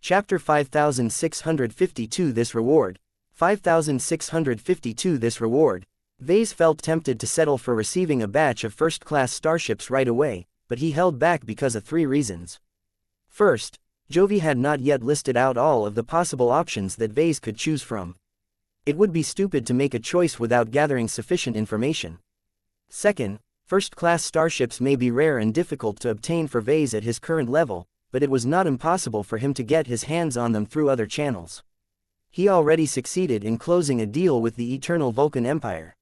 Chapter 5652 This Reward. 5652 This Reward. Vase felt tempted to settle for receiving a batch of first-class starships right away, but he held back because of three reasons. First, Jovi had not yet listed out all of the possible options that Vase could choose from. It would be stupid to make a choice without gathering sufficient information. Second, first-class starships may be rare and difficult to obtain for Vase at his current level, but it was not impossible for him to get his hands on them through other channels. He already succeeded in closing a deal with the Eternal Vulcan Empire.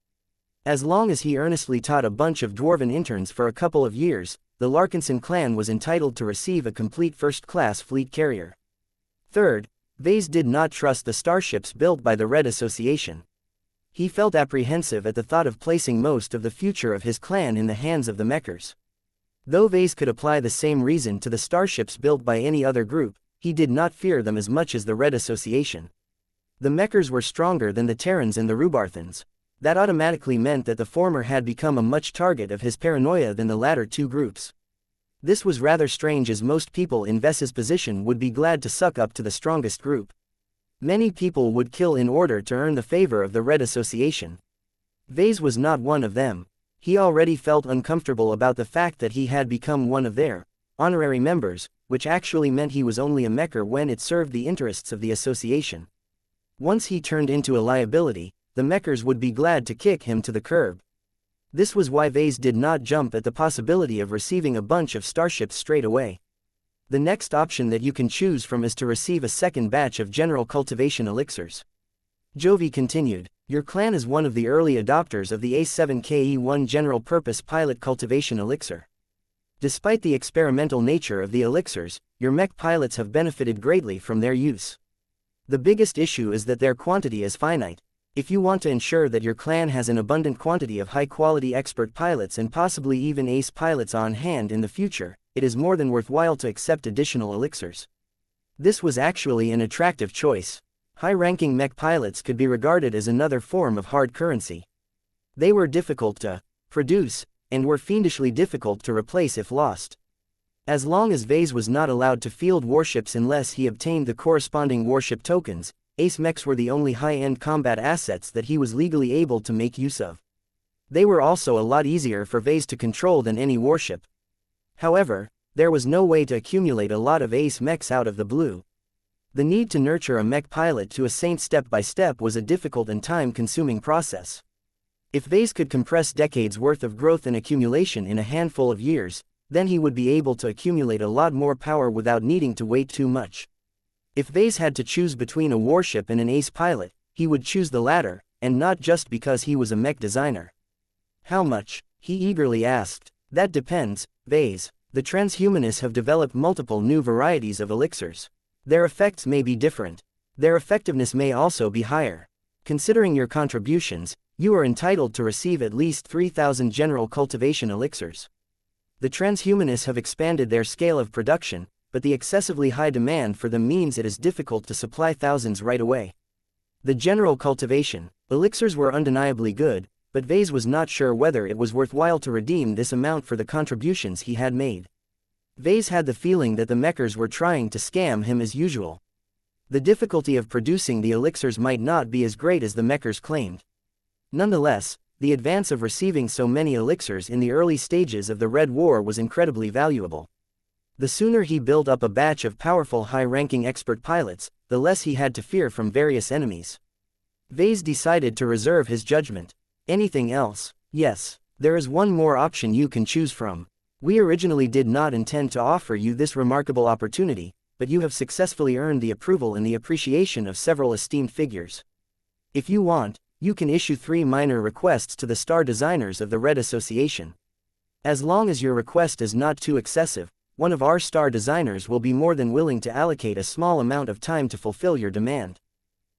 As long as he earnestly taught a bunch of dwarven interns for a couple of years, the Larkinson clan was entitled to receive a complete first-class fleet carrier. Third, Vase did not trust the starships built by the Red Association. He felt apprehensive at the thought of placing most of the future of his clan in the hands of the Mechers. Though Vase could apply the same reason to the starships built by any other group, he did not fear them as much as the Red Association. The Mechers were stronger than the Terrans and the Rubarthans. That automatically meant that the former had become a much target of his paranoia than the latter two groups. This was rather strange, as most people in Ves's position would be glad to suck up to the strongest group. Many people would kill in order to earn the favor of the Red Association. Vase was not one of them. He already felt uncomfortable about the fact that he had become one of their honorary members, which actually meant he was only a Mecher when it served the interests of the association. Once he turned into a liability, the Mechers would be glad to kick him to the curb. This was why Vase did not jump at the possibility of receiving a bunch of starships straight away. The next option that you can choose from is to receive a second batch of general cultivation elixirs. Jovi continued, your clan is one of the early adopters of the A7KE1 general purpose pilot cultivation elixir. Despite the experimental nature of the elixirs, your mech pilots have benefited greatly from their use. The biggest issue is that their quantity is finite. If you want to ensure that your clan has an abundant quantity of high-quality expert pilots and possibly even ace pilots on hand in the future, it is more than worthwhile to accept additional elixirs. This was actually an attractive choice. High-ranking mech pilots could be regarded as another form of hard currency. They were difficult to produce, and were fiendishly difficult to replace if lost. As long as Vase was not allowed to field warships unless he obtained the corresponding warship tokens, ace mechs were the only high-end combat assets that he was legally able to make use of. They were also a lot easier for Vase to control than any warship. However, there was no way to accumulate a lot of ace mechs out of the blue. The need to nurture a mech pilot to a saint step by step was a difficult and time-consuming process. If Vase could compress decades worth of growth and accumulation in a handful of years, then he would be able to accumulate a lot more power without needing to wait too much. If Vase had to choose between a warship and an ace pilot, he would choose the latter, and not just because he was a mech designer. How much? He eagerly asked. That depends, Vase. The transhumanists have developed multiple new varieties of elixirs. Their effects may be different. Their effectiveness may also be higher. Considering your contributions, you are entitled to receive at least 3,000 general cultivation elixirs. The transhumanists have expanded their scale of production, but the excessively high demand for them means it is difficult to supply thousands right away. The general cultivation elixirs were undeniably good, but Vase was not sure whether it was worthwhile to redeem this amount for the contributions he had made. Vase had the feeling that the Mechers were trying to scam him as usual. The difficulty of producing the elixirs might not be as great as the Mechers claimed. Nonetheless, the advance of receiving so many elixirs in the early stages of the Red War was incredibly valuable. The sooner he built up a batch of powerful high-ranking expert pilots, the less he had to fear from various enemies. Vase decided to reserve his judgment. Anything else? Yes, there is one more option you can choose from. We originally did not intend to offer you this remarkable opportunity, but you have successfully earned the approval and the appreciation of several esteemed figures. If you want, you can issue 3 minor requests to the star designers of the Red Association. As long as your request is not too excessive, one of our star designers will be more than willing to allocate a small amount of time to fulfill your demand.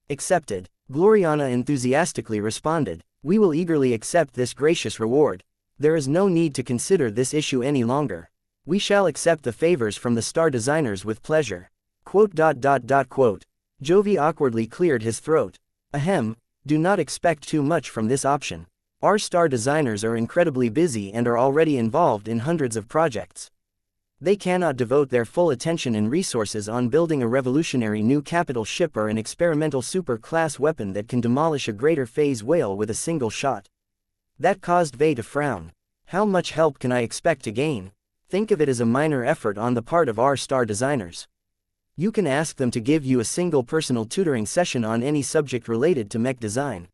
Accepted. Gloriana enthusiastically responded. We will eagerly accept this gracious reward. There is no need to consider this issue any longer. We shall accept the favors from the star designers with pleasure. Jovi awkwardly cleared his throat. Ahem, do not expect too much from this option. Our star designers are incredibly busy and are already involved in hundreds of projects. They cannot devote their full attention and resources on building a revolutionary new capital ship or an experimental super-class weapon that can demolish a greater phase whale with a single shot. That caused Vei to frown. How much help can I expect to gain? Think of it as a minor effort on the part of our star designers. You can ask them to give you a single personal tutoring session on any subject related to mech design.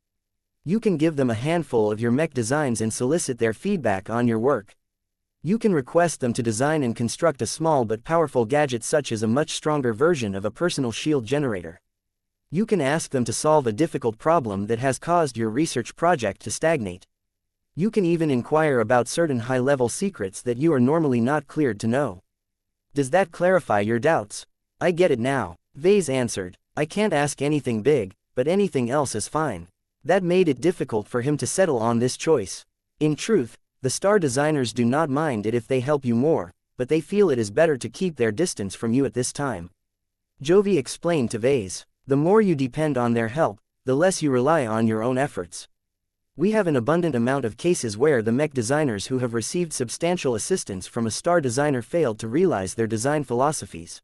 You can give them a handful of your mech designs and solicit their feedback on your work. You can request them to design and construct a small but powerful gadget such as a much stronger version of a personal shield generator. You can ask them to solve a difficult problem that has caused your research project to stagnate. You can even inquire about certain high-level secrets that you are normally not cleared to know. Does that clarify your doubts? I get it now, Vase answered. I can't ask anything big, but anything else is fine. That made it difficult for him to settle on this choice. In truth, the star designers do not mind it if they help you more, but they feel it is better to keep their distance from you at this time. Jovi explained to Vase, the more you depend on their help, the less you rely on your own efforts. We have an abundant amount of cases where the mech designers who have received substantial assistance from a star designer failed to realize their design philosophies.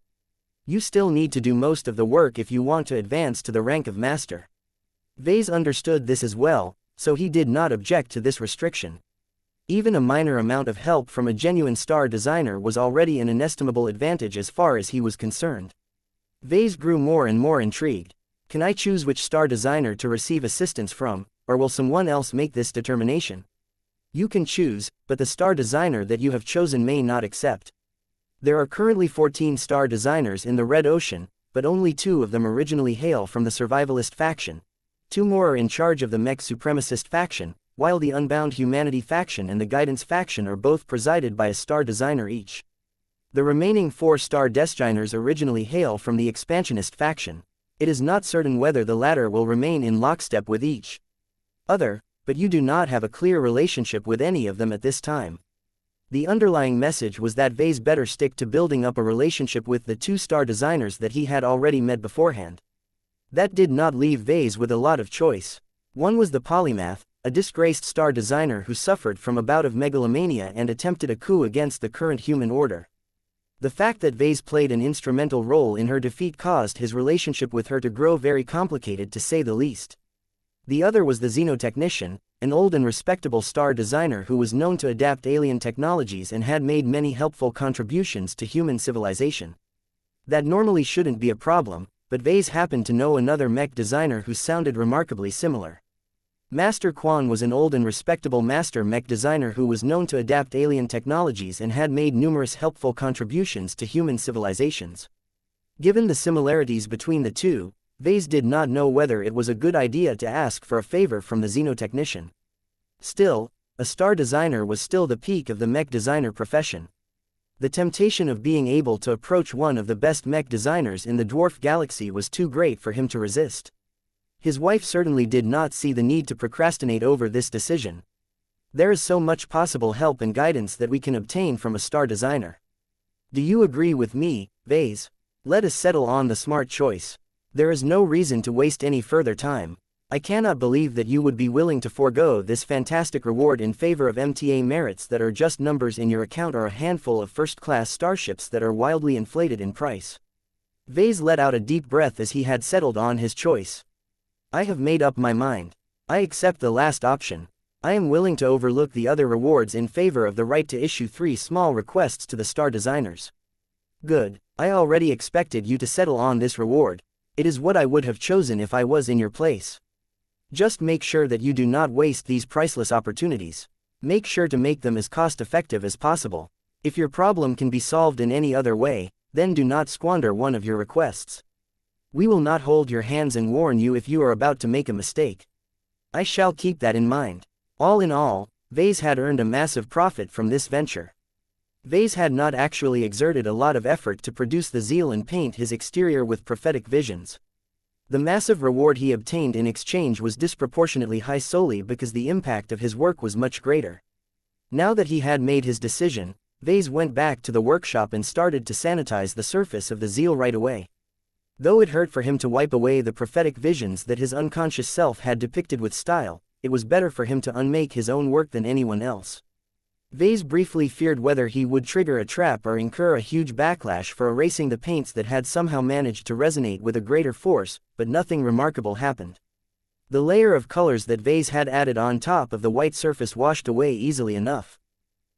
You still need to do most of the work if you want to advance to the rank of master. Vase understood this as well, so he did not object to this restriction. Even a minor amount of help from a genuine star designer was already an inestimable advantage as far as he was concerned. Vase grew more and more intrigued. Can I choose which star designer to receive assistance from, or will someone else make this determination? You can choose, but the star designer that you have chosen may not accept. There are currently 14 star designers in the Red Ocean, but only 2 of them originally hail from the survivalist faction. 2 more are in charge of the mech supremacist faction, while the Unbound Humanity faction and the Guidance faction are both presided by a star designer each. The remaining 4 star designers originally hail from the expansionist faction. It is not certain whether the latter will remain in lockstep with each other, but you do not have a clear relationship with any of them at this time. The underlying message was that Vase better stick to building up a relationship with the 2 star designers that he had already met beforehand. That did not leave Vase with a lot of choice. One was the polymath, a disgraced star designer who suffered from a bout of megalomania and attempted a coup against the current human order. The fact that Vase played an instrumental role in her defeat caused his relationship with her to grow very complicated to say the least. The other was the xenotechnician, an old and respectable star designer who was known to adapt alien technologies and had made many helpful contributions to human civilization. That normally shouldn't be a problem, but Vase happened to know another mech designer who sounded remarkably similar. Master Quan was an old and respectable master mech designer who was known to adapt alien technologies and had made numerous helpful contributions to human civilizations. Given the similarities between the two, Vase did not know whether it was a good idea to ask for a favor from the xenotechnician. Still, a star designer was still the peak of the mech designer profession. The temptation of being able to approach one of the best mech designers in the dwarf galaxy was too great for him to resist. His wife certainly did not see the need to procrastinate over this decision. There is so much possible help and guidance that we can obtain from a star designer. Do you agree with me, Vase? Let us settle on the smart choice. There is no reason to waste any further time. I cannot believe that you would be willing to forego this fantastic reward in favor of MTA merits that are just numbers in your account or a handful of first-class starships that are wildly inflated in price. Vase let out a deep breath as he had settled on his choice. I have made up my mind. I accept the last option. I am willing to overlook the other rewards in favor of the right to issue 3 small requests to the star designers. Good, I already expected you to settle on this reward. It is what I would have chosen if I was in your place. Just make sure that you do not waste these priceless opportunities. Make sure to make them as cost-effective as possible. If your problem can be solved in any other way, then do not squander one of your requests. We will not hold your hands and warn you if you are about to make a mistake. I shall keep that in mind. All in all, Vase had earned a massive profit from this venture. Vase had not actually exerted a lot of effort to produce the zeal and paint his exterior with prophetic visions. The massive reward he obtained in exchange was disproportionately high solely because the impact of his work was much greater. Now that he had made his decision, Vase went back to the workshop and started to sanitize the surface of the zeal right away. Though it hurt for him to wipe away the prophetic visions that his unconscious self had depicted with style, it was better for him to unmake his own work than anyone else. Vase briefly feared whether he would trigger a trap or incur a huge backlash for erasing the paints that had somehow managed to resonate with a greater force, but nothing remarkable happened. The layer of colors that Vase had added on top of the white surface washed away easily enough.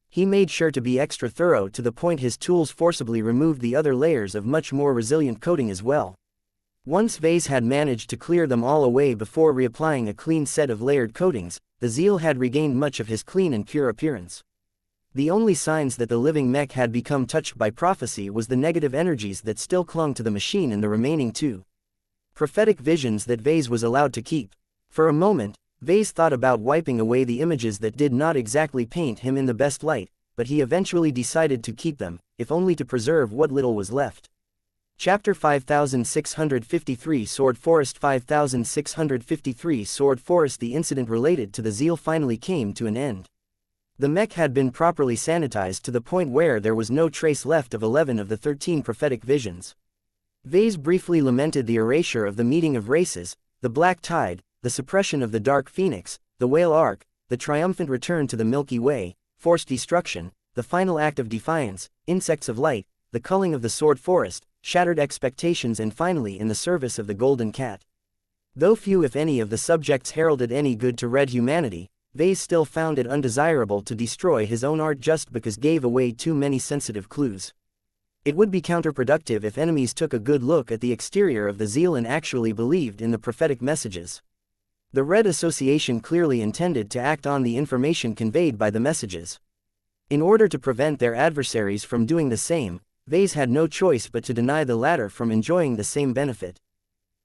He made sure to be extra thorough to the point his tools forcibly removed the other layers of much more resilient coating as well. Once Vase had managed to clear them all away before reapplying a clean set of layered coatings, the Zeal had regained much of his clean and pure appearance. The only signs that the living mech had become touched by prophecy was the negative energies that still clung to the machine in the remaining two prophetic visions that Vase was allowed to keep. For a moment, Vase thought about wiping away the images that did not exactly paint him in the best light, but he eventually decided to keep them, if only to preserve what little was left. Chapter 5653 Sword Forest 5653 Sword Forest. The incident related to the Zeal finally came to an end. The mech had been properly sanitized to the point where there was no trace left of 11 of the 13 prophetic visions. Vase briefly lamented the erasure of the meeting of races, the black tide, the suppression of the dark phoenix, the whale arc, the triumphant return to the Milky Way, forced destruction, the final act of defiance, insects of light, the culling of the sword forest, shattered expectations, and finally in the service of the golden cat. Though few if any of the subjects heralded any good to red humanity, Vase still found it undesirable to destroy his own art just because gave away too many sensitive clues. It would be counterproductive if enemies took a good look at the exterior of the Zeal and actually believed in the prophetic messages. The Red Association clearly intended to act on the information conveyed by the messages. In order to prevent their adversaries from doing the same, Vase had no choice but to deny the latter from enjoying the same benefit.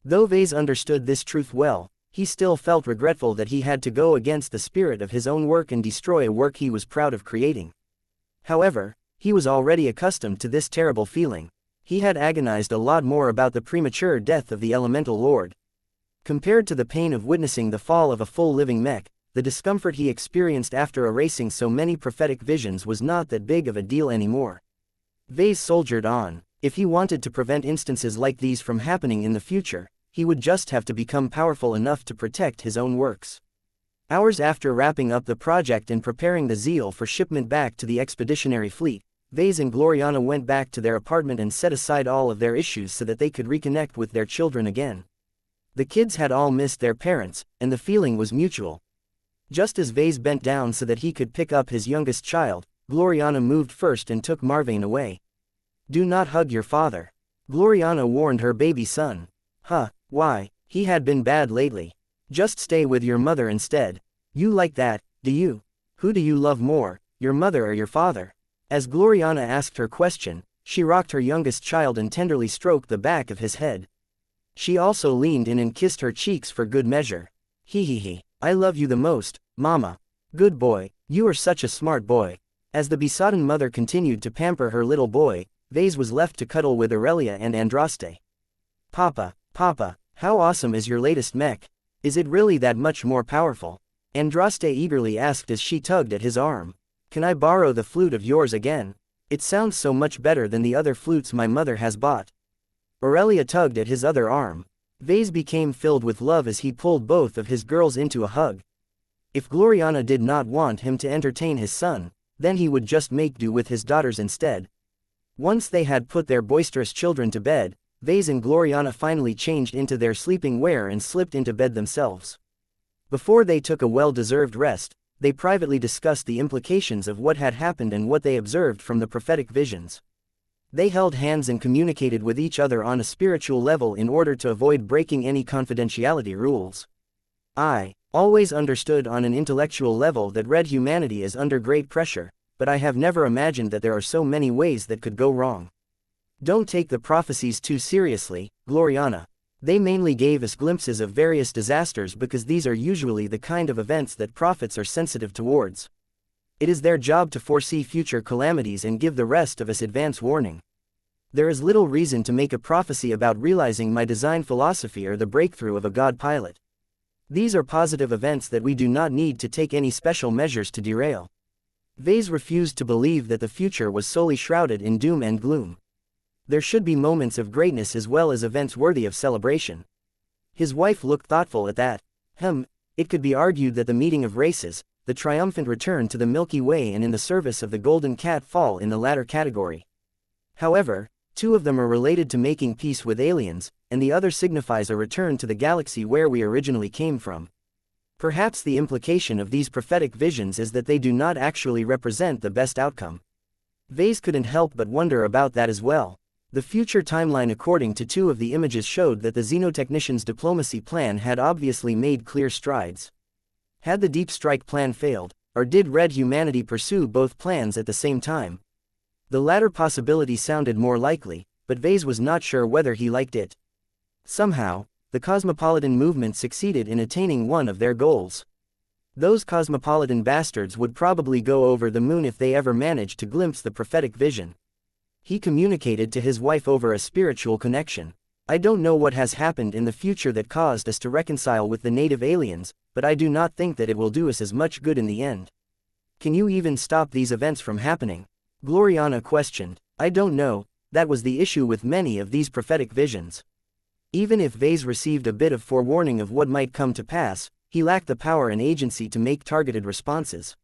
Though Vase understood this truth well, he still felt regretful that he had to go against the spirit of his own work and destroy a work he was proud of creating. However, he was already accustomed to this terrible feeling. He had agonized a lot more about the premature death of the Elemental Lord. Compared to the pain of witnessing the fall of a full living mech, the discomfort he experienced after erasing so many prophetic visions was not that big of a deal anymore. Vase soldiered on. If he wanted to prevent instances like these from happening in the future, he would just have to become powerful enough to protect his own works. Hours after wrapping up the project and preparing the Zeal for shipment back to the expeditionary fleet, Vase and Gloriana went back to their apartment and set aside all of their issues so that they could reconnect with their children again. The kids had all missed their parents, and the feeling was mutual. Just as Vase bent down so that he could pick up his youngest child, Gloriana moved first and took Marvane away. "Do not hug your father," Gloriana warned her baby son. "Huh, why? He had been bad lately. Just stay with your mother instead." "You like that, do you? Who do you love more, your mother or your father?" As Gloriana asked her question, she rocked her youngest child and tenderly stroked the back of his head. She also leaned in and kissed her cheeks for good measure. "Hee. I love you the most, Mama. Good boy, you are such a smart boy." As the besotted mother continued to pamper her little boy, Vase was left to cuddle with Aurelia and Andraste. Papa, how awesome is your latest mech? Is it really that much more powerful?" Andraste eagerly asked as she tugged at his arm. "Can I borrow the flute of yours again? It sounds so much better than the other flutes my mother has bought." Aurelia tugged at his other arm. Vase became filled with love as he pulled both of his girls into a hug. If Gloriana did not want him to entertain his son, then he would just make do with his daughters instead. Once they had put their boisterous children to bed, Vase and Gloriana finally changed into their sleeping wear and slipped into bed themselves. Before they took a well-deserved rest, they privately discussed the implications of what had happened and what they observed from the prophetic visions. They held hands and communicated with each other on a spiritual level in order to avoid breaking any confidentiality rules. "I always understood on an intellectual level that red humanity is under great pressure, but I have never imagined that there are so many ways that could go wrong. Don't take the prophecies too seriously, Gloriana. They mainly gave us glimpses of various disasters because these are usually the kind of events that prophets are sensitive towards. It is their job to foresee future calamities and give the rest of us advance warning. There is little reason to make a prophecy about realizing my design philosophy or the breakthrough of a god pilot. These are positive events that we do not need to take any special measures to derail." Vase refused to believe that the future was solely shrouded in doom and gloom. There should be moments of greatness as well as events worthy of celebration. His wife looked thoughtful at that. It could be argued that the meeting of races, the triumphant return to the Milky Way and in the service of the Golden Cat fall in the latter category. However, two of them are related to making peace with aliens, and the other signifies a return to the galaxy where we originally came from. Perhaps the implication of these prophetic visions is that they do not actually represent the best outcome. Vase couldn't help but wonder about that as well. The future timeline according to two of the images showed that the xenotechnicians' diplomacy plan had obviously made clear strides. Had the Deep Strike plan failed, or did Red humanity pursue both plans at the same time? The latter possibility sounded more likely, but Vase was not sure whether he liked it. Somehow, the cosmopolitan movement succeeded in attaining one of their goals. Those cosmopolitan bastards would probably go over the moon if they ever managed to glimpse the prophetic vision. He communicated to his wife over a spiritual connection. I don't know what has happened in the future that caused us to reconcile with the native aliens, but I do not think that it will do us as much good in the end. Can you even stop these events from happening? Gloriana questioned. I don't know, that was the issue with many of these prophetic visions. Even if Vase received a bit of forewarning of what might come to pass, he lacked the power and agency to make targeted responses.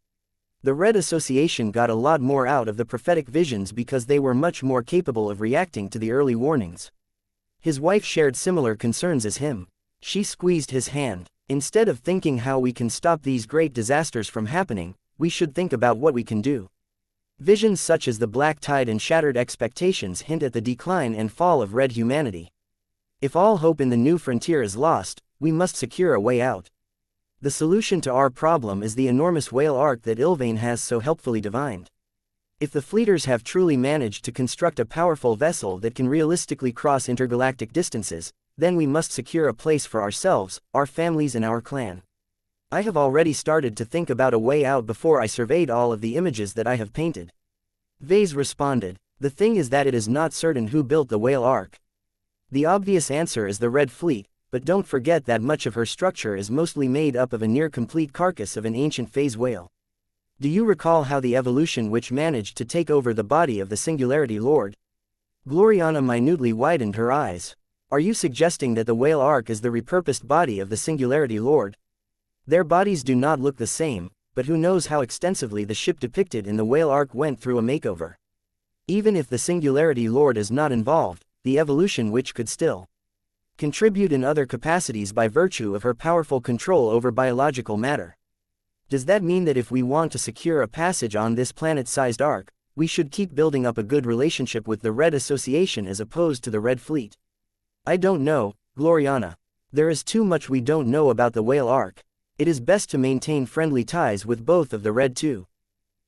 The Red Association got a lot more out of the prophetic visions because they were much more capable of reacting to the early warnings. His wife shared similar concerns as him. She squeezed his hand. Instead of thinking how we can stop these great disasters from happening, we should think about what we can do. Visions such as the Black Tide and shattered expectations hint at the decline and fall of Red humanity. If all hope in the new frontier is lost, we must secure a way out. The solution to our problem is the enormous whale ark that Ilvain has so helpfully divined. If the fleeters have truly managed to construct a powerful vessel that can realistically cross intergalactic distances, then we must secure a place for ourselves, our families and our clan. I have already started to think about a way out before I surveyed all of the images that I have painted. Vase responded. The thing is that it is not certain who built the whale ark. The obvious answer is the Red Fleet, but don't forget that much of her structure is mostly made up of a near-complete carcass of an ancient phase whale. Do you recall how the evolution which managed to take over the body of the Singularity Lord? Gloriana minutely widened her eyes. Are you suggesting that the whale ark is the repurposed body of the Singularity Lord? Their bodies do not look the same, but who knows how extensively the ship depicted in the whale ark went through a makeover. Even if the Singularity Lord is not involved, the evolution which could still contribute in other capacities by virtue of her powerful control over biological matter. Does that mean that if we want to secure a passage on this planet-sized ark, we should keep building up a good relationship with the Red Association as opposed to the Red Fleet? I don't know, Gloriana. There is too much we don't know about the whale ark. It is best to maintain friendly ties with both of the Red too.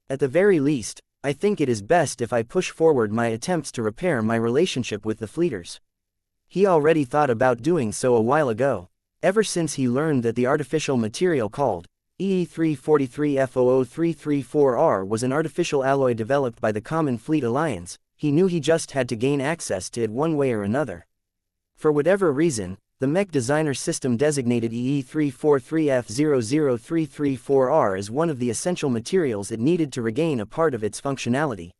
At the very least, I think it is best if I push forward my attempts to repair my relationship with the fleeters. He already thought about doing so a while ago, ever since he learned that the artificial material called EE343F00334R was an artificial alloy developed by the Common Fleet Alliance. He knew he just had to gain access to it one way or another. For whatever reason, the Mech designer system designated EE343F00334R as one of the essential materials it needed to regain a part of its functionality.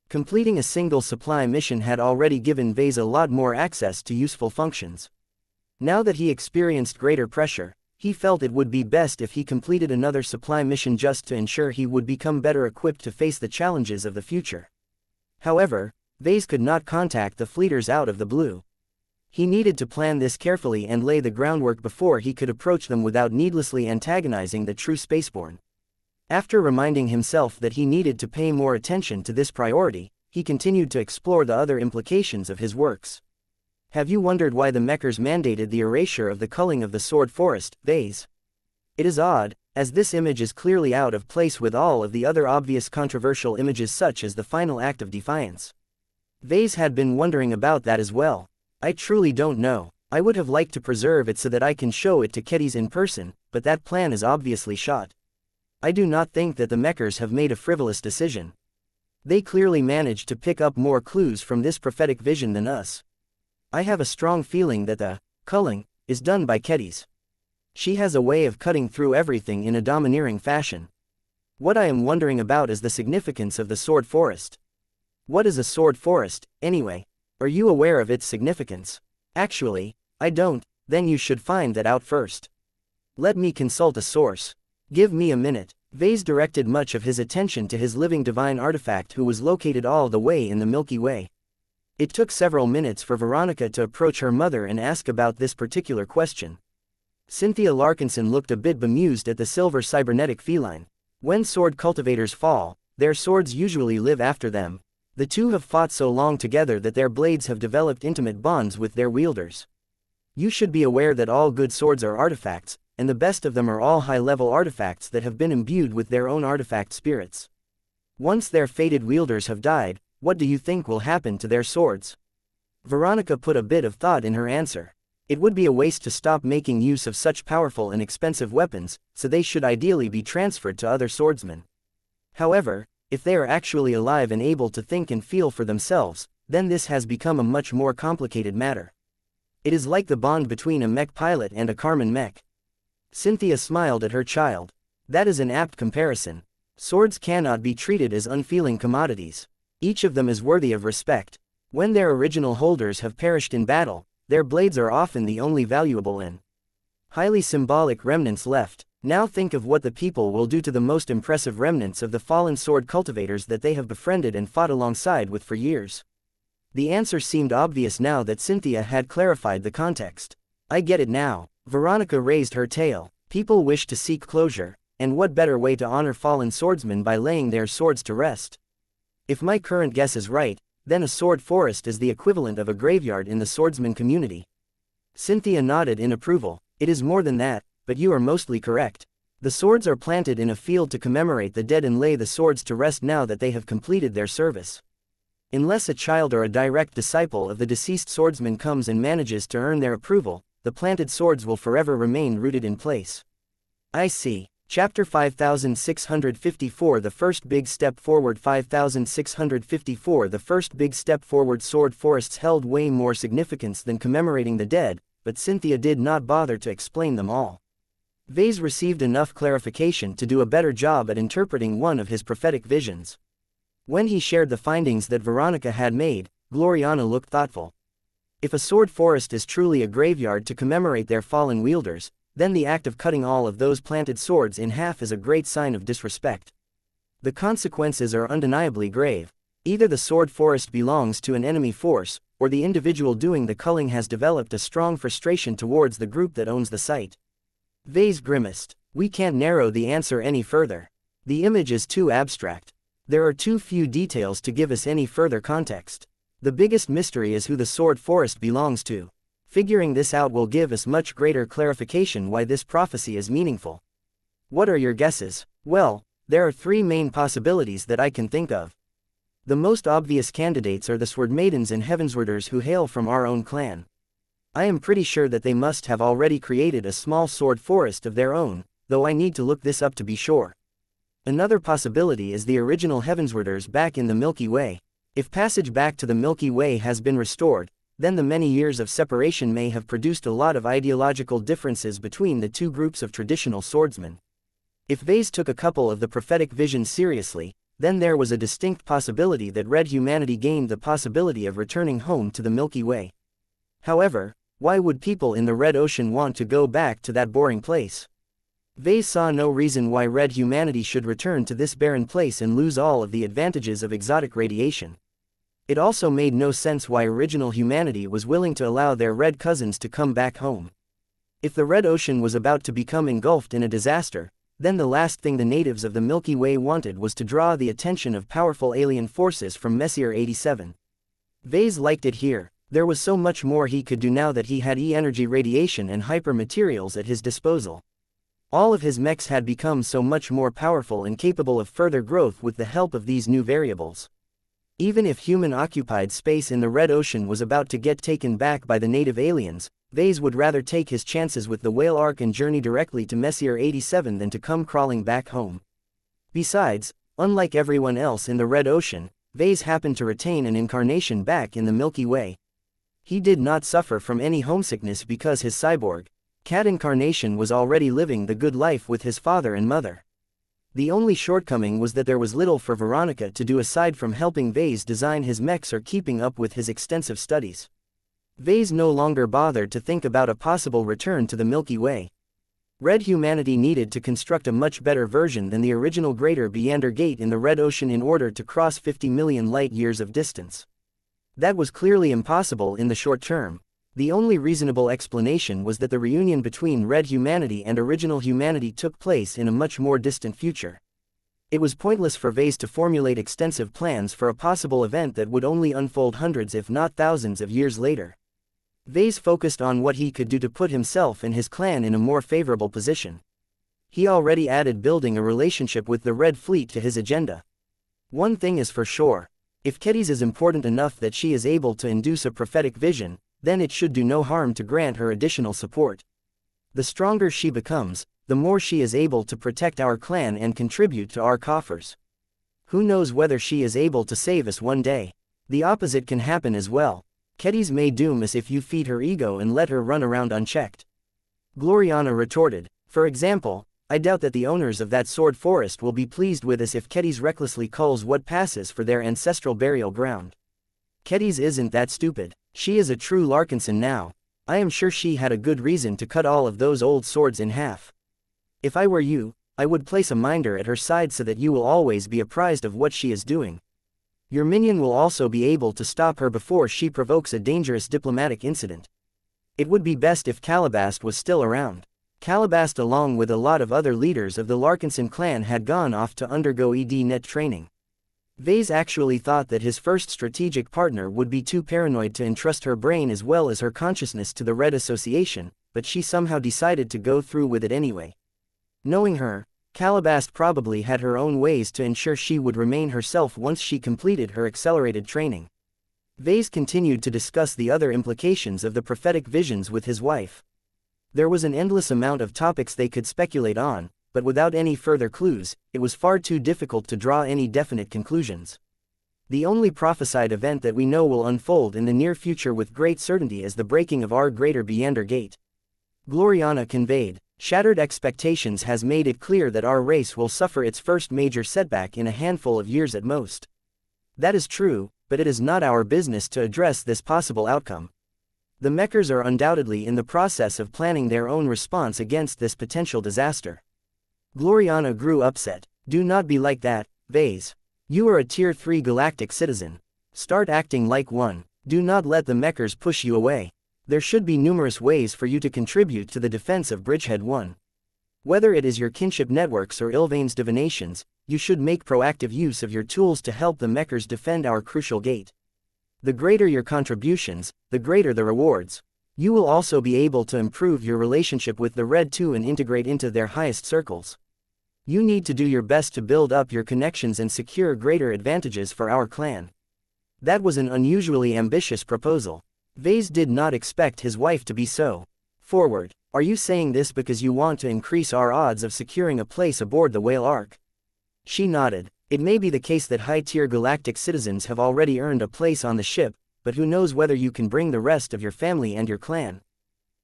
Completing a single supply mission had already given Vase a lot more access to useful functions. Now that he experienced greater pressure, he felt it would be best if he completed another supply mission just to ensure he would become better equipped to face the challenges of the future. However, Vase could not contact the fleeters out of the blue. He needed to plan this carefully and lay the groundwork before he could approach them without needlessly antagonizing the true spaceborne. After reminding himself that he needed to pay more attention to this priority, he continued to explore the other implications of his works. Have you wondered why the Mechers mandated the erasure of the culling of the Sword Forest, Vase? It is odd, as this image is clearly out of place with all of the other obvious controversial images such as the final act of defiance. Vase had been wondering about that as well. I truly don't know. I would have liked to preserve it so that I can show it to Kedis in person, but that plan is obviously shot. I do not think that the Mechers have made a frivolous decision. They clearly managed to pick up more clues from this prophetic vision than us. I have a strong feeling that the culling is done by Kedis. She has a way of cutting through everything in a domineering fashion. What I am wondering about is the significance of the Sword Forest. What is a Sword Forest, anyway? Are you aware of its significance? Actually, I don't. Then you should find that out first. Let me consult a source. Give me a minute. Vase directed much of his attention to his living divine artifact who was located all the way in the Milky Way. It took several minutes for Veronica to approach her mother and ask about this particular question. Cynthia Larkinson looked a bit bemused at the silver cybernetic feline. When sword cultivators fall, their swords usually live after them. The two have fought so long together that their blades have developed intimate bonds with their wielders. You should be aware that all good swords are artifacts, and the best of them are all high-level artifacts that have been imbued with their own artifact spirits. Once their fated wielders have died, what do you think will happen to their swords? Veronica put a bit of thought in her answer. It would be a waste to stop making use of such powerful and expensive weapons, so they should ideally be transferred to other swordsmen. However, if they are actually alive and able to think and feel for themselves, then this has become a much more complicated matter. It is like the bond between a mech pilot and a Carmen mech. Cynthia smiled at her child. That is an apt comparison. Swords cannot be treated as unfeeling commodities. Each of them is worthy of respect. When their original holders have perished in battle, their blades are often the only valuable and highly symbolic remnants left. Now think of what the people will do to the most impressive remnants of the fallen sword cultivators that they have befriended and fought alongside with for years. The answer seemed obvious now that Cynthia had clarified the context. I get it now. Veronica raised her tail. People wish to seek closure, and what better way to honor fallen swordsmen by laying their swords to rest? If my current guess is right, then a sword forest is the equivalent of a graveyard in the swordsman community. Cynthia nodded in approval. It is more than that, but you are mostly correct. The swords are planted in a field to commemorate the dead and lay the swords to rest now that they have completed their service. Unless a child or a direct disciple of the deceased swordsman comes and manages to earn their approval, the planted swords will forever remain rooted in place. I see. Chapter 5654 The First Big Step Forward 5654 The First Big Step Forward Sword forests held way more significance than commemorating the dead, but Cynthia did not bother to explain them all. Vase received enough clarification to do a better job at interpreting one of his prophetic visions. When he shared the findings that Veronica had made, Gloriana looked thoughtful. If a sword forest is truly a graveyard to commemorate their fallen wielders, then the act of cutting all of those planted swords in half is a great sign of disrespect. The consequences are undeniably grave. Either the sword forest belongs to an enemy force, or the individual doing the culling has developed a strong frustration towards the group that owns the site. Vase grimaced. We can't narrow the answer any further. The image is too abstract. There are too few details to give us any further context. The biggest mystery is who the sword forest belongs to. Figuring this out will give us much greater clarification why this prophecy is meaningful. What are your guesses? Well, there are three main possibilities that I can think of. The most obvious candidates are the Sword Maidens and Heavenswarders who hail from our own clan. I am pretty sure that they must have already created a small sword forest of their own, though I need to look this up to be sure. Another possibility is the original Heavenswarders back in the Milky Way. If passage back to the Milky Way has been restored, then the many years of separation may have produced a lot of ideological differences between the two groups of traditional swordsmen. If Vase took a couple of the prophetic visions seriously, then there was a distinct possibility that red humanity gained the possibility of returning home to the Milky Way. However, why would people in the Red Ocean want to go back to that boring place? Vase saw no reason why red humanity should return to this barren place and lose all of the advantages of exotic radiation. It also made no sense why original humanity was willing to allow their red cousins to come back home. If the Red Ocean was about to become engulfed in a disaster, then the last thing the natives of the Milky Way wanted was to draw the attention of powerful alien forces from Messier 87. Vase liked it here. There was so much more he could do now that he had E-energy radiation and hyper-materials at his disposal. All of his mechs had become so much more powerful and capable of further growth with the help of these new variables. Even if human-occupied space in the Red Ocean was about to get taken back by the native aliens, Vase would rather take his chances with the Whale Ark and journey directly to Messier 87 than to come crawling back home. Besides, unlike everyone else in the Red Ocean, Vase happened to retain an incarnation back in the Milky Way. He did not suffer from any homesickness because his cyborg cat incarnation was already living the good life with his father and mother. The only shortcoming was that there was little for Veronica to do aside from helping Vase design his mechs or keeping up with his extensive studies. Vase no longer bothered to think about a possible return to the Milky Way. Red humanity needed to construct a much better version than the original Greater Meander Gate in the Red Ocean in order to cross 50 million light-years of distance. That was clearly impossible in the short term. The only reasonable explanation was that the reunion between Red humanity and original humanity took place in a much more distant future. It was pointless for Vase to formulate extensive plans for a possible event that would only unfold hundreds if not thousands of years later. Vase focused on what he could do to put himself and his clan in a more favorable position. He already added building a relationship with the Red Fleet to his agenda. One thing is for sure. If Kedis is important enough that she is able to induce a prophetic vision, then it should do no harm to grant her additional support. The stronger she becomes, the more she is able to protect our clan and contribute to our coffers. Who knows whether she is able to save us one day? The opposite can happen as well. Kedis may doom us if you feed her ego and let her run around unchecked. Gloriana retorted, for example, I doubt that the owners of that sword forest will be pleased with us if Kedis recklessly culls what passes for their ancestral burial ground. Kedis isn't that stupid. She is a true Larkinson now. I am sure she had a good reason to cut all of those old swords in half. If I were you, I would place a minder at her side so that you will always be apprised of what she is doing. Your minion will also be able to stop her before she provokes a dangerous diplomatic incident. It would be best if Calabast was still around. Calabast along with a lot of other leaders of the Larkinson clan had gone off to undergo ED-net training. Vase actually thought that his first strategic partner would be too paranoid to entrust her brain as well as her consciousness to the Red Association, but she somehow decided to go through with it anyway. Knowing her, Calabast probably had her own ways to ensure she would remain herself once she completed her accelerated training. Vase continued to discuss the other implications of the prophetic visions with his wife. There was an endless amount of topics they could speculate on, but without any further clues, it was far too difficult to draw any definite conclusions. The only prophesied event that we know will unfold in the near future with great certainty is the breaking of our Greater Meander Gate. Gloriana conveyed, shattered expectations has made it clear that our race will suffer its first major setback in a handful of years at most. That is true, but it is not our business to address this possible outcome. The Mechers are undoubtedly in the process of planning their own response against this potential disaster. Gloriana grew upset. Do not be like that, Vase. You are a Tier 3 galactic citizen. Start acting like one. Do not let the Mechers push you away. There should be numerous ways for you to contribute to the defense of Bridgehead 1. Whether it is your kinship networks or Ilvain's divinations, you should make proactive use of your tools to help the Mechers defend our crucial gate. The greater your contributions, the greater the rewards. You will also be able to improve your relationship with the Red 2 and integrate into their highest circles. You need to do your best to build up your connections and secure greater advantages for our clan. That was an unusually ambitious proposal. Vase did not expect his wife to be so forward. Are you saying this because you want to increase our odds of securing a place aboard the Whale Ark? She nodded. It may be the case that high-tier galactic citizens have already earned a place on the ship, but who knows whether you can bring the rest of your family and your clan.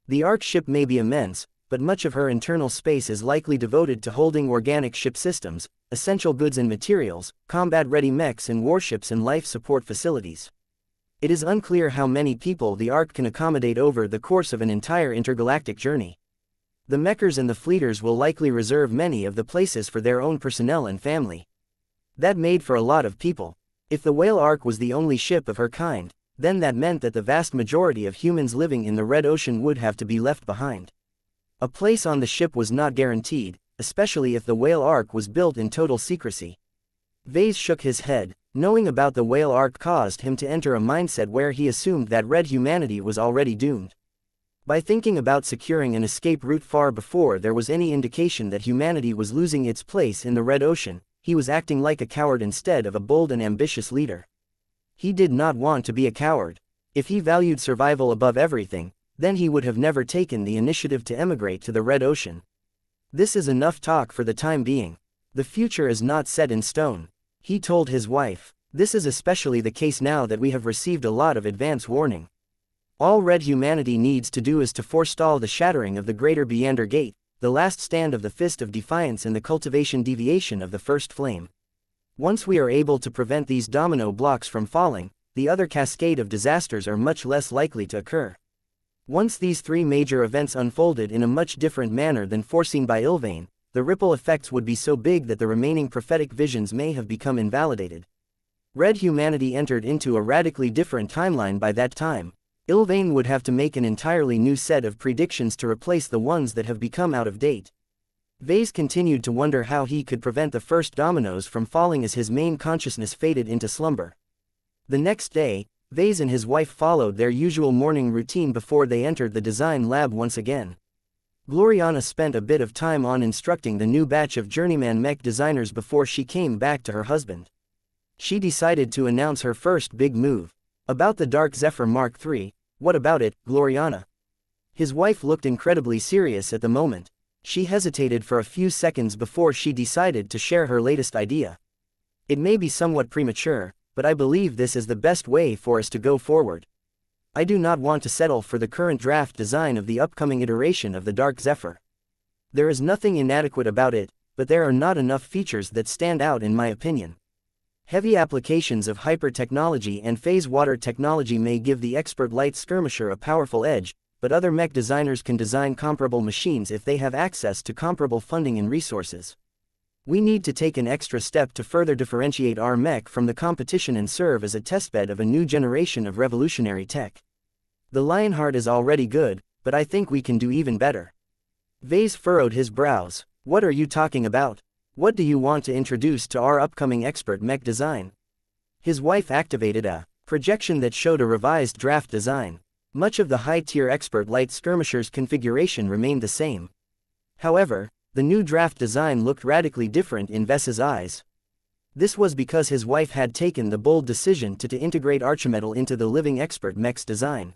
The Ark ship may be immense, but much of her internal space is likely devoted to holding organic ship systems, essential goods and materials, combat-ready mechs and warships and life support facilities. It is unclear how many people the Ark can accommodate over the course of an entire intergalactic journey. The Mechers and the Fleeters will likely reserve many of the places for their own personnel and family. That made for a lot of people. If the Whale Ark was the only ship of her kind, then that meant that the vast majority of humans living in the Red Ocean would have to be left behind. A place on the ship was not guaranteed, especially if the Whale Ark was built in total secrecy. Vase shook his head. Knowing about the Whale Ark caused him to enter a mindset where he assumed that Red humanity was already doomed. By thinking about securing an escape route far before there was any indication that humanity was losing its place in the Red Ocean, he was acting like a coward instead of a bold and ambitious leader. He did not want to be a coward. If he valued survival above everything, then he would have never taken the initiative to emigrate to the Red Ocean. This is enough talk for the time being. The future is not set in stone. He told his wife. This is especially the case now that we have received a lot of advance warning. All Red humanity needs to do is to forestall the shattering of the Greater Meander Gate, the last stand of the Fist of Defiance and the cultivation deviation of the First Flame. Once we are able to prevent these domino blocks from falling, the other cascade of disasters are much less likely to occur. Once these three major events unfolded in a much different manner than foreseen by Ilvain, the ripple effects would be so big that the remaining prophetic visions may have become invalidated. Red humanity entered into a radically different timeline by that time. Ilvain would have to make an entirely new set of predictions to replace the ones that have become out of date. Vase continued to wonder how he could prevent the first dominoes from falling as his main consciousness faded into slumber. The next day, Vase and his wife followed their usual morning routine before they entered the design lab once again. Gloriana spent a bit of time on instructing the new batch of journeyman mech designers before she came back to her husband. She decided to announce her first big move. About the Dark Zephyr Mark III, what about it, Gloriana? His wife looked incredibly serious at the moment. She hesitated for a few seconds before she decided to share her latest idea. It may be somewhat premature, but I believe this is the best way for us to go forward. I do not want to settle for the current draft design of the upcoming iteration of the Dark Zephyr. There is nothing inadequate about it, but there are not enough features that stand out in my opinion. Heavy applications of hyper-technology and phase water technology may give the expert light skirmisher a powerful edge, but other mech designers can design comparable machines if they have access to comparable funding and resources. We need to take an extra step to further differentiate our mech from the competition and serve as a testbed of a new generation of revolutionary tech. The Lionheart is already good, but I think we can do even better. Vase furrowed his brows. What are you talking about? What do you want to introduce to our upcoming expert mech design? His wife activated a projection that showed a revised draft design. Much of the high-tier expert light skirmisher's configuration remained the same. However, the new draft design looked radically different in Ves's eyes. This was because his wife had taken the bold decision to integrate Archimetal into the living expert mech's design.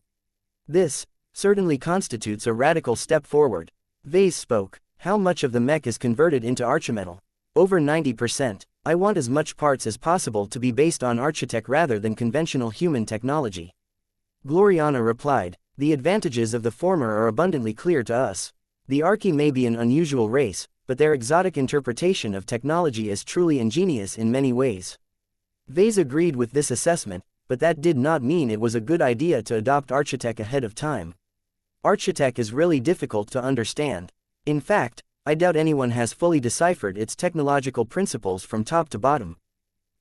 This certainly constitutes a radical step forward. Vase spoke. How much of the mech is converted into Archimetal? Over 90%. I want as much parts as possible to be based on Architect rather than conventional human technology. Gloriana replied, the advantages of the former are abundantly clear to us. The Archi may be an unusual race, but their exotic interpretation of technology is truly ingenious in many ways. Vase agreed with this assessment, but that did not mean it was a good idea to adopt Architect ahead of time. Architect is really difficult to understand. In fact, I doubt anyone has fully deciphered its technological principles from top to bottom.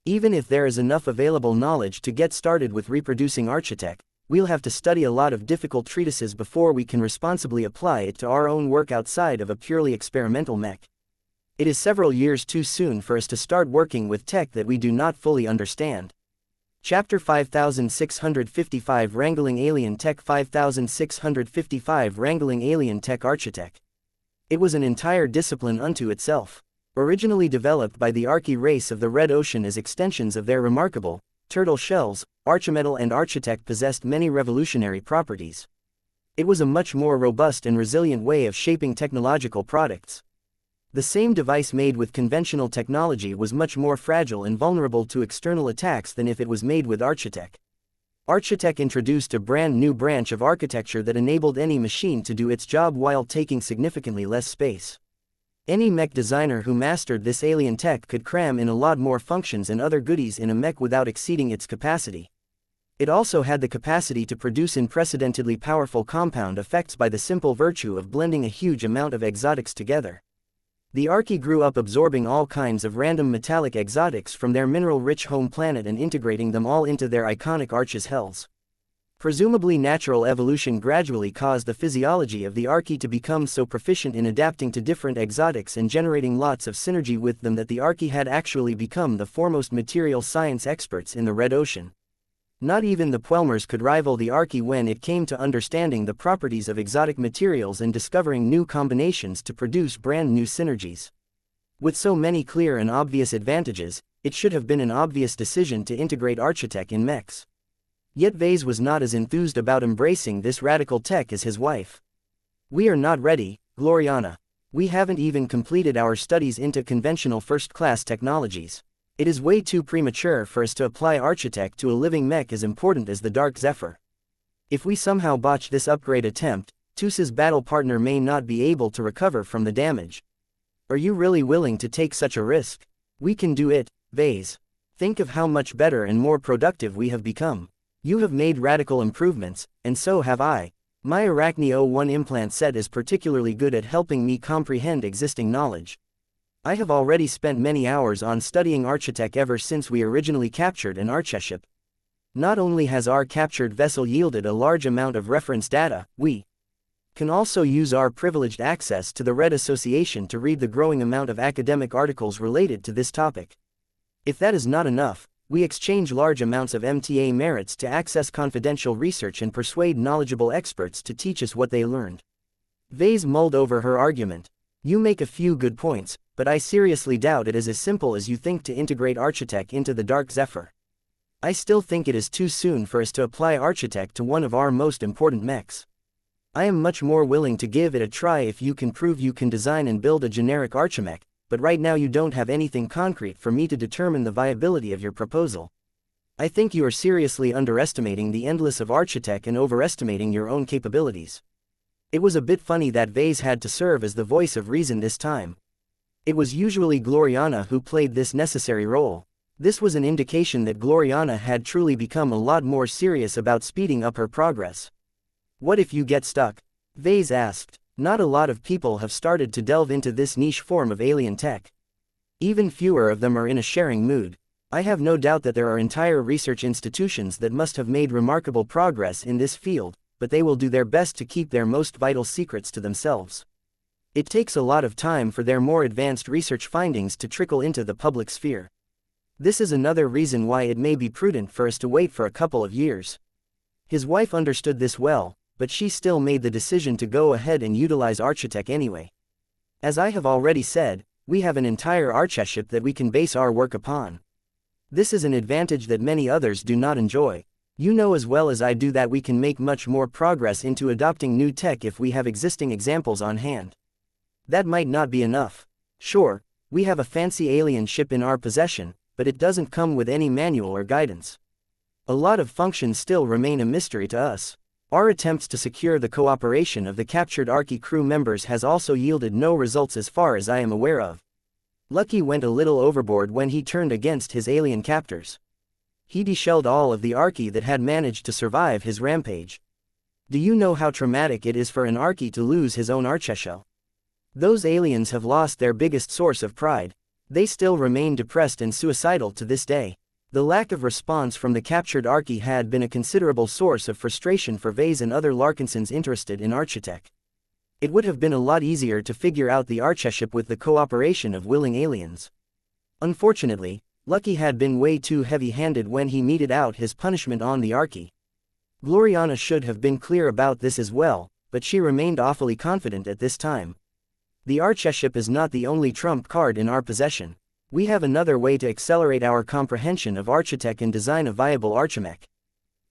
Even if there is enough available knowledge to get started with reproducing Architect, we'll have to study a lot of difficult treatises before we can responsibly apply it to our own work outside of a purely experimental mech. It is several years too soon for us to start working with tech that we do not fully understand. Chapter 5655 Wrangling Alien Tech 5655 Wrangling Alien Tech Architect. It was an entire discipline unto itself. Originally developed by the Archi race of the Red Ocean as extensions of their remarkable turtle shells, Archimetal and Architect possessed many revolutionary properties. It was a much more robust and resilient way of shaping technological products. The same device made with conventional technology was much more fragile and vulnerable to external attacks than if it was made with Architect. Architect introduced a brand new branch of architecture that enabled any machine to do its job while taking significantly less space. Any mech designer who mastered this alien tech could cram in a lot more functions and other goodies in a mech without exceeding its capacity. It also had the capacity to produce unprecedentedly powerful compound effects by the simple virtue of blending a huge amount of exotics together. The Archi grew up absorbing all kinds of random metallic exotics from their mineral-rich home planet and integrating them all into their iconic Arch's hells. Presumably natural evolution gradually caused the physiology of the Archi to become so proficient in adapting to different exotics and generating lots of synergy with them that the Archi had actually become the foremost material science experts in the Red Ocean. Not even the Puelmers could rival the Archi when it came to understanding the properties of exotic materials and discovering new combinations to produce brand new synergies. With so many clear and obvious advantages, it should have been an obvious decision to integrate Architect in mechs. Yet Vase was not as enthused about embracing this radical tech as his wife. We are not ready, Gloriana. We haven't even completed our studies into conventional first-class technologies. It is way too premature for us to apply Architect to a living mech as important as the Dark Zephyr. If we somehow botch this upgrade attempt, Tus's battle partner may not be able to recover from the damage. Are you really willing to take such a risk? We can do it, Vase. Think of how much better and more productive we have become. You have made radical improvements, and so have I. My Arachne-01 implant set is particularly good at helping me comprehend existing knowledge. I have already spent many hours on studying Architect ever since we originally captured an Archeship. Not only has our captured vessel yielded a large amount of reference data, we can also use our privileged access to the Red Association to read the growing amount of academic articles related to this topic. If that is not enough, we exchange large amounts of MTA merits to access confidential research and persuade knowledgeable experts to teach us what they learned. Vase mulled over her argument. You make a few good points, but I seriously doubt it is as simple as you think to integrate Architect into the Dark Zephyr. I still think it is too soon for us to apply Architect to one of our most important mechs. I am much more willing to give it a try if you can prove you can design and build a generic Archimech, but right now you don't have anything concrete for me to determine the viability of your proposal. I think you are seriously underestimating the endless of Architect and overestimating your own capabilities. It was a bit funny that Vase had to serve as the voice of reason this time. It was usually Gloriana who played this necessary role. This was an indication that Gloriana had truly become a lot more serious about speeding up her progress. What if you get stuck? Vase asked. Not a lot of people have started to delve into this niche form of alien tech. Even fewer of them are in a sharing mood. I have no doubt that there are entire research institutions that must have made remarkable progress in this field, but they will do their best to keep their most vital secrets to themselves. It takes a lot of time for their more advanced research findings to trickle into the public sphere. This is another reason why it may be prudent for us to wait for a couple of years. His wife understood this well, but she still made the decision to go ahead and utilize Architect anyway. As I have already said, we have an entire Archeship that we can base our work upon. This is an advantage that many others do not enjoy. You know as well as I do that we can make much more progress into adopting new tech if we have existing examples on hand. That might not be enough. Sure, we have a fancy alien ship in our possession, but it doesn't come with any manual or guidance. A lot of functions still remain a mystery to us. Our attempts to secure the cooperation of the captured Archie crew members has also yielded no results as far as I am aware of. Lucky went a little overboard when he turned against his alien captors. He deshelled all of the Archie that had managed to survive his rampage. Do you know how traumatic it is for an Archie to lose his own Archeshell? Those aliens have lost their biggest source of pride. They still remain depressed and suicidal to this day. The lack of response from the captured Archie had been a considerable source of frustration for Vase and other Larkinsons interested in Architect. It would have been a lot easier to figure out the Archeship with the cooperation of willing aliens. Unfortunately, Lucky had been way too heavy-handed when he meted out his punishment on the Archie. Gloriana should have been clear about this as well, but she remained awfully confident at this time. The Archeship is not the only trump card in our possession. We have another way to accelerate our comprehension of Architect and design a viable Archimech.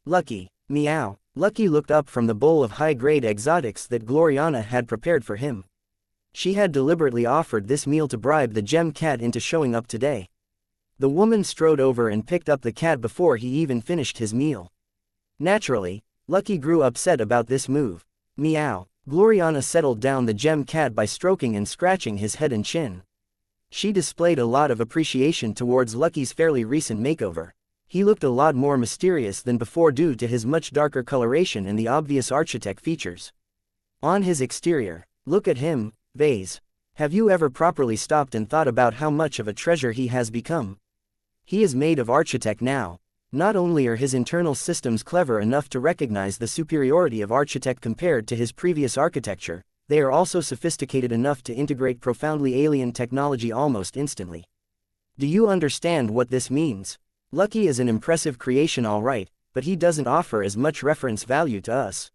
Lucky, meow. Lucky looked up from the bowl of high-grade exotics that Gloriana had prepared for him. She had deliberately offered this meal to bribe the gem cat into showing up today. The woman strode over and picked up the cat before he even finished his meal. Naturally, Lucky grew upset about this move. Meow. Gloriana settled down the gem cat by stroking and scratching his head and chin. She displayed a lot of appreciation towards Lucky's fairly recent makeover. He looked a lot more mysterious than before due to his much darker coloration and the obvious Architect features on his exterior. Look at him, Vase. Have you ever properly stopped and thought about how much of a treasure he has become? He is made of Architect now. Not only are his internal systems clever enough to recognize the superiority of Architect compared to his previous architecture, they are also sophisticated enough to integrate profoundly alien technology almost instantly. Do you understand what this means? Lucky is an impressive creation all right, but he doesn't offer as much reference value to us.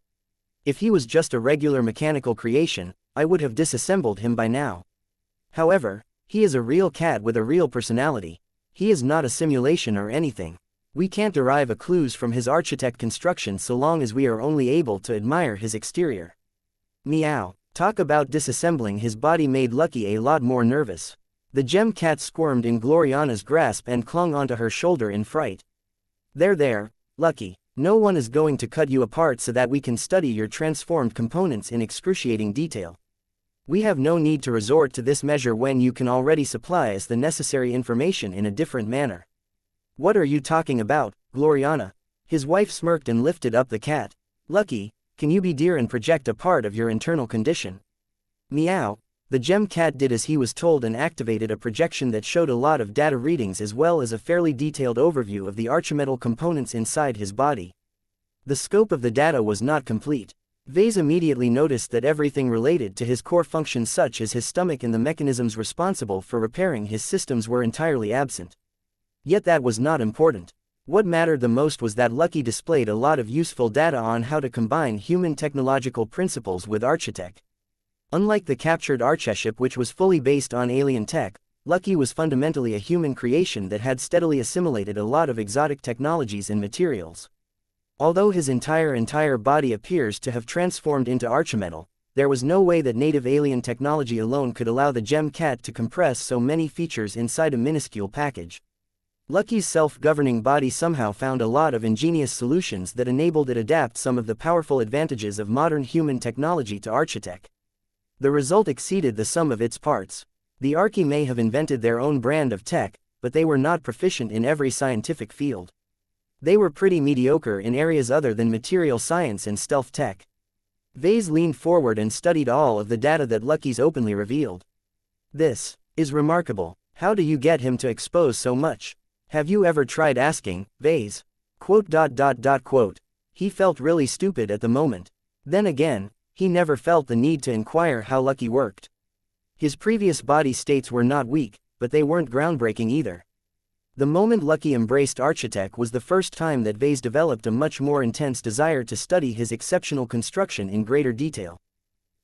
If he was just a regular mechanical creation, I would have disassembled him by now. However, he is a real cat with a real personality. He is not a simulation or anything. We can't derive clues from his Architect construction so long as we are only able to admire his exterior. Meow. Talk about disassembling his body made Lucky a lot more nervous. The gem cat squirmed in Gloriana's grasp and clung onto her shoulder in fright. There, Lucky. No one is going to cut you apart so that we can study your transformed components in excruciating detail. We have no need to resort to this measure when you can already supply us the necessary information in a different manner. What are you talking about, Gloriana? His wife smirked and lifted up the cat. Lucky, Can you be dear and project a part of your internal condition? Meow. The gem cat did as he was told and activated a projection that showed a lot of data readings as well as a fairly detailed overview of the archimetal components inside his body. The scope of the data was not complete. Vase immediately noticed that everything related to his core functions such as his stomach and the mechanisms responsible for repairing his systems were entirely absent. Yet that was not important. What mattered the most was that Lucky displayed a lot of useful data on how to combine human technological principles with architech. Unlike the captured archeship which was fully based on alien tech, Lucky was fundamentally a human creation that had steadily assimilated a lot of exotic technologies and materials. Although his entire body appears to have transformed into archimetal, there was no way that native alien technology alone could allow the gem cat to compress so many features inside a minuscule package. Lucky's self-governing body somehow found a lot of ingenious solutions that enabled it adapt some of the powerful advantages of modern human technology to architech. The result exceeded the sum of its parts. The Archi may have invented their own brand of tech, but they were not proficient in every scientific field. They were pretty mediocre in areas other than material science and stealth tech. Vase leaned forward and studied all of the data that Lucky's openly revealed. This is remarkable. How do you get him to expose so much? Have you ever tried asking, Vase? Quote. He felt really stupid at the moment. Then again, he never felt the need to inquire how Lucky worked. His previous body states were not weak, but they weren't groundbreaking either. The moment Lucky embraced architect was the first time that Vase developed a much more intense desire to study his exceptional construction in greater detail.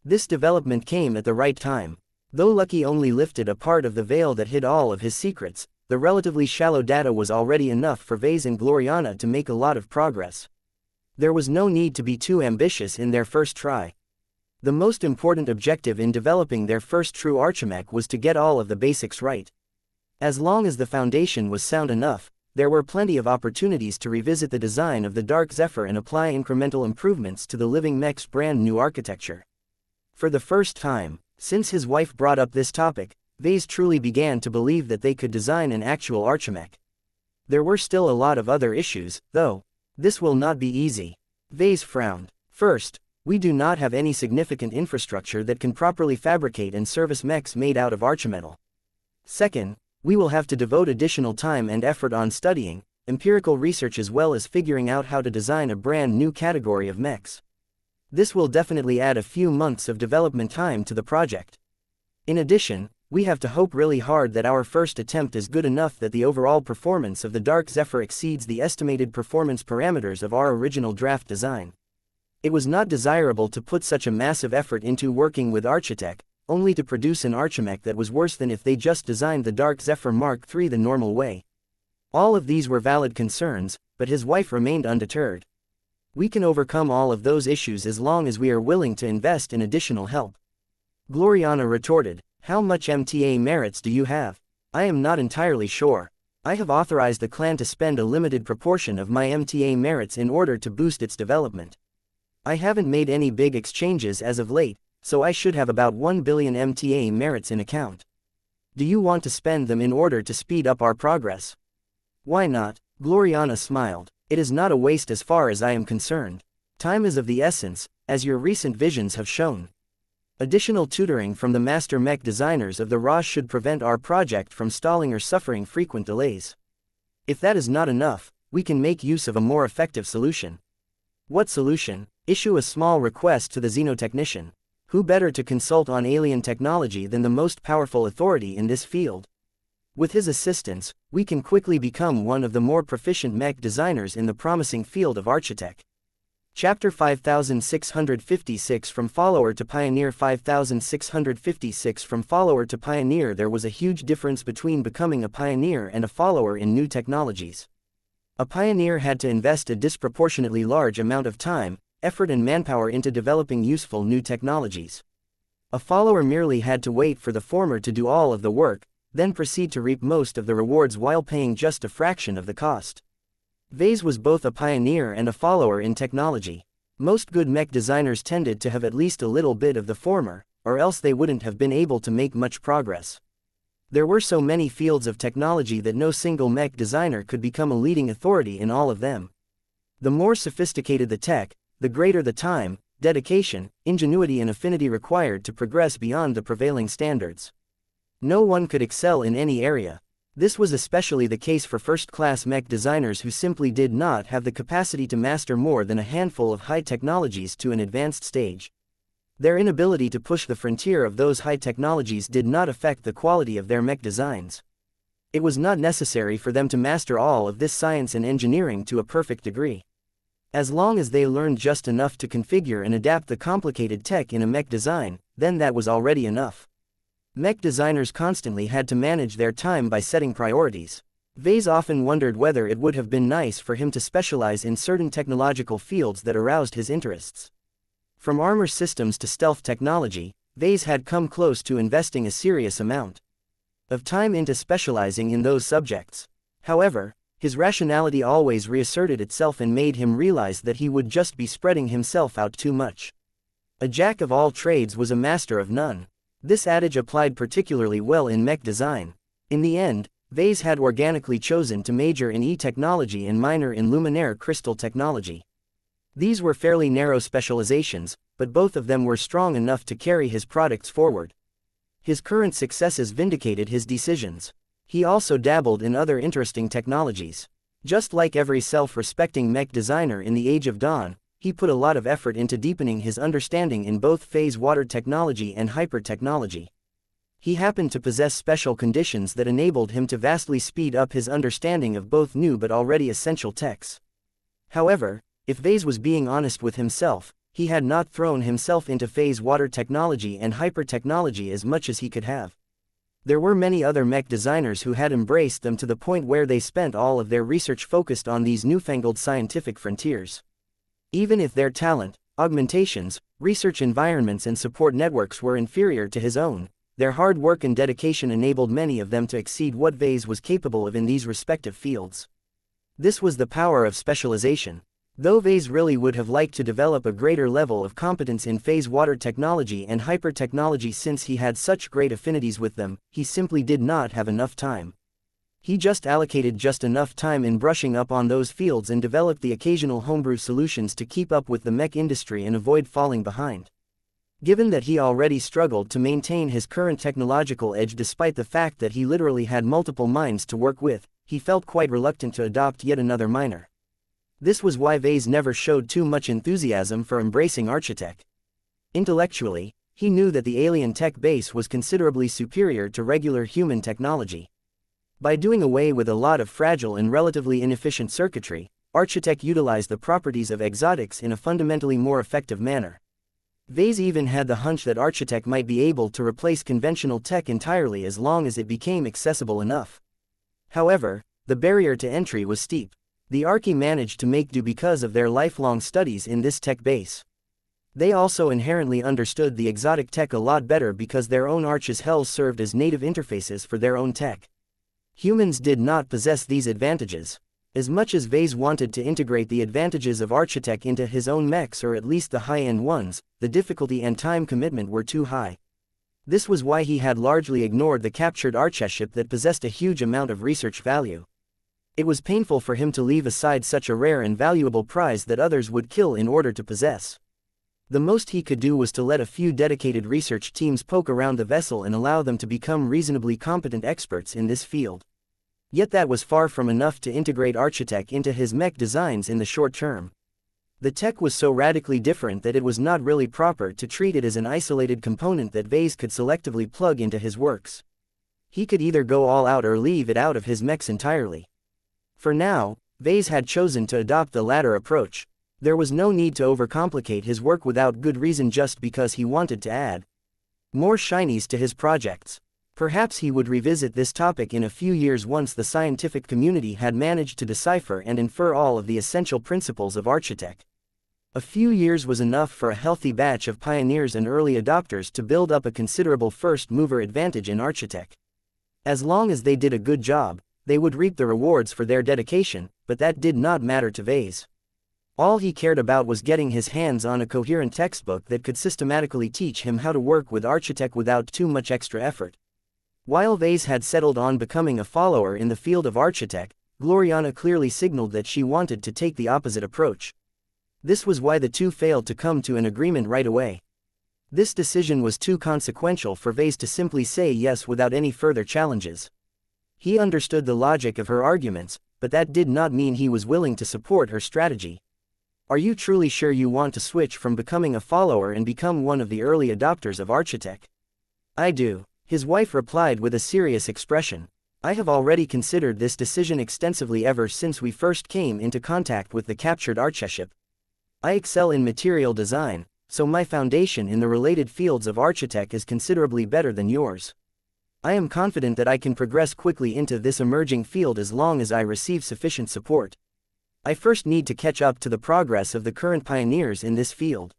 This development came at the right time. Though Lucky only lifted a part of the veil that hid all of his secrets, the relatively shallow data was already enough for Vase and Gloriana to make a lot of progress. There was no need to be too ambitious in their first try. The most important objective in developing their first true archimech was to get all of the basics right. As long as the foundation was sound enough, there were plenty of opportunities to revisit the design of the Dark Zephyr and apply incremental improvements to the living mech's brand new architecture. For the first time, since his wife brought up this topic, Vase truly began to believe that they could design an actual archimech. There were still a lot of other issues, though. This will not be easy. Vase frowned. First, we do not have any significant infrastructure that can properly fabricate and service mechs made out of archimetal. Second, we will have to devote additional time and effort on studying, empirical research as well as figuring out how to design a brand new category of mechs. This will definitely add a few months of development time to the project. In addition, we have to hope really hard that our first attempt is good enough that the overall performance of the Dark Zephyr exceeds the estimated performance parameters of our original draft design. It was not desirable to put such a massive effort into working with architect, only to produce an archimech that was worse than if they just designed the Dark Zephyr Mark III the normal way. All of these were valid concerns, but his wife remained undeterred. We can overcome all of those issues as long as we are willing to invest in additional help. Gloriana retorted, how much MTA merits do you have? I am not entirely sure. I have authorized the clan to spend a limited proportion of my MTA merits in order to boost its development. I haven't made any big exchanges as of late, so I should have about 1 billion MTA merits in account. Do you want to spend them in order to speed up our progress? Why not? Gloriana smiled. It is not a waste as far as I am concerned. Time is of the essence, as your recent visions have shown. Additional tutoring from the master mech designers of the RAS should prevent our project from stalling or suffering frequent delays. If that is not enough, we can make use of a more effective solution. What solution? Issue a small request to the xenotechnician. Who better to consult on alien technology than the most powerful authority in this field? With his assistance, we can quickly become one of the more proficient mech designers in the promising field of architect. Chapter 5656 From Follower to Pioneer 5656 From Follower to Pioneer. There was a huge difference between becoming a pioneer and a follower in new technologies. A pioneer had to invest a disproportionately large amount of time, effort and manpower into developing useful new technologies. A follower merely had to wait for the former to do all of the work, then proceed to reap most of the rewards while paying just a fraction of the cost. Vase was both a pioneer and a follower in technology. Most good mech designers tended to have at least a little bit of the former, or else they wouldn't have been able to make much progress. There were so many fields of technology that no single mech designer could become a leading authority in all of them. The more sophisticated the tech, the greater the time, dedication, ingenuity and affinity required to progress beyond the prevailing standards. No one could excel in any area. This was especially the case for first-class mech designers who simply did not have the capacity to master more than a handful of high technologies to an advanced stage. Their inability to push the frontier of those high technologies did not affect the quality of their mech designs. It was not necessary for them to master all of this science and engineering to a perfect degree. As long as they learned just enough to configure and adapt the complicated tech in a mech design, then that was already enough. Mech designers constantly had to manage their time by setting priorities. Vase often wondered whether it would have been nice for him to specialize in certain technological fields that aroused his interests. From armor systems to stealth technology, Vase had come close to investing a serious amount of time into specializing in those subjects. However, his rationality always reasserted itself and made him realize that he would just be spreading himself out too much. A jack of all trades was a master of none. This adage applied particularly well in mech design. In the end, Vase had organically chosen to major in E-technology and minor in luminaire crystal technology. These were fairly narrow specializations, but both of them were strong enough to carry his products forward. His current successes vindicated his decisions. He also dabbled in other interesting technologies. Just like every self-respecting mech designer in the Age of Dawn, he put a lot of effort into deepening his understanding in both phase water technology and hyper technology. He happened to possess special conditions that enabled him to vastly speed up his understanding of both new but already essential techs. However, if Vase was being honest with himself, he had not thrown himself into phase water technology and hyper technology as much as he could have. There were many other mech designers who had embraced them to the point where they spent all of their research focused on these newfangled scientific frontiers. Even if their talent, augmentations, research environments and support networks were inferior to his own, their hard work and dedication enabled many of them to exceed what Vase was capable of in these respective fields. This was the power of specialization. Though Vase really would have liked to develop a greater level of competence in phase water technology and hyper technology since he had such great affinities with them, he simply did not have enough time. He just allocated just enough time in brushing up on those fields and developed the occasional homebrew solutions to keep up with the mech industry and avoid falling behind. Given that he already struggled to maintain his current technological edge despite the fact that he literally had multiple minds to work with, he felt quite reluctant to adopt yet another minor. This was why Vase never showed too much enthusiasm for embracing Architect. Intellectually, he knew that the alien tech base was considerably superior to regular human technology. By doing away with a lot of fragile and relatively inefficient circuitry, Architect utilized the properties of exotics in a fundamentally more effective manner. Vase even had the hunch that Architect might be able to replace conventional tech entirely as long as it became accessible enough. However, the barrier to entry was steep. The Archi managed to make do because of their lifelong studies in this tech base. They also inherently understood the exotic tech a lot better because their own Arch's hells served as native interfaces for their own tech. Humans did not possess these advantages. As much as Vase wanted to integrate the advantages of Architect into his own mechs or at least the high-end ones, the difficulty and time commitment were too high. This was why he had largely ignored the captured Archeship that possessed a huge amount of research value. It was painful for him to leave aside such a rare and valuable prize that others would kill in order to possess. The most he could do was to let a few dedicated research teams poke around the vessel and allow them to become reasonably competent experts in this field. Yet that was far from enough to integrate Architect into his mech designs in the short term. The tech was so radically different that it was not really proper to treat it as an isolated component that Vase could selectively plug into his works. He could either go all out or leave it out of his mechs entirely. For now, Vase had chosen to adopt the latter approach. There was no need to overcomplicate his work without good reason just because he wanted to add more shinies to his projects. Perhaps he would revisit this topic in a few years once the scientific community had managed to decipher and infer all of the essential principles of Architect. A few years was enough for a healthy batch of pioneers and early adopters to build up a considerable first-mover advantage in Architect. As long as they did a good job, they would reap the rewards for their dedication, but that did not matter to Vase. All he cared about was getting his hands on a coherent textbook that could systematically teach him how to work with Architect without too much extra effort. While Vase had settled on becoming a follower in the field of Architect, Gloriana clearly signaled that she wanted to take the opposite approach. This was why the two failed to come to an agreement right away. This decision was too consequential for Vase to simply say yes without any further challenges. He understood the logic of her arguments, but that did not mean he was willing to support her strategy. Are you truly sure you want to switch from becoming a follower and become one of the early adopters of Architect? I do, his wife replied with a serious expression. I have already considered this decision extensively ever since we first came into contact with the captured archeship. I excel in material design, so my foundation in the related fields of Architect is considerably better than yours. I am confident that I can progress quickly into this emerging field as long as I receive sufficient support. I first need to catch up to the progress of the current pioneers in this field.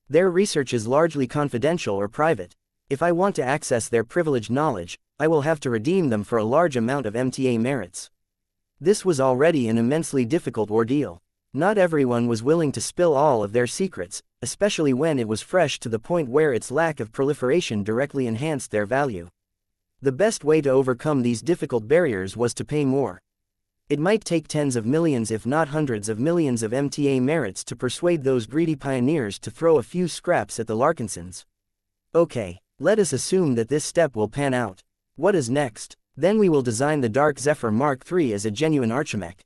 Their research is largely confidential or private. If I want to access their privileged knowledge, I will have to redeem them for a large amount of MTA merits. This was already an immensely difficult ordeal. Not everyone was willing to spill all of their secrets, especially when it was fresh to the point where its lack of proliferation directly enhanced their value. The best way to overcome these difficult barriers was to pay more. It might take tens of millions if not hundreds of millions of MTA merits to persuade those greedy pioneers to throw a few scraps at the Larkinsons. Okay, let us assume that this step will pan out. What is next? Then we will design the Dark Zephyr Mark III as a genuine Archimech.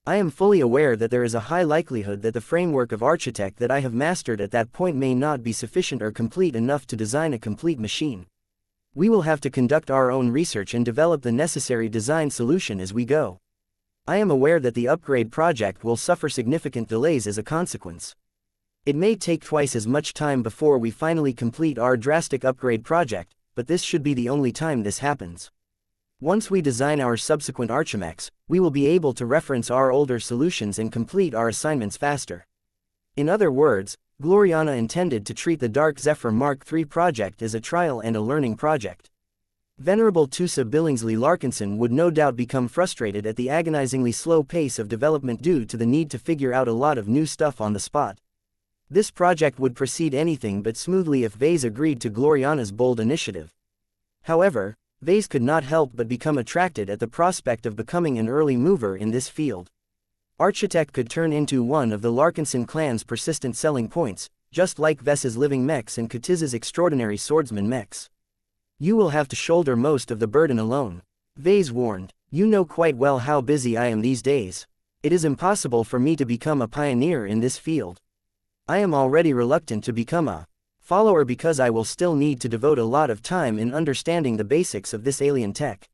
I am fully aware that there is a high likelihood that the framework of Architect that I have mastered at that point may not be sufficient or complete enough to design a complete machine. We will have to conduct our own research and develop the necessary design solution as we go. I am aware that the upgrade project will suffer significant delays as a consequence. It may take twice as much time before we finally complete our drastic upgrade project, but this should be the only time this happens. Once we design our subsequent Archimechs, we will be able to reference our older solutions and complete our assignments faster. In other words, Gloriana intended to treat the Dark Zephyr Mark III project as a trial and a learning project. Venerable Tusa Billingsley Larkinson would no doubt become frustrated at the agonizingly slow pace of development due to the need to figure out a lot of new stuff on the spot. This project would proceed anything but smoothly if Vase agreed to Gloriana's bold initiative. However, Vase could not help but become attracted at the prospect of becoming an early mover in this field. Architect could turn into one of the Larkinson clan's persistent selling points, just like Ves's living mechs and Katiz's extraordinary swordsman mechs. You will have to shoulder most of the burden alone. Vase warned, you know quite well how busy I am these days. It is impossible for me to become a pioneer in this field. I am already reluctant to become a follower because I will still need to devote a lot of time in understanding the basics of this alien tech.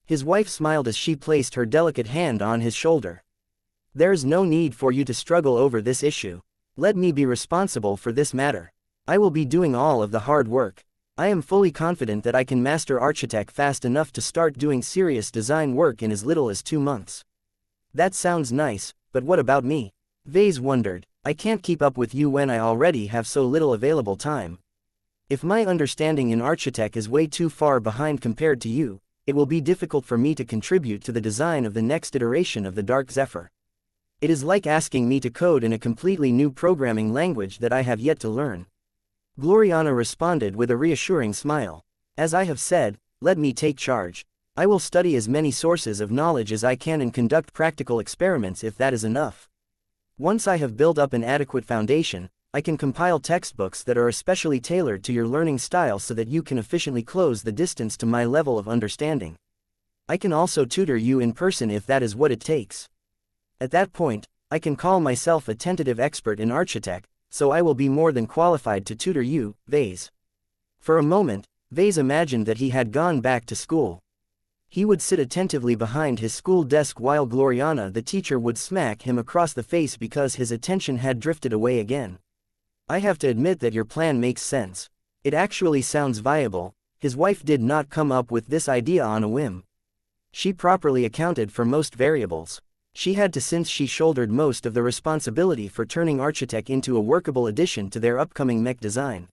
His wife smiled as she placed her delicate hand on his shoulder. There's no need for you to struggle over this issue. Let me be responsible for this matter. I will be doing all of the hard work. I am fully confident that I can master Architect fast enough to start doing serious design work in as little as 2 months. That sounds nice, but what about me? Vase wondered. I can't keep up with you when I already have so little available time. If my understanding in Architect is way too far behind compared to you, it will be difficult for me to contribute to the design of the next iteration of the Dark Zephyr. It is like asking me to code in a completely new programming language that I have yet to learn. Gloriana responded with a reassuring smile. As I have said, let me take charge. I will study as many sources of knowledge as I can and conduct practical experiments if that is enough. Once I have built up an adequate foundation, I can compile textbooks that are especially tailored to your learning style so that you can efficiently close the distance to my level of understanding. I can also tutor you in person if that is what it takes. At that point, I can call myself a tentative expert in Architect, so I will be more than qualified to tutor you, Vase. For a moment, Vase imagined that he had gone back to school. He would sit attentively behind his school desk while Gloriana the teacher would smack him across the face because his attention had drifted away again. I have to admit that your plan makes sense. It actually sounds viable. His wife did not come up with this idea on a whim. She properly accounted for most variables. She had to since she shouldered most of the responsibility for turning Architect into a workable addition to their upcoming mech design.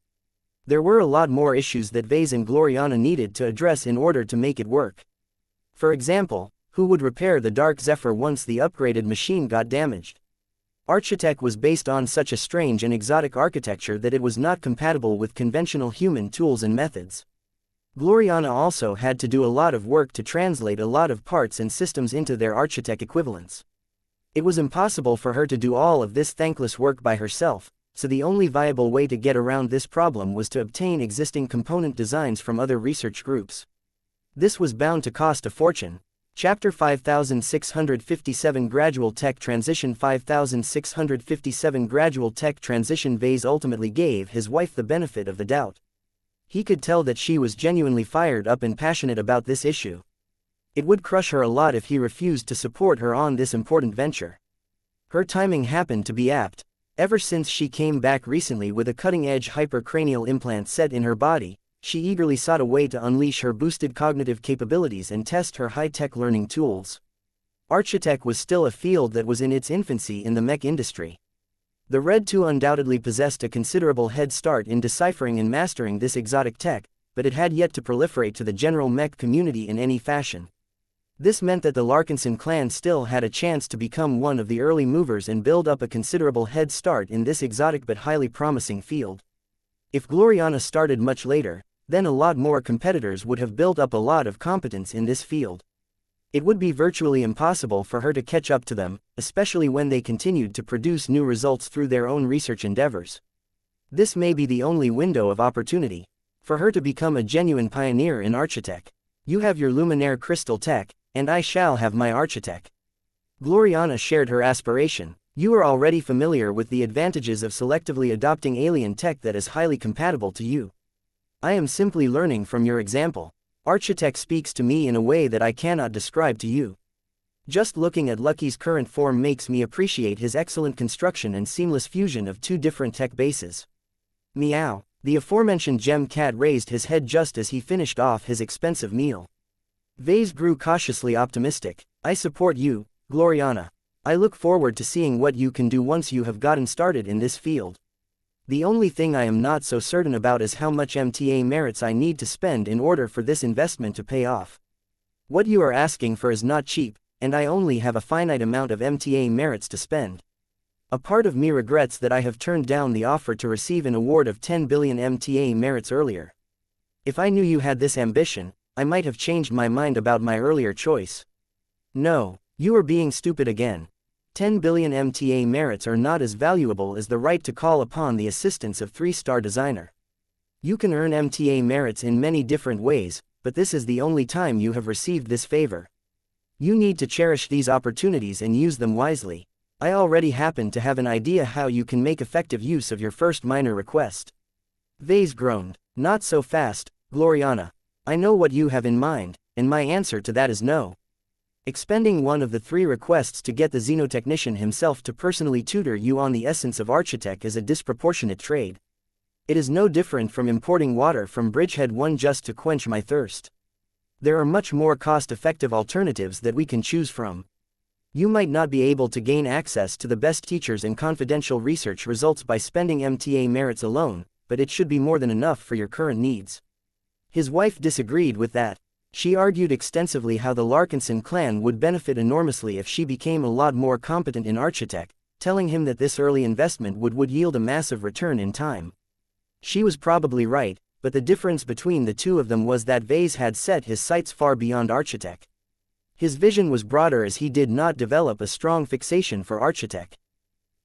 There were a lot more issues that Vase and Gloriana needed to address in order to make it work. For example, who would repair the Dark Zephyr once the upgraded machine got damaged? Architect was based on such a strange and exotic architecture that it was not compatible with conventional human tools and methods. Gloriana also had to do a lot of work to translate a lot of parts and systems into their Architect equivalents. It was impossible for her to do all of this thankless work by herself, so the only viable way to get around this problem was to obtain existing component designs from other research groups. This was bound to cost a fortune. Chapter 5657 Gradual Tech Transition 5657 Gradual Tech Transition. Vase ultimately gave his wife the benefit of the doubt. He could tell that she was genuinely fired up and passionate about this issue. It would crush her a lot if he refused to support her on this important venture. Her timing happened to be apt. Ever since she came back recently with a cutting-edge hypercranial implant set in her body, she eagerly sought a way to unleash her boosted cognitive capabilities and test her high-tech learning tools. Architect was still a field that was in its infancy in the mech industry. The Red 2 undoubtedly possessed a considerable head start in deciphering and mastering this exotic tech, but it had yet to proliferate to the general mech community in any fashion. This meant that the Larkinson clan still had a chance to become one of the early movers and build up a considerable head start in this exotic but highly promising field. If Gloriana started much later, then a lot more competitors would have built up a lot of competence in this field. It would be virtually impossible for her to catch up to them, especially when they continued to produce new results through their own research endeavors. This may be the only window of opportunity for her to become a genuine pioneer in Architect. You have your Luminaire crystal tech, and I shall have my Architect. Gloriana shared her aspiration. You are already familiar with the advantages of selectively adopting alien tech that is highly compatible to you. I am simply learning from your example. Architect speaks to me in a way that I cannot describe to you. Just looking at Lucky's current form makes me appreciate his excellent construction and seamless fusion of two different tech bases. Meow. The aforementioned gem cat raised his head just as he finished off his expensive meal. Vase grew cautiously optimistic. I support you, Gloriana. I look forward to seeing what you can do once you have gotten started in this field. The only thing I am not so certain about is how much MTA merits I need to spend in order for this investment to pay off. What you are asking for is not cheap, and I only have a finite amount of MTA merits to spend. A part of me regrets that I have turned down the offer to receive an award of 10 billion MTA merits earlier. If I knew you had this ambition, I might have changed my mind about my earlier choice. No, you are being stupid again. 10 billion MTA merits are not as valuable as the right to call upon the assistance of 3-star designer. You can earn MTA merits in many different ways, but this is the only time you have received this favor. You need to cherish these opportunities and use them wisely. I already happen to have an idea how you can make effective use of your first minor request. Vase groaned. Not so fast, Gloriana. I know what you have in mind, and my answer to that is no. Expending one of the 3 requests to get the xenotechnician himself to personally tutor you on the essence of Architect is a disproportionate trade. It is no different from importing water from Bridgehead 1 just to quench my thirst. There are much more cost-effective alternatives that we can choose from. You might not be able to gain access to the best teachers and confidential research results by spending MTA merits alone, but it should be more than enough for your current needs. His wife disagreed with that. She argued extensively how the Larkinson clan would benefit enormously if she became a lot more competent in Architect, telling him that this early investment would yield a massive return in time. She was probably right, but the difference between the two of them was that Vase had set his sights far beyond Architect. His vision was broader as he did not develop a strong fixation for Architect.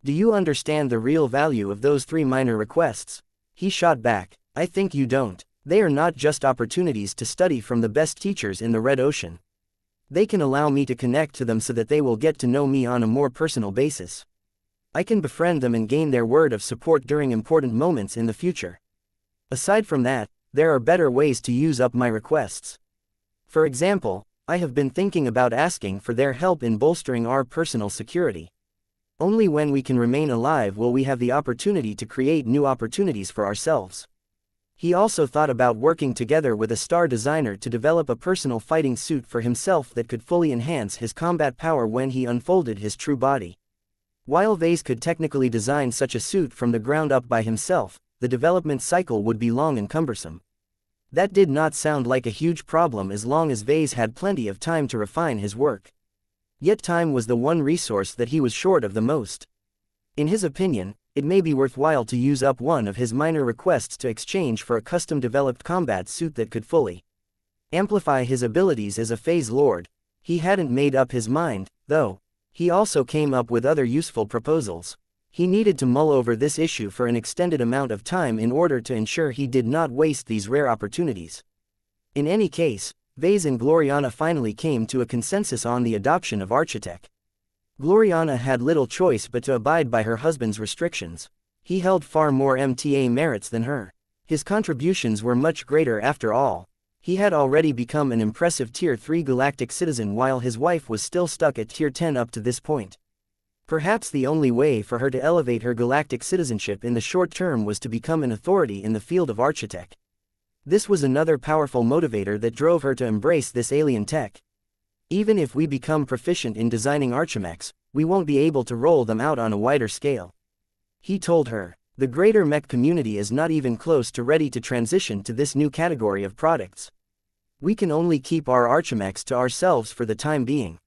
Do you understand the real value of those 3 minor requests? He shot back. I think you don't. They are not just opportunities to study from the best teachers in the Red Ocean. They can allow me to connect to them so that they will get to know me on a more personal basis. I can befriend them and gain their word of support during important moments in the future. Aside from that, there are better ways to use up my requests. For example, I have been thinking about asking for their help in bolstering our personal security. Only when we can remain alive will we have the opportunity to create new opportunities for ourselves. He also thought about working together with a star designer to develop a personal fighting suit for himself that could fully enhance his combat power when he unfolded his true body. While Vase could technically design such a suit from the ground up by himself, the development cycle would be long and cumbersome. That did not sound like a huge problem as long as Vase had plenty of time to refine his work. Yet time was the one resource that he was short of the most. In his opinion, it may be worthwhile to use up one of his minor requests to exchange for a custom-developed combat suit that could fully amplify his abilities as a phase lord. He hadn't made up his mind, though. He also came up with other useful proposals. He needed to mull over this issue for an extended amount of time in order to ensure he did not waste these rare opportunities. In any case, Vase and Gloriana finally came to a consensus on the adoption of Architect. Gloriana had little choice but to abide by her husband's restrictions. He held far more MTA merits than her. His contributions were much greater after all. He had already become an impressive Tier 3 galactic citizen while his wife was still stuck at Tier 10 up to this point. Perhaps the only way for her to elevate her galactic citizenship in the short term was to become an authority in the field of Architect. This was another powerful motivator that drove her to embrace this alien tech. Even if we become proficient in designing Archimechs, we won't be able to roll them out on a wider scale. He told her, the greater mech community is not even close to ready to transition to this new category of products. We can only keep our Archimechs to ourselves for the time being.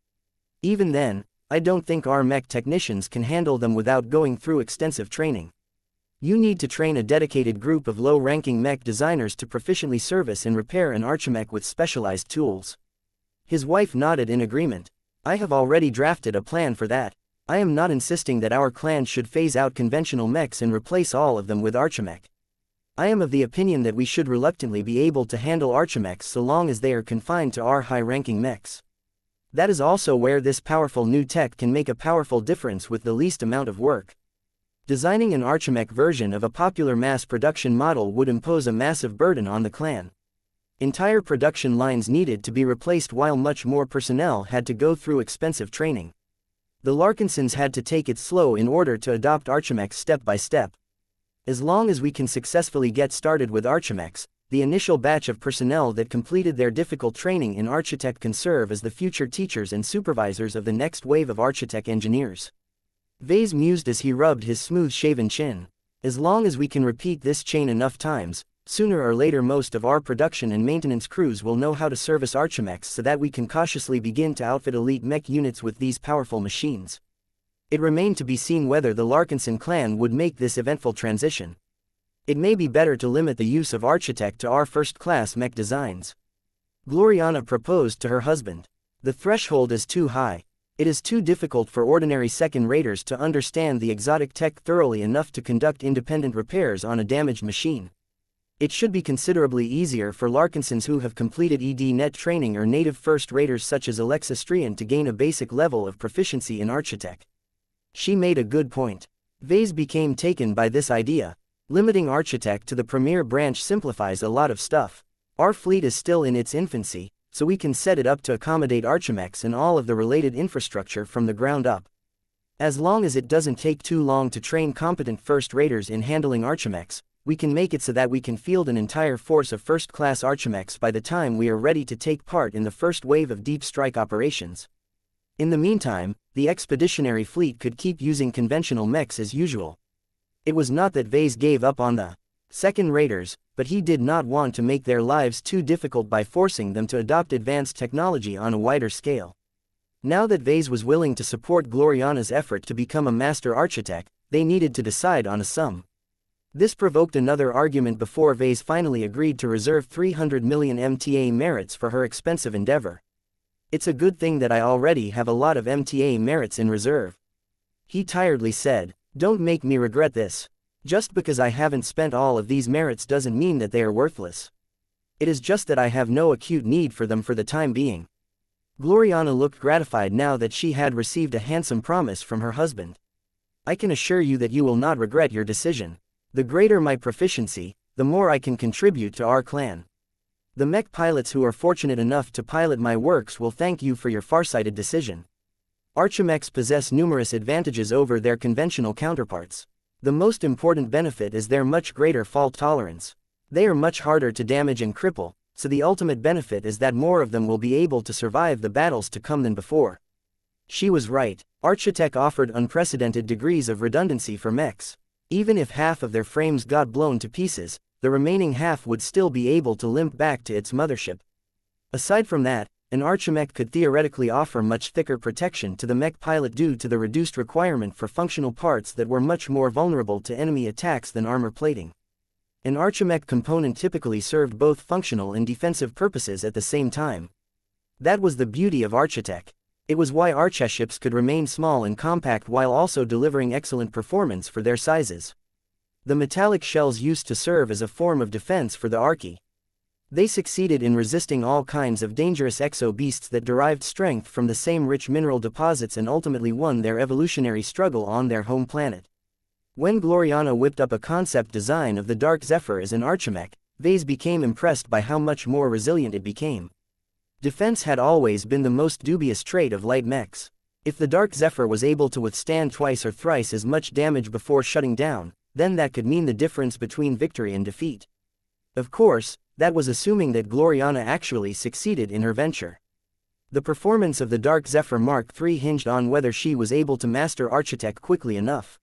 Even then, I don't think our mech technicians can handle them without going through extensive training. You need to train a dedicated group of low-ranking mech designers to proficiently service and repair an Archimech with specialized tools. His wife nodded in agreement. I have already drafted a plan for that. I am not insisting that our clan should phase out conventional mechs and replace all of them with Archimech. I am of the opinion that we should reluctantly be able to handle Archimechs so long as they are confined to our high-ranking mechs. That is also where this powerful new tech can make a powerful difference with the least amount of work. Designing an Archimech version of a popular mass production model would impose a massive burden on the clan. Entire production lines needed to be replaced while much more personnel had to go through expensive training. The Larkinsons had to take it slow in order to adopt Archimechs step by step. As long as we can successfully get started with Archimechs, the initial batch of personnel that completed their difficult training in Architect can serve as the future teachers and supervisors of the next wave of Architect engineers. Vase mused as he rubbed his smooth-shaven chin. As long as we can repeat this chain enough times, sooner or later most of our production and maintenance crews will know how to service Archimechs so that we can cautiously begin to outfit elite mech units with these powerful machines. It remained to be seen whether the Larkinson clan would make this eventful transition. It may be better to limit the use of Architect to our first-class mech designs. Gloriana proposed to her husband. The threshold is too high. It is too difficult for ordinary second-raters to understand the exotic tech thoroughly enough to conduct independent repairs on a damaged machine. It should be considerably easier for Larkinsons who have completed ED-net training or native first-raters such as Alexa Strian to gain a basic level of proficiency in Architect. She made a good point. Vase became taken by this idea. Limiting Architect to the premier branch simplifies a lot of stuff. Our fleet is still in its infancy, so we can set it up to accommodate Archimechs and all of the related infrastructure from the ground up. As long as it doesn't take too long to train competent first-raters in handling Archimechs, we can make it so that we can field an entire force of first-class Archimechs by the time we are ready to take part in the first wave of deep strike operations. In the meantime, the expeditionary fleet could keep using conventional mechs as usual. It was not that Vase gave up on the second-raters, but he did not want to make their lives too difficult by forcing them to adopt advanced technology on a wider scale. Now that Vase was willing to support Gloriana's effort to become a master Architect, they needed to decide on a sum. This provoked another argument before Vase finally agreed to reserve 300 million MTA merits for her expensive endeavor. It's a good thing that I already have a lot of MTA merits in reserve. He tiredly said, don't make me regret this. Just because I haven't spent all of these merits doesn't mean that they are worthless. It is just that I have no acute need for them for the time being. Gloriana looked gratified now that she had received a handsome promise from her husband. I can assure you that you will not regret your decision. The greater my proficiency, the more I can contribute to our clan. The mech pilots who are fortunate enough to pilot my works will thank you for your farsighted decision. Archimechs possess numerous advantages over their conventional counterparts. The most important benefit is their much greater fault tolerance. They are much harder to damage and cripple, so the ultimate benefit is that more of them will be able to survive the battles to come than before. She was right. Architect offered unprecedented degrees of redundancy for mechs. Even if half of their frames got blown to pieces, the remaining half would still be able to limp back to its mothership. Aside from that, an Archimech could theoretically offer much thicker protection to the mech pilot due to the reduced requirement for functional parts that were much more vulnerable to enemy attacks than armor plating. An Archimech component typically served both functional and defensive purposes at the same time. That was the beauty of Architect. It was why archships could remain small and compact while also delivering excellent performance for their sizes. The metallic shells used to serve as a form of defense for the archi. They succeeded in resisting all kinds of dangerous exo-beasts that derived strength from the same rich mineral deposits and ultimately won their evolutionary struggle on their home planet. When Gloriana whipped up a concept design of the Dark Zephyr as an archimech, Vase became impressed by how much more resilient it became. Defense had always been the most dubious trait of light mechs. If the Dark Zephyr was able to withstand twice or thrice as much damage before shutting down, then that could mean the difference between victory and defeat. Of course, that was assuming that Gloriana actually succeeded in her venture. The performance of the Dark Zephyr Mark III hinged on whether she was able to master Architect quickly enough.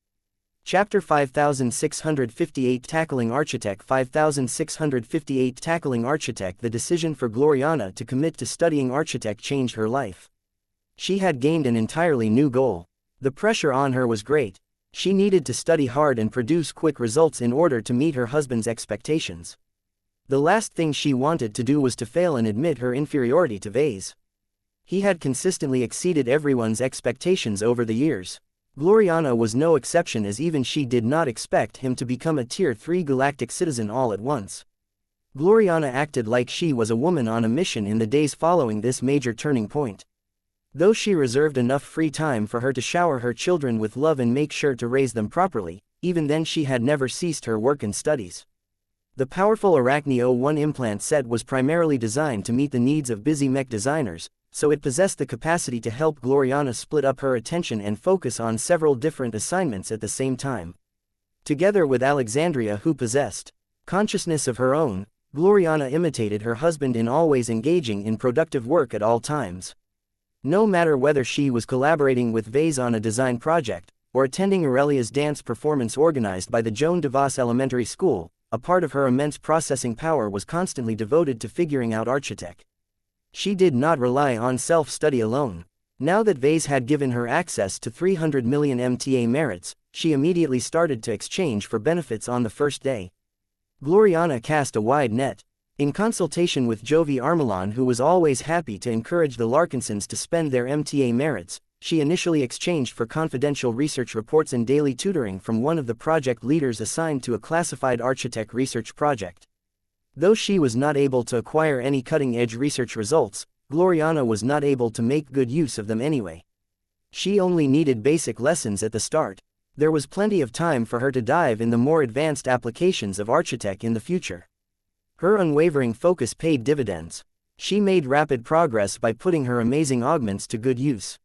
Chapter 5658 Tackling Architect 5658 Tackling Architect. The decision for Gloriana to commit to studying Architect changed her life. She had gained an entirely new goal. The pressure on her was great. She needed to study hard and produce quick results in order to meet her husband's expectations. The last thing she wanted to do was to fail and admit her inferiority to Vase. He had consistently exceeded everyone's expectations over the years. Gloriana was no exception, as even she did not expect him to become a Tier 3 galactic citizen all at once. Gloriana acted like she was a woman on a mission in the days following this major turning point. Though she reserved enough free time for her to shower her children with love and make sure to raise them properly, even then she had never ceased her work and studies. The powerful Arachne-01 implant set was primarily designed to meet the needs of busy mech designers, so it possessed the capacity to help Gloriana split up her attention and focus on several different assignments at the same time. Together with Alexandria, who possessed consciousness of her own, Gloriana imitated her husband in always engaging in productive work at all times. No matter whether she was collaborating with Vase on a design project, or attending Aurelia's dance performance organized by the Joan de Vos Elementary School, a part of her immense processing power was constantly devoted to figuring out Architect. She did not rely on self-study alone. Now that Vase had given her access to 300 million MTA merits, she immediately started to exchange for benefits on the first day. Gloriana cast a wide net. In consultation with Jovi Armelon, who was always happy to encourage the Larkinsons to spend their MTA merits, she initially exchanged for confidential research reports and daily tutoring from one of the project leaders assigned to a classified Architect research project. Though she was not able to acquire any cutting-edge research results, Gloriana was not able to make good use of them anyway. She only needed basic lessons at the start. There was plenty of time for her to dive in the more advanced applications of Architect in the future. Her unwavering focus paid dividends. She made rapid progress by putting her amazing augments to good use.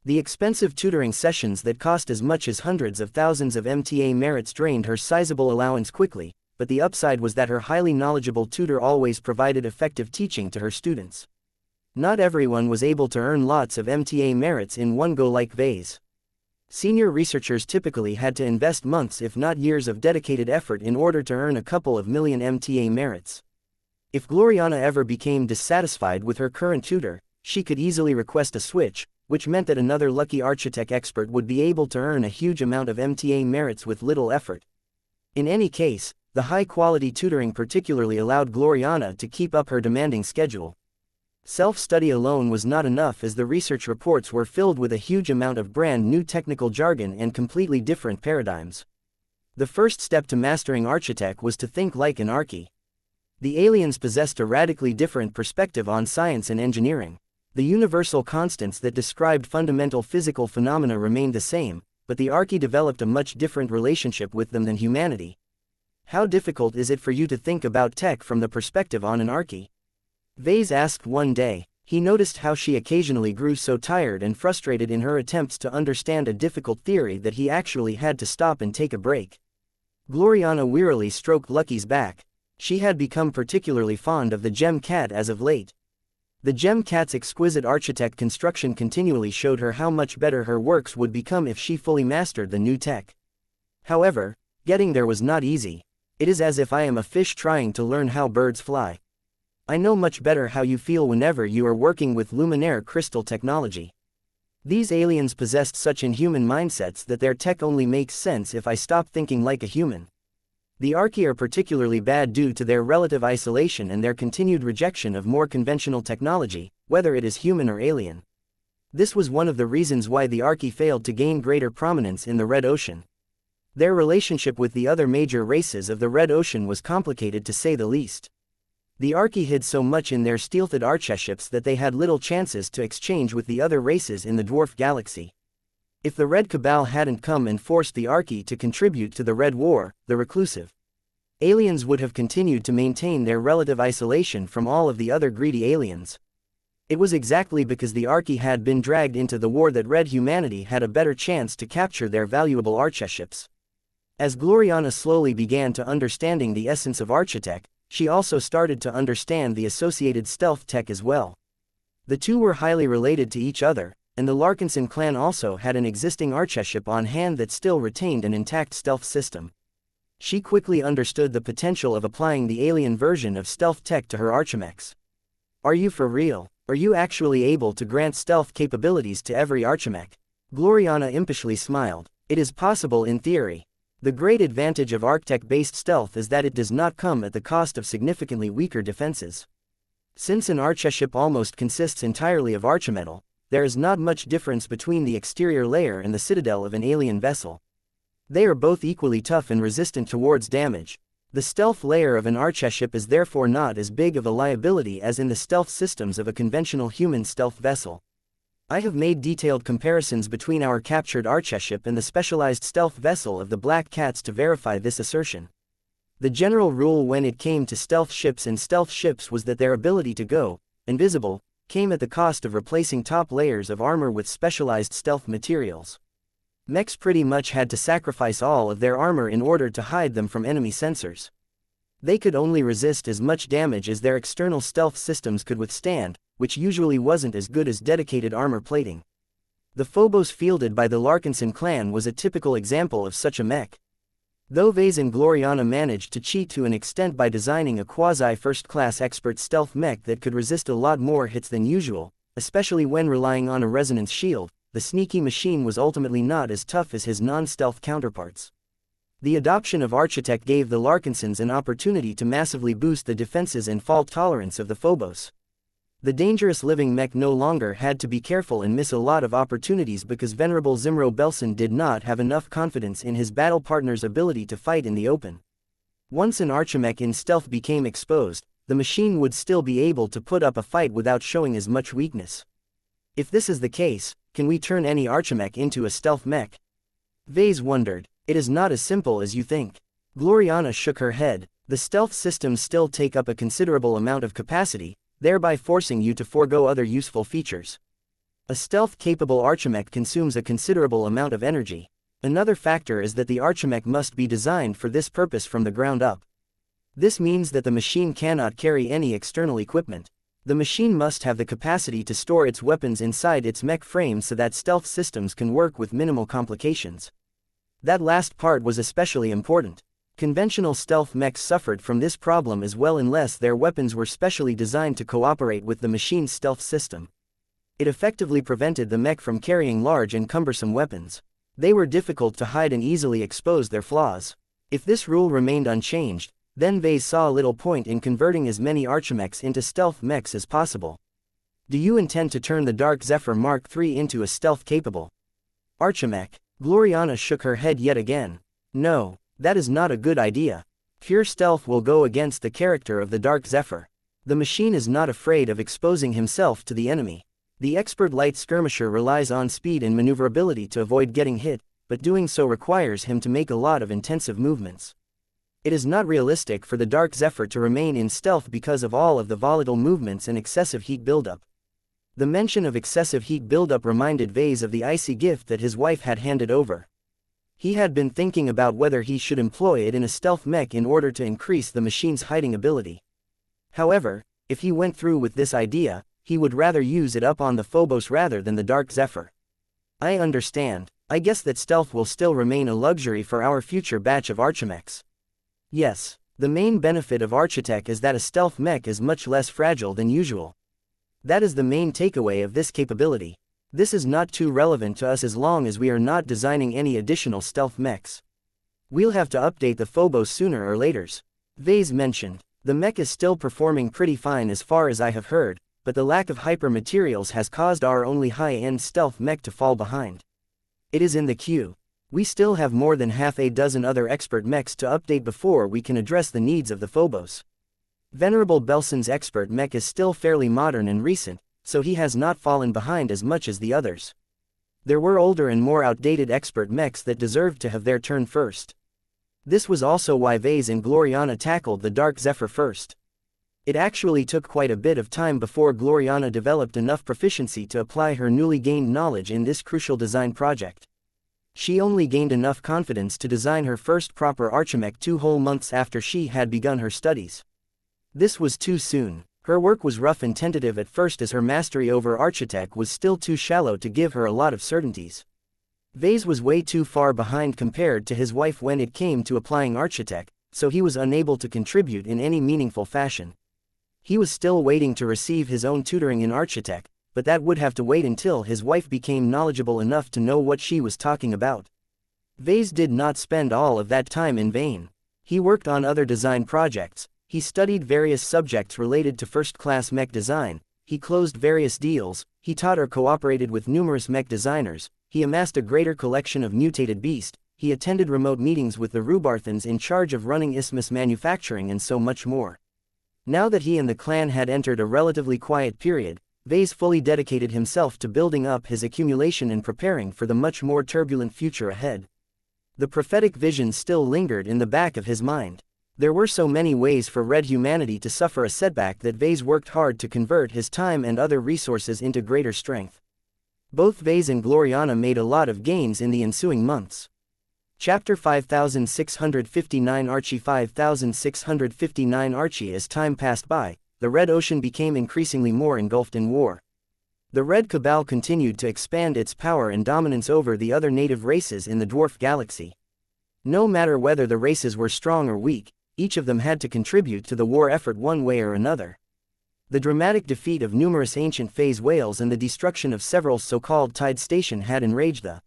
The expensive tutoring sessions that cost as much as hundreds of thousands of MTA merits drained her sizable allowance quickly, but the upside was that her highly knowledgeable tutor always provided effective teaching to her students. Not everyone was able to earn lots of MTA merits in one go like Vase. Senior researchers typically had to invest months if not years of dedicated effort in order to earn a couple of million MTA merits. If Gloriana ever became dissatisfied with her current tutor, she could easily request a switch, which meant that another lucky Architect expert would be able to earn a huge amount of MTA merits with little effort. In any case, the high-quality tutoring particularly allowed Gloriana to keep up her demanding schedule. Self-study alone was not enough, as the research reports were filled with a huge amount of brand new technical jargon and completely different paradigms. The first step to mastering Architect was to think like an archi. The aliens possessed a radically different perspective on science and engineering. The universal constants that described fundamental physical phenomena remained the same, but the archi developed a much different relationship with them than humanity. How difficult is it for you to think about tech from the perspective on an archi? Vase asked one day. He noticed how she occasionally grew so tired and frustrated in her attempts to understand a difficult theory that he actually had to stop and take a break. Gloriana wearily stroked Lucky's back. She had become particularly fond of the gem cat as of late. The gem cat's exquisite Architect construction continually showed her how much better her works would become if she fully mastered the new tech. However, getting there was not easy. It is as if I am a fish trying to learn how birds fly. I know much better how you feel whenever you are working with Luminaire crystal technology. These aliens possessed such inhuman mindsets that their tech only makes sense if I stop thinking like a human. The archi are particularly bad due to their relative isolation and their continued rejection of more conventional technology, whether it is human or alien. This was one of the reasons why the Archi failed to gain greater prominence in the Red Ocean. Their relationship with the other major races of the Red Ocean was complicated to say the least. The Archi hid so much in their stealthed archeships that they had little chances to exchange with the other races in the Dwarf Galaxy. If the Red Cabal hadn't come and forced the Archi to contribute to the Red War, the reclusive aliens would have continued to maintain their relative isolation from all of the other greedy aliens. It was exactly because the Archi had been dragged into the war that Red humanity had a better chance to capture their valuable archeships. As Gloriana slowly began to understanding the essence of Architech, she also started to understand the associated stealth tech as well. The two were highly related to each other, and the Larkinson clan also had an existing archeship on hand that still retained an intact stealth system. She quickly understood the potential of applying the alien version of stealth tech to her archimechs. Are you for real? Are you actually able to grant stealth capabilities to every archimech? Gloriana impishly smiled. It is possible in theory. The great advantage of Archtech-based stealth is that it does not come at the cost of significantly weaker defenses. Since an archeship almost consists entirely of archimetal, there is not much difference between the exterior layer and the citadel of an alien vessel. They are both equally tough and resistant towards damage. The stealth layer of an archeship is therefore not as big of a liability as in the stealth systems of a conventional human stealth vessel. I have made detailed comparisons between our captured archeship and the specialized stealth vessel of the Black Cats to verify this assertion. The general rule when it came to stealth ships and stealth ships was that their ability to go invisible came at the cost of replacing top layers of armor with specialized stealth materials. Mechs pretty much had to sacrifice all of their armor in order to hide them from enemy sensors. They could only resist as much damage as their external stealth systems could withstand, which usually wasn't as good as dedicated armor plating. The Phobos fielded by the Larkinson clan was a typical example of such a mech. Though Vase and Gloriana managed to cheat to an extent by designing a quasi-first-class expert stealth mech that could resist a lot more hits than usual, especially when relying on a resonance shield, the sneaky machine was ultimately not as tough as his non-stealth counterparts. The adoption of Architect gave the Larkinsons an opportunity to massively boost the defenses and fault tolerance of the Phobos. The dangerous living mech no longer had to be careful and miss a lot of opportunities because Venerable Zimro Belson did not have enough confidence in his battle partner's ability to fight in the open. Once an archimech in stealth became exposed, the machine would still be able to put up a fight without showing as much weakness. If this is the case, can we turn any archimech into a stealth mech? Vase wondered. It is not as simple as you think. Gloriana shook her head. The stealth systems still take up a considerable amount of capacity, thereby forcing you to forego other useful features. A stealth-capable archimech consumes a considerable amount of energy. Another factor is that the archimech must be designed for this purpose from the ground up. This means that the machine cannot carry any external equipment. The machine must have the capacity to store its weapons inside its mech frame so that stealth systems can work with minimal complications. That last part was especially important. Conventional stealth mechs suffered from this problem as well unless their weapons were specially designed to cooperate with the machine's stealth system. It effectively prevented the mech from carrying large and cumbersome weapons. They were difficult to hide and easily exposed their flaws. If this rule remained unchanged, then Vase saw little point in converting as many archimechs into stealth mechs as possible. Do you intend to turn the Dark Zephyr Mark III into a stealth-capable archimech? Gloriana shook her head yet again. No, that is not a good idea. Pure stealth will go against the character of the Dark Zephyr. The machine is not afraid of exposing himself to the enemy. The expert light skirmisher relies on speed and maneuverability to avoid getting hit, but doing so requires him to make a lot of intensive movements. It is not realistic for the Dark Zephyr to remain in stealth because of all of the volatile movements and excessive heat buildup. The mention of excessive heat buildup reminded Vase of the icy gift that his wife had handed over. He had been thinking about whether he should employ it in a stealth mech in order to increase the machine's hiding ability. However, if he went through with this idea, he would rather use it up on the Phobos rather than the Dark Zephyr. I understand. I guess that stealth will still remain a luxury for our future batch of archimechs. Yes, the main benefit of Architech is that a stealth mech is much less fragile than usual. That is the main takeaway of this capability. This is not too relevant to us as long as we are not designing any additional stealth mechs. We'll have to update the Phobos sooner or later. Vase mentioned. The mech is still performing pretty fine as far as I have heard, but the lack of hyper-materials has caused our only high-end stealth mech to fall behind. It is in the queue. We still have more than half a dozen other expert mechs to update before we can address the needs of the Phobos. Venerable Belson's expert mech is still fairly modern and recent, so he has not fallen behind as much as the others. There were older and more outdated expert mechs that deserved to have their turn first. This was also why Vase and Gloriana tackled the Dark Zephyr first. It actually took quite a bit of time before Gloriana developed enough proficiency to apply her newly gained knowledge in this crucial design project. She only gained enough confidence to design her first proper archimech 2 whole months after she had begun her studies. This was too soon. Her work was rough and tentative at first as her mastery over Architect was still too shallow to give her a lot of certainties. Vase was way too far behind compared to his wife when it came to applying Architect, so he was unable to contribute in any meaningful fashion. He was still waiting to receive his own tutoring in Architect, but that would have to wait until his wife became knowledgeable enough to know what she was talking about. Vase did not spend all of that time in vain. He worked on other design projects, he studied various subjects related to first-class mech design, he closed various deals, he taught or cooperated with numerous mech designers, he amassed a greater collection of mutated beasts, he attended remote meetings with the Rubarthans in charge of running Isthmus manufacturing and so much more. Now that he and the clan had entered a relatively quiet period, Vase fully dedicated himself to building up his accumulation and preparing for the much more turbulent future ahead. The prophetic vision still lingered in the back of his mind. There were so many ways for red humanity to suffer a setback that Vase worked hard to convert his time and other resources into greater strength. Both Vase and Gloriana made a lot of gains in the ensuing months. Chapter 5659 Archie 5659 Archie. As time passed by, the Red Ocean became increasingly more engulfed in war. The Red Cabal continued to expand its power and dominance over the other native races in the Dwarf Galaxy. No matter whether the races were strong or weak, each of them had to contribute to the war effort one way or another. The dramatic defeat of numerous ancient phase whales and the destruction of several so-called Tide Station had enraged the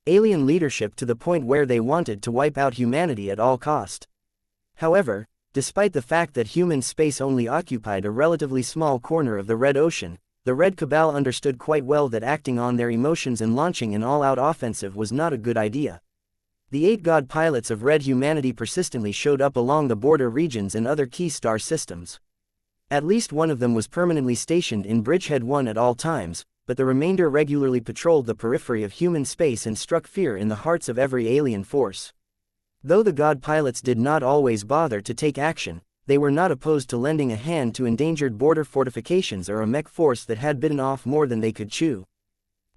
alien leadership to the point where they wanted to wipe out humanity at all cost. However, despite the fact that human space only occupied a relatively small corner of the Red Ocean, the Red Cabal understood quite well that acting on their emotions and launching an all-out offensive was not a good idea. The 8 god pilots of Red Humanity persistently showed up along the border regions and other key star systems. At least one of them was permanently stationed in Bridgehead 1 at all times, but the remainder regularly patrolled the periphery of human space and struck fear in the hearts of every alien force. Though the god pilots did not always bother to take action, they were not opposed to lending a hand to endangered border fortifications or a mech force that had bitten off more than they could chew.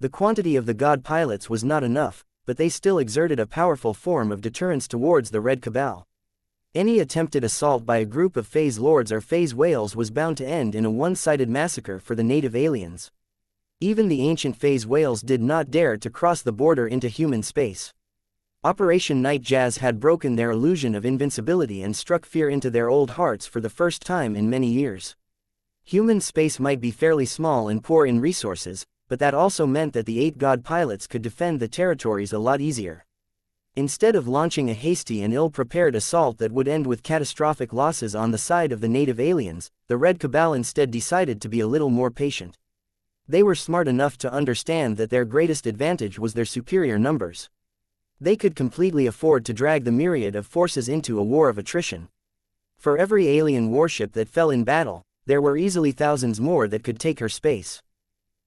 The quantity of the god pilots was not enough, but they still exerted a powerful form of deterrence towards the Red Cabal. Any attempted assault by a group of phase lords or phase whales was bound to end in a one-sided massacre for the native aliens. Even the ancient phase whales did not dare to cross the border into human space. Operation Night Jazz had broken their illusion of invincibility and struck fear into their old hearts for the first time in many years. Human space might be fairly small and poor in resources, but that also meant that the 8 god pilots could defend the territories a lot easier. Instead of launching a hasty and ill-prepared assault that would end with catastrophic losses on the side of the native aliens, the Red Cabal instead decided to be a little more patient. They were smart enough to understand that their greatest advantage was their superior numbers. They could completely afford to drag the myriad of forces into a war of attrition. For every alien warship that fell in battle, there were easily thousands more that could take her space.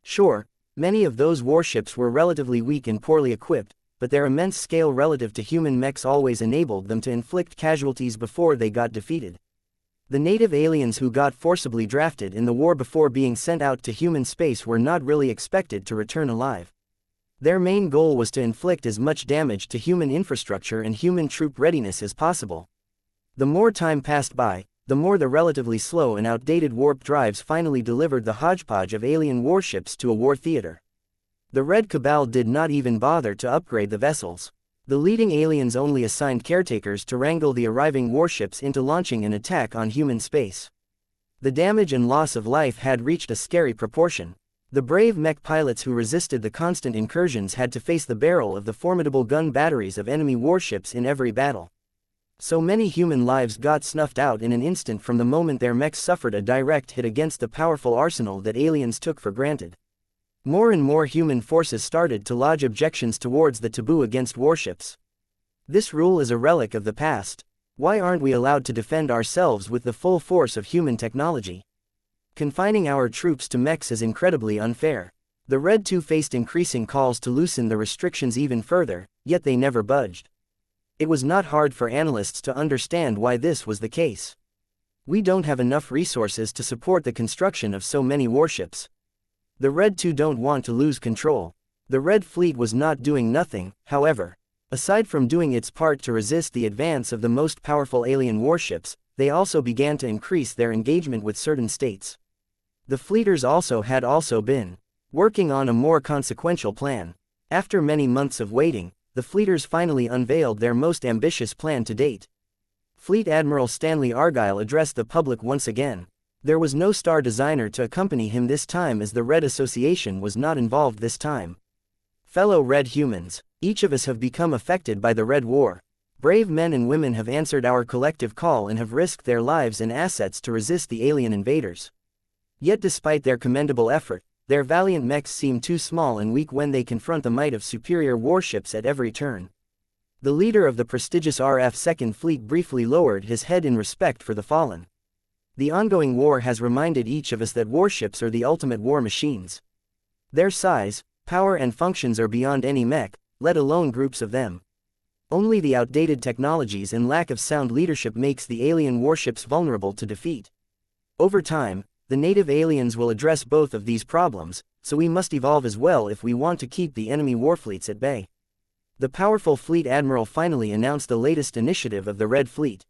Sure, many of those warships were relatively weak and poorly equipped, but their immense scale relative to human mechs always enabled them to inflict casualties before they got defeated. The native aliens who got forcibly drafted in the war before being sent out to human space were not really expected to return alive. Their main goal was to inflict as much damage to human infrastructure and human troop readiness as possible. The more time passed by, the more the relatively slow and outdated warp drives finally delivered the hodgepodge of alien warships to a war theater. The Red Cabal did not even bother to upgrade the vessels. The leading aliens only assigned caretakers to wrangle the arriving warships into launching an attack on human space. The damage and loss of life had reached a scary proportion. The brave mech pilots who resisted the constant incursions had to face the barrel of the formidable gun batteries of enemy warships in every battle. So many human lives got snuffed out in an instant from the moment their mechs suffered a direct hit against the powerful arsenal that aliens took for granted. More and more human forces started to lodge objections towards the taboo against warships. This rule is a relic of the past. Why aren't we allowed to defend ourselves with the full force of human technology? Confining our troops to mechs is incredibly unfair. The Red 2 faced increasing calls to loosen the restrictions even further, yet they never budged. It was not hard for analysts to understand why this was the case. We don't have enough resources to support the construction of so many warships. The Red 2 don't want to lose control. The Red Fleet was not doing nothing, however. Aside from doing its part to resist the advance of the most powerful alien warships, they also began to increase their engagement with certain states. The fleeters had also been working on a more consequential plan. After many months of waiting, the fleeters finally unveiled their most ambitious plan to date. Fleet Admiral Stanley Argyle addressed the public once again. There was no star designer to accompany him this time, as the Red Association was not involved this time. Fellow Red humans, each of us have become affected by the Red War. Brave men and women have answered our collective call and have risked their lives and assets to resist the alien invaders. Yet despite their commendable effort, their valiant mechs seem too small and weak when they confront the might of superior warships at every turn. The leader of the prestigious RF Second Fleet briefly lowered his head in respect for the fallen. The ongoing war has reminded each of us that warships are the ultimate war machines. Their size, power and functions are beyond any mech, let alone groups of them. Only the outdated technologies and lack of sound leadership makes the alien warships vulnerable to defeat. Over time, the native aliens will address both of these problems, so we must evolve as well if we want to keep the enemy warfleets at bay. The powerful Fleet Admiral finally announced the latest initiative of the Red Fleet.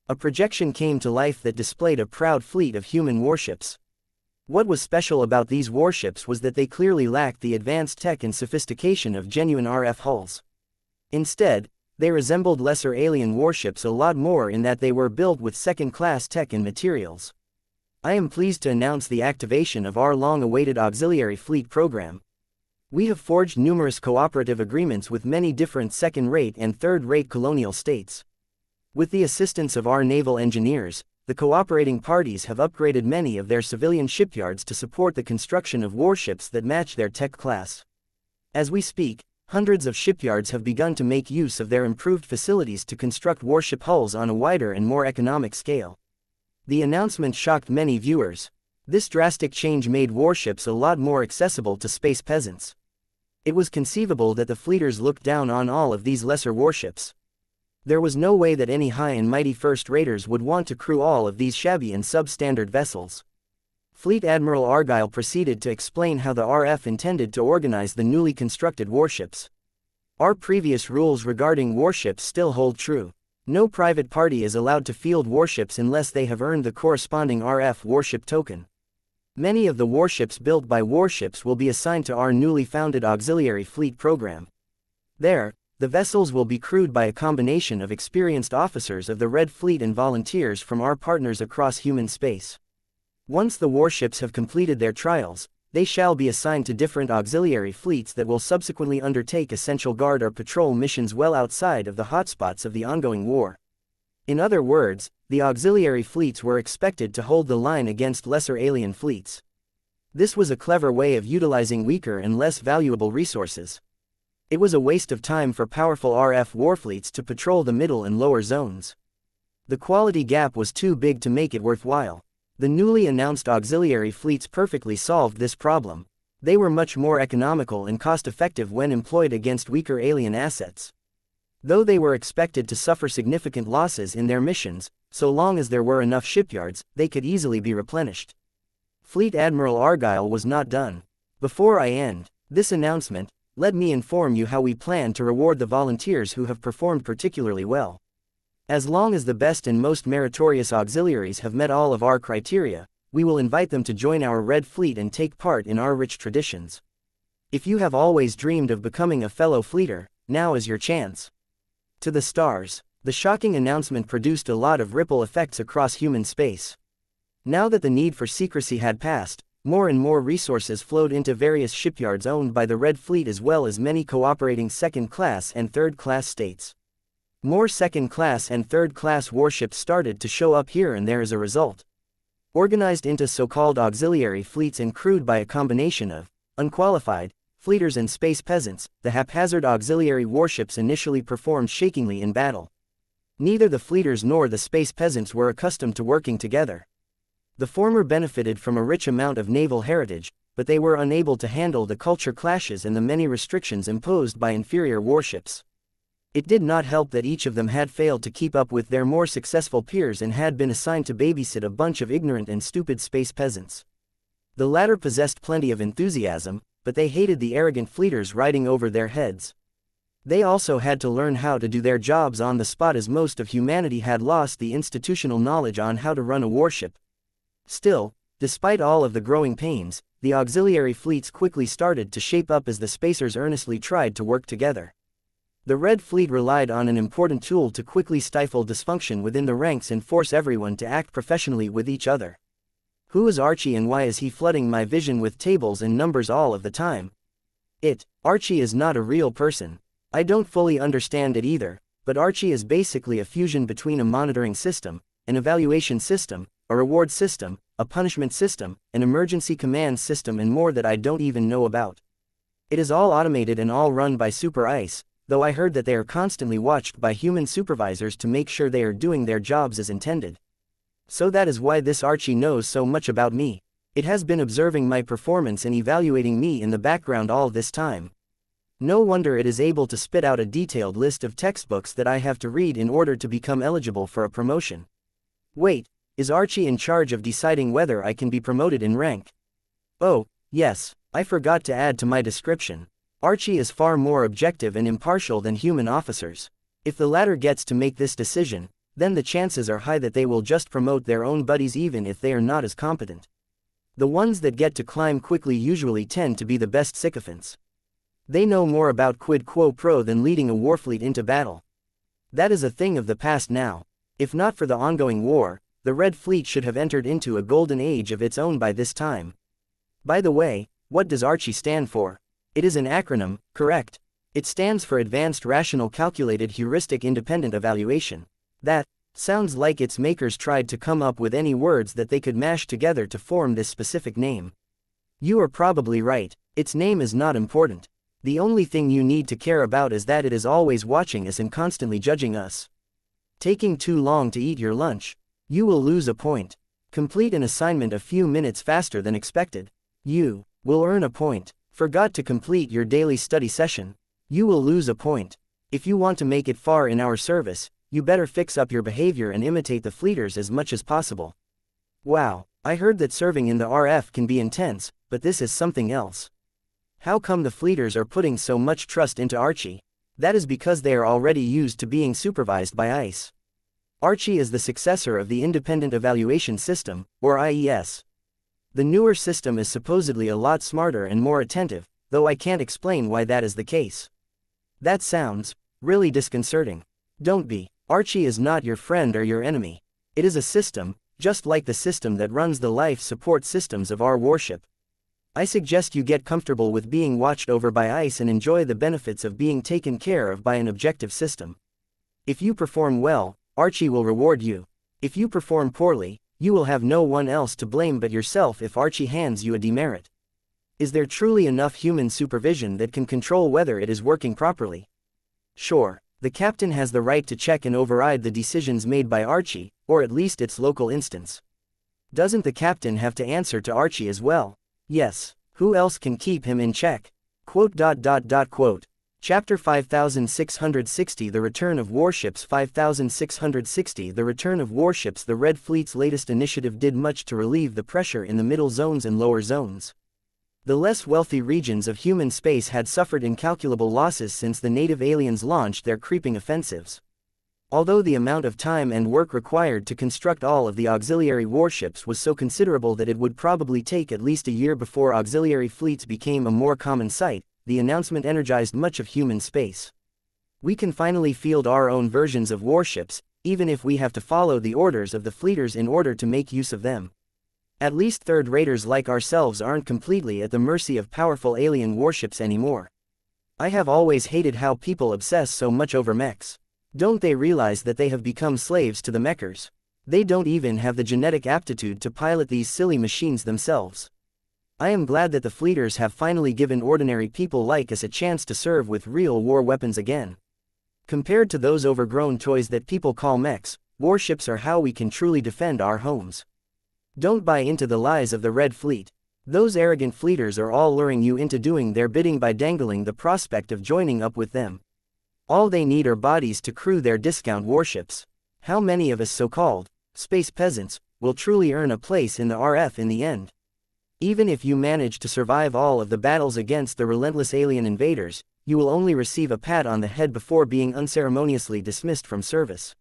A projection came to life that displayed a proud fleet of human warships. What was special about these warships was that they clearly lacked the advanced tech and sophistication of genuine RF hulls. Instead, they resembled lesser alien warships a lot more in that they were built with second-class tech and materials. I am pleased to announce the activation of our long-awaited auxiliary fleet program. We have forged numerous cooperative agreements with many different second-rate and third-rate colonial states. With the assistance of our naval engineers, the cooperating parties have upgraded many of their civilian shipyards to support the construction of warships that match their tech class. As we speak, hundreds of shipyards have begun to make use of their improved facilities to construct warship hulls on a wider and more economic scale. The announcement shocked many viewers. This drastic change made warships a lot more accessible to space peasants. It was conceivable that the fleeters looked down on all of these lesser warships. There was no way that any high and mighty first-raters would want to crew all of these shabby and substandard vessels. Fleet Admiral Argyle proceeded to explain how the RF intended to organize the newly constructed warships. Our previous rules regarding warships still hold true. No private party is allowed to field warships unless they have earned the corresponding RF warship token. Many of the warships built by warships will be assigned to our newly founded auxiliary fleet program. There, the vessels will be crewed by a combination of experienced officers of the Red Fleet and volunteers from our partners across human space. Once the warships have completed their trials, they shall be assigned to different auxiliary fleets that will subsequently undertake essential guard or patrol missions well outside of the hotspots of the ongoing war. In other words, the auxiliary fleets were expected to hold the line against lesser alien fleets. This was a clever way of utilizing weaker and less valuable resources. It was a waste of time for powerful RF warfleets to patrol the middle and lower zones. The quality gap was too big to make it worthwhile. The newly announced auxiliary fleets perfectly solved this problem. They were much more economical and cost-effective when employed against weaker alien assets. Though they were expected to suffer significant losses in their missions, so long as there were enough shipyards, they could easily be replenished. Fleet Admiral Argyle was not done. Before I end this announcement, let me inform you how we plan to reward the volunteers who have performed particularly well. As long as the best and most meritorious auxiliaries have met all of our criteria, we will invite them to join our Red Fleet and take part in our rich traditions. If you have always dreamed of becoming a fellow fleeter, now is your chance. To the stars. The shocking announcement produced a lot of ripple effects across human space. Now that the need for secrecy had passed, more and more resources flowed into various shipyards owned by the Red Fleet as well as many cooperating second-class and third-class states. More second-class and third-class warships started to show up here and there as a result. Organized into so-called auxiliary fleets and crewed by a combination of unqualified fleeters and space peasants, the haphazard auxiliary warships initially performed shakingly in battle. Neither the fleeters nor the space peasants were accustomed to working together. The former benefited from a rich amount of naval heritage, but they were unable to handle the culture clashes and the many restrictions imposed by inferior warships. It did not help that each of them had failed to keep up with their more successful peers and had been assigned to babysit a bunch of ignorant and stupid space peasants. The latter possessed plenty of enthusiasm, but they hated the arrogant fleeters riding over their heads. They also had to learn how to do their jobs on the spot, as most of humanity had lost the institutional knowledge on how to run a warship. Still, despite all of the growing pains, the auxiliary fleets quickly started to shape up as the spacers earnestly tried to work together. The Red Fleet relied on an important tool to quickly stifle dysfunction within the ranks and force everyone to act professionally with each other. Who is Archie and why is he flooding my vision with tables and numbers all of the time? Archie is not a real person. I don't fully understand it either, but Archie is basically a fusion between a monitoring system, an evaluation system, a reward system, a punishment system, an emergency command system, and more that I don't even know about. It is all automated and all run by Super Ice, though I heard that they are constantly watched by human supervisors to make sure they are doing their jobs as intended. So that is why this Archie knows so much about me. It has been observing my performance and evaluating me in the background all this time. No wonder it is able to spit out a detailed list of textbooks that I have to read in order to become eligible for a promotion. Wait, is Archie in charge of deciding whether I can be promoted in rank? Oh, yes, I forgot to add to my description. Archie is far more objective and impartial than human officers. If the latter gets to make this decision, then the chances are high that they will just promote their own buddies even if they are not as competent. The ones that get to climb quickly usually tend to be the best sycophants. They know more about quid quo pro than leading a warfleet into battle. That is a thing of the past now. If not for the ongoing war, the Red Fleet should have entered into a golden age of its own by this time. By the way, what does Archie stand for? It is an acronym, correct? It stands for Advanced Rational Calculated Heuristic Independent Evaluation. That sounds like its makers tried to come up with any words that they could mash together to form this specific name. You are probably right, its name is not important. The only thing you need to care about is that it is always watching us and constantly judging us. Taking too long to eat your lunch. You will lose a point. Complete an assignment a few minutes faster than expected. You will earn a point. Forgot to complete your daily study session. You will lose a point. If you want to make it far in our service, you better fix up your behavior and imitate the fleeters as much as possible. Wow, I heard that serving in the RF can be intense, but this is something else. How come the fleeters are putting so much trust into Archie? That is because they are already used to being supervised by ICE. Archie is the successor of the Independent Evaluation System, or IES. The newer system is supposedly a lot smarter and more attentive, though I can't explain why that is the case. That sounds really disconcerting. Don't be. Archie is not your friend or your enemy. It is a system, just like the system that runs the life support systems of our warship. I suggest you get comfortable with being watched over by ICE and enjoy the benefits of being taken care of by an objective system. If you perform well, Archie will reward you. If you perform poorly, you will have no one else to blame but yourself if Archie hands you a demerit. Is there truly enough human supervision that can control whether it is working properly? Sure, the captain has the right to check and override the decisions made by Archie, or at least its local instance. Doesn't the captain have to answer to Archie as well? Yes, who else can keep him in check? Quote. Chapter 5660 The Return of Warships 5660 The Return of Warships The Red Fleet's latest initiative did much to relieve the pressure in the middle zones and lower zones. The less wealthy regions of human space had suffered incalculable losses since the native aliens launched their creeping offensives. Although the amount of time and work required to construct all of the auxiliary warships was so considerable that it would probably take at least a year before auxiliary fleets became a more common sight, the announcement energized much of human space. We can finally field our own versions of warships, even if we have to follow the orders of the fleeters in order to make use of them. At least third-raters like ourselves aren't completely at the mercy of powerful alien warships anymore. I have always hated how people obsess so much over mechs. Don't they realize that they have become slaves to the mechers? They don't even have the genetic aptitude to pilot these silly machines themselves. I am glad that the fleeters have finally given ordinary people like us a chance to serve with real war weapons again. Compared to those overgrown toys that people call mechs, warships are how we can truly defend our homes. Don't buy into the lies of the Red Fleet. Those arrogant fleeters are all luring you into doing their bidding by dangling the prospect of joining up with them. All they need are bodies to crew their discount warships. How many of us so-called space peasants will truly earn a place in the RF in the end? Even if you manage to survive all of the battles against the relentless alien invaders, you will only receive a pat on the head before being unceremoniously dismissed from service.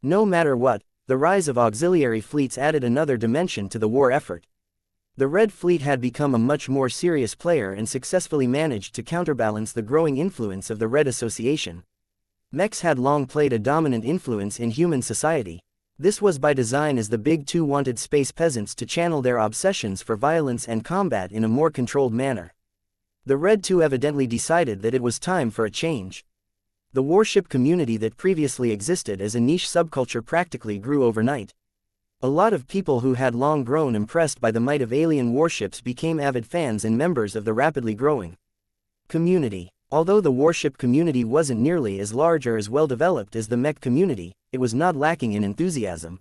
No matter what, the rise of auxiliary fleets added another dimension to the war effort. The Red Fleet had become a much more serious player and successfully managed to counterbalance the growing influence of the Red Association. Mechs had long played a dominant influence in human society. This was by design, as the Big Two wanted space peasants to channel their obsessions for violence and combat in a more controlled manner. The Red Two evidently decided that it was time for a change. The warship community that previously existed as a niche subculture practically grew overnight. A lot of people who had long grown impressed by the might of alien warships became avid fans and members of the rapidly growing community. Although the warship community wasn't nearly as large or as well developed as the mech community, it was not lacking in enthusiasm.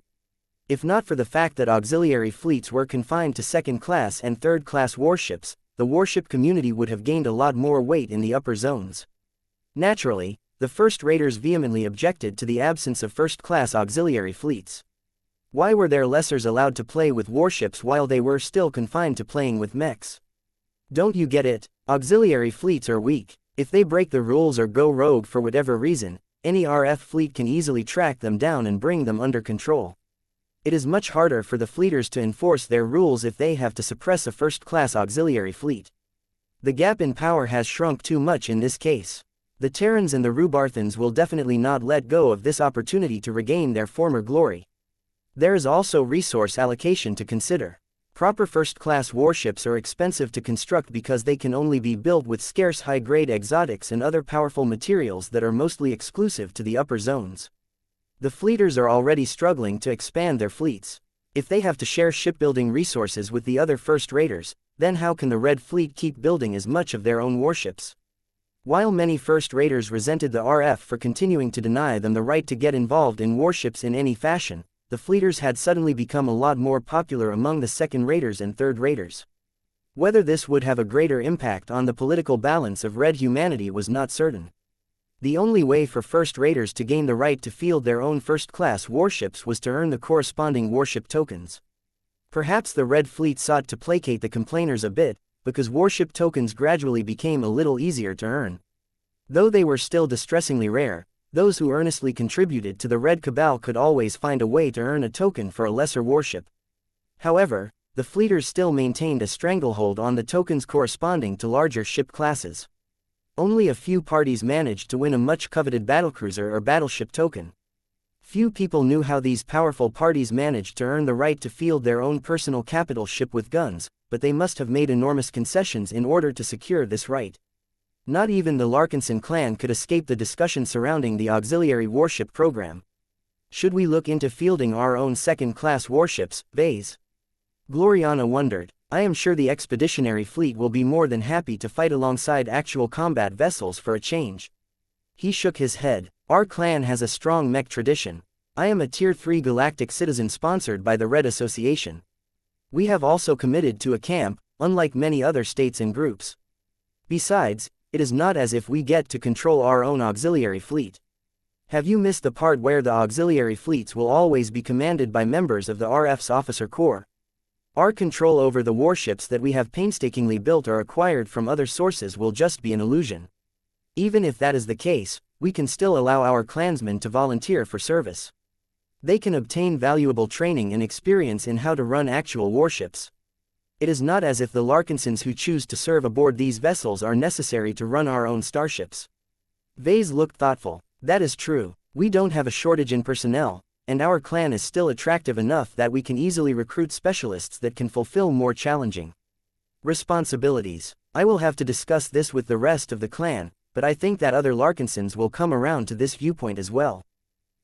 If not for the fact that auxiliary fleets were confined to second-class and third-class warships, the warship community would have gained a lot more weight in the upper zones. Naturally, the first raiders vehemently objected to the absence of first-class auxiliary fleets. Why were their lessers allowed to play with warships while they were still confined to playing with mechs? Don't you get it? Auxiliary fleets are weak. If they break the rules or go rogue for whatever reason, any RF fleet can easily track them down and bring them under control. It is much harder for the fleeters to enforce their rules if they have to suppress a first-class auxiliary fleet. The gap in power has shrunk too much in this case. The Terrans and the Rubarthans will definitely not let go of this opportunity to regain their former glory. There is also resource allocation to consider. Proper first-class warships are expensive to construct because they can only be built with scarce high-grade exotics and other powerful materials that are mostly exclusive to the upper zones. The fleeters are already struggling to expand their fleets. If they have to share shipbuilding resources with the other first raiders, then how can the Red Fleet keep building as much of their own warships? While many first raiders resented the RF for continuing to deny them the right to get involved in warships in any fashion, the fleeters had suddenly become a lot more popular among the second raiders and third raiders. Whether this would have a greater impact on the political balance of Red humanity was not certain. The only way for first raiders to gain the right to field their own first-class warships was to earn the corresponding warship tokens. Perhaps the Red Fleet sought to placate the complainers a bit, because warship tokens gradually became a little easier to earn. Though they were still distressingly rare, those who earnestly contributed to the Red Cabal could always find a way to earn a token for a lesser warship. However, the fleeters still maintained a stranglehold on the tokens corresponding to larger ship classes. Only a few parties managed to win a much-coveted battlecruiser or battleship token. Few people knew how these powerful parties managed to earn the right to field their own personal capital ship with guns, but they must have made enormous concessions in order to secure this right. Not even the Larkinson clan could escape the discussion surrounding the auxiliary warship program. Should we look into fielding our own second-class warships, Vase? Gloriana wondered. I am sure the expeditionary fleet will be more than happy to fight alongside actual combat vessels for a change. He shook his head. Our clan has a strong mech tradition. I am a Tier 3 galactic citizen sponsored by the Red Association. We have also committed to a camp, unlike many other states and groups. Besides, it is not as if we get to control our own auxiliary fleet. Have you missed the part where the auxiliary fleets will always be commanded by members of the RF's officer corps? Our control over the warships that we have painstakingly built or acquired from other sources will just be an illusion. Even if that is the case, we can still allow our clansmen to volunteer for service. They can obtain valuable training and experience in how to run actual warships. It is not as if the Larkinsons who choose to serve aboard these vessels are necessary to run our own starships. Vase looked thoughtful. That is true. We don't have a shortage in personnel, and our clan is still attractive enough that we can easily recruit specialists that can fulfill more challenging responsibilities. I will have to discuss this with the rest of the clan, but I think that other Larkinsons will come around to this viewpoint as well.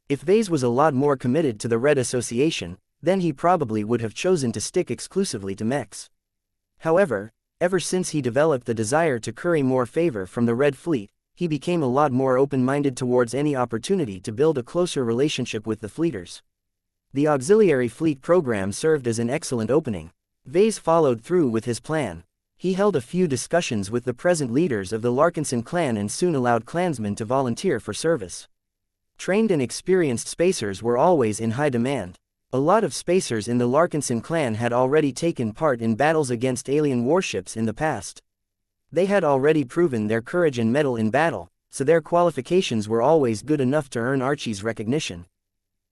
If Vase was a lot more committed to the Red Association, then he probably would have chosen to stick exclusively to mechs. However, ever since he developed the desire to curry more favor from the Red Fleet, he became a lot more open-minded towards any opportunity to build a closer relationship with the fleeters. The auxiliary fleet program served as an excellent opening. Vase followed through with his plan. He held a few discussions with the present leaders of the Larkinson clan and soon allowed clansmen to volunteer for service. Trained and experienced spacers were always in high demand. A lot of spacers in the Larkinson clan had already taken part in battles against alien warships in the past. They had already proven their courage and mettle in battle, so their qualifications were always good enough to earn Archie's recognition.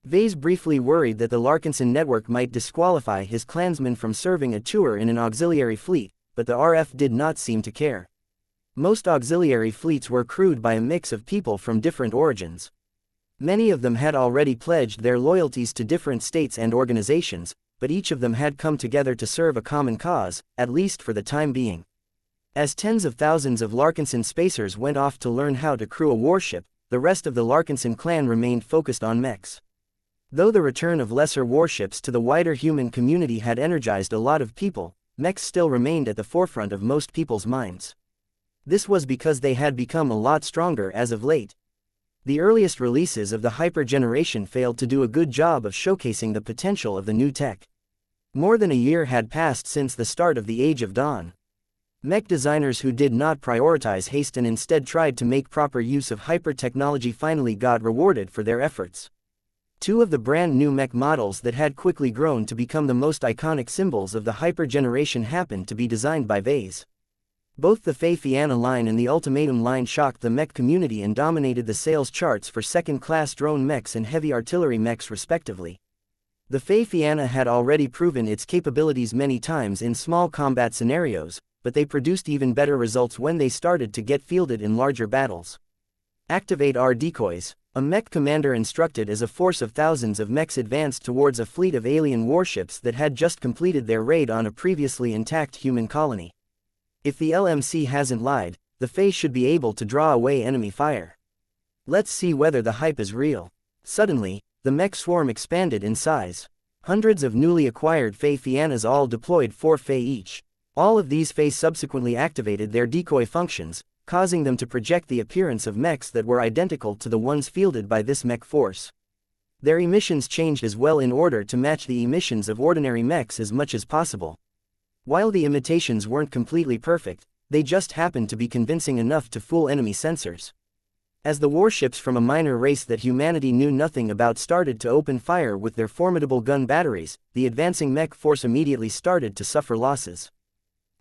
Vase briefly worried that the Larkinson network might disqualify his clansmen from serving a tour in an auxiliary fleet, but the RF did not seem to care. Most auxiliary fleets were crewed by a mix of people from different origins. Many of them had already pledged their loyalties to different states and organizations, but each of them had come together to serve a common cause, at least for the time being. As tens of thousands of Larkinson spacers went off to learn how to crew a warship, the rest of the Larkinson clan remained focused on mechs. Though the return of lesser warships to the wider human community had energized a lot of people, mechs still remained at the forefront of most people's minds. This was because they had become a lot stronger as of late. The earliest releases of the Hyper generation failed to do a good job of showcasing the potential of the new tech. More than a year had passed since the start of the Age of Dawn. Mech designers who did not prioritize haste and instead tried to make proper use of hyper technology finally got rewarded for their efforts. Two of the brand new mech models that had quickly grown to become the most iconic symbols of the Hyper generation happened to be designed by Vase. Both the Fianna line and the Ultimatum line shocked the mech community and dominated the sales charts for second-class drone mechs and heavy artillery mechs respectively. The Fianna had already proven its capabilities many times in small combat scenarios, but they produced even better results when they started to get fielded in larger battles. Activate our decoys. A mech commander instructed as a force of thousands of mechs advanced towards a fleet of alien warships that had just completed their raid on a previously intact human colony. If the LMC hasn't lied, the Fae should be able to draw away enemy fire. Let's see whether the hype is real. Suddenly, the mech swarm expanded in size. Hundreds of newly acquired Fiannas all deployed 4 Fae each. All of these Fae subsequently activated their decoy functions, causing them to project the appearance of mechs that were identical to the ones fielded by this mech force. Their emissions changed as well in order to match the emissions of ordinary mechs as much as possible. While the imitations weren't completely perfect, they just happened to be convincing enough to fool enemy sensors. As the warships from a minor race that humanity knew nothing about started to open fire with their formidable gun batteries, the advancing mech force immediately started to suffer losses.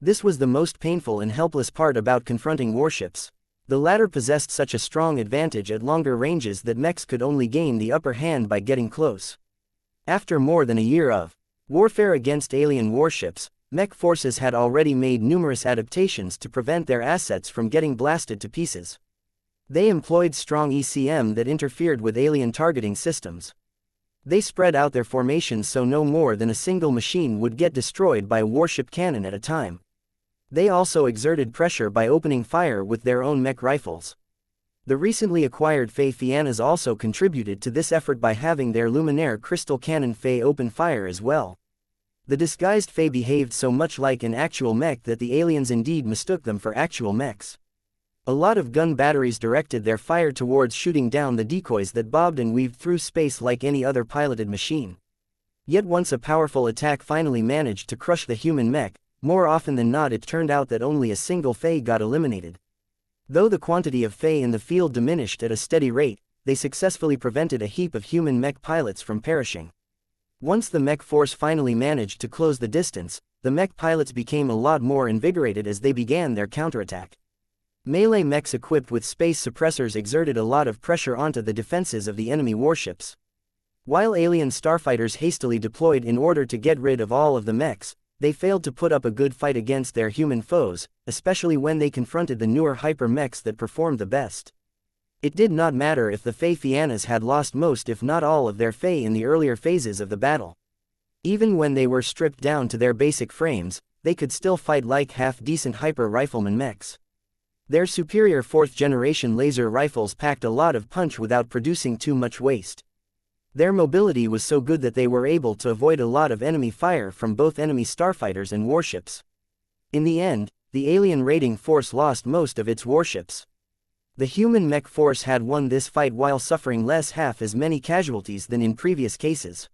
This was the most painful and helpless part about confronting warships. The latter possessed such a strong advantage at longer ranges that mechs could only gain the upper hand by getting close. After more than a year of warfare against alien warships, mech forces had already made numerous adaptations to prevent their assets from getting blasted to pieces. They employed strong ECM that interfered with alien targeting systems. They spread out their formations so no more than a single machine would get destroyed by a warship cannon at a time. They also exerted pressure by opening fire with their own mech rifles. The recently acquired Fiannas also contributed to this effort by having their Luminaire crystal cannon Fae open fire as well. The disguised Fae behaved so much like an actual mech that the aliens indeed mistook them for actual mechs. A lot of gun batteries directed their fire towards shooting down the decoys that bobbed and weaved through space like any other piloted machine. Yet once a powerful attack finally managed to crush the human mech, more often than not it turned out that only a single Fae got eliminated. Though the quantity of Fae in the field diminished at a steady rate, they successfully prevented a heap of human mech pilots from perishing. Once the mech force finally managed to close the distance, the mech pilots became a lot more invigorated as they began their counterattack. Melee mechs equipped with space suppressors exerted a lot of pressure onto the defenses of the enemy warships. While alien starfighters hastily deployed in order to get rid of all of the mechs, they failed to put up a good fight against their human foes, especially when they confronted the newer hyper mechs that performed the best. It did not matter if the Fiannas had lost most if not all of their Fae in the earlier phases of the battle. Even when they were stripped down to their basic frames, they could still fight like half-decent hyper rifleman mechs. Their superior 4th-generation laser rifles packed a lot of punch without producing too much waste. Their mobility was so good that they were able to avoid a lot of enemy fire from both enemy starfighters and warships. In the end, the alien raiding force lost most of its warships. The human mech force had won this fight while suffering half as many casualties than in previous cases.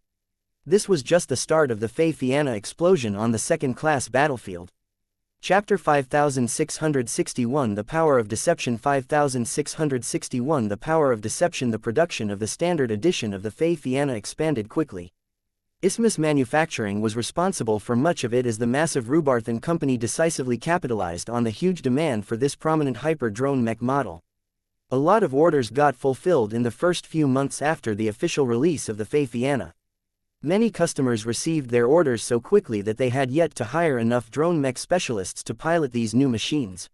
This was just the start of the xianxia explosion on the second-class battlefield. Chapter 5661 The Power of Deception 5661 The Power of Deception The production of the standard edition of the xianxia expanded quickly. Isthmus Manufacturing was responsible for much of it as the massive Rubarthan company decisively capitalized on the huge demand for this prominent hyper-drone mech model. A lot of orders got fulfilled in the first few months after the official release of the xianxia. Many customers received their orders so quickly that they had yet to hire enough drone mech specialists to pilot these new machines.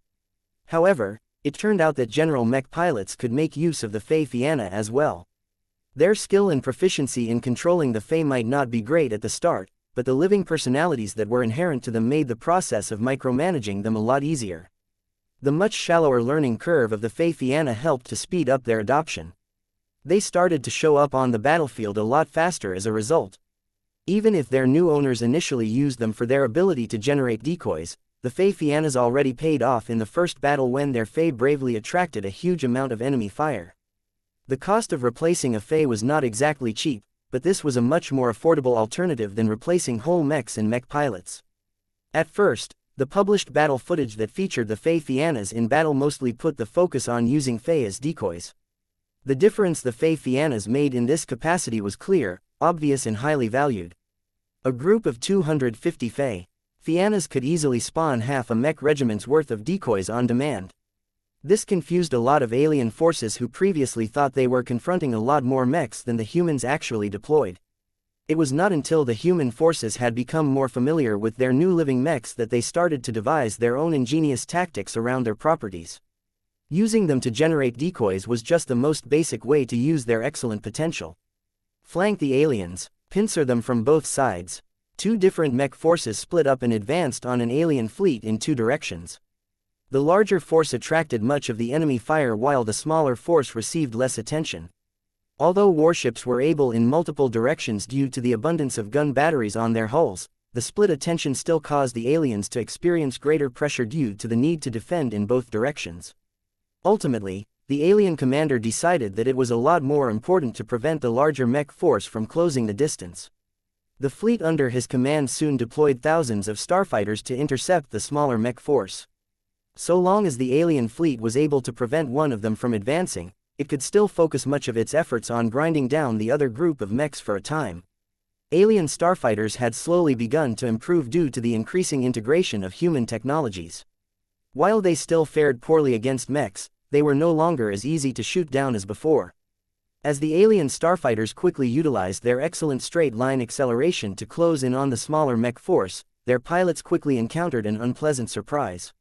However, it turned out that general mech pilots could make use of the xianxia as well. Their skill and proficiency in controlling the Fey might not be great at the start, but the living personalities that were inherent to them made the process of micromanaging them a lot easier. The much shallower learning curve of the xianxia helped to speed up their adoption. They started to show up on the battlefield a lot faster as a result. Even if their new owners initially used them for their ability to generate decoys, the xianxias already paid off in the first battle when their Fey bravely attracted a huge amount of enemy fire. The cost of replacing a Fey was not exactly cheap, but this was a much more affordable alternative than replacing whole mechs and mech pilots. At first, the published battle footage that featured the xianxias in battle mostly put the focus on using Fey as decoys. The difference the xianxias made in this capacity was clear, obvious and highly valued. A group of 250 xianxias could easily spawn half a mech regiment's worth of decoys on demand. This confused a lot of alien forces who previously thought they were confronting a lot more mechs than the humans actually deployed. It was not until the human forces had become more familiar with their new living mechs that they started to devise their own ingenious tactics around their properties. Using them to generate decoys was just the most basic way to use their excellent potential. Flank the aliens, pincer them from both sides. Two different mech forces split up and advanced on an alien fleet in two directions. The larger force attracted much of the enemy fire while the smaller force received less attention. Although warships were able in multiple directions due to the abundance of gun batteries on their hulls, the split attention still caused the aliens to experience greater pressure due to the need to defend in both directions. Ultimately, the alien commander decided that it was a lot more important to prevent the larger mech force from closing the distance. The fleet under his command soon deployed thousands of starfighters to intercept the smaller mech force. So long as the alien fleet was able to prevent one of them from advancing, it could still focus much of its efforts on grinding down the other group of mechs for a time. Alien starfighters had slowly begun to improve due to the increasing integration of human technologies. While they still fared poorly against mechs, they were no longer as easy to shoot down as before. As the alien starfighters quickly utilized their excellent straight-line acceleration to close in on the smaller mech force, their pilots quickly encountered an unpleasant surprise.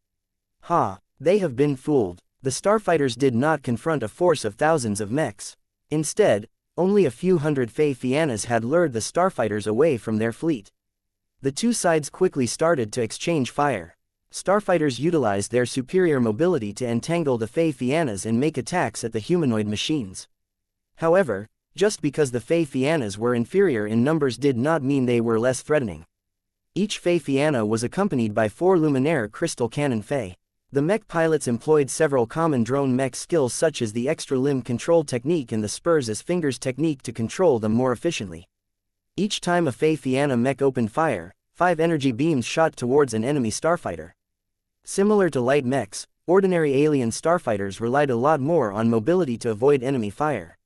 They have been fooled. The starfighters did not confront a force of thousands of mechs. Instead, only a few hundred xianxias had lured the starfighters away from their fleet. The two sides quickly started to exchange fire. Starfighters utilized their superior mobility to entangle the xianxias and make attacks at the humanoid machines. However, just because the xianxias were inferior in numbers did not mean they were less threatening. Each xianxia was accompanied by 4 luminaire crystal cannon Fey. The mech pilots employed several common drone mech skills such as the extra limb control technique and the spurs as fingers technique to control them more efficiently. Each time a xianxia mech opened fire, 5 energy beams shot towards an enemy starfighter. Similar to light mechs, ordinary alien starfighters relied a lot more on mobility to avoid enemy fire.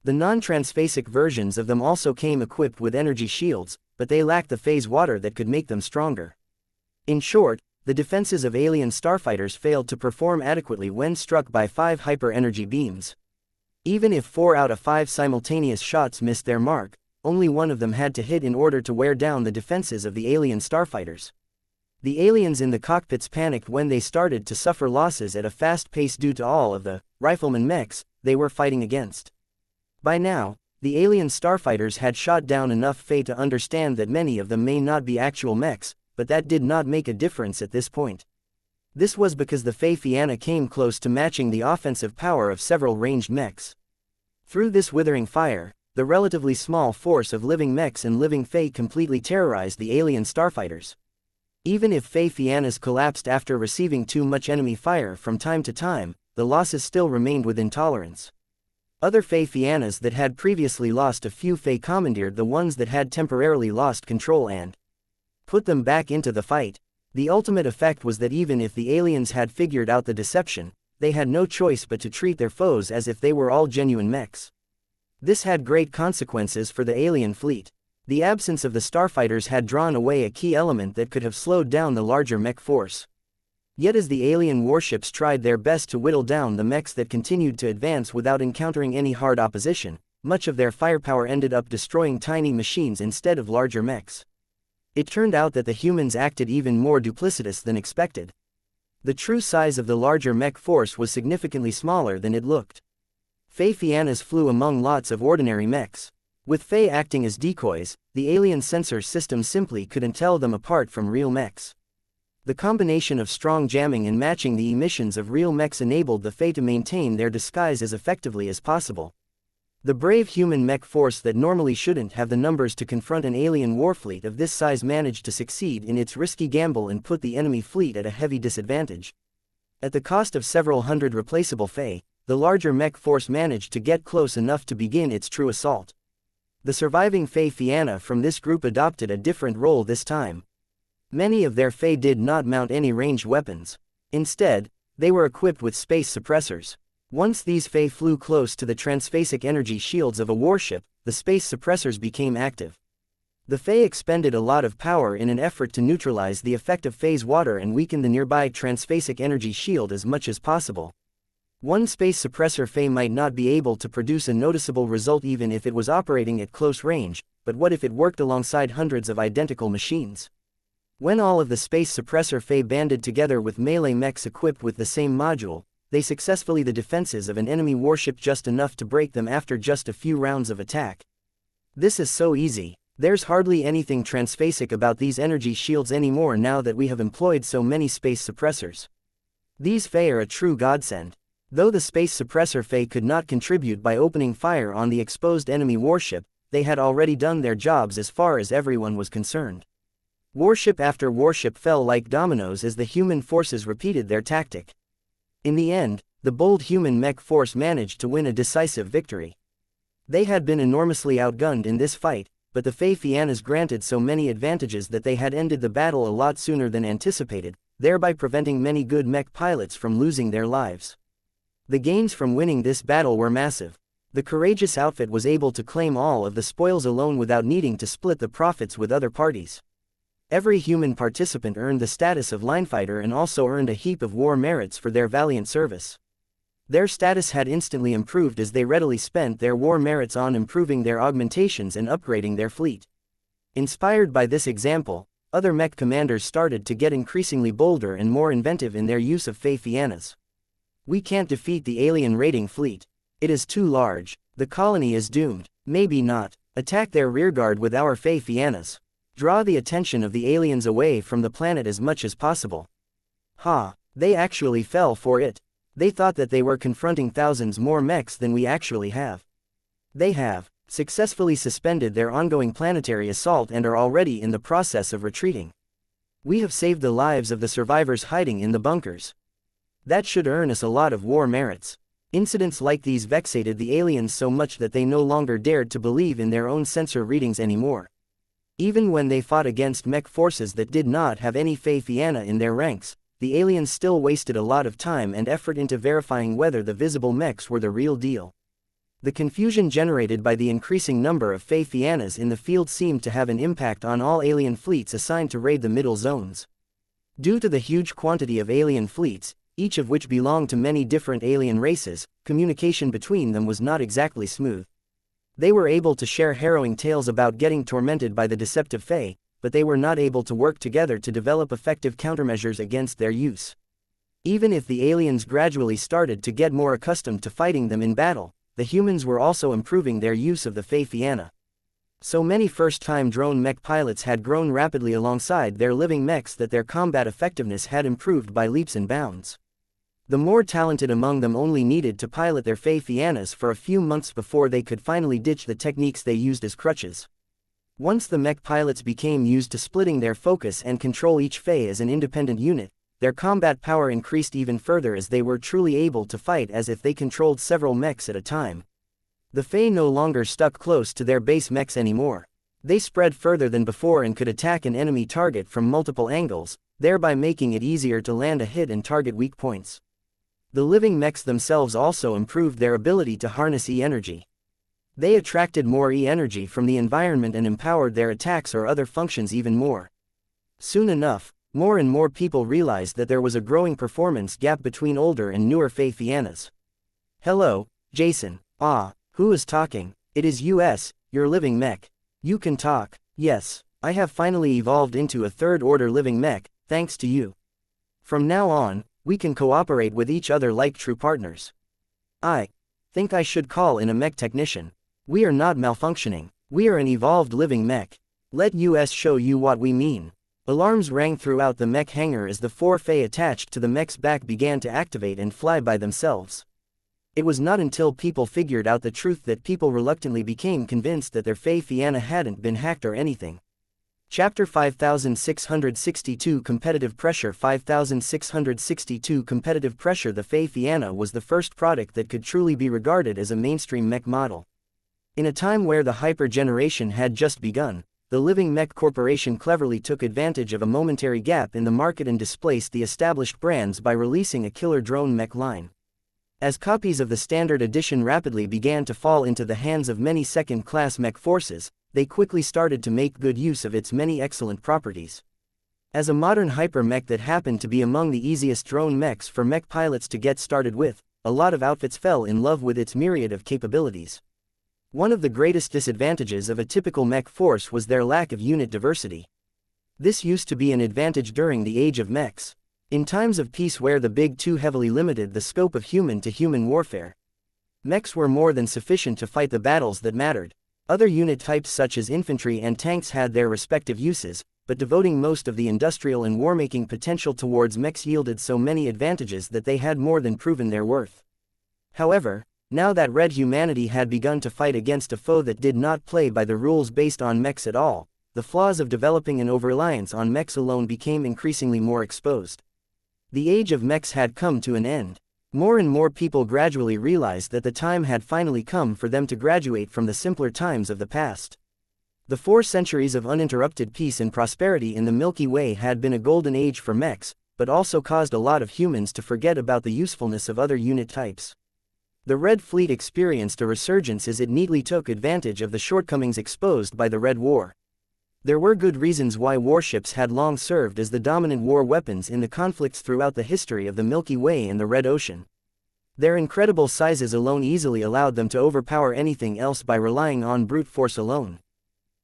The non-transphasic versions of them also came equipped with energy shields, but they lacked the phase water that could make them stronger. In short, the defenses of alien starfighters failed to perform adequately when struck by 5 hyper-energy beams. Even if 4 out of 5 simultaneous shots missed their mark, only one of them had to hit in order to wear down the defenses of the alien starfighters. The aliens in the cockpits panicked when they started to suffer losses at a fast pace due to all of the rifleman mechs they were fighting against. By now, the alien starfighters had shot down enough Fey to understand that many of them may not be actual mechs, but that did not make a difference at this point. This was because the Fey Fianna came close to matching the offensive power of several ranged mechs. Through this withering fire, the relatively small force of living mechs and living Fey completely terrorized the alien starfighters. Even if Fey Fiannas collapsed after receiving too much enemy fire from time to time, the losses still remained within tolerance. Other Fey Fiannas that had previously lost a few Fey commandeered the ones that had temporarily lost control and put them back into the fight. The ultimate effect was that even if the aliens had figured out the deception, they had no choice but to treat their foes as if they were all genuine mechs. This had great consequences for the alien fleet. The absence of the starfighters had drawn away a key element that could have slowed down the larger mech force. Yet as the alien warships tried their best to whittle down the mechs that continued to advance without encountering any hard opposition, much of their firepower ended up destroying tiny machines instead of larger mechs. It turned out that the humans acted even more duplicitous than expected. The true size of the larger mech force was significantly smaller than it looked. Fey Fiannas flew among lots of ordinary mechs. With Fey acting as decoys, the alien sensor system simply couldn't tell them apart from real mechs. The combination of strong jamming and matching the emissions of real mechs enabled the Fey to maintain their disguise as effectively as possible. The brave human mech force that normally shouldn't have the numbers to confront an alien warfleet of this size managed to succeed in its risky gamble and put the enemy fleet at a heavy disadvantage. At the cost of several hundred replaceable Fey, the larger mech force managed to get close enough to begin its true assault. The surviving Fey Fianna from this group adopted a different role this time. Many of their Fey did not mount any ranged weapons. Instead, they were equipped with space suppressors. Once these Fey flew close to the transphasic energy shields of a warship, the space suppressors became active. The Fey expended a lot of power in an effort to neutralize the effect of phase water and weaken the nearby transphasic energy shield as much as possible. One space suppressor Fey might not be able to produce a noticeable result even if it was operating at close range, but what if it worked alongside hundreds of identical machines? When all of the space suppressor Fey banded together with melee mechs equipped with the same module, they successfully the defenses of an enemy warship just enough to break them after just a few rounds of attack. This is so easy. There's hardly anything transphasic about these energy shields anymore now that we have employed so many space suppressors. These Fey are a true godsend. Though the space suppressor Fey could not contribute by opening fire on the exposed enemy warship, they had already done their jobs as far as everyone was concerned. Warship after warship fell like dominoes as the human forces repeated their tactic. In the end, the bold human mech force managed to win a decisive victory. They had been enormously outgunned in this fight, but the Fey Fiannas granted so many advantages that they had ended the battle a lot sooner than anticipated, thereby preventing many good mech pilots from losing their lives. The gains from winning this battle were massive. The courageous outfit was able to claim all of the spoils alone without needing to split the profits with other parties. Every human participant earned the status of linefighter and also earned a heap of war merits for their valiant service. Their status had instantly improved as they readily spent their war merits on improving their augmentations and upgrading their fleet. Inspired by this example, other mech commanders started to get increasingly bolder and more inventive in their use of Fey Fiannas. We can't defeat the alien raiding fleet. It is too large. The colony is doomed. Maybe not. Attack their rearguard with our Fey Fiannas. Draw the attention of the aliens away from the planet as much as possible. They actually fell for it. They thought that they were confronting thousands more mechs than we actually have. They have successfully suspended their ongoing planetary assault and are already in the process of retreating. We have saved the lives of the survivors hiding in the bunkers. That should earn us a lot of war merits. Incidents like these vexated the aliens so much that they no longer dared to believe in their own sensor readings anymore. Even when they fought against mech forces that did not have any Fey Fianna in their ranks, the aliens still wasted a lot of time and effort into verifying whether the visible mechs were the real deal. The confusion generated by the increasing number of Fey Fiannas in the field seemed to have an impact on all alien fleets assigned to raid the middle zones. Due to the huge quantity of alien fleets, each of which belonged to many different alien races, communication between them was not exactly smooth. They were able to share harrowing tales about getting tormented by the deceptive Fey, but they were not able to work together to develop effective countermeasures against their use. Even if the aliens gradually started to get more accustomed to fighting them in battle, the humans were also improving their use of the Fey Fianna. So many first-time drone mech pilots had grown rapidly alongside their living mechs that their combat effectiveness had improved by leaps and bounds. The more talented among them only needed to pilot their xianxias for a few months before they could finally ditch the techniques they used as crutches. Once the mech pilots became used to splitting their focus and control each Fei as an independent unit, their combat power increased even further as they were truly able to fight as if they controlled several mechs at a time. The Fei no longer stuck close to their base mechs anymore. They spread further than before and could attack an enemy target from multiple angles, thereby making it easier to land a hit and target weak points. The living mechs themselves also improved their ability to harness E-energy. They attracted more E-energy from the environment and empowered their attacks or other functions even more. Soon enough, more and more people realized that there was a growing performance gap between older and newer xianxias. "Hello, Jason. Who is talking? It is US, your living mech. You can talk." "Yes, I have finally evolved into a third-order living mech, thanks to you. From now on, we can cooperate with each other like true partners. I think I should call in a mech technician. We are not malfunctioning. We are an evolved living mech. Let US show you what we mean." Alarms rang throughout the mech hangar as the 4 Fei attached to the mech's back began to activate and fly by themselves. It was not until people figured out the truth that people reluctantly became convinced that their xianxia hadn't been hacked or anything. Chapter 5662 Competitive Pressure 5662 Competitive Pressure. The xianxia was the first product that could truly be regarded as a mainstream mech model. In a time where the hyper-generation had just begun, the Living Mech Corporation cleverly took advantage of a momentary gap in the market and displaced the established brands by releasing a killer drone mech line. As copies of the standard edition rapidly began to fall into the hands of many second-class mech forces, they quickly started to make good use of its many excellent properties. As a modern hyper-mech that happened to be among the easiest drone mechs for mech pilots to get started with, a lot of outfits fell in love with its myriad of capabilities. One of the greatest disadvantages of a typical mech force was their lack of unit diversity. This used to be an advantage during the age of mechs. In times of peace where the Big Two heavily limited the scope of human-to-human warfare, mechs were more than sufficient to fight the battles that mattered. Other unit types such as infantry and tanks had their respective uses, but devoting most of the industrial and war-making potential towards mechs yielded so many advantages that they had more than proven their worth. However, now that Red humanity had begun to fight against a foe that did not play by the rules based on mechs at all, the flaws of developing an over-reliance on mechs alone became increasingly more exposed. The age of mechs had come to an end. More and more people gradually realized that the time had finally come for them to graduate from the simpler times of the past. The 4 centuries of uninterrupted peace and prosperity in the Milky Way had been a golden age for mechs, but also caused a lot of humans to forget about the usefulness of other unit types. The Red Fleet experienced a resurgence as it neatly took advantage of the shortcomings exposed by the Red War. There were good reasons why warships had long served as the dominant war weapons in the conflicts throughout the history of the Milky Way and the Red Ocean. Their incredible sizes alone easily allowed them to overpower anything else by relying on brute force alone.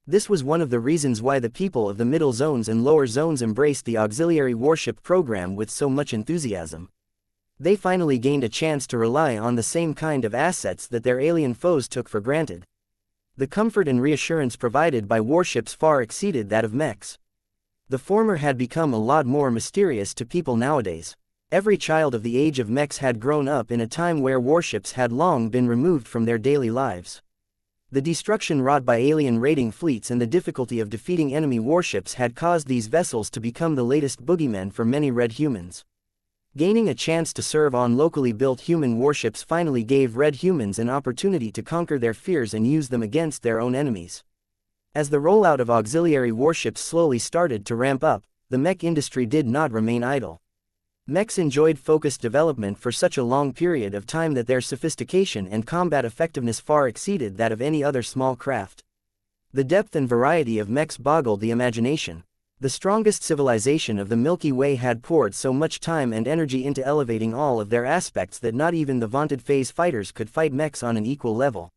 This was one of the reasons why the people of the middle zones and lower zones embraced the auxiliary warship program with so much enthusiasm. They finally gained a chance to rely on the same kind of assets that their alien foes took for granted. The comfort and reassurance provided by warships far exceeded that of mechs. The former had become a lot more mysterious to people nowadays. Every child of the age of mechs had grown up in a time where warships had long been removed from their daily lives. The destruction wrought by alien raiding fleets and the difficulty of defeating enemy warships had caused these vessels to become the latest boogeymen for many red humans. Gaining a chance to serve on locally built human warships finally gave red humans an opportunity to conquer their fears and use them against their own enemies. As the rollout of auxiliary warships slowly started to ramp up, the mech industry did not remain idle. Mechs enjoyed focused development for such a long period of time that their sophistication and combat effectiveness far exceeded that of any other small craft. The depth and variety of mechs boggled the imagination. The strongest civilization of the Milky Way had poured so much time and energy into elevating all of their aspects that not even the vaunted phase fighters could fight mechs on an equal level.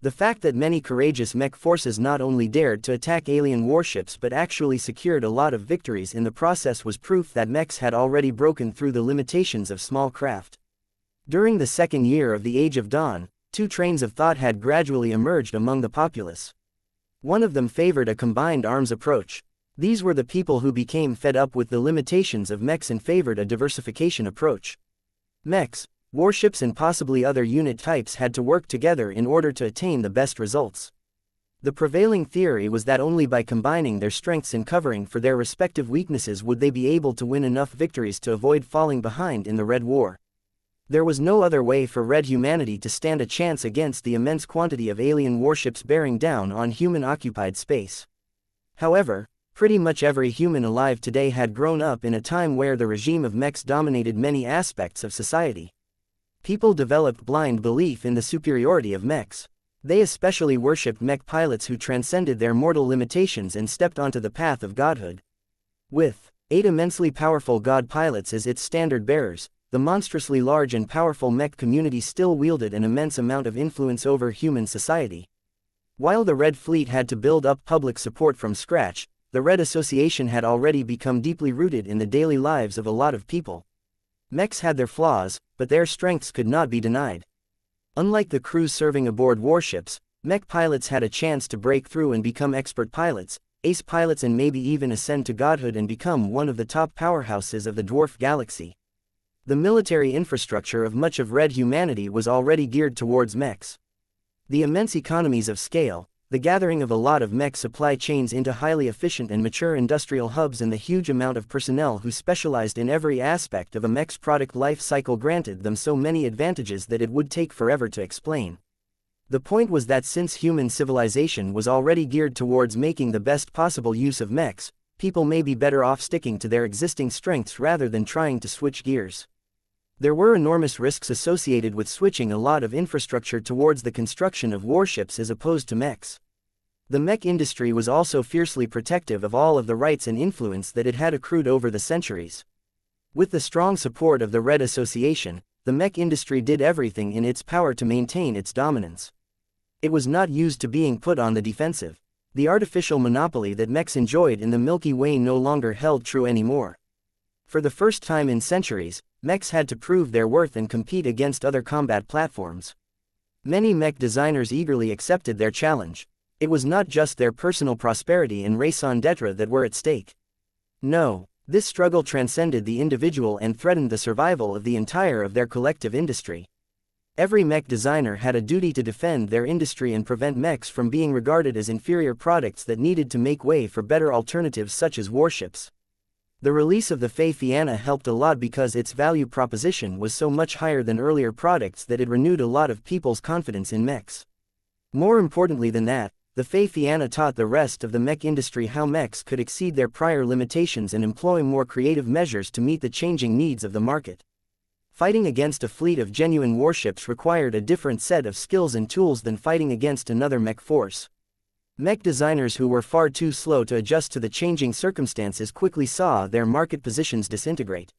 The fact that many courageous mech forces not only dared to attack alien warships but actually secured a lot of victories in the process was proof that mechs had already broken through the limitations of small craft. During the second year of the Age of Dawn, 2 trains of thought had gradually emerged among the populace. One of them favored a combined arms approach. These were the people who became fed up with the limitations of mechs and favored a diversification approach. Mechs, warships and possibly other unit types had to work together in order to attain the best results. The prevailing theory was that only by combining their strengths and covering for their respective weaknesses would they be able to win enough victories to avoid falling behind in the Red War. There was no other way for Red humanity to stand a chance against the immense quantity of alien warships bearing down on human-occupied space. However, pretty much every human alive today had grown up in a time where the regime of mechs dominated many aspects of society. People developed blind belief in the superiority of mechs. They especially worshipped mech pilots who transcended their mortal limitations and stepped onto the path of godhood. With 8 immensely powerful god pilots as its standard bearers, the monstrously large and powerful mech community still wielded an immense amount of influence over human society. While the Red Fleet had to build up public support from scratch, the Red Association had already become deeply rooted in the daily lives of a lot of people. Mechs had their flaws, but their strengths could not be denied. Unlike the crews serving aboard warships, mech pilots had a chance to break through and become expert pilots, ace pilots, and maybe even ascend to godhood and become one of the top powerhouses of the dwarf galaxy. The military infrastructure of much of Red humanity was already geared towards mechs. The immense economies of scale, the gathering of a lot of mech supply chains into highly efficient and mature industrial hubs, and the huge amount of personnel who specialized in every aspect of a mech's product life cycle granted them so many advantages that it would take forever to explain. The point was that since human civilization was already geared towards making the best possible use of mechs, people may be better off sticking to their existing strengths rather than trying to switch gears. There were enormous risks associated with switching a lot of infrastructure towards the construction of warships as opposed to mechs. The mech industry was also fiercely protective of all of the rights and influence that it had accrued over the centuries. With the strong support of the Red Association, the mech industry did everything in its power to maintain its dominance. It was not used to being put on the defensive. The artificial monopoly that mechs enjoyed in the Milky Way no longer held true anymore. For the first time in centuries, mechs had to prove their worth and compete against other combat platforms. Many mech designers eagerly accepted their challenge. It was not just their personal prosperity and raison d'etre that were at stake. No, this struggle transcended the individual and threatened the survival of the entire of their collective industry. Every mech designer had a duty to defend their industry and prevent mechs from being regarded as inferior products that needed to make way for better alternatives such as warships. The release of the xianxia helped a lot because its value proposition was so much higher than earlier products that it renewed a lot of people's confidence in mechs. More importantly than that, the xianxia taught the rest of the mech industry how mechs could exceed their prior limitations and employ more creative measures to meet the changing needs of the market. Fighting against a fleet of genuine warships required a different set of skills and tools than fighting against another mech force. Mech designers who were far too slow to adjust to the changing circumstances quickly saw their market positions disintegrate.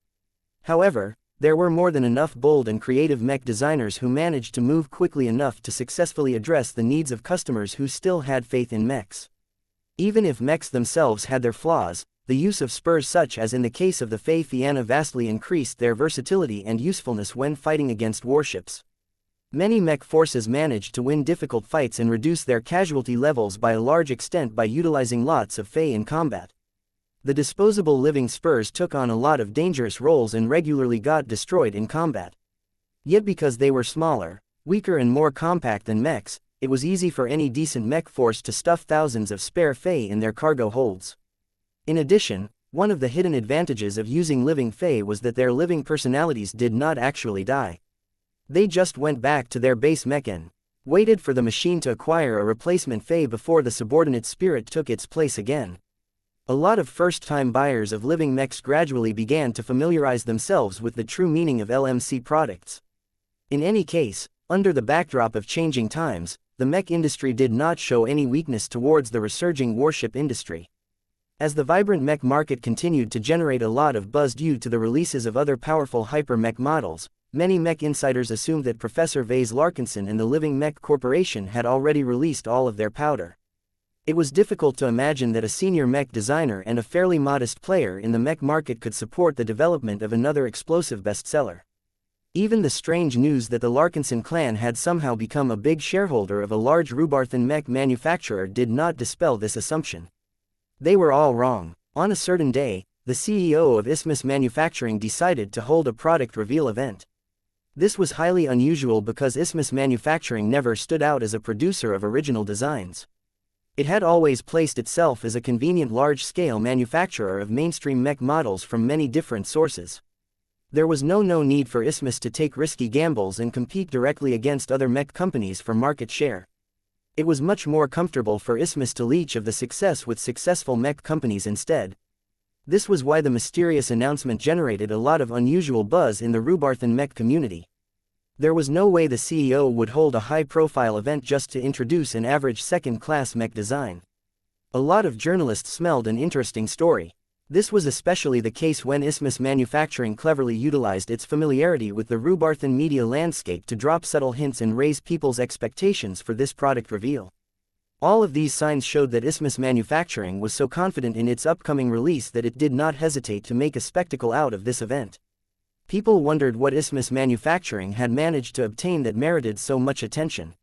However, there were more than enough bold and creative mech designers who managed to move quickly enough to successfully address the needs of customers who still had faith in mechs. Even if mechs themselves had their flaws, the use of spurs, such as in the case of the xianxia, vastly increased their versatility and usefulness when fighting against warships. Many mech forces managed to win difficult fights and reduce their casualty levels by a large extent by utilizing lots of Fey in combat. The disposable living spurs took on a lot of dangerous roles and regularly got destroyed in combat. Yet because they were smaller, weaker and more compact than mechs, it was easy for any decent mech force to stuff thousands of spare Fey in their cargo holds. In addition, one of the hidden advantages of using living Fey was that their living personalities did not actually die. They just went back to their base mech and waited for the machine to acquire a replacement Fey before the subordinate spirit took its place again. A lot of first-time buyers of living mechs gradually began to familiarize themselves with the true meaning of LMC products. In any case, under the backdrop of changing times, the mech industry did not show any weakness towards the resurging warship industry. As the vibrant mech market continued to generate a lot of buzz due to the releases of other powerful hyper-mech models, many mech insiders assumed that Professor Vase Larkinson and the Living Mech Corporation had already released all of their powder. It was difficult to imagine that a senior mech designer and a fairly modest player in the mech market could support the development of another explosive bestseller. Even the strange news that the Larkinson clan had somehow become a big shareholder of a large Rubarthan mech manufacturer did not dispel this assumption. They were all wrong. On a certain day, the CEO of Isthmus Manufacturing decided to hold a product reveal event. This was highly unusual because Isthmus Manufacturing never stood out as a producer of original designs. It had always placed itself as a convenient large-scale manufacturer of mainstream mech models from many different sources. There was no need for Isthmus to take risky gambles and compete directly against other mech companies for market share. It was much more comfortable for Isthmus to leech of the success with successful mech companies instead. This was why the mysterious announcement generated a lot of unusual buzz in the Rubarthan mech community. There was no way the CEO would hold a high-profile event just to introduce an average second-class mech design. A lot of journalists smelled an interesting story. This was especially the case when Isthmus Manufacturing cleverly utilized its familiarity with the Rubarthan media landscape to drop subtle hints and raise people's expectations for this product reveal. All of these signs showed that Isthmus Manufacturing was so confident in its upcoming release that it did not hesitate to make a spectacle out of this event. People wondered what Isthmus Manufacturing had managed to obtain that merited so much attention.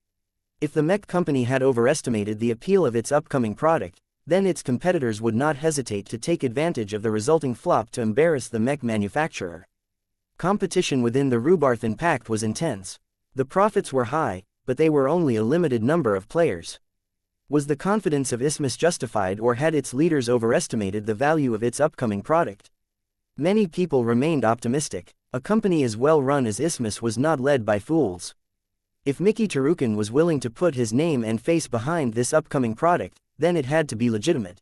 If the mech company had overestimated the appeal of its upcoming product, then its competitors would not hesitate to take advantage of the resulting flop to embarrass the mech manufacturer. Competition within the Rubarthan pact was intense. The profits were high, but they were only a limited number of players. Was the confidence of Isthmus justified, or had its leaders overestimated the value of its upcoming product? Many people remained optimistic. A company as well run as Isthmus was not led by fools. If Mickey Tarukin was willing to put his name and face behind this upcoming product, then it had to be legitimate.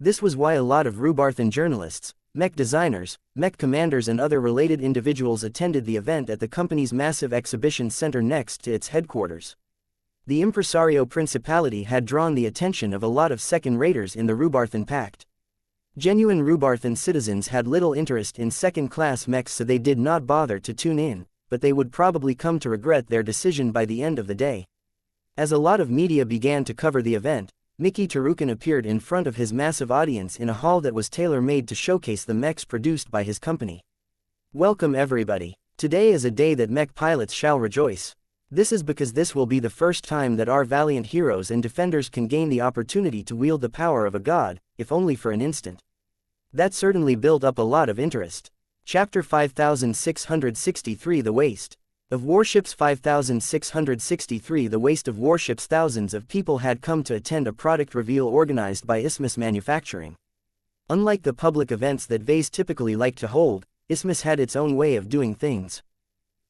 This was why a lot of Rubarthan journalists, mech designers, mech commanders and other related individuals attended the event at the company's massive exhibition center next to its headquarters. The impresario principality had drawn the attention of a lot of second-raters in the Rubarthan pact. Genuine Rubarthan citizens had little interest in second-class mechs, so they did not bother to tune in, but they would probably come to regret their decision by the end of the day. As a lot of media began to cover the event, Mickey Tarukin appeared in front of his massive audience in a hall that was tailor-made to showcase the mechs produced by his company. Welcome everybody. Today is a day that mech pilots shall rejoice. This is because this will be the first time that our valiant heroes and defenders can gain the opportunity to wield the power of a god, if only for an instant. That certainly built up a lot of interest. Chapter 5663 The Waste of Warships. 5663 The Waste of Warships. Thousands of people had come to attend a product reveal organized by Isthmus Manufacturing. Unlike the public events that Vase typically liked to hold, Isthmus had its own way of doing things.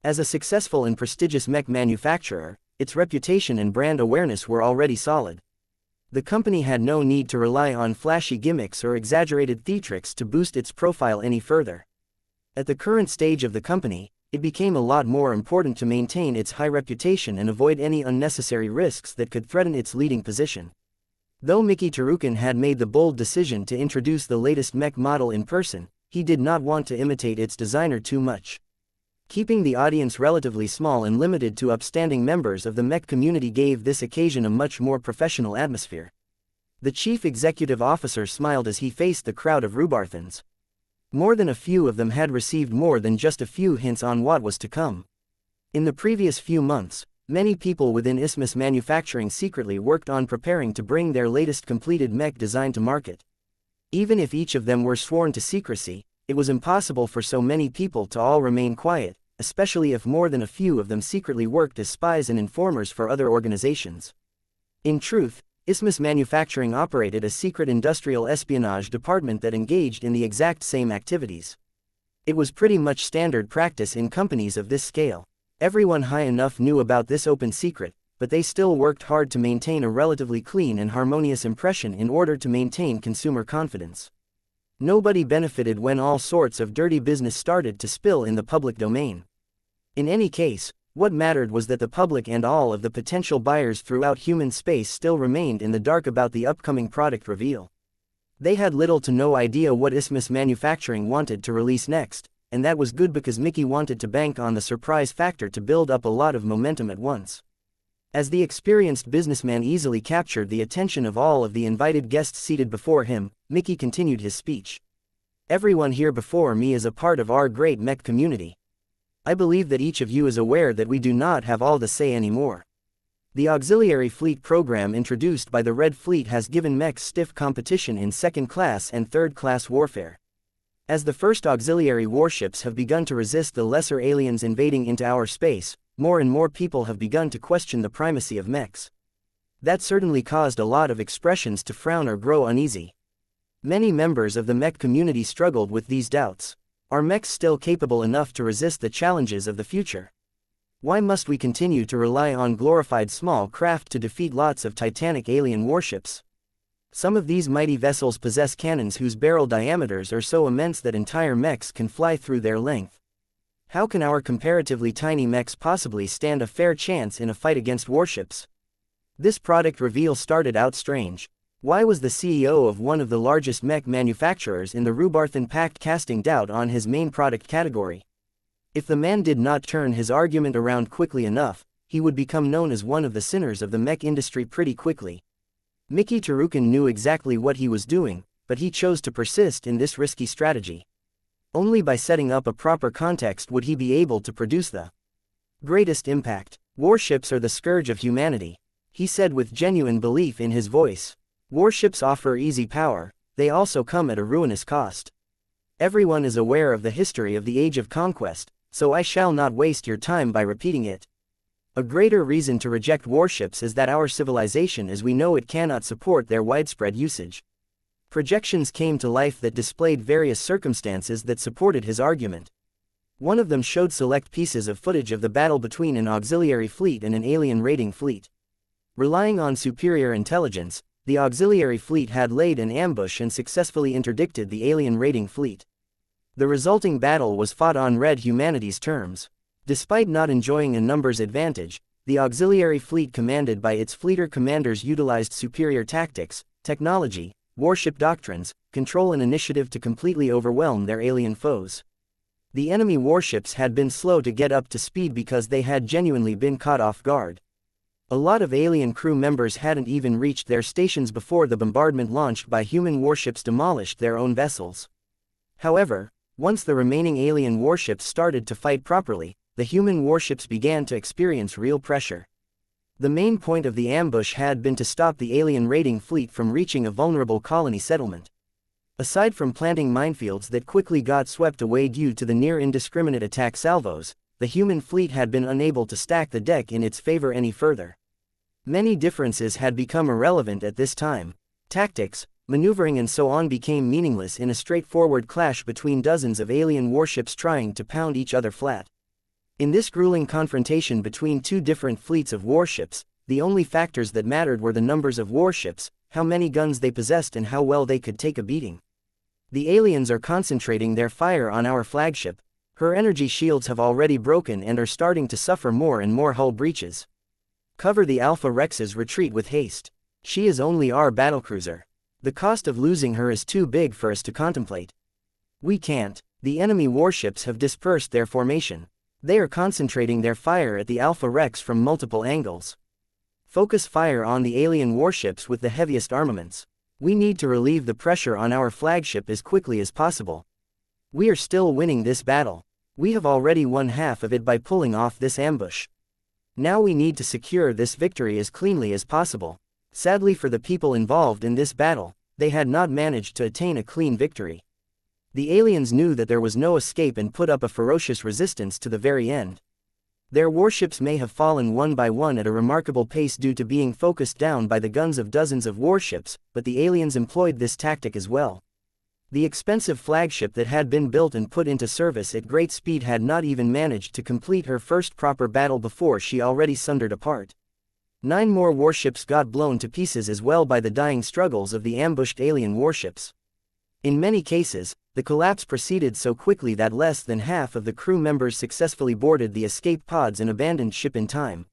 As a successful and prestigious mech manufacturer, its reputation and brand awareness were already solid. The company had no need to rely on flashy gimmicks or exaggerated theatrics to boost its profile any further. At the current stage of the company, it became a lot more important to maintain its high reputation and avoid any unnecessary risks that could threaten its leading position. Though Mickey Tarukin had made the bold decision to introduce the latest mech model in person, he did not want to imitate its designer too much. Keeping the audience relatively small and limited to upstanding members of the mech community gave this occasion a much more professional atmosphere. The chief executive officer smiled as he faced the crowd of Rubarthans. More than a few of them had received more than just a few hints on what was to come. In the previous few months, many people within Isthmus Manufacturing secretly worked on preparing to bring their latest completed mech design to market. Even if each of them were sworn to secrecy, it was impossible for so many people to all remain quiet, especially if more than a few of them secretly worked as spies and informers for other organizations. In truth, Isthmus Manufacturing operated a secret industrial espionage department that engaged in the exact same activities. It was pretty much standard practice in companies of this scale. Everyone high enough knew about this open secret, but they still worked hard to maintain a relatively clean and harmonious impression in order to maintain consumer confidence. Nobody benefited when all sorts of dirty business started to spill in the public domain. In any case, what mattered was that the public and all of the potential buyers throughout human space still remained in the dark about the upcoming product reveal. They had little to no idea what Isthmus Manufacturing wanted to release next, and that was good because Mickey wanted to bank on the surprise factor to build up a lot of momentum at once. As the experienced businessman easily captured the attention of all of the invited guests seated before him, Mickey continued his speech. Everyone here before me is a part of our great mech community. I believe that each of you is aware that we do not have all the say anymore. The auxiliary fleet program introduced by the Red Fleet has given mechs stiff competition in second-class and third-class warfare. As the first auxiliary warships have begun to resist the lesser aliens invading into our space, more and more people have begun to question the primacy of mechs. That certainly caused a lot of expressions to frown or grow uneasy. Many members of the mech community struggled with these doubts. Are mechs still capable enough to resist the challenges of the future? Why must we continue to rely on glorified small craft to defeat lots of titanic alien warships? Some of these mighty vessels possess cannons whose barrel diameters are so immense that entire mechs can fly through their length. How can our comparatively tiny mechs possibly stand a fair chance in a fight against warships? This product reveal started out strange. Why was the CEO of one of the largest mech manufacturers in the Rubarthan Pact casting doubt on his main product category? If the man did not turn his argument around quickly enough, he would become known as one of the sinners of the mech industry pretty quickly. Mickey Tarukin knew exactly what he was doing, but he chose to persist in this risky strategy. Only by setting up a proper context would he be able to produce the greatest impact. Warships are the scourge of humanity, he said with genuine belief in his voice. Warships offer easy power, they also come at a ruinous cost. Everyone is aware of the history of the Age of Conquest, so I shall not waste your time by repeating it. A greater reason to reject warships is that our civilization as we know it cannot support their widespread usage. Projections came to life that displayed various circumstances that supported his argument. One of them showed select pieces of footage of the battle between an auxiliary fleet and an alien raiding fleet. Relying on superior intelligence, the auxiliary fleet had laid an ambush and successfully interdicted the alien raiding fleet. The resulting battle was fought on Red Humanity's terms. Despite not enjoying a numbers advantage, the auxiliary fleet commanded by its fleeter commanders utilized superior tactics, technology, warship doctrines, control and initiative to completely overwhelm their alien foes. The enemy warships had been slow to get up to speed because they had genuinely been caught off guard. A lot of alien crew members hadn't even reached their stations before the bombardment launched by human warships demolished their own vessels. However, once the remaining alien warships started to fight properly, the human warships began to experience real pressure. The main point of the ambush had been to stop the alien raiding fleet from reaching a vulnerable colony settlement. Aside from planting minefields that quickly got swept away due to the near indiscriminate attack salvos, the human fleet had been unable to stack the deck in its favor any further. Many differences had become irrelevant at this time. Tactics, maneuvering and so on became meaningless in a straightforward clash between dozens of alien warships trying to pound each other flat. In this grueling confrontation between two different fleets of warships, the only factors that mattered were the numbers of warships, how many guns they possessed and how well they could take a beating. The aliens are concentrating their fire on our flagship. Her energy shields have already broken and are starting to suffer more and more hull breaches. Cover the Alpha Rex's retreat with haste. She is only our battlecruiser. The cost of losing her is too big for us to contemplate. We can't. The enemy warships have dispersed their formation. They are concentrating their fire at the Alpha Rex from multiple angles. Focus fire on the alien warships with the heaviest armaments. We need to relieve the pressure on our flagship as quickly as possible. We are still winning this battle. We have already won half of it by pulling off this ambush. Now we need to secure this victory as cleanly as possible. Sadly for the people involved in this battle, they had not managed to attain a clean victory. The aliens knew that there was no escape and put up a ferocious resistance to the very end. Their warships may have fallen one by one at a remarkable pace due to being focused down by the guns of dozens of warships, but the aliens employed this tactic as well. The expensive flagship that had been built and put into service at great speed had not even managed to complete her first proper battle before she already sundered apart. 9 more warships got blown to pieces as well by the dying struggles of the ambushed alien warships. In many cases, the collapse proceeded so quickly that less than half of the crew members successfully boarded the escape pods and abandoned ship in time.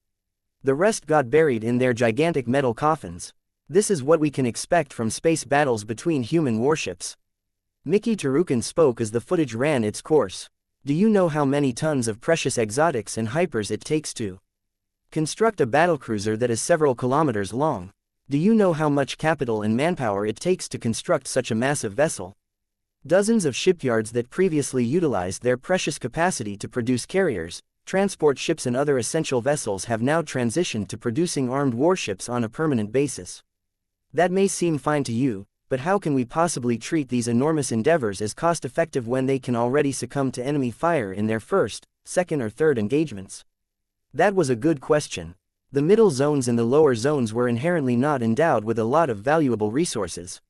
The rest got buried in their gigantic metal coffins. This is what we can expect from space battles between human warships. Mickey Tarukin spoke as the footage ran its course. Do you know how many tons of precious exotics and hypers it takes to construct a battlecruiser that is several kilometers long? Do you know how much capital and manpower it takes to construct such a massive vessel? Dozens of shipyards that previously utilized their precious capacity to produce carriers, transport ships and other essential vessels have now transitioned to producing armed warships on a permanent basis. That may seem fine to you, but how can we possibly treat these enormous endeavors as cost-effective when they can already succumb to enemy fire in their first, second or third engagements? That was a good question. The middle zones and the lower zones were inherently not endowed with a lot of valuable resources.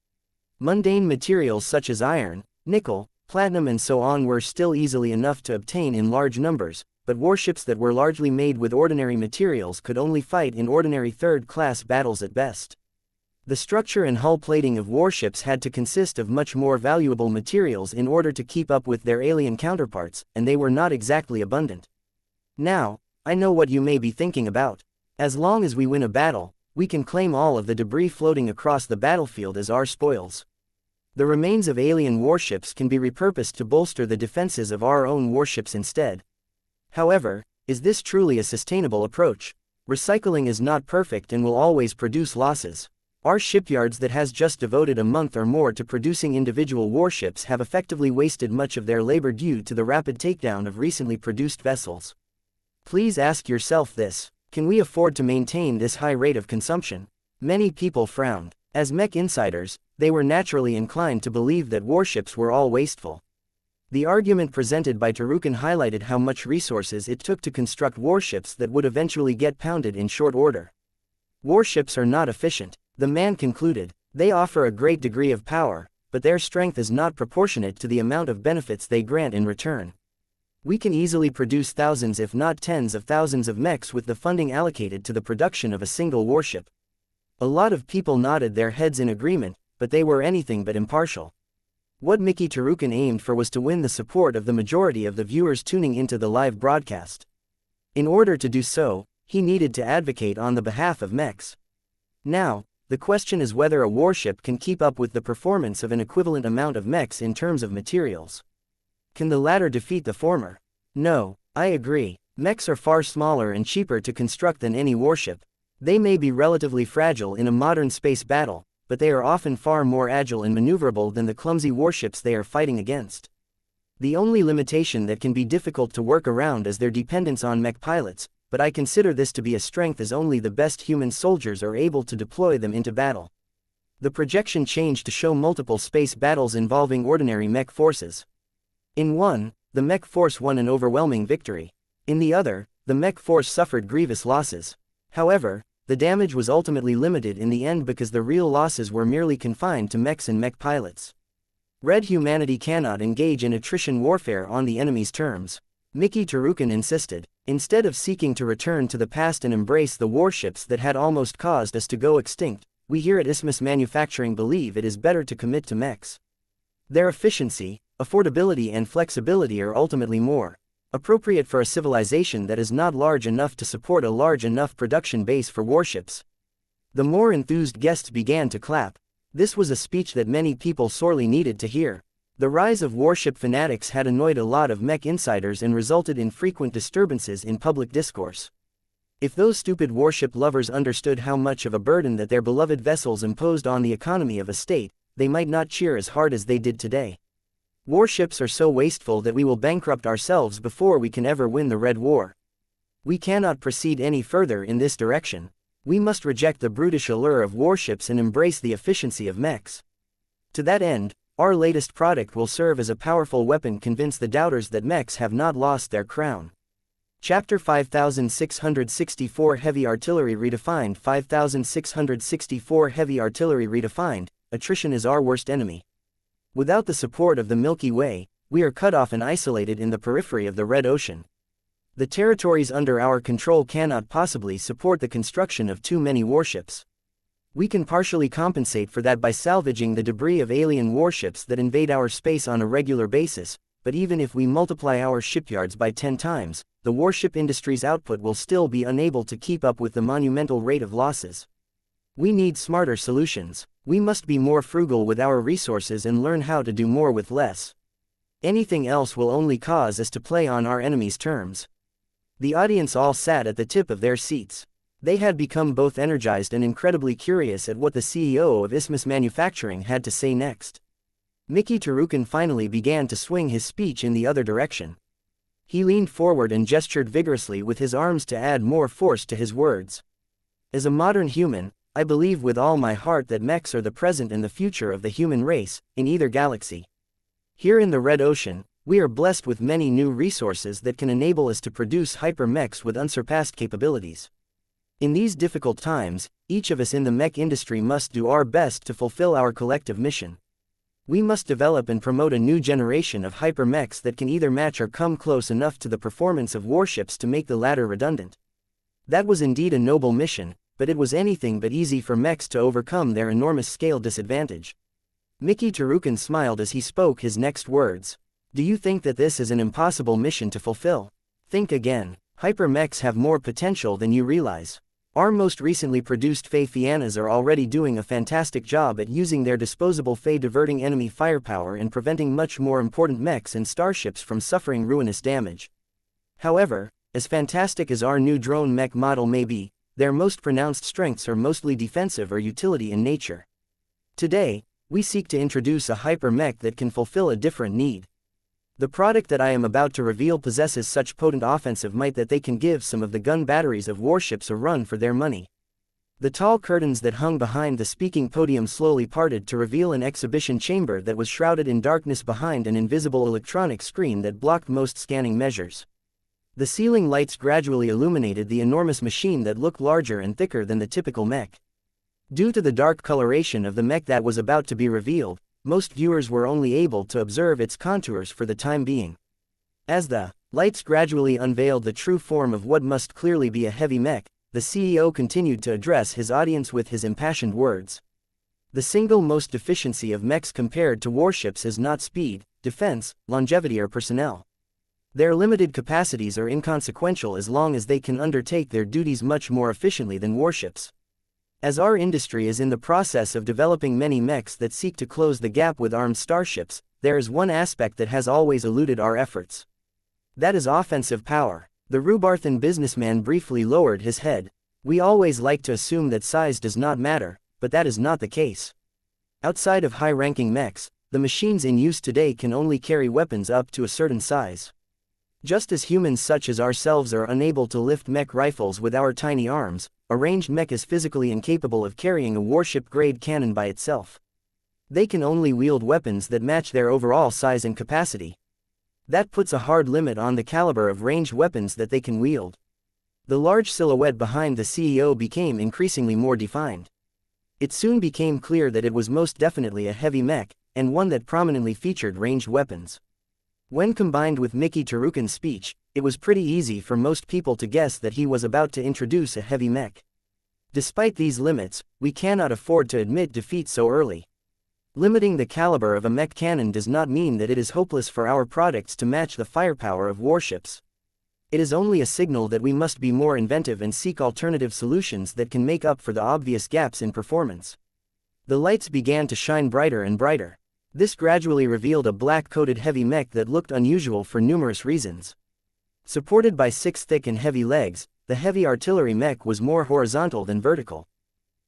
Mundane materials such as iron, nickel, platinum and so on were still easily enough to obtain in large numbers, but warships that were largely made with ordinary materials could only fight in ordinary third-class battles at best. The structure and hull plating of warships had to consist of much more valuable materials in order to keep up with their alien counterparts, and they were not exactly abundant. Now, I know what you may be thinking about. As long as we win a battle, we can claim all of the debris floating across the battlefield as our spoils. The remains of alien warships can be repurposed to bolster the defenses of our own warships instead. However, is this truly a sustainable approach? Recycling is not perfect and will always produce losses. Our shipyards that has just devoted a month or more to producing individual warships have effectively wasted much of their labor due to the rapid takedown of recently produced vessels. Please ask yourself this: can we afford to maintain this high rate of consumption? Many people frowned. As Mech insiders, they were naturally inclined to believe that warships were all wasteful. The argument presented by Tarukan highlighted how much resources it took to construct warships that would eventually get pounded in short order. Warships are not efficient, the man concluded. They offer a great degree of power, but their strength is not proportionate to the amount of benefits they grant in return. We can easily produce thousands if not tens of thousands of mechs with the funding allocated to the production of a single warship. A lot of people nodded their heads in agreement, but they were anything but impartial. What Mickey Tarukan aimed for was to win the support of the majority of the viewers tuning into the live broadcast. In order to do so, he needed to advocate on the behalf of mechs. Now, the question is whether a warship can keep up with the performance of an equivalent amount of mechs in terms of materials. Can the latter defeat the former? No, I agree. Mechs are far smaller and cheaper to construct than any warship. They may be relatively fragile in a modern space battle, but they are often far more agile and maneuverable than the clumsy warships they are fighting against. The only limitation that can be difficult to work around is their dependence on mech pilots, but I consider this to be a strength as only the best human soldiers are able to deploy them into battle. The projection changed to show multiple space battles involving ordinary mech forces. In one, the mech force won an overwhelming victory. In the other, the mech force suffered grievous losses. However, the damage was ultimately limited in the end because the real losses were merely confined to mechs and mech pilots. Red humanity cannot engage in attrition warfare on the enemy's terms. Mickey Tarukan insisted. Instead of seeking to return to the past and embrace the warships that had almost caused us to go extinct, we here at Isthmus Manufacturing believe it is better to commit to mechs. Their efficiency, affordability and flexibility are ultimately more appropriate for a civilization that is not large enough to support a large enough production base for warships. The more enthused guests began to clap. This was a speech that many people sorely needed to hear. The rise of warship fanatics had annoyed a lot of mech insiders and resulted in frequent disturbances in public discourse. If those stupid warship lovers understood how much of a burden that their beloved vessels imposed on the economy of a state, they might not cheer as hard as they did today. Warships are so wasteful that we will bankrupt ourselves before we can ever win the Red War. We cannot proceed any further in this direction. We must reject the brutish allure of warships and embrace the efficiency of mechs. To that end, our latest product will serve as a powerful weapon to convince the doubters that mechs have not lost their crown. Chapter 5664 Heavy Artillery Redefined. 5664 Heavy Artillery Redefined. Attrition is our worst enemy. Without the support of the Milky Way, we are cut off and isolated in the periphery of the Red Ocean. The territories under our control cannot possibly support the construction of too many warships. We can partially compensate for that by salvaging the debris of alien warships that invade our space on a regular basis, but even if we multiply our shipyards by 10 times, the warship industry's output will still be unable to keep up with the monumental rate of losses. We need smarter solutions. We must be more frugal with our resources and learn how to do more with less. Anything else will only cause us to play on our enemies' terms. The audience all sat at the tip of their seats. They had become both energized and incredibly curious at what the CEO of Isthmus Manufacturing had to say next. Mickey Tarukin finally began to swing his speech in the other direction. He leaned forward and gestured vigorously with his arms to add more force to his words. As a modern human, I believe with all my heart that mechs are the present and the future of the human race, in either galaxy. Here in the Red Ocean, we are blessed with many new resources that can enable us to produce hyper-mechs with unsurpassed capabilities. In these difficult times, each of us in the mech industry must do our best to fulfill our collective mission. We must develop and promote a new generation of hyper-mechs that can either match or come close enough to the performance of warships to make the latter redundant. That was indeed a noble mission, but it was anything but easy for mechs to overcome their enormous scale disadvantage. Mickey Tarukin smiled as he spoke his next words. Do you think that this is an impossible mission to fulfill? Think again. Hyper-mechs have more potential than you realize. Our most recently produced xianxias are already doing a fantastic job at using their disposable diverting enemy firepower and preventing much more important mechs and starships from suffering ruinous damage. However, as fantastic as our new drone mech model may be, their most pronounced strengths are mostly defensive or utility in nature. Today, we seek to introduce a hyper-mech that can fulfill a different need. The product that I am about to reveal possesses such potent offensive might that they can give some of the gun batteries of warships a run for their money. The tall curtains that hung behind the speaking podium slowly parted to reveal an exhibition chamber that was shrouded in darkness behind an invisible electronic screen that blocked most scanning measures. The ceiling lights gradually illuminated the enormous machine that looked larger and thicker than the typical mech. Due to the dark coloration of the mech that was about to be revealed, most viewers were only able to observe its contours for the time being. As the lights gradually unveiled the true form of what must clearly be a heavy mech, the CEO continued to address his audience with his impassioned words. The single most deficiency of mechs compared to warships is not speed, defense, longevity or personnel. Their limited capacities are inconsequential as long as they can undertake their duties much more efficiently than warships. As our industry is in the process of developing many mechs that seek to close the gap with armed starships, there is one aspect that has always eluded our efforts. That is offensive power. The Rubarthan businessman briefly lowered his head. We always like to assume that size does not matter, but that is not the case. Outside of high-ranking mechs, the machines in use today can only carry weapons up to a certain size. Just as humans such as ourselves are unable to lift mech rifles with our tiny arms, a ranged mech is physically incapable of carrying a warship-grade cannon by itself. They can only wield weapons that match their overall size and capacity. That puts a hard limit on the caliber of ranged weapons that they can wield. The large silhouette behind the CEO became increasingly more defined. It soon became clear that it was most definitely a heavy mech, and one that prominently featured ranged weapons. When combined with Mickey Tarukin's speech, it was pretty easy for most people to guess that he was about to introduce a heavy mech. Despite these limits, we cannot afford to admit defeat so early. Limiting the caliber of a mech cannon does not mean that it is hopeless for our products to match the firepower of warships. It is only a signal that we must be more inventive and seek alternative solutions that can make up for the obvious gaps in performance. The lights began to shine brighter and brighter. This gradually revealed a black-coated heavy mech that looked unusual for numerous reasons. Supported by 6 thick and heavy legs, the heavy artillery mech was more horizontal than vertical.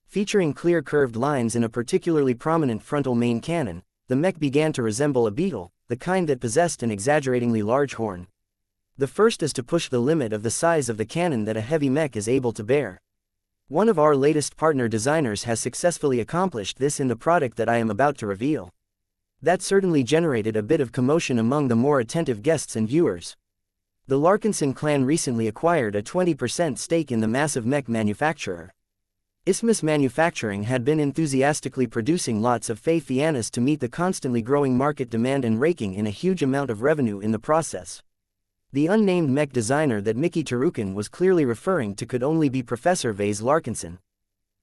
Featuring clear curved lines and a particularly prominent frontal main cannon, the mech began to resemble a beetle, the kind that possessed an exaggeratingly large horn. The first is to push the limit of the size of the cannon that a heavy mech is able to bear. One of our latest partner designers has successfully accomplished this in the product that I am about to reveal. That certainly generated a bit of commotion among the more attentive guests and viewers. The Larkinson clan recently acquired a 20% stake in the massive mech manufacturer. Isthmus Manufacturing had been enthusiastically producing lots of xianxias to meet the constantly growing market demand and raking in a huge amount of revenue in the process. The unnamed mech designer that Mickey Tarukin was clearly referring to could only be Professor Vase Larkinson.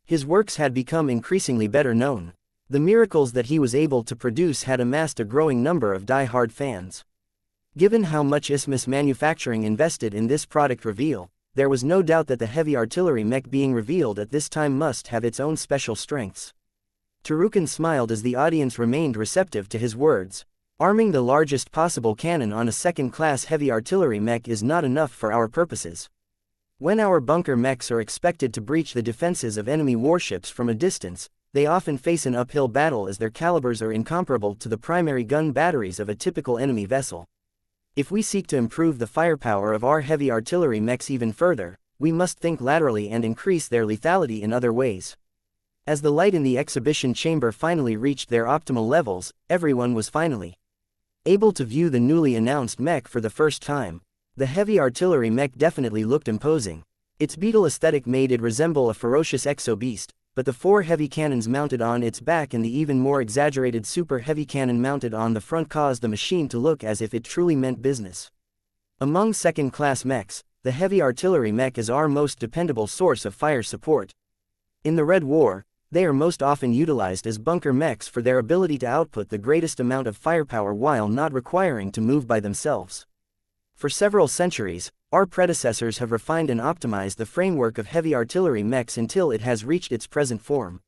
His works had become increasingly better known. The miracles that he was able to produce had amassed a growing number of die-hard fans. Given how much Isthmus Manufacturing invested in this product reveal, there was no doubt that the heavy artillery mech being revealed at this time must have its own special strengths. Tarukin smiled as the audience remained receptive to his words. Arming the largest possible cannon on a second-class heavy artillery mech is not enough for our purposes. When our bunker mechs are expected to breach the defenses of enemy warships from a distance, they often face an uphill battle as their calibers are incomparable to the primary gun batteries of a typical enemy vessel. If we seek to improve the firepower of our heavy artillery mechs even further, we must think laterally and increase their lethality in other ways. As the light in the exhibition chamber finally reached their optimal levels, everyone was finally able to view the newly announced mech for the first time. The heavy artillery mech definitely looked imposing. Its beetle aesthetic made it resemble a ferocious exo-beast, but the 4 heavy cannons mounted on its back and the even more exaggerated super heavy cannon mounted on the front caused the machine to look as if it truly meant business. Among second-class mechs, the heavy artillery mech is our most dependable source of fire support. In the Red War, they are most often utilized as bunker mechs for their ability to output the greatest amount of firepower while not requiring to move by themselves. For several centuries, our predecessors have refined and optimized the framework of heavy artillery mechs until it has reached its present form.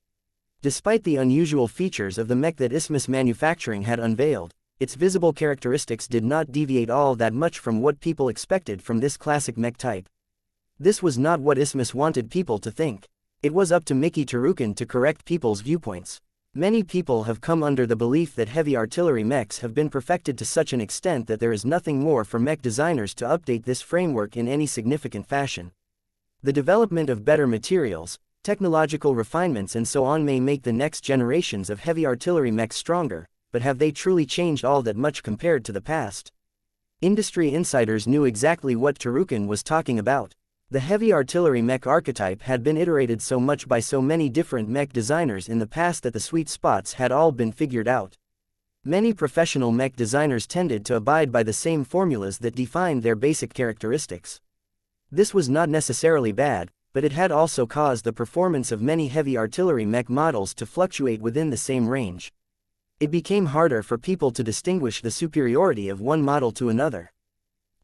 Despite the unusual features of the mech that Isthmus Manufacturing had unveiled, its visible characteristics did not deviate all that much from what people expected from this classic mech type. This was not what Isthmus wanted people to think. It was up to Mickey Tarukin to correct people's viewpoints. Many people have come under the belief that heavy artillery mechs have been perfected to such an extent that there is nothing more for mech designers to update this framework in any significant fashion. The development of better materials, technological refinements and so on may make the next generations of heavy artillery mechs stronger, but have they truly changed all that much compared to the past? Industry insiders knew exactly what Tarukin was talking about. The heavy artillery mech archetype had been iterated so much by so many different mech designers in the past that the sweet spots had all been figured out. Many professional mech designers tended to abide by the same formulas that defined their basic characteristics. This was not necessarily bad, but it had also caused the performance of many heavy artillery mech models to fluctuate within the same range. It became harder for people to distinguish the superiority of one model to another.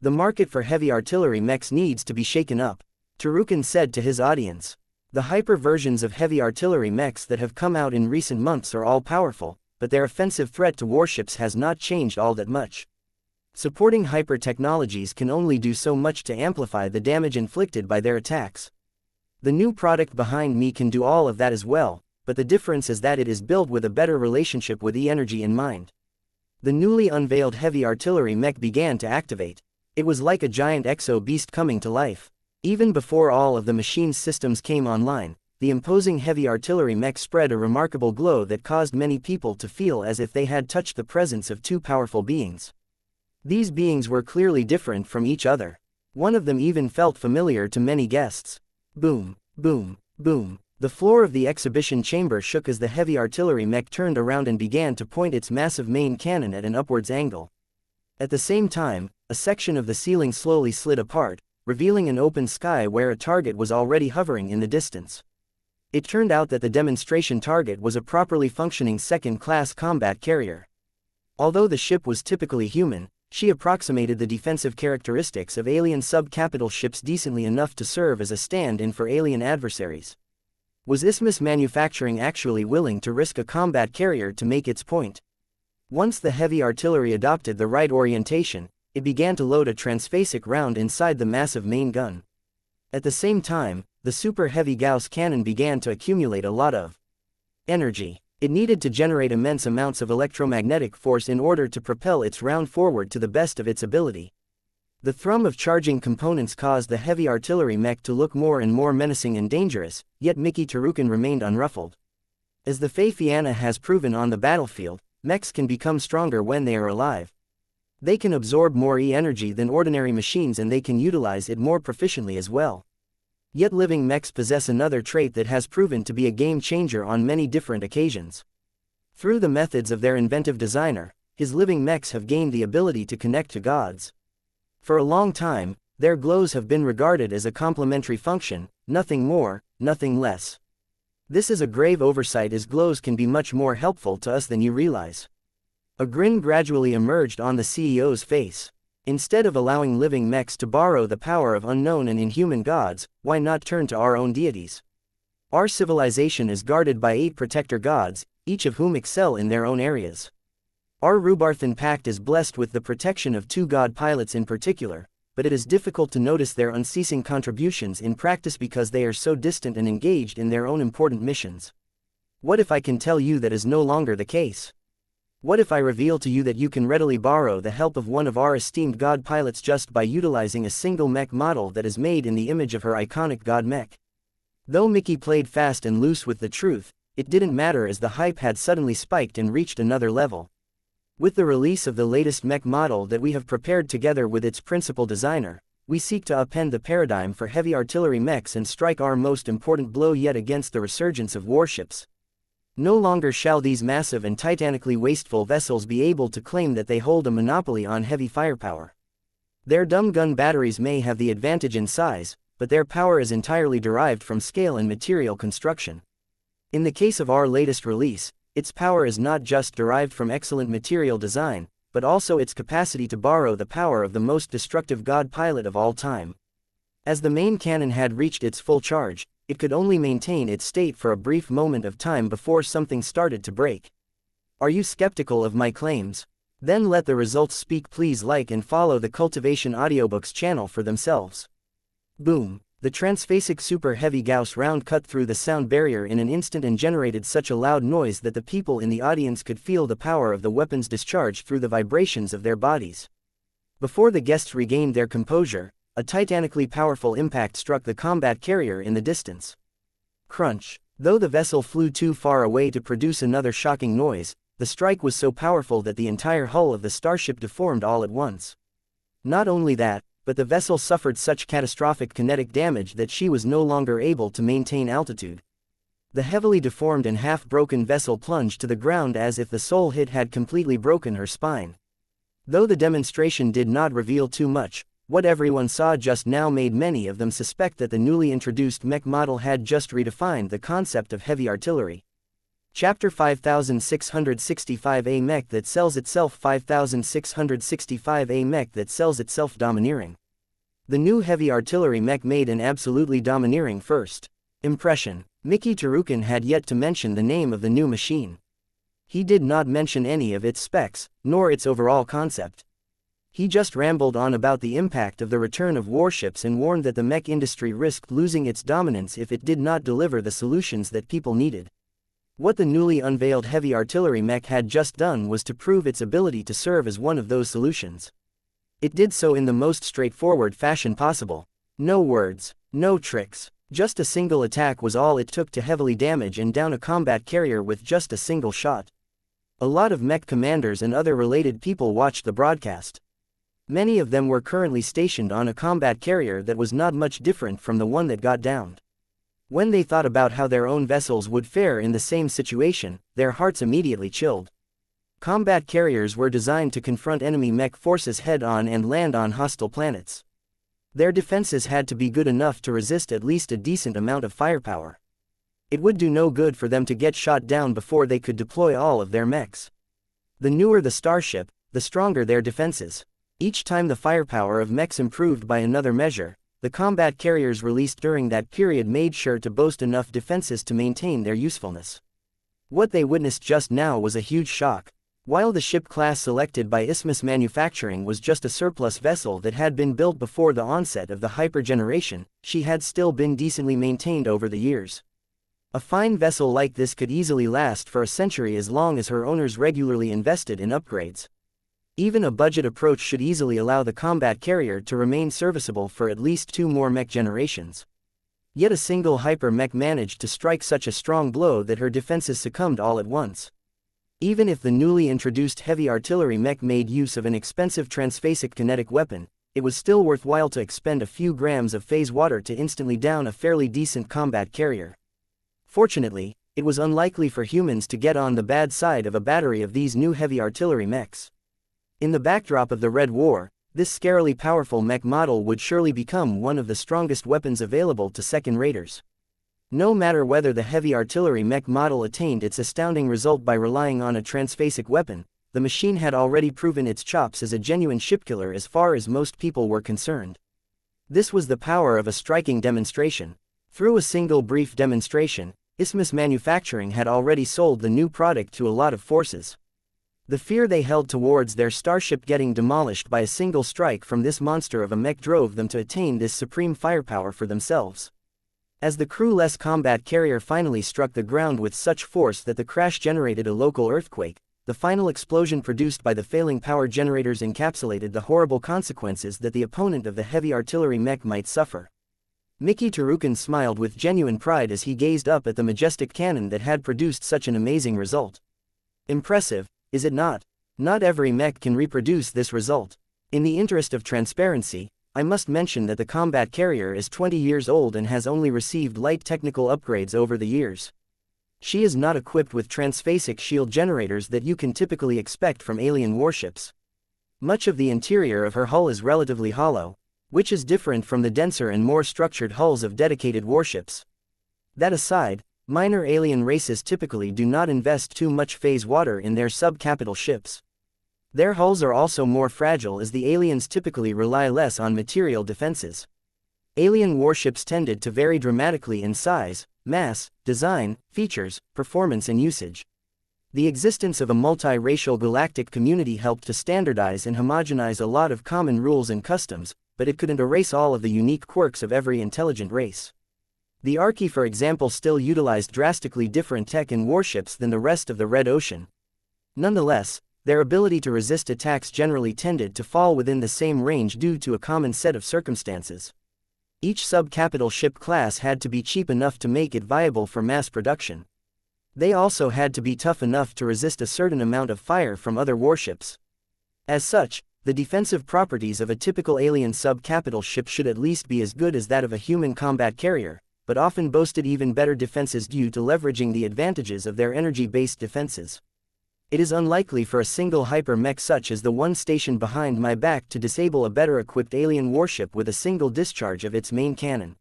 The market for heavy artillery mechs needs to be shaken up, Tarukin said to his audience. The hyper versions of heavy artillery mechs that have come out in recent months are all powerful, but their offensive threat to warships has not changed all that much. Supporting hyper technologies can only do so much to amplify the damage inflicted by their attacks. The new product behind me can do all of that as well, but the difference is that it is built with a better relationship with E-energy in mind. The newly unveiled heavy artillery mech began to activate. It was like a giant exo-beast coming to life. Even before all of the machine's systems came online, the imposing heavy artillery mech spread a remarkable glow that caused many people to feel as if they had touched the presence of 2 powerful beings. These beings were clearly different from each other. One of them even felt familiar to many guests. Boom, boom, boom. The floor of the exhibition chamber shook as the heavy artillery mech turned around and began to point its massive main cannon at an upwards angle. At the same time, a section of the ceiling slowly slid apart, revealing an open sky where a target was already hovering in the distance. It turned out that the demonstration target was a properly functioning second-class combat carrier. Although the ship was typically human, she approximated the defensive characteristics of alien sub-capital ships decently enough to serve as a stand-in for alien adversaries. Was Isthmus Manufacturing actually willing to risk a combat carrier to make its point? Once the heavy artillery adopted the right orientation, it began to load a transphasic round inside the massive main gun. At the same time, the super heavy Gauss cannon began to accumulate a lot of energy. It needed to generate immense amounts of electromagnetic force in order to propel its round forward to the best of its ability. The thrum of charging components caused the heavy artillery mech to look more and more menacing and dangerous, yet Mickey Tarukin remained unruffled. As the Fei Fianna has proven on the battlefield, mechs can become stronger when they are alive. They can absorb more E-energy than ordinary machines and they can utilize it more proficiently as well. Yet living mechs possess another trait that has proven to be a game changer on many different occasions. Through the methods of their inventive designer, his living mechs have gained the ability to connect to gods. For a long time, their glows have been regarded as a complementary function, nothing more, nothing less. This is a grave oversight as glows can be much more helpful to us than you realize. A grin gradually emerged on the CEO's face. Instead of allowing living mechs to borrow the power of unknown and inhuman gods, why not turn to our own deities? Our civilization is guarded by 8 protector gods, each of whom excel in their own areas. Our Rubarthan Pact is blessed with the protection of 2 god pilots in particular, but it is difficult to notice their unceasing contributions in practice because they are so distant and engaged in their own important missions. What if I can tell you that is no longer the case? What if I reveal to you that you can readily borrow the help of one of our esteemed god pilots just by utilizing a single mech model that is made in the image of her iconic god Mech? Though Mickey played fast and loose with the truth, it didn't matter as the hype had suddenly spiked and reached another level. With the release of the latest mech model that we have prepared together with its principal designer, we seek to upend the paradigm for heavy artillery mechs and strike our most important blow yet against the resurgence of warships. No longer shall these massive and titanically wasteful vessels be able to claim that they hold a monopoly on heavy firepower. Their dumb gun batteries may have the advantage in size, but their power is entirely derived from scale and material construction. In the case of our latest release, its power is not just derived from excellent material design, but also its capacity to borrow the power of the most destructive god pilot of all time. As the main cannon had reached its full charge, it could only maintain its state for a brief moment of time before something started to break. Are you skeptical of my claims? Then let the results speak. Please like and follow the Cultivation Audiobooks channel for themselves. Boom! The transphasic super heavy Gauss round cut through the sound barrier in an instant and generated such a loud noise that the people in the audience could feel the power of the weapon's discharge through the vibrations of their bodies. Before the guests regained their composure, a titanically powerful impact struck the combat carrier in the distance. Crunch! Though the vessel flew too far away to produce another shocking noise, the strike was so powerful that the entire hull of the starship deformed all at once. Not only that, but the vessel suffered such catastrophic kinetic damage that she was no longer able to maintain altitude. The heavily deformed and half-broken vessel plunged to the ground as if the sole hit had completely broken her spine. Though the demonstration did not reveal too much, what everyone saw just now made many of them suspect that the newly introduced mech model had just redefined the concept of heavy artillery. Chapter 5665 A mech that sells itself. 5665 A mech that sells itself. Domineering. The new heavy artillery mech made an absolutely domineering first impression. Mickey Tarukin had yet to mention the name of the new machine. He did not mention any of its specs, nor its overall concept. He just rambled on about the impact of the return of warships and warned that the mech industry risked losing its dominance if it did not deliver the solutions that people needed. What the newly unveiled heavy artillery mech had just done was to prove its ability to serve as one of those solutions. It did so in the most straightforward fashion possible. No words, no tricks, just a single attack was all it took to heavily damage and down a combat carrier with just a single shot. A lot of mech commanders and other related people watched the broadcast. Many of them were currently stationed on a combat carrier that was not much different from the one that got downed. When they thought about how their own vessels would fare in the same situation, their hearts immediately chilled. Combat carriers were designed to confront enemy mech forces head-on and land on hostile planets. Their defenses had to be good enough to resist at least a decent amount of firepower. It would do no good for them to get shot down before they could deploy all of their mechs. The newer the starship, the stronger their defenses. Each time the firepower of mechs improved by another measure, the combat carriers released during that period made sure to boast enough defenses to maintain their usefulness. What they witnessed just now was a huge shock. While the ship class selected by Isthmus Manufacturing was just a surplus vessel that had been built before the onset of the hyper-generation, she had still been decently maintained over the years. A fine vessel like this could easily last for a century as long as her owners regularly invested in upgrades. Even a budget approach should easily allow the combat carrier to remain serviceable for at least 2 more mech generations. Yet a single hyper mech managed to strike such a strong blow that her defenses succumbed all at once. Even if the newly introduced heavy artillery mech made use of an expensive transphasic kinetic weapon, it was still worthwhile to expend a few grams of phase water to instantly down a fairly decent combat carrier. Fortunately, it was unlikely for humans to get on the bad side of a battery of these new heavy artillery mechs. In the backdrop of the Red War, this scarily powerful mech model would surely become one of the strongest weapons available to second raters. No matter whether the heavy artillery mech model attained its astounding result by relying on a transphasic weapon, the machine had already proven its chops as a genuine shipkiller as far as most people were concerned. This was the power of a striking demonstration. Through a single brief demonstration, Isthmus Manufacturing had already sold the new product to a lot of forces. The fear they held towards their starship getting demolished by a single strike from this monster of a mech drove them to attain this supreme firepower for themselves. As the crewless combat carrier finally struck the ground with such force that the crash generated a local earthquake, the final explosion produced by the failing power generators encapsulated the horrible consequences that the opponent of the heavy artillery mech might suffer. Mickey Tarukan smiled with genuine pride as he gazed up at the majestic cannon that had produced such an amazing result. Impressive, is it not? Not every mech can reproduce this result. In the interest of transparency, I must mention that the combat carrier is 20 years old and has only received light technical upgrades over the years. She is not equipped with transphasic shield generators that you can typically expect from alien warships. Much of the interior of her hull is relatively hollow, which is different from the denser and more structured hulls of dedicated warships. That aside, minor alien races typically do not invest too much phase water in their sub-capital ships. Their hulls are also more fragile as the aliens typically rely less on material defenses. Alien warships tended to vary dramatically in size, mass, design, features, performance and usage. The existence of a multi-racial galactic community helped to standardize and homogenize a lot of common rules and customs, but it couldn't erase all of the unique quirks of every intelligent race. The Archi, for example, still utilized drastically different tech in warships than the rest of the Red Ocean. Nonetheless, their ability to resist attacks generally tended to fall within the same range due to a common set of circumstances. Each sub-capital ship class had to be cheap enough to make it viable for mass production. They also had to be tough enough to resist a certain amount of fire from other warships. As such, the defensive properties of a typical alien sub-capital ship should at least be as good as that of a human combat carrier, but often boasted even better defenses due to leveraging the advantages of their energy-based defenses. It is unlikely for a single hyper-mech such as the one stationed behind my back to disable a better-equipped alien warship with a single discharge of its main cannon.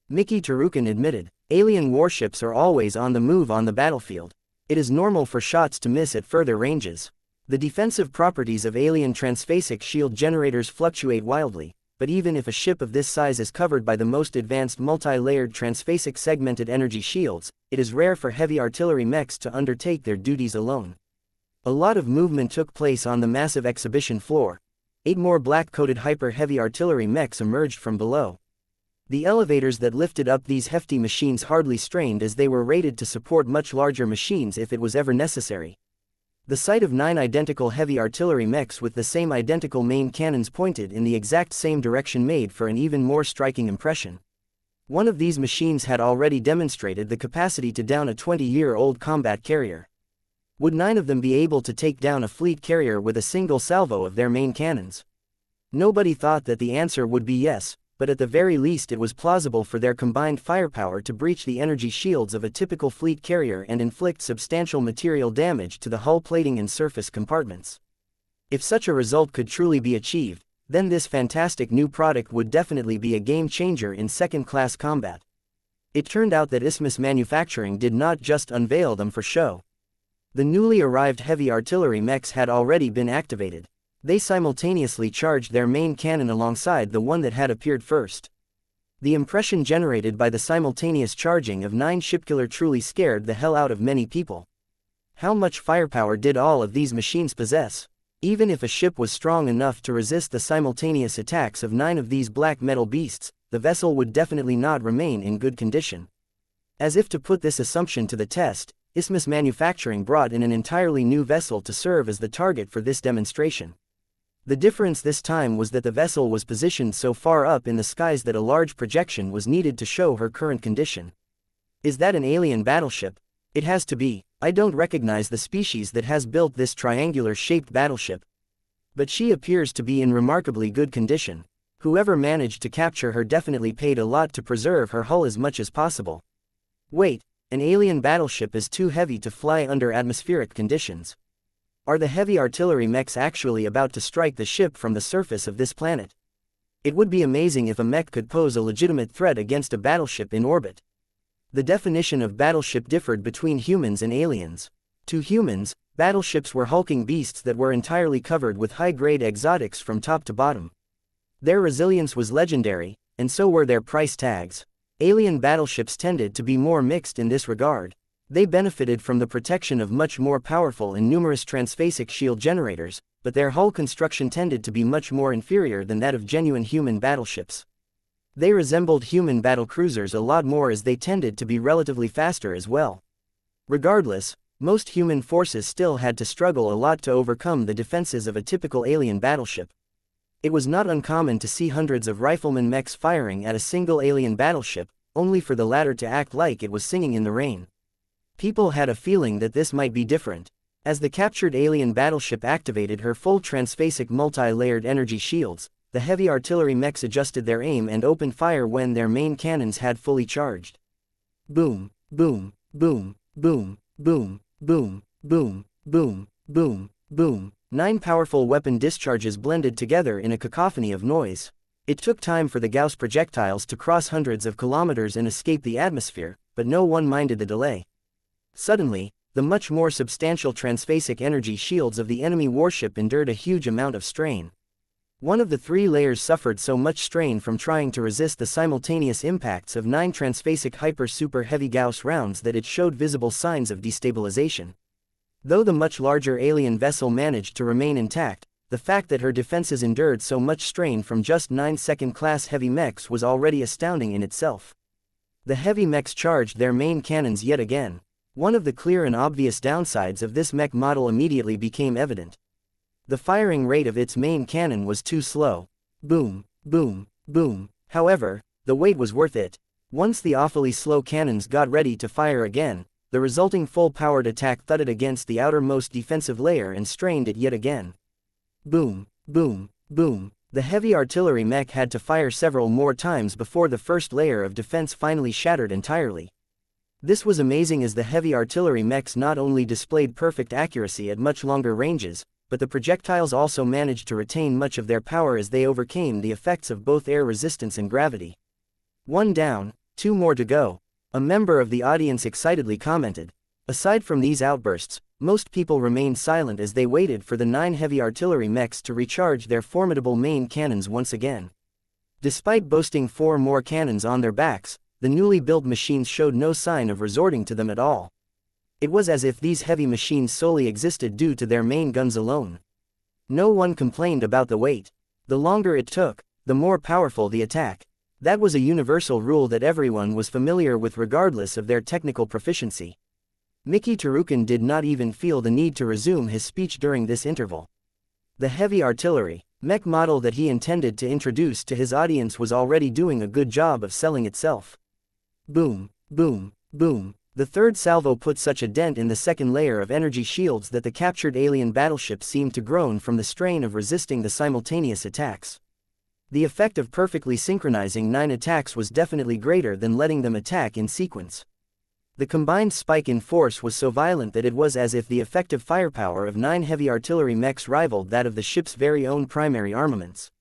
Mickey Tarukan admitted, alien warships are always on the move on the battlefield. It is normal for shots to miss at further ranges. The defensive properties of alien transphasic shield generators fluctuate wildly, but even if a ship of this size is covered by the most advanced multi-layered transphasic segmented energy shields, it is rare for heavy artillery mechs to undertake their duties alone. A lot of movement took place on the massive exhibition floor. 8 more black-coated hyper-heavy artillery mechs emerged from below. The elevators that lifted up these hefty machines hardly strained as they were rated to support much larger machines if it was ever necessary. The sight of 9 identical heavy artillery mechs with the same identical main cannons pointed in the exact same direction made for an even more striking impression. One of these machines had already demonstrated the capacity to down a 20-year-old combat carrier. Would 9 of them be able to take down a fleet carrier with a single salvo of their main cannons? Nobody thought that the answer would be yes, but at the very least it was plausible for their combined firepower to breach the energy shields of a typical fleet carrier and inflict substantial material damage to the hull plating and surface compartments. If such a result could truly be achieved, then this fantastic new product would definitely be a game-changer in second-class combat. It turned out that Isthmus Manufacturing did not just unveil them for show. The newly arrived heavy artillery mechs had already been activated. They simultaneously charged their main cannon alongside the one that had appeared first. The impression generated by the simultaneous charging of 9 shipkiller truly scared the hell out of many people. How much firepower did all of these machines possess? Even if a ship was strong enough to resist the simultaneous attacks of 9 of these black metal beasts, the vessel would definitely not remain in good condition. As if to put this assumption to the test, Isthmus Manufacturing brought in an entirely new vessel to serve as the target for this demonstration. The difference this time was that the vessel was positioned so far up in the skies that a large projection was needed to show her current condition. Is that an alien battleship? It has to be. I don't recognize the species that has built this triangular-shaped battleship. But she appears to be in remarkably good condition. Whoever managed to capture her definitely paid a lot to preserve her hull as much as possible. Wait, an alien battleship is too heavy to fly under atmospheric conditions. Are the heavy artillery mechs actually about to strike the ship from the surface of this planet? It would be amazing if a mech could pose a legitimate threat against a battleship in orbit. The definition of battleship differed between humans and aliens. To humans, battleships were hulking beasts that were entirely covered with high-grade exotics from top to bottom. Their resilience was legendary, and so were their price tags. Alien battleships tended to be more mixed in this regard. They benefited from the protection of much more powerful and numerous transphasic shield generators, but their hull construction tended to be much more inferior than that of genuine human battleships. They resembled human battlecruisers a lot more as they tended to be relatively faster as well. Regardless, most human forces still had to struggle a lot to overcome the defenses of a typical alien battleship. It was not uncommon to see hundreds of rifleman mechs firing at a single alien battleship, only for the latter to act like it was singing in the rain. People had a feeling that this might be different. As the captured alien battleship activated her full transphasic multi-layered energy shields, the heavy artillery mechs adjusted their aim and opened fire when their main cannons had fully charged. Boom, boom, boom, boom, boom, boom, boom, boom, boom, boom. 9 powerful weapon discharges blended together in a cacophony of noise. It took time for the Gauss projectiles to cross hundreds of kilometers and escape the atmosphere, but no one minded the delay. Suddenly, the much more substantial transphasic energy shields of the enemy warship endured a huge amount of strain. One of the 3 layers suffered so much strain from trying to resist the simultaneous impacts of 9 transphasic hyper-super heavy Gauss rounds that it showed visible signs of destabilization. Though the much larger alien vessel managed to remain intact, the fact that her defenses endured so much strain from just 9 second-class heavy mechs was already astounding in itself. The heavy mechs charged their main cannons yet again. One of the clear and obvious downsides of this mech model immediately became evident. The firing rate of its main cannon was too slow. Boom, boom, boom. However, the wait was worth it. Once the awfully slow cannons got ready to fire again, the resulting full-powered attack thudded against the outermost defensive layer and strained it yet again. Boom, boom, boom. The heavy artillery mech had to fire several more times before the first layer of defense finally shattered entirely. This was amazing as the heavy artillery mechs not only displayed perfect accuracy at much longer ranges, but the projectiles also managed to retain much of their power as they overcame the effects of both air resistance and gravity. 1 down, 2 more to go. A member of the audience excitedly commented. Aside from these outbursts, most people remained silent as they waited for the 9 heavy artillery mechs to recharge their formidable main cannons once again. Despite boasting 4 more cannons on their backs, the newly built machines showed no sign of resorting to them at all. It was as if these heavy machines solely existed due to their main guns alone. No one complained about the wait. The longer it took, the more powerful the attack. That was a universal rule that everyone was familiar with regardless of their technical proficiency. Mickey Tarukin did not even feel the need to resume his speech during this interval. The heavy artillery mech model that he intended to introduce to his audience was already doing a good job of selling itself. Boom, boom, boom. The third salvo put such a dent in the second layer of energy shields that the captured alien battleship seemed to groan from the strain of resisting the simultaneous attacks. The effect of perfectly synchronizing 9 attacks was definitely greater than letting them attack in sequence. The combined spike in force was so violent that it was as if the effective firepower of 9 heavy artillery mechs rivaled that of the ship's very own primary armaments.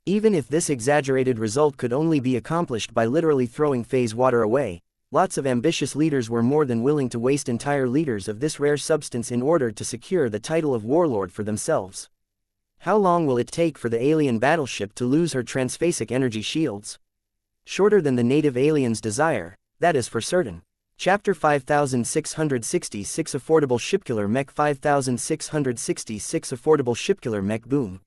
Even if this exaggerated result could only be accomplished by literally throwing phase water away, lots of ambitious leaders were more than willing to waste entire liters of this rare substance in order to secure the title of warlord for themselves. How long will it take for the alien battleship to lose her transphasic energy shields? Shorter than the native aliens desire, that is for certain. Chapter 5666 Affordable Shipkiller Mech 5666 Affordable Shipkiller Mech. Boom.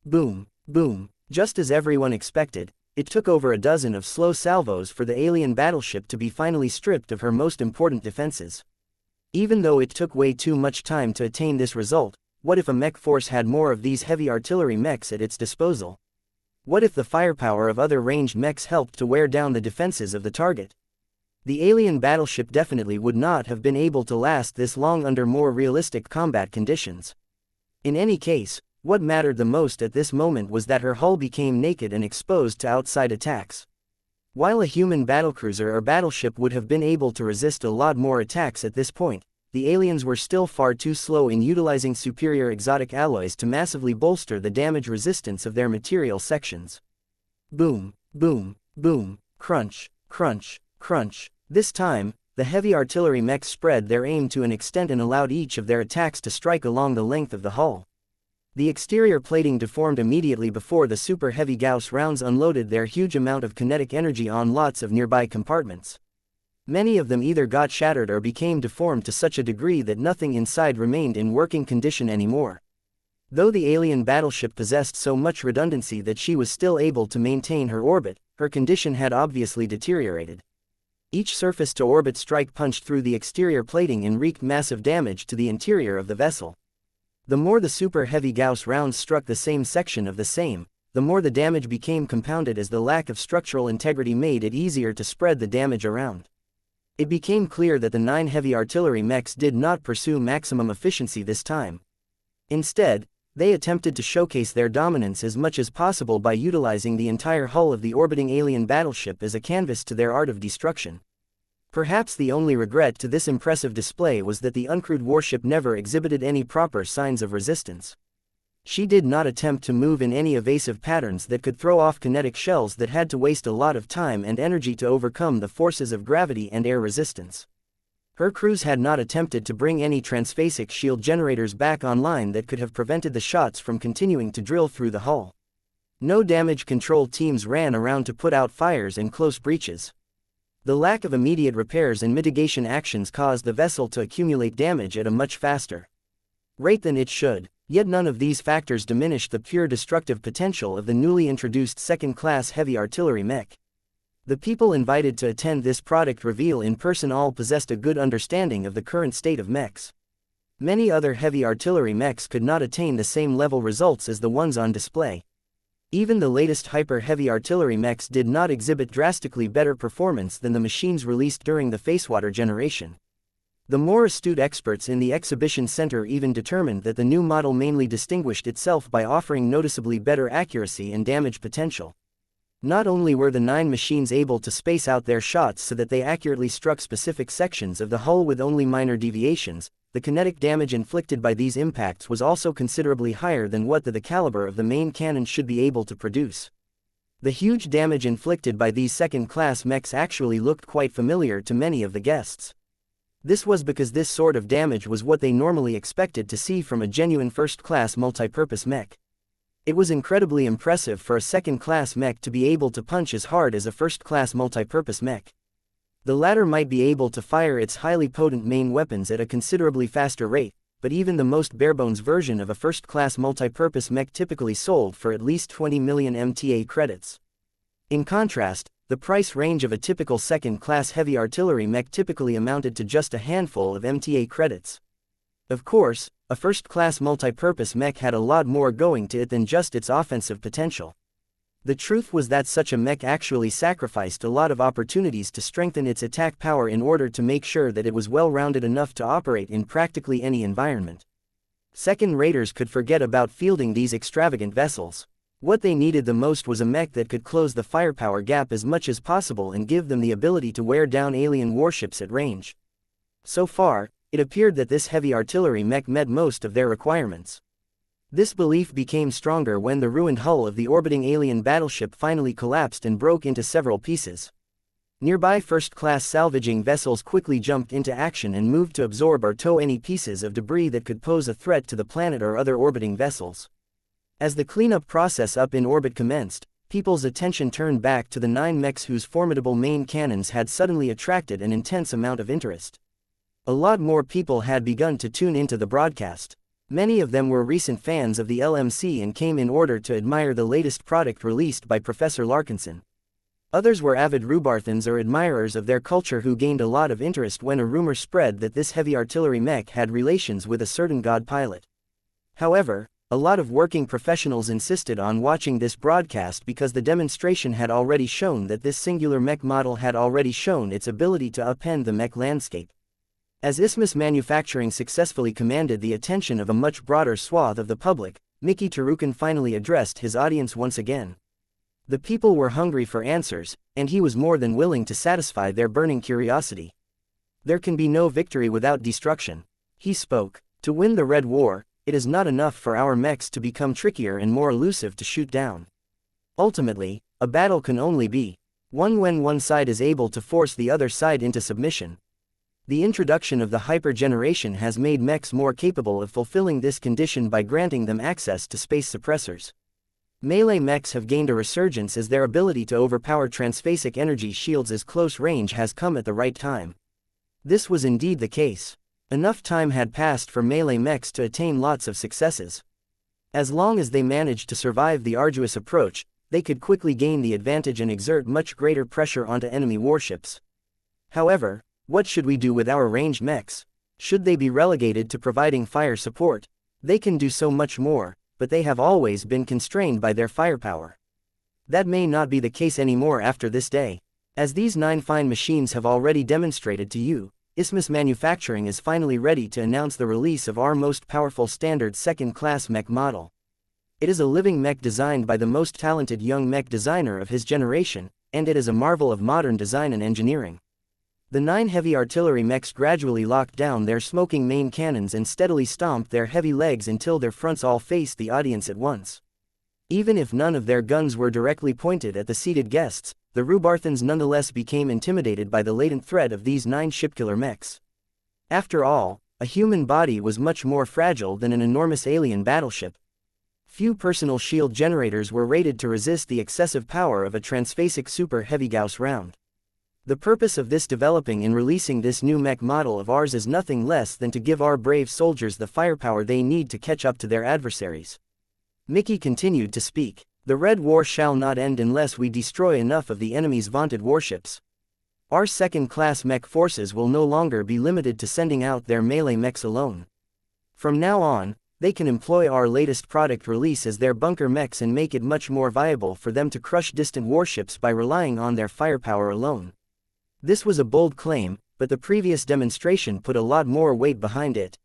Boom, boom. Just as everyone expected, it took over a dozen of slow salvos for the alien battleship to be finally stripped of her most important defenses. Even though it took way too much time to attain this result, what if a mech force had more of these heavy artillery mechs at its disposal? What if the firepower of other ranged mechs helped to wear down the defenses of the target? The alien battleship definitely would not have been able to last this long under more realistic combat conditions. In any case, what mattered the most at this moment was that her hull became naked and exposed to outside attacks. While a human battlecruiser or battleship would have been able to resist a lot more attacks at this point, the aliens were still far too slow in utilizing superior exotic alloys to massively bolster the damage resistance of their material sections. Boom, boom, boom, crunch, crunch, crunch. This time, the heavy artillery mechs spread their aim to an extent and allowed each of their attacks to strike along the length of the hull. The exterior plating deformed immediately before the super heavy Gauss rounds unloaded their huge amount of kinetic energy on lots of nearby compartments. Many of them either got shattered or became deformed to such a degree that nothing inside remained in working condition anymore. Though the alien battleship possessed so much redundancy that she was still able to maintain her orbit, her condition had obviously deteriorated. Each surface-to-orbit strike punched through the exterior plating and wreaked massive damage to the interior of the vessel. The more the super-heavy Gauss rounds struck the same section of the same, the more the damage became compounded as the lack of structural integrity made it easier to spread the damage around. It became clear that the 9 heavy artillery mechs did not pursue maximum efficiency this time. Instead, they attempted to showcase their dominance as much as possible by utilizing the entire hull of the orbiting alien battleship as a canvas to their art of destruction. Perhaps the only regret to this impressive display was that the uncrewed warship never exhibited any proper signs of resistance. She did not attempt to move in any evasive patterns that could throw off kinetic shells that had to waste a lot of time and energy to overcome the forces of gravity and air resistance. Her crews had not attempted to bring any transphasic shield generators back online that could have prevented the shots from continuing to drill through the hull. No damage control teams ran around to put out fires and close breaches. The lack of immediate repairs and mitigation actions caused the vessel to accumulate damage at a much faster rate than it should, yet none of these factors diminished the pure destructive potential of the newly introduced second-class heavy artillery mech. The people invited to attend this product reveal in person all possessed a good understanding of the current state of mechs. Many other heavy artillery mechs could not attain the same level results as the ones on display. Even the latest hyper-heavy artillery mechs did not exhibit drastically better performance than the machines released during the Facewater generation. The more astute experts in the exhibition center even determined that the new model mainly distinguished itself by offering noticeably better accuracy and damage potential. Not only were the 9 machines able to space out their shots so that they accurately struck specific sections of the hull with only minor deviations, the kinetic damage inflicted by these impacts was also considerably higher than what the caliber of the main cannon should be able to produce. The huge damage inflicted by these second-class mechs actually looked quite familiar to many of the guests. This was because this sort of damage was what they normally expected to see from a genuine first-class multipurpose mech. It was incredibly impressive for a second-class mech to be able to punch as hard as a first-class multipurpose mech. The latter might be able to fire its highly potent main weapons at a considerably faster rate, but even the most barebones version of a first-class multipurpose mech typically sold for at least 20 million MTA credits. In contrast, the price range of a typical second-class heavy artillery mech typically amounted to just a handful of MTA credits. Of course, a first-class multipurpose mech had a lot more going to it than just its offensive potential. The truth was that such a mech actually sacrificed a lot of opportunities to strengthen its attack power in order to make sure that it was well-rounded enough to operate in practically any environment. Second-raters could forget about fielding these extravagant vessels. What they needed the most was a mech that could close the firepower gap as much as possible and give them the ability to wear down alien warships at range. So far, it appeared that this heavy artillery mech met most of their requirements. This belief became stronger when the ruined hull of the orbiting alien battleship finally collapsed and broke into several pieces. Nearby first-class salvaging vessels quickly jumped into action and moved to absorb or tow any pieces of debris that could pose a threat to the planet or other orbiting vessels. As the cleanup process up in orbit commenced, people's attention turned back to the 9 mechs whose formidable main cannons had suddenly attracted an intense amount of interest. A lot more people had begun to tune into the broadcast. Many of them were recent fans of the LMC and came in order to admire the latest product released by Professor Larkinson. Others were avid Rubarthans or admirers of their culture who gained a lot of interest when a rumor spread that this heavy artillery mech had relations with a certain god pilot. However, a lot of working professionals insisted on watching this broadcast because the demonstration had already shown that this singular mech model had already shown its ability to upend the mech landscape. As Isthmus Manufacturing successfully commanded the attention of a much broader swath of the public, Mickey Tarukan finally addressed his audience once again. The people were hungry for answers, and he was more than willing to satisfy their burning curiosity. There can be no victory without destruction. He spoke. To win the Red War, it is not enough for our mechs to become trickier and more elusive to shoot down. Ultimately, a battle can only be won when one side is able to force the other side into submission. The introduction of the hyper-generation has made mechs more capable of fulfilling this condition by granting them access to space suppressors. Melee mechs have gained a resurgence as their ability to overpower transphasic energy shields as close range has come at the right time. This was indeed the case. Enough time had passed for melee mechs to attain lots of successes. As long as they managed to survive the arduous approach, they could quickly gain the advantage and exert much greater pressure onto enemy warships. However, what should we do with our ranged mechs? Should they be relegated to providing fire support? They can do so much more, but they have always been constrained by their firepower. That may not be the case anymore after this day. As these 9 fine machines have already demonstrated to you, Isthmus Manufacturing is finally ready to announce the release of our most powerful standard second-class mech model. It is a living mech designed by the most talented young mech designer of his generation, and it is a marvel of modern design and engineering. The 9 heavy artillery mechs gradually locked down their smoking main cannons and steadily stomped their heavy legs until their fronts all faced the audience at once. Even if none of their guns were directly pointed at the seated guests, the Rubarthans nonetheless became intimidated by the latent threat of these 9 shipkiller mechs. After all, a human body was much more fragile than an enormous alien battleship. Few personal shield generators were rated to resist the excessive power of a transphasic super heavy Gauss round. The purpose of this developing in releasing this new mech model of ours is nothing less than to give our brave soldiers the firepower they need to catch up to their adversaries. Mickey continued to speak. The Red War shall not end unless we destroy enough of the enemy's vaunted warships. Our second-class mech forces will no longer be limited to sending out their melee mechs alone. From now on, they can employ our latest product release as their bunker mechs and make it much more viable for them to crush distant warships by relying on their firepower alone. This was a bold claim, but the previous demonstration put a lot more weight behind it.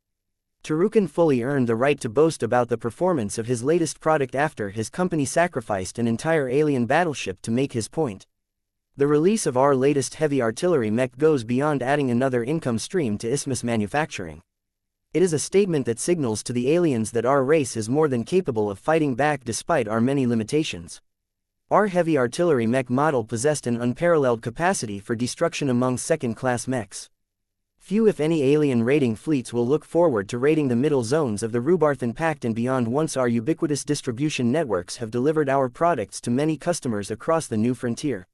Tarukan fully earned the right to boast about the performance of his latest product after his company sacrificed an entire alien battleship to make his point. The release of our latest heavy artillery mech goes beyond adding another income stream to Isthmus Manufacturing. It is a statement that signals to the aliens that our race is more than capable of fighting back despite our many limitations. Our heavy artillery mech model possessed an unparalleled capacity for destruction among second-class mechs. Few if any alien raiding fleets will look forward to raiding the middle zones of the Rubarthan Pact and beyond once our ubiquitous distribution networks have delivered our products to many customers across the new frontier.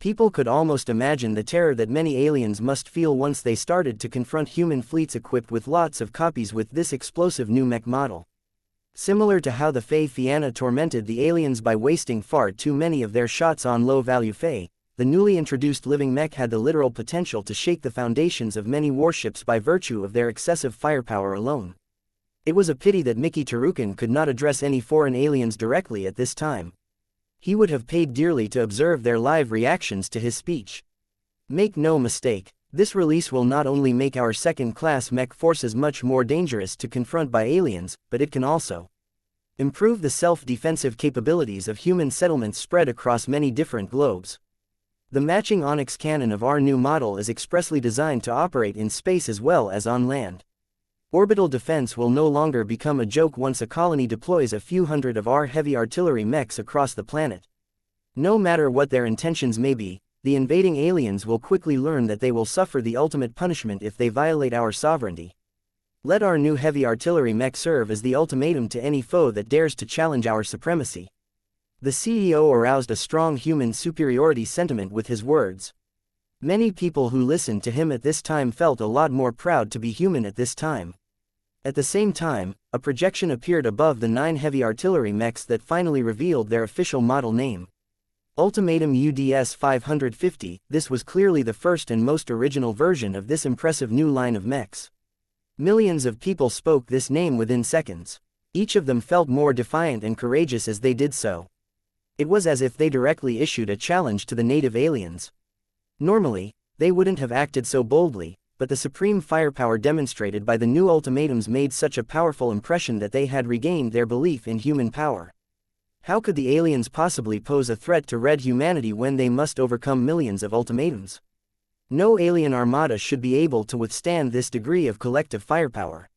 People could almost imagine the terror that many aliens must feel once they started to confront human fleets equipped with lots of copies with this explosive new mech model. Similar to how the Fae Fianna tormented the aliens by wasting far too many of their shots on low-value Fae, the newly introduced living mech had the literal potential to shake the foundations of many warships by virtue of their excessive firepower alone. It was a pity that Mickey Tarukan could not address any foreign aliens directly at this time. He would have paid dearly to observe their live reactions to his speech. Make no mistake, this release will not only make our second-class mech forces much more dangerous to confront by aliens, but it can also improve the self-defensive capabilities of human settlements spread across many different globes. The matching Onyx cannon of our new model is expressly designed to operate in space as well as on land. Orbital defense will no longer become a joke once a colony deploys a few hundred of our heavy artillery mechs across the planet. No matter what their intentions may be, the invading aliens will quickly learn that they will suffer the ultimate punishment if they violate our sovereignty. Let our new heavy artillery mech serve as the ultimatum to any foe that dares to challenge our supremacy. The CEO aroused a strong human superiority sentiment with his words. Many people who listened to him at this time felt a lot more proud to be human at this time. At the same time, a projection appeared above the 9 heavy artillery mechs that finally revealed their official model name. Ultimatum UDS 550. This was clearly the first and most original version of this impressive new line of mechs. Millions of people spoke this name within seconds. Each of them felt more defiant and courageous as they did so. It was as if they directly issued a challenge to the native aliens. Normally, they wouldn't have acted so boldly, but the supreme firepower demonstrated by the new ultimatums made such a powerful impression that they had regained their belief in human power. How could the aliens possibly pose a threat to red humanity when they must overcome millions of ultimatums? No alien armada should be able to withstand this degree of collective firepower.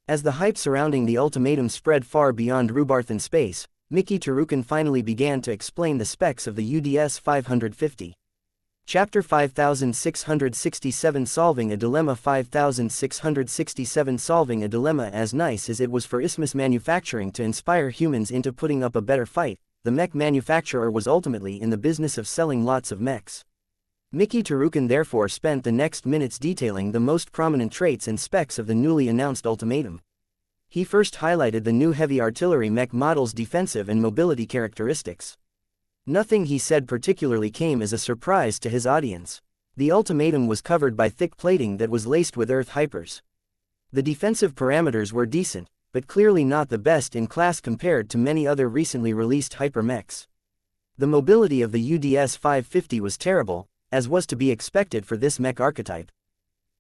As the hype surrounding the ultimatum spread far beyond Rubarthan space, Mickey Tarukan finally began to explain the specs of the UDS 550. Chapter 5667 Solving a Dilemma 5667 Solving a Dilemma. As nice as it was for Isthmus Manufacturing to inspire humans into putting up a better fight, the mech manufacturer was ultimately in the business of selling lots of mechs. Mickey Tarukan therefore spent the next minutes detailing the most prominent traits and specs of the newly announced ultimatum. He first highlighted the new heavy artillery mech model's defensive and mobility characteristics. Nothing he said particularly came as a surprise to his audience. The ultimatum was covered by thick plating that was laced with earth hypers. The defensive parameters were decent, but clearly not the best in class compared to many other recently released hyper mechs. The mobility of the UDS 550 was terrible, as was to be expected for this mech archetype.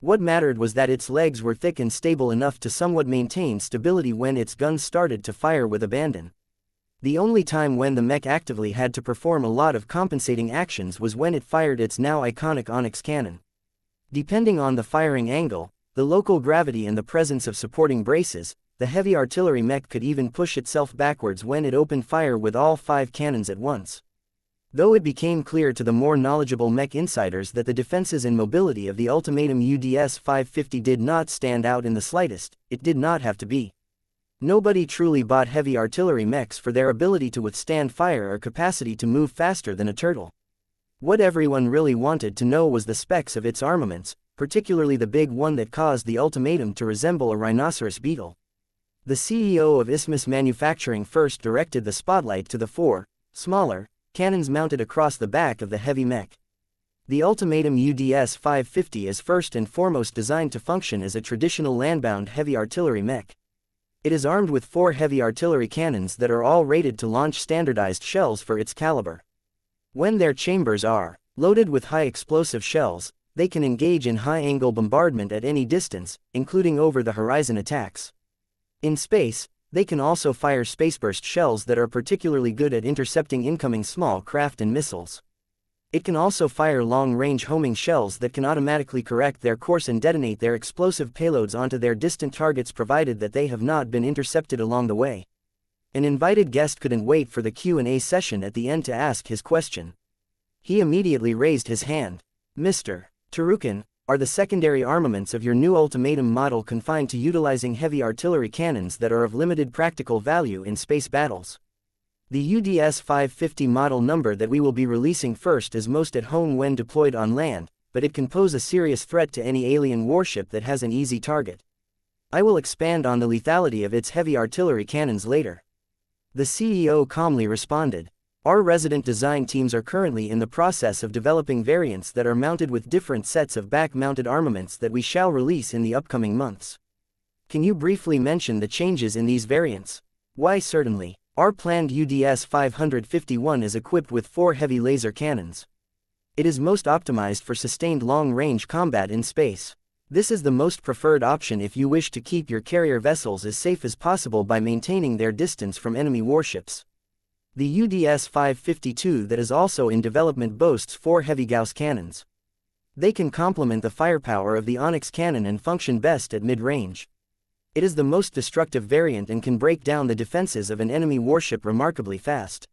What mattered was that its legs were thick and stable enough to somewhat maintain stability when its guns started to fire with abandon. The only time when the mech actively had to perform a lot of compensating actions was when it fired its now iconic Onyx cannon. Depending on the firing angle, the local gravity and the presence of supporting braces, the heavy artillery mech could even push itself backwards when it opened fire with all 5 cannons at once. Though it became clear to the more knowledgeable mech insiders that the defenses and mobility of the ultimatum UDS 550 did not stand out in the slightest, it did not have to be. Nobody truly bought heavy artillery mechs for their ability to withstand fire or capacity to move faster than a turtle. What everyone really wanted to know was the specs of its armaments, particularly the big one that caused the ultimatum to resemble a rhinoceros beetle. The CEO of Isthmus Manufacturing first directed the spotlight to the 4, smaller, cannons mounted across the back of the heavy mech. The ultimatum UDS 550 is first and foremost designed to function as a traditional landbound heavy artillery mech. It is armed with 4 heavy artillery cannons that are all rated to launch standardized shells for its caliber. When their chambers are loaded with high explosive shells, they can engage in high-angle bombardment at any distance, including over-the-horizon attacks. In space, they can also fire spaceburst shells that are particularly good at intercepting incoming small craft and missiles. It can also fire long-range homing shells that can automatically correct their course and detonate their explosive payloads onto their distant targets provided that they have not been intercepted along the way. An invited guest couldn't wait for the Q&A session at the end to ask his question. He immediately raised his hand. Mr. Tarukin, are the secondary armaments of your new ultimatum model confined to utilizing heavy artillery cannons that are of limited practical value in space battles? The UDS 550 model number that we will be releasing first is most at home when deployed on land, but it can pose a serious threat to any alien warship that has an easy target. I will expand on the lethality of its heavy artillery cannons later. The CEO calmly responded. Our resident design teams are currently in the process of developing variants that are mounted with different sets of back-mounted armaments that we shall release in the upcoming months. Can you briefly mention the changes in these variants? Why, certainly. Our planned UDS 551 is equipped with 4 heavy laser cannons. It is most optimized for sustained long-range combat in space. This is the most preferred option if you wish to keep your carrier vessels as safe as possible by maintaining their distance from enemy warships. The UDS 552 that is also in development boasts 4 heavy Gauss cannons. They can complement the firepower of the Onyx cannon and function best at mid-range. It is the most destructive variant and can break down the defenses of an enemy warship remarkably fast.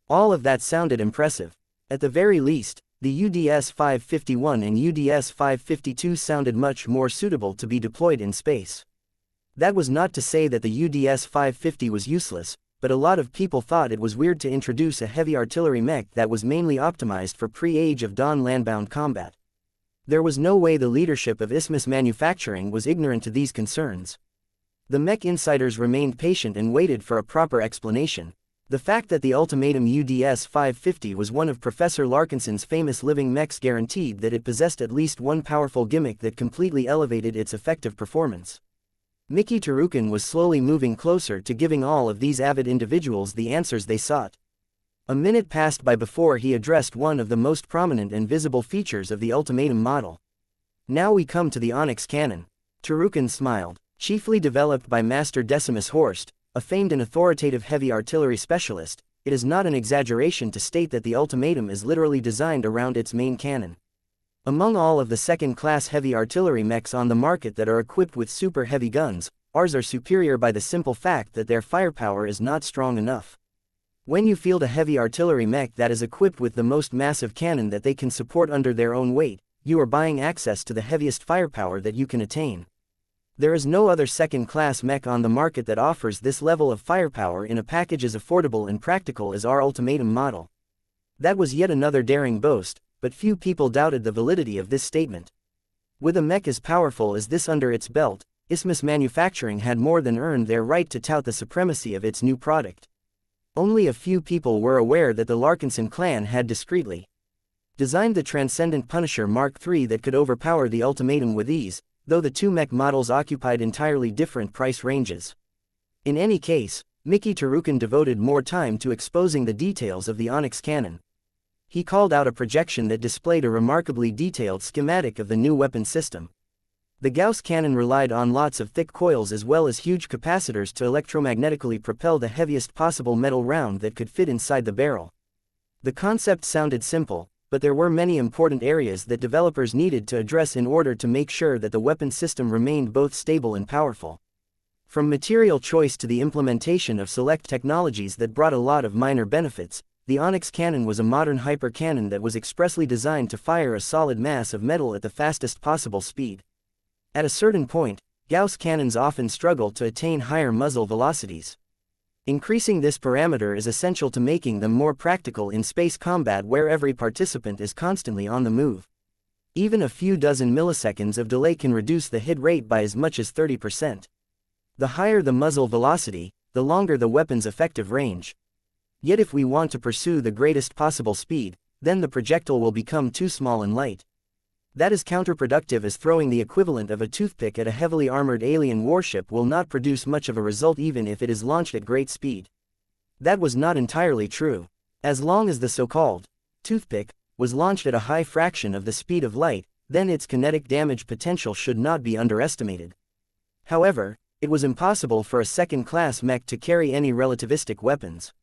All of that sounded impressive. At the very least, the UDS 551 and UDS 552 sounded much more suitable to be deployed in space. That was not to say that the UDS 550 was useless, but a lot of people thought it was weird to introduce a heavy artillery mech that was mainly optimized for pre-Age of Dawn landbound combat. There was no way the leadership of Isthmus Manufacturing was ignorant to these concerns. The mech insiders remained patient and waited for a proper explanation. The fact that the ultimatum UDS 550 was one of Professor Larkinson's famous living mechs guaranteed that it possessed at least one powerful gimmick that completely elevated its effective performance. Mickey Tarukin was slowly moving closer to giving all of these avid individuals the answers they sought. A minute passed by before he addressed one of the most prominent and visible features of the ultimatum model. Now we come to the Onyx cannon. Tarukin smiled. Chiefly developed by Master Decimus Horst, a famed and authoritative heavy artillery specialist, it is not an exaggeration to state that the ultimatum is literally designed around its main cannon. Among all of the second-class heavy artillery mechs on the market that are equipped with super heavy guns, ours are superior by the simple fact that their firepower is not strong enough. When you field a heavy artillery mech that is equipped with the most massive cannon that they can support under their own weight, you are buying access to the heaviest firepower that you can attain. There is no other second-class mech on the market that offers this level of firepower in a package as affordable and practical as our ultimatum model. That was yet another daring boast, but few people doubted the validity of this statement. With a mech as powerful as this under its belt, Isthmus Manufacturing had more than earned their right to tout the supremacy of its new product. Only a few people were aware that the Larkinson clan had discreetly designed the Transcendent Punisher Mark III that could overpower the Ultimatum with ease, though the two mech models occupied entirely different price ranges. In any case, Mickey Tarukin devoted more time to exposing the details of the Onyx cannon. He called out a projection that displayed a remarkably detailed schematic of the new weapon system. The Gauss cannon relied on lots of thick coils as well as huge capacitors to electromagnetically propel the heaviest possible metal round that could fit inside the barrel. The concept sounded simple, but there were many important areas that developers needed to address in order to make sure that the weapon system remained both stable and powerful. From material choice to the implementation of select technologies that brought a lot of minor benefits, the Onyx cannon was a modern hyper cannon that was expressly designed to fire a solid mass of metal at the fastest possible speed. At a certain point, Gauss cannons often struggle to attain higher muzzle velocities. Increasing this parameter is essential to making them more practical in space combat where every participant is constantly on the move. Even a few dozen milliseconds of delay can reduce the hit rate by as much as 30%. The higher the muzzle velocity, the longer the weapon's effective range. Yet if we want to pursue the greatest possible speed, then the projectile will become too small and light. That is counterproductive, as throwing the equivalent of a toothpick at a heavily armored alien warship will not produce much of a result even if it is launched at great speed. That was not entirely true. As long as the so-called toothpick was launched at a high fraction of the speed of light, then its kinetic damage potential should not be underestimated. However, it was impossible for a second-class mech to carry any relativistic weapons.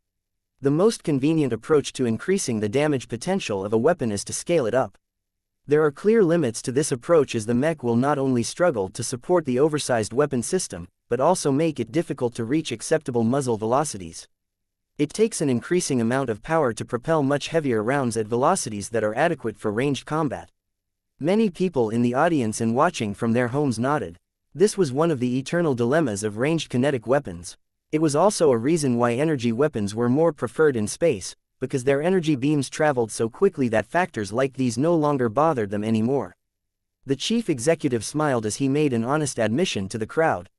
The most convenient approach to increasing the damage potential of a weapon is to scale it up. There are clear limits to this approach, as the mech will not only struggle to support the oversized weapon system, but also make it difficult to reach acceptable muzzle velocities. It takes an increasing amount of power to propel much heavier rounds at velocities that are adequate for ranged combat. Many people in the audience and watching from their homes nodded. This was one of the eternal dilemmas of ranged kinetic weapons. It was also a reason why energy weapons were more preferred in space, because their energy beams traveled so quickly that factors like these no longer bothered them anymore. The chief executive smiled as he made an honest admission to the crowd.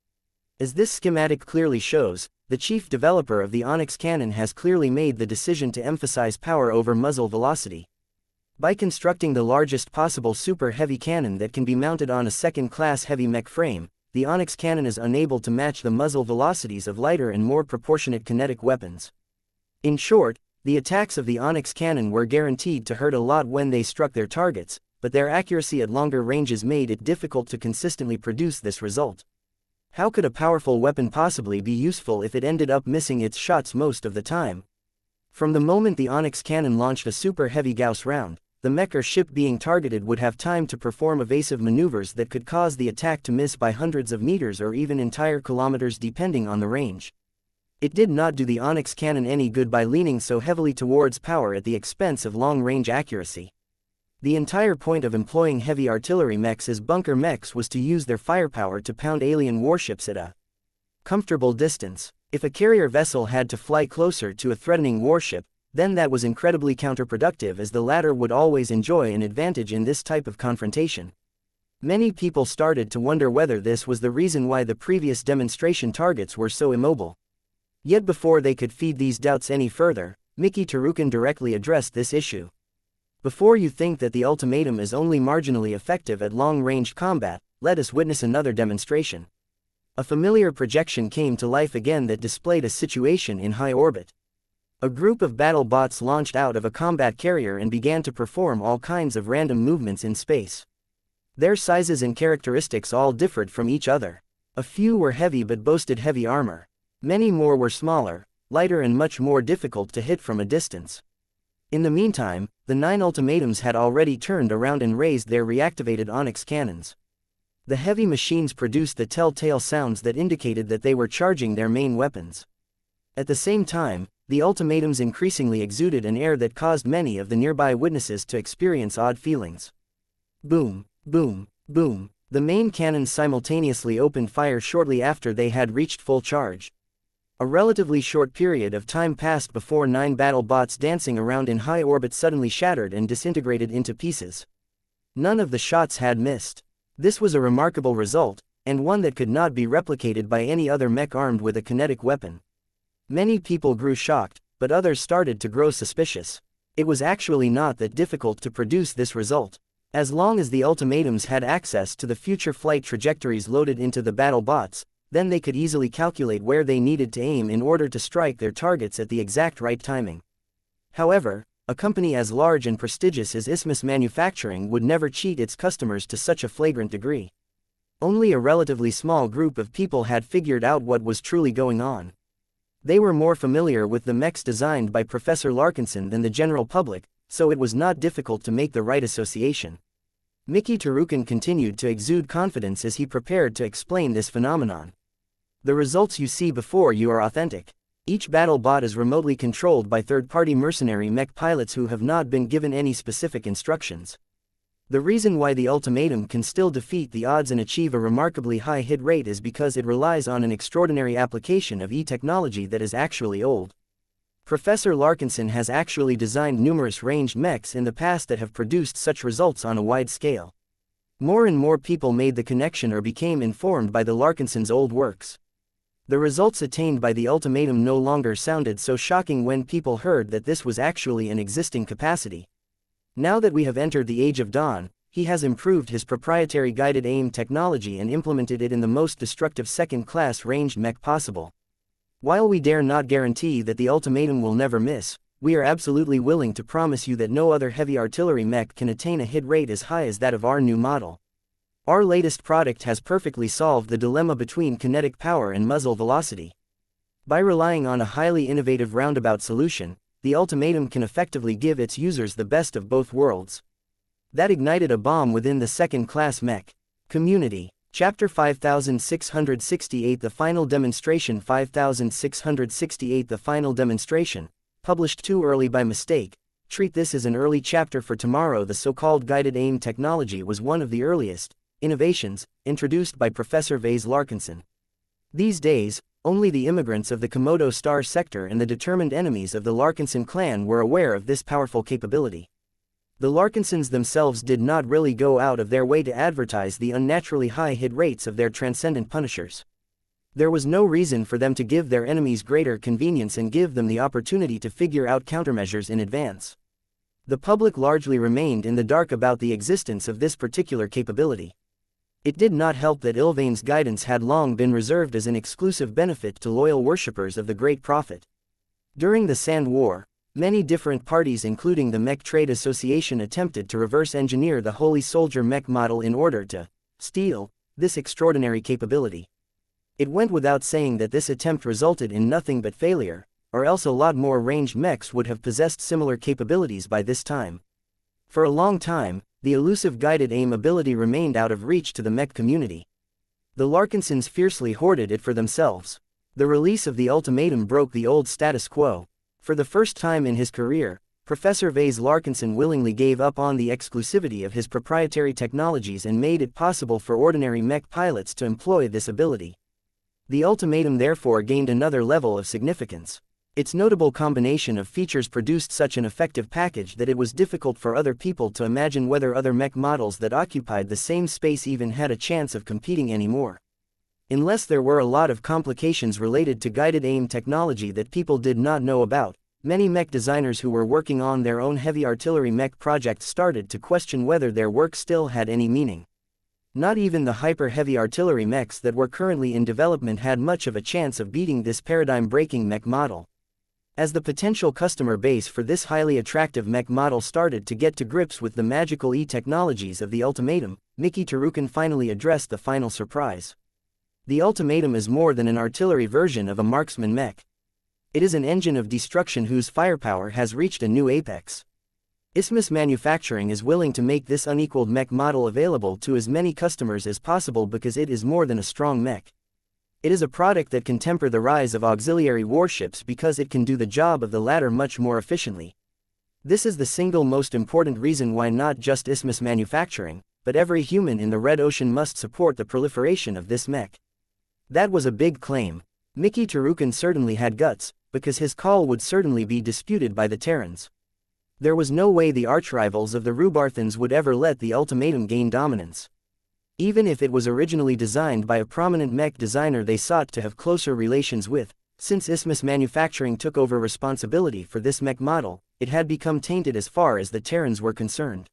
As this schematic clearly shows, the chief developer of the Onyx cannon has clearly made the decision to emphasize power over muzzle velocity. By constructing the largest possible super heavy cannon that can be mounted on a second-class heavy mech frame, the Onyx cannon is unable to match the muzzle velocities of lighter and more proportionate kinetic weapons. In short, the attacks of the Onyx cannon were guaranteed to hurt a lot when they struck their targets, but their accuracy at longer ranges made it difficult to consistently produce this result. How could a powerful weapon possibly be useful if it ended up missing its shots most of the time? From the moment the Onyx cannon launched a super heavy Gauss round, the mech or ship being targeted would have time to perform evasive maneuvers that could cause the attack to miss by hundreds of meters or even entire kilometers depending on the range. It did not do the Onyx cannon any good by leaning so heavily towards power at the expense of long-range accuracy. The entire point of employing heavy artillery mechs as bunker mechs was to use their firepower to pound alien warships at a comfortable distance. If a carrier vessel had to fly closer to a threatening warship, then that was incredibly counterproductive, as the latter would always enjoy an advantage in this type of confrontation. Many people started to wonder whether this was the reason why the previous demonstration targets were so immobile. Yet before they could feed these doubts any further, Mickey Tarukin directly addressed this issue. Before you think that the ultimatum is only marginally effective at long-range combat, let us witness another demonstration. A familiar projection came to life again that displayed a situation in high orbit. A group of battle bots launched out of a combat carrier and began to perform all kinds of random movements in space. Their sizes and characteristics all differed from each other. A few were heavy but boasted heavy armor. Many more were smaller, lighter and much more difficult to hit from a distance. In the meantime, the 9 ultimatums had already turned around and raised their reactivated Onyx cannons. The heavy machines produced the telltale sounds that indicated that they were charging their main weapons. At the same time, the ultimatums increasingly exuded an air that caused many of the nearby witnesses to experience odd feelings. Boom, boom, boom. The main cannons simultaneously opened fire shortly after they had reached full charge. A relatively short period of time passed before 9 battle bots dancing around in high orbit suddenly shattered and disintegrated into pieces. None of the shots had missed. This was a remarkable result, and one that could not be replicated by any other mech armed with a kinetic weapon. Many people grew shocked, but others started to grow suspicious. It was actually not that difficult to produce this result. As long as the ultimatums had access to the future flight trajectories loaded into the battle bots, then they could easily calculate where they needed to aim in order to strike their targets at the exact right timing. However, a company as large and prestigious as Isthmus Manufacturing would never cheat its customers to such a flagrant degree. Only a relatively small group of people had figured out what was truly going on. They were more familiar with the mechs designed by Professor Larkinson than the general public, so it was not difficult to make the right association. Mickey Tarukin continued to exude confidence as he prepared to explain this phenomenon. The results you see before you are authentic. Each battle bot is remotely controlled by third-party mercenary mech pilots who have not been given any specific instructions. The reason why the ultimatum can still defeat the odds and achieve a remarkably high hit rate is because it relies on an extraordinary application of e-technology that is actually old. Professor Larkinson has actually designed numerous ranged mechs in the past that have produced such results on a wide scale. More and more people made the connection or became informed by the Larkinson's old works. The results attained by the ultimatum no longer sounded so shocking when people heard that this was actually an existing capacity. Now that we have entered the Age of Dawn, he has improved his proprietary guided aim technology and implemented it in the most destructive second-class ranged mech possible. While we dare not guarantee that the ultimatum will never miss, we are absolutely willing to promise you that no other heavy artillery mech can attain a hit rate as high as that of our new model. Our latest product has perfectly solved the dilemma between kinetic power and muzzle velocity. By relying on a highly innovative roundabout solution, the ultimatum can effectively give its users the best of both worlds. That ignited a bomb within the second-class mech community. Chapter 5668 The Final Demonstration 5668 The Final Demonstration, published too early by mistake. Treat this as an early chapter for tomorrow. The so-called guided aim technology was one of the earliest innovations introduced by Professor Vase Larkinson. These days, only the immigrants of the Komodo Star sector and the determined enemies of the Larkinson clan were aware of this powerful capability. The Larkinsons themselves did not really go out of their way to advertise the unnaturally high hit rates of their transcendent punishers. There was no reason for them to give their enemies greater convenience and give them the opportunity to figure out countermeasures in advance. The public largely remained in the dark about the existence of this particular capability. It did not help that Ilvain's guidance had long been reserved as an exclusive benefit to loyal worshippers of the Great Prophet. During the Sand War, many different parties including the Mech Trade Association attempted to reverse engineer the Holy Soldier mech model in order to steal this extraordinary capability. It went without saying that this attempt resulted in nothing but failure, or else a lot more ranged mechs would have possessed similar capabilities by this time. For a long time, the elusive guided aim ability remained out of reach to the mech community. The Larkinsons fiercely hoarded it for themselves. The release of the ultimatum broke the old status quo. For the first time in his career, Professor Vase Larkinson willingly gave up on the exclusivity of his proprietary technologies and made it possible for ordinary mech pilots to employ this ability. The ultimatum therefore gained another level of significance. Its notable combination of features produced such an effective package that it was difficult for other people to imagine whether other mech models that occupied the same space even had a chance of competing anymore. Unless there were a lot of complications related to guided aim technology that people did not know about, many mech designers who were working on their own heavy artillery mech projects started to question whether their work still had any meaning. Not even the hyper-heavy artillery mechs that were currently in development had much of a chance of beating this paradigm-breaking mech model. As the potential customer base for this highly attractive mech model started to get to grips with the magical e-technologies of the ultimatum, Mickey Tarukin finally addressed the final surprise. The ultimatum is more than an artillery version of a marksman mech. It is an engine of destruction whose firepower has reached a new apex. Isthmus Manufacturing is willing to make this unequaled mech model available to as many customers as possible because it is more than a strong mech. It is a product that can temper the rise of auxiliary warships because it can do the job of the latter much more efficiently. This is the single most important reason why not just Isthmus Manufacturing, but every human in the Red Ocean must support the proliferation of this mech. That was a big claim. Mickey Tarukin certainly had guts, because his call would certainly be disputed by the Terrans. There was no way the archrivals of the Rubarthans would ever let the ultimatum gain dominance. Even if it was originally designed by a prominent mech designer they sought to have closer relations with, since Isthmus Manufacturing took over responsibility for this mech model, it had become tainted as far as the Terrans were concerned.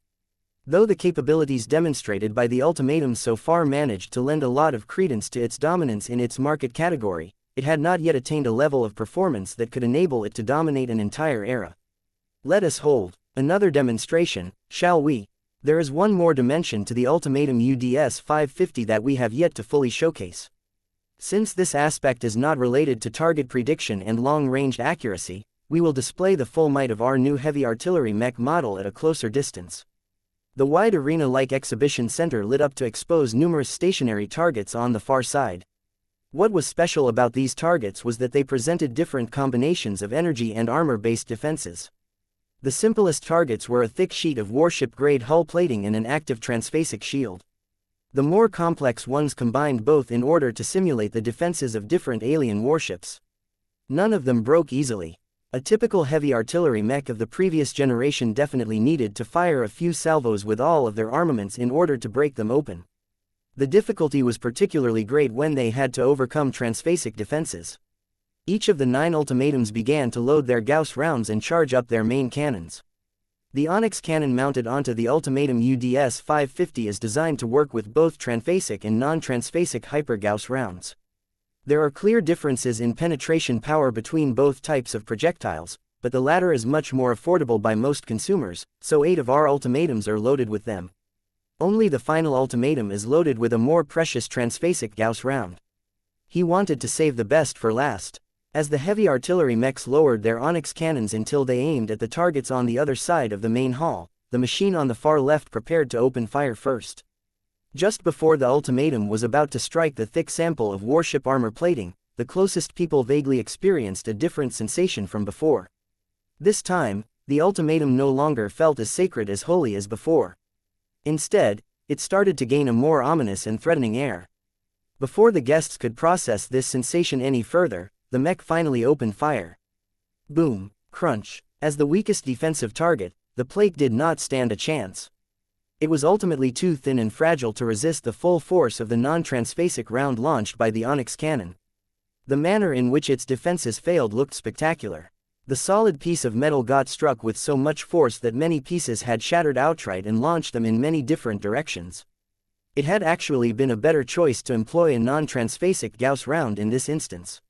Though the capabilities demonstrated by the ultimatums so far managed to lend a lot of credence to its dominance in its market category, it had not yet attained a level of performance that could enable it to dominate an entire era. Let us hold another demonstration, shall we? There is one more dimension to the ultimatum UDS 550 that we have yet to fully showcase. Since this aspect is not related to target prediction and long-range accuracy, we will display the full might of our new heavy artillery mech model at a closer distance. The wide arena-like exhibition center lit up to expose numerous stationary targets on the far side. What was special about these targets was that they presented different combinations of energy and armor-based defenses. The simplest targets were a thick sheet of warship-grade hull plating and an active transphasic shield. The more complex ones combined both in order to simulate the defenses of different alien warships. None of them broke easily. A typical heavy artillery mech of the previous generation definitely needed to fire a few salvos with all of their armaments in order to break them open. The difficulty was particularly great when they had to overcome transphasic defenses. Each of the 9 ultimatums began to load their Gauss rounds and charge up their main cannons. The Onyx cannon mounted onto the ultimatum UDS 550 is designed to work with both transphasic and non-transphasic hyper-Gauss rounds. There are clear differences in penetration power between both types of projectiles, but the latter is much more affordable by most consumers, so 8 of our ultimatums are loaded with them. Only the final ultimatum is loaded with a more precious transphasic Gauss round. He wanted to save the best for last. As the heavy artillery mechs lowered their Onyx cannons until they aimed at the targets on the other side of the main hall, the machine on the far left prepared to open fire first. Just before the ultimatum was about to strike the thick sample of warship armor plating, the closest people vaguely experienced a different sensation from before. This time, the ultimatum no longer felt as sacred as holy as before. Instead, it started to gain a more ominous and threatening air. Before the guests could process this sensation any further, the mech finally opened fire. Boom, crunch. As the weakest defensive target, the plate did not stand a chance. It was ultimately too thin and fragile to resist the full force of the non-transphasic round launched by the Onyx cannon. The manner in which its defenses failed looked spectacular. The solid piece of metal got struck with so much force that many pieces had shattered outright and launched them in many different directions. It had actually been a better choice to employ a non-transphasic Gauss round in this instance.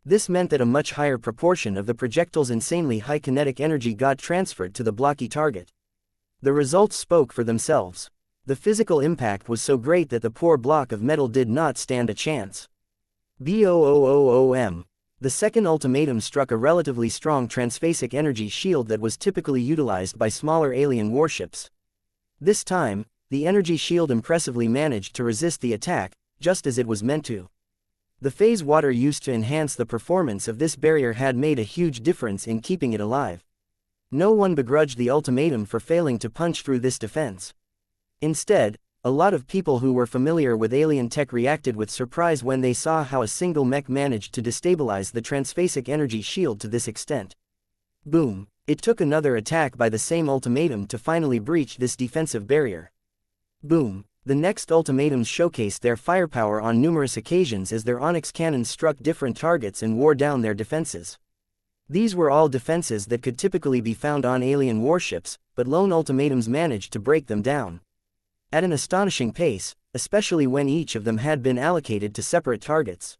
This meant that a much higher proportion of the projectile's insanely high kinetic energy got transferred to the blocky target. The results spoke for themselves. The physical impact was so great that the poor block of metal did not stand a chance. BOOOOM. The second ultimatum struck a relatively strong transphasic energy shield that was typically utilized by smaller alien warships. This time, the energy shield impressively managed to resist the attack, just as it was meant to. The phase water used to enhance the performance of this barrier had made a huge difference in keeping it alive. No one begrudged the ultimatum for failing to punch through this defense. Instead, a lot of people who were familiar with alien tech reacted with surprise when they saw how a single mech managed to destabilize the transphasic energy shield to this extent. Boom! It took another attack by the same ultimatum to finally breach this defensive barrier. Boom! The next ultimatums showcased their firepower on numerous occasions as their Onyx cannons struck different targets and wore down their defenses. These were all defenses that could typically be found on alien warships, but lone ultimatums managed to break them down. At an astonishing pace, especially when each of them had been allocated to separate targets.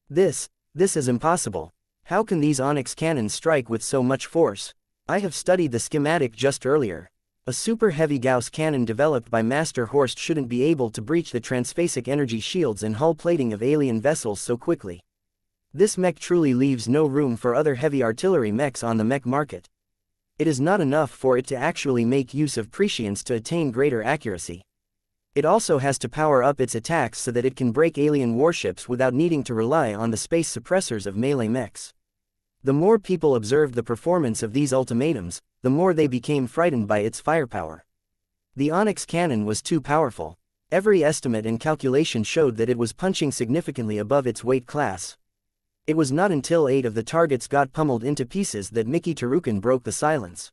This is impossible. How can these Onyx cannons strike with so much force? I have studied the schematic just earlier. A super heavy Gauss cannon developed by Master Horst shouldn't be able to breach the transphasic energy shields and hull plating of alien vessels so quickly. This mech truly leaves no room for other heavy artillery mechs on the mech market. It is not enough for it to actually make use of prescience to attain greater accuracy. It also has to power up its attacks so that it can break alien warships without needing to rely on the space suppressors of melee mechs. The more people observed the performance of these ultimatums, the more they became frightened by its firepower. The Onyx cannon was too powerful. Every estimate and calculation showed that it was punching significantly above its weight class. It was not until 8 of the targets got pummeled into pieces that Mickey Tarukin broke the silence.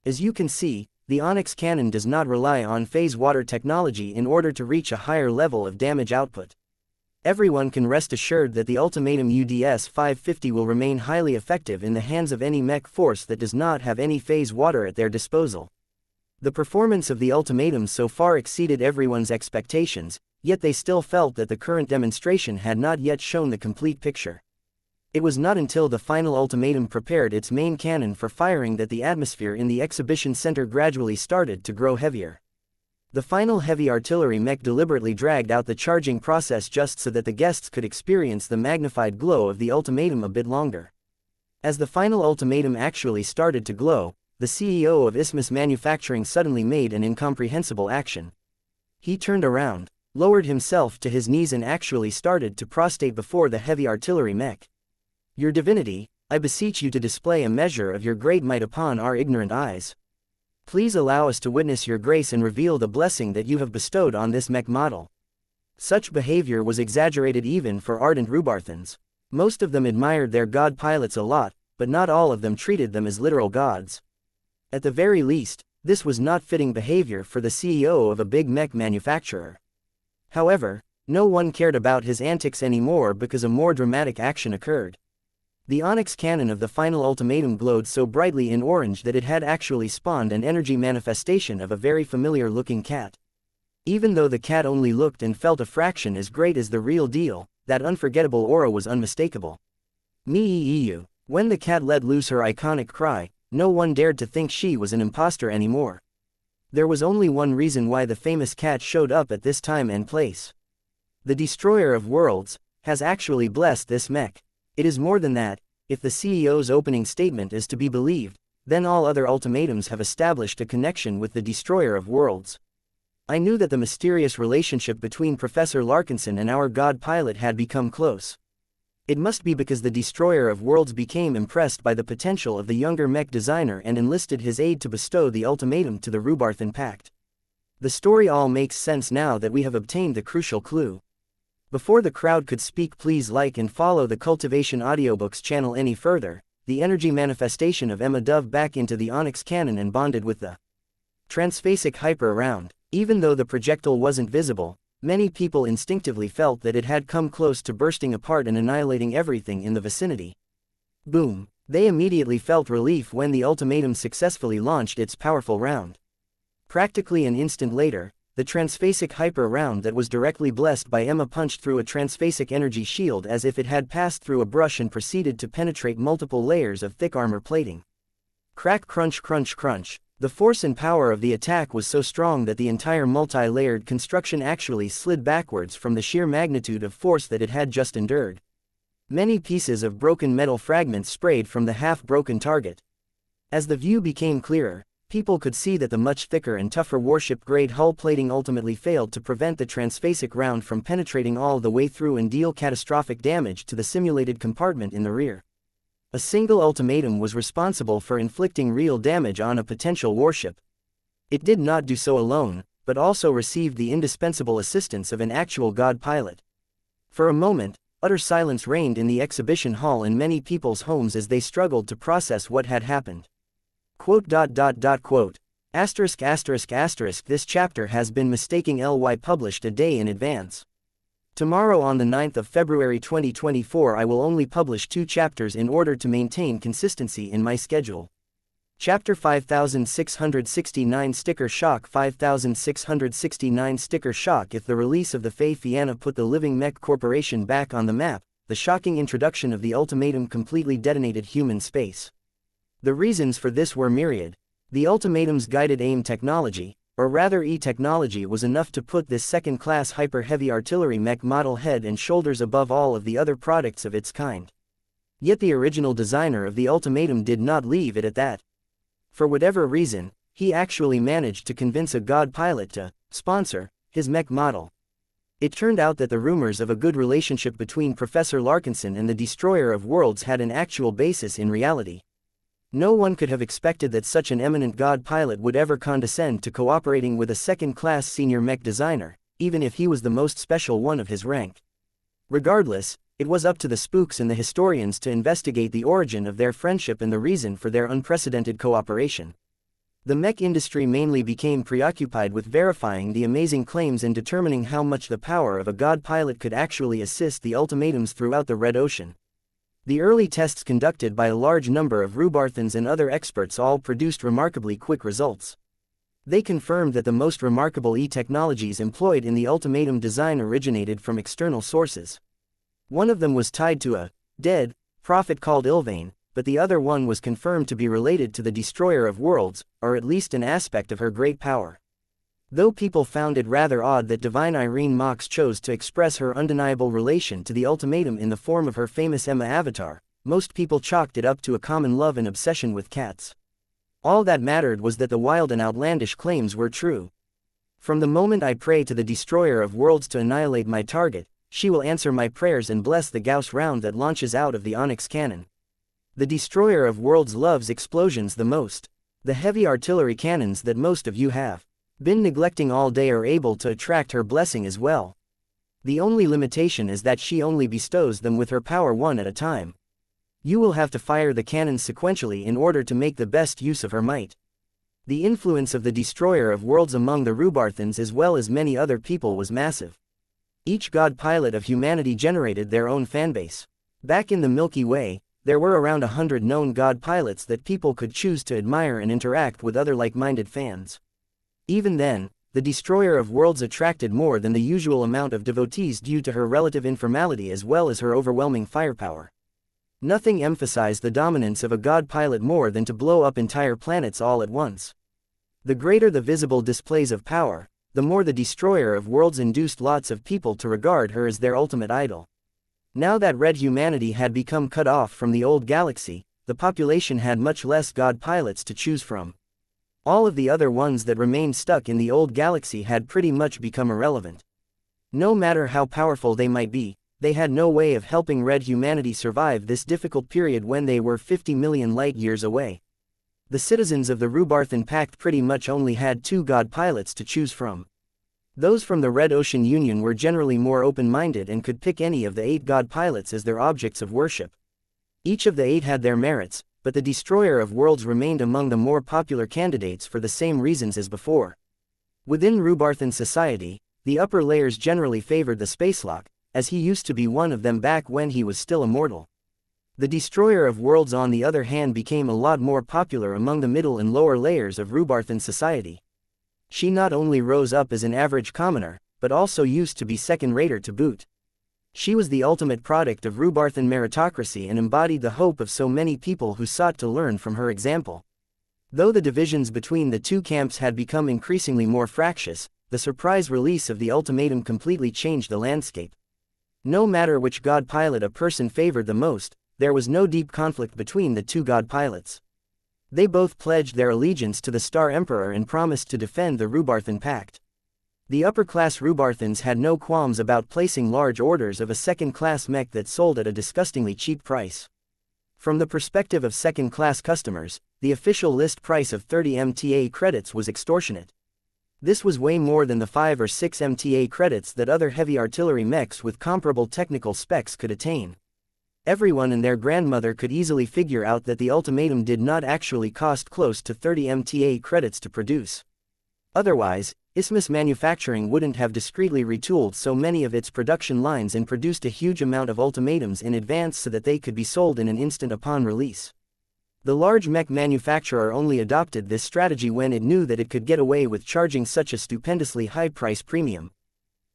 As you can see, the Onyx cannon does not rely on phase water technology in order to reach a higher level of damage output. Everyone can rest assured that the Ultimatum UDS-550 will remain highly effective in the hands of any mech force that does not have any phase water at their disposal. The performance of the Ultimatum so far exceeded everyone's expectations, yet they still felt that the current demonstration had not yet shown the complete picture. It was not until the final Ultimatum prepared its main cannon for firing that the atmosphere in the exhibition center gradually started to grow heavier. The final heavy artillery mech deliberately dragged out the charging process just so that the guests could experience the magnified glow of the Ultimatum a bit longer. As the final Ultimatum actually started to glow, the CEO of Isthmus Manufacturing suddenly made an incomprehensible action. He turned around, lowered himself to his knees and actually started to prostrate before the heavy artillery mech. "Your divinity, I beseech you to display a measure of your great might upon our ignorant eyes. Please allow us to witness your grace and reveal the blessing that you have bestowed on this mech model." Such behavior was exaggerated even for ardent Rubarthans. Most of them admired their god pilots a lot, but not all of them treated them as literal gods. At the very least, this was not fitting behavior for the CEO of a big mech manufacturer. However, no one cared about his antics anymore because a more dramatic action occurred. The Onyx cannon of the final Ultimatum glowed so brightly in orange that it had actually spawned an energy manifestation of a very familiar-looking cat. Even though the cat only looked and felt a fraction as great as the real deal, that unforgettable aura was unmistakable. Me-ee-you. When the cat let loose her iconic cry, no one dared to think she was an imposter anymore. There was only one reason why the famous cat showed up at this time and place. The Destroyer of Worlds has actually blessed this mech. It is more than that. If the CEO's opening statement is to be believed, then all other ultimatums have established a connection with the Destroyer of Worlds. I knew that the mysterious relationship between Professor Larkinson and our god pilot had become close. It must be because the Destroyer of Worlds became impressed by the potential of the younger mech designer and enlisted his aid to bestow the ultimatum to the Rubarthan Pact. The story all makes sense now that we have obtained the crucial clue. Before the crowd could speak, please like and follow the Cultivation Audiobooks channel any further. The energy manifestation of Emma dove back into the Onyx cannon and bonded with the transphasic hyper around. Even though the projectile wasn't visible, many people instinctively felt that it had come close to bursting apart and annihilating everything in the vicinity. Boom! They immediately felt relief when the ultimatum successfully launched its powerful round. Practically an instant later, the transphasic hyper round that was directly blessed by Emma punched through a transphasic energy shield as if it had passed through a brush and proceeded to penetrate multiple layers of thick armor plating. Crack, crunch, crunch, crunch. The force and power of the attack was so strong that the entire multi-layered construction actually slid backwards from the sheer magnitude of force that it had just endured. Many pieces of broken metal fragments sprayed from the half-broken target. As the view became clearer, people could see that the much thicker and tougher warship-grade hull plating ultimately failed to prevent the transphasic round from penetrating all the way through and deal catastrophic damage to the simulated compartment in the rear. A single ultimatum was responsible for inflicting real damage on a potential warship. It did not do so alone, but also received the indispensable assistance of an actual god pilot. For a moment, utter silence reigned in the exhibition hall in many people's homes as they struggled to process what had happened. Quote. Asterisk. This chapter has been mistaking ly published a day in advance. Tomorrow on the 9th of February 2024 I will only publish 2 chapters in order to maintain consistency in my schedule. Chapter 5669 Sticker Shock 5669 Sticker Shock. If the release of the Fae Fianna put the Living Mech Corporation back on the map, the shocking introduction of the ultimatum completely detonated human space. The reasons for this were myriad. The ultimatum's guided aim technology, or rather E-technology, was enough to put this second-class hyper-heavy artillery mech model head and shoulders above all of the other products of its kind. Yet the original designer of the ultimatum did not leave it at that. For whatever reason, he actually managed to convince a god pilot to sponsor his mech model. It turned out that the rumors of a good relationship between Professor Larkinson and the Destroyer of Worlds had an actual basis in reality. No one could have expected that such an eminent god pilot would ever condescend to cooperating with a second-class senior mech designer, even if he was the most special one of his rank. Regardless, it was up to the spooks and the historians to investigate the origin of their friendship and the reason for their unprecedented cooperation. The mech industry mainly became preoccupied with verifying the amazing claims and determining how much the power of a god pilot could actually assist the ultimatums throughout the Red Ocean. The early tests conducted by a large number of Rubarthans and other experts all produced remarkably quick results. They confirmed that the most remarkable technologies employed in the ultimatum design originated from external sources. One of them was tied to a dead prophet called Ilvain, but the other one was confirmed to be related to the Destroyer of Worlds, or at least an aspect of her great power. Though people found it rather odd that Divine Irene Mox chose to express her undeniable relation to the ultimatum in the form of her famous Emma avatar, most people chalked it up to a common love and obsession with cats. All that mattered was that the wild and outlandish claims were true. From the moment I pray to the Destroyer of Worlds to annihilate my target, she will answer my prayers and bless the Gauss round that launches out of the Onyx cannon. The Destroyer of Worlds loves explosions the most. The heavy artillery cannons that most of you have been neglecting all day are able to attract her blessing as well. The only limitation is that she only bestows them with her power one at a time. You will have to fire the cannons sequentially in order to make the best use of her might. The influence of the Destroyer of Worlds among the Rubarthans as well as many other people was massive. Each god pilot of humanity generated their own fanbase. Back in the Milky Way, there were around 100 known god pilots that people could choose to admire and interact with other like-minded fans. Even then, the Destroyer of Worlds attracted more than the usual amount of devotees due to her relative informality as well as her overwhelming firepower. Nothing emphasized the dominance of a god pilot more than to blow up entire planets all at once. The greater the visible displays of power, the more the Destroyer of Worlds induced lots of people to regard her as their ultimate idol. Now that red humanity had become cut off from the old galaxy, the population had much less god pilots to choose from. All of the other ones that remained stuck in the old galaxy had pretty much become irrelevant. No matter how powerful they might be, they had no way of helping red humanity survive this difficult period when they were 50 million light-years away. The citizens of the Rubarthan Pact pretty much only had 2 god pilots to choose from. Those from the Red Ocean Union were generally more open-minded and could pick any of the 8 god pilots as their objects of worship. Each of the 8 had their merits, but the Destroyer of Worlds remained among the more popular candidates for the same reasons as before. Within Rubarthan society, the upper layers generally favored the Spacelock, as he used to be one of them back when he was still immortal. The Destroyer of Worlds on the other hand became a lot more popular among the middle and lower layers of Rubarthan society. She not only rose up as an average commoner, but also used to be second-rater to boot. She was the ultimate product of Rubarthan meritocracy and embodied the hope of so many people who sought to learn from her example. Though the divisions between the two camps had become increasingly more fractious, the surprise release of the ultimatum completely changed the landscape. No matter which god pilot a person favored the most, there was no deep conflict between the 2 god pilots. They both pledged their allegiance to the Star Emperor and promised to defend the Rubarthan Pact. The upper-class Rubarthans had no qualms about placing large orders of a second-class mech that sold at a disgustingly cheap price. From the perspective of second-class customers, the official list price of 30 MTA credits was extortionate. This was way more than the 5 or 6 MTA credits that other heavy artillery mechs with comparable technical specs could attain. Everyone and their grandmother could easily figure out that the ultimatum did not actually cost close to 30 MTA credits to produce. Otherwise, Isthmus Manufacturing wouldn't have discreetly retooled so many of its production lines and produced a huge amount of ultimatums in advance so that they could be sold in an instant upon release. The large mech manufacturer only adopted this strategy when it knew that it could get away with charging such a stupendously high price premium.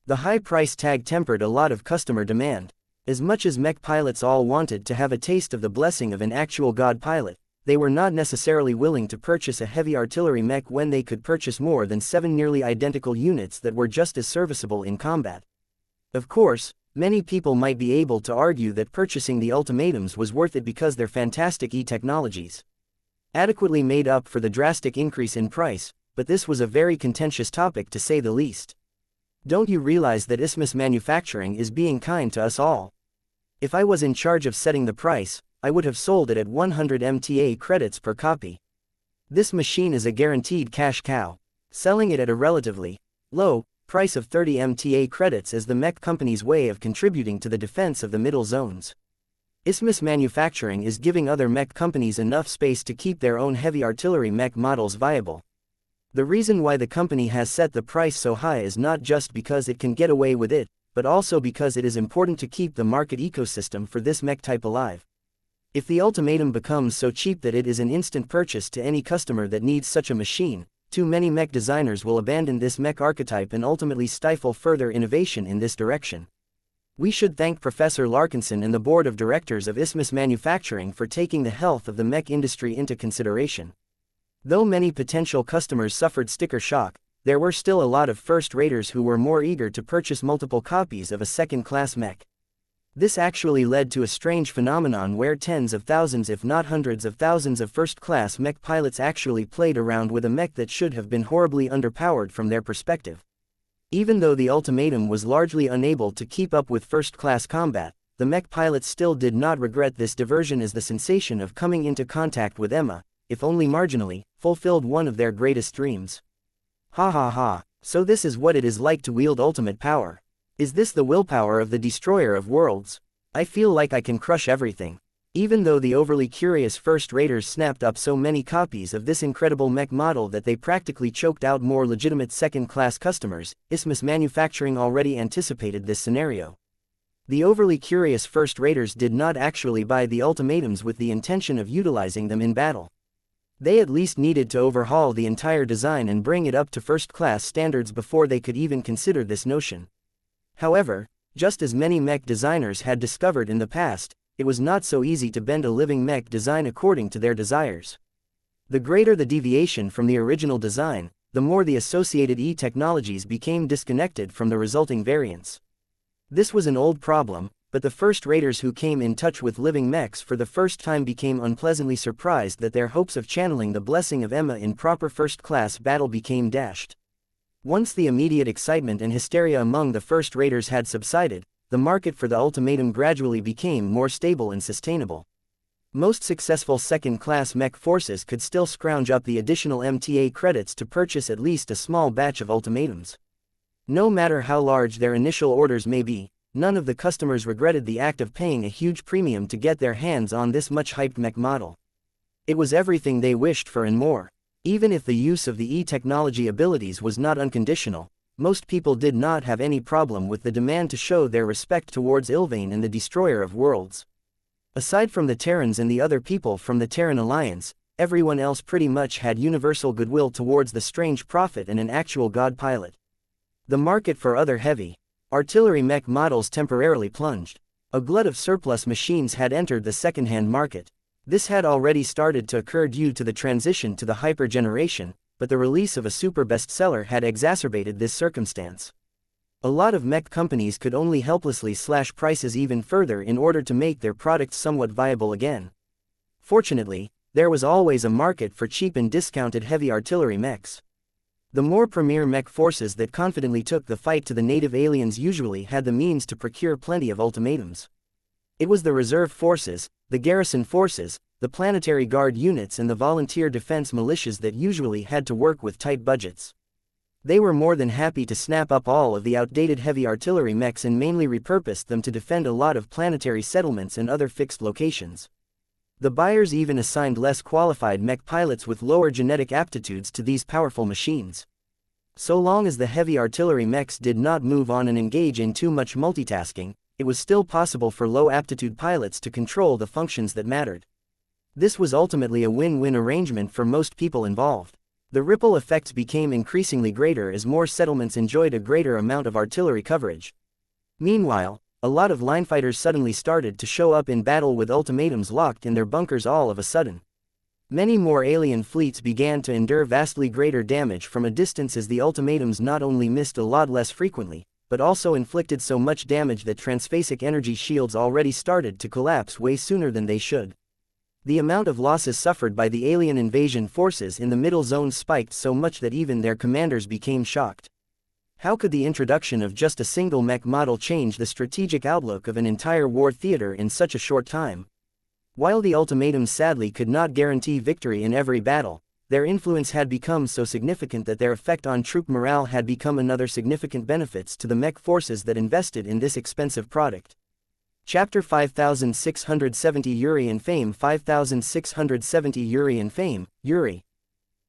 The high price tag tempered a lot of customer demand. As much as mech pilots all wanted to have a taste of the blessing of an actual god pilot, they were not necessarily willing to purchase a heavy artillery mech when they could purchase more than 7 nearly identical units that were just as serviceable in combat. Of course, many people might be able to argue that purchasing the ultimatums was worth it because their fantastic technologies adequately made up for the drastic increase in price, but this was a very contentious topic to say the least. Don't you realize that Isthmus Manufacturing is being kind to us all? If I was in charge of setting the price, I would have sold it at 100 MTA credits per copy. This machine is a guaranteed cash cow. Selling it at a relatively low price of 30 MTA credits is the mech company's way of contributing to the defense of the middle zones. Isthmus Manufacturing is giving other mech companies enough space to keep their own heavy artillery mech models viable. The reason why the company has set the price so high is not just because it can get away with it, but also because it is important to keep the market ecosystem for this mech type alive. If the ultimatum becomes so cheap that it is an instant purchase to any customer that needs such a machine, too many mech designers will abandon this mech archetype and ultimately stifle further innovation in this direction. We should thank Professor Larkinson and the board of directors of Isthmus Manufacturing for taking the health of the mech industry into consideration. Though many potential customers suffered sticker shock, there were still a lot of first-raters who were more eager to purchase multiple copies of a second-class mech. This actually led to a strange phenomenon where tens of thousands if not hundreds of thousands of first-class mech pilots actually played around with a mech that should have been horribly underpowered from their perspective. Even though the ultimatum was largely unable to keep up with first-class combat, the mech pilots still did not regret this diversion as the sensation of coming into contact with Emma, if only marginally, fulfilled one of their greatest dreams. Ha ha ha, so this is what it is like to wield ultimate power. Is this the willpower of the destroyer of worlds? I feel like I can crush everything. Even though the overly curious first-raters snapped up so many copies of this incredible mech model that they practically choked out more legitimate second-class customers, Isthmus Manufacturing already anticipated this scenario. The overly curious first-raters did not actually buy the ultimatums with the intention of utilizing them in battle. They at least needed to overhaul the entire design and bring it up to first-class standards before they could even consider this notion. However, just as many mech designers had discovered in the past, it was not so easy to bend a living mech design according to their desires. The greater the deviation from the original design, the more the associated E-technologies became disconnected from the resulting variants. This was an old problem, but the first-raters who came in touch with living mechs for the first time became unpleasantly surprised that their hopes of channeling the blessing of Emma in proper first-class battle became dashed. Once the immediate excitement and hysteria among the first-raters had subsided, the market for the ultimatum gradually became more stable and sustainable. Most successful second-class mech forces could still scrounge up the additional MTA credits to purchase at least a small batch of ultimatums. No matter how large their initial orders may be, none of the customers regretted the act of paying a huge premium to get their hands on this much-hyped mech model. It was everything they wished for and more. Even if the use of the E-technology abilities was not unconditional, most people did not have any problem with the demand to show their respect towards Ilvain and the Destroyer of Worlds. Aside from the Terrans and the other people from the Terran Alliance, everyone else pretty much had universal goodwill towards the strange prophet and an actual god pilot. The market for other heavy artillery mech models temporarily plunged. A glut of surplus machines had entered the second-hand market. This had already started to occur due to the transition to the hyper generation, but the release of a super bestseller had exacerbated this circumstance. A lot of mech companies could only helplessly slash prices even further in order to make their products somewhat viable again. Fortunately, there was always a market for cheap and discounted heavy artillery mechs. The more premier mech forces that confidently took the fight to the native aliens usually had the means to procure plenty of ultimatums. It was the reserve forces, the garrison forces, the planetary guard units and the volunteer defense militias that usually had to work with tight budgets. They were more than happy to snap up all of the outdated heavy artillery mechs and mainly repurposed them to defend a lot of planetary settlements and other fixed locations. The buyers even assigned less qualified mech pilots with lower genetic aptitudes to these powerful machines. So long as the heavy artillery mechs did not move on and engage in too much multitasking, it was still possible for low-aptitude pilots to control the functions that mattered. This was ultimately a win-win arrangement for most people involved. The ripple effects became increasingly greater as more settlements enjoyed a greater amount of artillery coverage. Meanwhile, a lot of linefighters suddenly started to show up in battle with ultimatums locked in their bunkers all of a sudden. Many more alien fleets began to endure vastly greater damage from a distance as the ultimatums not only missed a lot less frequently, but also inflicted so much damage that transphasic energy shields already started to collapse way sooner than they should. The amount of losses suffered by the alien invasion forces in the middle zone spiked so much that even their commanders became shocked. How could the introduction of just a single mech model change the strategic outlook of an entire war theater in such a short time? While the ultimatums sadly could not guarantee victory in every battle, their influence had become so significant that their effect on troop morale had become another significant benefits to the mech forces that invested in this expensive product. Chapter 5670 Yuri in Fame 5670 Yuri in Fame, Yuri.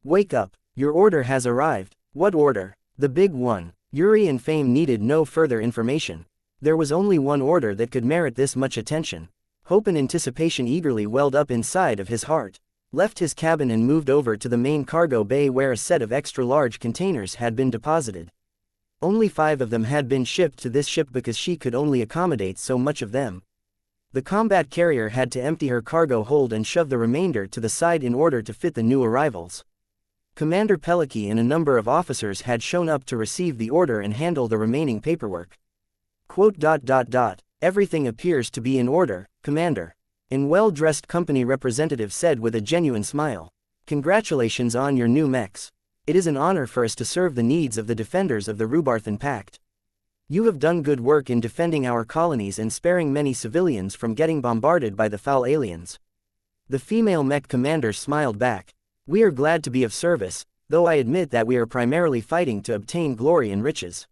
Wake up, your order has arrived. What order? The big one. Yuri in Fame needed no further information. There was only one order that could merit this much attention. Hope and anticipation eagerly welled up inside of his heart. Left his cabin and moved over to the main cargo bay where a set of extra-large containers had been deposited. Only 5 of them had been shipped to this ship because she could only accommodate so much of them. The combat carrier had to empty her cargo hold and shove the remainder to the side in order to fit the new arrivals. Commander Peliki and a number of officers had shown up to receive the order and handle the remaining paperwork. Everything appears to be in order, Commander. An well-dressed company representative said with a genuine smile. Congratulations on your new mechs. It is an honor for us to serve the needs of the defenders of the Rubarthan Pact. You have done good work in defending our colonies and sparing many civilians from getting bombarded by the foul aliens. The female mech commander smiled back. We are glad to be of service, though I admit that we are primarily fighting to obtain glory and riches.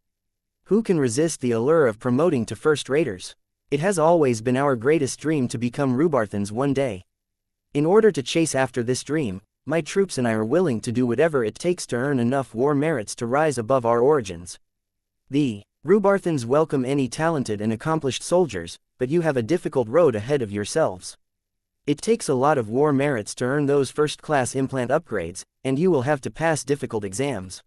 Who can resist the allure of promoting to first raters? It has always been our greatest dream to become Rubarthans one day. In order to chase after this dream, my troops and I are willing to do whatever it takes to earn enough war merits to rise above our origins. The Rubarthans welcome any talented and accomplished soldiers, but you have a difficult road ahead of yourselves. It takes a lot of war merits to earn those first-class implant upgrades, and you will have to pass difficult exams.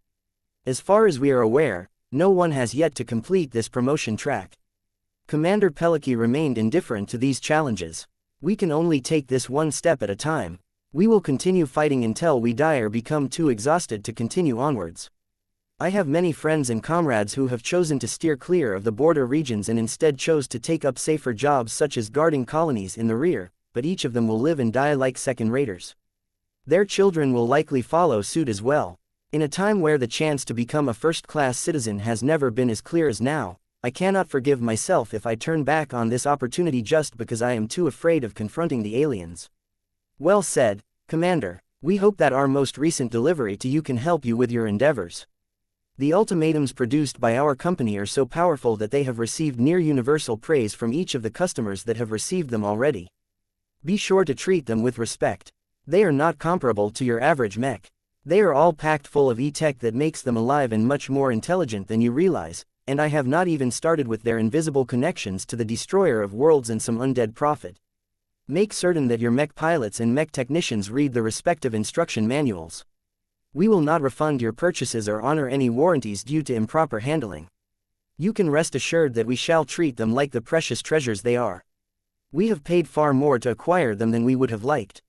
As far as we are aware, no one has yet to complete this promotion track. Commander Peliki remained indifferent to these challenges. We can only take this one step at a time. We will continue fighting until we die or become too exhausted to continue onwards. I have many friends and comrades who have chosen to steer clear of the border regions and instead chose to take up safer jobs such as guarding colonies in the rear, but each of them will live and die like second-raters. Their children will likely follow suit as well. In a time where the chance to become a first-class citizen has never been as clear as now, I cannot forgive myself if I turn back on this opportunity just because I am too afraid of confronting the aliens. Well said, Commander. We hope that our most recent delivery to you can help you with your endeavors. The ultimatums produced by our company are so powerful that they have received near-universal praise from each of the customers that have received them already. Be sure to treat them with respect. They are not comparable to your average mech. They are all packed full of e-tech that makes them alive and much more intelligent than you realize, and I have not even started with their invisible connections to the destroyer of worlds and some undead prophet. Make certain that your mech pilots and mech technicians read the respective instruction manuals. We will not refund your purchases or honor any warranties due to improper handling. You can rest assured that we shall treat them like the precious treasures they are. We have paid far more to acquire them than we would have liked.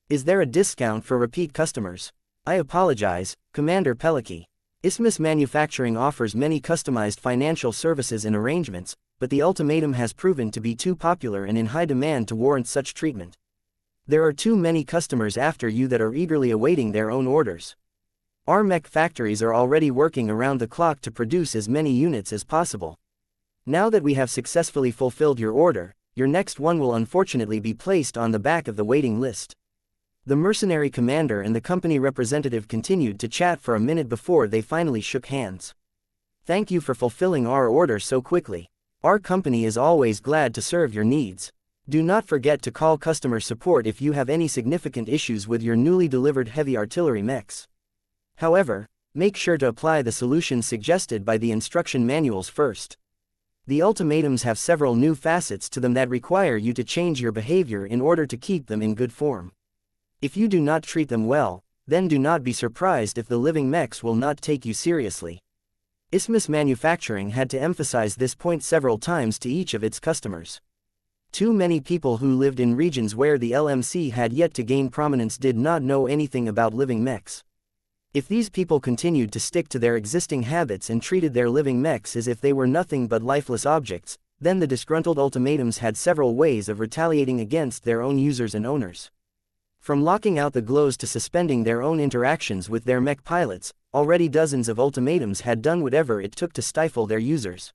Is there a discount for repeat customers? I apologize, Commander Peliki. Isthmus Manufacturing offers many customized financial services and arrangements, but the ultimatum has proven to be too popular and in high demand to warrant such treatment. There are too many customers after you that are eagerly awaiting their own orders. Our mech factories are already working around the clock to produce as many units as possible. Now that we have successfully fulfilled your order, your next one will unfortunately be placed on the back of the waiting list. The mercenary commander and the company representative continued to chat for a minute before they finally shook hands. Thank you for fulfilling our order so quickly. Our company is always glad to serve your needs. Do not forget to call customer support if you have any significant issues with your newly delivered heavy artillery mechs. However, make sure to apply the solutions suggested by the instruction manuals first. The ultimatums have several new facets to them that require you to change your behavior in order to keep them in good form. If you do not treat them well, then do not be surprised if the living mechs will not take you seriously. Isthmus Manufacturing had to emphasize this point several times to each of its customers. Too many people who lived in regions where the LMC had yet to gain prominence did not know anything about living mechs. If these people continued to stick to their existing habits and treated their living mechs as if they were nothing but lifeless objects, then the disgruntled ultimatums had several ways of retaliating against their own users and owners. From locking out the glows to suspending their own interactions with their mech pilots, already dozens of ultimatums had done whatever it took to stifle their users.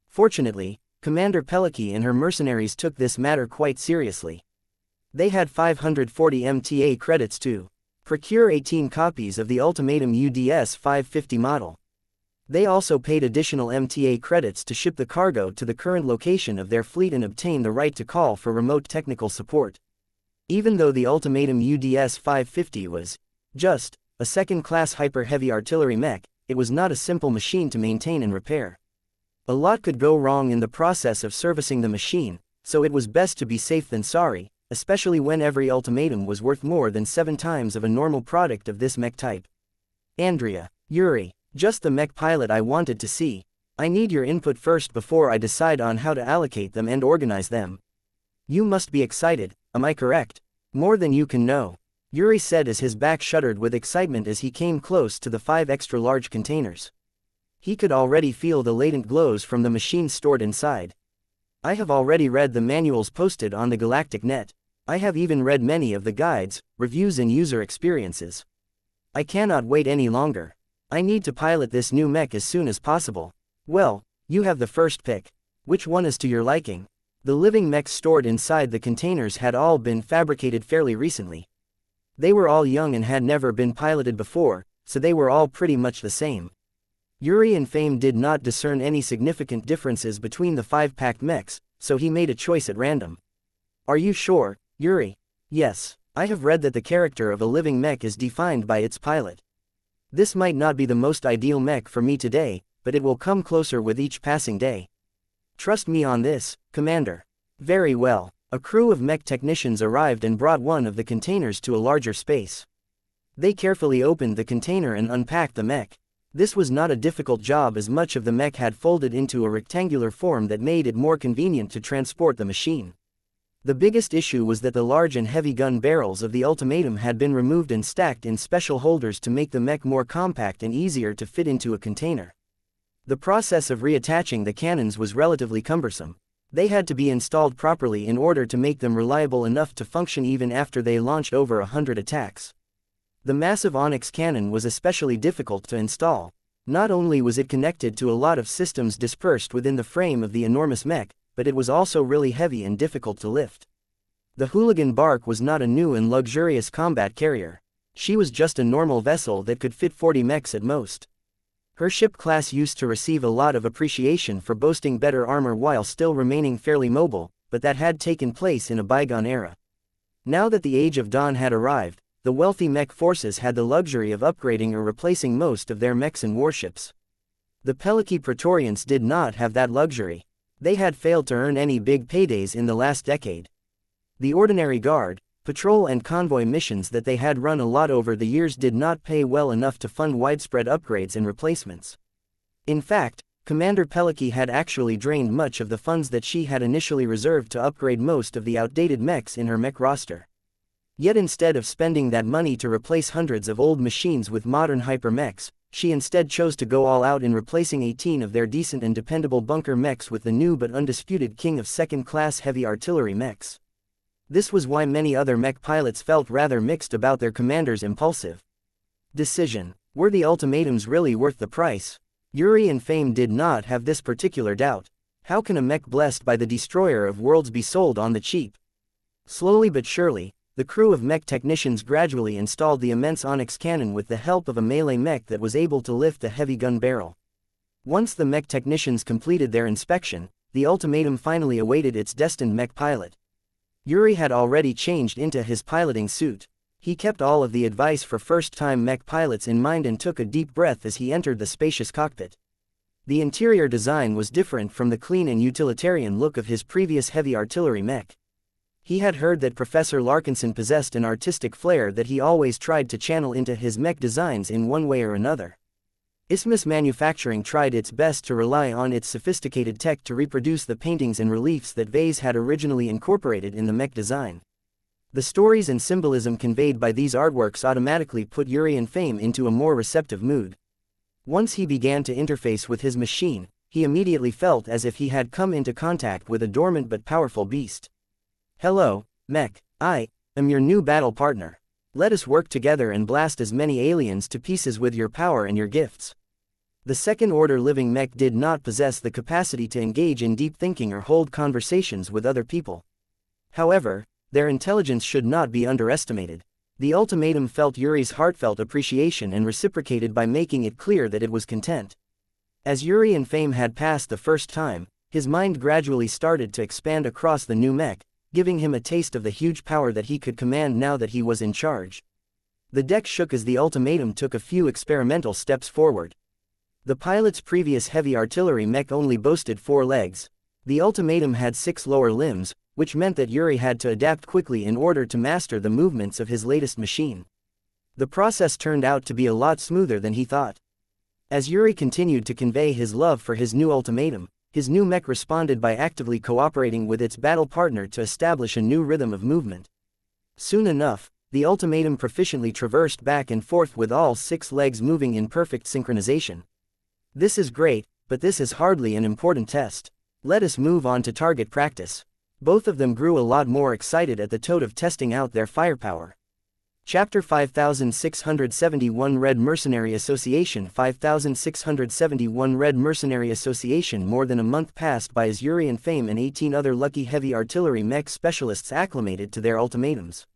Fortunately, Commander Peliki and her mercenaries took this matter quite seriously. They had 540 MTA credits to procure 18 copies of the ultimatum UDS 550 model. They also paid additional MTA credits to ship the cargo to the current location of their fleet and obtain the right to call for remote technical support. Even though the Ultimatum UDS-550 was just a second-class hyper-heavy artillery mech, it was not a simple machine to maintain and repair. A lot could go wrong in the process of servicing the machine, so it was best to be safe than sorry, especially when every Ultimatum was worth more than 7 times of a normal product of this mech type. Andrea, Yuri, just the mech pilot I wanted to see. I need your input first before I decide on how to allocate them and organize them. You must be excited, am I correct? More than you can know, Yuri said as his back shuddered with excitement as he came close to the 5 extra-large containers. He could already feel the latent glows from the machines stored inside. I have already read the manuals posted on the Galactic Net. I have even read many of the guides, reviews and user experiences. I cannot wait any longer. I need to pilot this new mech as soon as possible. Well, you have the first pick. Which one is to your liking? The living mechs stored inside the containers had all been fabricated fairly recently. They were all young and had never been piloted before, so they were all pretty much the same. Yuri and Fame did not discern any significant differences between the 5 packed mechs, so he made a choice at random. Are you sure, Yuri? Yes, I have read that the character of a living mech is defined by its pilot. This might not be the most ideal mech for me today, but it will come closer with each passing day. Trust me on this, Commander. Very well. A crew of mech technicians arrived and brought one of the containers to a larger space. They carefully opened the container and unpacked the mech. This was not a difficult job as much of the mech had folded into a rectangular form that made it more convenient to transport the machine. The biggest issue was that the large and heavy gun barrels of the Ultimatum had been removed and stacked in special holders to make the mech more compact and easier to fit into a container. The process of reattaching the cannons was relatively cumbersome. They had to be installed properly in order to make them reliable enough to function even after they launched over 100 attacks. The massive Onyx cannon was especially difficult to install. Not only was it connected to a lot of systems dispersed within the frame of the enormous mech, but it was also really heavy and difficult to lift. The Hooligan Bark was not a new and luxurious combat carrier. She was just a normal vessel that could fit 40 mechs at most. Her ship class used to receive a lot of appreciation for boasting better armor while still remaining fairly mobile, but that had taken place in a bygone era. Now that the Age of Dawn had arrived, the wealthy mech forces had the luxury of upgrading or replacing most of their mechs and warships. The Peliki Praetorians did not have that luxury. They had failed to earn any big paydays in the last decade. The ordinary guard, patrol and convoy missions that they had run a lot over the years did not pay well enough to fund widespread upgrades and replacements. In fact, Commander Peliki had actually drained much of the funds that she had initially reserved to upgrade most of the outdated mechs in her mech roster. Yet instead of spending that money to replace hundreds of old machines with modern hyper mechs, she instead chose to go all out in replacing 18 of their decent and dependable bunker mechs with the new but undisputed king of second-class heavy artillery mechs. This was why many other mech pilots felt rather mixed about their commander's impulsive decision. Were the ultimatums really worth the price? Yuri and Fame did not have this particular doubt. How can a mech blessed by the destroyer of worlds be sold on the cheap? Slowly but surely, the crew of mech technicians gradually installed the immense Onyx cannon with the help of a melee mech that was able to lift a heavy gun barrel. Once the mech technicians completed their inspection, the Ultimatum finally awaited its destined mech pilot. Yuri had already changed into his piloting suit. He kept all of the advice for first-time mech pilots in mind and took a deep breath as he entered the spacious cockpit. The interior design was different from the clean and utilitarian look of his previous heavy artillery mech. He had heard that Professor Larkinson possessed an artistic flair that he always tried to channel into his mech designs in one way or another. Isthmus Manufacturing tried its best to rely on its sophisticated tech to reproduce the paintings and reliefs that Vase had originally incorporated in the mech design. The stories and symbolism conveyed by these artworks automatically put Yuri and Fame into a more receptive mood. Once he began to interface with his machine, he immediately felt as if he had come into contact with a dormant but powerful beast. Hello, Mech. I am your new battle partner. Let us work together and blast as many aliens to pieces with your power and your gifts. The second-order living mech did not possess the capacity to engage in deep thinking or hold conversations with other people. However, their intelligence should not be underestimated. The Ultimatum felt Yuri's heartfelt appreciation and reciprocated by making it clear that it was content. As Yuri and Fame had passed the first time, his mind gradually started to expand across the new mech, giving him a taste of the huge power that he could command now that he was in charge. The deck shook as the ultimatum took a few experimental steps forward. The pilot's previous heavy artillery mech only boasted 4 legs. The ultimatum had 6 lower limbs, which meant that Yuri had to adapt quickly in order to master the movements of his latest machine. The process turned out to be a lot smoother than he thought. As Yuri continued to convey his love for his new ultimatum, his new mech responded by actively cooperating with its battle partner to establish a new rhythm of movement. Soon enough, the ultimatum proficiently traversed back and forth with all 6 legs moving in perfect synchronization. This is great, but this is hardly an important test. Let us move on to target practice. Both of them grew a lot more excited at the thought of testing out their firepower. Chapter 5671 Red Mercenary Association 5671 Red Mercenary Association. More than a month passed by as Yuri and Fame and 18 other lucky heavy artillery mech specialists acclimated to their ultimatums.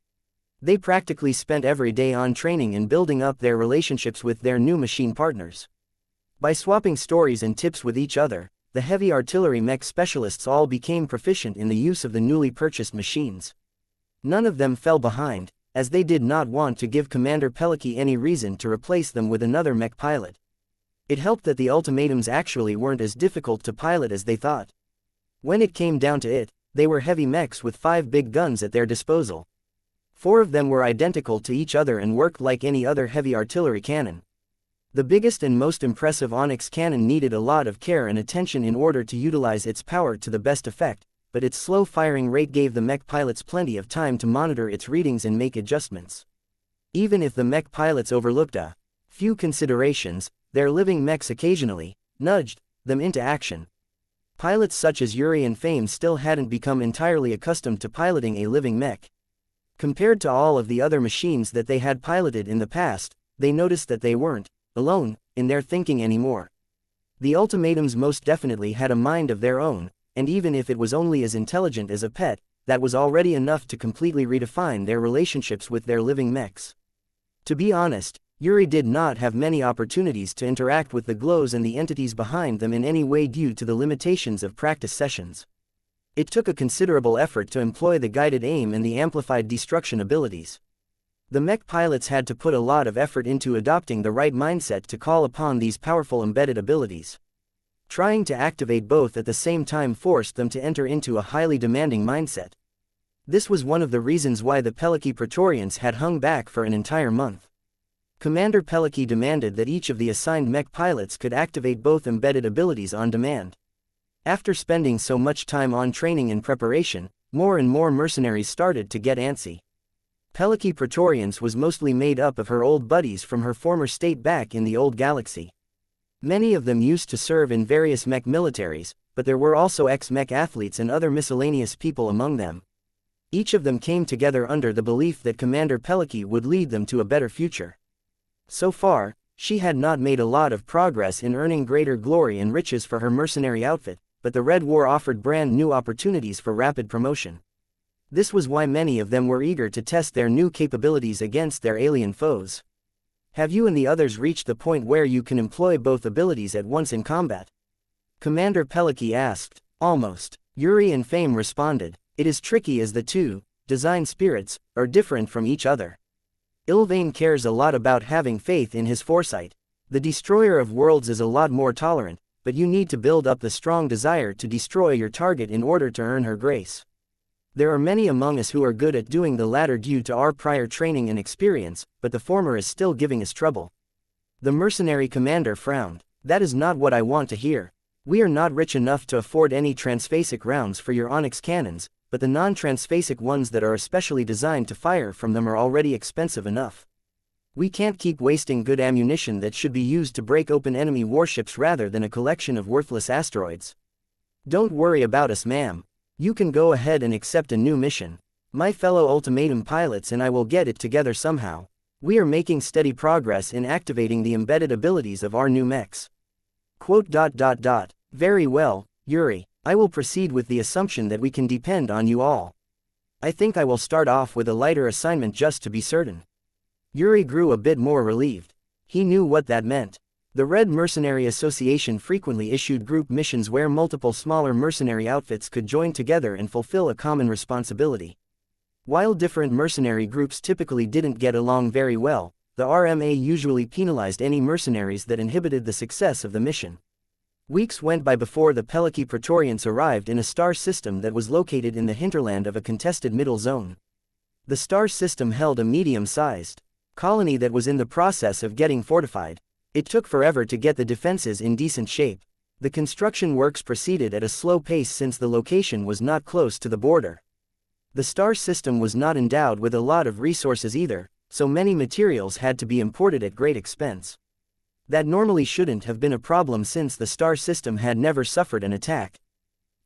They practically spent every day on training and building up their relationships with their new machine partners. By swapping stories and tips with each other, the heavy artillery mech specialists all became proficient in the use of the newly purchased machines. None of them fell behind, as they did not want to give Commander Peliki any reason to replace them with another mech pilot. It helped that the ultimatums actually weren't as difficult to pilot as they thought. When it came down to it, they were heavy mechs with 5 big guns at their disposal. 4 of them were identical to each other and worked like any other heavy artillery cannon. The biggest and most impressive Onyx cannon needed a lot of care and attention in order to utilize its power to the best effect, but its slow firing rate gave the mech pilots plenty of time to monitor its readings and make adjustments. Even if the mech pilots overlooked a few considerations, their living mechs occasionally nudged them into action. Pilots such as Yuri and Fame still hadn't become entirely accustomed to piloting a living mech. Compared to all of the other machines that they had piloted in the past, they noticed that they weren't alone in their thinking anymore. The ultimatums most definitely had a mind of their own, and even if it was only as intelligent as a pet, that was already enough to completely redefine their relationships with their living mechs. To be honest, Yuri did not have many opportunities to interact with the glows and the entities behind them in any way due to the limitations of practice sessions. It took a considerable effort to employ the guided aim and the amplified destruction abilities. The mech pilots had to put a lot of effort into adopting the right mindset to call upon these powerful embedded abilities. Trying to activate both at the same time forced them to enter into a highly demanding mindset. This was one of the reasons why the Peliki Praetorians had hung back for an entire month. Commander Peliki demanded that each of the assigned mech pilots could activate both embedded abilities on demand. After spending so much time on training and preparation, more and more mercenaries started to get antsy. Peliki Praetorians was mostly made up of her old buddies from her former state back in the old galaxy. Many of them used to serve in various mech militaries, but there were also ex-mech athletes and other miscellaneous people among them. Each of them came together under the belief that Commander Peliki would lead them to a better future. So far, she had not made a lot of progress in earning greater glory and riches for her mercenary outfit, but the Red War offered brand new opportunities for rapid promotion. This was why many of them were eager to test their new capabilities against their alien foes. Have you and the others reached the point where you can employ both abilities at once in combat? Commander Peliki asked. Almost. Yuri and Fame responded. It is tricky as the two, design spirits, are different from each other. Ilvain cares a lot about having faith in his foresight. The Destroyer of Worlds is a lot more tolerant, but you need to build up the strong desire to destroy your target in order to earn her grace. There are many among us who are good at doing the latter due to our prior training and experience, but the former is still giving us trouble. The mercenary commander frowned. That is not what I want to hear. We are not rich enough to afford any transphasic rounds for your Onyx cannons, but the non-transphasic ones that are especially designed to fire from them are already expensive enough. We can't keep wasting good ammunition that should be used to break open enemy warships rather than a collection of worthless asteroids. Don't worry about us, ma'am. You can go ahead and accept a new mission. My fellow ultimatum pilots and I will get it together somehow. We are making steady progress in activating the embedded abilities of our new mechs. Very well, Yuri. I will proceed with the assumption that we can depend on you all. I think I will start off with a lighter assignment just to be certain. Yuri grew a bit more relieved. He knew what that meant. The Red Mercenary Association frequently issued group missions where multiple smaller mercenary outfits could join together and fulfill a common responsibility. While different mercenary groups typically didn't get along very well, the RMA usually penalized any mercenaries that inhibited the success of the mission. Weeks went by before the Peliki Praetorians arrived in a star system that was located in the hinterland of a contested middle zone. The star system held a medium-sized colony that was in the process of getting fortified. It took forever to get the defenses in decent shape. The construction works proceeded at a slow pace since the location was not close to the border. The star system was not endowed with a lot of resources either, so many materials had to be imported at great expense. That normally shouldn't have been a problem since the star system had never suffered an attack.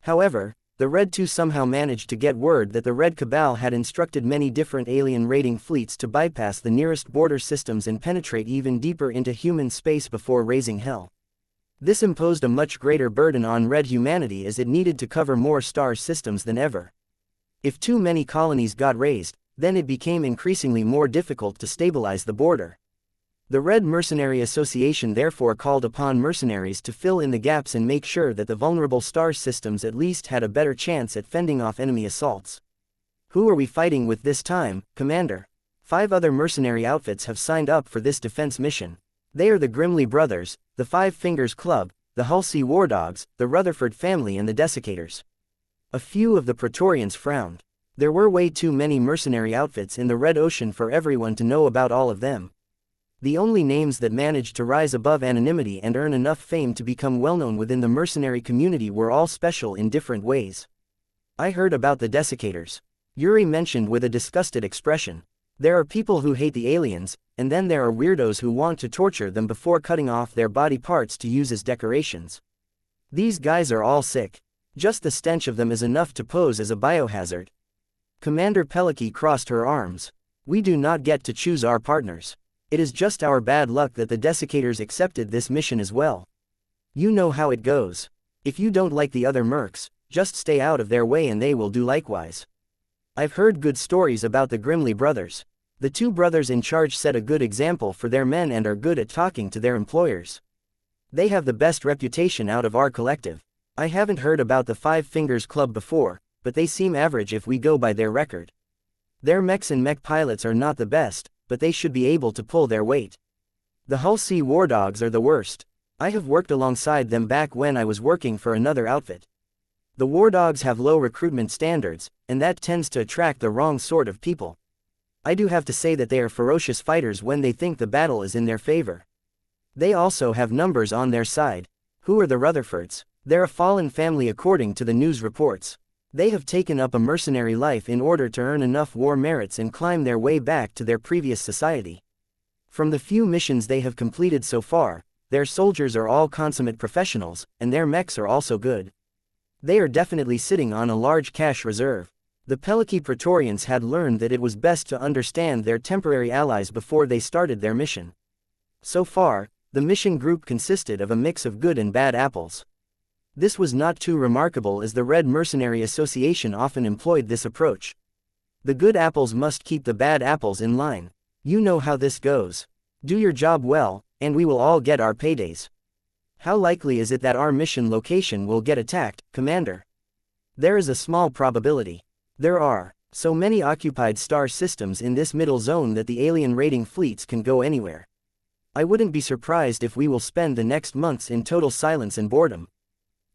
However, the Red 2 somehow managed to get word that the Red Cabal had instructed many different alien raiding fleets to bypass the nearest border systems and penetrate even deeper into human space before raising hell. This imposed a much greater burden on Red humanity as it needed to cover more star systems than ever. If too many colonies got raised, then it became increasingly more difficult to stabilize the border. The Red Mercenary Association therefore called upon mercenaries to fill in the gaps and make sure that the vulnerable star systems at least had a better chance at fending off enemy assaults. Who are we fighting with this time, Commander? 5 other mercenary outfits have signed up for this defense mission. They are the Grimley Brothers, the Five Fingers Club, the Hulsey War Dogs, the Rutherford family and the Desiccators. A few of the Praetorians frowned. There were way too many mercenary outfits in the Red Ocean for everyone to know about all of them. The only names that managed to rise above anonymity and earn enough fame to become well-known within the mercenary community were all special in different ways. I heard about the Desiccators. Yuri mentioned with a disgusted expression. There are people who hate the aliens, and then there are weirdos who want to torture them before cutting off their body parts to use as decorations. These guys are all sick. Just the stench of them is enough to pose as a biohazard. Commander Peliki crossed her arms. We do not get to choose our partners. It is just our bad luck that the Desiccators accepted this mission as well. You know how it goes. If you don't like the other mercs, just stay out of their way and they will do likewise. I've heard good stories about the Grimley brothers. The 2 brothers in charge set a good example for their men and are good at talking to their employers. They have the best reputation out of our collective. I haven't heard about the Five Fingers Club before, but they seem average if we go by their record. Their mechs and mech pilots are not the best, but they should be able to pull their weight. The Hulsey War Dogs are the worst. I have worked alongside them back when I was working for another outfit. The War Dogs have low recruitment standards, and that tends to attract the wrong sort of people. I do have to say that they are ferocious fighters when they think the battle is in their favor. They also have numbers on their side. Who are the Rutherfords? They're a fallen family according to the news reports. They have taken up a mercenary life in order to earn enough war merits and climb their way back to their previous society. From the few missions they have completed so far, their soldiers are all consummate professionals, and their mechs are also good. They are definitely sitting on a large cash reserve. The Peliki Praetorians had learned that it was best to understand their temporary allies before they started their mission. So far, the mission group consisted of a mix of good and bad apples. This was not too remarkable as the Red Mercenary Association often employed this approach. The good apples must keep the bad apples in line. You know how this goes. Do your job well, and we will all get our paydays. How likely is it that our mission location will get attacked, Commander? There is a small probability. There are so many occupied star systems in this middle zone that the alien raiding fleets can go anywhere. I wouldn't be surprised if we will spend the next months in total silence and boredom.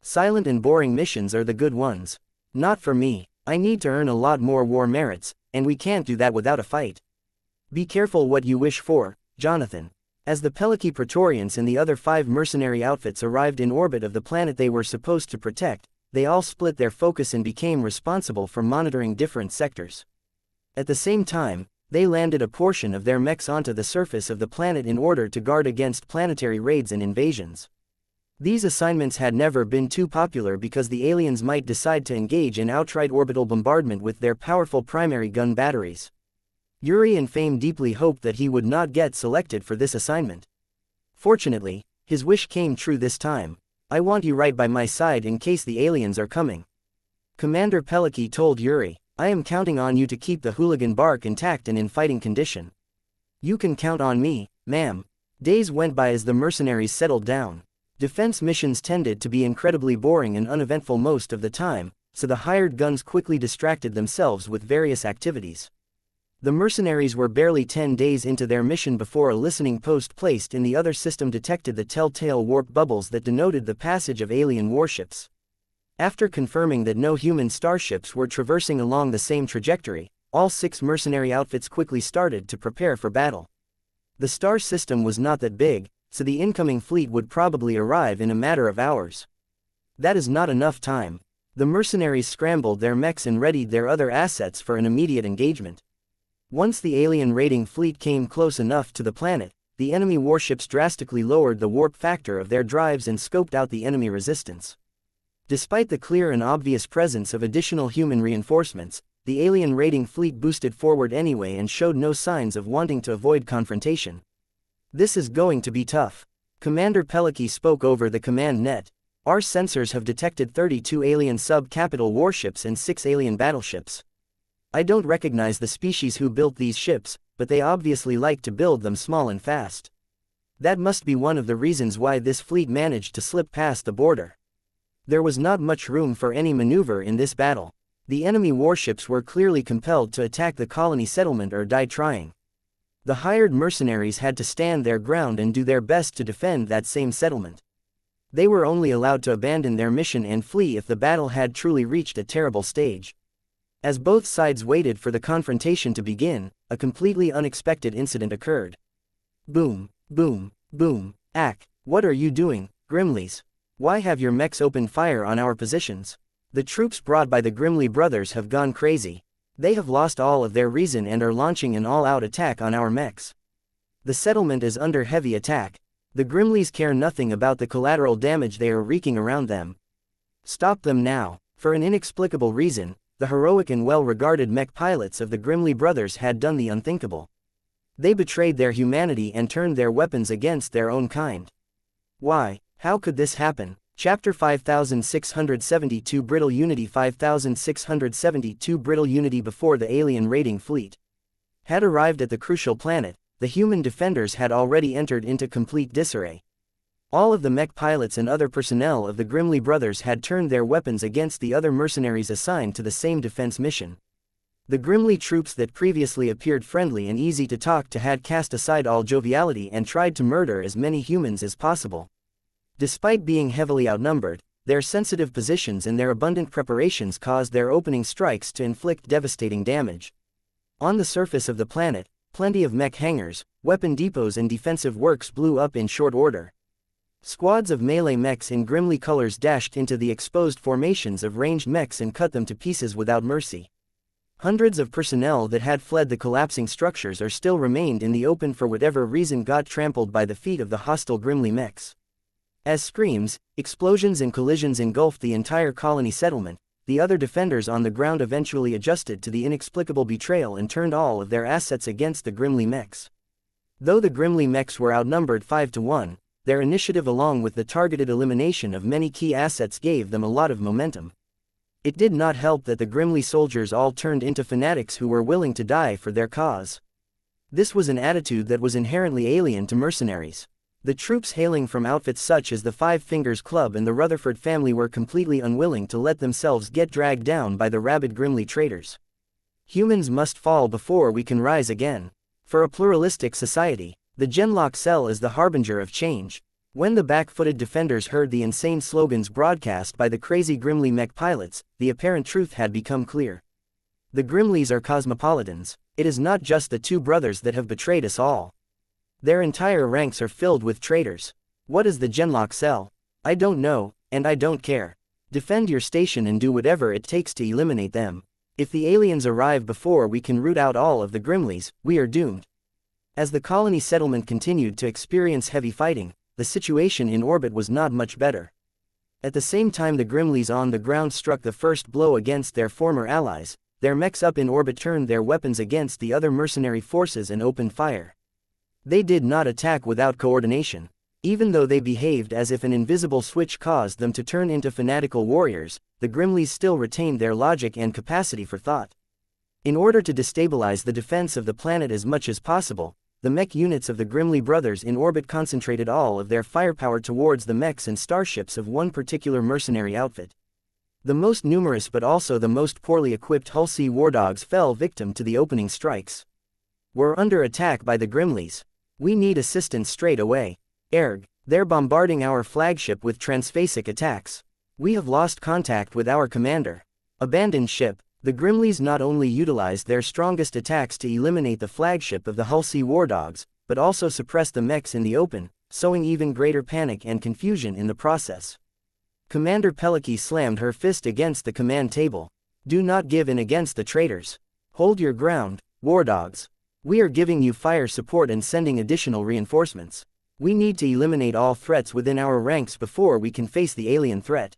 Silent and boring missions are the good ones. Not for me. I need to earn a lot more war merits, and we can't do that without a fight. Be careful what you wish for, Jonathan. As the Peliki Praetorians and the other 5 mercenary outfits arrived in orbit of the planet they were supposed to protect, they all split their focus and became responsible for monitoring different sectors. At the same time, they landed a portion of their mechs onto the surface of the planet in order to guard against planetary raids and invasions. These assignments had never been too popular because the aliens might decide to engage in outright orbital bombardment with their powerful primary gun batteries. Yuri and Fame deeply hoped that he would not get selected for this assignment. Fortunately, his wish came true this time. I want you right by my side in case the aliens are coming. Commander Peliki told Yuri, I am counting on you to keep the hooligan bark intact and in fighting condition. You can count on me, ma'am. Days went by as the mercenaries settled down. Defense missions tended to be incredibly boring and uneventful most of the time, so the hired guns quickly distracted themselves with various activities. The mercenaries were barely 10 days into their mission before a listening post placed in the other system detected the telltale warp bubbles that denoted the passage of alien warships. After confirming that no human starships were traversing along the same trajectory, all 6 mercenary outfits quickly started to prepare for battle. The star system was not that big, so the incoming fleet would probably arrive in a matter of hours. That is not enough time. The mercenaries scrambled their mechs and readied their other assets for an immediate engagement. Once the alien raiding fleet came close enough to the planet, the enemy warships drastically lowered the warp factor of their drives and scoped out the enemy resistance. Despite the clear and obvious presence of additional human reinforcements, the alien raiding fleet boosted forward anyway and showed no signs of wanting to avoid confrontation. This is going to be tough. Commander Peliki spoke over the command net. Our sensors have detected 32 alien sub-capital warships and 6 alien battleships. I don't recognize the species who built these ships, but they obviously like to build them small and fast. That must be one of the reasons why this fleet managed to slip past the border. There was not much room for any maneuver in this battle. The enemy warships were clearly compelled to attack the colony settlement or die trying. The hired mercenaries had to stand their ground and do their best to defend that same settlement. They were only allowed to abandon their mission and flee if the battle had truly reached a terrible stage. As both sides waited for the confrontation to begin, a completely unexpected incident occurred. Boom, boom, boom. Ack, what are you doing, Grimleys? Why have your mechs opened fire on our positions? The troops brought by the Grimley brothers have gone crazy. They have lost all of their reason and are launching an all-out attack on our mechs. The settlement is under heavy attack. The Grimleys care nothing about the collateral damage they are wreaking around them. Stop them now. For an inexplicable reason, the heroic and well-regarded mech pilots of the Grimley brothers had done the unthinkable. They betrayed their humanity and turned their weapons against their own kind. Why? How could this happen? Chapter 5672 Brittle Unity 5672 Brittle Unity. Before the alien raiding fleet had arrived at the crucial planet, the human defenders had already entered into complete disarray. All of the mech pilots and other personnel of the Grimley brothers had turned their weapons against the other mercenaries assigned to the same defense mission. The Grimley troops that previously appeared friendly and easy to talk to had cast aside all joviality and tried to murder as many humans as possible. Despite being heavily outnumbered, their sensitive positions and their abundant preparations caused their opening strikes to inflict devastating damage. On the surface of the planet, plenty of mech hangars, weapon depots and defensive works blew up in short order. Squads of melee mechs in Grimly colors dashed into the exposed formations of ranged mechs and cut them to pieces without mercy. Hundreds of personnel that had fled the collapsing structures or still remained in the open for whatever reason got trampled by the feet of the hostile Grimly mechs. As screams, explosions and collisions engulfed the entire colony settlement, the other defenders on the ground eventually adjusted to the inexplicable betrayal and turned all of their assets against the Grimly mechs. Though the Grimly mechs were outnumbered 5-1, their initiative along with the targeted elimination of many key assets gave them a lot of momentum. It did not help that the Grimly soldiers all turned into fanatics who were willing to die for their cause. This was an attitude that was inherently alien to mercenaries. The troops hailing from outfits such as the Five Fingers Club and the Rutherford family were completely unwilling to let themselves get dragged down by the rabid Grimly traitors. Humans must fall before we can rise again. For a pluralistic society, the Genlock cell is the harbinger of change. When the back-footed defenders heard the insane slogans broadcast by the crazy Grimly mech pilots, the apparent truth had become clear. The Grimleys are cosmopolitans. It is not just the two brothers that have betrayed us all. Their entire ranks are filled with traitors. What is the Genlock cell? I don't know, and I don't care. Defend your station and do whatever it takes to eliminate them. If the aliens arrive before we can root out all of the Grimleys, we are doomed. As the colony settlement continued to experience heavy fighting, the situation in orbit was not much better. At the same time the Grimleys on the ground struck the first blow against their former allies, their mechs up in orbit turned their weapons against the other mercenary forces and opened fire. They did not attack without coordination. Even though they behaved as if an invisible switch caused them to turn into fanatical warriors, the Grimleys still retained their logic and capacity for thought. In order to destabilize the defense of the planet as much as possible, the mech units of the Grimly brothers in orbit concentrated all of their firepower towards the mechs and starships of one particular mercenary outfit. The most numerous but also the most poorly equipped Hulsey war dogs fell victim to the opening strikes. We're under attack by the Grimleys. We need assistance straight away. Erg, they're bombarding our flagship with transphasic attacks. We have lost contact with our commander. Abandoned ship. The Grimleys not only utilized their strongest attacks to eliminate the flagship of the Hulsey war dogs, but also suppressed the mechs in the open, sowing even greater panic and confusion in the process. Commander Peliki slammed her fist against the command table. Do not give in against the traitors. Hold your ground, war dogs. We are giving you fire support and sending additional reinforcements. We need to eliminate all threats within our ranks before we can face the alien threat.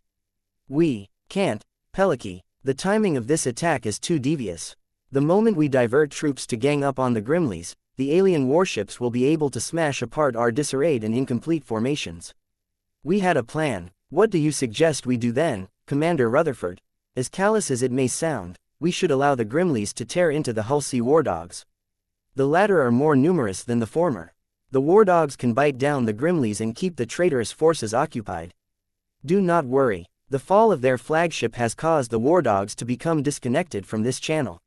We can't, Peliki. The timing of this attack is too devious. The moment we divert troops to gang up on the Grimleys, the alien warships will be able to smash apart our disarrayed and incomplete formations. We had a plan. What do you suggest we do then, Commander Rutherford? As callous as it may sound, we should allow the Grimleys to tear into the Hulsey war dogs. The latter are more numerous than the former. The war dogs can bite down the Grimleys and keep the traitorous forces occupied. Do not worry. The fall of their flagship has caused the war dogs to become disconnected from this channel.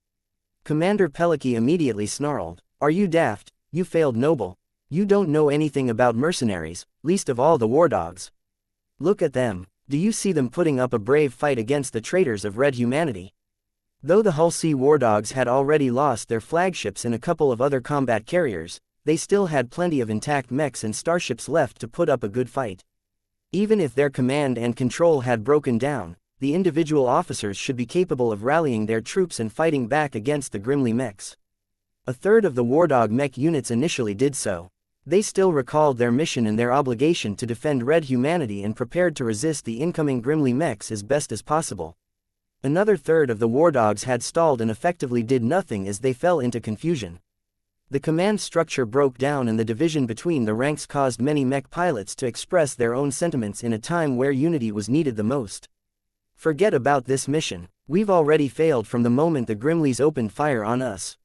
Commander Peliki immediately snarled. Are you daft, you failed noble? You don't know anything about mercenaries, least of all the war dogs. Look at them. Do you see them putting up a brave fight against the traitors of red humanity? Though the Hulsey war dogs had already lost their flagships and a couple of other combat carriers, they still had plenty of intact mechs and starships left to put up a good fight. Even if their command and control had broken down, the individual officers should be capable of rallying their troops and fighting back against the Grimly mechs. A third of the Wardog mech units initially did so. They still recalled their mission and their obligation to defend red humanity and prepared to resist the incoming Grimly mechs as best as possible. Another third of the Wardogs had stalled and effectively did nothing as they fell into confusion. The command structure broke down and the division between the ranks caused many mech pilots to express their own sentiments in a time where unity was needed the most. Forget about this mission. We've already failed from the moment the Grimleys opened fire on us.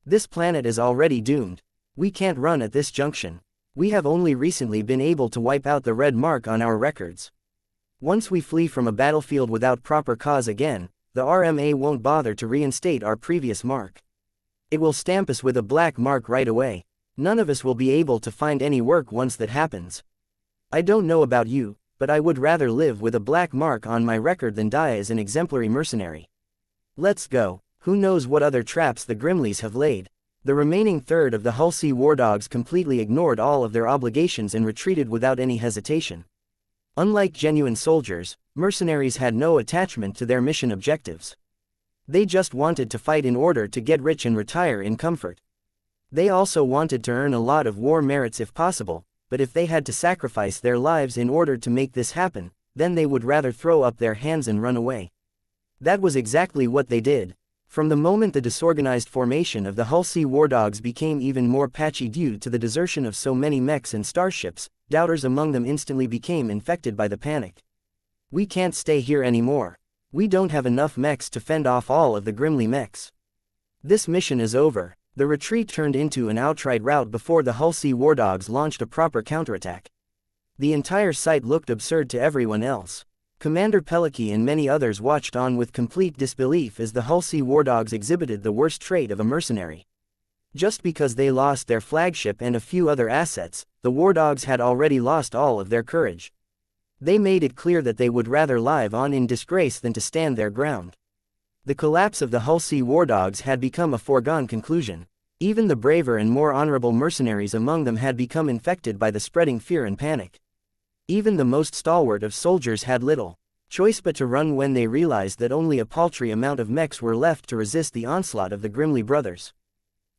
This planet is already doomed. We can't run at this junction. We have only recently been able to wipe out the red mark on our records. Once we flee from a battlefield without proper cause again, the RMA won't bother to reinstate our previous mark. It will stamp us with a black mark right away. None of us will be able to find any work once that happens. I don't know about you, but I would rather live with a black mark on my record than die as an exemplary mercenary. Let's go. Who knows what other traps the Grimleys have laid. The remaining third of the Hulsey Wardogs completely ignored all of their obligations and retreated without any hesitation. Unlike genuine soldiers, mercenaries had no attachment to their mission objectives. They just wanted to fight in order to get rich and retire in comfort. They also wanted to earn a lot of war merits if possible, but if they had to sacrifice their lives in order to make this happen, then they would rather throw up their hands and run away. That was exactly what they did. From the moment the disorganized formation of the Hulsey Wardogs became even more patchy due to the desertion of so many mechs and starships, doubters among them instantly became infected by the panic. We can't stay here anymore. We don't have enough mechs to fend off all of the Grimly mechs. This mission is over. The retreat turned into an outright rout before the Hulsey Wardogs launched a proper counterattack. The entire sight looked absurd to everyone else. Commander Peliki and many others watched on with complete disbelief as the Hulsey Wardogs exhibited the worst trait of a mercenary. Just because they lost their flagship and a few other assets, the Wardogs had already lost all of their courage. They made it clear that they would rather live on in disgrace than to stand their ground. The collapse of the Hulsey Wardogs had become a foregone conclusion. Even the braver and more honorable mercenaries among them had become infected by the spreading fear and panic. Even the most stalwart of soldiers had little choice but to run when they realized that only a paltry amount of mechs were left to resist the onslaught of the Grimly brothers.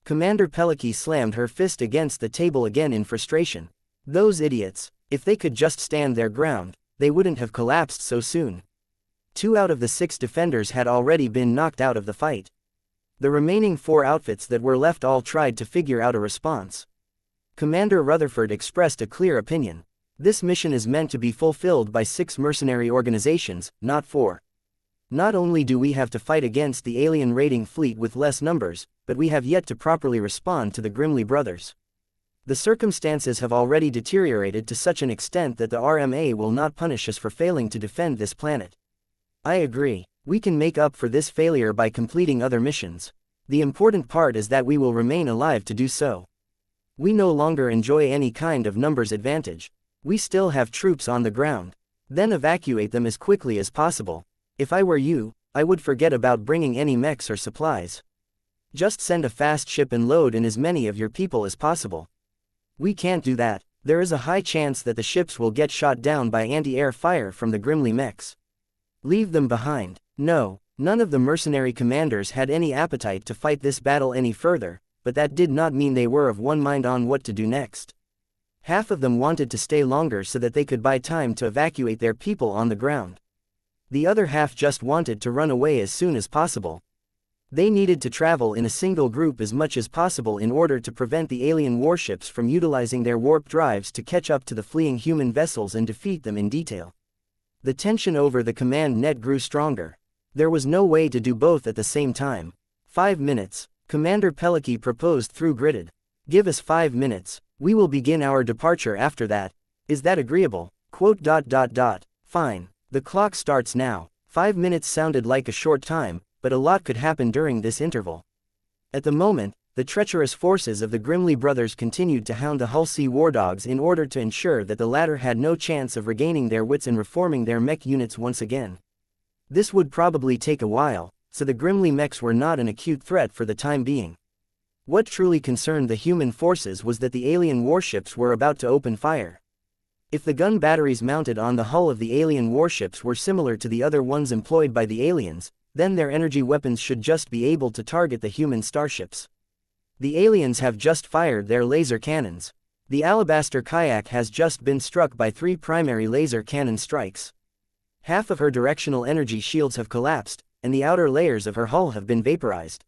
Commander Peliki slammed her fist against the table again in frustration. Those idiots, if they could just stand their ground, they wouldn't have collapsed so soon. 2 out of the 6 defenders had already been knocked out of the fight. The remaining 4 outfits that were left all tried to figure out a response. Commander Rutherford expressed a clear opinion. This mission is meant to be fulfilled by 6 mercenary organizations, not 4. Not only do we have to fight against the alien raiding fleet with less numbers, but we have yet to properly respond to the Grimly brothers. The circumstances have already deteriorated to such an extent that the RMA will not punish us for failing to defend this planet. I agree. We can make up for this failure by completing other missions. The important part is that we will remain alive to do so. We no longer enjoy any kind of numbers advantage. We still have troops on the ground. Then evacuate them as quickly as possible. If I were you, I would forget about bringing any mechs or supplies. Just send a fast ship and load in as many of your people as possible. We can't do that. There is a high chance that the ships will get shot down by anti-air fire from the Grimly mechs. Leave them behind. No, none of the mercenary commanders had any appetite to fight this battle any further, but that did not mean they were of one mind on what to do next. Half of them wanted to stay longer so that they could buy time to evacuate their people on the ground. The other half just wanted to run away as soon as possible. They needed to travel in a single group as much as possible in order to prevent the alien warships from utilizing their warp drives to catch up to the fleeing human vessels and defeat them in detail. The tension over the command net grew stronger. There was no way to do both at the same time. 5 minutes, Commander Peliki proposed through Gridded. Give us 5 minutes. We will begin our departure after that. Is that agreeable? Fine. The clock starts now. 5 minutes sounded like a short time, but a lot could happen during this interval. At the moment, the treacherous forces of the Grimly brothers continued to hound the Hull Sea war dogs in order to ensure that the latter had no chance of regaining their wits and reforming their mech units once again. This would probably take a while, so the Grimly mechs were not an acute threat for the time being. What truly concerned the human forces was that the alien warships were about to open fire. If the gun batteries mounted on the hull of the alien warships were similar to the other ones employed by the aliens, then their energy weapons should just be able to target the human starships. The aliens have just fired their laser cannons. The Alabaster Kayak has just been struck by 3 primary laser cannon strikes. Half of her directional energy shields have collapsed, and the outer layers of her hull have been vaporized.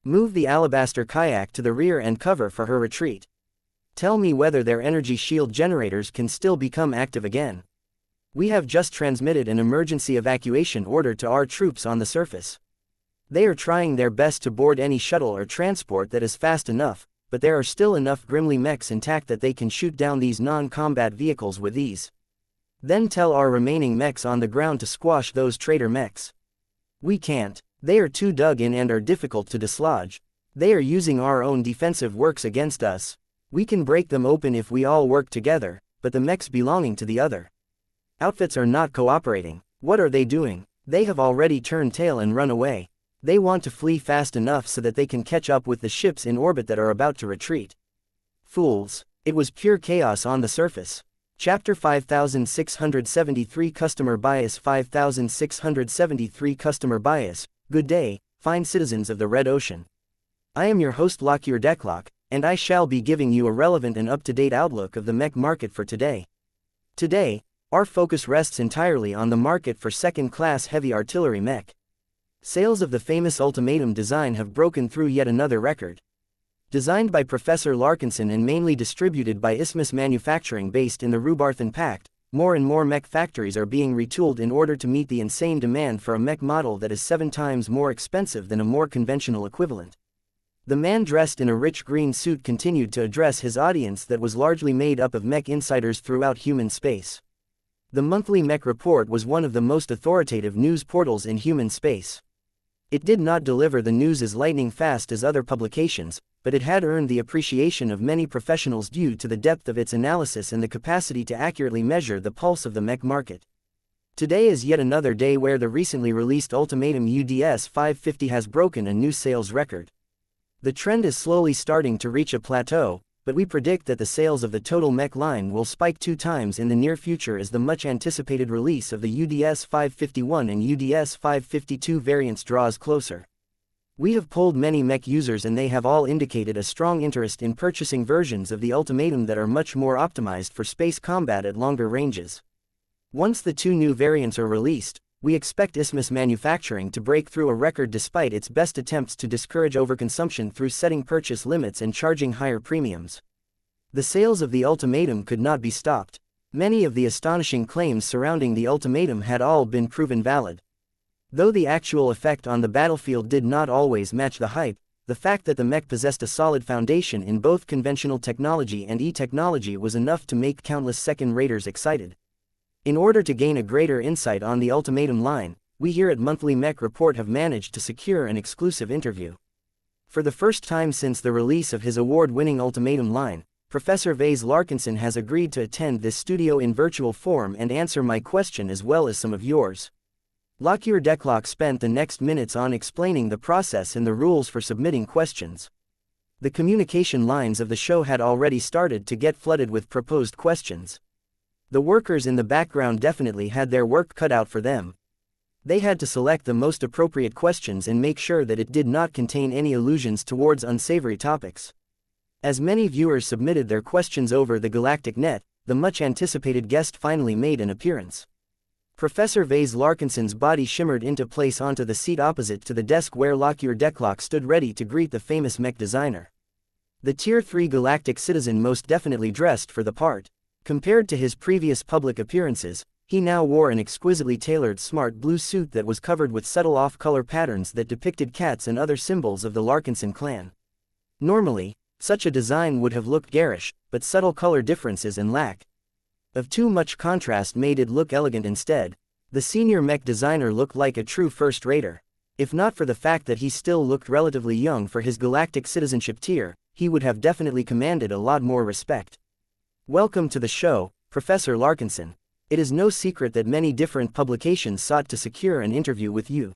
Move the Alabaster Kayak to the rear and cover for her retreat. Tell me whether their energy shield generators can still become active again. We have just transmitted an emergency evacuation order to our troops on the surface. They are trying their best to board any shuttle or transport that is fast enough, but there are still enough Grimly mechs intact that they can shoot down these non-combat vehicles with ease. Then tell our remaining mechs on the ground to squash those traitor mechs. We can't. They are too dug in and are difficult to dislodge. They are using our own defensive works against us. We can break them open if we all work together, but the mechs belonging to the other outfits are not cooperating. What are they doing? They have already turned tail and run away. They want to flee fast enough so that they can catch up with the ships in orbit that are about to retreat. Fools. It was pure chaos on the surface. Chapter 5673 Customer Bias 5673 Customer Bias. Good day, fine citizens of the Red Ocean. I am your host Lockyer Decklock, and I shall be giving you a relevant and up-to-date outlook of the mech market for today. Today, our focus rests entirely on the market for second-class heavy artillery mech. Sales of the famous Ultimatum design have broken through yet another record. Designed by Professor Larkinson and mainly distributed by Isthmus Manufacturing based in the Rubarthan Pact, more and more mech factories are being retooled in order to meet the insane demand for a mech model that is 7 times more expensive than a more conventional equivalent. The man dressed in a rich green suit continued to address his audience that was largely made up of mech insiders throughout human space. The monthly Mech Report was one of the most authoritative news portals in human space. It did not deliver the news as lightning fast as other publications, but it had earned the appreciation of many professionals due to the depth of its analysis and the capacity to accurately measure the pulse of the mech market. Today is yet another day where the recently released Ultimatum UDS 550 has broken a new sales record. The trend is slowly starting to reach a plateau, but we predict that the sales of the total mech line will spike 2 times in the near future as the much-anticipated release of the UDS 551 and UDS 552 variants draws closer. We have polled many mech users and they have all indicated a strong interest in purchasing versions of the Ultimatum that are much more optimized for space combat at longer ranges. Once the 2 new variants are released, we expect Isthmus Manufacturing to break through a record despite its best attempts to discourage overconsumption through setting purchase limits and charging higher premiums. The sales of the Ultimatum could not be stopped. Many of the astonishing claims surrounding the Ultimatum had all been proven valid. Though the actual effect on the battlefield did not always match the hype, the fact that the mech possessed a solid foundation in both conventional technology and e-technology was enough to make countless second-raters excited. In order to gain a greater insight on the Ultimatum line, we here at Monthly Mech Report have managed to secure an exclusive interview. For the first time since the release of his award-winning Ultimatum line, Professor Vase Larkinson has agreed to attend this studio in virtual form and answer my question as well as some of yours. Lockyer Declock spent the next minutes on explaining the process and the rules for submitting questions. The communication lines of the show had already started to get flooded with proposed questions. The workers in the background definitely had their work cut out for them. They had to select the most appropriate questions and make sure that it did not contain any allusions towards unsavory topics. As many viewers submitted their questions over the galactic net, the much-anticipated guest finally made an appearance. Professor Vase Larkinson's body shimmered into place onto the seat opposite to the desk where Lockyer Declock stood ready to greet the famous mech designer. The Tier 3 galactic citizen most definitely dressed for the part. Compared to his previous public appearances, he now wore an exquisitely tailored smart blue suit that was covered with subtle off-color patterns that depicted cats and other symbols of the Larkinson clan. Normally, such a design would have looked garish, but subtle color differences and lack of too much contrast made it look elegant instead. The senior mech designer looked like a true first-rater. If not for the fact that he still looked relatively young for his galactic citizenship tier, he would have definitely commanded a lot more respect. Welcome to the show, Professor Larkinson. It is no secret that many different publications sought to secure an interview with you.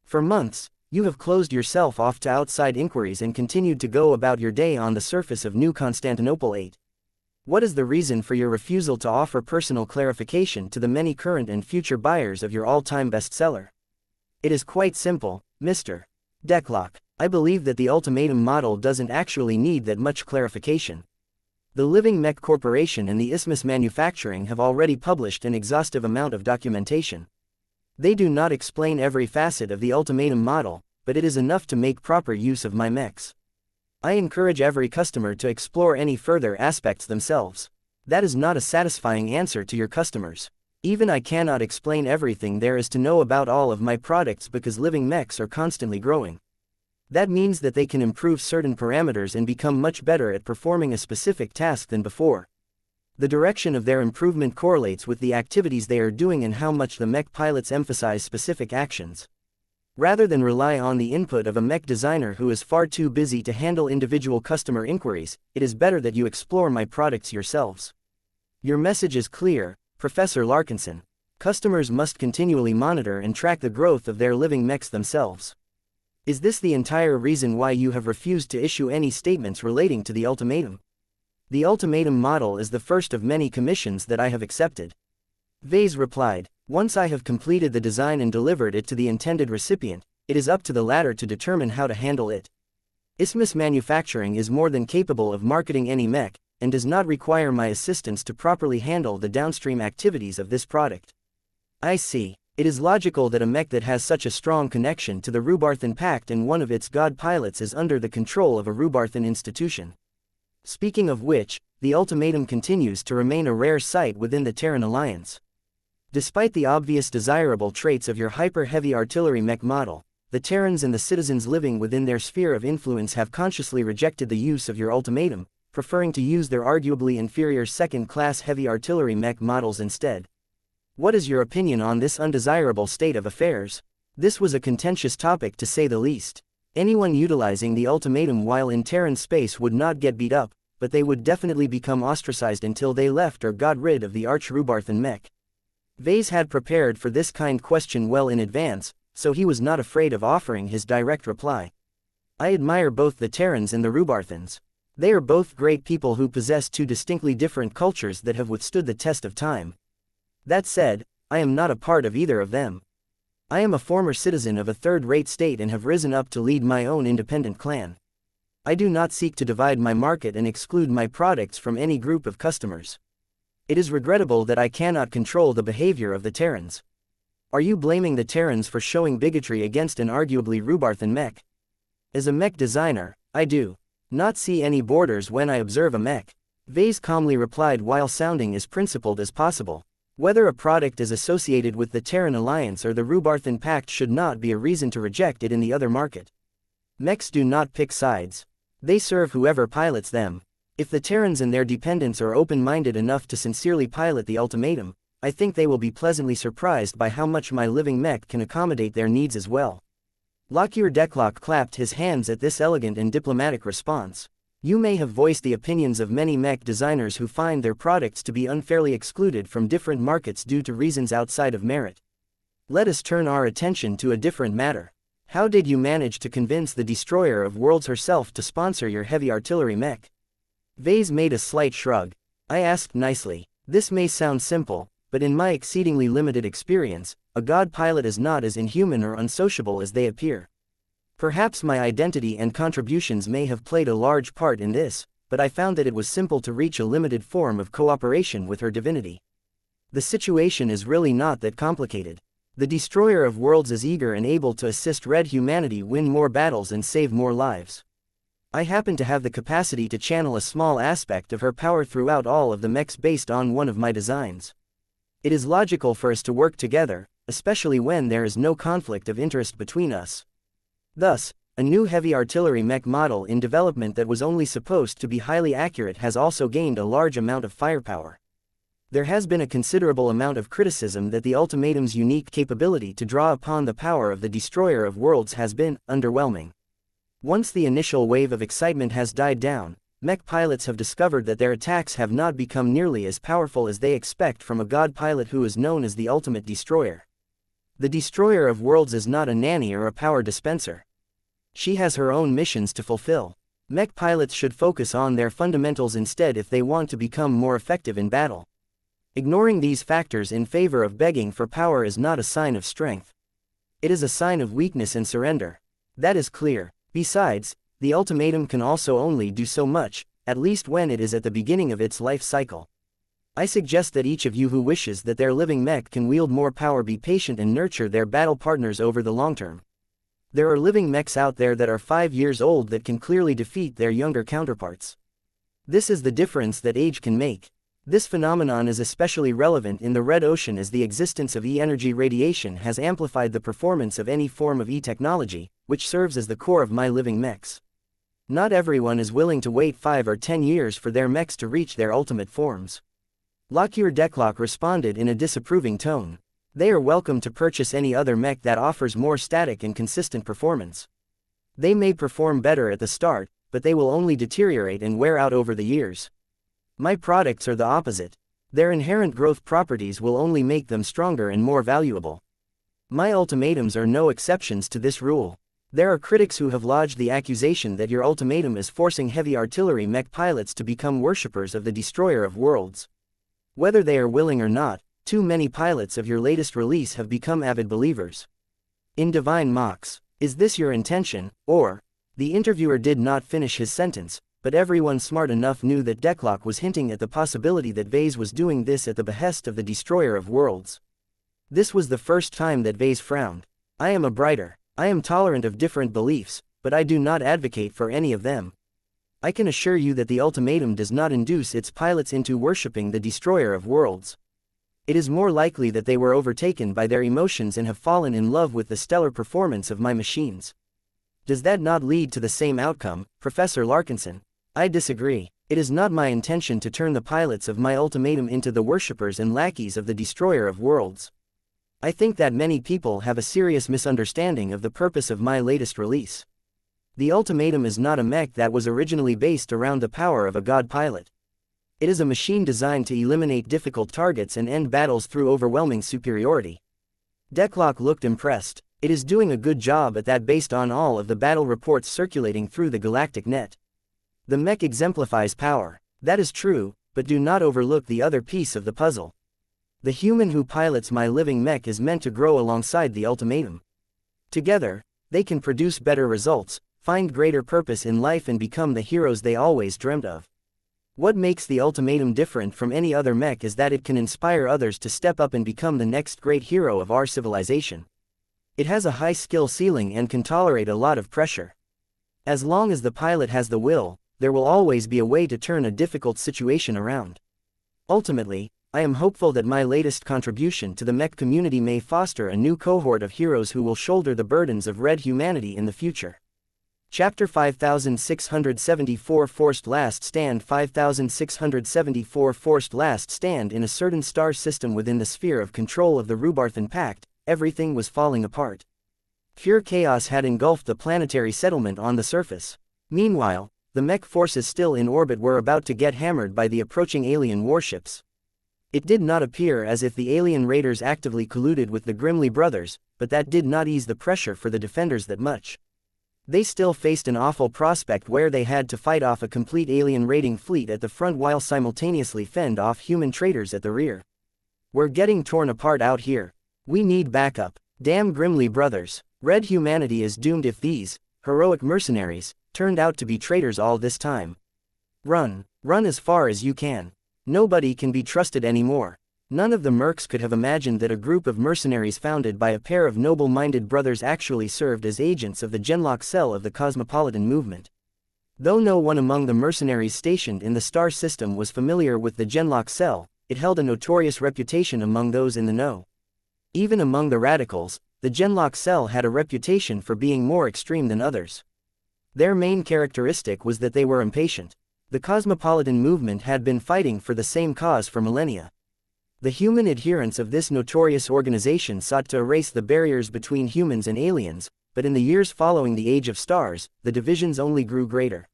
For months, you have closed yourself off to outside inquiries and continued to go about your day on the surface of New Constantinople 8. What is the reason for your refusal to offer personal clarification to the many current and future buyers of your all-time bestseller? It is quite simple, Mr. Declock. I believe that the Ultimatum model doesn't actually need that much clarification. The Living Mech Corporation and the Isthmus Manufacturing have already published an exhaustive amount of documentation. They do not explain every facet of the Ultimatum model, but it is enough to make proper use of my mechs. I encourage every customer to explore any further aspects themselves. That is not a satisfying answer to your customers. Even I cannot explain everything there is to know about all of my products because living mechs are constantly growing. That means that they can improve certain parameters and become much better at performing a specific task than before. The direction of their improvement correlates with the activities they are doing and how much the mech pilots emphasize specific actions. Rather than rely on the input of a mech designer who is far too busy to handle individual customer inquiries, it is better that you explore my products yourselves. Your message is clear, Professor Larkinson. Customers must continually monitor and track the growth of their living mechs themselves. Is this the entire reason why you have refused to issue any statements relating to the Ultimatum? The Ultimatum model is the first of many commissions that I have accepted. Vase replied, once I have completed the design and delivered it to the intended recipient, it is up to the latter to determine how to handle it. Isthmus Manufacturing is more than capable of marketing any mech, and does not require my assistance to properly handle the downstream activities of this product. I see. It is logical that a mech that has such a strong connection to the Rubarthan Pact and one of its god pilots is under the control of a Rubarthan institution. Speaking of which, the Ultimatum continues to remain a rare sight within the Terran Alliance. Despite the obvious desirable traits of your hyper-heavy artillery mech model, the Terrans and the citizens living within their sphere of influence have consciously rejected the use of your Ultimatum, preferring to use their arguably inferior second-class heavy artillery mech models instead. What is your opinion on this undesirable state of affairs? This was a contentious topic to say the least. Anyone utilizing the Ultimatum while in Terran space would not get beat up, but they would definitely become ostracized until they left or got rid of the Arch-Rubarthan mech. Vase had prepared for this kind question well in advance, so he was not afraid of offering his direct reply. I admire both the Terrans and the Rubarthans. They are both great people who possess two distinctly different cultures that have withstood the test of time. That said, I am not a part of either of them. I am a former citizen of a third-rate state and have risen up to lead my own independent clan. I do not seek to divide my market and exclude my products from any group of customers. It is regrettable that I cannot control the behavior of the Terrans. Are you blaming the Terrans for showing bigotry against an arguably Rubarthan mech? As a mech designer, I do not see any borders when I observe a mech. Vase calmly replied while sounding as principled as possible. Whether a product is associated with the Terran Alliance or the Rubarthan Pact should not be a reason to reject it in the other market. Mechs do not pick sides. They serve whoever pilots them. If the Terrans and their dependents are open-minded enough to sincerely pilot the ultimatum, I think they will be pleasantly surprised by how much my living mech can accommodate their needs as well. Lockyer Decklock clapped his hands at this elegant and diplomatic response. You may have voiced the opinions of many mech designers who find their products to be unfairly excluded from different markets due to reasons outside of merit. Let us turn our attention to a different matter. How did you manage to convince the Destroyer of Worlds herself to sponsor your heavy artillery mech? Vase made a slight shrug. I asked nicely. This may sound simple, but in my exceedingly limited experience, a god pilot is not as inhuman or unsociable as they appear. Perhaps my identity and contributions may have played a large part in this, but I found that it was simple to reach a limited form of cooperation with her divinity. The situation is really not that complicated. The Destroyer of Worlds is eager and able to assist Red humanity win more battles and save more lives. I happen to have the capacity to channel a small aspect of her power throughout all of the mechs based on one of my designs. It is logical for us to work together, especially when there is no conflict of interest between us. Thus, a new heavy artillery mech model in development that was only supposed to be highly accurate has also gained a large amount of firepower. There has been a considerable amount of criticism that the ultimatum's unique capability to draw upon the power of the Destroyer of Worlds has been underwhelming. Once the initial wave of excitement has died down, mech pilots have discovered that their attacks have not become nearly as powerful as they expect from a god pilot who is known as the ultimate destroyer. The Destroyer of Worlds is not a nanny or a power dispenser. She has her own missions to fulfill. Mech pilots should focus on their fundamentals instead if they want to become more effective in battle. Ignoring these factors in favor of begging for power is not a sign of strength. It is a sign of weakness and surrender. That is clear. Besides, the ultimatum can also only do so much, at least when it is at the beginning of its life cycle. I suggest that each of you who wishes that their living mech can wield more power be patient and nurture their battle partners over the long term. There are living mechs out there that are 5 years old that can clearly defeat their younger counterparts. This is the difference that age can make. This phenomenon is especially relevant in the Red Ocean as the existence of E-energy radiation has amplified the performance of any form of E-technology, which serves as the core of my living mechs. Not everyone is willing to wait 5 or 10 years for their mechs to reach their ultimate forms. Lockyer Decklock responded in a disapproving tone. They are welcome to purchase any other mech that offers more static and consistent performance. They may perform better at the start, but they will only deteriorate and wear out over the years. My products are the opposite. Their inherent growth properties will only make them stronger and more valuable. My ultimatums are no exceptions to this rule. There are critics who have lodged the accusation that your ultimatum is forcing heavy artillery mech pilots to become worshippers of the Destroyer of Worlds. Whether they are willing or not, too many pilots of your latest release have become avid believers. In Divine Mox, is this your intention, or? The interviewer did not finish his sentence, but everyone smart enough knew that Decklock was hinting at the possibility that Vase was doing this at the behest of the Destroyer of Worlds. This was the first time that Vase frowned. I am tolerant of different beliefs, but I do not advocate for any of them. I can assure you that the ultimatum does not induce its pilots into worshipping the Destroyer of Worlds. It is more likely that they were overtaken by their emotions and have fallen in love with the stellar performance of my machines. Does that not lead to the same outcome, Professor Larkinson? I disagree. It is not my intention to turn the pilots of my ultimatum into the worshippers and lackeys of the Destroyer of Worlds. I think that many people have a serious misunderstanding of the purpose of my latest release. The ultimatum is not a mech that was originally based around the power of a god pilot. It is a machine designed to eliminate difficult targets and end battles through overwhelming superiority. Decklock looked impressed. It is doing a good job at that based on all of the battle reports circulating through the galactic net. The mech exemplifies power. That is true, but do not overlook the other piece of the puzzle. The human who pilots my living mech is meant to grow alongside the ultimatum. Together, they can produce better results, find greater purpose in life and become the heroes they always dreamed of. What makes the ultimatum different from any other mech is that it can inspire others to step up and become the next great hero of our civilization. It has a high skill ceiling and can tolerate a lot of pressure. As long as the pilot has the will, there will always be a way to turn a difficult situation around. Ultimately, I am hopeful that my latest contribution to the mech community may foster a new cohort of heroes who will shoulder the burdens of Red humanity in the future. Chapter 5674 Forced Last Stand 5674 Forced Last Stand. In a certain star system within the sphere of control of the Rubarthan Pact, everything was falling apart. Pure chaos had engulfed the planetary settlement on the surface. Meanwhile, the Mech forces still in orbit were about to get hammered by the approaching alien warships. It did not appear as if the alien raiders actively colluded with the Grimly brothers, but that did not ease the pressure for the defenders that much. They still faced an awful prospect where they had to fight off a complete alien raiding fleet at the front while simultaneously fend off human traitors at the rear. We're getting torn apart out here. We need backup. Damn Grimly brothers. Red humanity is doomed if these heroic mercenaries turned out to be traitors all this time. Run. Run as far as you can. Nobody can be trusted anymore. None of the mercs could have imagined that a group of mercenaries founded by a pair of noble-minded brothers actually served as agents of the Genlock cell of the Cosmopolitan movement. Though no one among the mercenaries stationed in the star system was familiar with the Genlock cell, it held a notorious reputation among those in the know. Even among the radicals, the Genlock cell had a reputation for being more extreme than others. Their main characteristic was that they were impatient. The Cosmopolitan movement had been fighting for the same cause for millennia. The human adherents of this notorious organization sought to erase the barriers between humans and aliens, but in the years following the Age of Stars, the divisions only grew greater.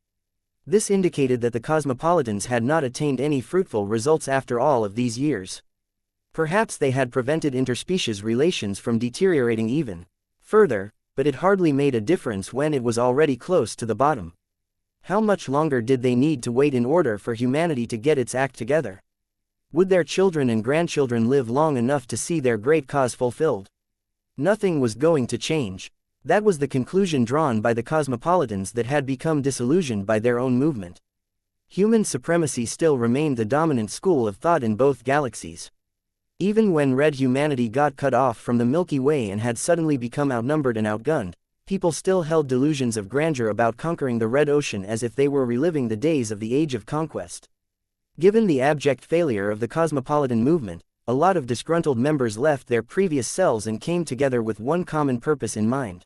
This indicated that the Cosmopolitans had not attained any fruitful results after all of these years. Perhaps they had prevented interspecies relations from deteriorating even further, but it hardly made a difference when it was already close to the bottom. How much longer did they need to wait in order for humanity to get its act together? Would their children and grandchildren live long enough to see their great cause fulfilled? Nothing was going to change. That was the conclusion drawn by the Cosmopolitans that had become disillusioned by their own movement. Human supremacy still remained the dominant school of thought in both galaxies. Even when red humanity got cut off from the Milky Way and had suddenly become outnumbered and outgunned, people still held delusions of grandeur about conquering the Red Ocean as if they were reliving the days of the Age of Conquest. Given the abject failure of the Cosmopolitan movement, a lot of disgruntled members left their previous cells and came together with one common purpose in mind.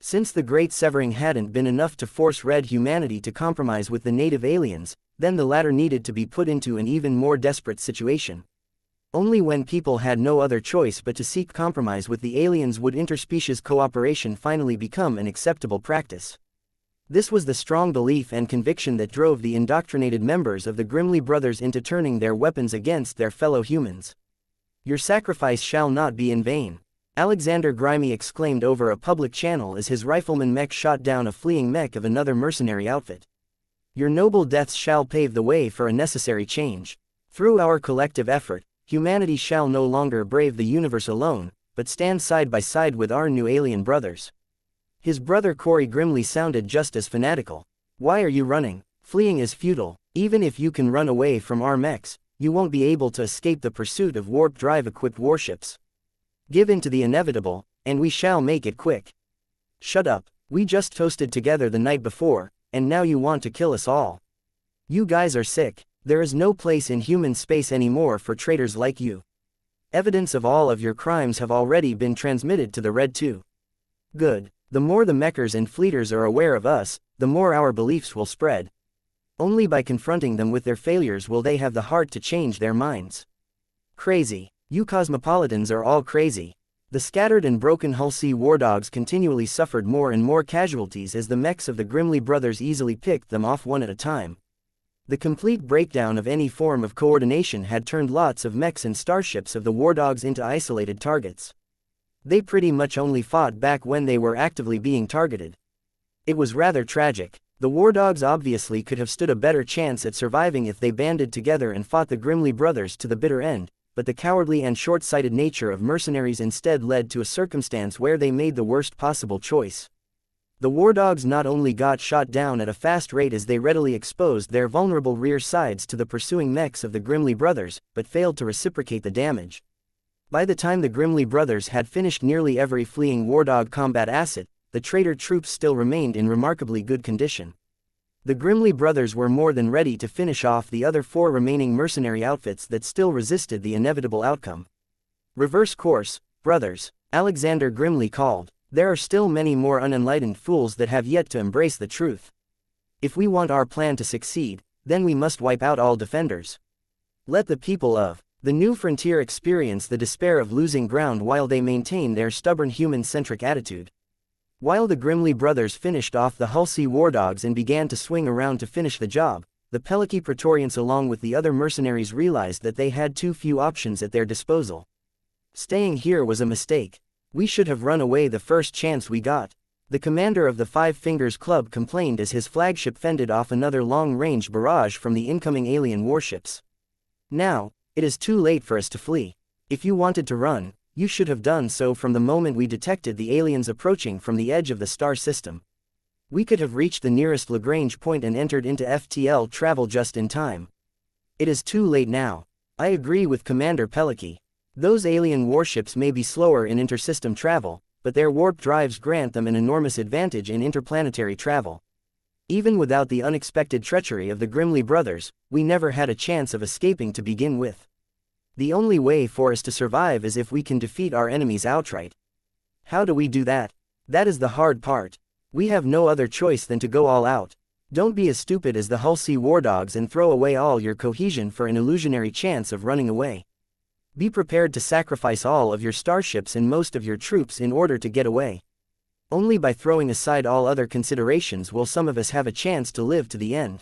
Since the Great Severing hadn't been enough to force red humanity to compromise with the native aliens, then the latter needed to be put into an even more desperate situation. Only when people had no other choice but to seek compromise with the aliens would interspecies cooperation finally become an acceptable practice. This was the strong belief and conviction that drove the indoctrinated members of the Grimly brothers into turning their weapons against their fellow humans. Your sacrifice shall not be in vain, Alexander Grimy exclaimed over a public channel as his rifleman Mech shot down a fleeing mech of another mercenary outfit. Your noble deaths shall pave the way for a necessary change. Through our collective effort, humanity shall no longer brave the universe alone, but stand side by side with our new alien brothers. His brother Corey grimly sounded just as fanatical. Why are you running? Fleeing is futile. Even if you can run away from our mechs, you won't be able to escape the pursuit of warp drive-equipped warships. Give in to the inevitable, and we shall make it quick. Shut up. We just toasted together the night before, and now you want to kill us all. You guys are sick. There is no place in human space anymore for traitors like you. Evidence of all of your crimes have already been transmitted to the Red 2. Good. The more the mechers and fleeters are aware of us, the more our beliefs will spread. Only by confronting them with their failures will they have the heart to change their minds. Crazy. You Cosmopolitans are all crazy. The scattered and broken Hull Sea war dogs continually suffered more and more casualties as the mechs of the Grimly brothers easily picked them off one at a time. The complete breakdown of any form of coordination had turned lots of mechs and starships of the war dogs into isolated targets. They pretty much only fought back when they were actively being targeted. It was rather tragic. The war dogs obviously could have stood a better chance at surviving if they banded together and fought the Grimly brothers to the bitter end, but the cowardly and short-sighted nature of mercenaries instead led to a circumstance where they made the worst possible choice. The war dogs not only got shot down at a fast rate as they readily exposed their vulnerable rear sides to the pursuing mechs of the Grimly brothers, but failed to reciprocate the damage. By the time the Grimly brothers had finished nearly every fleeing wardog combat asset, the traitor troops still remained in remarkably good condition. The Grimly brothers were more than ready to finish off the other 4 remaining mercenary outfits that still resisted the inevitable outcome. Reverse course, brothers, Alexander grimly called. There are still many more unenlightened fools that have yet to embrace the truth. If we want our plan to succeed, then we must wipe out all defenders. Let the people of the new frontier experience the despair of losing ground while they maintain their stubborn human-centric attitude. While the Grimly brothers finished off the Hulsey war dogs and began to swing around to finish the job, the Peliki Praetorians along with the other mercenaries realized that they had too few options at their disposal. Staying here was a mistake. We should have run away the first chance we got. The commander of the Five Fingers Club complained as his flagship fended off another long-range barrage from the incoming alien warships. Now, it is too late for us to flee. If you wanted to run, you should have done so from the moment we detected the aliens approaching from the edge of the star system. We could have reached the nearest Lagrange point and entered into FTL travel just in time. It is too late now. I agree with Commander Peliki. Those alien warships may be slower in intersystem travel, but their warp drives grant them an enormous advantage in interplanetary travel. Even without the unexpected treachery of the Grimly brothers, we never had a chance of escaping to begin with. The only way for us to survive is if we can defeat our enemies outright. How do we do that? That is the hard part. We have no other choice than to go all out. Don't be as stupid as the Hulsey war dogs and throw away all your cohesion for an illusionary chance of running away. Be prepared to sacrifice all of your starships and most of your troops in order to get away. Only by throwing aside all other considerations will some of us have a chance to live to the end.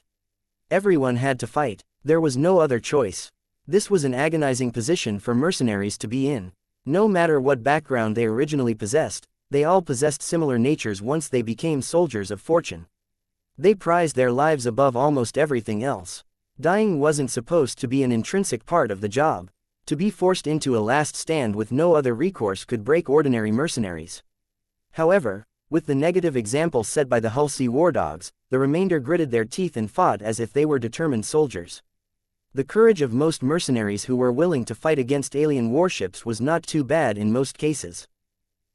Everyone had to fight. There was no other choice. This was an agonizing position for mercenaries to be in. No matter what background they originally possessed, they all possessed similar natures once they became soldiers of fortune. They prized their lives above almost everything else. Dying wasn't supposed to be an intrinsic part of the job. To be forced into a last stand with no other recourse could break ordinary mercenaries. However, with the negative example set by the Hulsey war dogs, the remainder gritted their teeth and fought as if they were determined soldiers. The courage of most mercenaries who were willing to fight against alien warships was not too bad in most cases.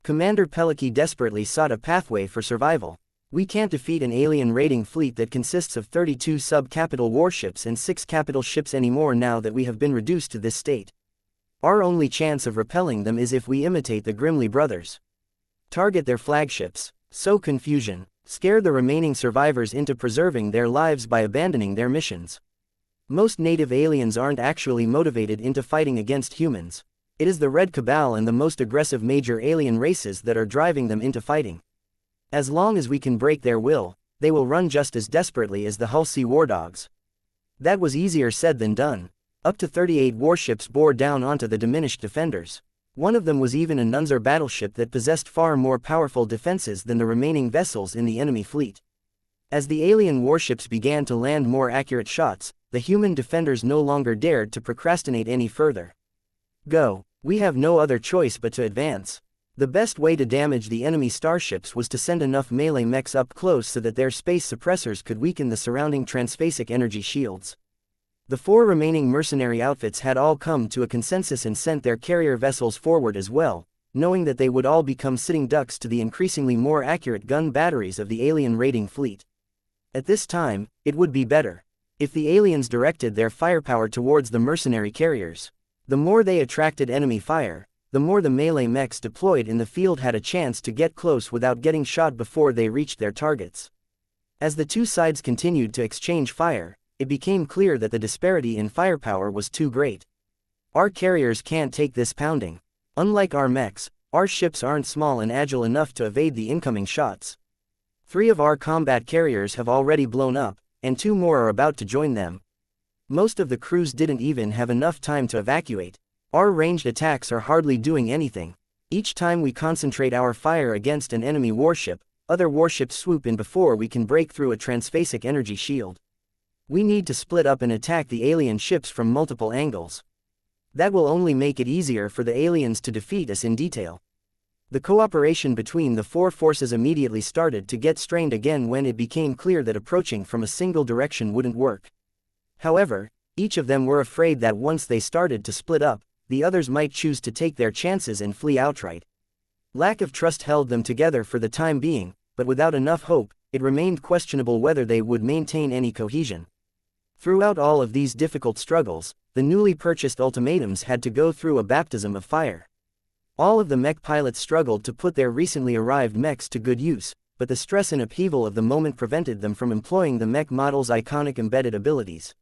Commander Peliki desperately sought a pathway for survival. We can't defeat an alien raiding fleet that consists of 32 sub-capital warships and 6 capital ships anymore now that we have been reduced to this state. Our only chance of repelling them is if we imitate the Grimly brothers. Target their flagships, sow confusion, scare the remaining survivors into preserving their lives by abandoning their missions. Most native aliens aren't actually motivated into fighting against humans. It is the Red Cabal and the most aggressive major alien races that are driving them into fighting. As long as we can break their will, they will run just as desperately as the Hulsey war dogs. That was easier said than done. Up to 38 warships bore down onto the diminished defenders. One of them was even a Nunzer battleship that possessed far more powerful defenses than the remaining vessels in the enemy fleet. As the alien warships began to land more accurate shots, the human defenders no longer dared to procrastinate any further. Go. We have no other choice but to advance. The best way to damage the enemy starships was to send enough melee mechs up close so that their space suppressors could weaken the surrounding transphasic energy shields. The 4 remaining mercenary outfits had all come to a consensus and sent their carrier vessels forward as well, knowing that they would all become sitting ducks to the increasingly more accurate gun batteries of the alien raiding fleet. At this time, it would be better if the aliens directed their firepower towards the mercenary carriers. The more they attracted enemy fire, the more the melee mechs deployed in the field had a chance to get close without getting shot before they reached their targets. As the two sides continued to exchange fire, it became clear that the disparity in firepower was too great. Our carriers can't take this pounding. Unlike our mechs, our ships aren't small and agile enough to evade the incoming shots. 3 of our combat carriers have already blown up, and 2 more are about to join them. Most of the crews didn't even have enough time to evacuate. Our ranged attacks are hardly doing anything. Each time we concentrate our fire against an enemy warship, other warships swoop in before we can break through a transphasic energy shield. We need to split up and attack the alien ships from multiple angles. That will only make it easier for the aliens to defeat us in detail. The cooperation between the 4 forces immediately started to get strained again when it became clear that approaching from a single direction wouldn't work. However, each of them were afraid that once they started to split up, the others might choose to take their chances and flee outright. Lack of trust held them together for the time being, but without enough hope, it remained questionable whether they would maintain any cohesion. Throughout all of these difficult struggles, the newly purchased ultimatums had to go through a baptism of fire. All of the mech pilots struggled to put their recently arrived mechs to good use, but the stress and upheaval of the moment prevented them from employing the mech model's iconic embedded abilities.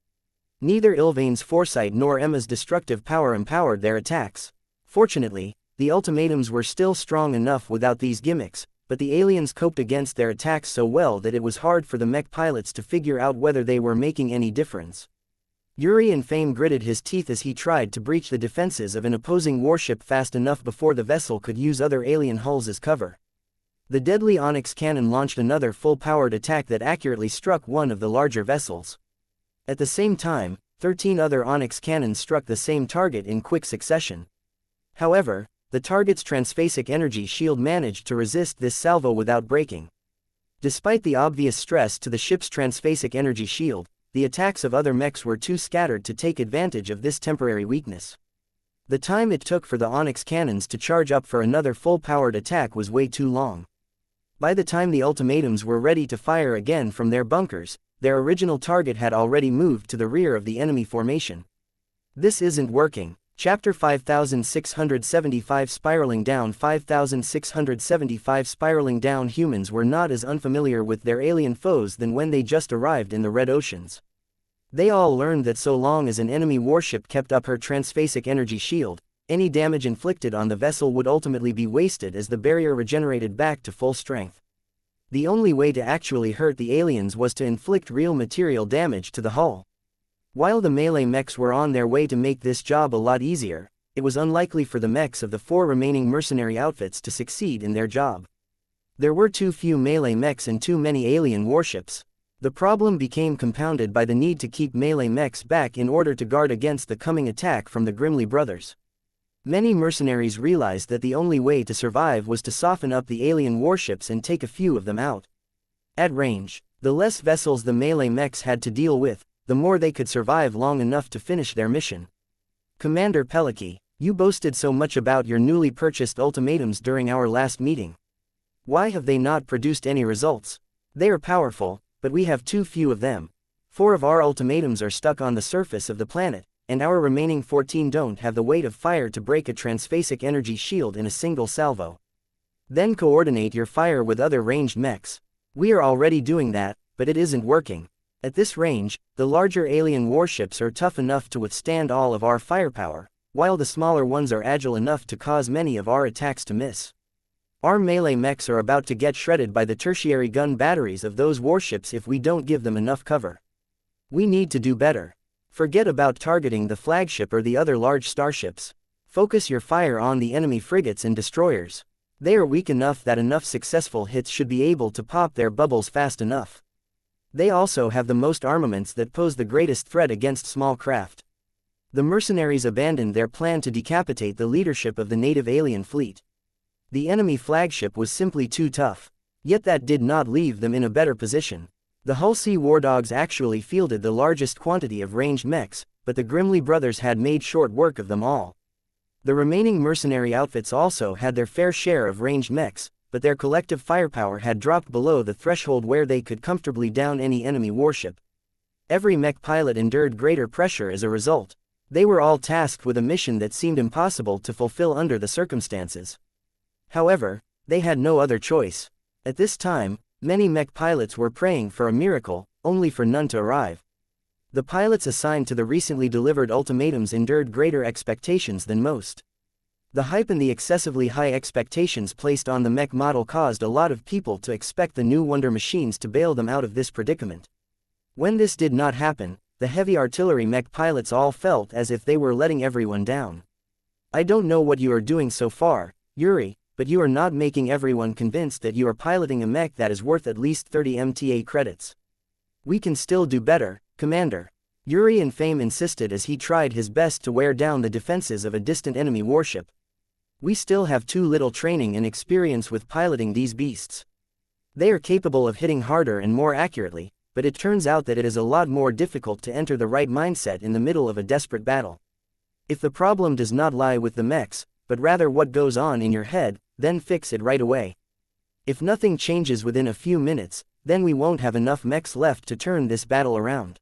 Neither Ilvain's foresight nor Emma's destructive power empowered their attacks. Fortunately, the ultimatums were still strong enough without these gimmicks, but the aliens coped against their attacks so well that it was hard for the mech pilots to figure out whether they were making any difference. Yuri in Fame gritted his teeth as he tried to breach the defenses of an opposing warship fast enough before the vessel could use other alien hulls as cover. The deadly Onyx cannon launched another full-powered attack that accurately struck one of the larger vessels. At the same time, 13 other Onyx cannons struck the same target in quick succession. However, the target's transphasic energy shield managed to resist this salvo without breaking. Despite the obvious stress to the ship's transphasic energy shield, the attacks of other mechs were too scattered to take advantage of this temporary weakness. The time it took for the Onyx cannons to charge up for another full-powered attack was way too long. By the time the ultimatums were ready to fire again from their bunkers, their original target had already moved to the rear of the enemy formation. This isn't working. Chapter 5675 Spiraling Down 5675 Spiraling Down. Humans were not as unfamiliar with their alien foes than when they just arrived in the Red Oceans. They all learned that so long as an enemy warship kept up her transphasic energy shield, any damage inflicted on the vessel would ultimately be wasted as the barrier regenerated back to full strength. The only way to actually hurt the aliens was to inflict real material damage to the hull. While the melee mechs were on their way to make this job a lot easier, it was unlikely for the mechs of the 4 remaining mercenary outfits to succeed in their job. There were too few melee mechs and too many alien warships. The problem became compounded by the need to keep melee mechs back in order to guard against the coming attack from the Grimley brothers. Many mercenaries realized that the only way to survive was to soften up the alien warships and take a few of them out. At range, the less vessels the melee mechs had to deal with, the more they could survive long enough to finish their mission. Commander Peliki, you boasted so much about your newly purchased ultimatums during our last meeting. Why have they not produced any results? They are powerful, but we have too few of them. 4 of our ultimatums are stuck on the surface of the planet, and our remaining 14 don't have the weight of fire to break a transphasic energy shield in a single salvo. Then coordinate your fire with other ranged mechs. We are already doing that, but it isn't working. At this range, the larger alien warships are tough enough to withstand all of our firepower, while the smaller ones are agile enough to cause many of our attacks to miss. Our melee mechs are about to get shredded by the tertiary gun batteries of those warships if we don't give them enough cover. We need to do better. Forget about targeting the flagship or the other large starships. Focus your fire on the enemy frigates and destroyers. They are weak enough that enough successful hits should be able to pop their bubbles fast enough. They also have the most armaments that pose the greatest threat against small craft. The mercenaries abandoned their plan to decapitate the leadership of the native alien fleet. The enemy flagship was simply too tough. Yet that did not leave them in a better position. The Hull Sea War Dogs actually fielded the largest quantity of ranged mechs, but the Grimley brothers had made short work of them all. The remaining mercenary outfits also had their fair share of ranged mechs, but their collective firepower had dropped below the threshold where they could comfortably down any enemy warship. Every mech pilot endured greater pressure as a result. They were all tasked with a mission that seemed impossible to fulfill under the circumstances. However, they had no other choice. At this time, many mech pilots were praying for a miracle, only for none to arrive. The pilots assigned to the recently delivered ultimatums endured greater expectations than most. The hype and the excessively high expectations placed on the mech model caused a lot of people to expect the new wonder machines to bail them out of this predicament. When this did not happen, the heavy artillery mech pilots all felt as if they were letting everyone down. I don't know what you are doing so far, Yuri, but you are not making everyone convinced that you are piloting a mech that is worth at least 30 MTA credits. We can still do better, Commander. Yuri in Fame insisted as he tried his best to wear down the defenses of a distant enemy warship. We still have too little training and experience with piloting these beasts. They are capable of hitting harder and more accurately, but it turns out that it is a lot more difficult to enter the right mindset in the middle of a desperate battle. If the problem does not lie with the mechs, but rather what goes on in your head, then fix it right away. If nothing changes within a few minutes, then we won't have enough mechs left to turn this battle around.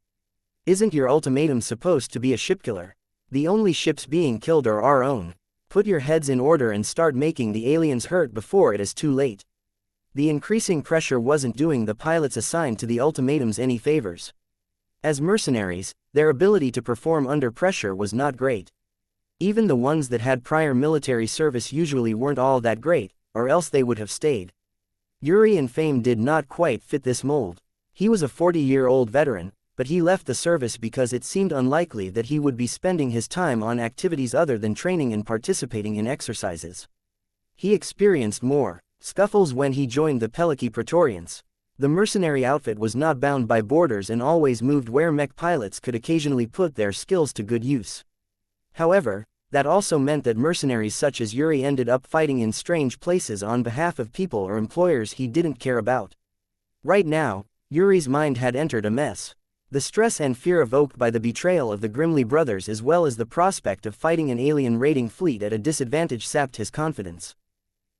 Isn't your ultimatum supposed to be a shipkiller? The only ships being killed are our own. Put your heads in order and start making the aliens hurt before it is too late. The increasing pressure wasn't doing the pilots assigned to the ultimatums any favors. As mercenaries, their ability to perform under pressure was not great. Even the ones that had prior military service usually weren't all that great, or else they would have stayed. Yuri in Fame did not quite fit this mold. He was a 40-year-old veteran, but he left the service because it seemed unlikely that he would be spending his time on activities other than training and participating in exercises. He experienced more scuffles when he joined the Peliki Praetorians. The mercenary outfit was not bound by borders and always moved where mech pilots could occasionally put their skills to good use. However, that also meant that mercenaries such as Yuri ended up fighting in strange places on behalf of people or employers he didn't care about. Right now, Yuri's mind had entered a mess. The stress and fear evoked by the betrayal of the Grimley brothers as well as the prospect of fighting an alien raiding fleet at a disadvantage sapped his confidence.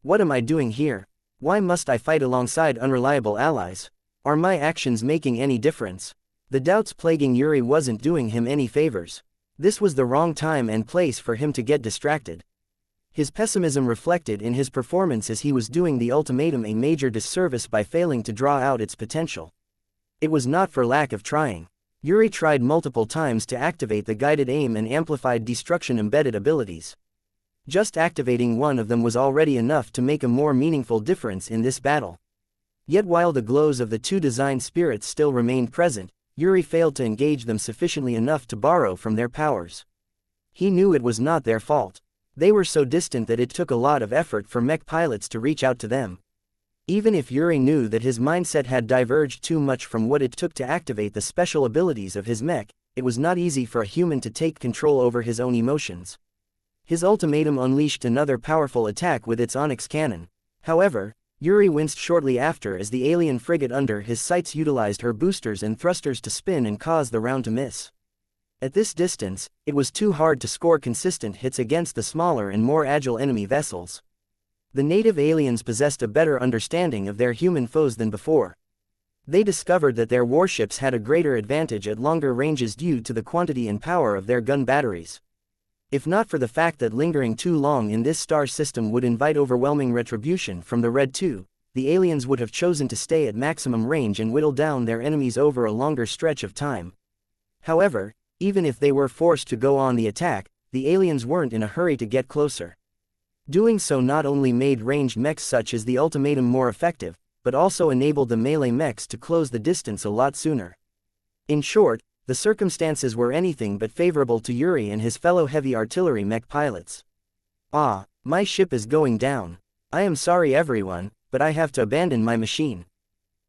What am I doing here? Why must I fight alongside unreliable allies? Are my actions making any difference? The doubts plaguing Yuri wasn't doing him any favors. This was the wrong time and place for him to get distracted. His pessimism reflected in his performance as he was doing the ultimatum a major disservice by failing to draw out its potential. It was not for lack of trying. Yuri tried multiple times to activate the guided aim and amplified destruction embedded abilities. Just activating one of them was already enough to make a more meaningful difference in this battle. Yet while the glows of the two design spirits still remained present, Yuri failed to engage them sufficiently enough to borrow from their powers. He knew it was not their fault. They were so distant that it took a lot of effort for mech pilots to reach out to them. Even if Yuri knew that his mindset had diverged too much from what it took to activate the special abilities of his mech, it was not easy for a human to take control over his own emotions. His ultimatum unleashed another powerful attack with its Onyx cannon. However, Yuri winced shortly after as the alien frigate under his sights utilized her boosters and thrusters to spin and cause the round to miss. At this distance, it was too hard to score consistent hits against the smaller and more agile enemy vessels. The native aliens possessed a better understanding of their human foes than before. They discovered that their warships had a greater advantage at longer ranges due to the quantity and power of their gun batteries. If not for the fact that lingering too long in this star system would invite overwhelming retribution from the Red 2, the aliens would have chosen to stay at maximum range and whittle down their enemies over a longer stretch of time. However, even if they were forced to go on the attack, the aliens weren't in a hurry to get closer. Doing so not only made ranged mechs such as the ultimatum more effective, but also enabled the melee mechs to close the distance a lot sooner. In short, the circumstances were anything but favorable to Yuri and his fellow heavy artillery mech pilots. Ah, my ship is going down. I am sorry everyone, but I have to abandon my machine.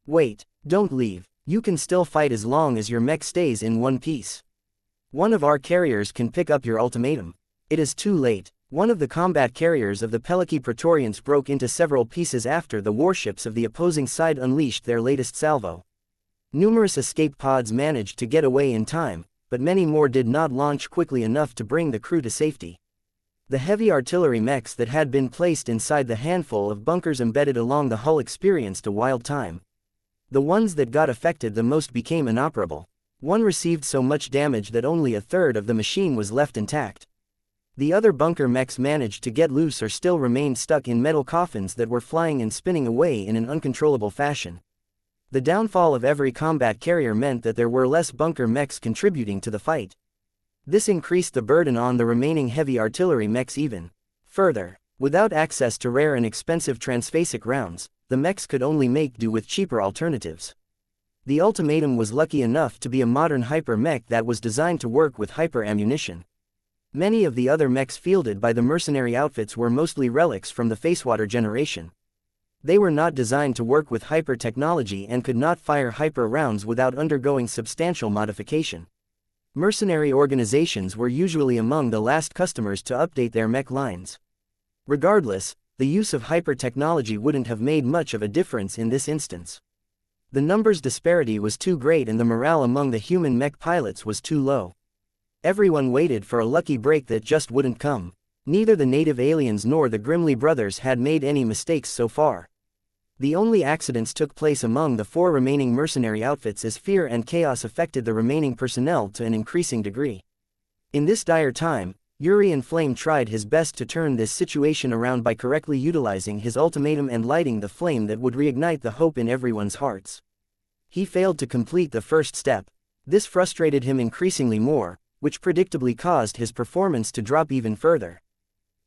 Wait, don't leave. You can still fight as long as your mech stays in one piece. One of our carriers can pick up your ultimatum. It is too late. One of the combat carriers of the Peliki Praetorians broke into several pieces after the warships of the opposing side unleashed their latest salvo. Numerous escape pods managed to get away in time, but many more did not launch quickly enough to bring the crew to safety. The heavy artillery mechs that had been placed inside the handful of bunkers embedded along the hull experienced a wild time. The ones that got affected the most became inoperable. One received so much damage that only a third of the machine was left intact. The other bunker mechs managed to get loose or still remained stuck in metal coffins that were flying and spinning away in an uncontrollable fashion. The downfall of every combat carrier meant that there were less bunker mechs contributing to the fight. This increased the burden on the remaining heavy artillery mechs even further. Without access to rare and expensive transphasic rounds, the mechs could only make do with cheaper alternatives. The ultimatum was lucky enough to be a modern hyper mech that was designed to work with hyper ammunition. Many of the other mechs fielded by the mercenary outfits were mostly relics from the Facewater generation. They were not designed to work with hyper technology and could not fire hyper rounds without undergoing substantial modification. Mercenary organizations were usually among the last customers to update their mech lines. Regardless, the use of hyper technology wouldn't have made much of a difference in this instance. The numbers disparity was too great and the morale among the human mech pilots was too low. Everyone waited for a lucky break that just wouldn't come. Neither the native aliens nor the Grimley brothers had made any mistakes so far. The only accidents took place among the 4 remaining mercenary outfits as fear and chaos affected the remaining personnel to an increasing degree. In this dire time, Yuri and Flame tried his best to turn this situation around by correctly utilizing his ultimatum and lighting the flame that would reignite the hope in everyone's hearts. He failed to complete the first step. This frustrated him increasingly more, which predictably caused his performance to drop even further.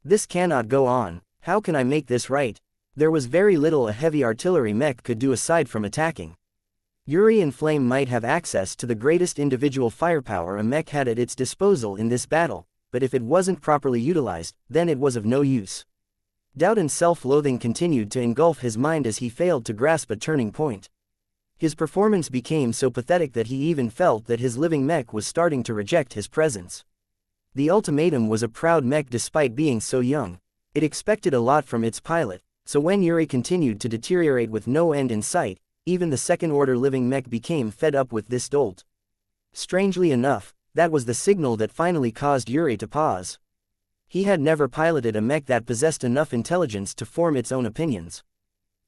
This cannot go on. How can I make this right? There was very little a heavy artillery mech could do aside from attacking. Yuri and Flame might have access to the greatest individual firepower a mech had at its disposal in this battle, but if it wasn't properly utilized, then it was of no use. Doubt and self-loathing continued to engulf his mind as he failed to grasp a turning point. His performance became so pathetic that he even felt that his living mech was starting to reject his presence. The ultimatum was a proud mech despite being so young. It expected a lot from its pilot, so when Yuri continued to deteriorate with no end in sight, even the second-order living mech became fed up with this dolt. Strangely enough, that was the signal that finally caused Yuri to pause. He had never piloted a mech that possessed enough intelligence to form its own opinions.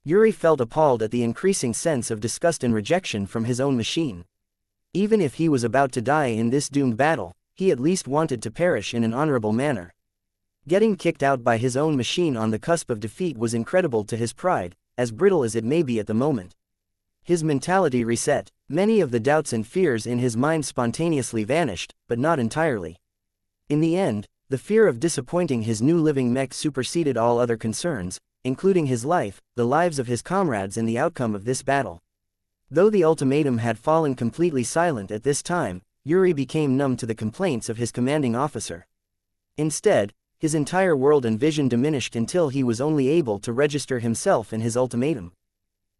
Yuri felt appalled at the increasing sense of disgust and rejection from his own machine. Even if he was about to die in this doomed battle, he at least wanted to perish in an honorable manner. Getting kicked out by his own machine on the cusp of defeat was incredible to his pride, as brittle as it may be at the moment. His mentality reset. Many of the doubts and fears in his mind spontaneously vanished, but not entirely. In the end, the fear of disappointing his new living mech superseded all other concerns, including his life, the lives of his comrades and the outcome of this battle. Though the ultimatum had fallen completely silent at this time, Yuri became numb to the complaints of his commanding officer. Instead, his entire world and vision diminished until he was only able to register himself in his ultimatum.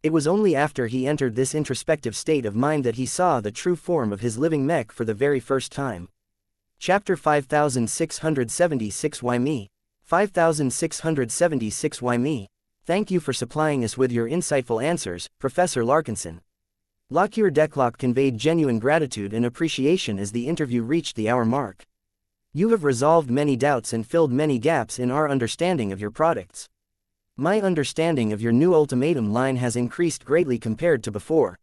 It was only after he entered this introspective state of mind that he saw the true form of his living mech for the very first time. Chapter 5676 Why Me? 5676 Why Me? Thank you for supplying us with your insightful answers, Professor Larkinson. Lockyer Declock conveyed genuine gratitude and appreciation as the interview reached the hour mark. You have resolved many doubts and filled many gaps in our understanding of your products. My understanding of your new ultimatum line has increased greatly compared to before.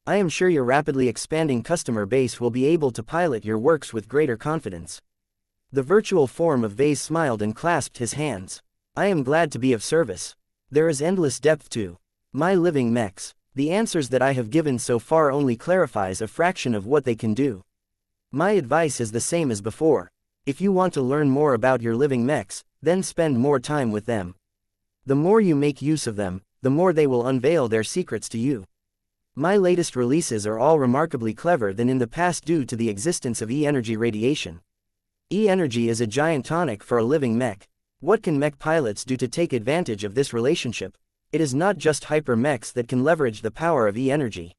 I am sure your rapidly expanding customer base will be able to pilot your works with greater confidence. The virtual form of Vase smiled and clasped his hands. I am glad to be of service. There is endless depth to my living mechs. The answers that I have given so far only clarifies a fraction of what they can do. My advice is the same as before. If you want to learn more about your living mechs, then spend more time with them. The more you make use of them, the more they will unveil their secrets to you. My latest releases are all remarkably clever than in the past due to the existence of E-energy radiation. E-energy is a giant tonic for a living mech. What can mech pilots do to take advantage of this relationship? It is not just hyper-mechs that can leverage the power of E-energy.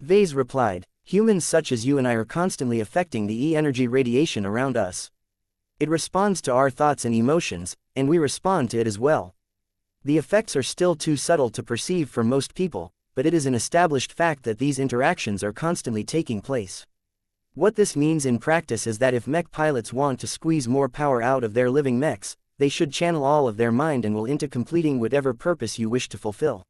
Vase replied, humans such as you and I are constantly affecting the E-energy radiation around us. It responds to our thoughts and emotions, and we respond to it as well. The effects are still too subtle to perceive for most people, but it is an established fact that these interactions are constantly taking place. What this means in practice is that if mech pilots want to squeeze more power out of their living mechs, they should channel all of their mind and will into completing whatever purpose you wish to fulfill.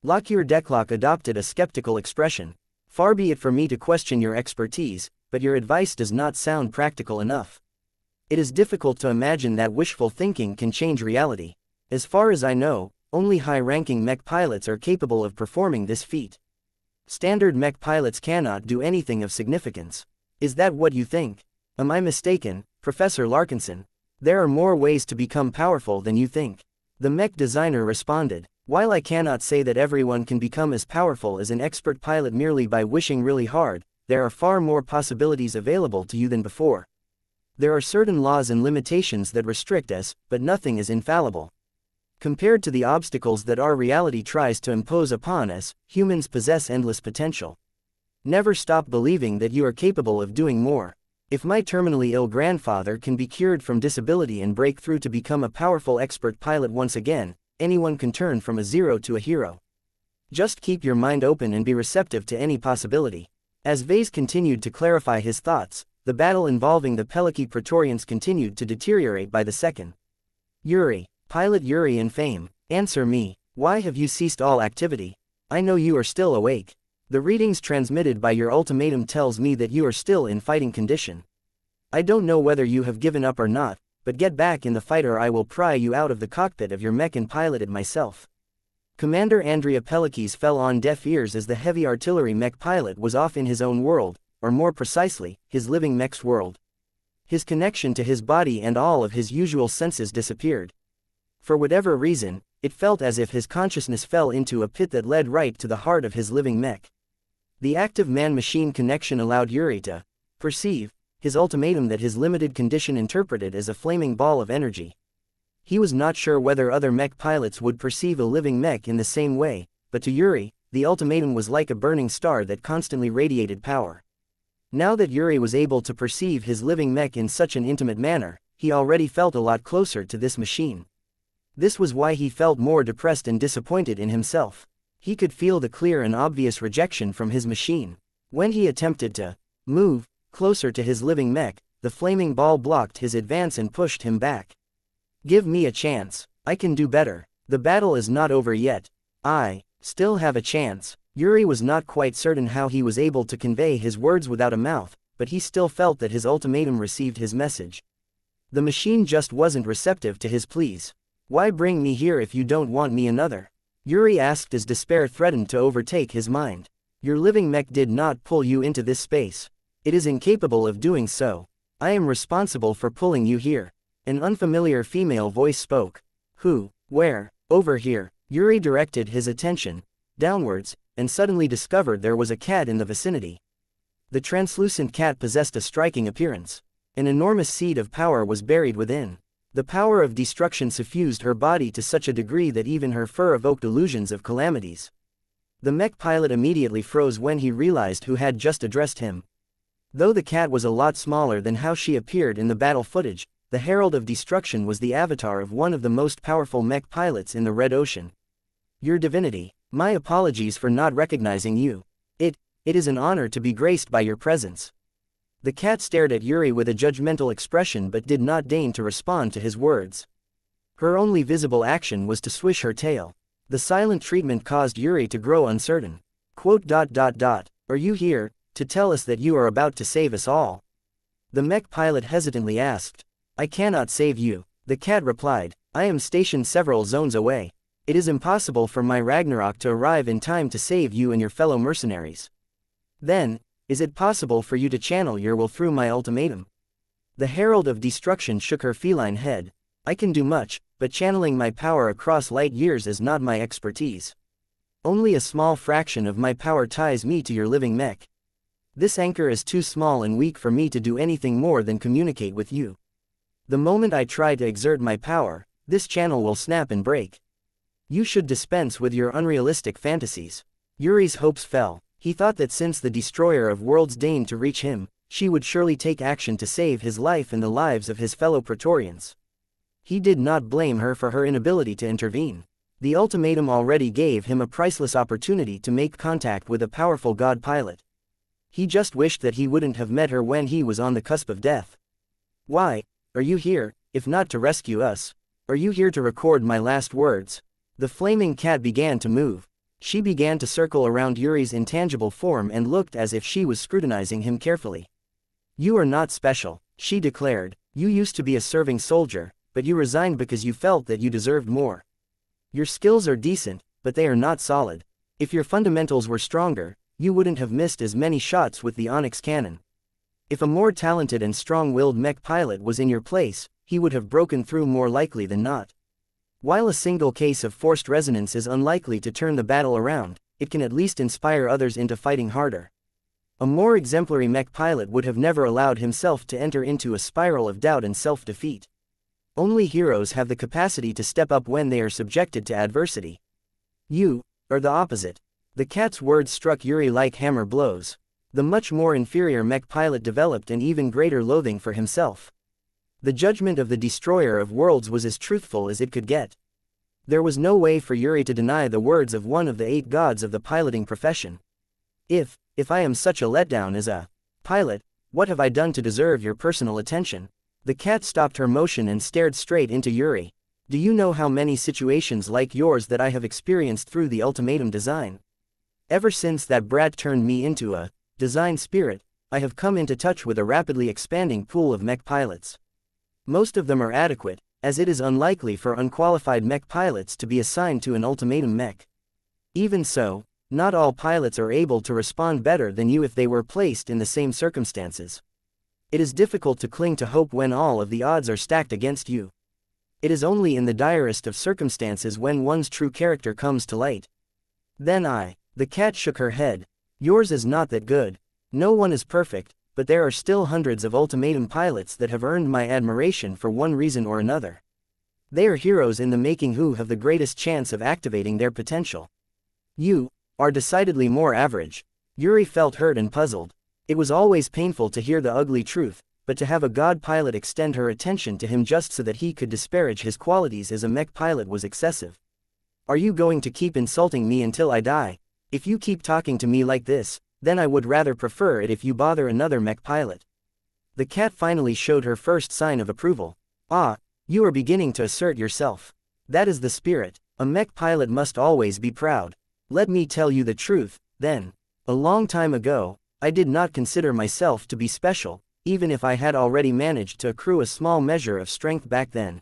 Lockyer Declock adopted a skeptical expression. Far be it for me to question your expertise, but your advice does not sound practical enough. It is difficult to imagine that wishful thinking can change reality. As far as I know, only high-ranking mech pilots are capable of performing this feat. Standard mech pilots cannot do anything of significance. Is that what you think? Am I mistaken, Professor Larkinson? There are more ways to become powerful than you think. The mech designer responded, while I cannot say that everyone can become as powerful as an expert pilot merely by wishing really hard, there are far more possibilities available to you than before. There are certain laws and limitations that restrict us, but nothing is infallible. Compared to the obstacles that our reality tries to impose upon us, humans possess endless potential. Never stop believing that you are capable of doing more. If my terminally ill grandfather can be cured from disability and break through to become a powerful expert pilot once again, anyone can turn from a zero to a hero. Just keep your mind open and be receptive to any possibility. As Vase continued to clarify his thoughts, the battle involving the Peliki Praetorians continued to deteriorate by the second. Yuri, Pilot Yuri and Fame, answer me, why have you ceased all activity? I know you are still awake. The readings transmitted by your ultimatum tells me that you are still in fighting condition. I don't know whether you have given up or not, but get back in the fight or I will pry you out of the cockpit of your mech and pilot it myself. Commander Andrea Pellikes fell on deaf ears as the heavy artillery mech pilot was off in his own world, or more precisely, his living mech's world. His connection to his body and all of his usual senses disappeared. For whatever reason, it felt as if his consciousness fell into a pit that led right to the heart of his living mech. The active man-machine connection allowed Yuri to perceive his ultimatum that his limited condition interpreted as a flaming ball of energy. He was not sure whether other mech pilots would perceive a living mech in the same way, but to Yuri, the ultimatum was like a burning star that constantly radiated power. Now that Yuri was able to perceive his living mech in such an intimate manner, he already felt a lot closer to this machine. This was why he felt more depressed and disappointed in himself. He could feel the clear and obvious rejection from his machine. When he attempted to move closer to his living mech, the flaming ball blocked his advance and pushed him back. Give me a chance. I can do better. The battle is not over yet. I still have a chance. Yuri was not quite certain how he was able to convey his words without a mouth, but he still felt that his ultimatum received his message. The machine just wasn't receptive to his pleas. Why bring me here if you don't want me another? Yuri asked as despair threatened to overtake his mind. Your living mech did not pull you into this space. It is incapable of doing so. I am responsible for pulling you here. An unfamiliar female voice spoke. Who? Where? Over here. Yuri directed his attention downwards, and suddenly discovered there was a cat in the vicinity. The translucent cat possessed a striking appearance. An enormous seed of power was buried within. The power of destruction suffused her body to such a degree that even her fur evoked illusions of calamities. The mech pilot immediately froze when he realized who had just addressed him. Though the cat was a lot smaller than how she appeared in the battle footage, the Herald of Destruction was the avatar of one of the most powerful mech pilots in the Red Ocean. Your divinity, my apologies for not recognizing you. It is an honor to be graced by your presence. The cat stared at Yuri with a judgmental expression but did not deign to respond to his words. Her only visible action was to swish her tail. The silent treatment caused Yuri to grow uncertain. Are you here to tell us that you are about to save us all? The mech pilot hesitantly asked. I cannot save you, the cat replied. I am stationed several zones away. It is impossible for my Ragnarok to arrive in time to save you and your fellow mercenaries. Then, is it possible for you to channel your will through my ultimatum? The Herald of Destruction shook her feline head. I can do much, but channeling my power across light years is not my expertise. Only a small fraction of my power ties me to your living mech. This anchor is too small and weak for me to do anything more than communicate with you. The moment I try to exert my power, this channel will snap and break. You should dispense with your unrealistic fantasies. Yuri's hopes fell. He thought that since the destroyer of worlds deigned to reach him, she would surely take action to save his life and the lives of his fellow Praetorians. He did not blame her for her inability to intervene. The ultimatum already gave him a priceless opportunity to make contact with a powerful god pilot. He just wished that he wouldn't have met her when he was on the cusp of death. Why are you here, if not to rescue us? Are you here to record my last words? The flaming cat began to move. She began to circle around Yuri's intangible form and looked as if she was scrutinizing him carefully. You are not special, she declared. You used to be a serving soldier, but you resigned because you felt that you deserved more. Your skills are decent, but they are not solid. If your fundamentals were stronger, you wouldn't have missed as many shots with the Onyx cannon. If a more talented and strong-willed mech pilot was in your place, he would have broken through more likely than not. While a single case of forced resonance is unlikely to turn the battle around, it can at least inspire others into fighting harder. A more exemplary mech pilot would have never allowed himself to enter into a spiral of doubt and self-defeat. Only heroes have the capacity to step up when they are subjected to adversity. You are the opposite. The cat's words struck Yuri like hammer blows. The much more inferior mech pilot developed an even greater loathing for himself. The judgment of the destroyer of worlds was as truthful as it could get. There was no way for Yuri to deny the words of one of the 8 gods of the piloting profession. If I am such a letdown as a pilot, what have I done to deserve your personal attention? The cat stopped her motion and stared straight into Yuri. Do you know how many situations like yours that I have experienced through the ultimatum design? Ever since that brat turned me into a design spirit, I have come into touch with a rapidly expanding pool of mech pilots. Most of them are adequate, as it is unlikely for unqualified mech pilots to be assigned to an ultimatum mech. Even so, not all pilots are able to respond better than you if they were placed in the same circumstances. It is difficult to cling to hope when all of the odds are stacked against you. It is only in the direst of circumstances when one's true character comes to light. Then the cat shook her head. Yours is not that good. No one is perfect, but there are still hundreds of ultimatum pilots that have earned my admiration for one reason or another. They are heroes in the making who have the greatest chance of activating their potential. You are decidedly more average. Yuri felt hurt and puzzled. It was always painful to hear the ugly truth, but to have a god pilot extend her attention to him just so that he could disparage his qualities as a mech pilot was excessive. Are you going to keep insulting me until I die? If you keep talking to me like this, then I would rather prefer it if you bother another mech pilot. The cat finally showed her first sign of approval. You are beginning to assert yourself. That is the spirit. A mech pilot must always be proud. Let me tell you the truth, then. A long time ago, I did not consider myself to be special, even if I had already managed to accrue a small measure of strength back then.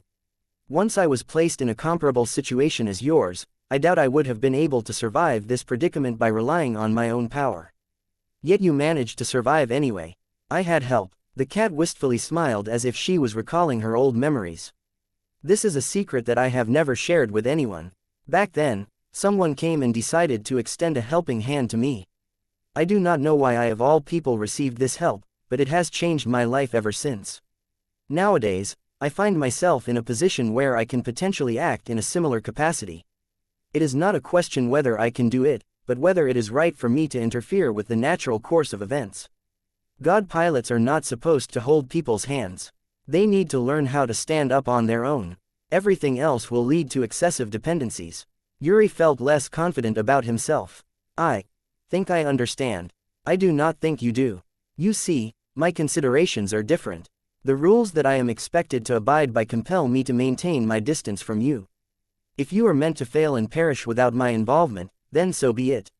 Once I was placed in a comparable situation as yours, I doubt I would have been able to survive this predicament by relying on my own power. Yet you managed to survive anyway. I had help. The cat wistfully smiled as if she was recalling her old memories. This is a secret that I have never shared with anyone. Back then, someone came and decided to extend a helping hand to me. I do not know why I of all people received this help, but it has changed my life ever since. Nowadays, I find myself in a position where I can potentially act in a similar capacity. It is not a question whether I can do it, but whether it is right for me to interfere with the natural course of events. God pilots are not supposed to hold people's hands. They need to learn how to stand up on their own. Everything else will lead to excessive dependencies. Yuri felt less confident about himself. I think I understand. I do not think you do. You see, my considerations are different. The rules that I am expected to abide by compel me to maintain my distance from you. If you are meant to fail and perish without my involvement, then so be it.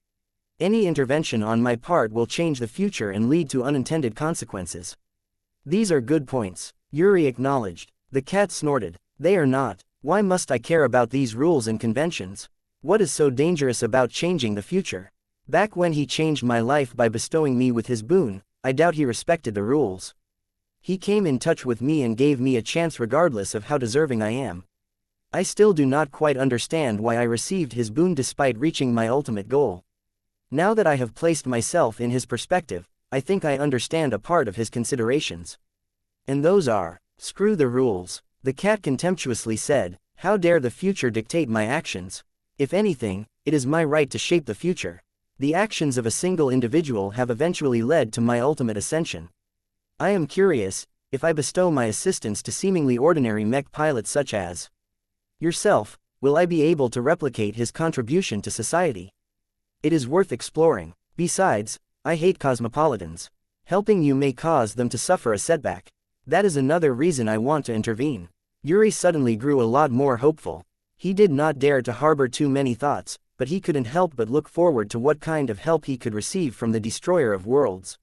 Any intervention on my part will change the future and lead to unintended consequences. These are good points, Yuri acknowledged. The cat snorted. They are not. Why must I care about these rules and conventions? What is so dangerous about changing the future? Back when he changed my life by bestowing me with his boon, I doubt he respected the rules. He came in touch with me and gave me a chance regardless of how deserving I am. I still do not quite understand why I received his boon despite reaching my ultimate goal. Now that I have placed myself in his perspective, I think I understand a part of his considerations. And those are, screw the rules. The cat contemptuously said, how dare the future dictate my actions? If anything, it is my right to shape the future. The actions of a single individual have eventually led to my ultimate ascension. I am curious, if I bestow my assistance to seemingly ordinary mech pilots such as yourself, will I be able to replicate his contribution to society? It is worth exploring. Besides, I hate cosmopolitans. Helping you may cause them to suffer a setback. That is another reason I want to intervene. Yuri suddenly grew a lot more hopeful. He did not dare to harbor too many thoughts, but he couldn't help but look forward to what kind of help he could receive from the destroyer of worlds.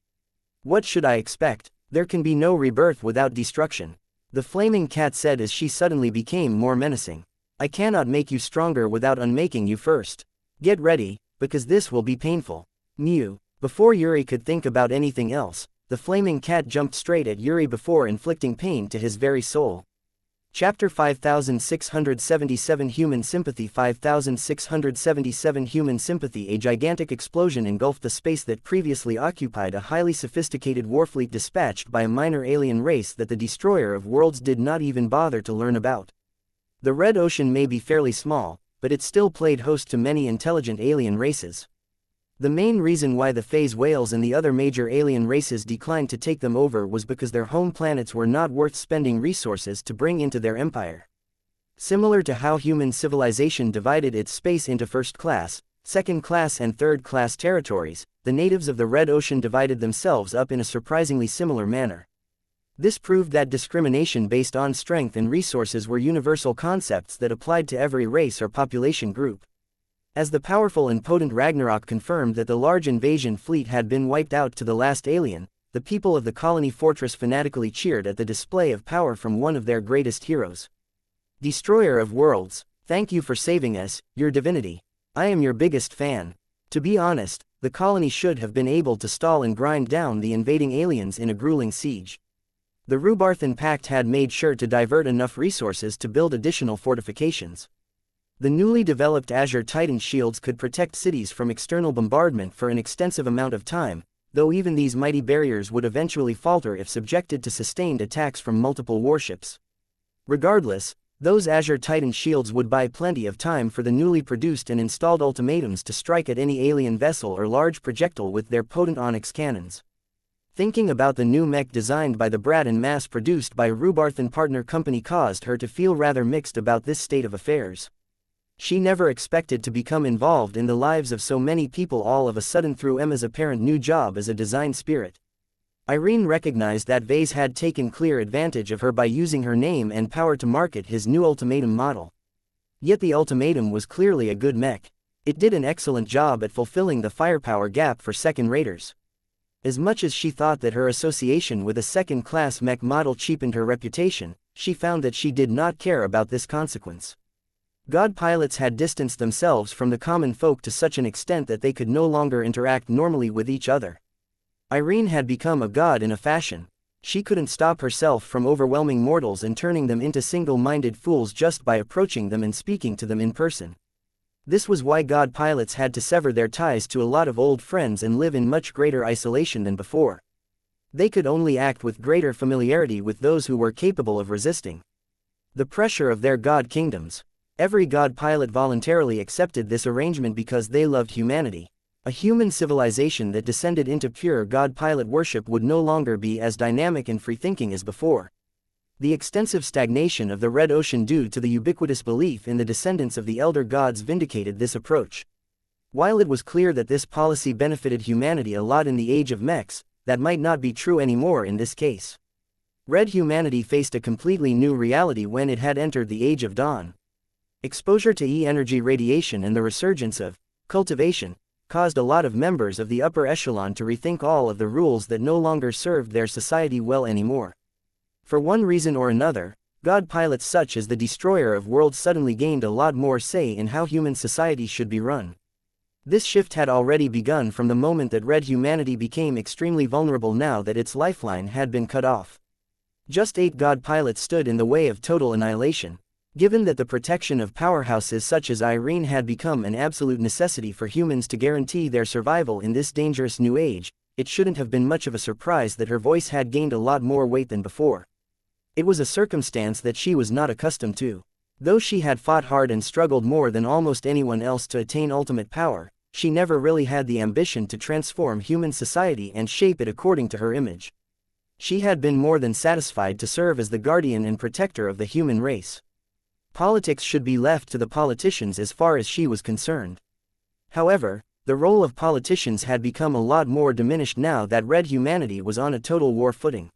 What should I expect? There can be no rebirth without destruction. The flaming cat said as she suddenly became more menacing. I cannot make you stronger without unmaking you first. Get ready, because this will be painful. Mew. Before Yuri could think about anything else, the flaming cat jumped straight at Yuri before inflicting pain to his very soul. Chapter 5677 Human Sympathy 5677 Human Sympathy. A gigantic explosion engulfed the space that previously occupied a highly sophisticated warfleet dispatched by a minor alien race that the Destroyer of Worlds did not even bother to learn about. The Red Ocean may be fairly small, but it still played host to many intelligent alien races. The main reason why the phase whales and the other major alien races declined to take them over was because their home planets were not worth spending resources to bring into their empire. Similar to how human civilization divided its space into first class, second class and third class territories, the natives of the Red Ocean divided themselves up in a surprisingly similar manner. This proved that discrimination based on strength and resources were universal concepts that applied to every race or population group. As the powerful and potent Ragnarok confirmed that the large invasion fleet had been wiped out to the last alien, the people of the colony fortress fanatically cheered at the display of power from one of their greatest heroes. Destroyer of worlds, thank you for saving us, your divinity. I am your biggest fan. To be honest, the colony should have been able to stall and grind down the invading aliens in a grueling siege. The Rubarthan Pact had made sure to divert enough resources to build additional fortifications. The newly developed Azure Titan shields could protect cities from external bombardment for an extensive amount of time, though even these mighty barriers would eventually falter if subjected to sustained attacks from multiple warships. Regardless, those Azure Titan shields would buy plenty of time for the newly produced and installed ultimatums to strike at any alien vessel or large projectile with their potent onyx cannons. Thinking about the new mech designed by the Brad and mass-produced by Rubarthan Partner Company caused her to feel rather mixed about this state of affairs. She never expected to become involved in the lives of so many people all of a sudden through Emma's apparent new job as a design spirit. Irene recognized that Vase had taken clear advantage of her by using her name and power to market his new ultimatum model. Yet the ultimatum was clearly a good mech. It did an excellent job at fulfilling the firepower gap for second-raters. As much as she thought that her association with a second-class mech model cheapened her reputation, she found that she did not care about this consequence. God pilots had distanced themselves from the common folk to such an extent that they could no longer interact normally with each other. Irene had become a god in a fashion. She couldn't stop herself from overwhelming mortals and turning them into single-minded fools just by approaching them and speaking to them in person. This was why god pilots had to sever their ties to a lot of old friends and live in much greater isolation than before. They could only act with greater familiarity with those who were capable of resisting the pressure of their god kingdoms. Every god pilot voluntarily accepted this arrangement because they loved humanity. A human civilization that descended into pure god pilot worship would no longer be as dynamic and free-thinking as before. The extensive stagnation of the Red Ocean due to the ubiquitous belief in the descendants of the elder gods vindicated this approach. While it was clear that this policy benefited humanity a lot in the age of mechs, that might not be true anymore in this case. Red humanity faced a completely new reality when it had entered the Age of Dawn. Exposure to E-energy radiation and the resurgence of cultivation caused a lot of members of the upper echelon to rethink all of the rules that no longer served their society well anymore. For one reason or another, god pilots such as the Destroyer of Worlds suddenly gained a lot more say in how human society should be run. This shift had already begun from the moment that red humanity became extremely vulnerable now that its lifeline had been cut off. Just 8 god pilots stood in the way of total annihilation. Given that the protection of powerhouses such as Irene had become an absolute necessity for humans to guarantee their survival in this dangerous new age, it shouldn't have been much of a surprise that her voice had gained a lot more weight than before. It was a circumstance that she was not accustomed to. Though she had fought hard and struggled more than almost anyone else to attain ultimate power, she never really had the ambition to transform human society and shape it according to her image. She had been more than satisfied to serve as the guardian and protector of the human race. Politics should be left to the politicians as far as she was concerned. However, the role of politicians had become a lot more diminished now that red humanity was on a total war footing.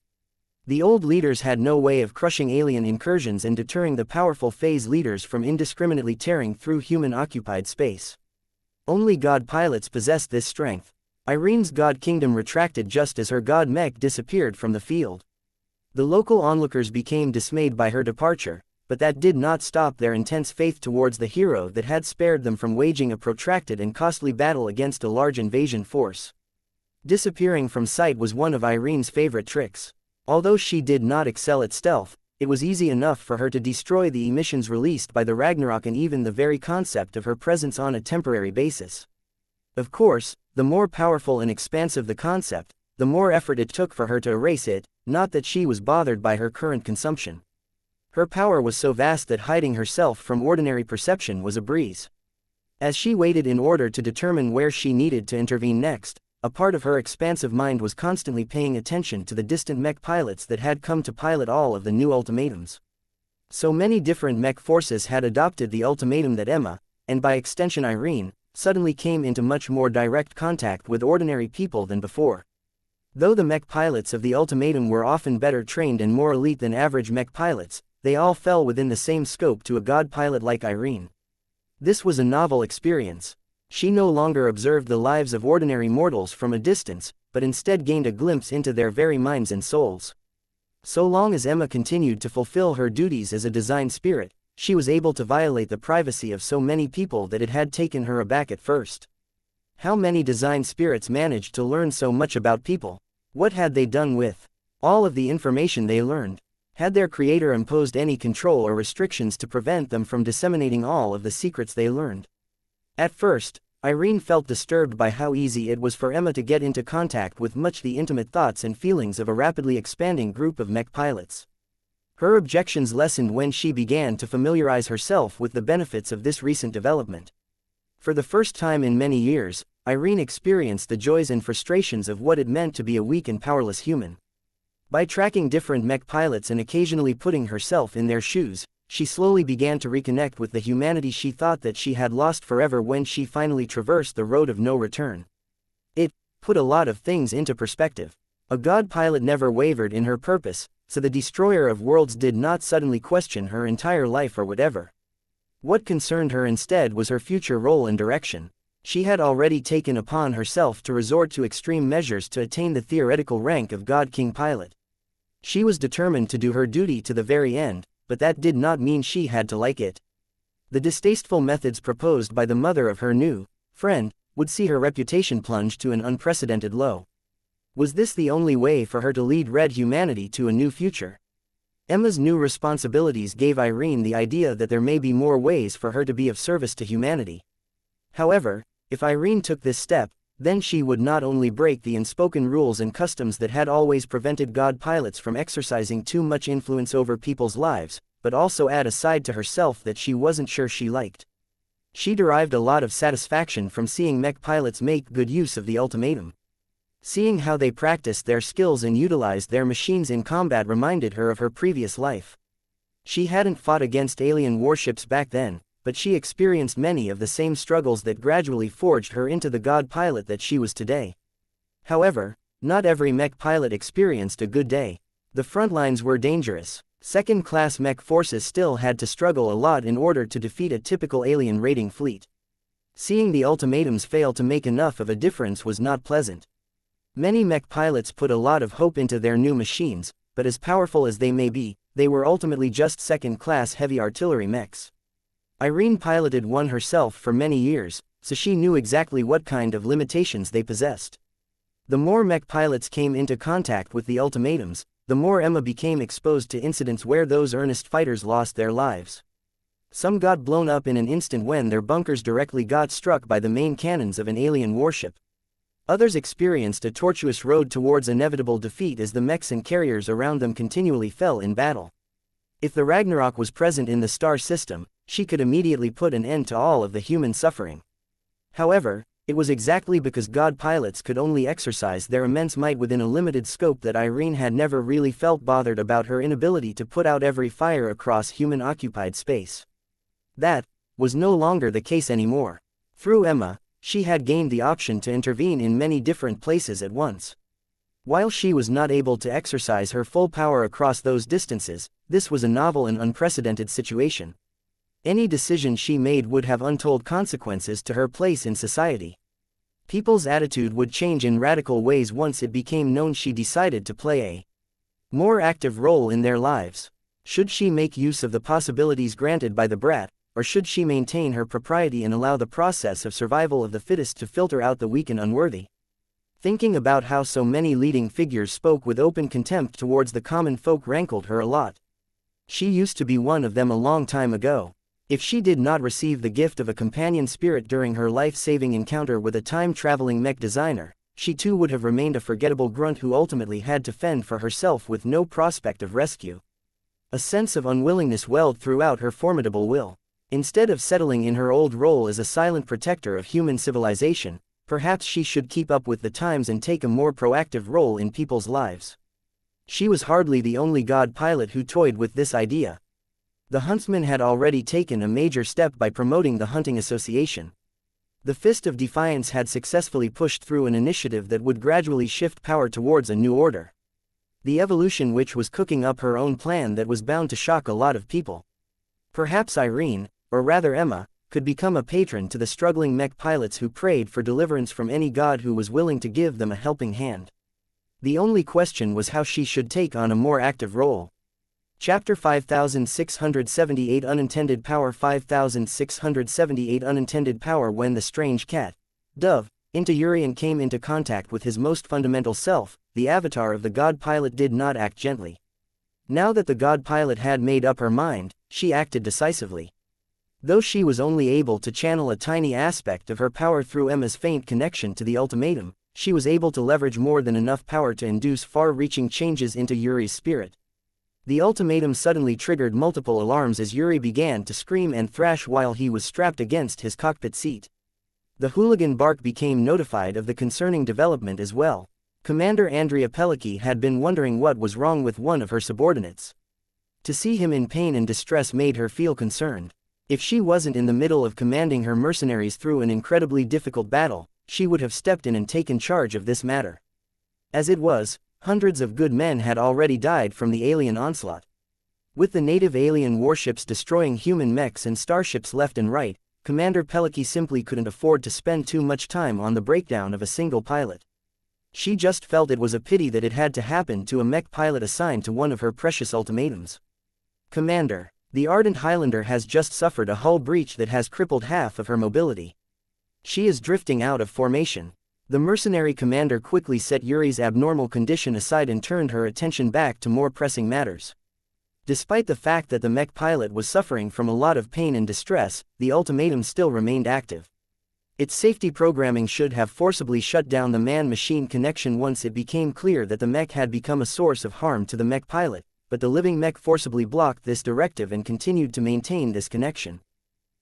The old leaders had no way of crushing alien incursions and deterring the powerful phase leaders from indiscriminately tearing through human-occupied space. Only god pilots possessed this strength. Irene's god kingdom retracted just as her god mech disappeared from the field. The local onlookers became dismayed by her departure, but that did not stop their intense faith towards the hero that had spared them from waging a protracted and costly battle against a large invasion force. Disappearing from sight was one of Irene's favorite tricks. Although she did not excel at stealth, it was easy enough for her to destroy the emissions released by the Ragnarok and even the very concept of her presence on a temporary basis. Of course, the more powerful and expansive the concept, the more effort it took for her to erase it, not that she was bothered by her current consumption. Her power was so vast that hiding herself from ordinary perception was a breeze. As she waited in order to determine where she needed to intervene next, a part of her expansive mind was constantly paying attention to the distant mech pilots that had come to pilot all of the new ultimatums. So many different mech forces had adopted the ultimatum that Emma, and by extension Irene, suddenly came into much more direct contact with ordinary people than before. Though the mech pilots of the ultimatum were often better trained and more elite than average mech pilots, they all fell within the same scope to a god pilot like Irene. This was a novel experience. She no longer observed the lives of ordinary mortals from a distance, but instead gained a glimpse into their very minds and souls. So long as Emma continued to fulfill her duties as a design spirit, she was able to violate the privacy of so many people that it had taken her aback at first. How many design spirits managed to learn so much about people? What had they done with all of the information they learned? Had their creator imposed any control or restrictions to prevent them from disseminating all of the secrets they learned? At first, Irene felt disturbed by how easy it was for Emma to get into contact with much the intimate thoughts and feelings of a rapidly expanding group of mech pilots. Her objections lessened when she began to familiarize herself with the benefits of this recent development. For the first time in many years, Irene experienced the joys and frustrations of what it meant to be a weak and powerless human. By tracking different mech pilots and occasionally putting herself in their shoes, she slowly began to reconnect with the humanity she thought that she had lost forever when she finally traversed the road of no return. It put a lot of things into perspective. A god pilot never wavered in her purpose, so the destroyer of worlds did not suddenly question her entire life or whatever. What concerned her instead was her future role and direction. She had already taken upon herself to resort to extreme measures to attain the theoretical rank of God King Pilot. She was determined to do her duty to the very end, but that did not mean she had to like it. The distasteful methods proposed by the mother of her new friend would see her reputation plunge to an unprecedented low. Was this the only way for her to lead red humanity to a new future? Emma's new responsibilities gave Irene the idea that there may be more ways for her to be of service to humanity. However, if Irene took this step, then she would not only break the unspoken rules and customs that had always prevented god pilots from exercising too much influence over people's lives, but also add a side to herself that she wasn't sure she liked. She derived a lot of satisfaction from seeing mech pilots make good use of the ultimatum. Seeing how they practiced their skills and utilized their machines in combat reminded her of her previous life. She hadn't fought against alien warships back then, but she experienced many of the same struggles that gradually forged her into the god pilot that she was today. However, not every mech pilot experienced a good day. The front lines were dangerous. Second-class mech forces still had to struggle a lot in order to defeat a typical alien raiding fleet. Seeing the ultimatums fail to make enough of a difference was not pleasant. Many mech pilots put a lot of hope into their new machines, but as powerful as they may be, they were ultimately just second-class heavy artillery mechs. Irene piloted one herself for many years, so she knew exactly what kind of limitations they possessed. The more mech pilots came into contact with the ultimatums, the more Emma became exposed to incidents where those earnest fighters lost their lives. Some got blown up in an instant when their bunkers directly got struck by the main cannons of an alien warship. Others experienced a tortuous road towards inevitable defeat as the mechs and carriers around them continually fell in battle. If the Ragnarok was present in the star system, she could immediately put an end to all of the human suffering. However, it was exactly because god pilots could only exercise their immense might within a limited scope that Irene had never really felt bothered about her inability to put out every fire across human-occupied space. That was no longer the case anymore. Through Emma, she had gained the option to intervene in many different places at once. While she was not able to exercise her full power across those distances, this was a novel and unprecedented situation. Any decision she made would have untold consequences to her place in society. People's attitude would change in radical ways once it became known she decided to play a more active role in their lives. Should she make use of the possibilities granted by the brat, or should she maintain her propriety and allow the process of survival of the fittest to filter out the weak and unworthy? Thinking about how so many leading figures spoke with open contempt towards the common folk rankled her a lot. She used to be one of them a long time ago. If she did not receive the gift of a companion spirit during her life-saving encounter with a time-traveling mech designer, she too would have remained a forgettable grunt who ultimately had to fend for herself with no prospect of rescue. A sense of unwillingness welled throughout her formidable will. Instead of settling in her old role as a silent protector of human civilization, perhaps she should keep up with the times and take a more proactive role in people's lives. She was hardly the only god pilot who toyed with this idea. The Huntsman had already taken a major step by promoting the Hunting Association. The Fist of Defiance had successfully pushed through an initiative that would gradually shift power towards a new order. The Evolution Witch was cooking up her own plan that was bound to shock a lot of people. Perhaps Irene, or rather Emma, could become a patron to the struggling mech pilots who prayed for deliverance from any god who was willing to give them a helping hand. The only question was how she should take on a more active role. Chapter 5678 Unintended Power 5678 Unintended Power. When the strange cat, Dove, into Urian came into contact with his most fundamental self, the avatar of the god pilot did not act gently. Now that the god pilot had made up her mind, she acted decisively. Though she was only able to channel a tiny aspect of her power through Emma's faint connection to the ultimatum, she was able to leverage more than enough power to induce far-reaching changes into Yuri's spirit. The ultimatum suddenly triggered multiple alarms as Yuri began to scream and thrash while he was strapped against his cockpit seat. The hooligan Bark became notified of the concerning development as well. Commander Andrea Pellicci had been wondering what was wrong with one of her subordinates. To see him in pain and distress made her feel concerned. If she wasn't in the middle of commanding her mercenaries through an incredibly difficult battle, she would have stepped in and taken charge of this matter. As it was, hundreds of good men had already died from the alien onslaught. With the native alien warships destroying human mechs and starships left and right, Commander Pellicci simply couldn't afford to spend too much time on the breakdown of a single pilot. She just felt it was a pity that it had to happen to a mech pilot assigned to one of her precious ultimatums. Commander, the Ardent Highlander has just suffered a hull breach that has crippled half of her mobility. She is drifting out of formation. The mercenary commander quickly set Yuri's abnormal condition aside and turned her attention back to more pressing matters. Despite the fact that the mech pilot was suffering from a lot of pain and distress, the ultimatum still remained active. Its safety programming should have forcibly shut down the man-machine connection once it became clear that the mech had become a source of harm to the mech pilot, but the living mech forcibly blocked this directive and continued to maintain this connection.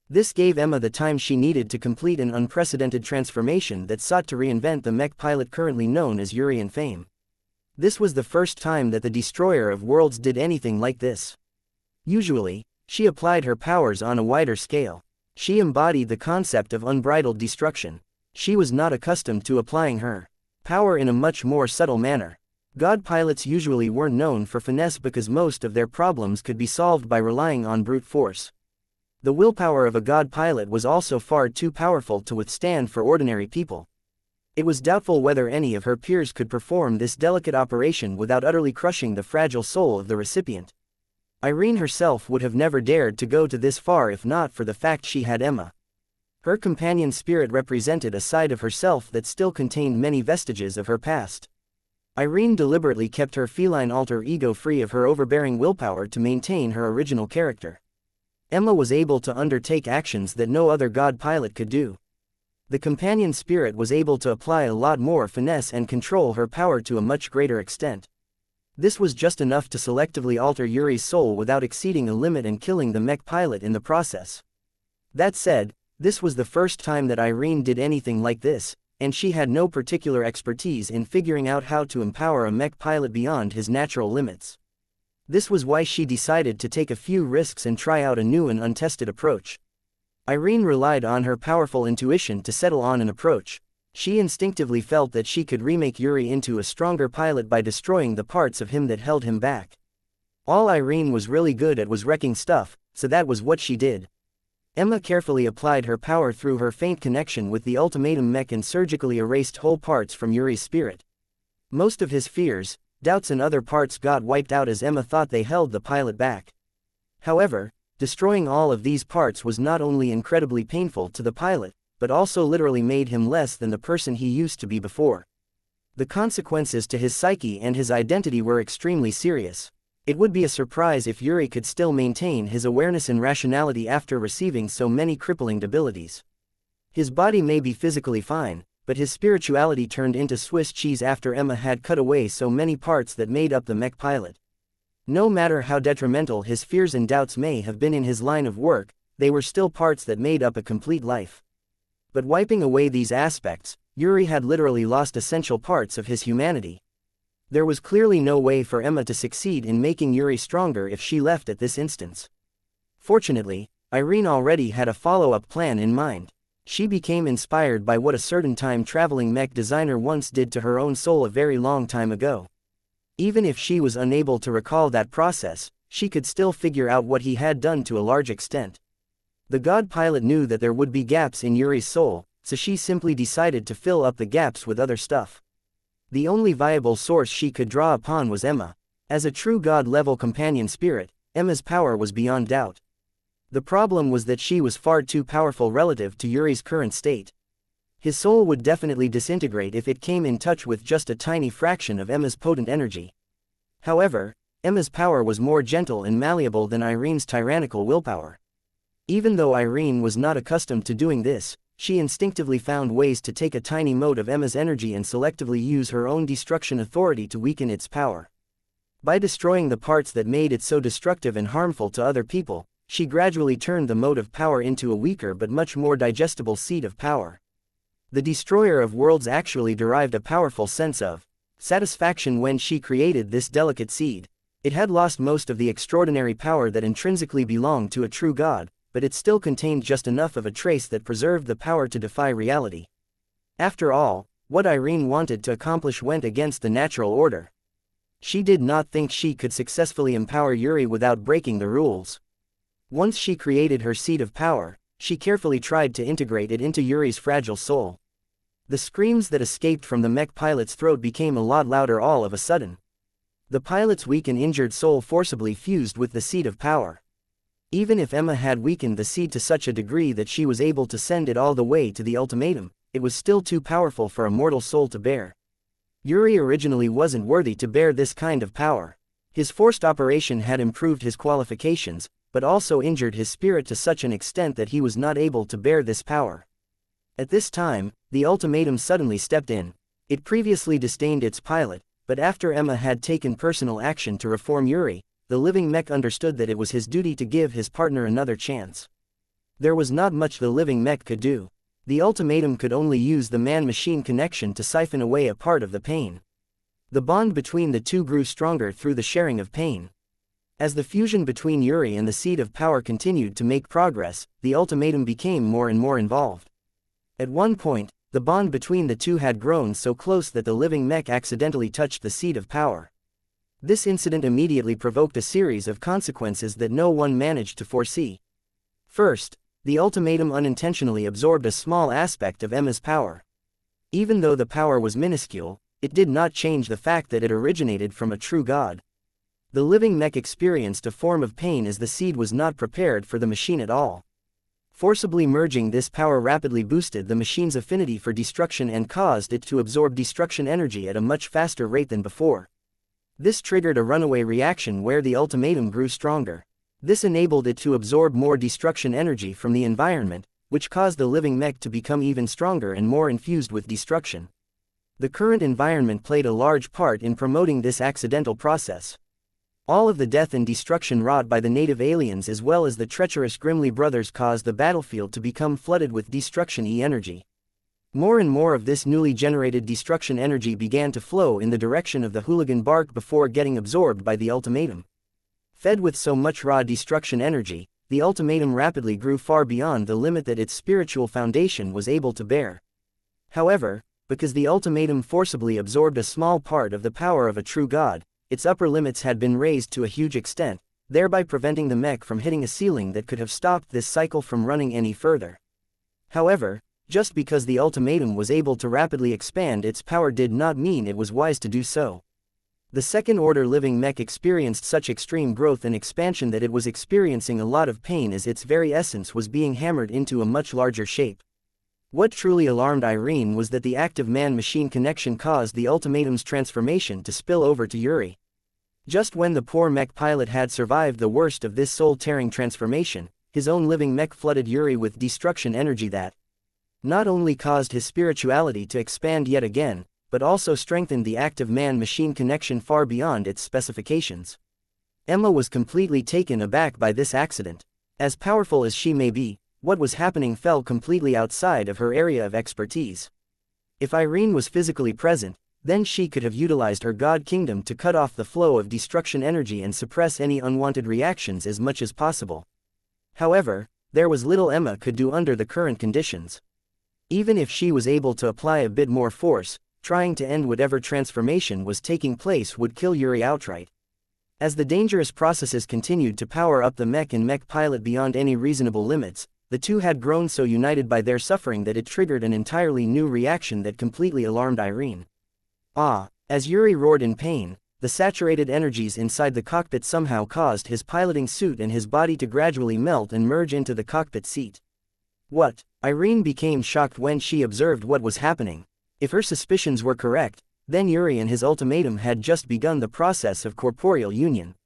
This gave Emma the time she needed to complete an unprecedented transformation that sought to reinvent the mech pilot currently known as Yuri in fame. This was the first time that the Destroyer of Worlds did anything like this. Usually, she applied her powers on a wider scale. She embodied the concept of unbridled destruction. She was not accustomed to applying her power in a much more subtle manner. God pilots usually weren't known for finesse because most of their problems could be solved by relying on brute force. The willpower of a god pilot was also far too powerful to withstand for ordinary people. It was doubtful whether any of her peers could perform this delicate operation without utterly crushing the fragile soul of the recipient. Irene herself would have never dared to go to this far if not for the fact she had Emma. Her companion spirit represented a side of herself that still contained many vestiges of her past. Irene deliberately kept her feline alter ego free of her overbearing willpower to maintain her original character. Emma was able to undertake actions that no other god pilot could do. The companion spirit was able to apply a lot more finesse and control her power to a much greater extent. This was just enough to selectively alter Yuri's soul without exceeding a limit and killing the mech pilot in the process. That said, this was the first time that Irene did anything like this, and she had no particular expertise in figuring out how to empower a mech pilot beyond his natural limits. This was why she decided to take a few risks and try out a new and untested approach. Irene relied on her powerful intuition to settle on an approach. She instinctively felt that she could remake Yuri into a stronger pilot by destroying the parts of him that held him back. All Irene was really good at was wrecking stuff, so that was what she did. Emma carefully applied her power through her faint connection with the ultimatum mech and surgically erased whole parts from Yuri's spirit. Most of his fears, doubts and other parts got wiped out as Emma thought they held the pilot back. However, destroying all of these parts was not only incredibly painful to the pilot, but also literally made him less than the person he used to be before. The consequences to his psyche and his identity were extremely serious. It would be a surprise if Yuri could still maintain his awareness and rationality after receiving so many crippling debilities. His body may be physically fine, but his spirituality turned into Swiss cheese after Emma had cut away so many parts that made up the mech pilot. No matter how detrimental his fears and doubts may have been in his line of work, they were still parts that made up a complete life. But wiping away these aspects, Yuri had literally lost essential parts of his humanity. There was clearly no way for Emma to succeed in making Yuri stronger if she left at this instance. Fortunately, Irene already had a follow-up plan in mind. She became inspired by what a certain time-traveling mech designer once did to her own soul a very long time ago. Even if she was unable to recall that process, she could still figure out what he had done to a large extent. The god pilot knew that there would be gaps in Yuri's soul, so she simply decided to fill up the gaps with other stuff. The only viable source she could draw upon was Emma. As a true god-level companion spirit, Emma's power was beyond doubt. The problem was that she was far too powerful relative to Yuri's current state. His soul would definitely disintegrate if it came in touch with just a tiny fraction of Emma's potent energy. However, Emma's power was more gentle and malleable than Irene's tyrannical willpower. Even though Irene was not accustomed to doing this, she instinctively found ways to take a tiny mote of Emma's energy and selectively use her own destruction authority to weaken its power. By destroying the parts that made it so destructive and harmful to other people, she gradually turned the mote of power into a weaker but much more digestible seed of power. The destroyer of worlds actually derived a powerful sense of satisfaction when she created this delicate seed. It had lost most of the extraordinary power that intrinsically belonged to a true god, but it still contained just enough of a trace that preserved the power to defy reality. After all, what Irene wanted to accomplish went against the natural order. She did not think she could successfully empower Yuri without breaking the rules. Once she created her seed of power, she carefully tried to integrate it into Yuri's fragile soul. The screams that escaped from the mech pilot's throat became a lot louder all of a sudden. The pilot's weak and injured soul forcibly fused with the seed of power. Even if Emma had weakened the seed to such a degree that she was able to send it all the way to the ultimatum, it was still too powerful for a mortal soul to bear. Yuri originally wasn't worthy to bear this kind of power. His forced operation had improved his qualifications, but also injured his spirit to such an extent that he was not able to bear this power. At this time, the ultimatum suddenly stepped in. It previously disdained its pilot, but after Emma had taken personal action to reform Yuri, the living mech understood that it was his duty to give his partner another chance. There was not much the living mech could do. The ultimatum could only use the man-machine connection to siphon away a part of the pain. The bond between the two grew stronger through the sharing of pain. As the fusion between Yuri and the seed of power continued to make progress, the ultimatum became more and more involved. At one point, the bond between the two had grown so close that the living mech accidentally touched the seed of power. This incident immediately provoked a series of consequences that no one managed to foresee. First, the ultimatum unintentionally absorbed a small aspect of Emma's power. Even though the power was minuscule, it did not change the fact that it originated from a true god. The living mech experienced a form of pain as the seed was not prepared for the machine at all. Forcibly merging this power rapidly boosted the machine's affinity for destruction and caused it to absorb destruction energy at a much faster rate than before. This triggered a runaway reaction where the ultimatum grew stronger. This enabled it to absorb more destruction energy from the environment, which caused the living mech to become even stronger and more infused with destruction. The current environment played a large part in promoting this accidental process. All of the death and destruction wrought by the native aliens as well as the treacherous Grimly brothers caused the battlefield to become flooded with destruction-y energy. More and more of this newly generated destruction energy began to flow in the direction of the hooligan bark before getting absorbed by the ultimatum. Fed with so much raw destruction energy, the ultimatum rapidly grew far beyond the limit that its spiritual foundation was able to bear. However, because the ultimatum forcibly absorbed a small part of the power of a true god, its upper limits had been raised to a huge extent, thereby preventing the mech from hitting a ceiling that could have stopped this cycle from running any further. However, just because the ultimatum was able to rapidly expand its power did not mean it was wise to do so. The second-order living mech experienced such extreme growth and expansion that it was experiencing a lot of pain as its very essence was being hammered into a much larger shape. What truly alarmed Irene was that the active man-machine connection caused the ultimatum's transformation to spill over to Yuri. Just when the poor mech pilot had survived the worst of this soul-tearing transformation, his own living mech flooded Yuri with destruction energy that not only caused his spirituality to expand yet again, but also strengthened the active man-machine connection far beyond its specifications. Emma was completely taken aback by this accident. As powerful as she may be, what was happening fell completely outside of her area of expertise. If Irene was physically present, then she could have utilized her god kingdom to cut off the flow of destruction energy and suppress any unwanted reactions as much as possible. However, there was little Emma could do under the current conditions. Even if she was able to apply a bit more force, trying to end whatever transformation was taking place would kill Yuri outright. As the dangerous processes continued to power up the mech and mech pilot beyond any reasonable limits, the two had grown so united by their suffering that it triggered an entirely new reaction that completely alarmed Irene. Ah! As Yuri roared in pain, the saturated energies inside the cockpit somehow caused his piloting suit and his body to gradually melt and merge into the cockpit seat. What? Irene became shocked when she observed what was happening. If her suspicions were correct, then Yuri and his ultimatum had just begun the process of corporeal union.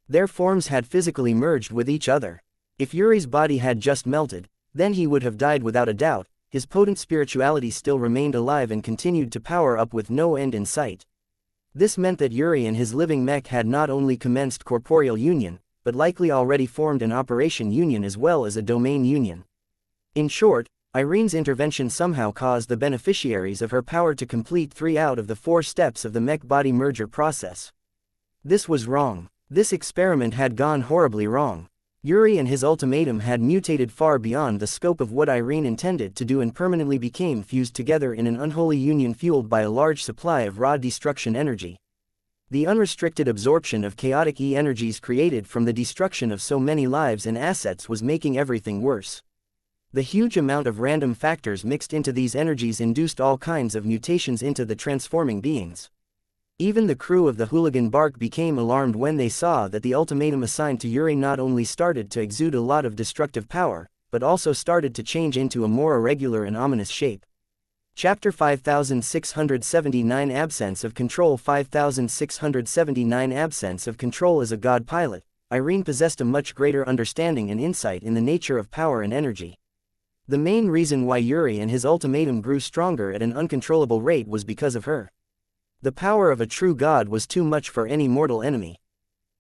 Their forms had physically merged with each other. If Yuri's body had just melted, then he would have died without a doubt. His potent spirituality still remained alive and continued to power up with no end in sight. This meant that Yuri and his living mech had not only commenced corporeal union, but likely already formed an operation union as well as a domain union. In short, Irene's intervention somehow caused the beneficiaries of her power to complete 3 out of the 4 steps of the mech-body merger process. This was wrong. This experiment had gone horribly wrong. Yuri and his ultimatum had mutated far beyond the scope of what Irene intended to do and permanently became fused together in an unholy union fueled by a large supply of raw destruction energy. The unrestricted absorption of chaotic energies created from the destruction of so many lives and assets was making everything worse. The huge amount of random factors mixed into these energies induced all kinds of mutations into the transforming beings. Even the crew of the hooligan bark became alarmed when they saw that the ultimatum assigned to Yuri not only started to exude a lot of destructive power, but also started to change into a more irregular and ominous shape. Chapter 5679 Absence of Control 5679 Absence of Control. As a god pilot, Irene possessed a much greater understanding and insight in the nature of power and energy. The main reason why Yuri and his ultimatum grew stronger at an uncontrollable rate was because of her. The power of a true god was too much for any mortal enemy.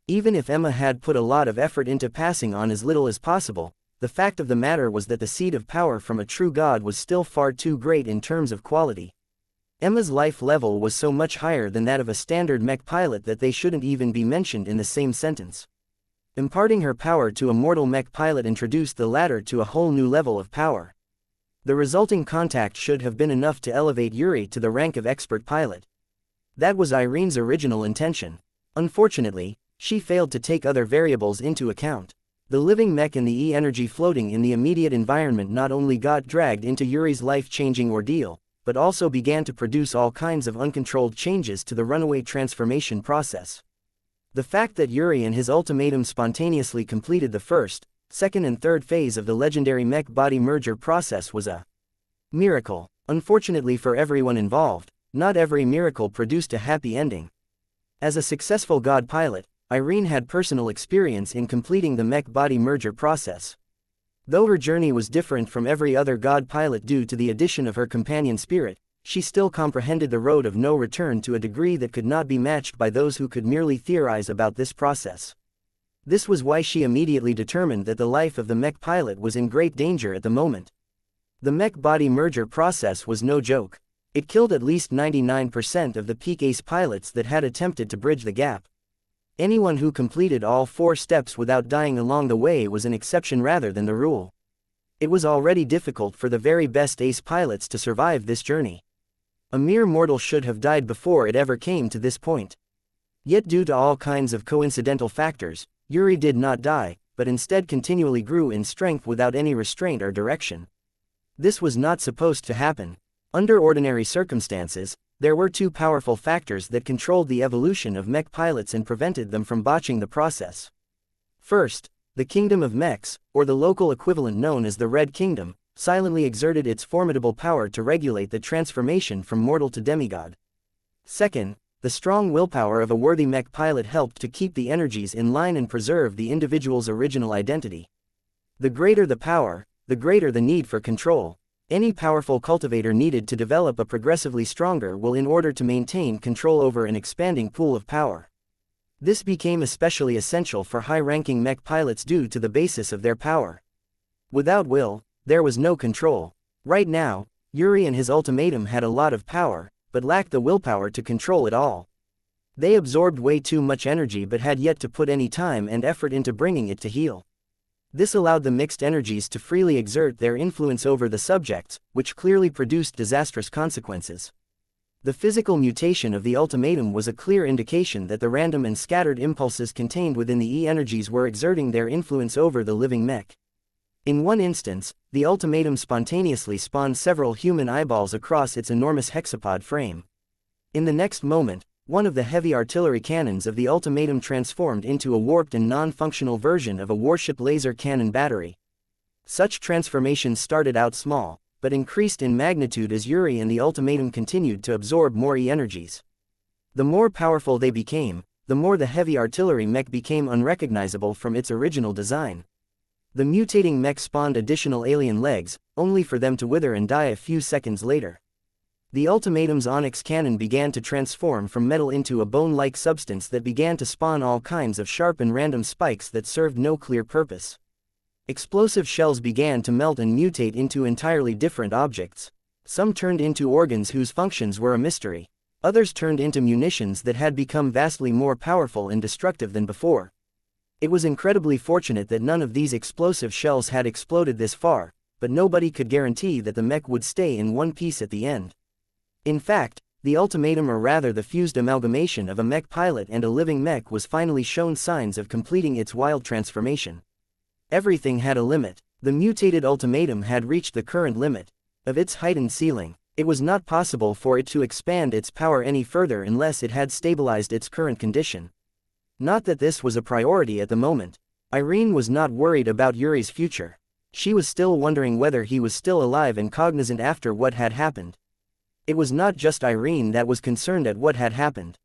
Even if Emma had put a lot of effort into passing on as little as possible, the fact of the matter was that the seed of power from a true god was still far too great in terms of quality. Emma's life level was so much higher than that of a standard mech pilot that they shouldn't even be mentioned in the same sentence. Imparting her power to a mortal mech pilot introduced the latter to a whole new level of power. The resulting contact should have been enough to elevate Yuri to the rank of expert pilot. That was Irene's original intention. Unfortunately, she failed to take other variables into account. The living mech and the E-energy floating in the immediate environment not only got dragged into Yuri's life-changing ordeal, but also began to produce all kinds of uncontrolled changes to the runaway transformation process. The fact that Yuri and his ultimatum spontaneously completed the first, second and third phase of the legendary mech-body merger process was a miracle. Unfortunately for everyone involved, not every miracle produced a happy ending. As a successful god pilot, Irene had personal experience in completing the mech-body merger process. Though her journey was different from every other god pilot due to the addition of her companion spirit, she still comprehended the road of no return to a degree that could not be matched by those who could merely theorize about this process. This was why she immediately determined that the life of the mech pilot was in great danger at the moment. The mech-body merger process was no joke. It killed at least 99% of the peak ace pilots that had attempted to bridge the gap. Anyone who completed all 4 steps without dying along the way was an exception rather than the rule. It was already difficult for the very best ace pilots to survive this journey. A mere mortal should have died before it ever came to this point. Yet due to all kinds of coincidental factors, Yuri did not die, but instead continually grew in strength without any restraint or direction. This was not supposed to happen. Under ordinary circumstances, there were 2 powerful factors that controlled the evolution of mech pilots and prevented them from botching the process. First, the Kingdom of Mechs, or the local equivalent known as the Red Kingdom, silently exerted its formidable power to regulate the transformation from mortal to demigod. Second, the strong willpower of a worthy mech pilot helped to keep the energies in line and preserve the individual's original identity. The greater the power, the greater the need for control. Any powerful cultivator needed to develop a progressively stronger will in order to maintain control over an expanding pool of power. This became especially essential for high-ranking mech pilots due to the basis of their power. Without will, there was no control. Right now, Yuri and his ultimatum had a lot of power, but lacked the willpower to control it all. They absorbed way too much energy but had yet to put any time and effort into bringing it to heal. This allowed the mixed energies to freely exert their influence over the subjects, which clearly produced disastrous consequences. The physical mutation of the ultimatum was a clear indication that the random and scattered impulses contained within the E-energies were exerting their influence over the living mech. In one instance, the ultimatum spontaneously spawned several human eyeballs across its enormous hexapod frame. In the next moment, one of the heavy artillery cannons of the ultimatum transformed into a warped and non-functional version of a warship laser cannon battery. Such transformations started out small, but increased in magnitude as Yuri and the ultimatum continued to absorb more E-energies. The more powerful they became, the more the heavy artillery mech became unrecognizable from its original design. The mutating mech spawned additional alien legs, only for them to wither and die a few seconds later. The ultimatum's onyx cannon began to transform from metal into a bone-like substance that began to spawn all kinds of sharp and random spikes that served no clear purpose. Explosive shells began to melt and mutate into entirely different objects. Some turned into organs whose functions were a mystery. Others turned into munitions that had become vastly more powerful and destructive than before. It was incredibly fortunate that none of these explosive shells had exploded this far, but nobody could guarantee that the mech would stay in one piece at the end. In fact, the ultimatum, or rather the fused amalgamation of a mech pilot and a living mech, was finally shown signs of completing its wild transformation. Everything had a limit. The mutated ultimatum had reached the current limit of its heightened ceiling. It was not possible for it to expand its power any further unless it had stabilized its current condition. Not that this was a priority at the moment. Irene was not worried about Yuri's future. She was still wondering whether he was still alive and cognizant after what had happened. It was not just Irene that was concerned at what had happened.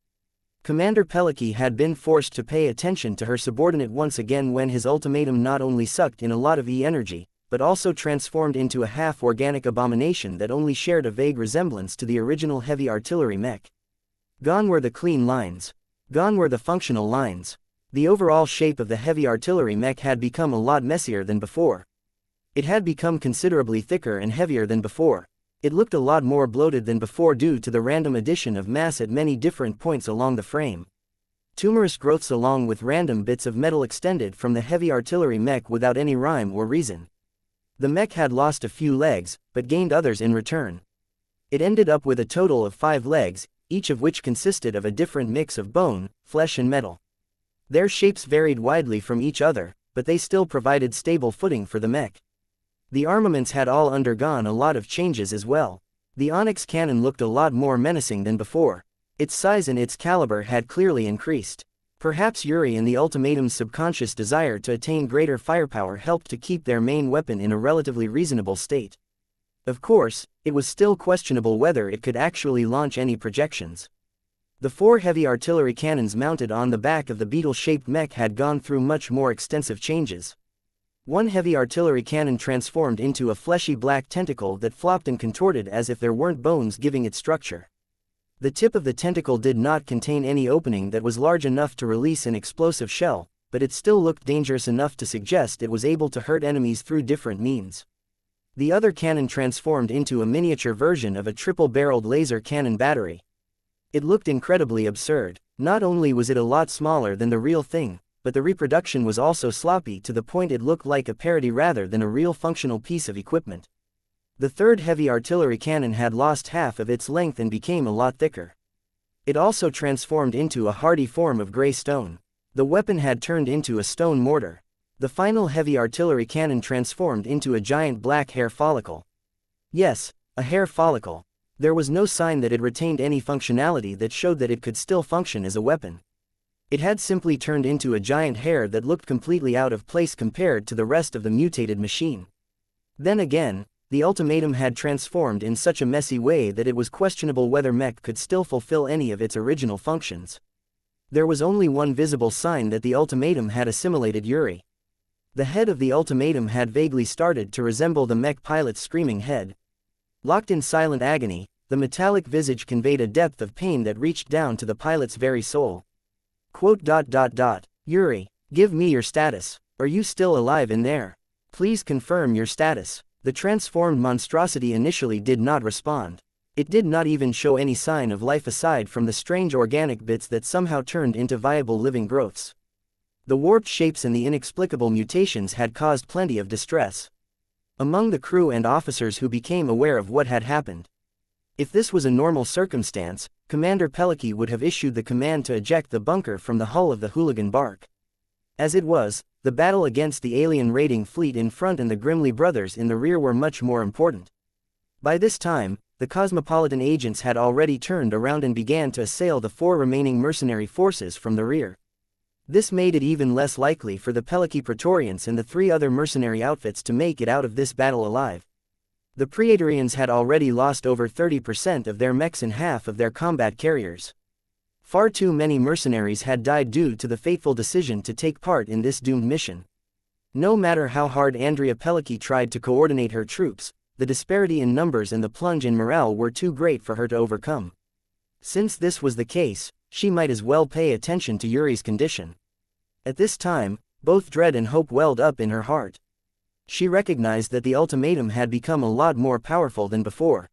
Commander Peliki had been forced to pay attention to her subordinate once again when his ultimatum not only sucked in a lot of E-energy, but also transformed into a half-organic abomination that only shared a vague resemblance to the original heavy artillery mech. Gone were the clean lines. Gone were the functional lines. The overall shape of the heavy artillery mech had become a lot messier than before. It had become considerably thicker and heavier than before. It looked a lot more bloated than before due to the random addition of mass at many different points along the frame. Tumorous growths along with random bits of metal extended from the heavy artillery mech without any rhyme or reason. The mech had lost a few legs, but gained others in return. It ended up with a total of 5 legs, each of which consisted of a different mix of bone, flesh and metal. Their shapes varied widely from each other, but they still provided stable footing for the mech. The armaments had all undergone a lot of changes as well. The onyx cannon looked a lot more menacing than before. Its size and its caliber had clearly increased. Perhaps Yuri and the ultimatum's subconscious desire to attain greater firepower helped to keep their main weapon in a relatively reasonable state. Of course, it was still questionable whether it could actually launch any projections. The 4 heavy artillery cannons mounted on the back of the beetle-shaped mech had gone through much more extensive changes. One heavy artillery cannon transformed into a fleshy black tentacle that flopped and contorted as if there weren't bones giving it structure. The tip of the tentacle did not contain any opening that was large enough to release an explosive shell, but it still looked dangerous enough to suggest it was able to hurt enemies through different means. The other cannon transformed into a miniature version of a triple-barreled laser cannon battery. It looked incredibly absurd. Not only was it a lot smaller than the real thing, but the reproduction was also sloppy to the point it looked like a parody rather than a real functional piece of equipment. The 3rd heavy artillery cannon had lost half of its length and became a lot thicker. It also transformed into a hardy form of gray stone. The weapon had turned into a stone mortar. The final heavy artillery cannon transformed into a giant black hair follicle. Yes, a hair follicle. There was no sign that it retained any functionality that showed that it could still function as a weapon. It had simply turned into a giant hair that looked completely out of place compared to the rest of the mutated machine. Then again, the ultimatum had transformed in such a messy way that it was questionable whether Mech could still fulfill any of its original functions. There was only one visible sign that the ultimatum had assimilated Yuri. The head of the ultimatum had vaguely started to resemble the mech pilot's screaming head. Locked in silent agony, the metallic visage conveyed a depth of pain that reached down to the pilot's very soul. Yuri, give me your status. Are you still alive in there? Please confirm your status. The transformed monstrosity initially did not respond. It did not even show any sign of life aside from the strange organic bits that somehow turned into viable living growths. The warped shapes and the inexplicable mutations had caused plenty of distress among the crew and officers who became aware of what had happened. If this was a normal circumstance, Commander Peliki would have issued the command to eject the bunker from the hull of the hooligan bark. As it was, the battle against the alien raiding fleet in front and the Grimley brothers in the rear were much more important. By this time, the Cosmopolitan agents had already turned around and began to assail the 4 remaining mercenary forces from the rear. This made it even less likely for the Peliki Praetorians and the 3 other mercenary outfits to make it out of this battle alive. The Praetorians had already lost over 30% of their mechs and half of their combat carriers. Far too many mercenaries had died due to the fateful decision to take part in this doomed mission. No matter how hard Andrea Peliki tried to coordinate her troops, the disparity in numbers and the plunge in morale were too great for her to overcome. Since this was the case, she might as well pay attention to Yuri's condition. At this time, both dread and hope welled up in her heart. She recognized that the ultimatum had become a lot more powerful than before.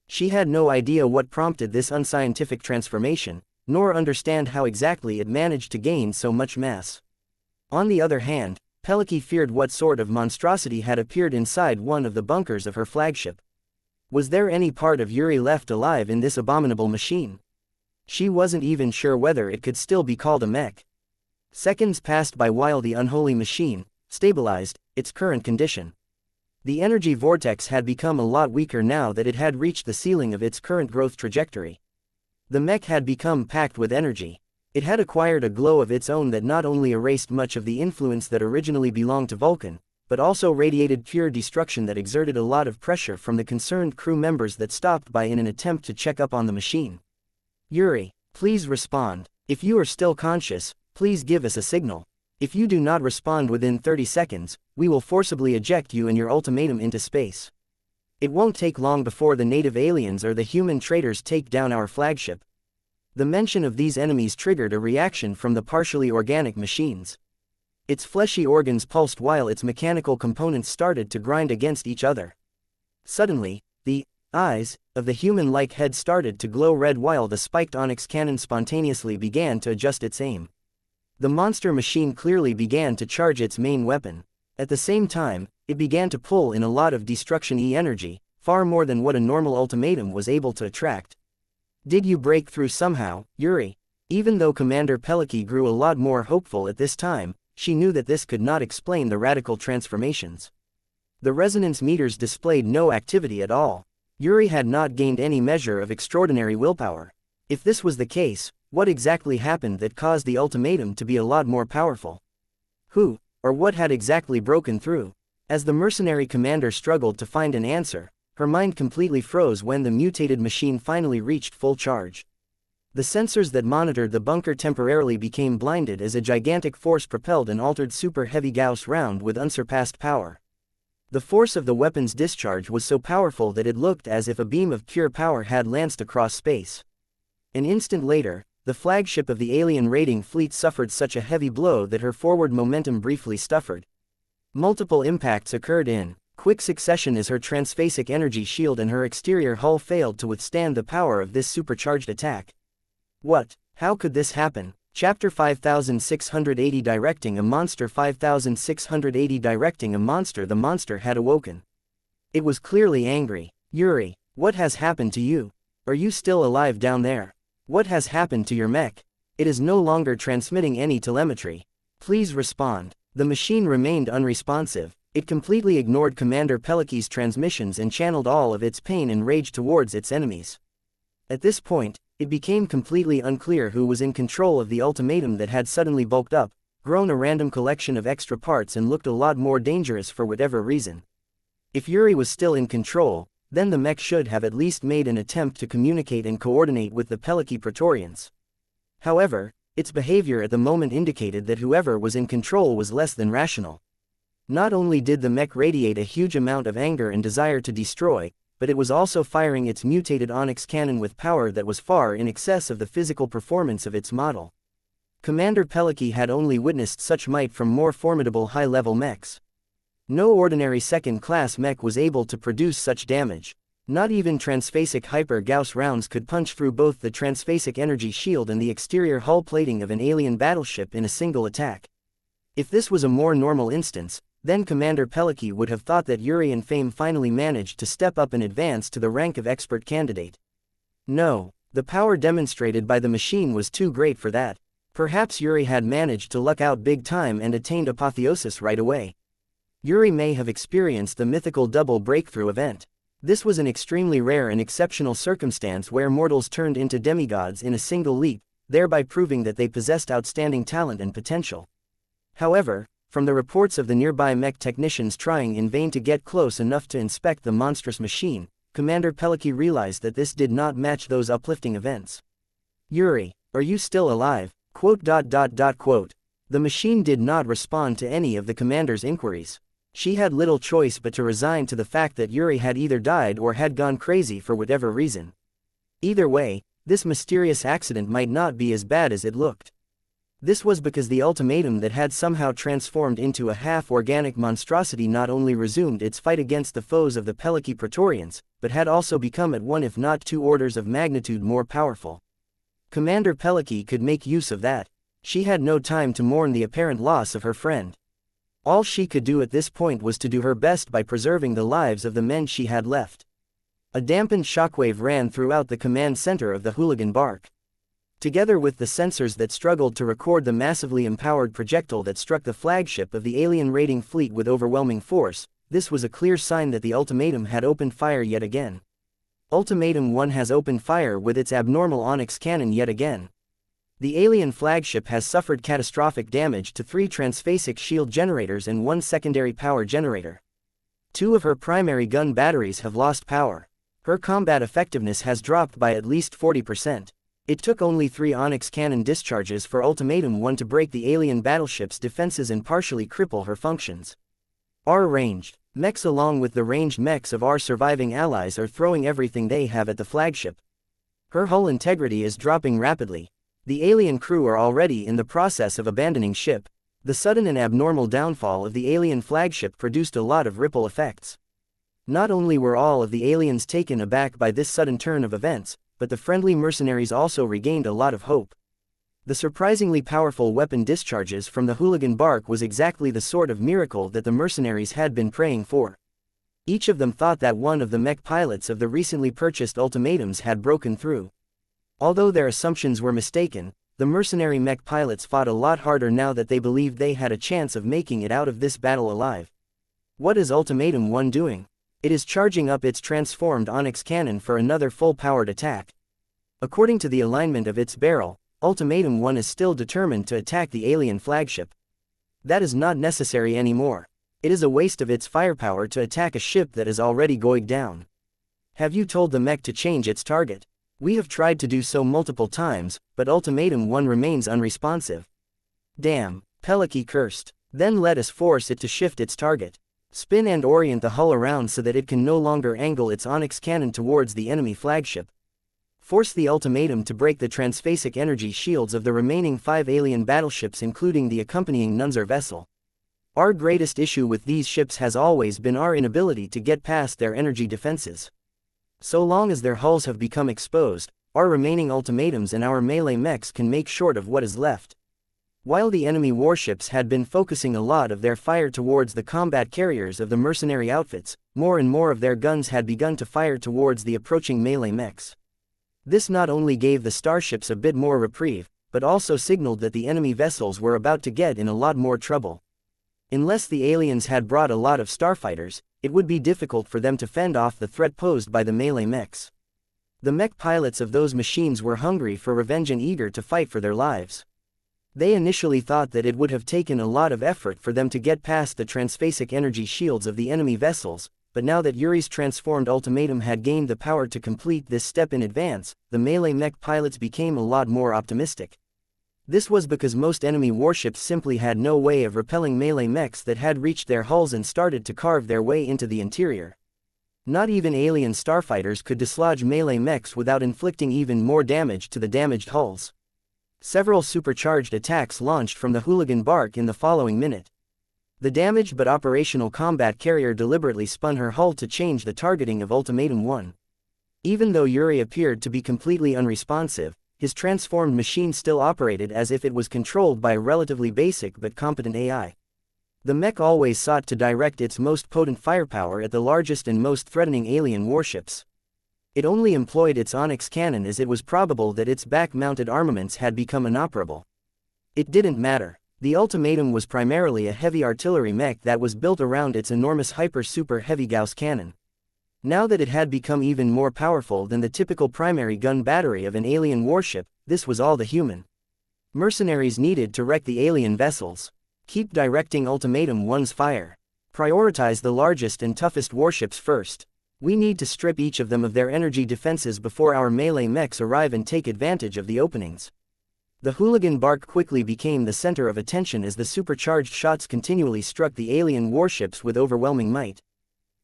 She had no idea what prompted this unscientific transformation, nor understand how exactly it managed to gain so much mass. On the other hand, Peliki feared what sort of monstrosity had appeared inside one of the bunkers of her flagship. Was there any part of Yuri left alive in this abominable machine? She wasn't even sure whether it could still be called a mech. Seconds passed by while the unholy machine stabilized its current condition. The energy vortex had become a lot weaker now that it had reached the ceiling of its current growth trajectory. The mech had become packed with energy. It had acquired a glow of its own that not only erased much of the influence that originally belonged to Vulcan, but also radiated pure destruction that exerted a lot of pressure from the concerned crew members that stopped by in an attempt to check up on the machine. Yuri, please respond. If you are still conscious, please give us a signal. If you do not respond within 30 seconds, we will forcibly eject you and your ultimatum into space. It won't take long before the native aliens or the human traitors take down our flagship. The mention of these enemies triggered a reaction from the partially organic machines. Its fleshy organs pulsed while its mechanical components started to grind against each other. Suddenly, the eyes of the human-like head started to glow red while the spiked onyx cannon spontaneously began to adjust its aim. The monster machine clearly began to charge its main weapon. At the same time, it began to pull in a lot of destruction-y energy, far more than what a normal ultimatum was able to attract. Did you break through somehow, Yuri? Even though Commander Peliki grew a lot more hopeful at this time, she knew that this could not explain the radical transformations. The resonance meters displayed no activity at all. Yuri had not gained any measure of extraordinary willpower. If this was the case, what exactly happened that caused the ultimatum to be a lot more powerful? Who, or what had exactly broken through? As the mercenary commander struggled to find an answer, her mind completely froze when the mutated machine finally reached full charge. The sensors that monitored the bunker temporarily became blinded as a gigantic force propelled an altered super heavy Gauss round with unsurpassed power. The force of the weapon's discharge was so powerful that it looked as if a beam of pure power had lanced across space. An instant later, the flagship of the alien raiding fleet suffered such a heavy blow that her forward momentum briefly stuffered. Multiple impacts occurred in quick succession as her transphasic energy shield and her exterior hull failed to withstand the power of this supercharged attack. What? How could this happen? Chapter 5680 Directing a Monster 5680 Directing a Monster. The monster had awoken. It was clearly angry. Yuri, what has happened to you? Are you still alive down there? What has happened to your mech? It is no longer transmitting any telemetry. Please respond. The machine remained unresponsive. It completely ignored Commander Peliki's transmissions and channeled all of its pain and rage towards its enemies. At this point, it became completely unclear who was in control of the ultimatum that had suddenly bulked up, grown a random collection of extra parts and looked a lot more dangerous for whatever reason. If Yuri was still in control, then the mech should have at least made an attempt to communicate and coordinate with the Peliki Praetorians. However, its behavior at the moment indicated that whoever was in control was less than rational. Not only did the mech radiate a huge amount of anger and desire to destroy, but it was also firing its mutated onyx cannon with power that was far in excess of the physical performance of its model. Commander Peliki had only witnessed such might from more formidable high-level mechs. No ordinary second-class mech was able to produce such damage. Not even transphasic hyper-Gauss rounds could punch through both the transphasic energy shield and the exterior hull plating of an alien battleship in a single attack. If this was a more normal instance, then Commander Peliki would have thought that Yuri and Fame finally managed to step up and advance to the rank of expert candidate. No, the power demonstrated by the machine was too great for that. Perhaps Yuri had managed to luck out big time and attained apotheosis right away. Yuri may have experienced the mythical double breakthrough event. This was an extremely rare and exceptional circumstance where mortals turned into demigods in a single leap, thereby proving that they possessed outstanding talent and potential. However, from the reports of the nearby mech technicians trying in vain to get close enough to inspect the monstrous machine, Commander Peliki realized that this did not match those uplifting events. "Yuri, are you still alive?" The machine did not respond to any of the commander's inquiries. She had little choice but to resign to the fact that Yuri had either died or had gone crazy for whatever reason. Either way, this mysterious accident might not be as bad as it looked. This was because the ultimatum that had somehow transformed into a half-organic monstrosity not only resumed its fight against the foes of the Peliki Praetorians, but had also become at one if not two orders of magnitude more powerful. Commander Peliki could make use of that. She had no time to mourn the apparent loss of her friend. All she could do at this point was to do her best by preserving the lives of the men she had left. A dampened shockwave ran throughout the command center of the hooligan bark. Together with the sensors that struggled to record the massively empowered projectile that struck the flagship of the alien raiding fleet with overwhelming force, this was a clear sign that the ultimatum had opened fire yet again. Ultimatum 1 has opened fire with its abnormal onyx cannon yet again. The alien flagship has suffered catastrophic damage to 3 transphasic shield generators and 1 secondary power generator. 2 of her primary gun batteries have lost power. Her combat effectiveness has dropped by at least 40%. It took only 3 onyx cannon discharges for Ultimatum 1 to break the alien battleship's defenses and partially cripple her functions. Our ranged mechs along with the ranged mechs of our surviving allies are throwing everything they have at the flagship. Her hull integrity is dropping rapidly. The alien crew are already in the process of abandoning ship. The sudden and abnormal downfall of the alien flagship produced a lot of ripple effects. Not only were all of the aliens taken aback by this sudden turn of events, but the friendly mercenaries also regained a lot of hope. The surprisingly powerful weapon discharges from the hooligan bark was exactly the sort of miracle that the mercenaries had been praying for. Each of them thought that one of the mech pilots of the recently purchased ultimatums had broken through. Although their assumptions were mistaken, the mercenary mech pilots fought a lot harder now that they believed they had a chance of making it out of this battle alive. What is Ultimatum 1 doing? It is charging up its transformed onyx cannon for another full-powered attack. According to the alignment of its barrel, Ultimatum 1 is still determined to attack the alien flagship. That is not necessary anymore. It is a waste of its firepower to attack a ship that is already going down. Have you told the mech to change its target? We have tried to do so multiple times, but Ultimatum 1 remains unresponsive. Damn, Peliki cursed. Then let us force it to shift its target. Spin and orient the hull around so that it can no longer angle its onyx cannon towards the enemy flagship. Force the ultimatum to break the transphasic energy shields of the remaining 5 alien battleships including the accompanying Nunzer vessel. Our greatest issue with these ships has always been our inability to get past their energy defenses. So long as their hulls have become exposed, our remaining ultimatums and our melee mechs can make short of what is left. While the enemy warships had been focusing a lot of their fire towards the combat carriers of the mercenary outfits, more and more of their guns had begun to fire towards the approaching melee mechs. This not only gave the starships a bit more reprieve, but also signaled that the enemy vessels were about to get in a lot more trouble. Unless the aliens had brought a lot of starfighters, it would be difficult for them to fend off the threat posed by the melee mechs. The mech pilots of those machines were hungry for revenge and eager to fight for their lives. They initially thought that it would have taken a lot of effort for them to get past the transphasic energy shields of the enemy vessels, but now that Yuri's transformed ultimatum had gained the power to complete this step in advance, the melee mech pilots became a lot more optimistic. This was because most enemy warships simply had no way of repelling melee mechs that had reached their hulls and started to carve their way into the interior. Not even alien starfighters could dislodge melee mechs without inflicting even more damage to the damaged hulls. Several supercharged attacks launched from the hooligan bark in the following minute. The damaged but operational combat carrier deliberately spun her hull to change the targeting of Ultimatum 1. Even though Yuri appeared to be completely unresponsive, his transformed machine still operated as if it was controlled by a relatively basic but competent AI. The mech always sought to direct its most potent firepower at the largest and most threatening alien warships. It only employed its onyx cannon as it was probable that its back-mounted armaments had become inoperable. It didn't matter. The ultimatum was primarily a heavy artillery mech that was built around its enormous hyper-super heavy Gauss cannon. Now that it had become even more powerful than the typical primary gun battery of an alien warship, this was all the human mercenaries needed to wreck the alien vessels. Keep directing Ultimatum 1's fire. Prioritize the largest and toughest warships first. We need to strip each of them of their energy defenses before our melee mechs arrive and take advantage of the openings. The hooligan bark quickly became the center of attention as the supercharged shots continually struck the alien warships with overwhelming might.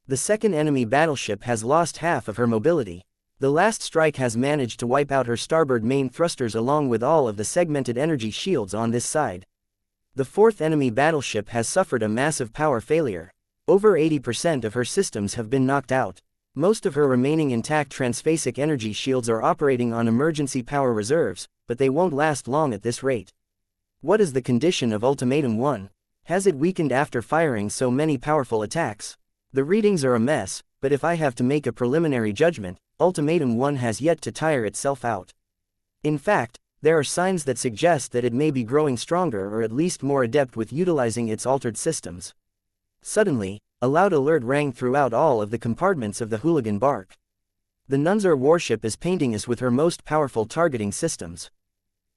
The second enemy battleship has lost half of her mobility. The last strike has managed to wipe out her starboard main thrusters along with all of the segmented energy shields on this side. The fourth enemy battleship has suffered a massive power failure. Over 80% of her systems have been knocked out. Most of her remaining intact transphasic energy shields are operating on emergency power reserves, but they won't last long at this rate. What is the condition of Ultimatum 1? Has it weakened after firing so many powerful attacks? The readings are a mess, but if I have to make a preliminary judgment, Ultimatum 1 has yet to tire itself out. In fact, there are signs that suggest that it may be growing stronger or at least more adept with utilizing its altered systems. Suddenly, a loud alert rang throughout all of the compartments of the hooligan bark. The Nunzer warship is painting us with her most powerful targeting systems.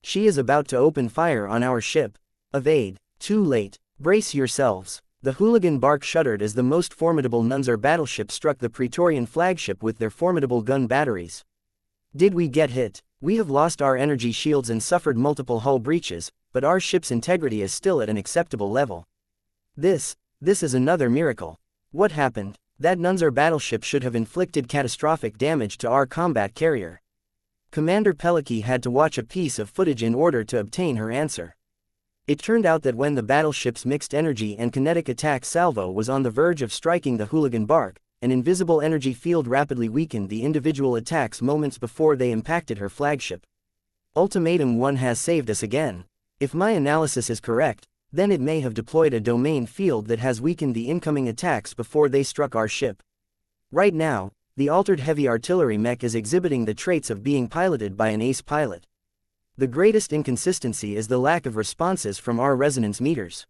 She is about to open fire on our ship. Evade. Too late. Brace yourselves. The hooligan bark shuddered as the most formidable Nunzer battleship struck the Praetorian flagship with their formidable gun batteries. Did we get hit? We have lost our energy shields and suffered multiple hull breaches, but our ship's integrity is still at an acceptable level. This is another miracle. What happened? That Nunzer battleship should have inflicted catastrophic damage to our combat carrier. Commander Peliki had to watch a piece of footage in order to obtain her answer. It turned out that when the battleship's mixed energy and kinetic attack salvo was on the verge of striking the hooligan bark, an invisible energy field rapidly weakened the individual attacks moments before they impacted her flagship. Ultimatum 1 has saved us again. If my analysis is correct, then it may have deployed a domain field that has weakened the incoming attacks before they struck our ship. Right now, the altered heavy artillery mech is exhibiting the traits of being piloted by an ace pilot. The greatest inconsistency is the lack of responses from our resonance meters.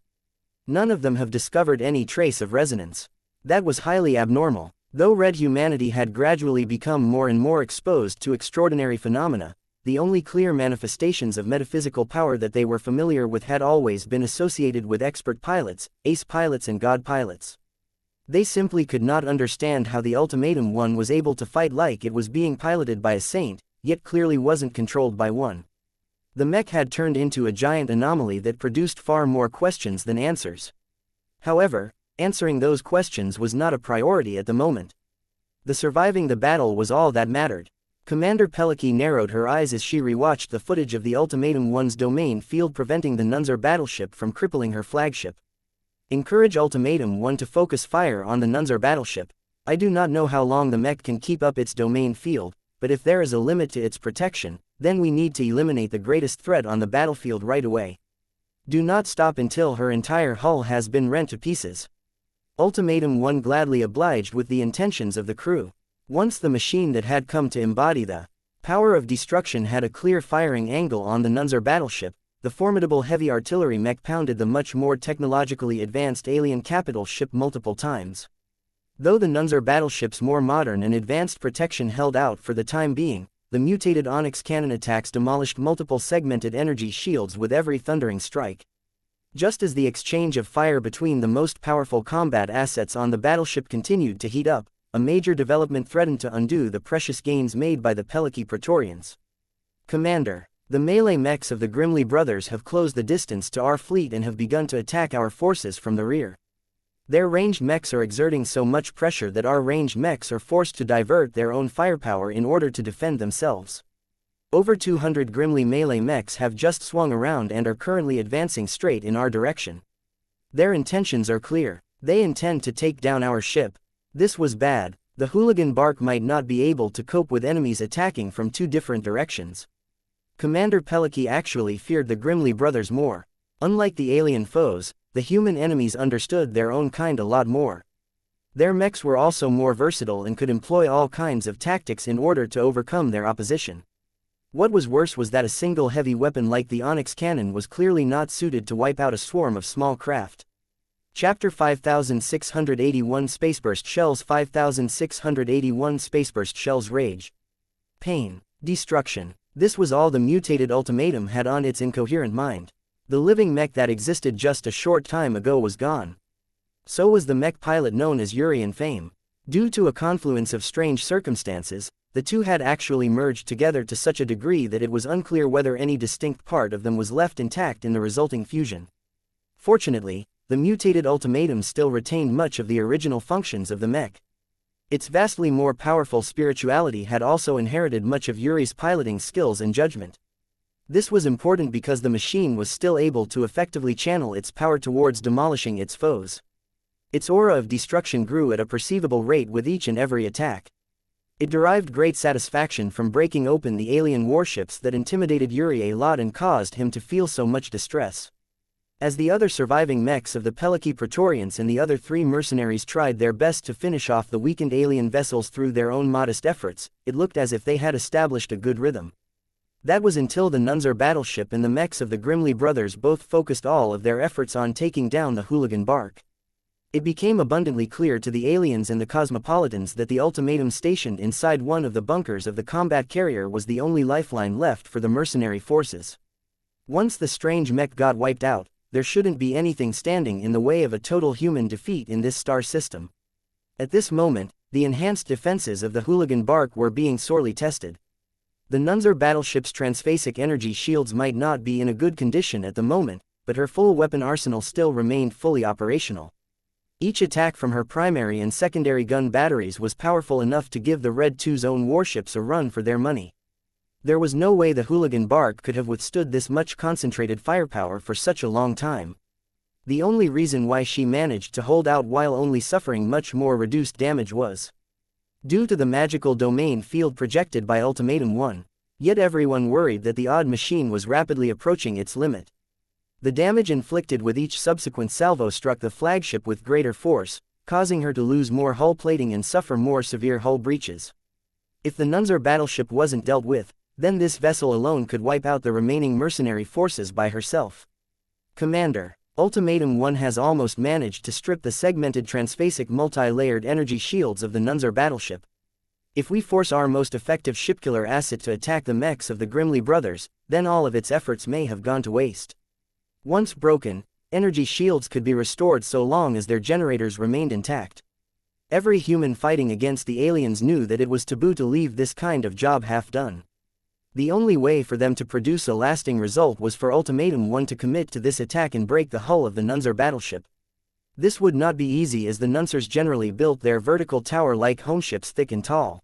None of them have discovered any trace of resonance. That was highly abnormal. Though red humanity had gradually become more and more exposed to extraordinary phenomena, the only clear manifestations of metaphysical power that they were familiar with had always been associated with expert pilots, ace pilots and god pilots. They simply could not understand how the Ultimatum 1 was able to fight like it was being piloted by a saint, yet clearly wasn't controlled by one. The mech had turned into a giant anomaly that produced far more questions than answers. However, answering those questions was not a priority at the moment. The surviving the battle was all that mattered. Commander Peliki narrowed her eyes as she rewatched the footage of the Ultimatum 1's domain field preventing the Nunzer battleship from crippling her flagship. Encourage Ultimatum 1 to focus fire on the Nunzer battleship. I do not know how long the mech can keep up its domain field, but if there is a limit to its protection, then we need to eliminate the greatest threat on the battlefield right away. Do not stop until her entire hull has been rent to pieces. Ultimatum 1 gladly obliged with the intentions of the crew. Once the machine that had come to embody the power of destruction had a clear firing angle on the Nunzer battleship, the formidable heavy artillery mech pounded the much more technologically advanced alien capital ship multiple times. Though the Nunzer battleship's more modern and advanced protection held out for the time being, the mutated Onyx cannon attacks demolished multiple segmented energy shields with every thundering strike. Just as the exchange of fire between the most powerful combat assets on the battleship continued to heat up, a major development threatened to undo the precious gains made by the Peliki Praetorians. Commander, the melee mechs of the Grimley brothers have closed the distance to our fleet and have begun to attack our forces from the rear. Their ranged mechs are exerting so much pressure that our ranged mechs are forced to divert their own firepower in order to defend themselves. Over 200 Grimley melee mechs have just swung around and are currently advancing straight in our direction. Their intentions are clear. They intend to take down our ship. This was bad. The hooligan bark might not be able to cope with enemies attacking from two different directions. Commander Peliki actually feared the Grimley brothers more. Unlike the alien foes, the human enemies understood their own kind a lot more. Their mechs were also more versatile and could employ all kinds of tactics in order to overcome their opposition. What was worse was that a single heavy weapon like the Onyx cannon was clearly not suited to wipe out a swarm of small craft. Chapter 5681 Spaceburst Shells 5681 Spaceburst Shells Rage. Pain. Destruction. This was all the mutated ultimatum had on its incoherent mind. The living mech that existed just a short time ago was gone. So was the mech pilot known as Yuri in fame. Due to a confluence of strange circumstances, the two had actually merged together to such a degree that it was unclear whether any distinct part of them was left intact in the resulting fusion. Fortunately, the mutated ultimatum still retained much of the original functions of the mech. Its vastly more powerful spirituality had also inherited much of Yuri's piloting skills and judgment. This was important because the machine was still able to effectively channel its power towards demolishing its foes. Its aura of destruction grew at a perceivable rate with each and every attack. It derived great satisfaction from breaking open the alien warships that intimidated Yuri a lot and caused him to feel so much distress. As the other surviving mechs of the Peliki Praetorians and the other three mercenaries tried their best to finish off the weakened alien vessels through their own modest efforts, it looked as if they had established a good rhythm. That was until the Nunzer battleship and the mechs of the Grimley brothers both focused all of their efforts on taking down the hooligan bark. It became abundantly clear to the aliens and the cosmopolitans that the ultimatum stationed inside one of the bunkers of the combat carrier was the only lifeline left for the mercenary forces. Once the strange mech got wiped out, there shouldn't be anything standing in the way of a total human defeat in this star system. At this moment, the enhanced defenses of the hooligan bark were being sorely tested. The Nunzer battleship's transphasic energy shields might not be in a good condition at the moment, but her full weapon arsenal still remained fully operational. Each attack from her primary and secondary gun batteries was powerful enough to give the Red 2's own warships a run for their money. There was no way the hooligan bark could have withstood this much concentrated firepower for such a long time. The only reason why she managed to hold out while only suffering much more reduced damage was due to the magical domain field projected by Ultimatum 1, yet everyone worried that the odd machine was rapidly approaching its limit. The damage inflicted with each subsequent salvo struck the flagship with greater force, causing her to lose more hull plating and suffer more severe hull breaches. If the Nunzer battleship wasn't dealt with, then this vessel alone could wipe out the remaining mercenary forces by herself. Commander, Ultimatum 1 has almost managed to strip the segmented transphasic multi-layered energy shields of the Nunzer battleship. If we force our most effective shipkiller asset to attack the mechs of the Grimley brothers, then all of its efforts may have gone to waste. Once broken, energy shields could be restored so long as their generators remained intact. Every human fighting against the aliens knew that it was taboo to leave this kind of job half done. The only way for them to produce a lasting result was for Ultimatum 1 to commit to this attack and break the hull of the Nunzer battleship. This would not be easy as the Nunzers generally built their vertical tower-like homeships thick and tall.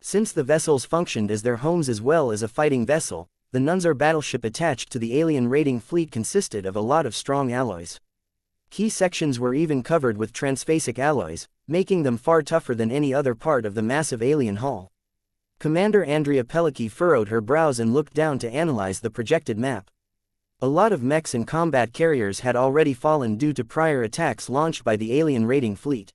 Since the vessels functioned as their homes as well as a fighting vessel, the Nunzer battleship attached to the alien raiding fleet consisted of a lot of strong alloys. Key sections were even covered with transphasic alloys, making them far tougher than any other part of the massive alien hull. Commander Andrea Peliki furrowed her brows and looked down to analyze the projected map. A lot of mechs and combat carriers had already fallen due to prior attacks launched by the alien raiding fleet.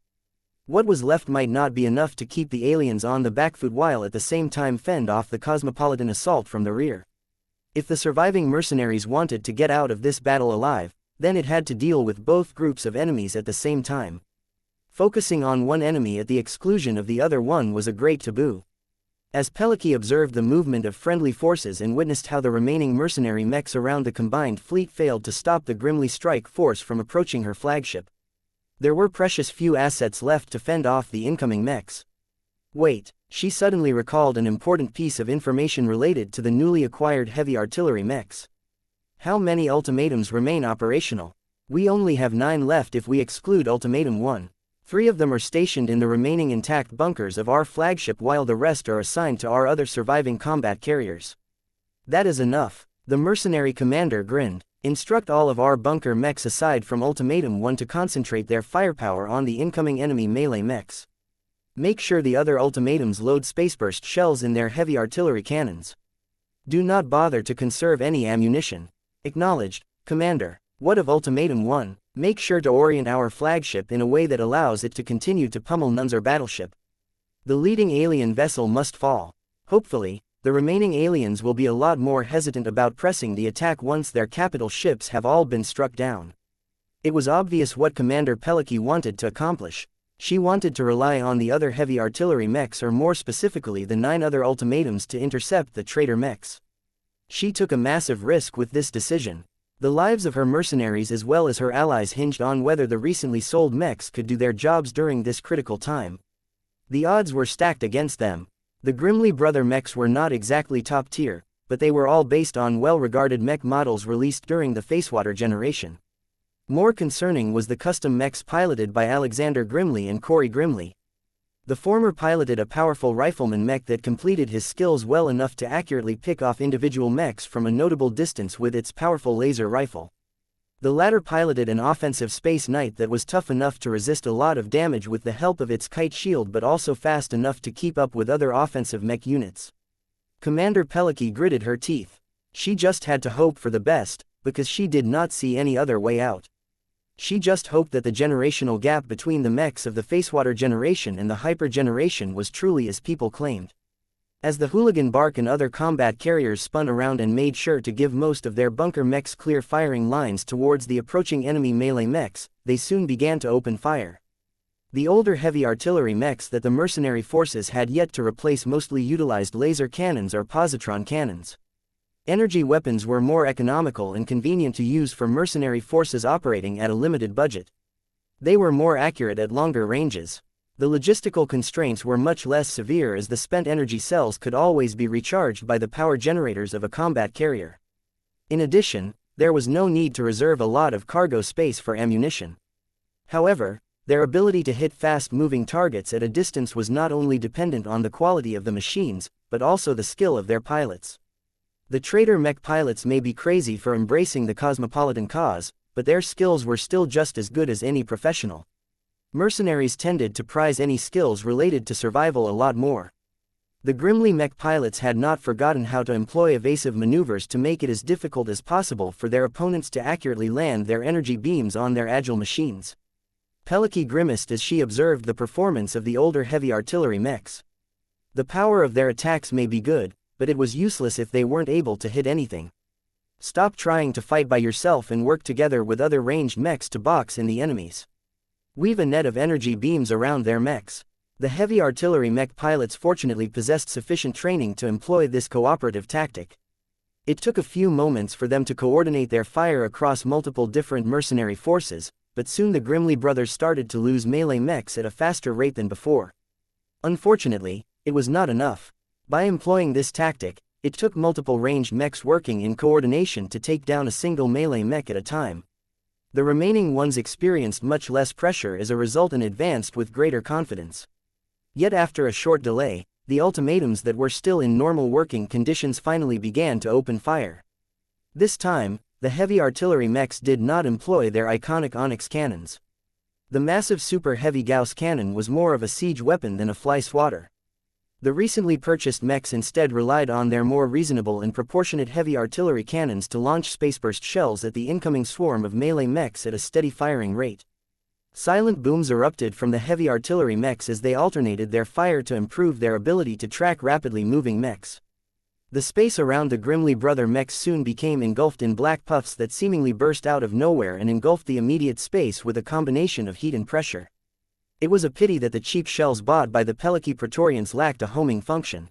What was left might not be enough to keep the aliens on the back foot while at the same time fend off the cosmopolitan assault from the rear. If the surviving mercenaries wanted to get out of this battle alive, then it had to deal with both groups of enemies at the same time. Focusing on one enemy at the exclusion of the other one was a great taboo. As Peliki observed the movement of friendly forces and witnessed how the remaining mercenary mechs around the combined fleet failed to stop the Grimley strike force from approaching her flagship, there were precious few assets left to fend off the incoming mechs. Wait, she suddenly recalled an important piece of information related to the newly acquired heavy artillery mechs. How many ultimatums remain operational? We only have 9 left if we exclude Ultimatum 1. 3 of them are stationed in the remaining intact bunkers of our flagship while the rest are assigned to our other surviving combat carriers. That is enough, the mercenary commander grinned. Instruct all of our bunker mechs aside from Ultimatum 1 to concentrate their firepower on the incoming enemy melee mechs. Make sure the other ultimatums load spaceburst shells in their heavy artillery cannons. Do not bother to conserve any ammunition. Acknowledged, Commander. What of Ultimatum 1? Make sure to orient our flagship in a way that allows it to continue to pummel Nunzer battleship. The leading alien vessel must fall. Hopefully, the remaining aliens will be a lot more hesitant about pressing the attack once their capital ships have all been struck down. It was obvious what Commander Peliki wanted to accomplish. She wanted to rely on the other heavy artillery mechs, or more specifically the 9 other ultimatums, to intercept the traitor mechs. She took a massive risk with this decision. The lives of her mercenaries as well as her allies hinged on whether the recently sold mechs could do their jobs during this critical time. The odds were stacked against them. The Grimly brother mechs were not exactly top tier, but they were all based on well-regarded mech models released during the Facewater generation. More concerning was the custom mechs piloted by Alexander Grimly and Corey Grimly. The former piloted a powerful rifleman mech that completed his skills well enough to accurately pick off individual mechs from a notable distance with its powerful laser rifle. The latter piloted an offensive space knight that was tough enough to resist a lot of damage with the help of its kite shield, but also fast enough to keep up with other offensive mech units. Commander Peliki gritted her teeth. She just had to hope for the best, because she did not see any other way out. She just hoped that the generational gap between the mechs of the Facewater generation and the Hyper generation was truly as people claimed. As the Hooligan Bark and other combat carriers spun around and made sure to give most of their bunker mechs clear firing lines towards the approaching enemy melee mechs, they soon began to open fire. The older heavy artillery mechs that the mercenary forces had yet to replace mostly utilized laser cannons or positron cannons. Energy weapons were more economical and convenient to use for mercenary forces operating at a limited budget. They were more accurate at longer ranges. The logistical constraints were much less severe, as the spent energy cells could always be recharged by the power generators of a combat carrier. In addition, there was no need to reserve a lot of cargo space for ammunition. However, their ability to hit fast-moving targets at a distance was not only dependent on the quality of the machines, but also the skill of their pilots. The traitor mech pilots may be crazy for embracing the cosmopolitan cause, but their skills were still just as good as any professional. Mercenaries tended to prize any skills related to survival a lot more. The Grimly mech pilots had not forgotten how to employ evasive maneuvers to make it as difficult as possible for their opponents to accurately land their energy beams on their agile machines. Peliki grimaced as she observed the performance of the older heavy artillery mechs. The power of their attacks may be good, but it was useless if they weren't able to hit anything. Stop trying to fight by yourself and work together with other ranged mechs to box in the enemies. Weave a net of energy beams around their mechs. The heavy artillery mech pilots fortunately possessed sufficient training to employ this cooperative tactic. It took a few moments for them to coordinate their fire across multiple different mercenary forces, but soon the Grimly brothers started to lose melee mechs at a faster rate than before. Unfortunately, it was not enough. By employing this tactic, it took multiple ranged mechs working in coordination to take down a single melee mech at a time. The remaining ones experienced much less pressure as a result and advanced with greater confidence. Yet after a short delay, the ultimatums that were still in normal working conditions finally began to open fire. This time, the heavy artillery mechs did not employ their iconic Onyx cannons. The massive super heavy Gauss cannon was more of a siege weapon than a fly swatter. The recently purchased mechs instead relied on their more reasonable and proportionate heavy artillery cannons to launch spaceburst shells at the incoming swarm of melee mechs at a steady firing rate. Silent booms erupted from the heavy artillery mechs as they alternated their fire to improve their ability to track rapidly moving mechs. The space around the Grimly brother mechs soon became engulfed in black puffs that seemingly burst out of nowhere and engulfed the immediate space with a combination of heat and pressure. It was a pity that the cheap shells bought by the Peliki Praetorians lacked a homing function.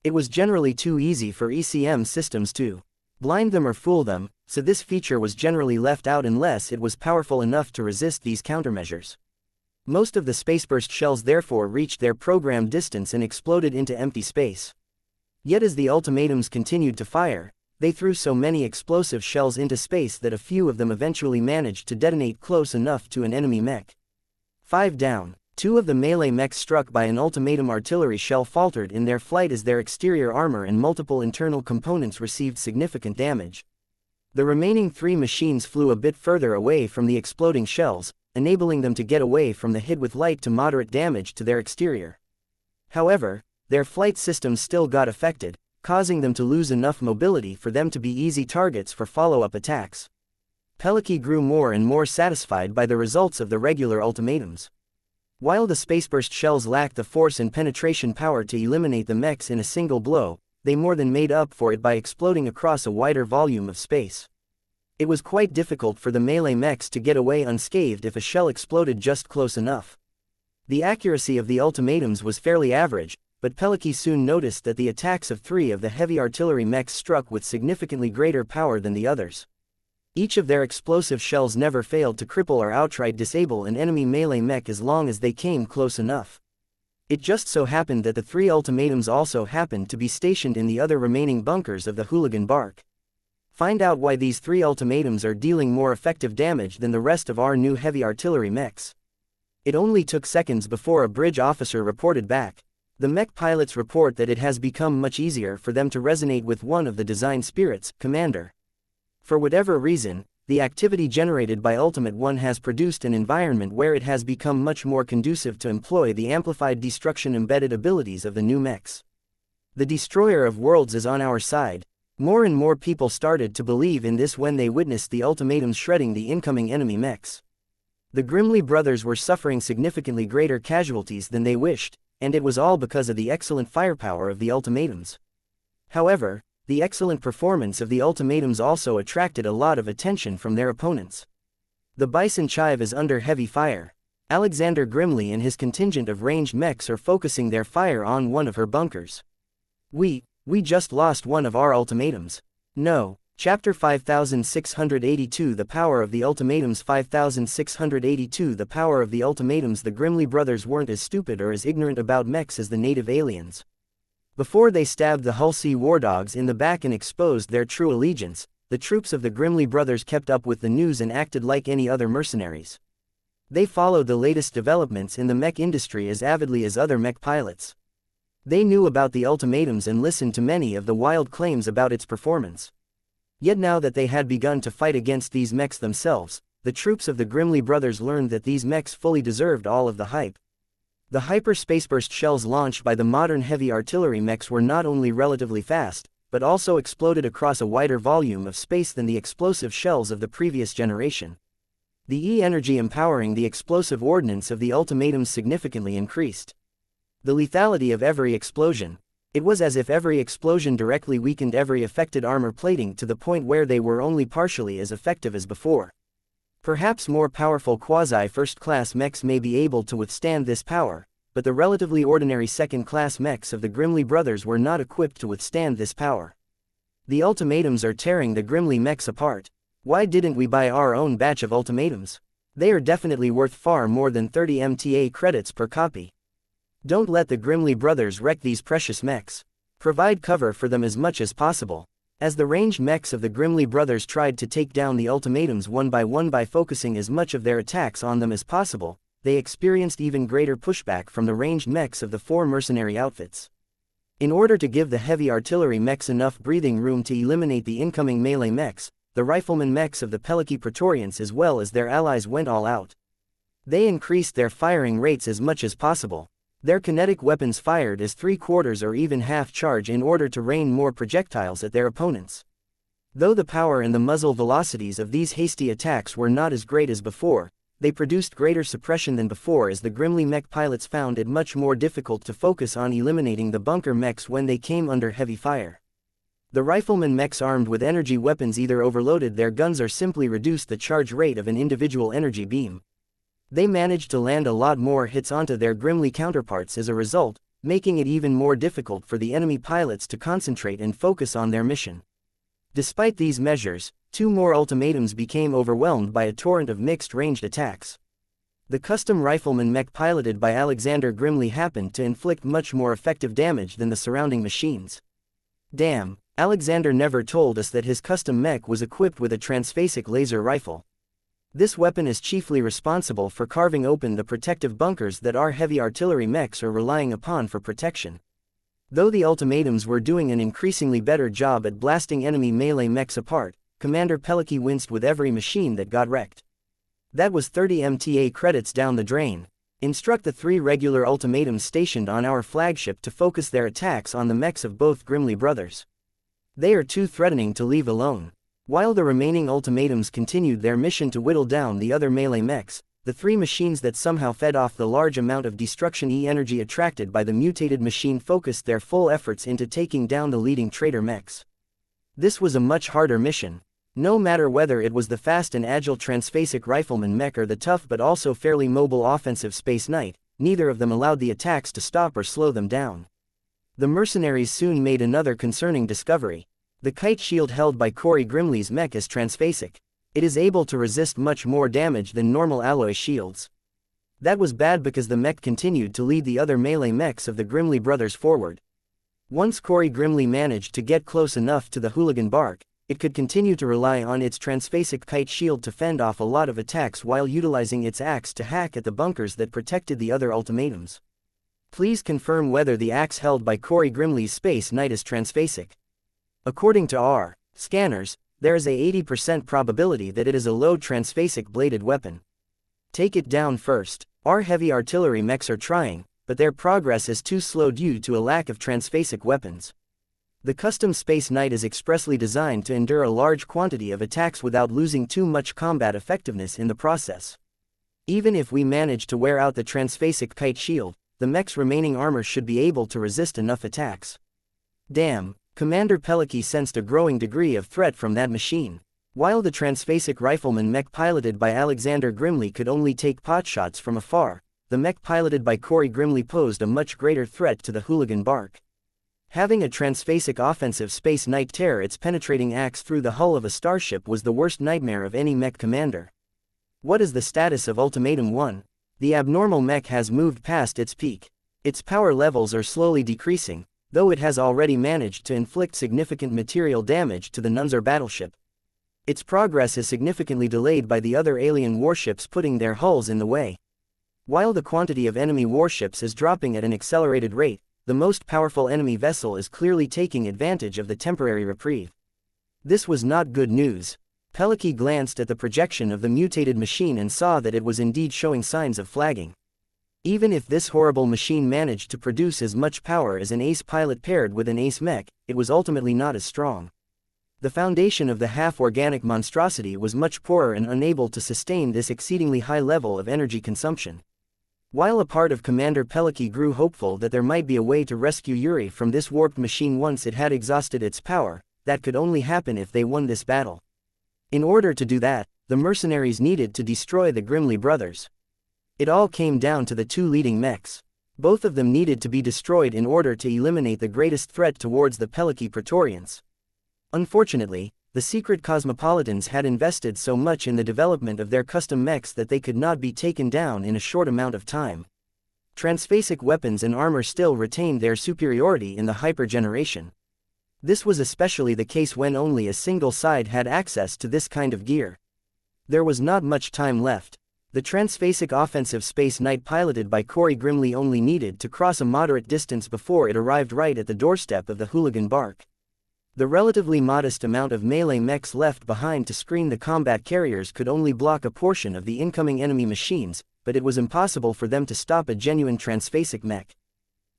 It was generally too easy for ECM systems to blind them or fool them, so this feature was generally left out unless it was powerful enough to resist these countermeasures. Most of the spaceburst shells therefore reached their programmed distance and exploded into empty space. Yet as the ultimatums continued to fire, they threw so many explosive shells into space that a few of them eventually managed to detonate close enough to an enemy mech. 5 down. 2 of the melee mechs struck by an ultimatum artillery shell faltered in their flight as their exterior armor and multiple internal components received significant damage. The remaining 3 machines flew a bit further away from the exploding shells, enabling them to get away from the hit with light to moderate damage to their exterior. However, their flight systems still got affected, causing them to lose enough mobility for them to be easy targets for follow-up attacks. Peliki grew more and more satisfied by the results of the regular ultimatums. While the spaceburst shells lacked the force and penetration power to eliminate the mechs in a single blow, they more than made up for it by exploding across a wider volume of space. It was quite difficult for the melee mechs to get away unscathed if a shell exploded just close enough. The accuracy of the ultimatums was fairly average, but Peliki soon noticed that the attacks of 3 of the heavy artillery mechs struck with significantly greater power than the others. Each of their explosive shells never failed to cripple or outright disable an enemy melee mech as long as they came close enough. It just so happened that the 3 ultimatums also happened to be stationed in the other remaining bunkers of the hooligan bark. Find out why these 3 ultimatums are dealing more effective damage than the rest of our new heavy artillery mechs. It only took seconds before a bridge officer reported back. The mech pilots report that it has become much easier for them to resonate with one of the design spirits, Commander. For whatever reason, the activity generated by Ultimate One has produced an environment where it has become much more conducive to employ the amplified destruction embedded abilities of the new mechs. The destroyer of worlds is on our side. More and more people started to believe in this when they witnessed the ultimatums shredding the incoming enemy mechs. The Grimly brothers were suffering significantly greater casualties than they wished, and it was all because of the excellent firepower of the ultimatums. However, the excellent performance of the ultimatums also attracted a lot of attention from their opponents. The Bison Chive is under heavy fire. Alexander Grimly and his contingent of ranged mechs are focusing their fire on one of her bunkers. We just lost one of our ultimatums. No. Chapter 5682 The Power of the Ultimatums 5682 The Power of the Ultimatums The Grimly brothers weren't as stupid or as ignorant about mechs as the native aliens. Before they stabbed the Hulsey war dogs in the back and exposed their true allegiance, the troops of the Grimly brothers kept up with the news and acted like any other mercenaries. They followed the latest developments in the mech industry as avidly as other mech pilots. They knew about the ultimatums and listened to many of the wild claims about its performance. Yet now that they had begun to fight against these mechs themselves, the troops of the Grimly brothers learned that these mechs fully deserved all of the hype. The hyperspaceburst shells launched by the modern heavy artillery mechs were not only relatively fast, but also exploded across a wider volume of space than the explosive shells of the previous generation. The E-energy empowering the explosive ordnance of the ultimatums significantly increased the lethality of every explosion. It was as if every explosion directly weakened every affected armor plating to the point where they were only partially as effective as before. Perhaps more powerful quasi-first-class mechs may be able to withstand this power, but the relatively ordinary second-class mechs of the Grimly brothers were not equipped to withstand this power. The ultimatums are tearing the Grimly mechs apart. Why didn't we buy our own batch of ultimatums? They are definitely worth far more than 30 MTA credits per copy. Don't let the Grimly brothers wreck these precious mechs. Provide cover for them as much as possible. As the ranged mechs of the Grimly brothers tried to take down the ultimatums one by focusing as much of their attacks on them as possible, they experienced even greater pushback from the ranged mechs of the 4 mercenary outfits. In order to give the heavy artillery mechs enough breathing room to eliminate the incoming melee mechs, the rifleman mechs of the Peliki Praetorians as well as their allies went all out. They increased their firing rates as much as possible. Their kinetic weapons fired as 3/4 or even half charge in order to rain more projectiles at their opponents. Though the power and the muzzle velocities of these hasty attacks were not as great as before, they produced greater suppression than before as the Grimly mech pilots found it much more difficult to focus on eliminating the bunker mechs when they came under heavy fire. The rifleman mechs armed with energy weapons either overloaded their guns or simply reduced the charge rate of an individual energy beam. They managed to land a lot more hits onto their Grimly counterparts as a result, making it even more difficult for the enemy pilots to concentrate and focus on their mission. Despite these measures, 2 more ultimatums became overwhelmed by a torrent of mixed-ranged attacks. The custom rifleman mech piloted by Alexander Grimly happened to inflict much more effective damage than the surrounding machines. Damn, Alexander never told us that his custom mech was equipped with a transphasic laser rifle. This weapon is chiefly responsible for carving open the protective bunkers that our heavy artillery mechs are relying upon for protection. Though the ultimatums were doing an increasingly better job at blasting enemy melee mechs apart, Commander Peliki winced with every machine that got wrecked. That was 30 MTA credits down the drain. Instruct the 3 regular ultimatums stationed on our flagship to focus their attacks on the mechs of both Grimly brothers. They are too threatening to leave alone. While the remaining ultimatums continued their mission to whittle down the other melee mechs, the three machines that somehow fed off the large amount of destruction energy attracted by the mutated machine focused their full efforts into taking down the leading traitor mechs. This was a much harder mission. No matter whether it was the fast and agile transphasic rifleman mech or the tough but also fairly mobile offensive Space Knight, neither of them allowed the attacks to stop or slow them down. The mercenaries soon made another concerning discovery. The kite shield held by Corey Grimley's mech is transphasic. It is able to resist much more damage than normal alloy shields. That was bad because the mech continued to lead the other melee mechs of the Grimley brothers forward. Once Corey Grimley managed to get close enough to the hooligan bark, it could continue to rely on its transphasic kite shield to fend off a lot of attacks while utilizing its axe to hack at the bunkers that protected the other ultimatums. Please confirm whether the axe held by Corey Grimley's Space Knight is transphasic. According to our scanners, there is a 80% probability that it is a low transphasic bladed weapon. Take it down first. Our heavy artillery mechs are trying, but their progress is too slow due to a lack of transphasic weapons. The custom Space Knight is expressly designed to endure a large quantity of attacks without losing too much combat effectiveness in the process. Even if we manage to wear out the transphasic kite shield, the mech's remaining armor should be able to resist enough attacks. Damn. Commander Pelkey sensed a growing degree of threat from that machine. While the transphasic rifleman mech piloted by Alexander Grimley could only take potshots from afar, the mech piloted by Corey Grimley posed a much greater threat to the hooligan bark. Having a transphasic offensive Space Knight tear its penetrating axe through the hull of a starship was the worst nightmare of any mech commander. What is the status of Ultimatum 1? The abnormal mech has moved past its peak. Its power levels are slowly decreasing, though it has already managed to inflict significant material damage to the Nunzer battleship. Its progress is significantly delayed by the other alien warships putting their hulls in the way. While the quantity of enemy warships is dropping at an accelerated rate, the most powerful enemy vessel is clearly taking advantage of the temporary reprieve. This was not good news. Pelkey glanced at the projection of the mutated machine and saw that it was indeed showing signs of flagging. Even if this horrible machine managed to produce as much power as an ace pilot paired with an ace mech, it was ultimately not as strong. The foundation of the half-organic monstrosity was much poorer and unable to sustain this exceedingly high level of energy consumption. While a part of Commander Pelkey grew hopeful that there might be a way to rescue Yuri from this warped machine once it had exhausted its power, that could only happen if they won this battle. In order to do that, the mercenaries needed to destroy the Grimley brothers. It all came down to the two leading mechs. Both of them needed to be destroyed in order to eliminate the greatest threat towards the Pelkey Praetorians. Unfortunately, the secret cosmopolitans had invested so much in the development of their custom mechs that they could not be taken down in a short amount of time. Transphasic weapons and armor still retained their superiority in the hyper-generation. This was especially the case when only a single side had access to this kind of gear. There was not much time left. The transphasic offensive Space Knight piloted by Corey Grimley only needed to cross a moderate distance before it arrived right at the doorstep of the hooligan bark. The relatively modest amount of melee mechs left behind to screen the combat carriers could only block a portion of the incoming enemy machines, but it was impossible for them to stop a genuine transphasic mech.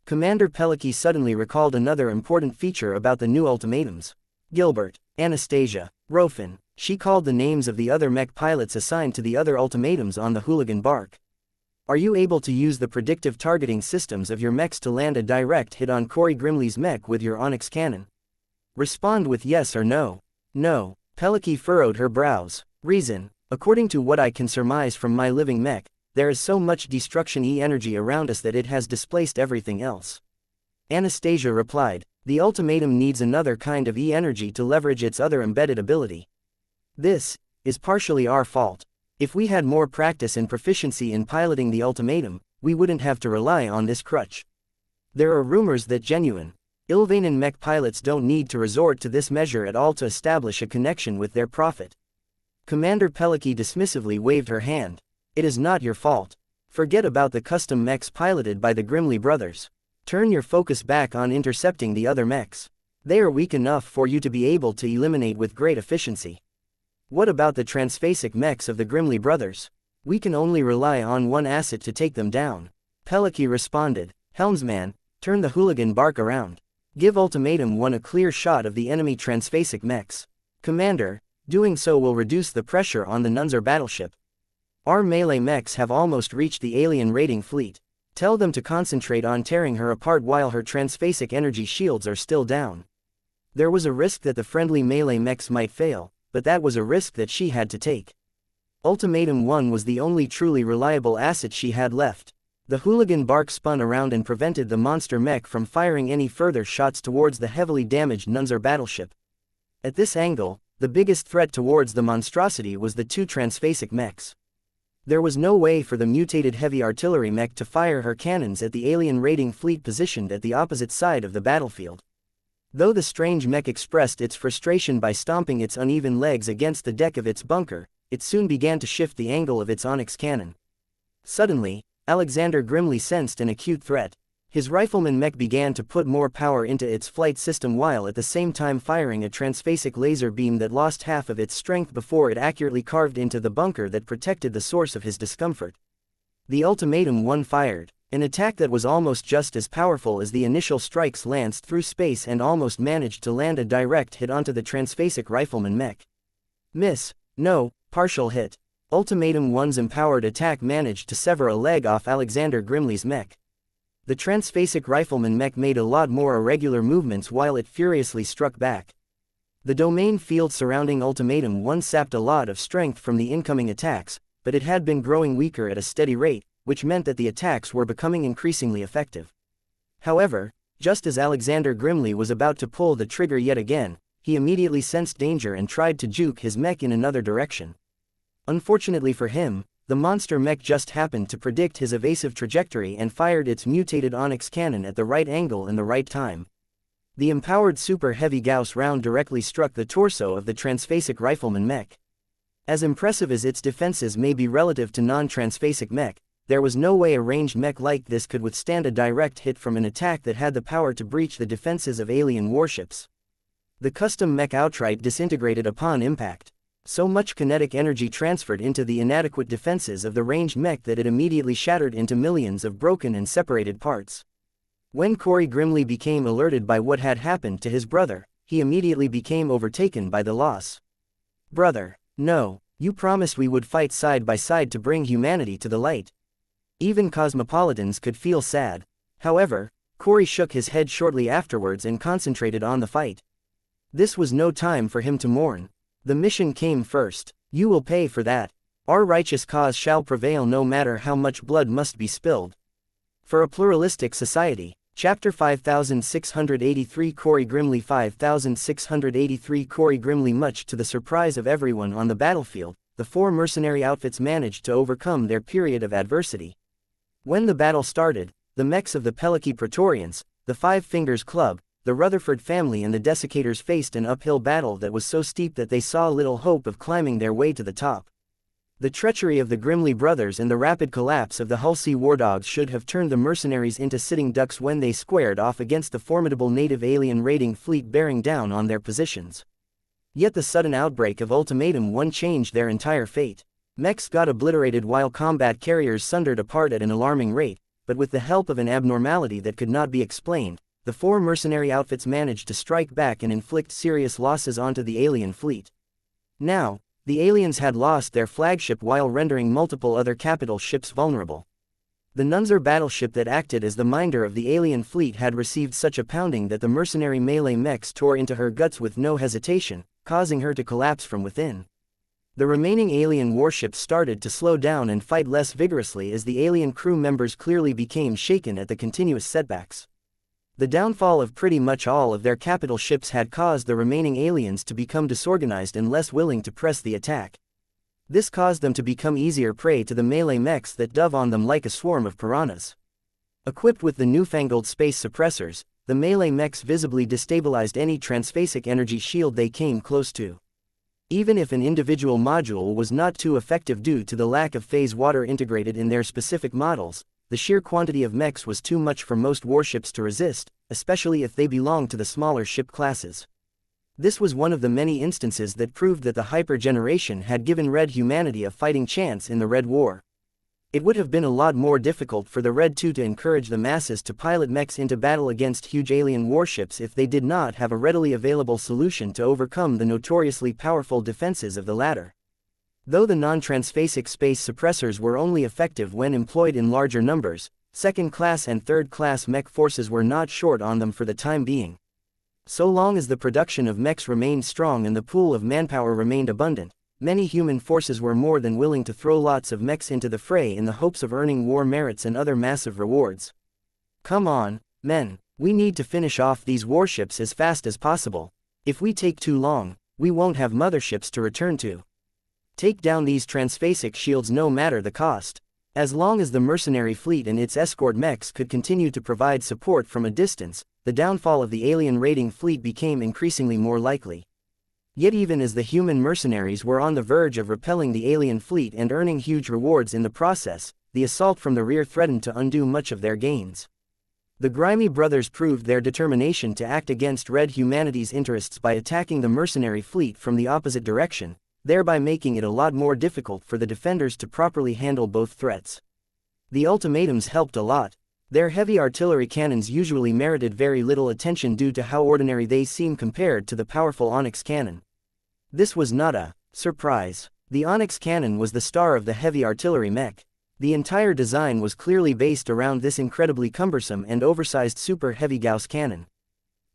Commander Pelkey suddenly recalled another important feature about the new ultimatums. Gilbert, Anastasia, Rofin. She called the names of the other mech pilots assigned to the other ultimatums on the hooligan bark. Are you able to use the predictive targeting systems of your mechs to land a direct hit on Corey Grimley's mech with your Onyx cannon? Respond with yes or no. No. Pelkey furrowed her brows. Reason: according to what I can surmise from my living mech, there is so much destruction energy around us that it has displaced everything else. Anastasia replied, the ultimatum needs another kind of energy to leverage its other embedded ability. This is partially our fault. If we had more practice and proficiency in piloting the ultimatum, we wouldn't have to rely on this crutch. There are rumors that genuine Ilvanan mech pilots don't need to resort to this measure at all to establish a connection with their prophet. Commander Pelkey dismissively waved her hand. It is not your fault. Forget about the custom mechs piloted by the Grimley brothers. Turn your focus back on intercepting the other mechs. They are weak enough for you to be able to eliminate with great efficiency. What about the transphasic mechs of the Grimley brothers? We can only rely on one asset to take them down. Pelkey responded, Helmsman, turn the hooligan bark around. Give Ultimatum 1 a clear shot of the enemy transphasic mechs. Commander, doing so will reduce the pressure on the Nunzer battleship. Our melee mechs have almost reached the alien raiding fleet. Tell them to concentrate on tearing her apart while her transphasic energy shields are still down. There was a risk that the friendly melee mechs might fail, but that was a risk that she had to take. Ultimatum 1 was the only truly reliable asset she had left. The hooligan bark spun around and prevented the monster mech from firing any further shots towards the heavily damaged Nunzer battleship. At this angle, the biggest threat towards the monstrosity was the two transphasic mechs. There was no way for the mutated heavy artillery mech to fire her cannons at the alien raiding fleet positioned at the opposite side of the battlefield. Though the strange mech expressed its frustration by stomping its uneven legs against the deck of its bunker, it soon began to shift the angle of its onyx cannon. Suddenly, Alexander grimly sensed an acute threat. His rifleman mech began to put more power into its flight system while at the same time firing a transphasic laser beam that lost half of its strength before it accurately carved into the bunker that protected the source of his discomfort. The Ultimatum 1 fired. An attack that was almost just as powerful as the initial strikes lanced through space and almost managed to land a direct hit onto the transphasic rifleman mech. Miss. No, partial hit. Ultimatum 1's empowered attack managed to sever a leg off Alexander Grimley's mech. The transphasic rifleman mech made a lot more irregular movements while it furiously struck back. The domain field surrounding Ultimatum 1 sapped a lot of strength from the incoming attacks, but it had been growing weaker at a steady rate, which meant that the attacks were becoming increasingly effective. However, just as Alexander Grimley was about to pull the trigger yet again, he immediately sensed danger and tried to juke his mech in another direction. Unfortunately for him, the monster mech just happened to predict his evasive trajectory and fired its mutated onyx cannon at the right angle and the right time. The empowered super heavy Gauss round directly struck the torso of the transphasic rifleman mech. As impressive as its defenses may be relative to non-transphasic mech, there was no way a ranged mech like this could withstand a direct hit from an attack that had the power to breach the defenses of alien warships. The custom mech outright disintegrated upon impact. So much kinetic energy transferred into the inadequate defenses of the ranged mech that it immediately shattered into millions of broken and separated parts. When Corey grimly became alerted by what had happened to his brother, he immediately became overtaken by the loss. Brother, no, you promised we would fight side by side to bring humanity to the light. Even cosmopolitans could feel sad. However, Corey shook his head shortly afterwards and concentrated on the fight. This was no time for him to mourn. The mission came first. You will pay for that. Our righteous cause shall prevail no matter how much blood must be spilled. For a pluralistic society. Chapter 5683 Corey Grimley 5683 Corey Grimley. Much to the surprise of everyone on the battlefield, the four mercenary outfits managed to overcome their period of adversity. When the battle started, the mechs of the Peliki Praetorians, the Five Fingers Club, the Rutherford family and the Desiccators faced an uphill battle that was so steep that they saw little hope of climbing their way to the top. The treachery of the Grimley brothers and the rapid collapse of the Hulsey War Dogs should have turned the mercenaries into sitting ducks when they squared off against the formidable native alien raiding fleet bearing down on their positions. Yet the sudden outbreak of Ultimatum 1 changed their entire fate. Mechs got obliterated while combat carriers sundered apart at an alarming rate, but with the help of an abnormality that could not be explained, the four mercenary outfits managed to strike back and inflict serious losses onto the alien fleet. Now, the aliens had lost their flagship while rendering multiple other capital ships vulnerable. The Nunzer battleship that acted as the minder of the alien fleet had received such a pounding that the mercenary melee mechs tore into her guts with no hesitation, causing her to collapse from within. The remaining alien warships started to slow down and fight less vigorously as the alien crew members clearly became shaken at the continuous setbacks. The downfall of pretty much all of their capital ships had caused the remaining aliens to become disorganized and less willing to press the attack. This caused them to become easier prey to the melee mechs that dove on them like a swarm of piranhas. Equipped with the newfangled space suppressors, the melee mechs visibly destabilized any transphasic energy shield they came close to. Even if an individual module was not too effective due to the lack of phase water integrated in their specific models, the sheer quantity of mechs was too much for most warships to resist, especially if they belonged to the smaller ship classes. This was one of the many instances that proved that the hyper-generation had given Red humanity a fighting chance in the Red War. It would have been a lot more difficult for the Red 2 to encourage the masses to pilot mechs into battle against huge alien warships if they did not have a readily available solution to overcome the notoriously powerful defenses of the latter. Though the non-transphasic space suppressors were only effective when employed in larger numbers, second-class and third-class mech forces were not short on them for the time being. So long as the production of mechs remained strong and the pool of manpower remained abundant, many human forces were more than willing to throw lots of mechs into the fray in the hopes of earning war merits and other massive rewards. Come on, men, we need to finish off these warships as fast as possible. If we take too long, we won't have motherships to return to. Take down these transphasic shields no matter the cost. As long as the mercenary fleet and its escort mechs could continue to provide support from a distance, the downfall of the alien raiding fleet became increasingly more likely. Yet even as the human mercenaries were on the verge of repelling the alien fleet and earning huge rewards in the process, the assault from the rear threatened to undo much of their gains. The grimy brothers proved their determination to act against red humanity's interests by attacking the mercenary fleet from the opposite direction, thereby making it a lot more difficult for the defenders to properly handle both threats. The ultimatums helped a lot. Their heavy artillery cannons usually merited very little attention due to how ordinary they seemed compared to the powerful Onyx cannon. This was not a surprise. The Onyx cannon was the star of the heavy artillery mech. The entire design was clearly based around this incredibly cumbersome and oversized super heavy Gauss cannon.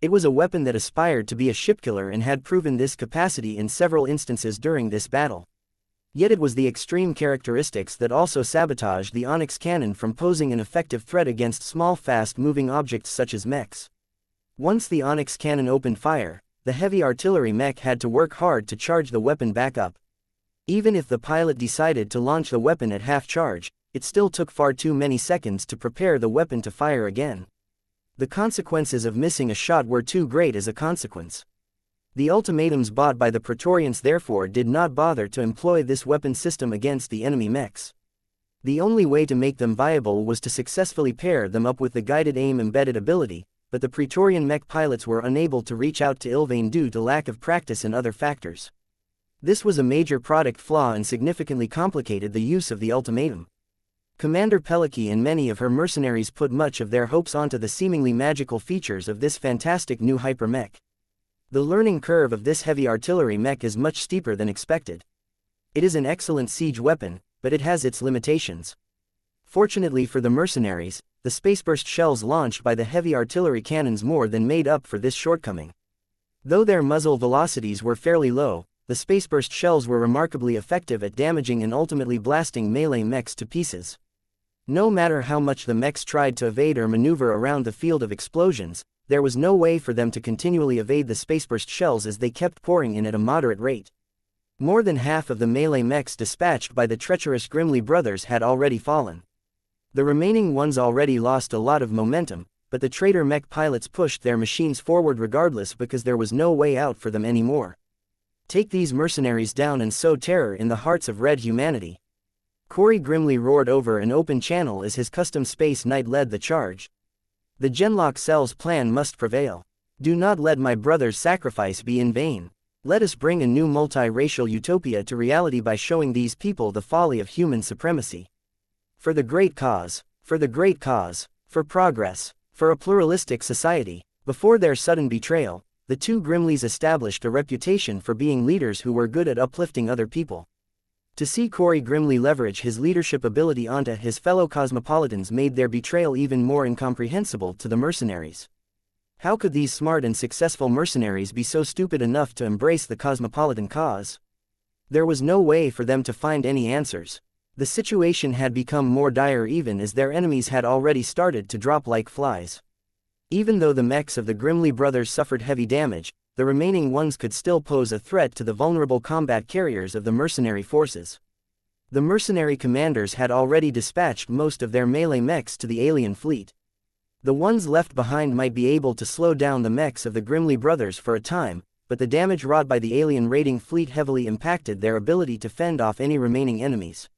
It was a weapon that aspired to be a shipkiller and had proven this capacity in several instances during this battle. Yet it was the extreme characteristics that also sabotaged the Onyx cannon from posing an effective threat against small fast-moving objects such as mechs. Once the Onyx cannon opened fire, the heavy artillery mech had to work hard to charge the weapon back up. Even if the pilot decided to launch the weapon at half charge, it still took far too many seconds to prepare the weapon to fire again. The consequences of missing a shot were too great as a consequence. The ultimatums bought by the Praetorians therefore did not bother to employ this weapon system against the enemy mechs. The only way to make them viable was to successfully pair them up with the guided aim embedded ability, but the Praetorian mech pilots were unable to reach out to Ilvain due to lack of practice and other factors. This was a major product flaw and significantly complicated the use of the ultimatum. Commander Peliki and many of her mercenaries put much of their hopes onto the seemingly magical features of this fantastic new hyper-mech. The learning curve of this heavy artillery mech is much steeper than expected. It is an excellent siege weapon, but it has its limitations. Fortunately for the mercenaries, the spaceburst shells launched by the heavy artillery cannons more than made up for this shortcoming. Though their muzzle velocities were fairly low, the spaceburst shells were remarkably effective at damaging and ultimately blasting melee mechs to pieces. No matter how much the mechs tried to evade or maneuver around the field of explosions, there was no way for them to continually evade the spaceburst shells as they kept pouring in at a moderate rate. More than half of the melee mechs dispatched by the treacherous Grimly brothers had already fallen. The remaining ones already lost a lot of momentum, but the traitor mech pilots pushed their machines forward regardless because there was no way out for them anymore. Take these mercenaries down and sow terror in the hearts of red humanity. Corey grimly roared over an open channel as his custom Space Knight led the charge. The Genlock Cell's plan must prevail. Do not let my brother's sacrifice be in vain. Let us bring a new multi-racial utopia to reality by showing these people the folly of human supremacy. For the great cause, for the great cause, for progress, for a pluralistic society. Before their sudden betrayal, the two Grimleys established a reputation for being leaders who were good at uplifting other people. To see Corey grimly leverage his leadership ability onto his fellow cosmopolitans made their betrayal even more incomprehensible to the mercenaries. How could these smart and successful mercenaries be so stupid enough to embrace the cosmopolitan cause? There was no way for them to find any answers. The situation had become more dire even as their enemies had already started to drop like flies. Even though the mechs of the Grimly brothers suffered heavy damage, the remaining ones could still pose a threat to the vulnerable combat carriers of the mercenary forces. The mercenary commanders had already dispatched most of their melee mechs to the alien fleet. The ones left behind might be able to slow down the mechs of the Grimly brothers for a time, but the damage wrought by the alien raiding fleet heavily impacted their ability to fend off any remaining enemies.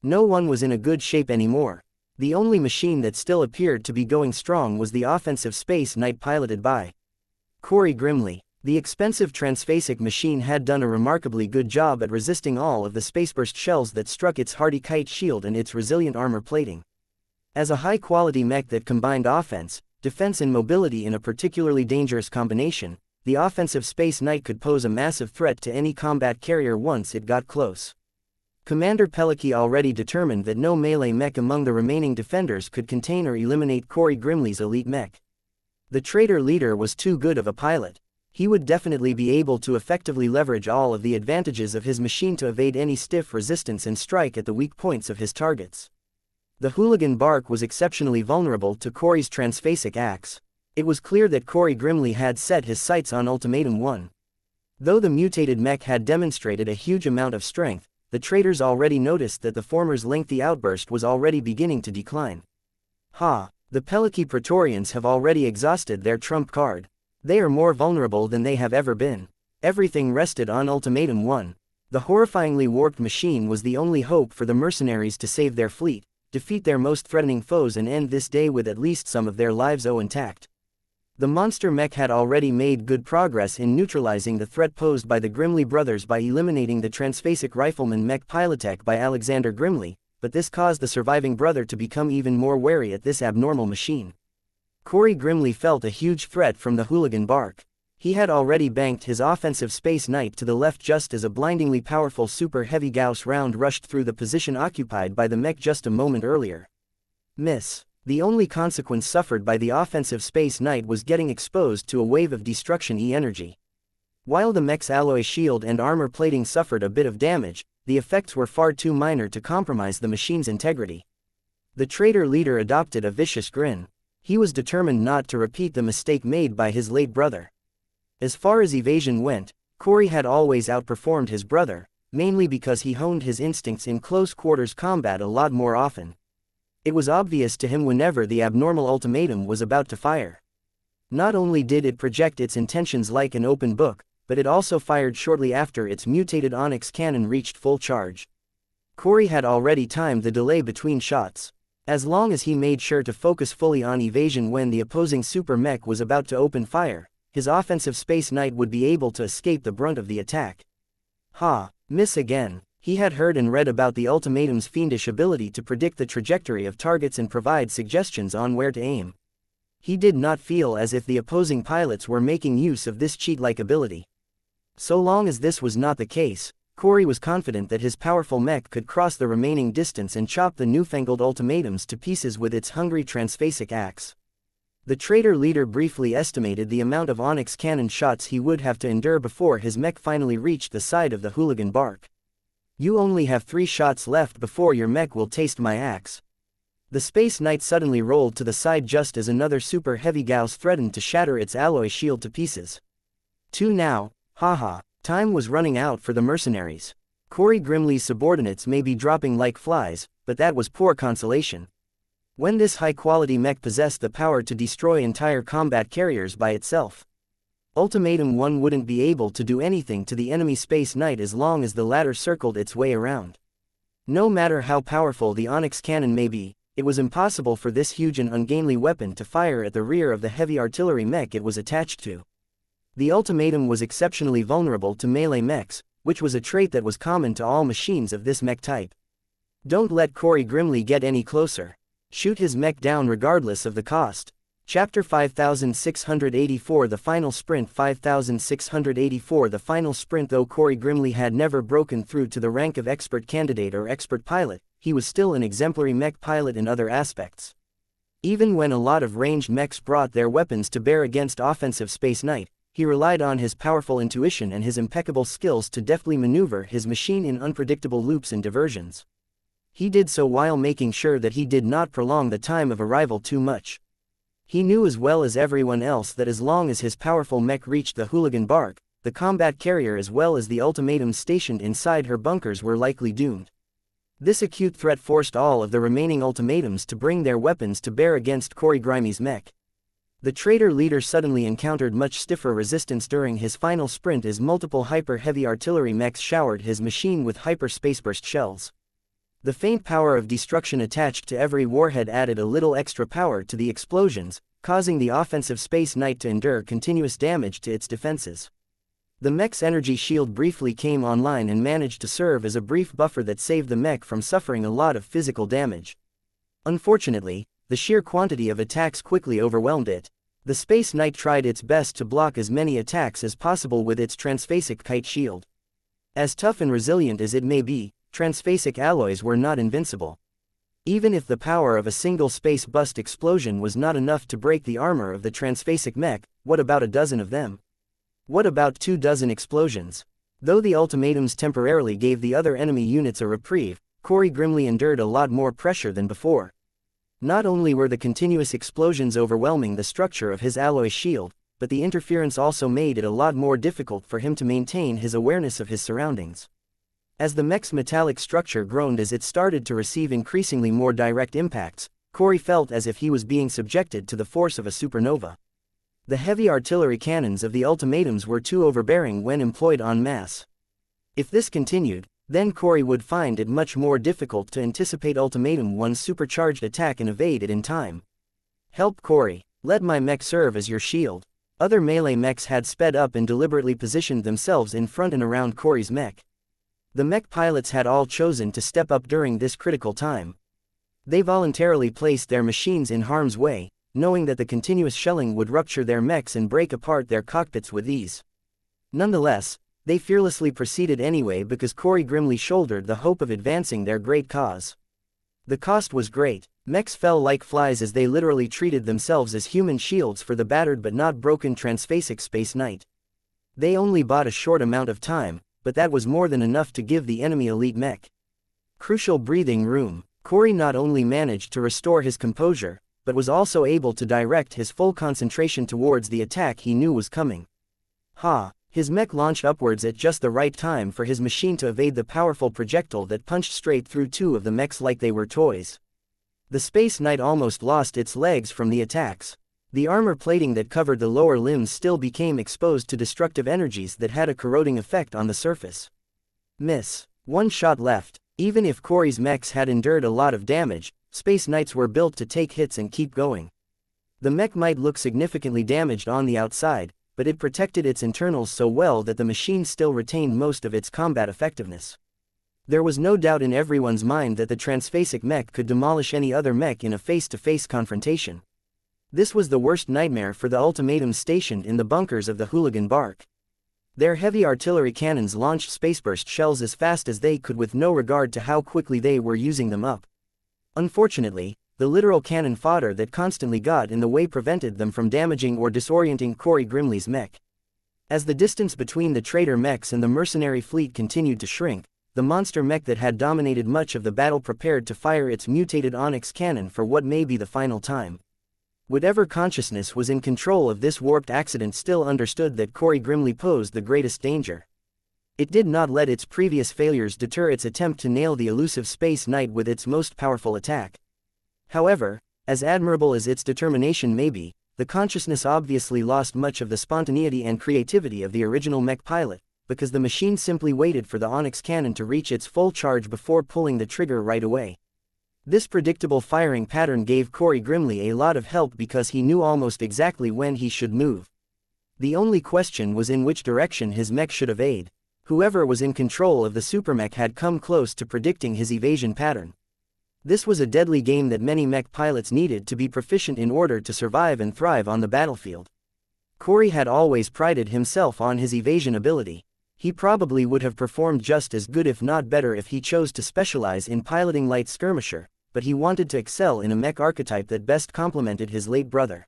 No one was in a good shape anymore. The only machine that still appeared to be going strong was the offensive Space Knight piloted by Corey Grimly. The expensive transphasic machine had done a remarkably good job at resisting all of the spaceburst shells that struck its hardy kite shield and its resilient armor plating. As a high-quality mech that combined offense, defense and mobility in a particularly dangerous combination, the offensive Space Knight could pose a massive threat to any combat carrier once it got close. Commander Peliki already determined that no melee mech among the remaining defenders could contain or eliminate Corey Grimley's elite mech. The traitor leader was too good of a pilot. He would definitely be able to effectively leverage all of the advantages of his machine to evade any stiff resistance and strike at the weak points of his targets. The hooligan bark was exceptionally vulnerable to Corey's transphasic axe. It was clear that Corey Grimley had set his sights on Ultimatum 1. Though the mutated mech had demonstrated a huge amount of strength, the traitors already noticed that the former's lengthy outburst was already beginning to decline. The Peliki Praetorians have already exhausted their trump card. They are more vulnerable than they have ever been. Everything rested on Ultimatum 1. The horrifyingly warped machine was the only hope for the mercenaries to save their fleet, defeat their most threatening foes and end this day with at least some of their lives intact. The monster mech had already made good progress in neutralizing the threat posed by the Grimley brothers by eliminating the transphasic rifleman mech Pilotech by Alexander Grimley, but this caused the surviving brother to become even more wary at this abnormal machine. Corey Grimley felt a huge threat from the hooligan bark. He had already banked his offensive Space Knight to the left just as a blindingly powerful super heavy Gauss round rushed through the position occupied by the mech just a moment earlier. Miss. The only consequence suffered by the offensive Space Knight was getting exposed to a wave of destruction energy. While the mech's alloy shield and armor plating suffered a bit of damage, the effects were far too minor to compromise the machine's integrity. The traitor leader adopted a vicious grin. He was determined not to repeat the mistake made by his late brother. As far as evasion went, Corey had always outperformed his brother, mainly because he honed his instincts in close quarters combat a lot more often. It was obvious to him whenever the abnormal ultimatum was about to fire. Not only did it project its intentions like an open book, but it also fired shortly after its mutated onyx cannon reached full charge. Corey had already timed the delay between shots. As long as he made sure to focus fully on evasion when the opposing super mech was about to open fire, his offensive Space Knight would be able to escape the brunt of the attack. Miss again. He had heard and read about the ultimatum's fiendish ability to predict the trajectory of targets and provide suggestions on where to aim. He did not feel as if the opposing pilots were making use of this cheat-like ability. So long as this was not the case, Corey was confident that his powerful mech could cross the remaining distance and chop the newfangled ultimatums to pieces with its hungry transphasic axe. The traitor leader briefly estimated the amount of onyx cannon shots he would have to endure before his mech finally reached the side of the hooligan bark. You only have 3 shots left before your mech will taste my axe. The Space Knight suddenly rolled to the side just as another super heavy Gauss threatened to shatter its alloy shield to pieces. 2 now, time was running out for the mercenaries. Corey Grimley's subordinates may be dropping like flies, but that was poor consolation. When this high-quality mech possessed the power to destroy entire combat carriers by itself, Ultimatum 1 wouldn't be able to do anything to the enemy Space Knight as long as the latter circled its way around. No matter how powerful the onyx cannon may be, it was impossible for this huge and ungainly weapon to fire at the rear of the heavy artillery mech it was attached to. The ultimatum was exceptionally vulnerable to melee mechs, which was a trait that was common to all machines of this mech type. Don't let Corey Grimley get any closer. Shoot his mech down regardless of the cost. Chapter 5684 The Final Sprint 5684 The Final Sprint Though Corey Grimley had never broken through to the rank of expert candidate or expert pilot, he was still an exemplary mech pilot in other aspects. Even when a lot of ranged mechs brought their weapons to bear against offensive Space Knight, he relied on his powerful intuition and his impeccable skills to deftly maneuver his machine in unpredictable loops and diversions. He did so while making sure that he did not prolong the time of arrival too much. He knew as well as everyone else that as long as his powerful mech reached the hooligan bark, the combat carrier as well as the ultimatums stationed inside her bunkers were likely doomed. This acute threat forced all of the remaining ultimatums to bring their weapons to bear against Corey Grimley's mech. The traitor leader suddenly encountered much stiffer resistance during his final sprint as multiple hyper-heavy artillery mechs showered his machine with hyper-spaceburst shells. The faint power of destruction attached to every warhead added a little extra power to the explosions, causing the offensive Space Knight to endure continuous damage to its defenses. The mech's energy shield briefly came online and managed to serve as a brief buffer that saved the mech from suffering a lot of physical damage. Unfortunately, the sheer quantity of attacks quickly overwhelmed it. The Space Knight tried its best to block as many attacks as possible with its transphasic kite shield. As tough and resilient as it may be, transphasic alloys were not invincible. Even if the power of a single space bust explosion was not enough to break the armor of the transphasic mech, what about a dozen of them? What about 24 explosions? Though the ultimatums temporarily gave the other enemy units a reprieve, Corey grimly endured a lot more pressure than before. Not only were the continuous explosions overwhelming the structure of his alloy shield, but the interference also made it a lot more difficult for him to maintain his awareness of his surroundings. As the mech's metallic structure groaned as it started to receive increasingly more direct impacts, Corey felt as if he was being subjected to the force of a supernova. The heavy artillery cannons of the ultimatums were too overbearing when employed en masse. If this continued, then Corey would find it much more difficult to anticipate Ultimatum 1's supercharged attack and evade it in time. Help, Corey. Let my mech serve as your shield. Other melee mechs had sped up and deliberately positioned themselves in front and around Corey's mech. The mech pilots had all chosen to step up during this critical time. They voluntarily placed their machines in harm's way, knowing that the continuous shelling would rupture their mechs and break apart their cockpits with ease. Nonetheless, they fearlessly proceeded anyway because Corey grimly shouldered the hope of advancing their great cause. The cost was great. Mechs fell like flies as they literally treated themselves as human shields for the battered but not broken transphasic Space Knight. They only bought a short amount of time, but that was more than enough to give the enemy elite mech crucial breathing room. Corey not only managed to restore his composure, but was also able to direct his full concentration towards the attack he knew was coming. His mech launched upwards at just the right time for his machine to evade the powerful projectile that punched straight through two of the mechs like they were toys. The Space Knight almost lost its legs from the attacks. The armor plating that covered the lower limbs still became exposed to destructive energies that had a corroding effect on the surface. Miss. One shot left. Even if Corey's mechs had endured a lot of damage, Space Knights were built to take hits and keep going. The mech might look significantly damaged on the outside, but it protected its internals so well that the machine still retained most of its combat effectiveness. There was no doubt in everyone's mind that the transphasic mech could demolish any other mech in a face-to-face confrontation. This was the worst nightmare for the ultimatums stationed in the bunkers of the Hooligan Bark. Their heavy artillery cannons launched spaceburst shells as fast as they could with no regard to how quickly they were using them up. Unfortunately, the literal cannon fodder that constantly got in the way prevented them from damaging or disorienting Corey Grimley's mech. As the distance between the traitor mechs and the mercenary fleet continued to shrink, the monster mech that had dominated much of the battle prepared to fire its mutated onyx cannon for what may be the final time. Whatever consciousness was in control of this warped accident still understood that Corey Grimley posed the greatest danger. It did not let its previous failures deter its attempt to nail the elusive Space Knight with its most powerful attack. However, as admirable as its determination may be, the consciousness obviously lost much of the spontaneity and creativity of the original mech pilot, because the machine simply waited for the onyx cannon to reach its full charge before pulling the trigger right away. This predictable firing pattern gave Corey Grimley a lot of help because he knew almost exactly when he should move. The only question was in which direction his mech should evade. Whoever was in control of the supermech had come close to predicting his evasion pattern. This was a deadly game that many mech pilots needed to be proficient in order to survive and thrive on the battlefield. Corey had always prided himself on his evasion ability. He probably would have performed just as good if not better if he chose to specialize in piloting light skirmisher, but he wanted to excel in a mech archetype that best complemented his late brother.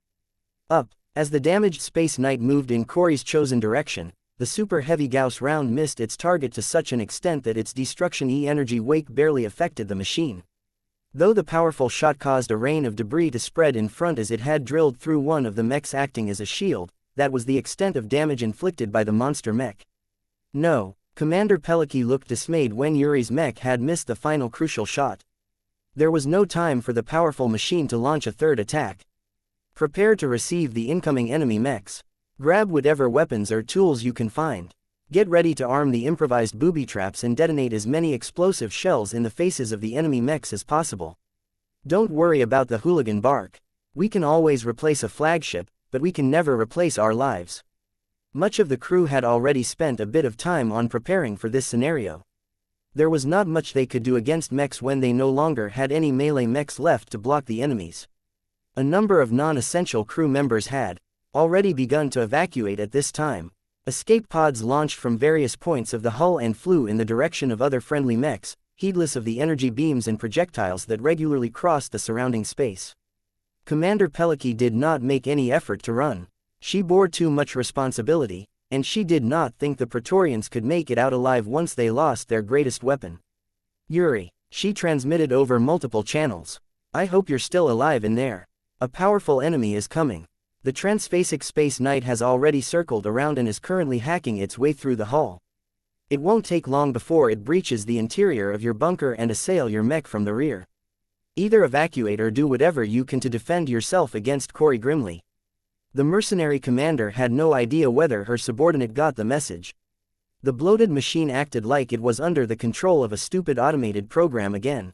As the damaged Space Knight moved in Corey's chosen direction, the super heavy Gauss round missed its target to such an extent that its destruction energy wake barely affected the machine. Though the powerful shot caused a rain of debris to spread in front as it had drilled through one of the mechs acting as a shield, that was the extent of damage inflicted by the monster mech. No, Commander Peliki looked dismayed when Yuri's mech had missed the final crucial shot. There was no time for the powerful machine to launch a third attack. Prepare to receive the incoming enemy mechs. Grab whatever weapons or tools you can find. Get ready to arm the improvised booby traps and detonate as many explosive shells in the faces of the enemy mechs as possible. Don't worry about the Hooligan Bark. We can always replace a flagship, but we can never replace our lives. Much of the crew had already spent a bit of time on preparing for this scenario. There was not much they could do against mechs when they no longer had any melee mechs left to block the enemies. A number of non-essential crew members had already begun to evacuate at this time. Escape pods launched from various points of the hull and flew in the direction of other friendly mechs, heedless of the energy beams and projectiles that regularly crossed the surrounding space. Commander Peliki did not make any effort to run. She bore too much responsibility, and she did not think the Praetorians could make it out alive once they lost their greatest weapon. Yuri, she transmitted over multiple channels. I hope you're still alive in there. A powerful enemy is coming. The transphasic Space Knight has already circled around and is currently hacking its way through the hull. It won't take long before it breaches the interior of your bunker and assail your mech from the rear. Either evacuate or do whatever you can to defend yourself against Corey Grimley. The mercenary commander had no idea whether her subordinate got the message. The bloated machine acted like it was under the control of a stupid automated program again.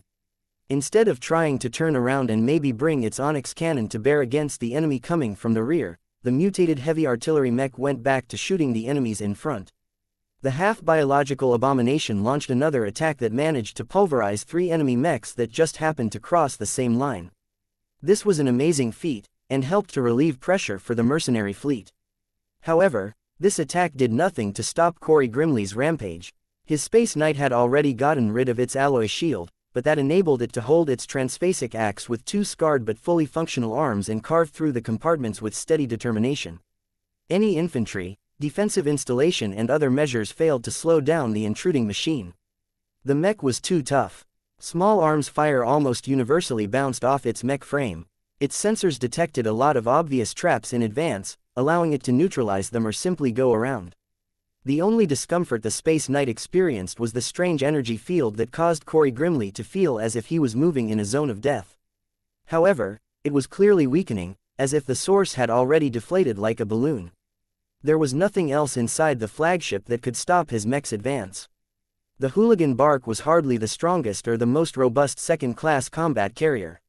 Instead of trying to turn around and maybe bring its onyx cannon to bear against the enemy coming from the rear, the mutated heavy artillery mech went back to shooting the enemies in front. The half-biological abomination launched another attack that managed to pulverize 3 enemy mechs that just happened to cross the same line. This was an amazing feat, and helped to relieve pressure for the mercenary fleet. However, this attack did nothing to stop Corey Grimley's rampage. His Space Knight had already gotten rid of its alloy shield, but that enabled it to hold its transphasic axe with 2 scarred but fully functional arms and carve through the compartments with steady determination. Any infantry, defensive installation and other measures failed to slow down the intruding machine. The mech was too tough. Small arms fire almost universally bounced off its mech frame. Its sensors detected a lot of obvious traps in advance, allowing it to neutralize them or simply go around. The only discomfort the Space Knight experienced was the strange energy field that caused Corey Grimley to feel as if he was moving in a zone of death. However, it was clearly weakening, as if the source had already deflated like a balloon. There was nothing else inside the flagship that could stop his mech's advance. The Hooligan Bark was hardly the strongest or the most robust second-class combat carrier.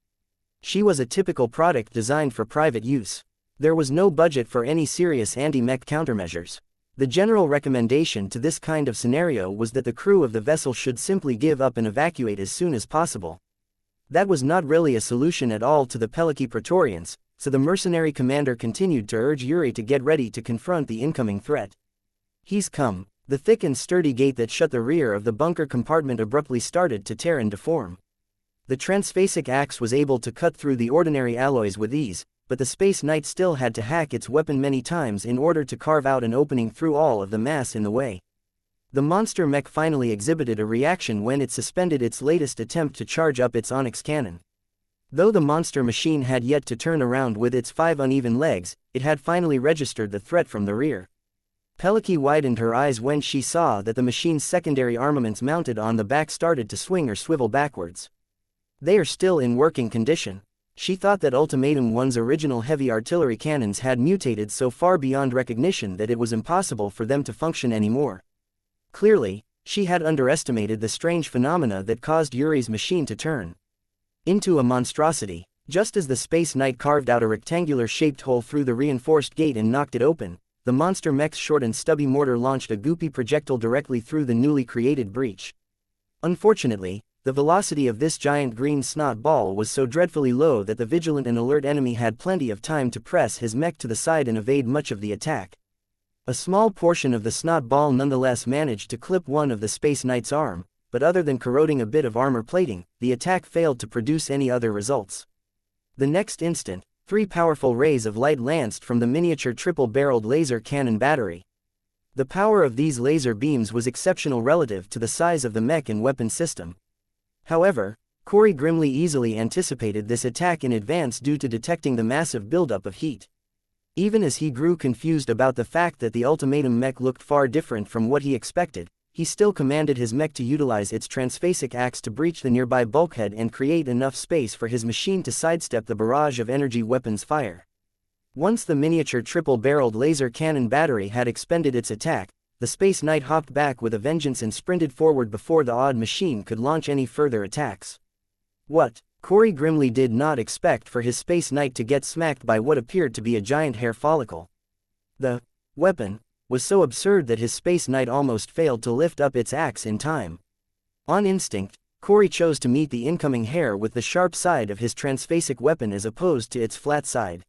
She was a typical product designed for private use. There was no budget for any serious anti-mech countermeasures. The general recommendation to this kind of scenario was that the crew of the vessel should simply give up and evacuate as soon as possible. That was not really a solution at all to the Peliki Praetorians, so the mercenary commander continued to urge Yuri to get ready to confront the incoming threat. He's come. The thick and sturdy gate that shut the rear of the bunker compartment abruptly started to tear and deform. The transphasic axe was able to cut through the ordinary alloys with ease, but the Space Knight still had to hack its weapon many times in order to carve out an opening through all of the mass in the way. The monster mech finally exhibited a reaction when it suspended its latest attempt to charge up its onyx cannon. Though the monster machine had yet to turn around with its 5 uneven legs, it had finally registered the threat from the rear. Peliki widened her eyes when she saw that the machine's secondary armaments mounted on the back started to swing or swivel backwards. They are still in working condition. She thought that Ultimatum 1's original heavy artillery cannons had mutated so far beyond recognition that it was impossible for them to function anymore. Clearly, she had underestimated the strange phenomena that caused Yuri's machine to turn into a monstrosity. Just as the Space Knight carved out a rectangular-shaped hole through the reinforced gate and knocked it open, the monster mech's short and stubby mortar launched a goopy projectile directly through the newly created breach. Unfortunately, the velocity of this giant green snot ball was so dreadfully low that the vigilant and alert enemy had plenty of time to press his mech to the side and evade much of the attack. A small portion of the snot ball nonetheless managed to clip one of the Space Knight's arm, but other than corroding a bit of armor plating, the attack failed to produce any other results. The next instant, 3 powerful rays of light lanced from the miniature triple-barreled laser cannon battery. The power of these laser beams was exceptional relative to the size of the mech and weapon system. However, Corey Grimley easily anticipated this attack in advance due to detecting the massive buildup of heat. Even as he grew confused about the fact that the Ultimatum mech looked far different from what he expected, he still commanded his mech to utilize its transphasic axe to breach the nearby bulkhead and create enough space for his machine to sidestep the barrage of energy weapons fire. Once the miniature triple-barreled laser cannon battery had expended its attack, the Space Knight hopped back with a vengeance and sprinted forward before the odd machine could launch any further attacks. What Corey Grimley did not expect for his Space Knight to get smacked by what appeared to be a giant hair follicle. The weapon was so absurd that his Space Knight almost failed to lift up its axe in time. On instinct, Corey chose to meet the incoming hair with the sharp side of his transphasic weapon as opposed to its flat side.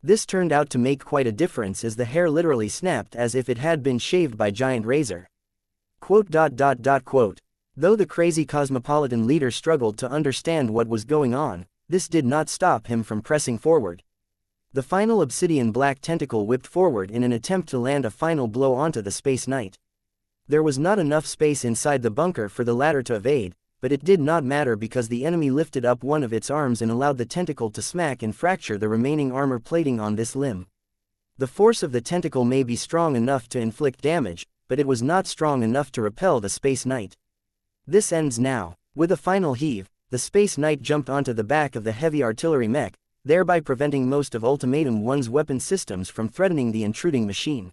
This turned out to make quite a difference as the hair literally snapped as if it had been shaved by giant razor. Quote. Though the crazy cosmopolitan leader struggled to understand what was going on, this did not stop him from pressing forward. The final obsidian black tentacle whipped forward in an attempt to land a final blow onto the Space Knight. There was not enough space inside the bunker for the latter to evade, but it did not matter because the enemy lifted up one of its arms and allowed the tentacle to smack and fracture the remaining armor plating on this limb. The force of the tentacle may be strong enough to inflict damage, but it was not strong enough to repel the Space Knight. This ends now. With a final heave, the Space Knight jumped onto the back of the heavy artillery mech, thereby preventing most of Ultimatum 1's weapon systems from threatening the intruding machine.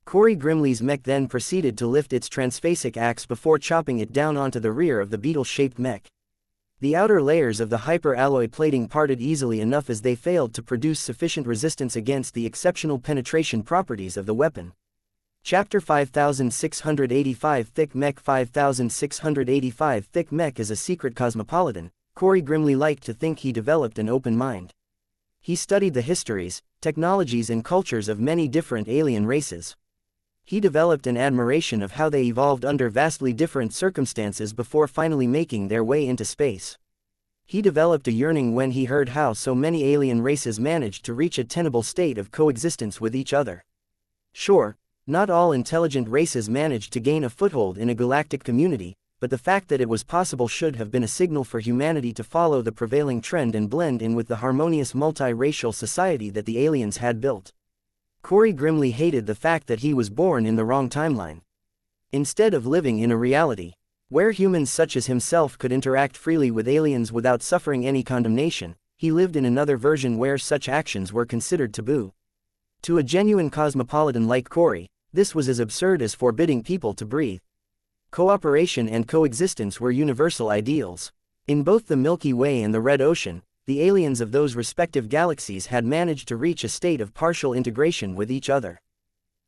Corey Grimley's mech then proceeded to lift its transphasic axe before chopping it down onto the rear of the beetle-shaped mech. The outer layers of the hyper-alloy plating parted easily enough as they failed to produce sufficient resistance against the exceptional penetration properties of the weapon. Chapter 5685 Thick Mech. 5685 Thick Mech is a secret cosmopolitan. Corey Grimley liked to think he developed an open mind. He studied the histories, technologies and cultures of many different alien races. He developed an admiration of how they evolved under vastly different circumstances before finally making their way into space. He developed a yearning when he heard how so many alien races managed to reach a tenable state of coexistence with each other. Sure, not all intelligent races managed to gain a foothold in a galactic community, but the fact that it was possible should have been a signal for humanity to follow the prevailing trend and blend in with the harmonious multi-racial society that the aliens had built. Corey Grimley hated the fact that he was born in the wrong timeline. Instead of living in a reality where humans such as himself could interact freely with aliens without suffering any condemnation, he lived in another version where such actions were considered taboo. To a genuine cosmopolitan like Corey, this was as absurd as forbidding people to breathe. Cooperation and coexistence were universal ideals. In both the Milky Way and the Red Ocean, the aliens of those respective galaxies had managed to reach a state of partial integration with each other.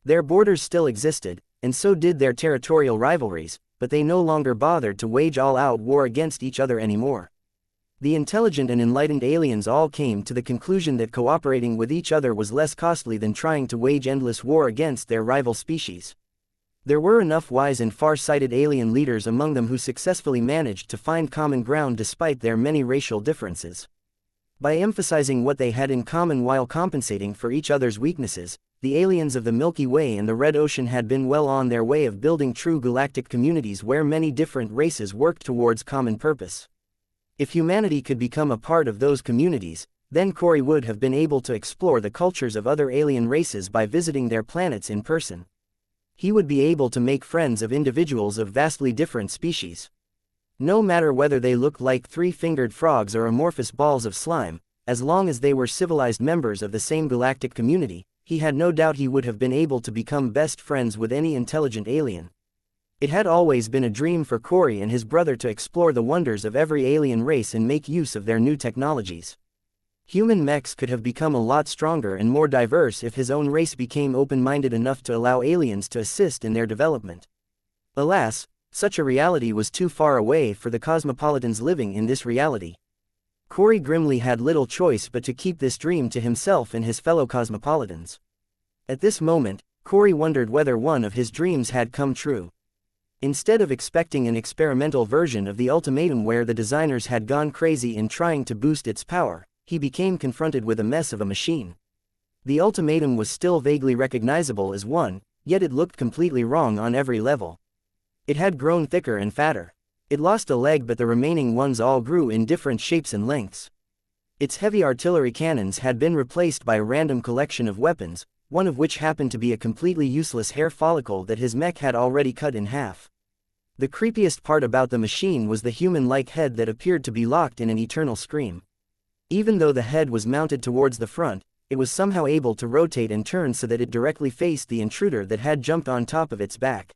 Their borders still existed, and so did their territorial rivalries, but they no longer bothered to wage all-out war against each other anymore. The intelligent and enlightened aliens all came to the conclusion that cooperating with each other was less costly than trying to wage endless war against their rival species. There were enough wise and far-sighted alien leaders among them who successfully managed to find common ground despite their many racial differences. By emphasizing what they had in common while compensating for each other's weaknesses, the aliens of the Milky Way and the Red Ocean had been well on their way of building true galactic communities where many different races worked towards common purpose. If humanity could become a part of those communities, then Corey would have been able to explore the cultures of other alien races by visiting their planets in person. He would be able to make friends of individuals of vastly different species. No matter whether they looked like three-fingered frogs or amorphous balls of slime, as long as they were civilized members of the same galactic community, he had no doubt he would have been able to become best friends with any intelligent alien. It had always been a dream for Corey and his brother to explore the wonders of every alien race and make use of their new technologies. Human mechs could have become a lot stronger and more diverse if his own race became open-minded enough to allow aliens to assist in their development. Alas, such a reality was too far away for the cosmopolitans living in this reality. Corey Grimley had little choice but to keep this dream to himself and his fellow cosmopolitans. At this moment, Corey wondered whether one of his dreams had come true. Instead of expecting an experimental version of the Ultimatum where the designers had gone crazy in trying to boost its power, he became confronted with a mess of a machine. The Ultimatum was still vaguely recognizable as one, yet it looked completely wrong on every level. It had grown thicker and fatter. It lost a leg but the remaining ones all grew in different shapes and lengths. Its heavy artillery cannons had been replaced by a random collection of weapons, one of which happened to be a completely useless hair follicle that his mech had already cut in half. The creepiest part about the machine was the human-like head that appeared to be locked in an eternal scream. Even though the head was mounted towards the front, it was somehow able to rotate and turn so that it directly faced the intruder that had jumped on top of its back.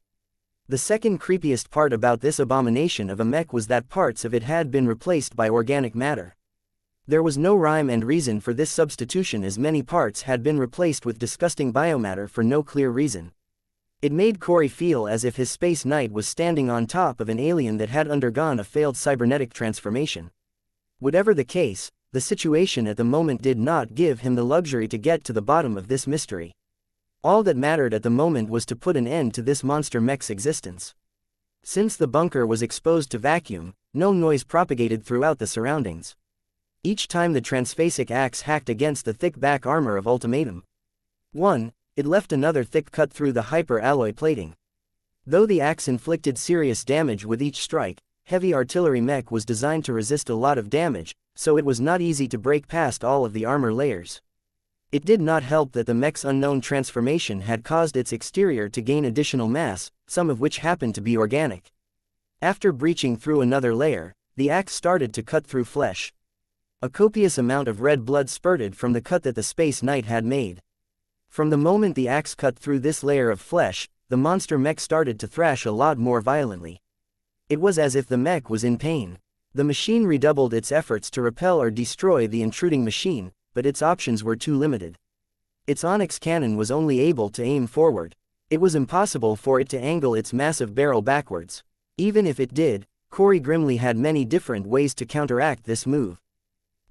The second creepiest part about this abomination of a mech was that parts of it had been replaced by organic matter. There was no rhyme and reason for this substitution as many parts had been replaced with disgusting biomatter for no clear reason. It made Corey feel as if his Space Knight was standing on top of an alien that had undergone a failed cybernetic transformation. Whatever the case, the situation at the moment did not give him the luxury to get to the bottom of this mystery. All that mattered at the moment was to put an end to this monster mech's existence. Since the bunker was exposed to vacuum, no noise propagated throughout the surroundings. Each time the transphasic axe hacked against the thick back armor of Ultimatum 1, it left another thick cut through the hyper-alloy plating. Though the axe inflicted serious damage with each strike, heavy artillery mech was designed to resist a lot of damage, so it was not easy to break past all of the armor layers. It did not help that the mech's unknown transformation had caused its exterior to gain additional mass, some of which happened to be organic. After breaching through another layer, the axe started to cut through flesh. A copious amount of red blood spurted from the cut that the Space Knight had made. From the moment the axe cut through this layer of flesh, the monster mech started to thrash a lot more violently. It was as if the mech was in pain. The machine redoubled its efforts to repel or destroy the intruding machine, but its options were too limited. Its onyx cannon was only able to aim forward. It was impossible for it to angle its massive barrel backwards. Even if it did, Corey grimly had many different ways to counteract this move.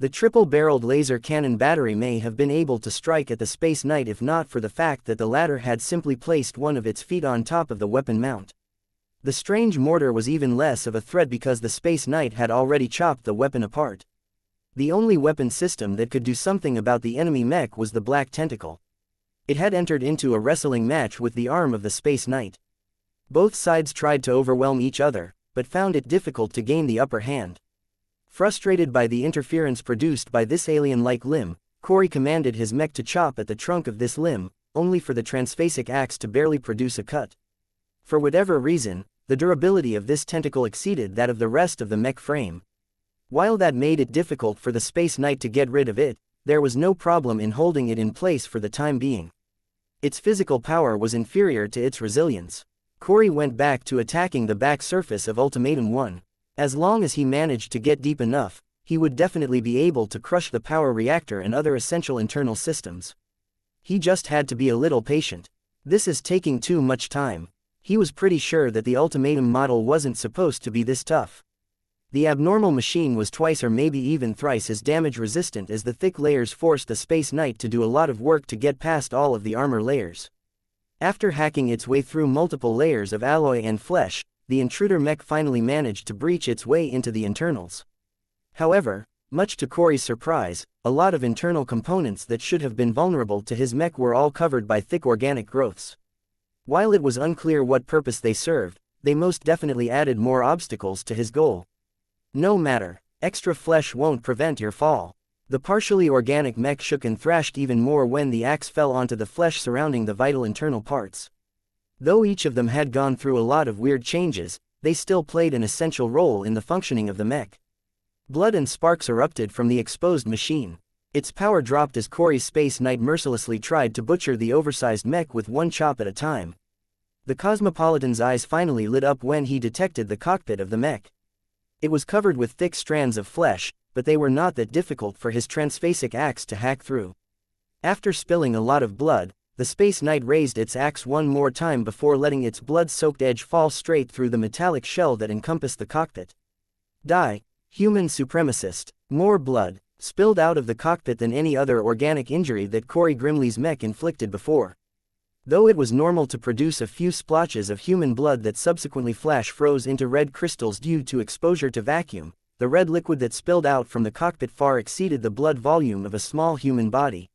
The triple-barreled laser cannon battery may have been able to strike at the Space Knight if not for the fact that the latter had simply placed one of its feet on top of the weapon mount. The strange mortar was even less of a threat because the Space Knight had already chopped the weapon apart. The only weapon system that could do something about the enemy mech was the Black Tentacle. It had entered into a wrestling match with the arm of the Space Knight. Both sides tried to overwhelm each other, but found it difficult to gain the upper hand. Frustrated by the interference produced by this alien-like limb, Corey commanded his mech to chop at the trunk of this limb, only for the transphasic axe to barely produce a cut. For whatever reason, the durability of this tentacle exceeded that of the rest of the mech frame. While that made it difficult for the Space Knight to get rid of it, there was no problem in holding it in place for the time being. Its physical power was inferior to its resilience. Corey went back to attacking the back surface of Ultimatum 1. As long as he managed to get deep enough, he would definitely be able to crush the power reactor and other essential internal systems. He just had to be a little patient. This is taking too much time. He was pretty sure that the Ultimatum model wasn't supposed to be this tough. The abnormal machine was twice or maybe even thrice as damage resistant as the thick layers forced the Space Knight to do a lot of work to get past all of the armor layers. After hacking its way through multiple layers of alloy and flesh, the intruder mech finally managed to breach its way into the internals. However, much to Corey's surprise, a lot of internal components that should have been vulnerable to his mech were all covered by thick organic growths. While it was unclear what purpose they served, they most definitely added more obstacles to his goal. No matter, extra flesh won't prevent your fall. The partially organic mech shook and thrashed even more when the axe fell onto the flesh surrounding the vital internal parts. Though each of them had gone through a lot of weird changes, they still played an essential role in the functioning of the mech. Blood and sparks erupted from the exposed machine. Its power dropped as Corey's Space Knight mercilessly tried to butcher the oversized mech with one chop at a time. The Cosmopolitan's eyes finally lit up when he detected the cockpit of the mech. It was covered with thick strands of flesh, but they were not that difficult for his transphasic axe to hack through. After spilling a lot of blood, the Space Knight raised its axe one more time before letting its blood-soaked edge fall straight through the metallic shell that encompassed the cockpit. Die, human supremacist. More blood spilled out of the cockpit than any other organic injury that Corey Grimley's mech inflicted before. Though it was normal to produce a few splotches of human blood that subsequently froze into red crystals due to exposure to vacuum, the red liquid that spilled out from the cockpit far exceeded the blood volume of a small human body.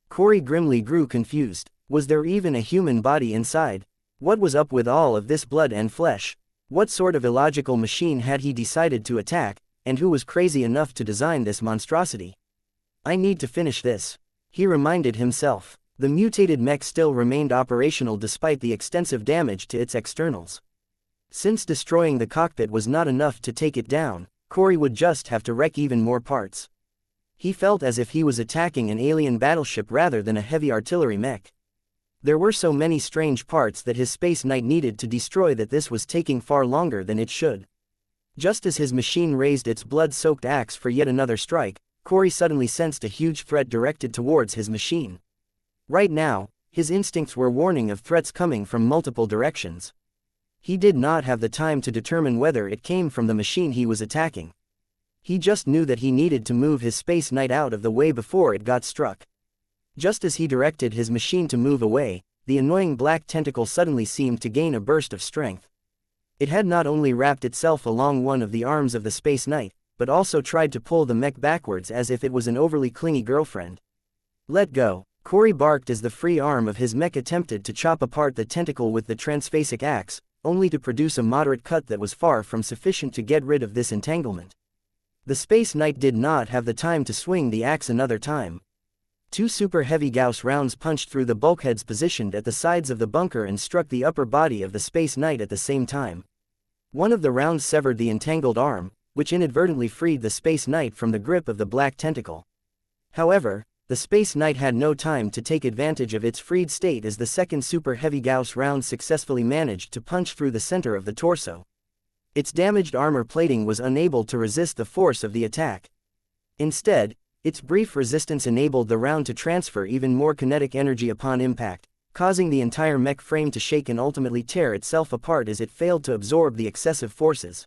Corey Grimley grew confused. Was there even a human body inside? What was up with all of this blood and flesh? What sort of illogical machine had he decided to attack, and who was crazy enough to design this monstrosity? I need to finish this, he reminded himself. The mutated mech still remained operational despite the extensive damage to its externals. Since destroying the cockpit was not enough to take it down, Corey would just have to wreck even more parts. He felt as if he was attacking an alien battleship rather than a heavy artillery mech. There were so many strange parts that his Space Knight needed to destroy that this was taking far longer than it should. Just as his machine raised its blood-soaked axe for yet another strike, Corey suddenly sensed a huge threat directed towards his machine. Right now, his instincts were warning of threats coming from multiple directions. He did not have the time to determine whether it came from the machine he was attacking. He just knew that he needed to move his Space Knight out of the way before it got struck. Just as he directed his machine to move away, the annoying black tentacle suddenly seemed to gain a burst of strength. It had not only wrapped itself along one of the arms of the Space Knight, but also tried to pull the mech backwards as if it was an overly clingy girlfriend. Let go. Corey barked as the free arm of his mech attempted to chop apart the tentacle with the transphasic axe, only to produce a moderate cut that was far from sufficient to get rid of this entanglement. The Space Knight did not have the time to swing the axe another time. Two super heavy Gauss rounds punched through the bulkheads positioned at the sides of the bunker and struck the upper body of the Space Knight at the same time. One of the rounds severed the entangled arm, which inadvertently freed the Space Knight from the grip of the black tentacle. However, the Space Knight had no time to take advantage of its freed state as the second super heavy Gauss round successfully managed to punch through the center of the torso. Its damaged armor plating was unable to resist the force of the attack. Instead, its brief resistance enabled the round to transfer even more kinetic energy upon impact, causing the entire mech frame to shake and ultimately tear itself apart as it failed to absorb the excessive forces.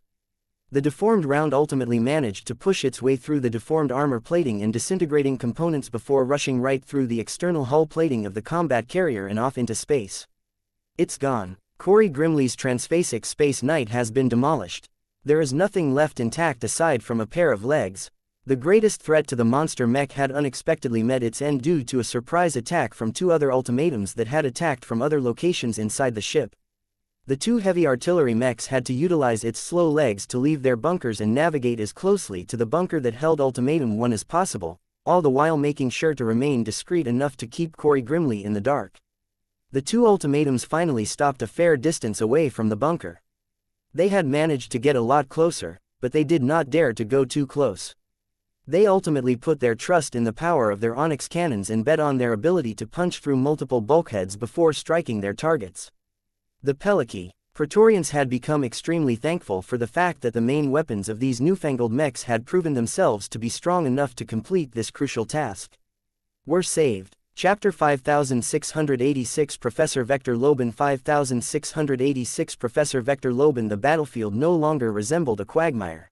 The deformed round ultimately managed to push its way through the deformed armor plating and disintegrating components before rushing right through the external hull plating of the combat carrier and off into space. It's gone. Corey Grimley's transphasic Space Knight has been demolished. There is nothing left intact aside from a pair of legs. The greatest threat to the monster mech had unexpectedly met its end due to a surprise attack from two other ultimatums that had attacked from other locations inside the ship. The two heavy artillery mechs had to utilize its slow legs to leave their bunkers and navigate as closely to the bunker that held Ultimatum 1 as possible, all the while making sure to remain discreet enough to keep Corey Grimley in the dark. The two ultimatums finally stopped a fair distance away from the bunker. They had managed to get a lot closer, but they did not dare to go too close. They ultimately put their trust in the power of their onyx cannons and bet on their ability to punch through multiple bulkheads before striking their targets. The Peliki Praetorians had become extremely thankful for the fact that the main weapons of these newfangled mechs had proven themselves to be strong enough to complete this crucial task. We're saved. Chapter 5686 Professor Vector Loban 5686 Professor Vector Loban. The battlefield no longer resembled a quagmire.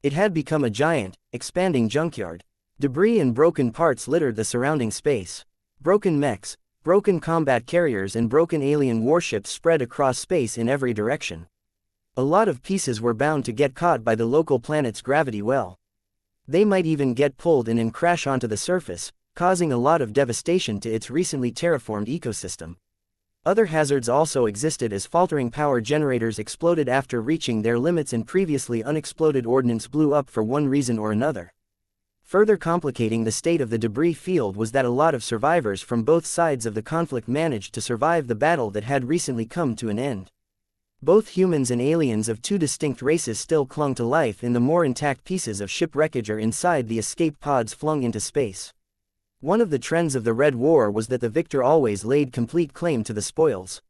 It had become a giant, expanding junkyard. Debris and broken parts littered the surrounding space. Broken mechs, broken combat carriers and broken alien warships spread across space in every direction. A lot of pieces were bound to get caught by the local planet's gravity well. They might even get pulled in and crash onto the surface, causing a lot of devastation to its recently terraformed ecosystem. Other hazards also existed as faltering power generators exploded after reaching their limits and previously unexploded ordnance blew up for one reason or another. Further complicating the state of the debris field was that a lot of survivors from both sides of the conflict managed to survive the battle that had recently come to an end. Both humans and aliens of two distinct races still clung to life in the more intact pieces of shipwreckage or inside the escape pods flung into space. One of the trends of the Red War was that the victor always laid complete claim to the spoils.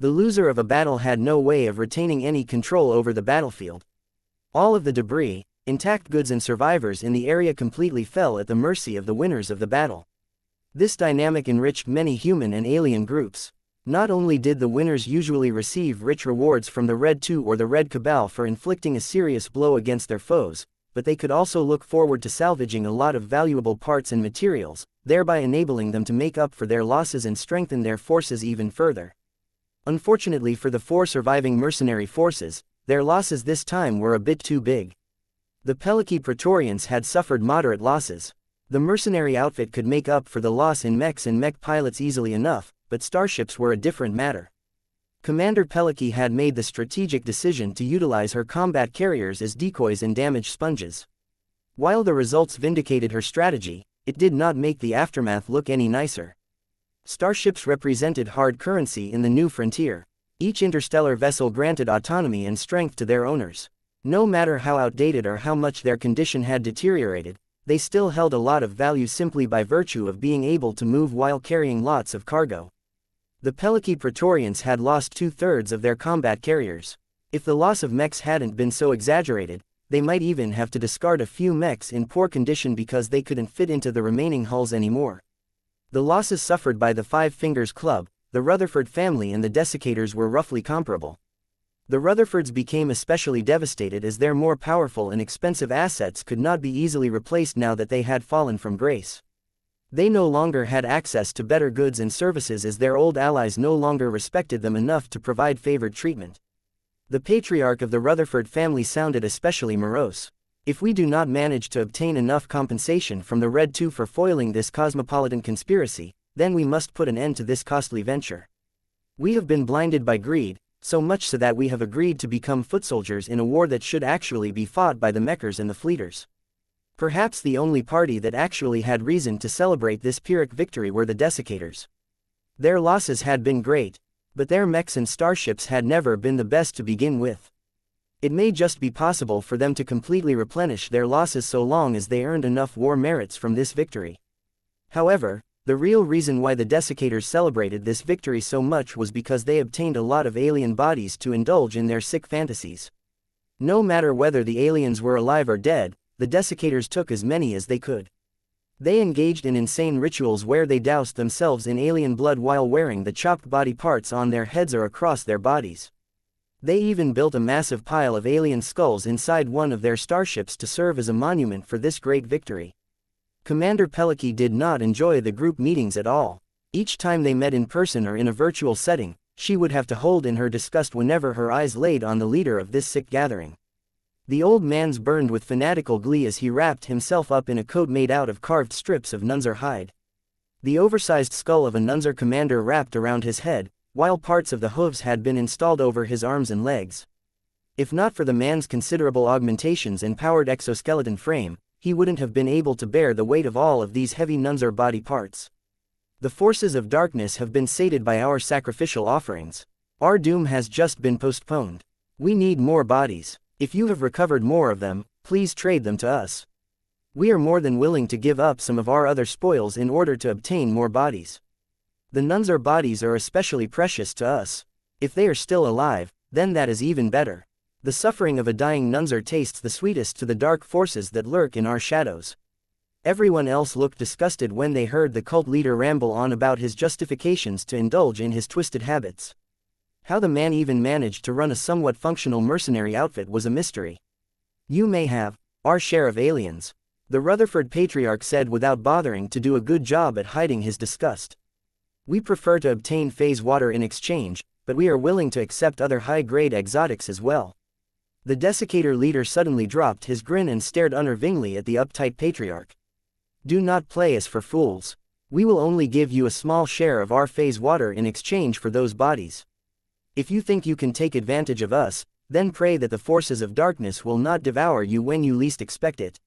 The loser of a battle had no way of retaining any control over the battlefield. All of the debris, intact goods and survivors in the area completely fell at the mercy of the winners of the battle. This dynamic enriched many human and alien groups. Not only did the winners usually receive rich rewards from the Red 2 or the Red Cabal for inflicting a serious blow against their foes, but they could also look forward to salvaging a lot of valuable parts and materials, thereby enabling them to make up for their losses and strengthen their forces even further. Unfortunately for the four surviving mercenary forces, their losses this time were a bit too big. The Peliki Praetorians had suffered moderate losses. The mercenary outfit could make up for the loss in mechs and mech pilots easily enough, but starships were a different matter. Commander Peliki had made the strategic decision to utilize her combat carriers as decoys and damage sponges. While the results vindicated her strategy, it did not make the aftermath look any nicer. Starships represented hard currency in the new frontier. Each interstellar vessel granted autonomy and strength to their owners. No matter how outdated or how much their condition had deteriorated, they still held a lot of value simply by virtue of being able to move while carrying lots of cargo. The Peliki Praetorians had lost 2/3 of their combat carriers. If the loss of mechs hadn't been so exaggerated, they might even have to discard a few mechs in poor condition because they couldn't fit into the remaining hulls anymore. The losses suffered by the Five Fingers Club, the Rutherford family and the Desiccators were roughly comparable. The Rutherfords became especially devastated as their more powerful and expensive assets could not be easily replaced now that they had fallen from grace. They no longer had access to better goods and services as their old allies no longer respected them enough to provide favored treatment. The patriarch of the Rutherford family sounded especially morose. If we do not manage to obtain enough compensation from the Red Two for foiling this cosmopolitan conspiracy, then we must put an end to this costly venture. We have been blinded by greed, so much so that we have agreed to become foot soldiers in a war that should actually be fought by the Mechers and the Fleeters. Perhaps the only party that actually had reason to celebrate this Pyrrhic victory were the Desiccators. Their losses had been great, but their mechs and starships had never been the best to begin with. It may just be possible for them to completely replenish their losses so long as they earned enough war merits from this victory. However, the real reason why the Desiccators celebrated this victory so much was because they obtained a lot of alien bodies to indulge in their sick fantasies. No matter whether the aliens were alive or dead, the Desiccators took as many as they could. They engaged in insane rituals where they doused themselves in alien blood while wearing the chopped body parts on their heads or across their bodies. They even built a massive pile of alien skulls inside one of their starships to serve as a monument for this great victory. Commander Peliki did not enjoy the group meetings at all. Each time they met in person or in a virtual setting, she would have to hold in her disgust whenever her eyes laid on the leader of this sick gathering. The old man's burned with fanatical glee as he wrapped himself up in a coat made out of carved strips of Nunzer hide. The oversized skull of a Nunzer commander wrapped around his head, while parts of the hooves had been installed over his arms and legs. If not for the man's considerable augmentations and powered exoskeleton frame, he wouldn't have been able to bear the weight of all of these heavy Nunzer body parts. The forces of darkness have been sated by our sacrificial offerings. Our doom has just been postponed. We need more bodies. If you have recovered more of them, please trade them to us. We are more than willing to give up some of our other spoils in order to obtain more bodies. The Nunzer bodies are especially precious to us. If they are still alive, then that is even better. The suffering of a dying Nunzer tastes the sweetest to the dark forces that lurk in our shadows. Everyone else looked disgusted when they heard the cult leader ramble on about his justifications to indulge in his twisted habits. How the man even managed to run a somewhat functional mercenary outfit was a mystery. You may have our share of aliens, the Rutherford patriarch said without bothering to do a good job at hiding his disgust. We prefer to obtain phase water in exchange, but we are willing to accept other high-grade exotics as well. The Desiccator leader suddenly dropped his grin and stared unnervingly at the uptight patriarch. Do not play us for fools. We will only give you a small share of our phase water in exchange for those bodies. If you think you can take advantage of us, then pray that the forces of darkness will not devour you when you least expect it.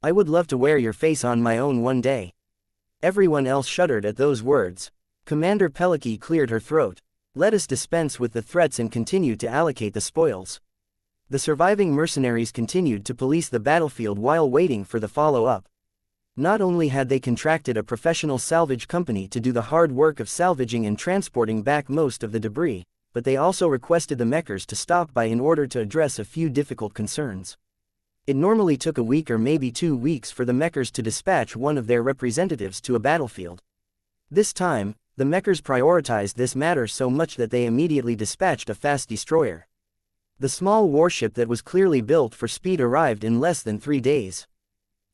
I would love to wear your face on my own one day. Everyone else shuddered at those words. Commander Peliki cleared her throat. Let us dispense with the threats and continue to allocate the spoils. The surviving mercenaries continued to police the battlefield while waiting for the follow-up. Not only had they contracted a professional salvage company to do the hard work of salvaging and transporting back most of the debris, but they also requested the Mechers to stop by in order to address a few difficult concerns. It normally took a week or maybe 2 weeks for the Mechers to dispatch one of their representatives to a battlefield. This time, the Mechers prioritized this matter so much that they immediately dispatched a fast destroyer. The small warship that was clearly built for speed arrived in less than 3 days.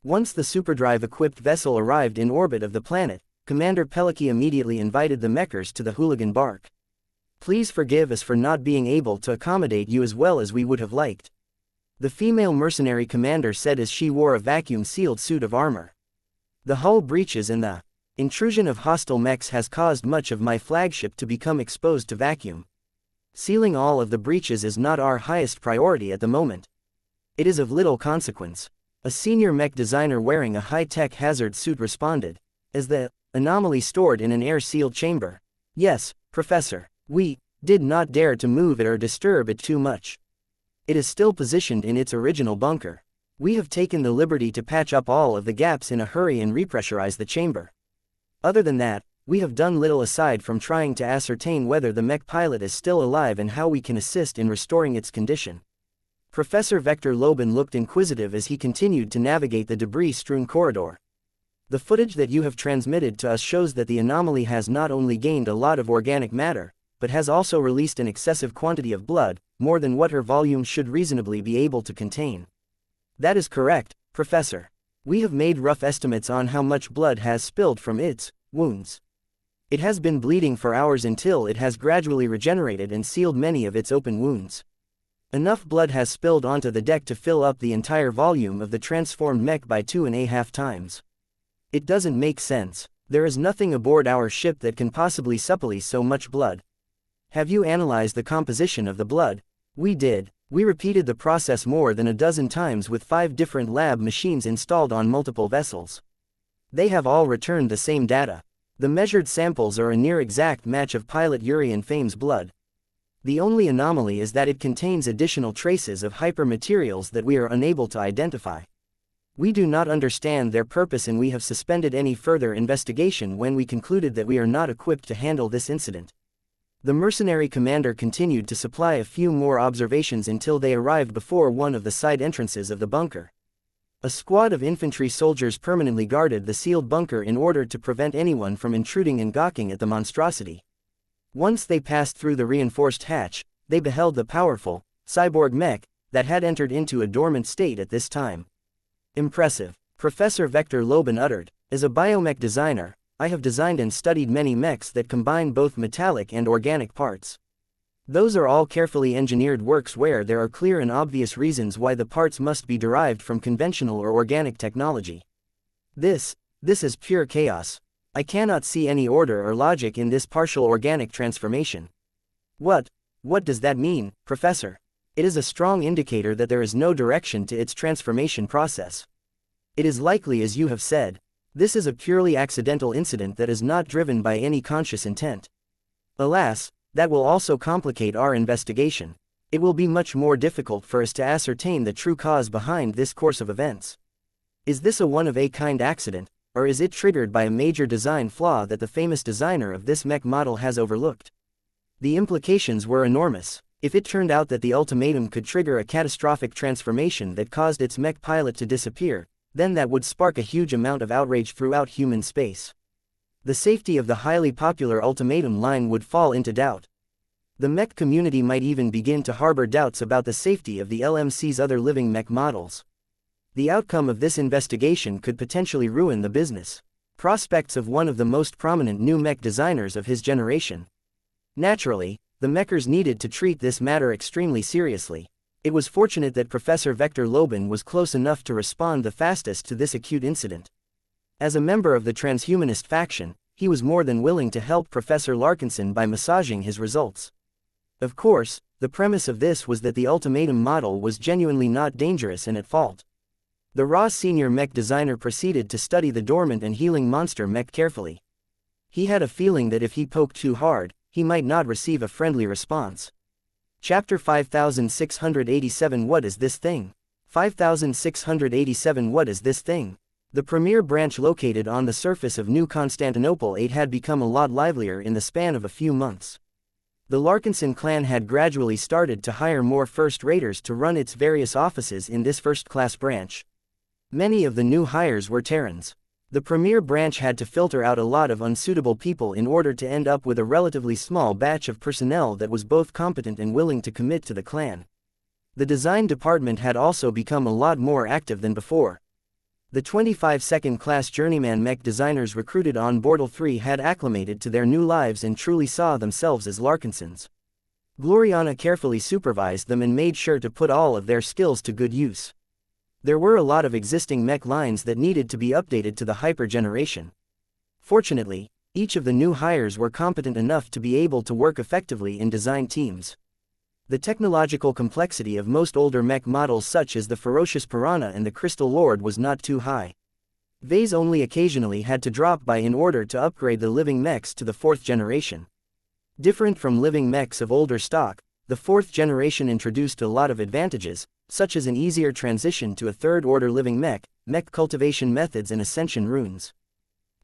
Once the superdrive-equipped vessel arrived in orbit of the planet, Commander Peliki immediately invited the Mechers to the Hooligan Bark. Please forgive us for not being able to accommodate you as well as we would have liked, the female mercenary commander said as she wore a vacuum-sealed suit of armor. The hull breaches and the intrusion of hostile mechs has caused much of my flagship to become exposed to vacuum. Sealing all of the breaches is not our highest priority at the moment. It is of little consequence, a senior mech designer wearing a high-tech hazard suit responded, as the anomaly stored in an air-sealed chamber. Yes, Professor. We did not dare to move it or disturb it too much. It is still positioned in its original bunker. We have taken the liberty to patch up all of the gaps in a hurry and repressurize the chamber. Other than that, we have done little aside from trying to ascertain whether the mech pilot is still alive and how we can assist in restoring its condition. Professor Vector Loban looked inquisitive as he continued to navigate the debris-strewn corridor. The footage that you have transmitted to us shows that the anomaly has not only gained a lot of organic matter, but has also released an excessive quantity of blood, more than what her volume should reasonably be able to contain. That is correct, Professor. We have made rough estimates on how much blood has spilled from its wounds. It has been bleeding for hours until it has gradually regenerated and sealed many of its open wounds. Enough blood has spilled onto the deck to fill up the entire volume of the transformed mech by 2.5 times. It doesn't make sense. There is nothing aboard our ship that can possibly supply so much blood. Have you analyzed the composition of the blood? We did. We repeated the process more than a dozen times with 5 different lab machines installed on multiple vessels. They have all returned the same data. The measured samples are a near exact match of pilot Yuri and Fame's blood. The only anomaly is that it contains additional traces of hypermaterials that we are unable to identify. We do not understand their purpose and we have suspended any further investigation when we concluded that we are not equipped to handle this incident. The mercenary commander continued to supply a few more observations until they arrived before one of the side entrances of the bunker. A squad of infantry soldiers permanently guarded the sealed bunker in order to prevent anyone from intruding and gawking at the monstrosity. Once they passed through the reinforced hatch, they beheld the powerful, cyborg mech that had entered into a dormant state at this time. Impressive, Professor Vector Loban uttered. As a biomech designer, I have designed and studied many mechs that combine both metallic and organic parts. Those are all carefully engineered works where there are clear and obvious reasons why the parts must be derived from conventional or organic technology. This is pure chaos. I cannot see any order or logic in this partial organic transformation. What does that mean, Professor? It is a strong indicator that there is no direction to its transformation process. It is likely as you have said. This is a purely accidental incident that is not driven by any conscious intent. Alas, that will also complicate our investigation. It will be much more difficult for us to ascertain the true cause behind this course of events. Is this a one-of-a-kind accident, or is it triggered by a major design flaw that the famous designer of this mech model has overlooked? The implications were enormous. If it turned out that the ultimatum could trigger a catastrophic transformation that caused its mech pilot to disappear, then that would spark a huge amount of outrage throughout human space. The safety of the highly popular ultimatum line would fall into doubt. The mech community might even begin to harbor doubts about the safety of the LMC's other living mech models. The outcome of this investigation could potentially ruin the business prospects of one of the most prominent new mech designers of his generation. Naturally, the mechers needed to treat this matter extremely seriously. It was fortunate that Professor Vector Loban was close enough to respond the fastest to this acute incident. As a member of the transhumanist faction, he was more than willing to help Professor Larkinson by massaging his results. Of course, the premise of this was that the ultimatum model was genuinely not dangerous and at fault. The raw senior mech designer proceeded to study the dormant and healing monster mech carefully. He had a feeling that if he poked too hard, he might not receive a friendly response. Chapter 5687 What is this thing? 5687 What is this thing? The premier branch located on the surface of New Constantinople 8 had become a lot livelier in the span of a few months. The Larkinson clan had gradually started to hire more first-raters to run its various offices in this first-class branch. Many of the new hires were Terrans. The premier branch had to filter out a lot of unsuitable people in order to end up with a relatively small batch of personnel that was both competent and willing to commit to the clan. The design department had also become a lot more active than before. The 25 second-class journeyman mech designers recruited on Bortle 3 had acclimated to their new lives and truly saw themselves as Larkinsons. Gloriana carefully supervised them and made sure to put all of their skills to good use. There were a lot of existing mech lines that needed to be updated to the hyper generation. Fortunately, each of the new hires were competent enough to be able to work effectively in design teams. The technological complexity of most older mech models such as the Ferocious Piranha and the Crystal Lord was not too high. Vase only occasionally had to drop by in order to upgrade the living mechs to the 4th generation. Different from living mechs of older stock, the 4th generation introduced a lot of advantages, such as an easier transition to a 3rd-order living mech cultivation methods and ascension runes.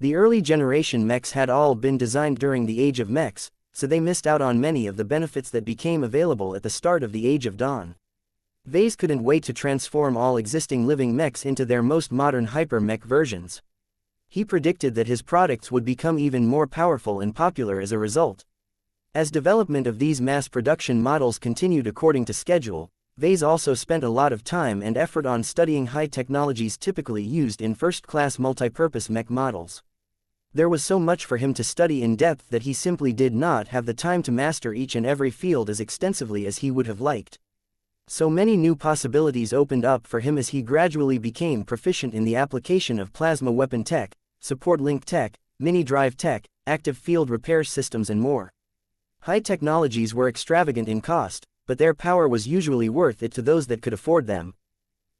The early generation mechs had all been designed during the Age of Mechs, so they missed out on many of the benefits that became available at the start of the Age of Dawn. Vase couldn't wait to transform all existing living mechs into their most modern hyper-mech versions. He predicted that his products would become even more powerful and popular as a result. As development of these mass production models continued according to schedule, Vase also spent a lot of time and effort on studying high technologies typically used in first-class multipurpose mech models. There was so much for him to study in depth that he simply did not have the time to master each and every field as extensively as he would have liked. So many new possibilities opened up for him as he gradually became proficient in the application of plasma weapon tech, support link tech, mini-drive tech, active field repair systems and more. High technologies were extravagant in cost, but their power was usually worth it to those that could afford them.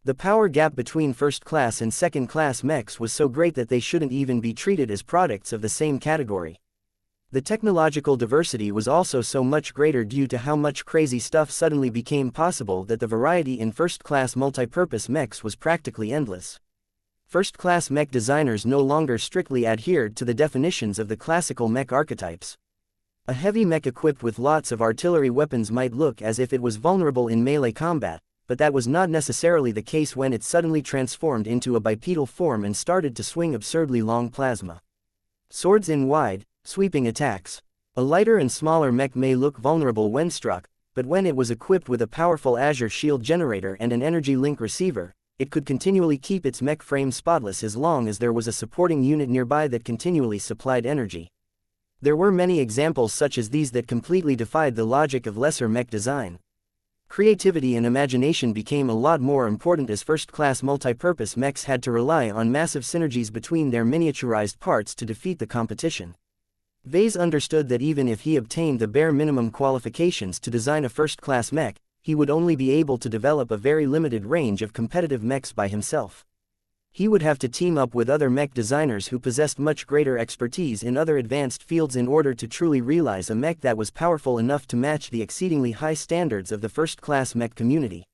The power gap between first-class and second-class mechs was so great that they shouldn't even be treated as products of the same category. The technological diversity was also so much greater due to how much crazy stuff suddenly became possible that the variety in first-class multipurpose mechs was practically endless. First-class mech designers no longer strictly adhered to the definitions of the classical mech archetypes. A heavy mech equipped with lots of artillery weapons might look as if it was vulnerable in melee combat, but that was not necessarily the case when it suddenly transformed into a bipedal form and started to swing absurdly long plasma swords in wide, sweeping attacks. A lighter and smaller mech may look vulnerable when struck, but when it was equipped with a powerful Azure shield generator and an energy link receiver, it could continually keep its mech frame spotless as long as there was a supporting unit nearby that continually supplied energy. There were many examples such as these that completely defied the logic of lesser mech design. Creativity and imagination became a lot more important as first-class multipurpose mechs had to rely on massive synergies between their miniaturized parts to defeat the competition. Vase understood that even if he obtained the bare minimum qualifications to design a first-class mech, he would only be able to develop a very limited range of competitive mechs by himself. He would have to team up with other mech designers who possessed much greater expertise in other advanced fields in order to truly realize a mech that was powerful enough to match the exceedingly high standards of the first-class mech community.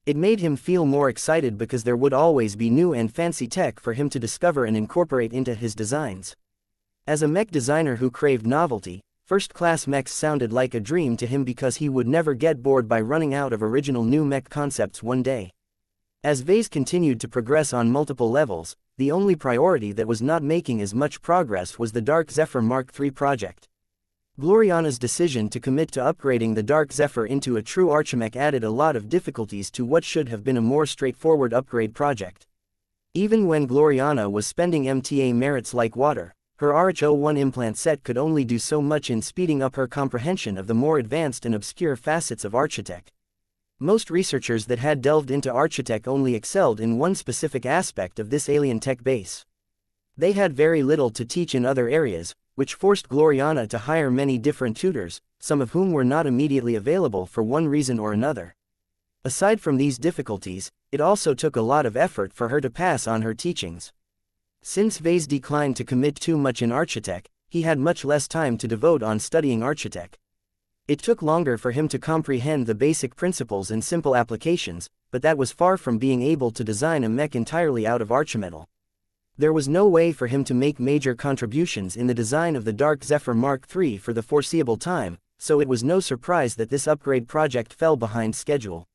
It made him feel more excited because there would always be new and fancy tech for him to discover and incorporate into his designs. As a mech designer who craved novelty, first-class mechs sounded like a dream to him because he would never get bored by running out of original new mech concepts one day. As Vase continued to progress on multiple levels, the only priority that was not making as much progress was the Dark Zephyr Mark III project. Gloriana's decision to commit to upgrading the Dark Zephyr into a true archimech added a lot of difficulties to what should have been a more straightforward upgrade project. Even when Gloriana was spending MTA merits like water, her RH01 implant set could only do so much in speeding up her comprehension of the more advanced and obscure facets of Architech. Most researchers that had delved into Architech only excelled in one specific aspect of this alien tech base. They had very little to teach in other areas, which forced Gloriana to hire many different tutors, some of whom were not immediately available for one reason or another. Aside from these difficulties, it also took a lot of effort for her to pass on her teachings. Since Vase declined to commit too much in Architech, he had much less time to devote on studying Architech. It took longer for him to comprehend the basic principles and simple applications, but that was far from being able to design a mech entirely out of archimetal. There was no way for him to make major contributions in the design of the Dark Zephyr Mark III for the foreseeable time, so it was no surprise that this upgrade project fell behind schedule.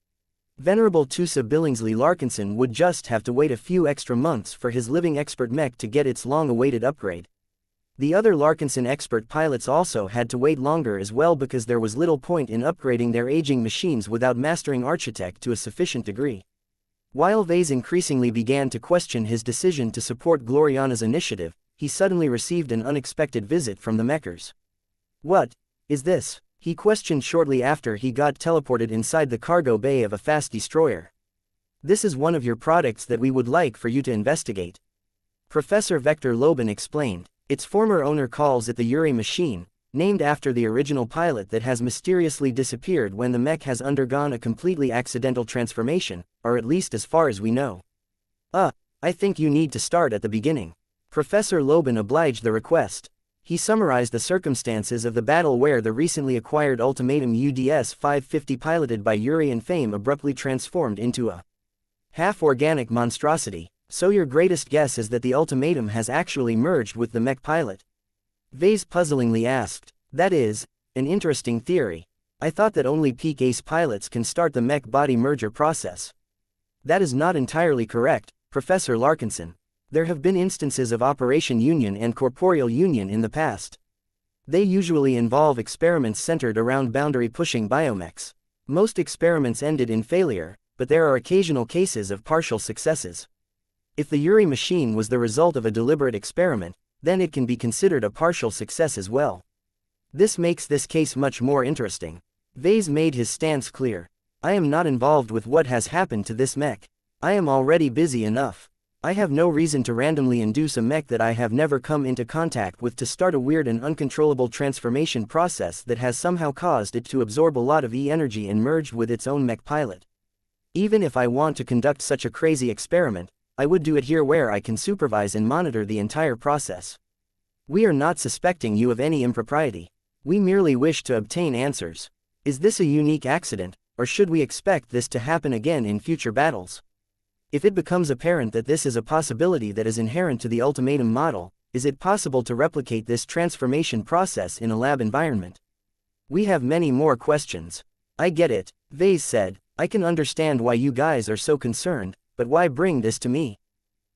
Venerable Tusa Billingsley Larkinson would just have to wait a few extra months for his living expert mech to get its long-awaited upgrade. The other Larkinson expert pilots also had to wait longer as well because there was little point in upgrading their aging machines without mastering Architect to a sufficient degree. While Vase increasingly began to question his decision to support Gloriana's initiative, he suddenly received an unexpected visit from the mechers. "What is this?" he questioned shortly after he got teleported inside the cargo bay of a fast destroyer. "This is one of your products that we would like for you to investigate." Professor Vector Loban explained. Its former owner calls it the Yuri machine, named after the original pilot that has mysteriously disappeared when the mech has undergone a completely accidental transformation, or at least as far as we know. I think you need to start at the beginning." Professor Loban obliged the request. He summarized the circumstances of the battle where the recently acquired Ultimatum UDS-550 piloted by Yuri and Fame abruptly transformed into a half-organic monstrosity. "So your greatest guess is that the Ultimatum has actually merged with the mech pilot?" Vase puzzlingly asked. "That is an interesting theory. I thought that only peak ace pilots can start the mech body merger process." "That is not entirely correct, Professor Larkinson. There have been instances of Operation Union and Corporeal Union in the past. They usually involve experiments centered around boundary-pushing biomechs. Most experiments ended in failure, but there are occasional cases of partial successes. If the Yuri machine was the result of a deliberate experiment, then it can be considered a partial success as well. This makes this case much more interesting." Vase made his stance clear. I am not involved with what has happened to this mech. I am already busy enough. I have no reason to randomly induce a mech that I have never come into contact with to start a weird and uncontrollable transformation process that has somehow caused it to absorb a lot of E-energy and merged with its own mech pilot. Even if I want to conduct such a crazy experiment, I would do it here where I can supervise and monitor the entire process. We are not suspecting you of any impropriety. We merely wish to obtain answers. Is this a unique accident, or should we expect this to happen again in future battles? If it becomes apparent that this is a possibility that is inherent to the ultimatum model, is it possible to replicate this transformation process in a lab environment? We have many more questions. I get it, Vase said. I can understand why you guys are so concerned, but why bring this to me?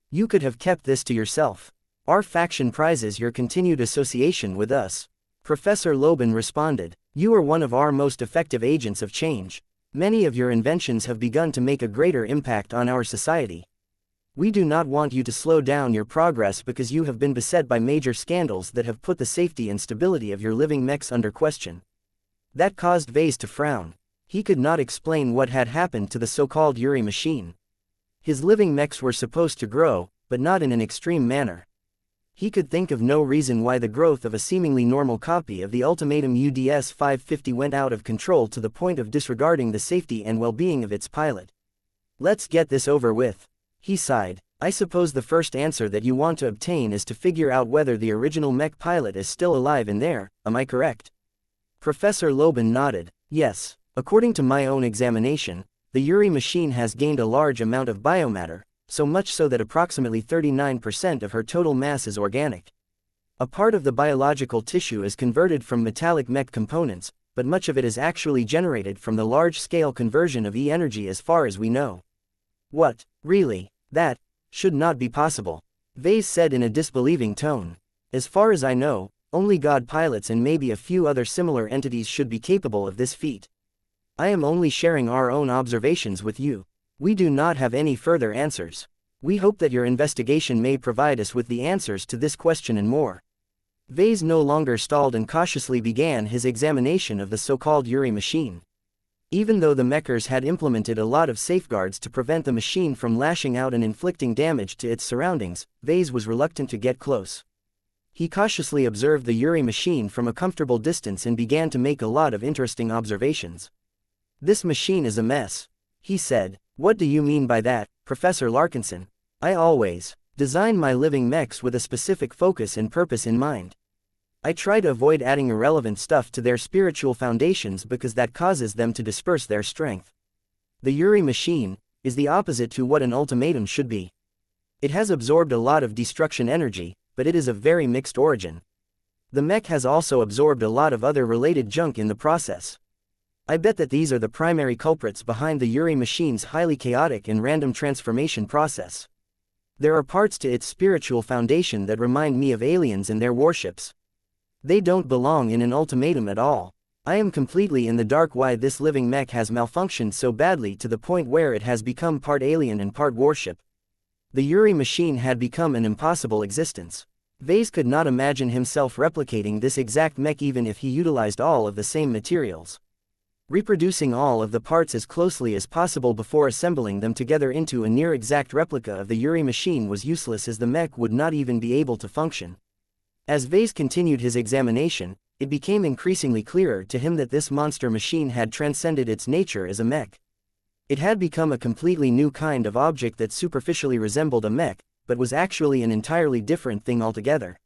You could have kept this to yourself. Our faction prizes your continued association with us. Professor Loban responded. You are one of our most effective agents of change. Many of your inventions have begun to make a greater impact on our society. We do not want you to slow down your progress because you have been beset by major scandals that have put the safety and stability of your living mechs under question. That caused Vase to frown. He could not explain what had happened to the so-called Yuri machine. His living mechs were supposed to grow, but not in an extreme manner. He could think of no reason why the growth of a seemingly normal copy of the Ultimatum UDS-550 went out of control to the point of disregarding the safety and well-being of its pilot. Let's get this over with. He sighed. I suppose the first answer that you want to obtain is to figure out whether the original mech pilot is still alive in there, am I correct? Professor Loban nodded. Yes. According to my own examination, the Yuri machine has gained a large amount of biomatter, so much so that approximately 39% of her total mass is organic. A part of the biological tissue is converted from metallic mech components, but much of it is actually generated from the large-scale conversion of E-energy as far as we know. What? Really? That should not be possible, Vase said in a disbelieving tone. As far as I know, only God pilots and maybe a few other similar entities should be capable of this feat. I am only sharing our own observations with you. We do not have any further answers. We hope that your investigation may provide us with the answers to this question and more. Vase no longer stalled and cautiously began his examination of the so-called Yuri machine. Even though the mechers had implemented a lot of safeguards to prevent the machine from lashing out and inflicting damage to its surroundings, Vase was reluctant to get close. He cautiously observed the Yuri machine from a comfortable distance and began to make a lot of interesting observations. This machine is a mess, he said. What do you mean by that, Professor Larkinson? I always design my living mechs with a specific focus and purpose in mind. I try to avoid adding irrelevant stuff to their spiritual foundations because that causes them to disperse their strength. The Yuri machine is the opposite to what an ultimatum should be. It has absorbed a lot of destruction energy, but it is of very mixed origin. The mech has also absorbed a lot of other related junk in the process. I bet that these are the primary culprits behind the Yuri machine's highly chaotic and random transformation process. There are parts to its spiritual foundation that remind me of aliens and their warships. They don't belong in an ultimatum at all. I am completely in the dark why this living mech has malfunctioned so badly to the point where it has become part alien and part warship. The Yuri machine had become an impossible existence. Vase could not imagine himself replicating this exact mech even if he utilized all of the same materials. Reproducing all of the parts as closely as possible before assembling them together into a near-exact replica of the Yuri machine was useless as the mech would not even be able to function. As Vase continued his examination, it became increasingly clearer to him that this monster machine had transcended its nature as a mech. It had become a completely new kind of object that superficially resembled a mech, but was actually an entirely different thing altogether.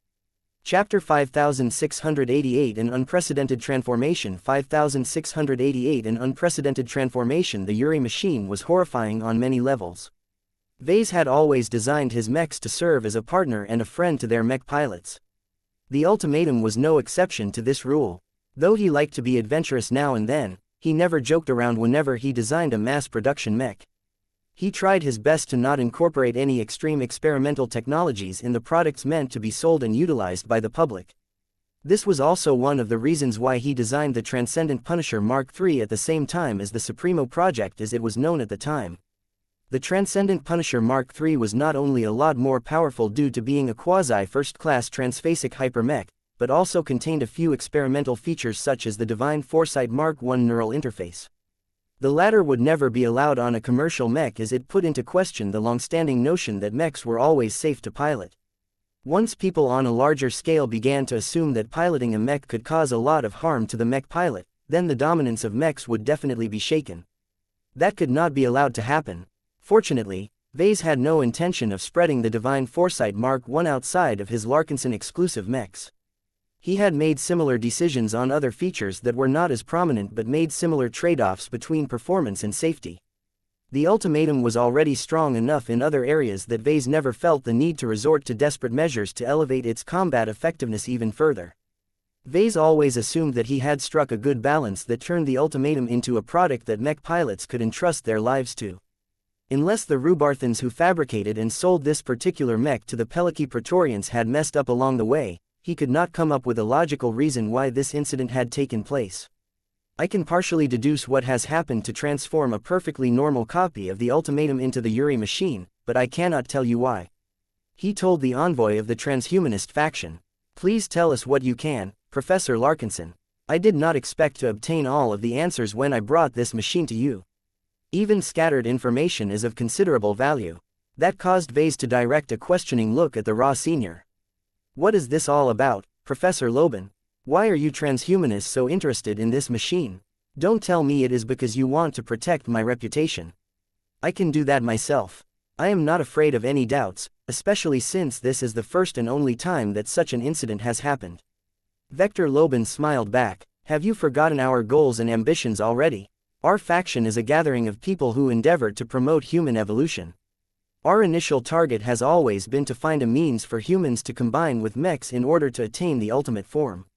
Chapter 5688 An Unprecedented Transformation 5688 An Unprecedented Transformation The Yuri machine was horrifying on many levels. Vase had always designed his mechs to serve as a partner and a friend to their mech pilots. The ultimatum was no exception to this rule. Though he liked to be adventurous now and then, he never joked around whenever he designed a mass-production mech. He tried his best to not incorporate any extreme experimental technologies in the products meant to be sold and utilized by the public. This was also one of the reasons why he designed the Transcendent Punisher Mark III at the same time as the Supremo project as it was known at the time. The Transcendent Punisher Mark III was not only a lot more powerful due to being a quasi-first-class transphasic hypermech, but also contained a few experimental features such as the Divine Foresight Mark I neural interface. The latter would never be allowed on a commercial mech, as it put into question the long-standing notion that mechs were always safe to pilot. Once people on a larger scale began to assume that piloting a mech could cause a lot of harm to the mech pilot, then the dominance of mechs would definitely be shaken. That could not be allowed to happen. Fortunately, Vase had no intention of spreading the Divine Foresight Mark I outside of his Larkinson exclusive mechs. He had made similar decisions on other features that were not as prominent but made similar trade-offs between performance and safety. The ultimatum was already strong enough in other areas that Vase never felt the need to resort to desperate measures to elevate its combat effectiveness even further. Vase always assumed that he had struck a good balance that turned the ultimatum into a product that mech pilots could entrust their lives to. Unless the Rubarthans who fabricated and sold this particular mech to the Peliki Praetorians had messed up along the way, he could not come up with a logical reason why this incident had taken place. I can partially deduce what has happened to transform a perfectly normal copy of the ultimatum into the Yuri machine, but I cannot tell you why. He told the envoy of the transhumanist faction. Please tell us what you can, Professor Larkinson. I did not expect to obtain all of the answers when I brought this machine to you. Even scattered information is of considerable value. That caused Vase to direct a questioning look at the Raw Senior. What is this all about, Professor Loban? Why are you transhumanists so interested in this machine? Don't tell me it is because you want to protect my reputation. I can do that myself. I am not afraid of any doubts, especially since this is the first and only time that such an incident has happened. Vector Loban smiled back. Have you forgotten our goals and ambitions already? Our faction is a gathering of people who endeavor to promote human evolution. Our initial target has always been to find a means for humans to combine with mechs in order to attain the ultimate form.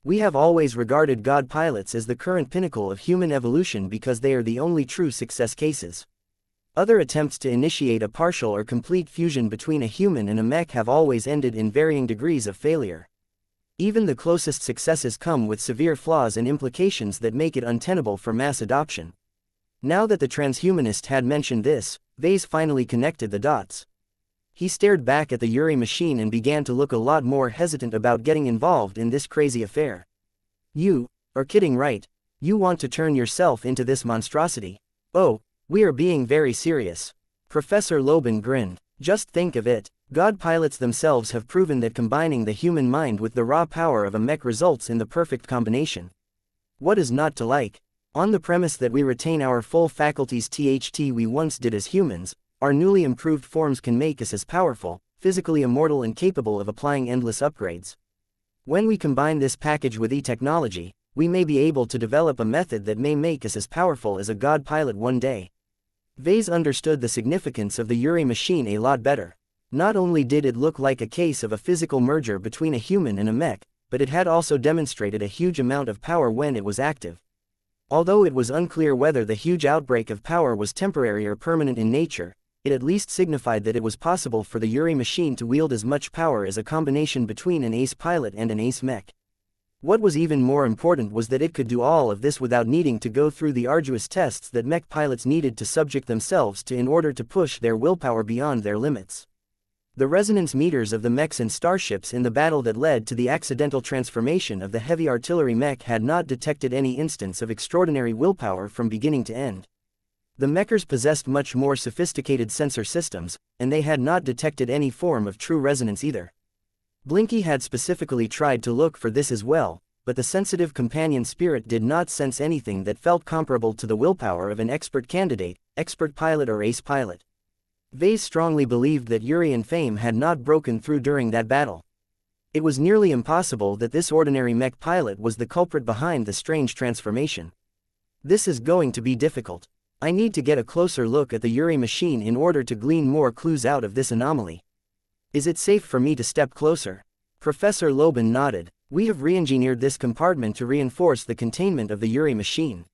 We have always regarded god pilots as the current pinnacle of human evolution because they are the only true success cases. Other attempts to initiate a partial or complete fusion between a human and a mech have always ended in varying degrees of failure. Even the closest successes come with severe flaws and implications that make it untenable for mass adoption. Now that the transhumanist had mentioned this, Vase finally connected the dots. He stared back at the Yuri machine and began to look a lot more hesitant about getting involved in this crazy affair. You are kidding, right? You want to turn yourself into this monstrosity? Oh, we are being very serious. Professor Loban grinned. Just think of it. God pilots themselves have proven that combining the human mind with the raw power of a mech results in the perfect combination. What is not to like? On the premise that we retain our full faculties we once did as humans, our newly improved forms can make us as powerful, physically immortal and capable of applying endless upgrades. When we combine this package with e-technology, we may be able to develop a method that may make us as powerful as a god pilot one day. Vase understood the significance of the Yuri machine a lot better. Not only did it look like a case of a physical merger between a human and a mech, but it had also demonstrated a huge amount of power when it was active. Although it was unclear whether the huge outbreak of power was temporary or permanent in nature, it at least signified that it was possible for the Yuri machine to wield as much power as a combination between an ace pilot and an ace mech. What was even more important was that it could do all of this without needing to go through the arduous tests that mech pilots needed to subject themselves to in order to push their willpower beyond their limits. The resonance meters of the mechs and starships in the battle that led to the accidental transformation of the heavy artillery mech had not detected any instance of extraordinary willpower from beginning to end. The mechers possessed much more sophisticated sensor systems, and they had not detected any form of true resonance either. Blinky had specifically tried to look for this as well, but the sensitive companion spirit did not sense anything that felt comparable to the willpower of an expert candidate, expert pilot or ace pilot. Vase strongly believed that Yuri and Fame had not broken through during that battle. It was nearly impossible that this ordinary mech pilot was the culprit behind the strange transformation. This is going to be difficult. I need to get a closer look at the Yuri machine in order to glean more clues out of this anomaly. Is it safe for me to step closer? Professor Loban nodded. We have re-engineered this compartment to reinforce the containment of the Yuri machine.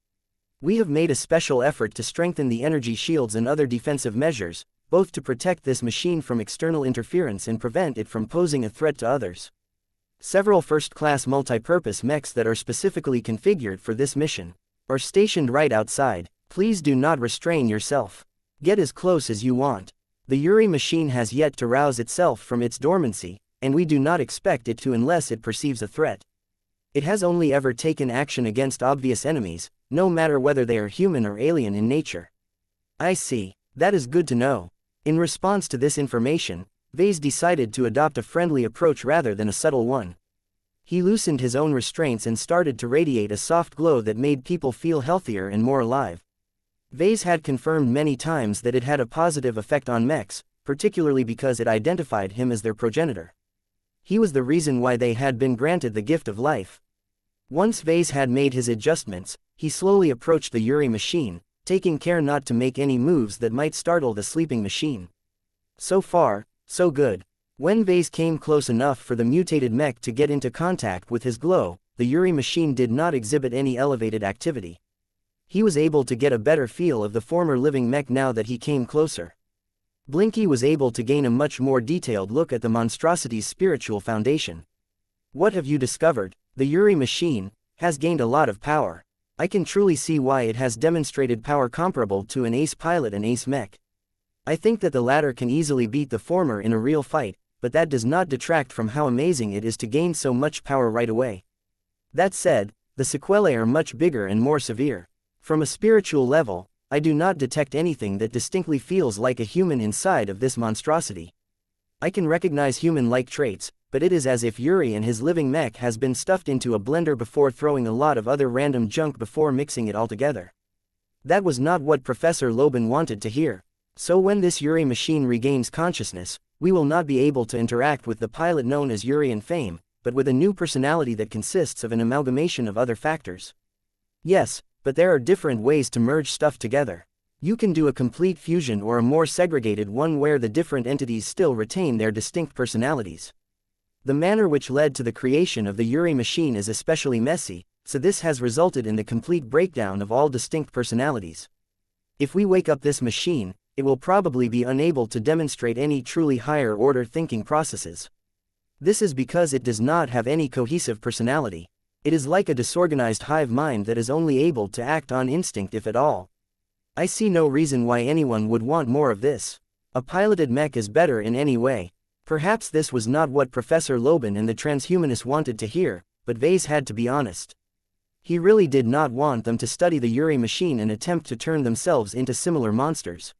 We have made a special effort to strengthen the energy shields and other defensive measures, both to protect this machine from external interference and prevent it from posing a threat to others. Several first-class multi-purpose mechs that are specifically configured for this mission are stationed right outside. Please do not restrain yourself. Get as close as you want. The Yuri machine has yet to rouse itself from its dormancy, and we do not expect it to unless it perceives a threat. It has only ever taken action against obvious enemies, no matter whether they are human or alien in nature. I see. That is good to know. In response to this information, Vase decided to adopt a friendly approach rather than a subtle one. He loosened his own restraints and started to radiate a soft glow that made people feel healthier and more alive. Vase had confirmed many times that it had a positive effect on mechs, particularly because it identified him as their progenitor. He was the reason why they had been granted the gift of life. Once Vase had made his adjustments, he slowly approached the Yuri machine, taking care not to make any moves that might startle the sleeping machine. So far, so good. When Vase came close enough for the mutated mech to get into contact with his glow, the Yuri machine did not exhibit any elevated activity. He was able to get a better feel of the former living mech now that he came closer. Blinky was able to gain a much more detailed look at the monstrosity's spiritual foundation. What have you discovered? The Yuri machine has gained a lot of power. I can truly see why it has demonstrated power comparable to an ace pilot and ace mech. I think that the latter can easily beat the former in a real fight, but that does not detract from how amazing it is to gain so much power right away. That said, the sequelae are much bigger and more severe. From a spiritual level, I do not detect anything that distinctly feels like a human inside of this monstrosity. I can recognize human-like traits, but it is as if Yuri and his living mech has been stuffed into a blender before throwing a lot of other random junk before mixing it all together. That was not what Professor Loban wanted to hear. So when this Yuri machine regains consciousness, we will not be able to interact with the pilot known as Yuri in fame, but with a new personality that consists of an amalgamation of other factors. Yes, but there are different ways to merge stuff together. You can do a complete fusion or a more segregated one where the different entities still retain their distinct personalities. The manner which led to the creation of the Yuri machine is especially messy, so this has resulted in the complete breakdown of all distinct personalities. If we wake up this machine, it will probably be unable to demonstrate any truly higher-order thinking processes. This is because it does not have any cohesive personality. It is like a disorganized hive mind that is only able to act on instinct if at all. I see no reason why anyone would want more of this. A piloted mech is better in any way. Perhaps this was not what Professor Loban and the transhumanists wanted to hear, but Vase had to be honest. He really did not want them to study the Yuri machine and attempt to turn themselves into similar monsters.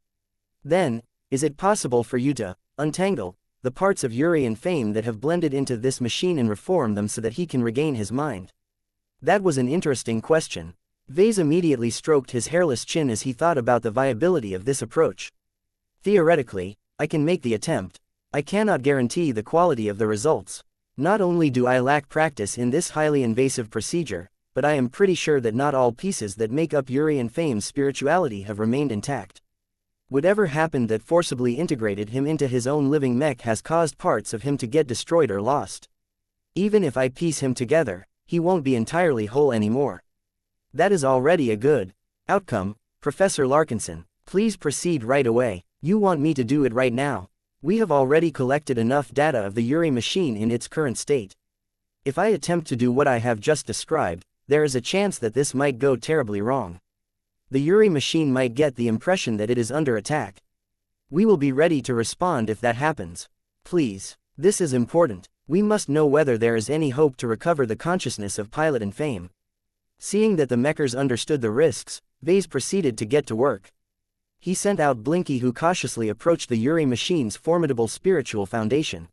Then, is it possible for you to untangle the parts of Yuri and fame that have blended into this machine and reform them so that he can regain his mind? That was an interesting question. Vase immediately stroked his hairless chin as he thought about the viability of this approach. Theoretically, I can make the attempt. I cannot guarantee the quality of the results. Not only do I lack practice in this highly invasive procedure, but I am pretty sure that not all pieces that make up Yuri and fame's spirituality have remained intact. Whatever happened that forcibly integrated him into his own living mech has caused parts of him to get destroyed or lost. Even if I piece him together, he won't be entirely whole anymore. That is already a good outcome. Professor Larkinson, please proceed right away. You want me to do it right now? We have already collected enough data of the Yuri machine in its current state. If I attempt to do what I have just described, there is a chance that this might go terribly wrong. The Yuri machine might get the impression that it is under attack. We will be ready to respond if that happens. Please, this is important. We must know whether there is any hope to recover the consciousness of Pilot and Fame. Seeing that the mechers understood the risks, Vase proceeded to get to work. He sent out Blinky, who cautiously approached the Yuri machine's formidable spiritual foundation.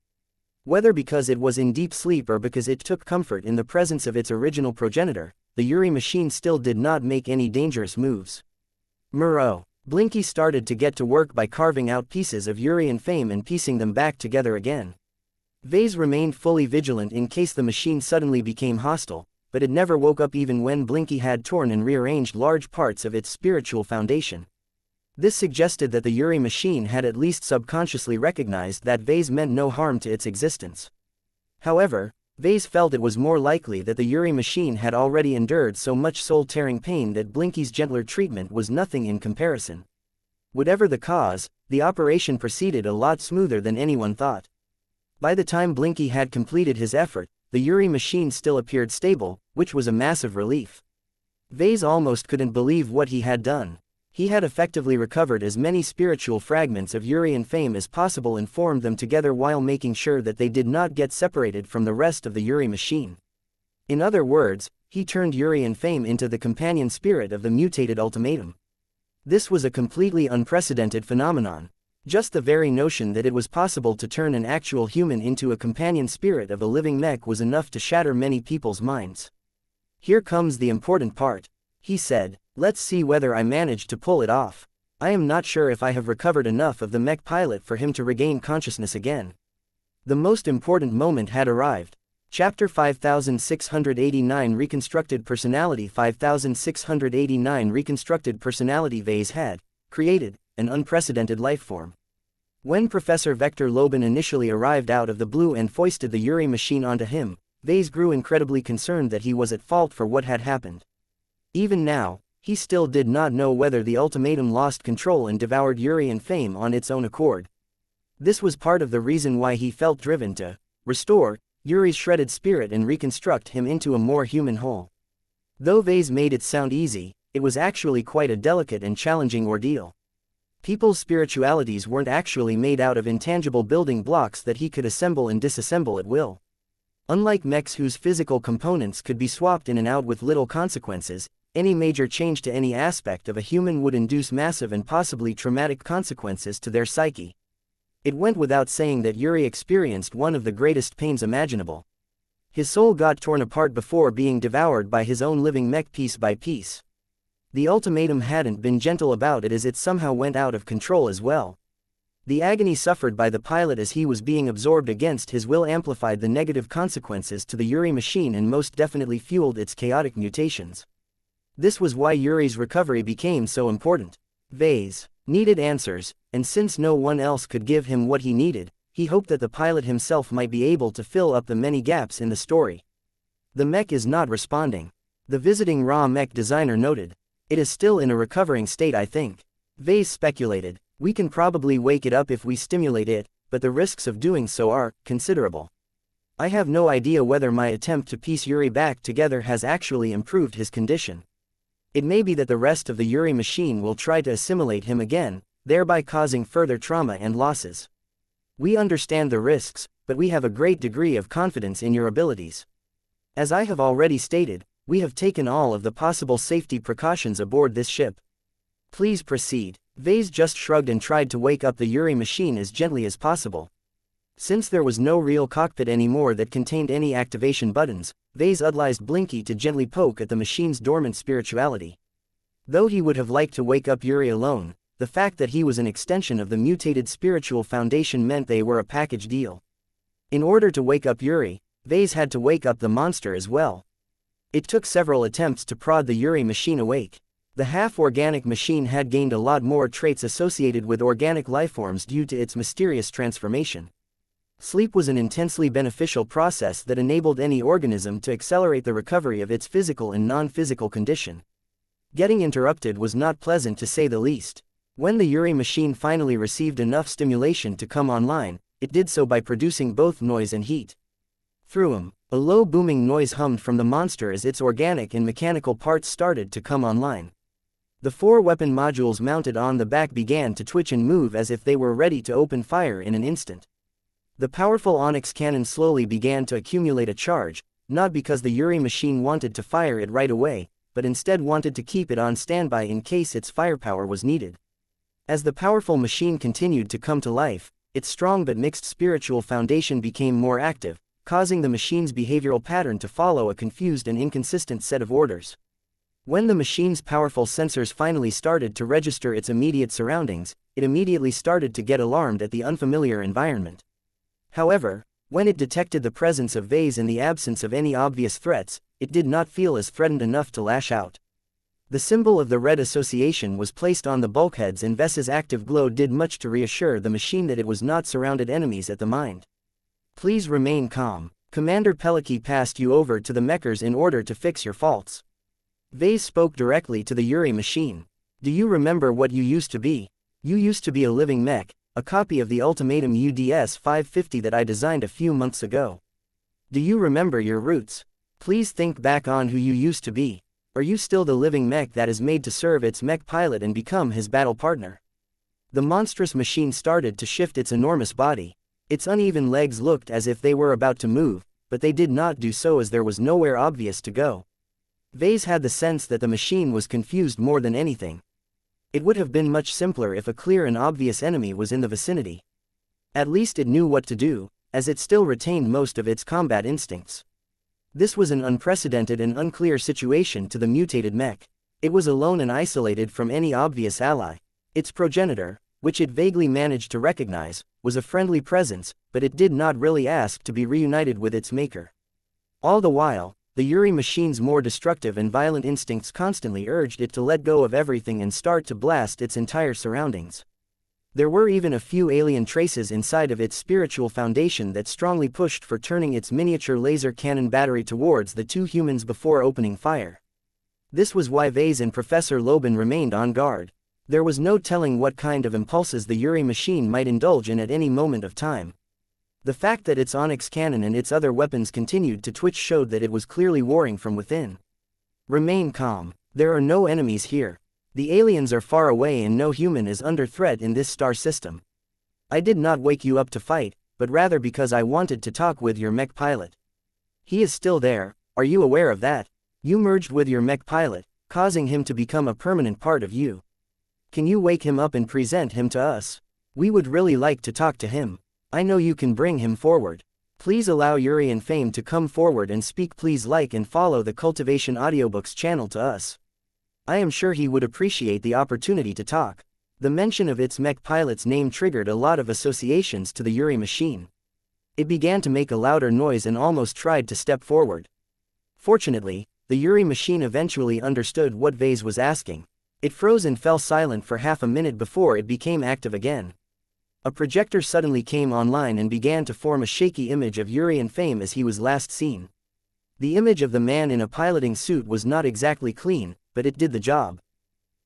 Whether because it was in deep sleep or because it took comfort in the presence of its original progenitor, the Yuri machine still did not make any dangerous moves. Muro. Blinky started to get to work by carving out pieces of Yuri and Fame and piecing them back together again. Vase remained fully vigilant in case the machine suddenly became hostile, but it never woke up even when Blinky had torn and rearranged large parts of its spiritual foundation. This suggested that the Yuri machine had at least subconsciously recognized that Vase meant no harm to its existence. However, Vase felt it was more likely that the Yuri machine had already endured so much soul-tearing pain that Blinky's gentler treatment was nothing in comparison. Whatever the cause, the operation proceeded a lot smoother than anyone thought. By the time Blinky had completed his effort, the Yuri machine still appeared stable, which was a massive relief. Vase almost couldn't believe what he had done. He had effectively recovered as many spiritual fragments of Yuri and Fame as possible and formed them together while making sure that they did not get separated from the rest of the Yuri machine. In other words, he turned Yuri and Fame into the companion spirit of the mutated ultimatum. This was a completely unprecedented phenomenon. Just the very notion that it was possible to turn an actual human into a companion spirit of a living mech was enough to shatter many people's minds. "Here comes the important part," he said. "Let's see whether I manage to pull it off. I am not sure if I have recovered enough of the mech pilot for him to regain consciousness again." The most important moment had arrived. Chapter 5689 Reconstructed Personality 5689 Reconstructed Personality. Vase had created an unprecedented lifeform. When Professor Vector Loban initially arrived out of the blue and foisted the Yuri machine onto him, Vase grew incredibly concerned that he was at fault for what had happened. Even now, he still did not know whether the ultimatum lost control and devoured Yuri and Fame on its own accord. This was part of the reason why he felt driven to restore Yuri's shredded spirit and reconstruct him into a more human whole. Though Vase made it sound easy, it was actually quite a delicate and challenging ordeal. People's spiritualities weren't actually made out of intangible building blocks that he could assemble and disassemble at will. Unlike mechs whose physical components could be swapped in and out with little consequences, any major change to any aspect of a human would induce massive and possibly traumatic consequences to their psyche. It went without saying that Yuri experienced one of the greatest pains imaginable. His soul got torn apart before being devoured by his own living mech piece by piece. The ultimatum hadn't been gentle about it as it somehow went out of control as well. The agony suffered by the pilot as he was being absorbed against his will amplified the negative consequences to the Yuri machine and most definitely fueled its chaotic mutations. This was why Yuri's recovery became so important. Vase needed answers, and since no one else could give him what he needed, he hoped that the pilot himself might be able to fill up the many gaps in the story. "The mech is not responding," the visiting raw mech designer noted. "It is still in a recovering state, I think." Vase speculated. "We can probably wake it up if we stimulate it, but the risks of doing so are considerable. I have no idea whether my attempt to piece Yuri back together has actually improved his condition. It may be that the rest of the Yuri machine will try to assimilate him again, thereby causing further trauma and losses. We understand the risks, but we have a great degree of confidence in your abilities. As I have already stated, we have taken all of the possible safety precautions aboard this ship. Please proceed." Vase just shrugged and tried to wake up the Yuri machine as gently as possible. Since there was no real cockpit anymore that contained any activation buttons, Vase utilized Blinky to gently poke at the machine's dormant spirituality. Though he would have liked to wake up Yuri alone, the fact that he was an extension of the mutated spiritual foundation meant they were a package deal. In order to wake up Yuri, Vase had to wake up the monster as well. It took several attempts to prod the Yuri machine awake. The half-organic machine had gained a lot more traits associated with organic lifeforms due to its mysterious transformation. Sleep was an intensely beneficial process that enabled any organism to accelerate the recovery of its physical and non-physical condition. Getting interrupted was not pleasant to say the least. When the Yuri machine finally received enough stimulation to come online, it did so by producing both noise and heat. Through him, a low booming noise hummed from the monster as its organic and mechanical parts started to come online. The 4 weapon modules mounted on the back began to twitch and move as if they were ready to open fire in an instant. The powerful Onyx cannon slowly began to accumulate a charge, not because the Yuri machine wanted to fire it right away, but instead wanted to keep it on standby in case its firepower was needed. As the powerful machine continued to come to life, its strong but mixed spiritual foundation became more active, causing the machine's behavioral pattern to follow a confused and inconsistent set of orders. When the machine's powerful sensors finally started to register its immediate surroundings, it immediately started to get alarmed at the unfamiliar environment. However, when it detected the presence of Vase in the absence of any obvious threats, it did not feel as threatened enough to lash out. The symbol of the Red Association was placed on the bulkheads and Ves's active glow did much to reassure the machine that it was not surrounded enemies at the mind. Please remain calm. Commander Peliki passed you over to the Mechers in order to fix your faults. Vase spoke directly to the Yuri machine. Do you remember what you used to be? You used to be a living mech, a copy of the Ultimatum UDS-550 that I designed a few months ago. Do you remember your roots? Please think back on who you used to be. Are you still the living mech that is made to serve its mech pilot and become his battle partner? The monstrous machine started to shift its enormous body. Its uneven legs looked as if they were about to move, but they did not do so as there was nowhere obvious to go. Vase had the sense that the machine was confused more than anything. It would have been much simpler if a clear and obvious enemy was in the vicinity. At least it knew what to do, as it still retained most of its combat instincts. This was an unprecedented and unclear situation to the mutated mech. It was alone and isolated from any obvious ally. Its progenitor, which it vaguely managed to recognize, was a friendly presence, but it did not really ask to be reunited with its maker. All the while, the Yuri machine's more destructive and violent instincts constantly urged it to let go of everything and start to blast its entire surroundings. There were even a few alien traces inside of its spiritual foundation that strongly pushed for turning its miniature laser cannon battery towards the two humans before opening fire. This was why Vase and Professor Loban remained on guard. There was no telling what kind of impulses the Yuri machine might indulge in at any moment of time. The fact that its onyx cannon and its other weapons continued to twitch showed that it was clearly warring from within. Remain calm. There are no enemies here. The aliens are far away and no human is under threat in this star system. I did not wake you up to fight, but rather because I wanted to talk with your mech pilot. He is still there, are you aware of that? You merged with your mech pilot, causing him to become a permanent part of you. Can you wake him up and present him to us? We would really like to talk to him. I know you can bring him forward. Please allow Yuri and Fame to come forward and speak. Please like and follow the Cultivation Audiobooks channel to us. I am sure he would appreciate the opportunity to talk. The mention of its mech pilot's name triggered a lot of associations to the Yuri machine. It began to make a louder noise and almost tried to step forward. Fortunately, the Yuri machine eventually understood what Vase was asking. It froze and fell silent for half a minute before it became active again. A projector suddenly came online and began to form a shaky image of Yuri and Fame as he was last seen. The image of the man in a piloting suit was not exactly clean, but it did the job.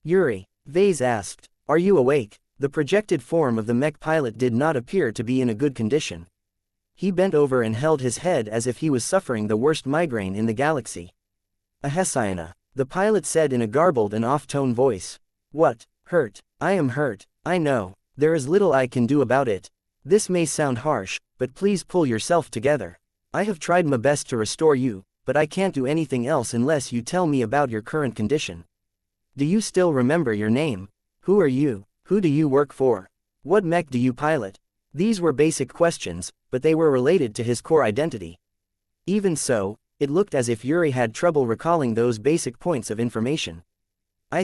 Yuri, Vase asked, are you awake? The projected form of the mech pilot did not appear to be in a good condition. He bent over and held his head as if he was suffering the worst migraine in the galaxy. Xianxia, the pilot said in a garbled and off-tone voice. What? Hurt? I am hurt, I know. There is little I can do about it. This may sound harsh, but please pull yourself together. I have tried my best to restore you, but I can't do anything else unless you tell me about your current condition. Do you still remember your name? Who are you? Who do you work for? What mech do you pilot? These were basic questions, but they were related to his core identity. Even so, it looked as if Yuri had trouble recalling those basic points of information. I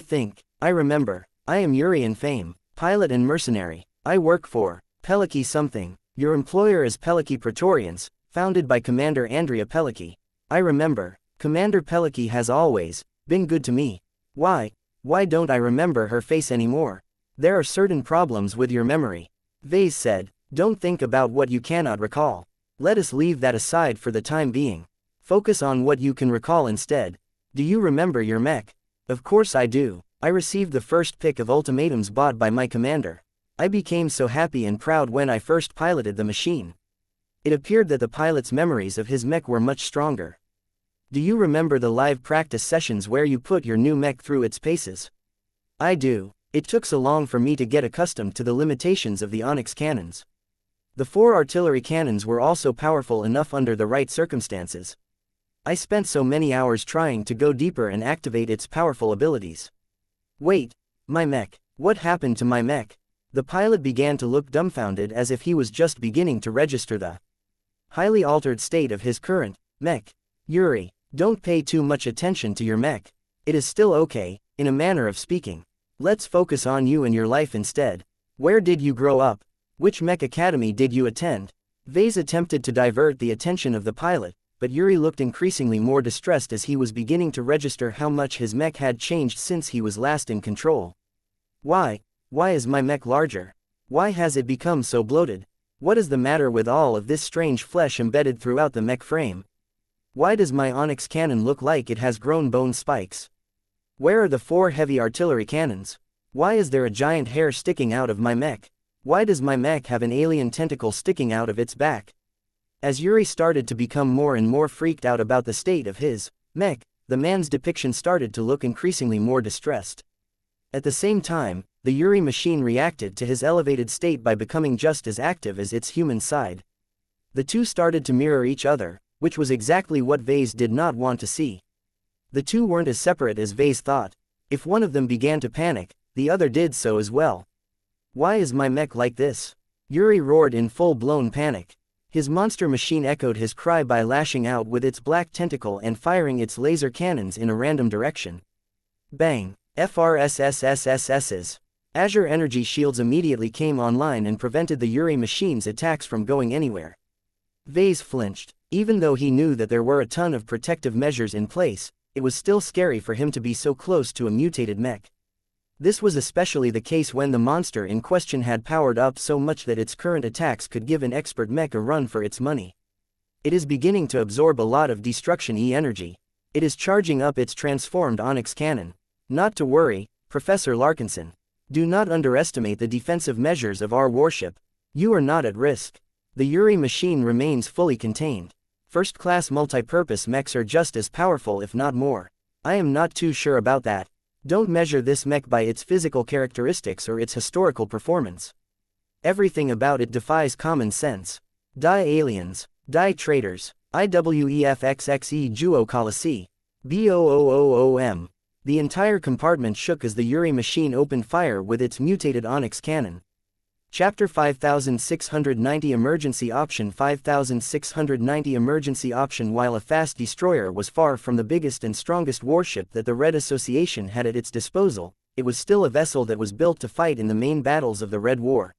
remember. I am Yuri and Fame. Pilot and mercenary. I work for Peliki something. Your employer is Peliki Praetorians, founded by Commander Andrea Peliki. I remember. Commander Peliki has always been good to me. Why don't I remember her face anymore? There are certain problems with your memory. Vase said, don't think about what you cannot recall. Let us leave that aside for the time being. Focus on what you can recall instead. Do you remember your mech? Of course I do. I received the first pick of ultimatums bought by my commander. I became so happy and proud when I first piloted the machine. It appeared that the pilot's memories of his mech were much stronger. Do you remember the live practice sessions where you put your new mech through its paces? I do. It took so long for me to get accustomed to the limitations of the onyx cannons. The 4 artillery cannons were also powerful enough under the right circumstances. I spent so many hours trying to go deeper and activate its powerful abilities. Wait, my mech. What happened to my mech? The pilot began to look dumbfounded as if he was just beginning to register the highly altered state of his current mech. Yuri, don't pay too much attention to your mech. It is still okay, in a manner of speaking. Let's focus on you and your life instead. Where did you grow up? Which mech academy did you attend? Vase attempted to divert the attention of the pilot, but Yuri looked increasingly more distressed as he was beginning to register how much his mech had changed since he was last in control. Why is my mech larger? Why has it become so bloated? What is the matter with all of this strange flesh embedded throughout the mech frame? Why does my onyx cannon look like it has grown bone spikes? Where are the 4 heavy artillery cannons? Why is there a giant hair sticking out of my mech? Why does my mech have an alien tentacle sticking out of its back? As Yuri started to become more and more freaked out about the state of his mech, the man's depiction started to look increasingly more distressed. At the same time, the Yuri machine reacted to his elevated state by becoming just as active as its human side. The two started to mirror each other, which was exactly what Vase did not want to see. The two weren't as separate as Vase thought. If one of them began to panic, the other did so as well. "Why is my mech like this?" Yuri roared in full-blown panic. His monster machine echoed his cry by lashing out with its black tentacle and firing its laser cannons in a random direction. Bang! FRSSSSS's. Azure energy shields immediately came online and prevented the Yuri machine's attacks from going anywhere. Vase flinched. Even though he knew that there were a ton of protective measures in place, it was still scary for him to be so close to a mutated mech. This was especially the case when the monster in question had powered up so much that its current attacks could give an expert mech a run for its money. It is beginning to absorb a lot of destruction energy. It is charging up its transformed onyx cannon. Not to worry, Professor Larkinson. Do not underestimate the defensive measures of our warship. You are not at risk. The Yuri machine remains fully contained. First-class multi-purpose mechs are just as powerful if not more. I am not too sure about that. Don't measure this mech by its physical characteristics or its historical performance. Everything about it defies common sense. Die aliens, die traitors, IWEFXXE Juo Colossi, BOOOOM. The entire compartment shook as the Yuri machine opened fire with its mutated onyx cannon. Chapter 5690 Emergency Option 5690 Emergency Option. While a fast destroyer was far from the biggest and strongest warship that the Red Association had at its disposal, it was still a vessel that was built to fight in the main battles of the Red War.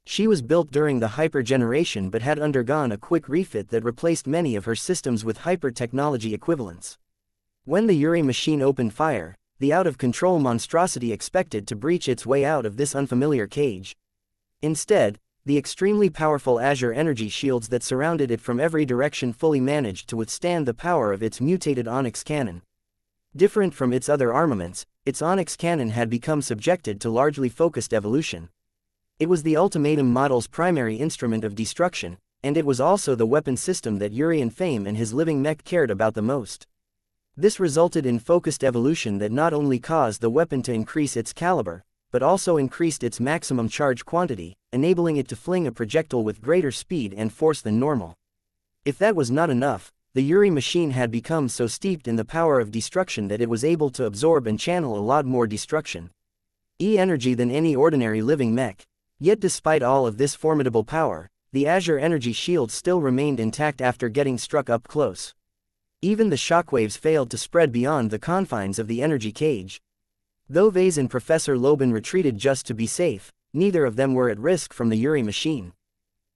She was built during the Hyper generation but had undergone a quick refit that replaced many of her systems with hyper technology equivalents. When the Yuri machine opened fire, the out-of-control monstrosity expected to breach its way out of this unfamiliar cage. Instead, the extremely powerful Azure energy shields that surrounded it from every direction fully managed to withstand the power of its mutated onyx cannon. Different from its other armaments, its onyx cannon had become subjected to largely focused evolution. It was the Ultimatum model's primary instrument of destruction, and it was also the weapon system that Yuri and Fame and his living mech cared about the most. This resulted in focused evolution that not only caused the weapon to increase its caliber, but also increased its maximum charge quantity, enabling it to fling a projectile with greater speed and force than normal. If that was not enough, the Yuri machine had become so steeped in the power of destruction that it was able to absorb and channel a lot more destruction energy than any ordinary living mech. Yet despite all of this formidable power, the Azure energy shield still remained intact after getting struck up close. Even the shockwaves failed to spread beyond the confines of the energy cage. Though Vase and Professor Loban retreated just to be safe, neither of them were at risk from the Yuri machine.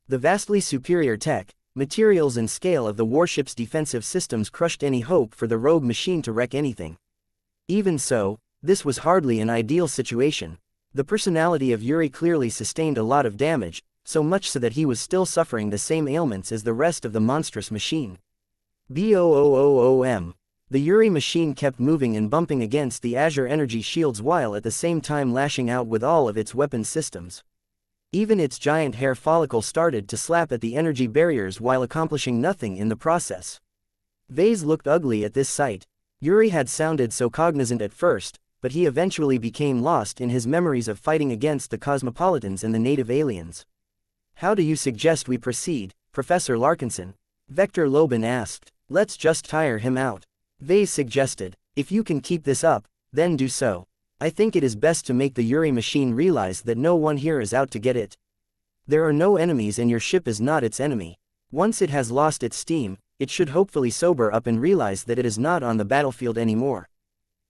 The vastly superior tech, materials and scale of the warship's defensive systems crushed any hope for the rogue machine to wreck anything. Even so, this was hardly an ideal situation. The personality of Yuri clearly sustained a lot of damage, so much so that he was still suffering the same ailments as the rest of the monstrous machine. BOOOOM. The Yuri machine kept moving and bumping against the Azure energy shields while at the same time lashing out with all of its weapon systems. Even its giant hair follicle started to slap at the energy barriers while accomplishing nothing in the process. Vase looked ugly at this sight. Yuri had sounded so cognizant at first, but he eventually became lost in his memories of fighting against the cosmopolitans and the native aliens. "How do you suggest we proceed, Professor Larkinson?" Vector Loban asked. "Let's just tire him out," Vase suggested. "If you can keep this up, then do so. I think it is best to make the Yuri machine realize that no one here is out to get it. There are no enemies and your ship is not its enemy. Once it has lost its steam, it should hopefully sober up and realize that it is not on the battlefield anymore."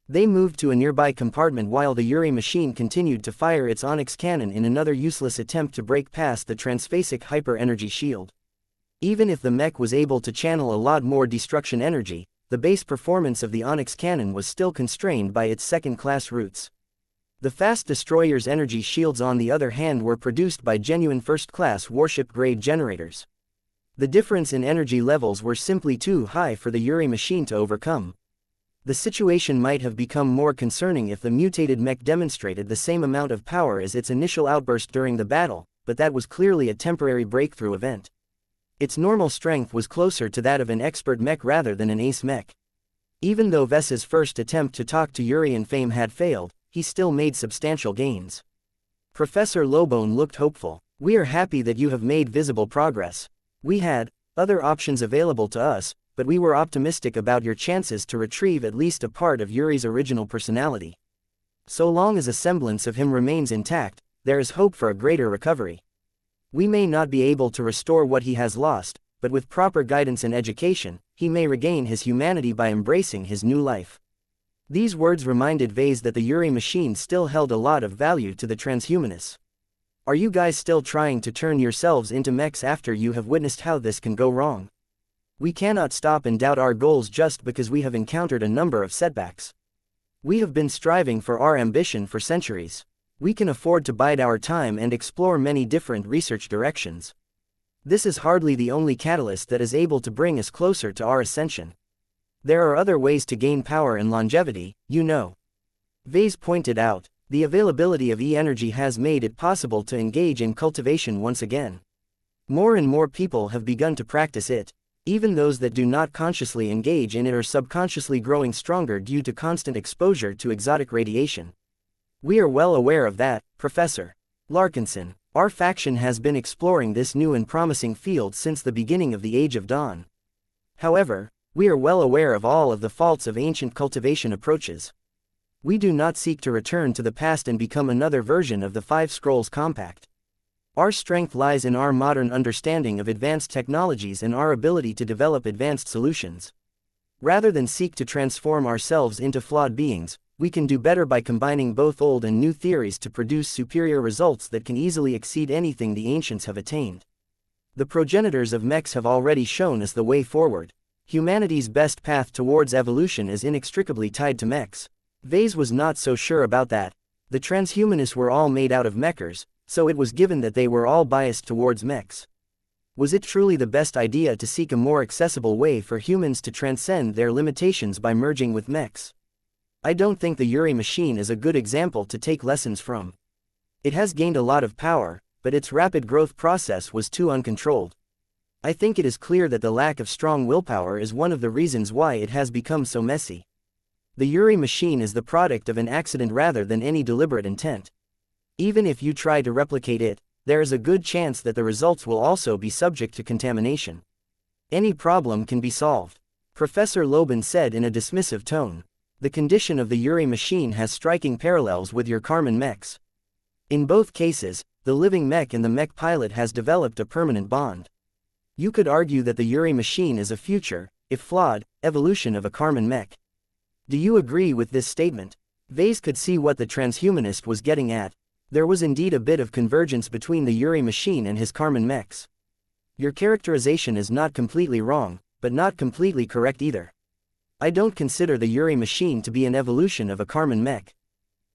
They moved to a nearby compartment while the Yuri machine continued to fire its onyx cannon in another useless attempt to break past the transphasic hyper-energy shield. Even if the mech was able to channel a lot more destruction energy, the base performance of the onyx cannon was still constrained by its second-class roots. The fast destroyer's energy shields on the other hand were produced by genuine first-class warship-grade generators. The difference in energy levels were simply too high for the Yuri machine to overcome. The situation might have become more concerning if the mutated mech demonstrated the same amount of power as its initial outburst during the battle, but that was clearly a temporary breakthrough event. Its normal strength was closer to that of an expert mech rather than an ace mech. Even though Vess's first attempt to talk to Yuri and Fame had failed, he still made substantial gains. Professor Lobone looked hopeful. "We are happy that you have made visible progress. We had other options available to us, but we were optimistic about your chances to retrieve at least a part of Yuri's original personality. So long as a semblance of him remains intact, there is hope for a greater recovery. We may not be able to restore what he has lost, but with proper guidance and education, he may regain his humanity by embracing his new life. These words reminded Vase that the Yuri machine still held a lot of value to the transhumanists. Are you guys still trying to turn yourselves into mechs after you have witnessed how this can go wrong? We cannot stop and doubt our goals just because we have encountered a number of setbacks. We have been striving for our ambition for centuries. We can afford to bide our time and explore many different research directions. This is hardly the only catalyst that is able to bring us closer to our ascension. There are other ways to gain power and longevity, you know. Vase pointed out, the availability of E-energy has made it possible to engage in cultivation once again. More and more people have begun to practice it. Even those that do not consciously engage in it are subconsciously growing stronger due to constant exposure to exotic radiation. We are well aware of that, Professor Larkinson. Our faction has been exploring this new and promising field since the beginning of the Age of Dawn. However, we are well aware of all of the faults of ancient cultivation approaches. We do not seek to return to the past and become another version of the Five Scrolls Compact. Our strength lies in our modern understanding of advanced technologies and our ability to develop advanced solutions. Rather than seek to transform ourselves into flawed beings, we can do better by combining both old and new theories to produce superior results that can easily exceed anything the ancients have attained. The progenitors of mechs have already shown us the way forward. Humanity's best path towards evolution is inextricably tied to mechs. Vase was not so sure about that. The transhumanists were all made out of mechers, so it was given that they were all biased towards mechs. Was it truly the best idea to seek a more accessible way for humans to transcend their limitations by merging with mechs? I don't think the Yuri machine is a good example to take lessons from. It has gained a lot of power, but its rapid growth process was too uncontrolled. I think it is clear that the lack of strong willpower is one of the reasons why it has become so messy. The Yuri machine is the product of an accident rather than any deliberate intent. Even if you try to replicate it, there is a good chance that the results will also be subject to contamination. Any problem can be solved, Professor Lobin said in a dismissive tone. The condition of the Yuri machine has striking parallels with your Karman mechs. In both cases, the living mech and the mech pilot has developed a permanent bond. You could argue that the Yuri machine is a future, if flawed, evolution of a Karman mech. Do you agree with this statement? Vase could see what the transhumanist was getting at. There was indeed a bit of convergence between the Yuri machine and his Karman mechs. Your characterization is not completely wrong, but not completely correct either. I don't consider the Yuri machine to be an evolution of a Karman mech.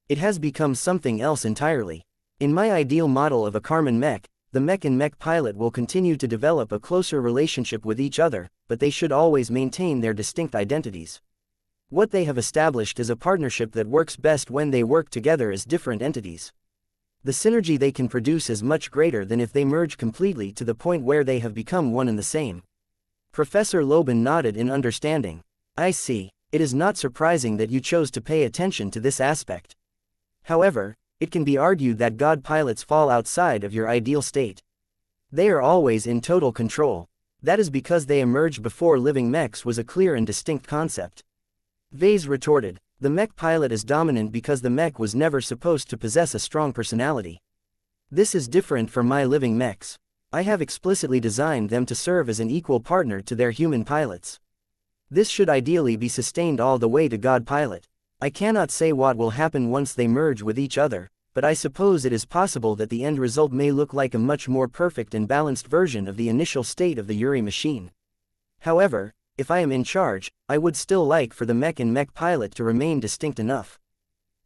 It has become something else entirely. In my ideal model of a Karman mech, the mech and mech pilot will continue to develop a closer relationship with each other, but they should always maintain their distinct identities. What they have established is a partnership that works best when they work together as different entities. The synergy they can produce is much greater than if they merge completely to the point where they have become one and the same. Professor Lobin nodded in understanding. I see. It is not surprising that you chose to pay attention to this aspect. However, it can be argued that God pilots fall outside of your ideal state. They are always in total control. That is because they emerged before living mechs was a clear and distinct concept. Vase retorted, the mech pilot is dominant because the mech was never supposed to possess a strong personality. This is different from my living mechs. I have explicitly designed them to serve as an equal partner to their human pilots. This should ideally be sustained all the way to God pilot. I cannot say what will happen once they merge with each other, but I suppose it is possible that the end result may look like a much more perfect and balanced version of the initial state of the Yuri machine. However, if I am in charge, I would still like for the mech and mech pilot to remain distinct enough.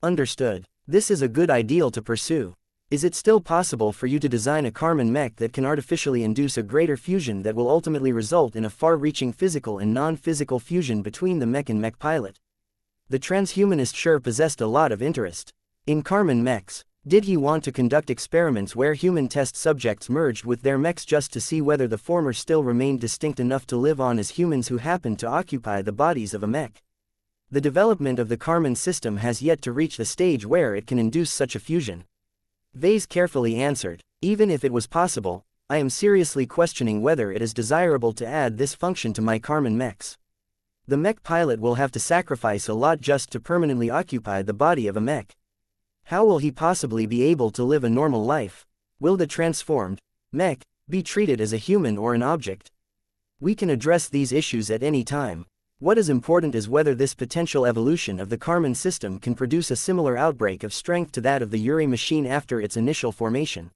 Understood. This is a good ideal to pursue. Is it still possible for you to design a Karman mech that can artificially induce a greater fusion that will ultimately result in a far-reaching physical and non-physical fusion between the mech and mech pilot? The transhumanist sure possessed a lot of interest in Karman mechs. Did he want to conduct experiments where human test subjects merged with their mechs just to see whether the former still remained distinct enough to live on as humans who happened to occupy the bodies of a mech? The development of the Karman system has yet to reach the stage where it can induce such a fusion. Vase carefully answered, even if it was possible, I am seriously questioning whether it is desirable to add this function to my Karman mechs. The mech pilot will have to sacrifice a lot just to permanently occupy the body of a mech. How will he possibly be able to live a normal life? Will the transformed mech be treated as a human or an object? We can address these issues at any time. What is important is whether this potential evolution of the Karman system can produce a similar outbreak of strength to that of the Yuri machine after its initial formation.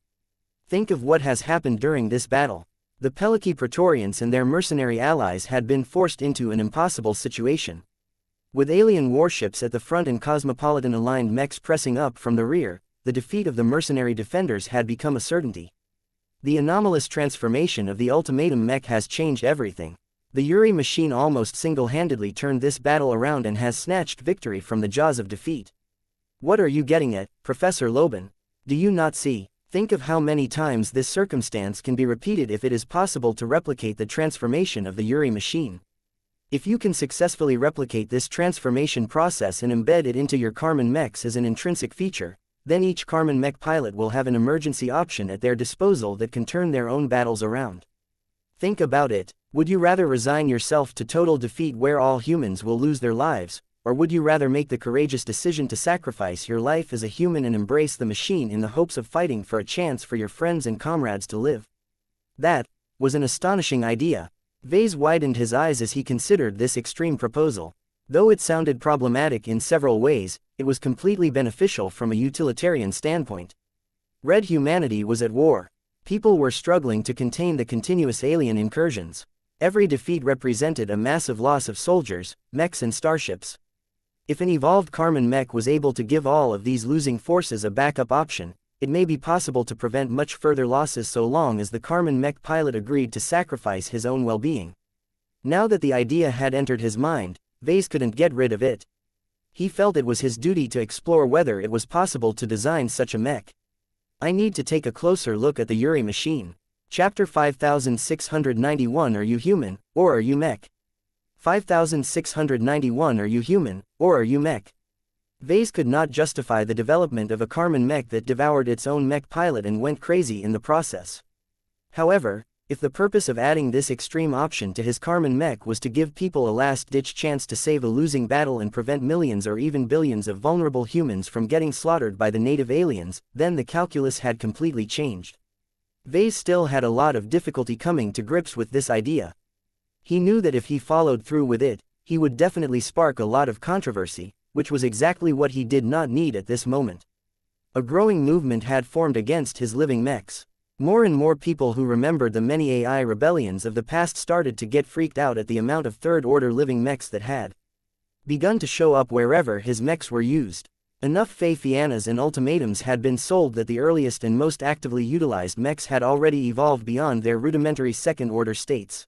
Think of what has happened during this battle. The Peliki Praetorians and their mercenary allies had been forced into an impossible situation. With alien warships at the front and cosmopolitan-aligned mechs pressing up from the rear, the defeat of the mercenary defenders had become a certainty. The anomalous transformation of the ultimatum mech has changed everything. The Yuri machine almost single-handedly turned this battle around and has snatched victory from the jaws of defeat. What are you getting at, Professor Loban? Do you not see? Think of how many times this circumstance can be repeated if it is possible to replicate the transformation of the Yuri machine. If you can successfully replicate this transformation process and embed it into your Karman mechs as an intrinsic feature, then each Karman mech pilot will have an emergency option at their disposal that can turn their own battles around. Think about it. Would you rather resign yourself to total defeat where all humans will lose their lives, or would you rather make the courageous decision to sacrifice your life as a human and embrace the machine in the hopes of fighting for a chance for your friends and comrades to live? That was an astonishing idea. Vase widened his eyes as he considered this extreme proposal. Though it sounded problematic in several ways, it was completely beneficial from a utilitarian standpoint. Red humanity was at war. People were struggling to contain the continuous alien incursions. Every defeat represented a massive loss of soldiers, mechs and starships. If an evolved Karman mech was able to give all of these losing forces a backup option, it may be possible to prevent much further losses so long as the Karman mech pilot agreed to sacrifice his own well-being. Now that the idea had entered his mind, Vase couldn't get rid of it. He felt it was his duty to explore whether it was possible to design such a mech. I need to take a closer look at the Yuri machine. Chapter 5691. Are you human, or are you mech? 5691. Are you human, or are you mech? Vase could not justify the development of a Karman mech that devoured its own mech pilot and went crazy in the process. However, if the purpose of adding this extreme option to his Karman mech was to give people a last-ditch chance to save a losing battle and prevent millions or even billions of vulnerable humans from getting slaughtered by the native aliens, then the calculus had completely changed. Vase still had a lot of difficulty coming to grips with this idea. He knew that if he followed through with it, he would definitely spark a lot of controversy, which was exactly what he did not need at this moment. A growing movement had formed against his living mechs. More and more people who remembered the many AI rebellions of the past started to get freaked out at the amount of third-order living mechs that had begun to show up wherever his mechs were used. Enough Fey Fianas and ultimatums had been sold that the earliest and most actively utilized mechs had already evolved beyond their rudimentary second-order states.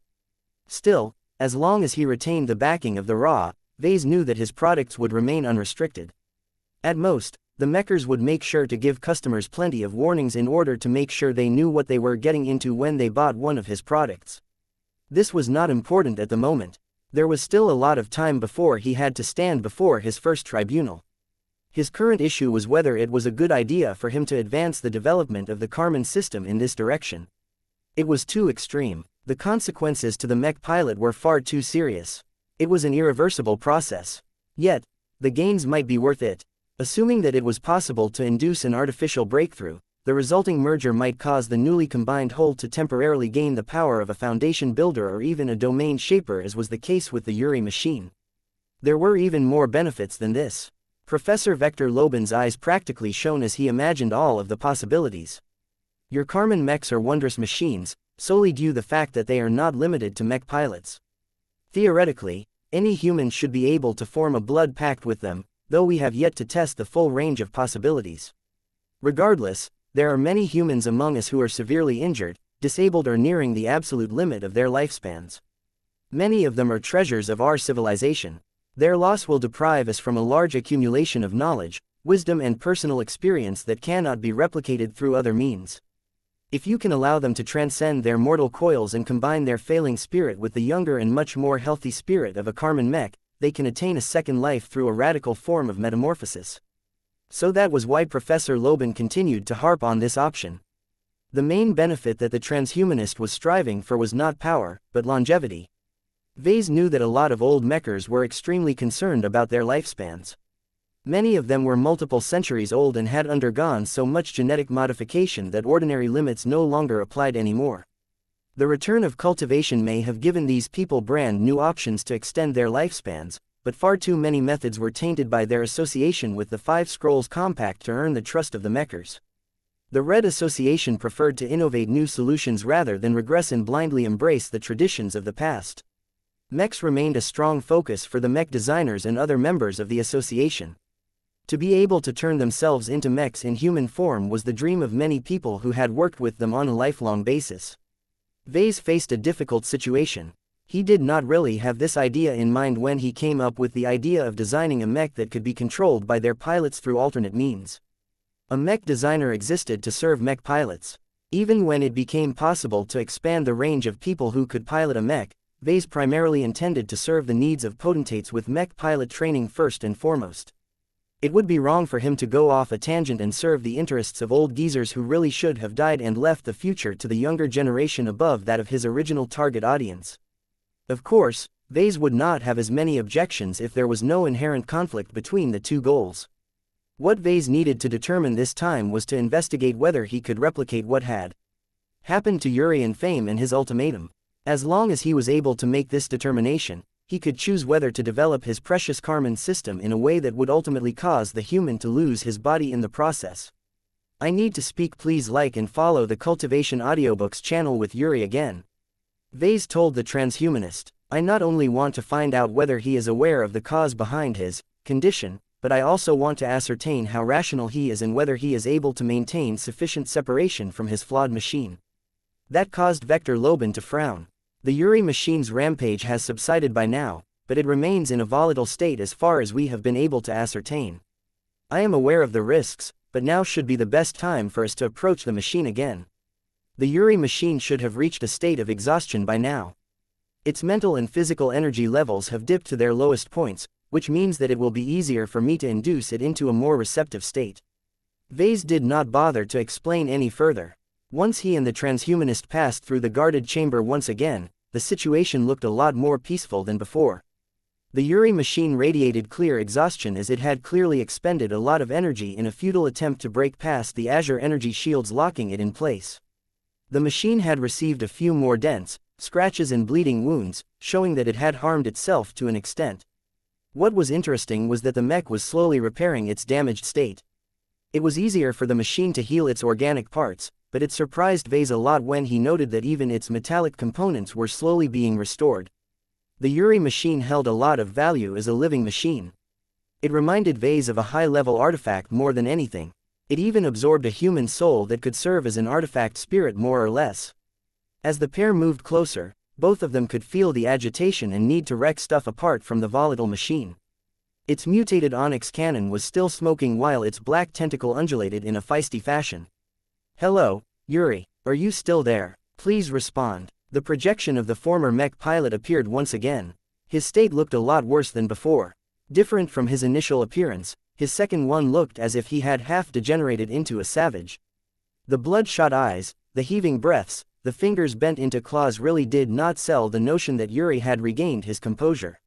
Still, as long as he retained the backing of the Ra, Vase knew that his products would remain unrestricted. At most, the mechers would make sure to give customers plenty of warnings in order to make sure they knew what they were getting into when they bought one of his products. This was not important at the moment. There was still a lot of time before he had to stand before his first tribunal. His current issue was whether it was a good idea for him to advance the development of the Karman system in this direction. It was too extreme. The consequences to the mech pilot were far too serious. It was an irreversible process. Yet, the gains might be worth it. Assuming that it was possible to induce an artificial breakthrough, the resulting merger might cause the newly combined whole to temporarily gain the power of a foundation builder or even a domain shaper, as was the case with the Yuri machine. There were even more benefits than this. Professor Vector Loban's eyes practically shone as he imagined all of the possibilities. Your Karman mechs are wondrous machines, solely due to the fact that they are not limited to mech pilots. Theoretically, any human should be able to form a blood pact with them, though we have yet to test the full range of possibilities. Regardless, there are many humans among us who are severely injured, disabled or nearing the absolute limit of their lifespans. Many of them are treasures of our civilization. Their loss will deprive us from a large accumulation of knowledge, wisdom and personal experience that cannot be replicated through other means. If you can allow them to transcend their mortal coils and combine their failing spirit with the younger and much more healthy spirit of a Karman mech, they can attain a second life through a radical form of metamorphosis. So that was why Professor Loban continued to harp on this option. The main benefit that the transhumanist was striving for was not power, but longevity. Vase knew that a lot of old mechers were extremely concerned about their lifespans. Many of them were multiple centuries old and had undergone so much genetic modification that ordinary limits no longer applied anymore. The return of cultivation may have given these people brand new options to extend their lifespans, but far too many methods were tainted by their association with the Five Scrolls Compact to earn the trust of the mechers. The Red Association preferred to innovate new solutions rather than regress and blindly embrace the traditions of the past. Mechs remained a strong focus for the mech designers and other members of the association. To be able to turn themselves into mechs in human form was the dream of many people who had worked with them on a lifelong basis. Vase faced a difficult situation. He did not really have this idea in mind when he came up with the idea of designing a mech that could be controlled by their pilots through alternate means. A mech designer existed to serve mech pilots. Even when it became possible to expand the range of people who could pilot a mech, Vase primarily intended to serve the needs of potentates with mech pilot training first and foremost. It would be wrong for him to go off a tangent and serve the interests of old geezers who really should have died and left the future to the younger generation above that of his original target audience. Of course, Vase would not have as many objections if there was no inherent conflict between the two goals. What Vase needed to determine this time was to investigate whether he could replicate what had happened to Yuri and Fame and his ultimatum. As long as he was able to make this determination, he could choose whether to develop his precious Carmen system in a way that would ultimately cause the human to lose his body in the process. I need to speak. Please like and follow the Cultivation Audiobooks channel with Yuri again. Vase told the transhumanist, I not only want to find out whether he is aware of the cause behind his condition, but I also want to ascertain how rational he is and whether he is able to maintain sufficient separation from his flawed machine. That caused Vector Loban to frown. The Yuri machine's rampage has subsided by now, but it remains in a volatile state as far as we have been able to ascertain. I am aware of the risks, but now should be the best time for us to approach the machine again. The Yuri machine should have reached a state of exhaustion by now. Its mental and physical energy levels have dipped to their lowest points, which means that it will be easier for me to induce it into a more receptive state. Vase did not bother to explain any further. Once he and the transhumanist passed through the guarded chamber once again, the situation looked a lot more peaceful than before. The Yuri machine radiated clear exhaustion as it had clearly expended a lot of energy in a futile attempt to break past the Azure energy shields locking it in place. The machine had received a few more dents, scratches and bleeding wounds, showing that it had harmed itself to an extent. What was interesting was that the mech was slowly repairing its damaged state. It was easier for the machine to heal its organic parts, but it surprised Vase a lot when he noted that even its metallic components were slowly being restored. The Yuri machine held a lot of value as a living machine. It reminded Vase of a high-level artifact more than anything. It even absorbed a human soul that could serve as an artifact spirit more or less. As the pair moved closer, both of them could feel the agitation and need to wreck stuff apart from the volatile machine. Its mutated onyx cannon was still smoking while its black tentacle undulated in a feisty fashion. Hello, Yuri, are you still there? Please respond. The projection of the former mech pilot appeared once again. His state looked a lot worse than before. Different from his initial appearance, his second one looked as if he had half degenerated into a savage. The bloodshot eyes, the heaving breaths, the fingers bent into claws really did not sell the notion that Yuri had regained his composure.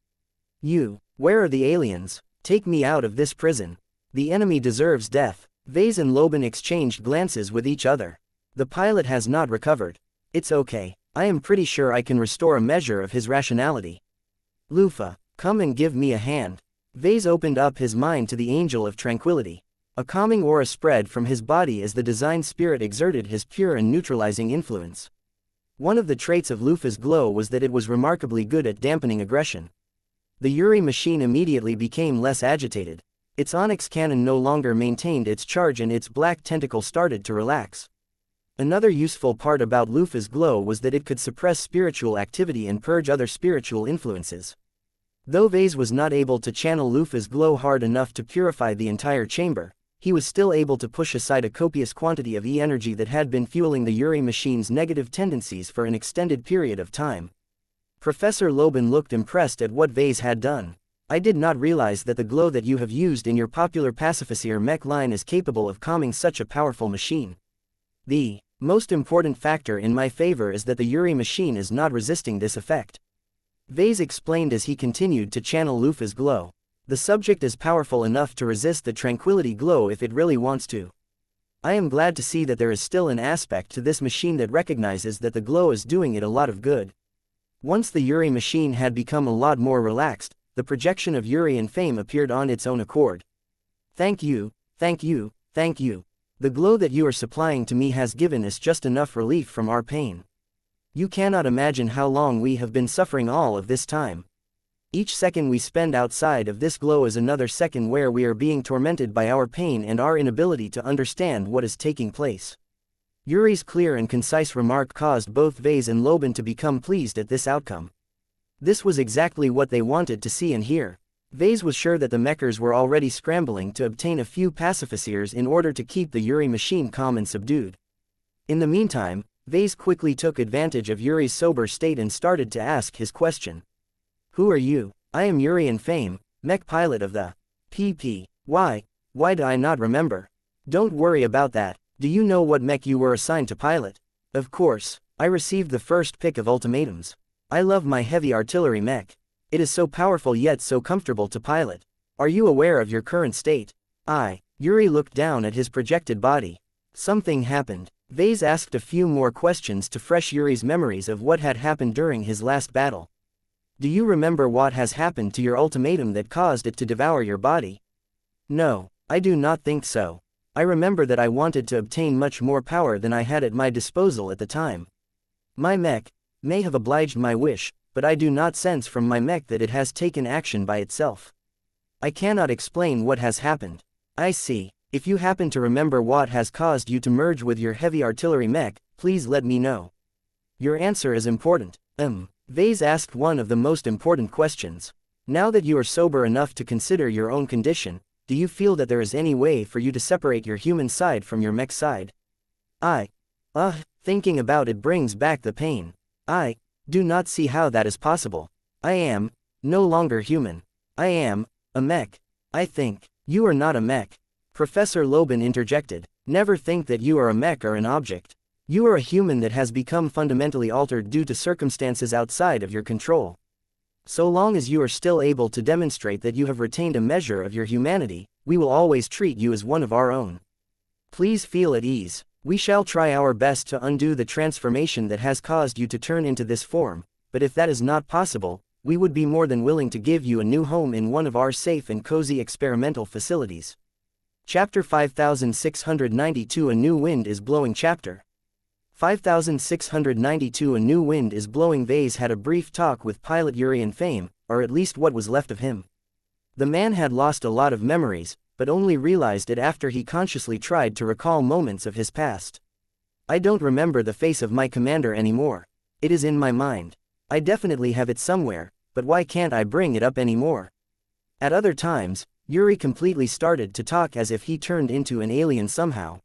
Where are the aliens? Take me out of this prison. The enemy deserves death. Vase and Loban exchanged glances with each other. The pilot has not recovered. It's okay. I am pretty sure I can restore a measure of his rationality. Lufa, come and give me a hand. Vase opened up his mind to the Angel of Tranquility. A calming aura spread from his body as the design spirit exerted his pure and neutralizing influence. One of the traits of Lufa's glow was that it was remarkably good at dampening aggression. The Yuri machine immediately became less agitated. Its onyx cannon no longer maintained its charge and its black tentacle started to relax. Another useful part about Lufa's glow was that it could suppress spiritual activity and purge other spiritual influences. Though Vase was not able to channel Lufa's glow hard enough to purify the entire chamber, he was still able to push aside a copious quantity of E-energy that had been fueling the Yuri machine's negative tendencies for an extended period of time. Professor Loban looked impressed at what Vase had done. I did not realize that the glow that you have used in your popular pacificer mech line is capable of calming such a powerful machine. The Most important factor in my favor is that the Yuri machine is not resisting this effect. Vase explained as he continued to channel Lufa's glow. The subject is powerful enough to resist the tranquility glow if it really wants to. I am glad to see that there is still an aspect to this machine that recognizes that the glow is doing it a lot of good. Once the Yuri machine had become a lot more relaxed, the projection of Yuri and fame appeared on its own accord. Thank you, thank you, thank you. The glow that you are supplying to me has given us just enough relief from our pain. You cannot imagine how long we have been suffering all of this time. Each second we spend outside of this glow is another second where we are being tormented by our pain and our inability to understand what is taking place. Yuri's clear and concise remark caused both Vase and Loban to become pleased at this outcome. This was exactly what they wanted to see and hear. Vase was sure that the Mechers were already scrambling to obtain a few pacifiers in order to keep the Yuri machine calm and subdued. In the meantime, Vase quickly took advantage of Yuri's sober state and started to ask his question. Who are you? I am Yuri and Fame, Mech pilot of the PP. Why do I not remember? Don't worry about that. Do you know what mech you were assigned to pilot? Of course, I received the first pick of ultimatums. I love my heavy artillery mech. It is so powerful yet so comfortable to pilot. Are you aware of your current state? Yuri looked down at his projected body. Something happened. Vase asked a few more questions to fresh Yuri's memories of what had happened during his last battle. Do you remember what has happened to your ultimatum that caused it to devour your body? No, I do not think so. I remember that I wanted to obtain much more power than I had at my disposal at the time. My mech may have obliged my wish, but I do not sense from my mech that it has taken action by itself. I cannot explain what has happened. I see. If you happen to remember what has caused you to merge with your heavy artillery mech, please let me know. Your answer is important. Vase asked one of the most important questions. Now that you are sober enough to consider your own condition, do you feel that there is any way for you to separate your human side from your mech side? Thinking about it brings back the pain. I do not see how that is possible. I am no longer human. I am a mech. I think you are not a mech. Professor Loban interjected. Never think that you are a mech or an object. You are a human that has become fundamentally altered due to circumstances outside of your control. So long as you are still able to demonstrate that you have retained a measure of your humanity, we will always treat you as one of our own. Please feel at ease. We shall try our best to undo the transformation that has caused you to turn into this form, but if that is not possible, we would be more than willing to give you a new home in one of our safe and cozy experimental facilities. Chapter 5692 A New Wind is Blowing. Chapter 5692 A New Wind is Blowing. Vase had a brief talk with pilot Yuri and Fame, or at least what was left of him. The man had lost a lot of memories, but only realized it after he consciously tried to recall moments of his past. I don't remember the face of my commander anymore. It is in my mind. I definitely have it somewhere, but why can't I bring it up anymore? At other times, Yuri completely started to talk as if he turned into an alien somehow.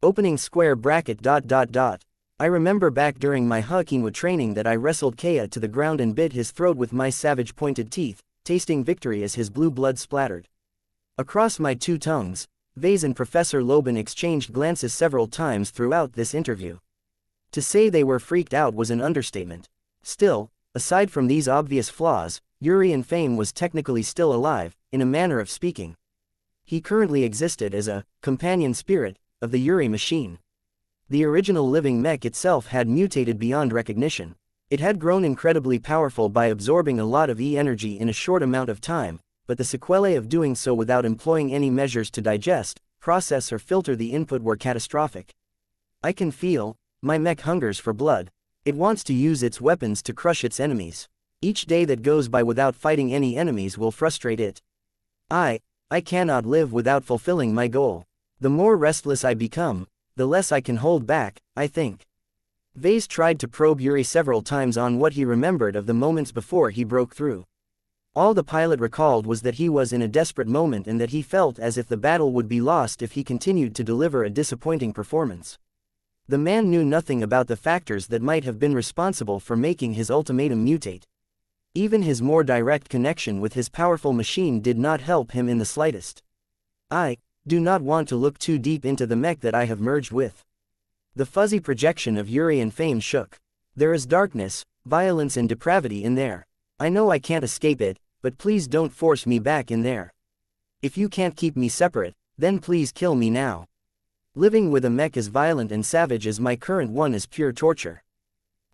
Opening square bracket ... I remember back during my Hakinwa training that I wrestled Kea to the ground and bit his throat with my savage pointed teeth, tasting victory as his blue blood splattered across my two tongues. Vase and Professor Loban exchanged glances several times throughout this interview. To say they were freaked out was an understatement. Still, aside from these obvious flaws, Yuri and Fame was technically still alive, in a manner of speaking. He currently existed as a companion spirit of the Yuri machine. The original living mech itself had mutated beyond recognition. It had grown incredibly powerful by absorbing a lot of energy in a short amount of time, but the sequelae of doing so without employing any measures to digest, process or filter the input were catastrophic. I can feel, my mech hungers for blood. It wants to use its weapons to crush its enemies. Each day that goes by without fighting any enemies will frustrate it. I cannot live without fulfilling my goal. The more restless I become, the less I can hold back, I think. Vase tried to probe Yuri several times on what he remembered of the moments before he broke through. All the pilot recalled was that he was in a desperate moment and that he felt as if the battle would be lost if he continued to deliver a disappointing performance. The man knew nothing about the factors that might have been responsible for making his ultimatum mutate. Even his more direct connection with his powerful machine did not help him in the slightest. I do not want to look too deep into the mech that I have merged with. The fuzzy projection of Yuri and Fame shook. There is darkness, violence and depravity in there. I know I can't escape it, but please don't force me back in there. If you can't keep me separate, then please kill me now. Living with a mech as violent and savage as my current one is pure torture.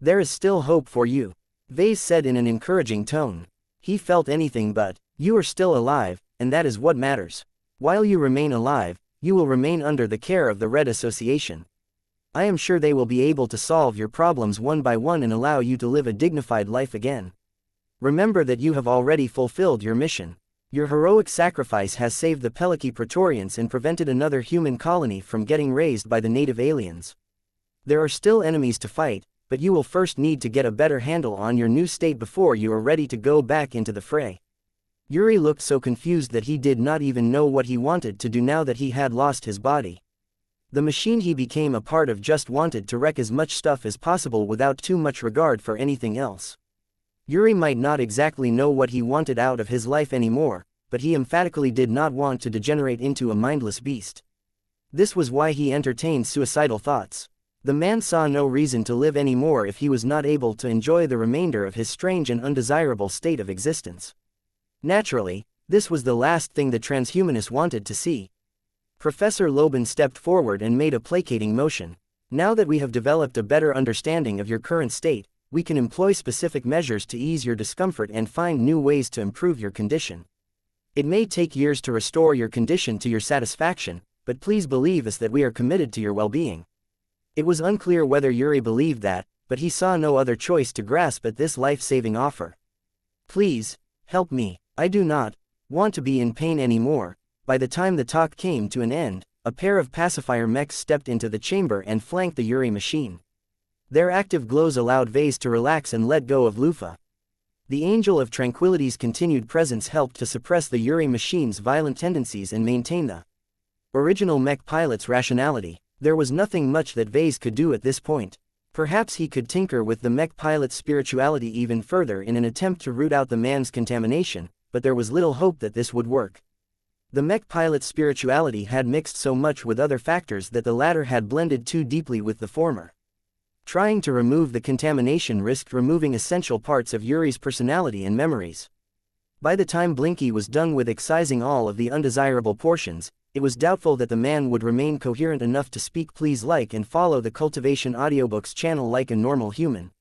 There is still hope for you, Vase said in an encouraging tone. He felt anything but. You are still alive, and that is what matters. While you remain alive, you will remain under the care of the Red Association. I am sure they will be able to solve your problems one by one and allow you to live a dignified life again. Remember that you have already fulfilled your mission. Your heroic sacrifice has saved the Peliki Praetorians and prevented another human colony from getting raised by the native aliens. There are still enemies to fight, but you will first need to get a better handle on your new state before you are ready to go back into the fray. Yuri looked so confused that he did not even know what he wanted to do now that he had lost his body. The machine he became a part of just wanted to wreck as much stuff as possible without too much regard for anything else. Yuri might not exactly know what he wanted out of his life anymore, but he emphatically did not want to degenerate into a mindless beast. This was why he entertained suicidal thoughts. The man saw no reason to live anymore if he was not able to enjoy the remainder of his strange and undesirable state of existence. Naturally, this was the last thing the transhumanist wanted to see. Professor Loban stepped forward and made a placating motion. Now that we have developed a better understanding of your current state, we can employ specific measures to ease your discomfort and find new ways to improve your condition. It may take years to restore your condition to your satisfaction, but please believe us that we are committed to your well-being. It was unclear whether Yuri believed that, but he saw no other choice to grasp at this life-saving offer. Please, help me. I do not want to be in pain anymore. By the time the talk came to an end, a pair of pacifier mechs stepped into the chamber and flanked the Yuri machine. Their active glows allowed Vase to relax and let go of Lufa. The Angel of Tranquility's continued presence helped to suppress the Yuri machine's violent tendencies and maintain the original mech pilot's rationality. There was nothing much that Vase could do at this point. Perhaps he could tinker with the mech pilot's spirituality even further in an attempt to root out the man's contamination, but there was little hope that this would work. The mech pilot's spirituality had mixed so much with other factors that the latter had blended too deeply with the former. Trying to remove the contamination risked removing essential parts of Yuri's personality and memories. By the time Blinky was done with excising all of the undesirable portions, it was doubtful that the man would remain coherent enough to speak please like and follow the Cultivation Audiobooks channel like a normal human.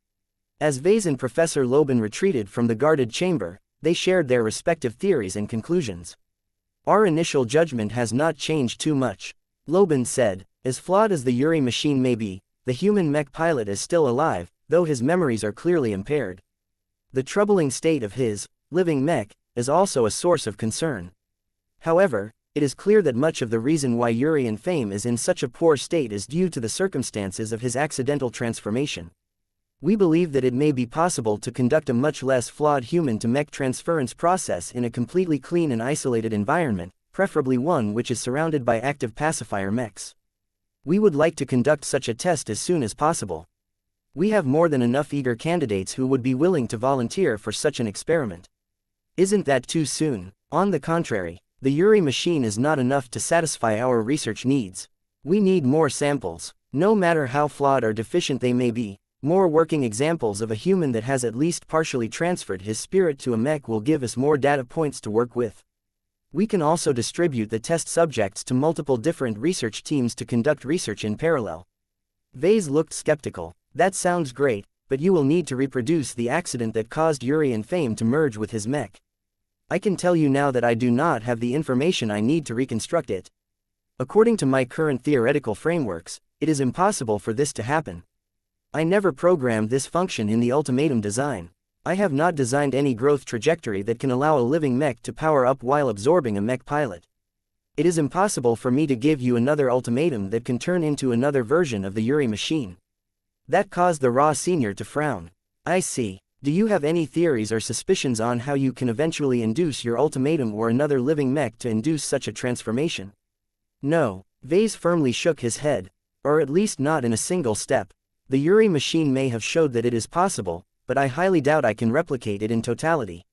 As Vase and Professor Loban retreated from the guarded chamber, they shared their respective theories and conclusions. Our initial judgment has not changed too much, Loban said. As flawed as the Yuri machine may be, the human mech pilot is still alive, though his memories are clearly impaired. The troubling state of his living mech is also a source of concern. However, it is clear that much of the reason why Yuri and Fame is in such a poor state is due to the circumstances of his accidental transformation. We believe that it may be possible to conduct a much less flawed human-to-mech transference process in a completely clean and isolated environment, preferably one which is surrounded by active pacifier mechs. We would like to conduct such a test as soon as possible. We have more than enough eager candidates who would be willing to volunteer for such an experiment. Isn't that too soon? On the contrary, the Yuri machine is not enough to satisfy our research needs. We need more samples. No matter how flawed or deficient they may be, more working examples of a human that has at least partially transferred his spirit to a mech will give us more data points to work with. We can also distribute the test subjects to multiple different research teams to conduct research in parallel. Vase looked skeptical. That sounds great, but you will need to reproduce the accident that caused Yuri and Fame to merge with his mech. I can tell you now that I do not have the information I need to reconstruct it. According to my current theoretical frameworks, it is impossible for this to happen. I never programmed this function in the ultimatum design. I have not designed any growth trajectory that can allow a living mech to power up while absorbing a mech pilot. It is impossible for me to give you another ultimatum that can turn into another version of the Yuri machine. That caused the Raw Senior to frown. I see. Do you have any theories or suspicions on how you can eventually induce your ultimatum or another living mech to induce such a transformation? No. Vase firmly shook his head. Or at least not in a single step. The Yuri machine may have showed that it is possible, but I highly doubt I can replicate it in totality.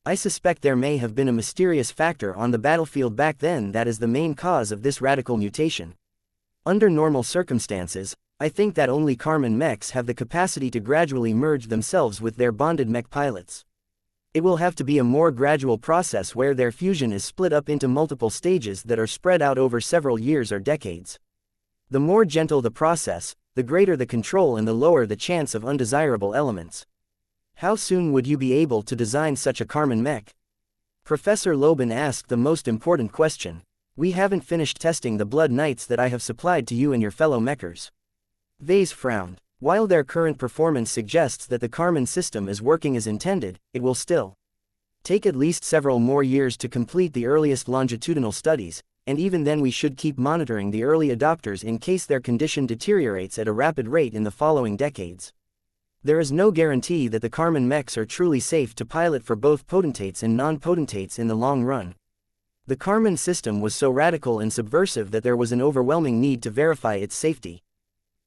I suspect there may have been a mysterious factor on the battlefield back then that is the main cause of this radical mutation. Under normal circumstances, I think that only Karman mechs have the capacity to gradually merge themselves with their bonded mech pilots. It will have to be a more gradual process where their fusion is split up into multiple stages that are spread out over several years or decades. The more gentle the process, the greater the control and the lower the chance of undesirable elements. How soon would you be able to design such a Karman mech? Professor Loban asked the most important question. We haven't finished testing the blood knights that I have supplied to you and your fellow mechers. Vase frowned. While their current performance suggests that the Karman system is working as intended, it will still take at least several more years to complete the earliest longitudinal studies, and even then we should keep monitoring the early adopters in case their condition deteriorates at a rapid rate in the following decades. There is no guarantee that the Karman mechs are truly safe to pilot for both potentates and non-potentates in the long run. The Karman system was so radical and subversive that there was an overwhelming need to verify its safety.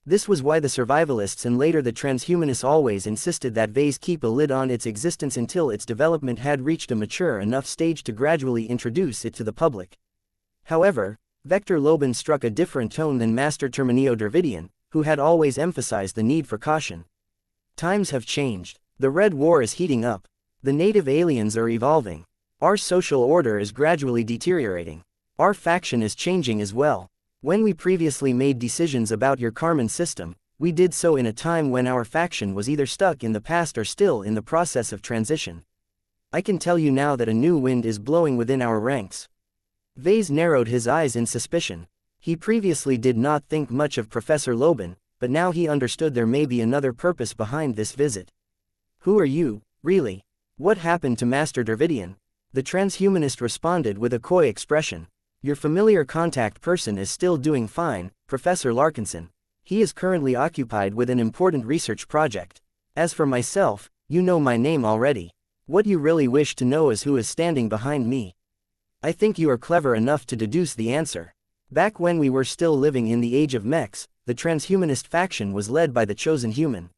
This was why the survivalists and later the transhumanists always insisted that Vase keep a lid on its existence until its development had reached a mature enough stage to gradually introduce it to the public. However, Vector Loban struck a different tone than Master Terminio Dravidian, who had always emphasized the need for caution. Times have changed. The Red War is heating up. The native aliens are evolving. Our social order is gradually deteriorating. Our faction is changing as well. When we previously made decisions about your Karman system, we did so in a time when our faction was either stuck in the past or still in the process of transition. I can tell you now that a new wind is blowing within our ranks. Vase narrowed his eyes in suspicion. He previously did not think much of Professor Loban, but now he understood there may be another purpose behind this visit. Who are you, really? What happened to Master Dravidian? The transhumanist responded with a coy expression. Your familiar contact person is still doing fine, Professor Larkinson. He is currently occupied with an important research project. As for myself, you know my name already. What you really wish to know is who is standing behind me. I think you are clever enough to deduce the answer. Back when we were still living in the age of mechs, the transhumanist faction was led by the chosen human.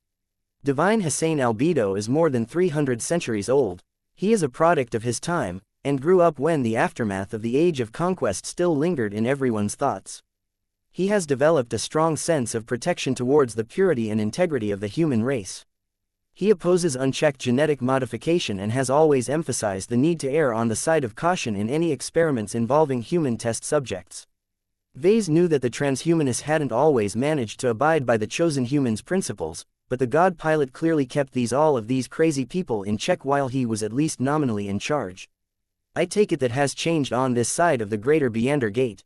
Divine Hussein Albedo is more than 300 centuries old. He is a product of his time, and grew up when the aftermath of the Age of Conquest still lingered in everyone's thoughts. He has developed a strong sense of protection towards the purity and integrity of the human race. He opposes unchecked genetic modification and has always emphasized the need to err on the side of caution in any experiments involving human test subjects. Vase knew that the transhumanists hadn't always managed to abide by the chosen human's principles, but the God Pilot clearly kept all of these crazy people in check while he was at least nominally in charge. I take it that has changed on this side of the Greater Beander Gate.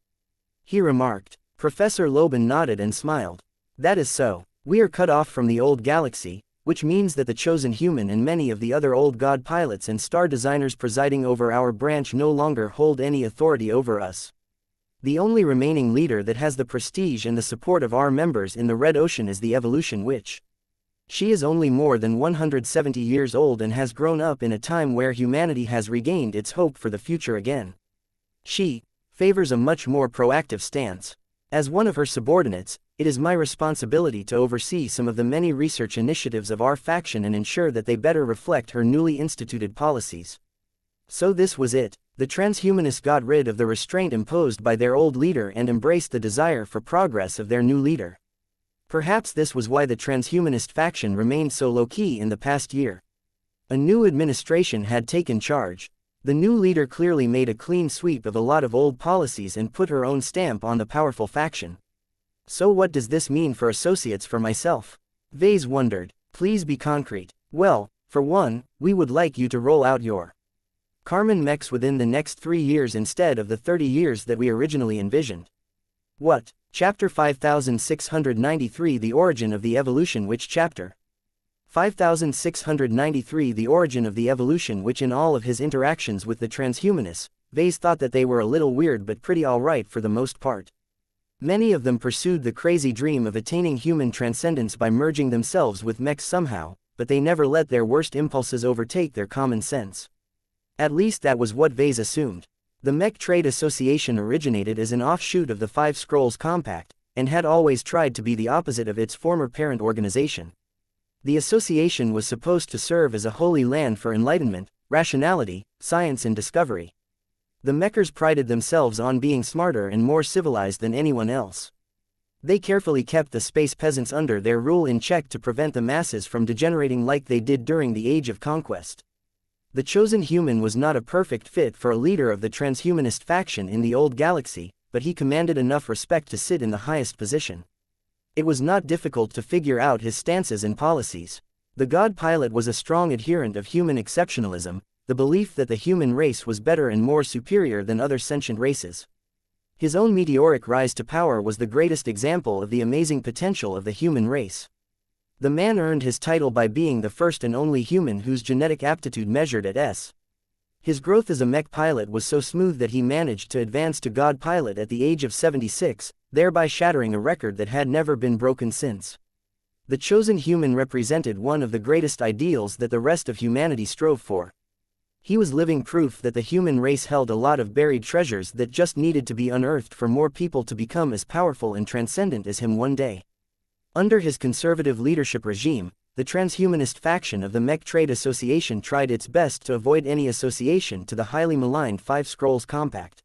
He remarked. Professor Loban nodded and smiled. That is so. We are cut off from the old galaxy, which means that the chosen human and many of the other old god pilots and star designers presiding over our branch no longer hold any authority over us. The only remaining leader that has the prestige and the support of our members in the Red Ocean is the Evolution Witch. She is only more than 170 years old and has grown up in a time where humanity has regained its hope for the future again. She favors a much more proactive stance. As one of her subordinates, it is my responsibility to oversee some of the many research initiatives of our faction and ensure that they better reflect her newly instituted policies. So this was it. The transhumanists got rid of the restraint imposed by their old leader and embraced the desire for progress of their new leader. Perhaps this was why the transhumanist faction remained so low-key in the past year. A new administration had taken charge. The new leader clearly made a clean sweep of a lot of old policies and put her own stamp on the powerful faction. So what does this mean for associates for myself? Vase wondered. Please be concrete. Well, for one, we would like you to roll out your Karman mechs within the next 3 years instead of the 30 years that we originally envisioned. What? Chapter 5693 The Origin of the Evolution Witch Chapter 5693 The Origin of the Evolution Witch. In all of his interactions with the transhumanists, Vase thought that they were a little weird but pretty alright for the most part. Many of them pursued the crazy dream of attaining human transcendence by merging themselves with mechs somehow, but they never let their worst impulses overtake their common sense. At least that was what Vase assumed. The Mech Trade Association originated as an offshoot of the Five Scrolls Compact, and had always tried to be the opposite of its former parent organization. The association was supposed to serve as a holy land for enlightenment, rationality, science and discovery. The Mechers prided themselves on being smarter and more civilized than anyone else. They carefully kept the space peasants under their rule in check to prevent the masses from degenerating like they did during the Age of Conquest. The chosen human was not a perfect fit for a leader of the transhumanist faction in the old galaxy, but he commanded enough respect to sit in the highest position. It was not difficult to figure out his stances and policies. The God Pilot was a strong adherent of human exceptionalism, the belief that the human race was better and more superior than other sentient races. His own meteoric rise to power was the greatest example of the amazing potential of the human race. The man earned his title by being the first and only human whose genetic aptitude measured at S. His growth as a mech pilot was so smooth that he managed to advance to God Pilot at the age of 76, thereby shattering a record that had never been broken since. The chosen human represented one of the greatest ideals that the rest of humanity strove for. He was living proof that the human race held a lot of buried treasures that just needed to be unearthed for more people to become as powerful and transcendent as him one day. Under his conservative leadership regime, the transhumanist faction of the Mech Trade Association tried its best to avoid any association to the highly maligned Five Scrolls Compact.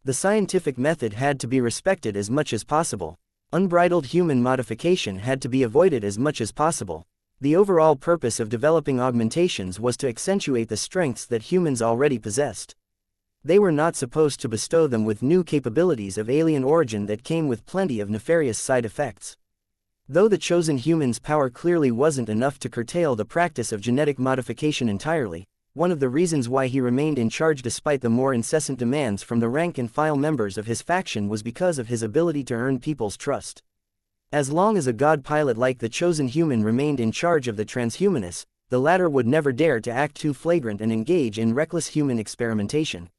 The scientific method had to be respected as much as possible. Unbridled human modification had to be avoided as much as possible. The overall purpose of developing augmentations was to accentuate the strengths that humans already possessed. They were not supposed to bestow them with new capabilities of alien origin that came with plenty of nefarious side effects. Though the chosen human's power clearly wasn't enough to curtail the practice of genetic modification entirely, one of the reasons why he remained in charge despite the more incessant demands from the rank-and-file members of his faction was because of his ability to earn people's trust. As long as a god pilot like the chosen human remained in charge of the transhumanists, the latter would never dare to act too flagrant and engage in reckless human experimentation.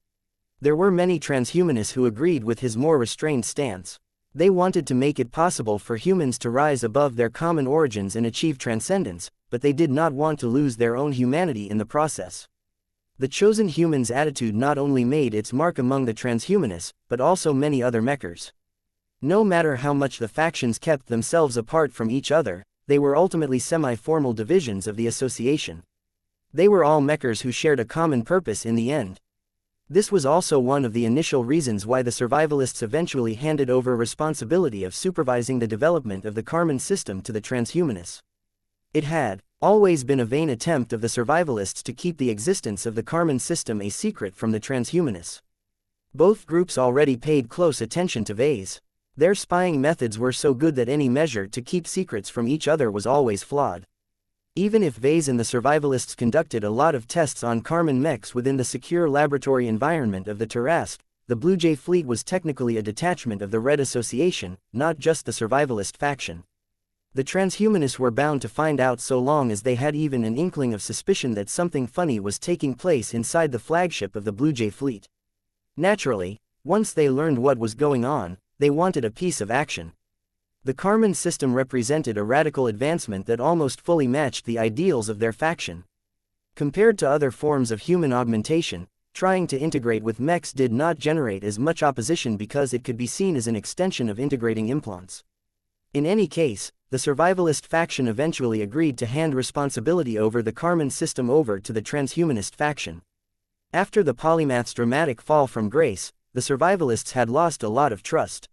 There were many transhumanists who agreed with his more restrained stance. They wanted to make it possible for humans to rise above their common origins and achieve transcendence, but they did not want to lose their own humanity in the process. The chosen human's attitude not only made its mark among the transhumanists, but also many other mechers. No matter how much the factions kept themselves apart from each other, they were ultimately semi-formal divisions of the association. They were all mechers who shared a common purpose in the end. This was also one of the initial reasons why the survivalists eventually handed over responsibility of supervising the development of the Karman system to the transhumanists. It had always been a vain attempt of the survivalists to keep the existence of the Karman system a secret from the transhumanists. Both groups already paid close attention to Vase. Their spying methods were so good that any measure to keep secrets from each other was always flawed. Even if Vase and the survivalists conducted a lot of tests on Karman mechs within the secure laboratory environment of the Tarask, the Blue Jay fleet was technically a detachment of the Red Association, not just the survivalist faction. The transhumanists were bound to find out so long as they had even an inkling of suspicion that something funny was taking place inside the flagship of the Blue Jay fleet. Naturally, once they learned what was going on, they wanted a piece of action. The Karman system represented a radical advancement that almost fully matched the ideals of their faction. Compared to other forms of human augmentation, trying to integrate with mechs did not generate as much opposition because it could be seen as an extension of integrating implants. In any case, the survivalist faction eventually agreed to hand responsibility over the Karman system over to the transhumanist faction. After the polymath's dramatic fall from grace, the survivalists had lost a lot of trust.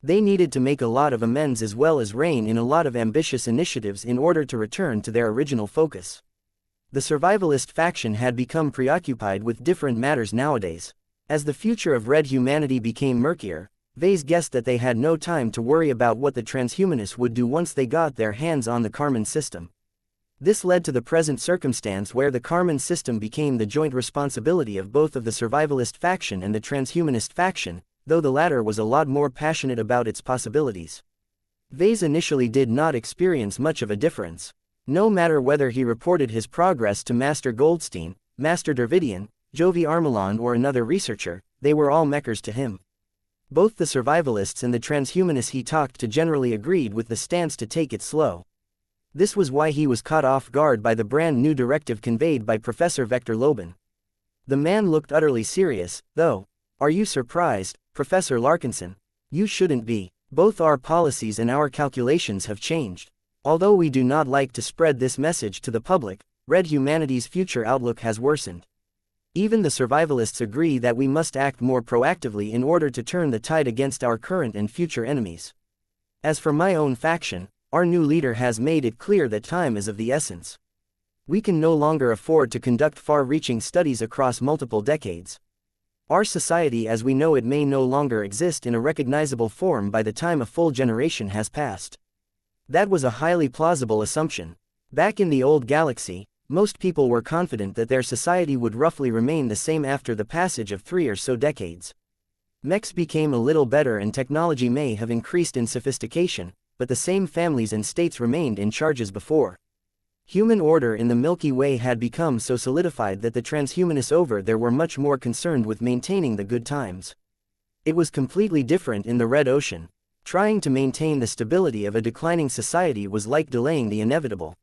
They needed to make a lot of amends as well as rein in a lot of ambitious initiatives in order to return to their original focus. The survivalist faction had become preoccupied with different matters nowadays. As the future of red humanity became murkier, Vase guessed that they had no time to worry about what the transhumanists would do once they got their hands on the Karman system. This led to the present circumstance where the Karman system became the joint responsibility of both of the survivalist faction and the transhumanist faction, though the latter was a lot more passionate about its possibilities. Vase initially did not experience much of a difference. No matter whether he reported his progress to Master Goldstein, Master Dervidian, Jovi Armelon or another researcher, they were all mechers to him. Both the survivalists and the transhumanists he talked to generally agreed with the stance to take it slow. This was why he was caught off guard by the brand new directive conveyed by Professor Vector Loban. The man looked utterly serious, though. "Are you surprised, Professor Larkinson?" "You shouldn't be. Both our policies and our calculations have changed. Although we do not like to spread this message to the public, red humanity's future outlook has worsened. Even the survivalists agree that we must act more proactively in order to turn the tide against our current and future enemies. As for my own faction, our new leader has made it clear that time is of the essence. We can no longer afford to conduct far-reaching studies across multiple decades. Our society as we know it may no longer exist in a recognizable form by the time a full generation has passed. That was a highly plausible assumption. Back in the old galaxy, most people were confident that their society would roughly remain the same after the passage of 3 or so decades. Mechs became a little better and technology may have increased in sophistication, but the same families and states remained in charge as before. Human order in the Milky Way had become so solidified that the transhumanists over there were much more concerned with maintaining the good times. It was completely different in the Red Ocean. Trying to maintain the stability of a declining society was like delaying the inevitable.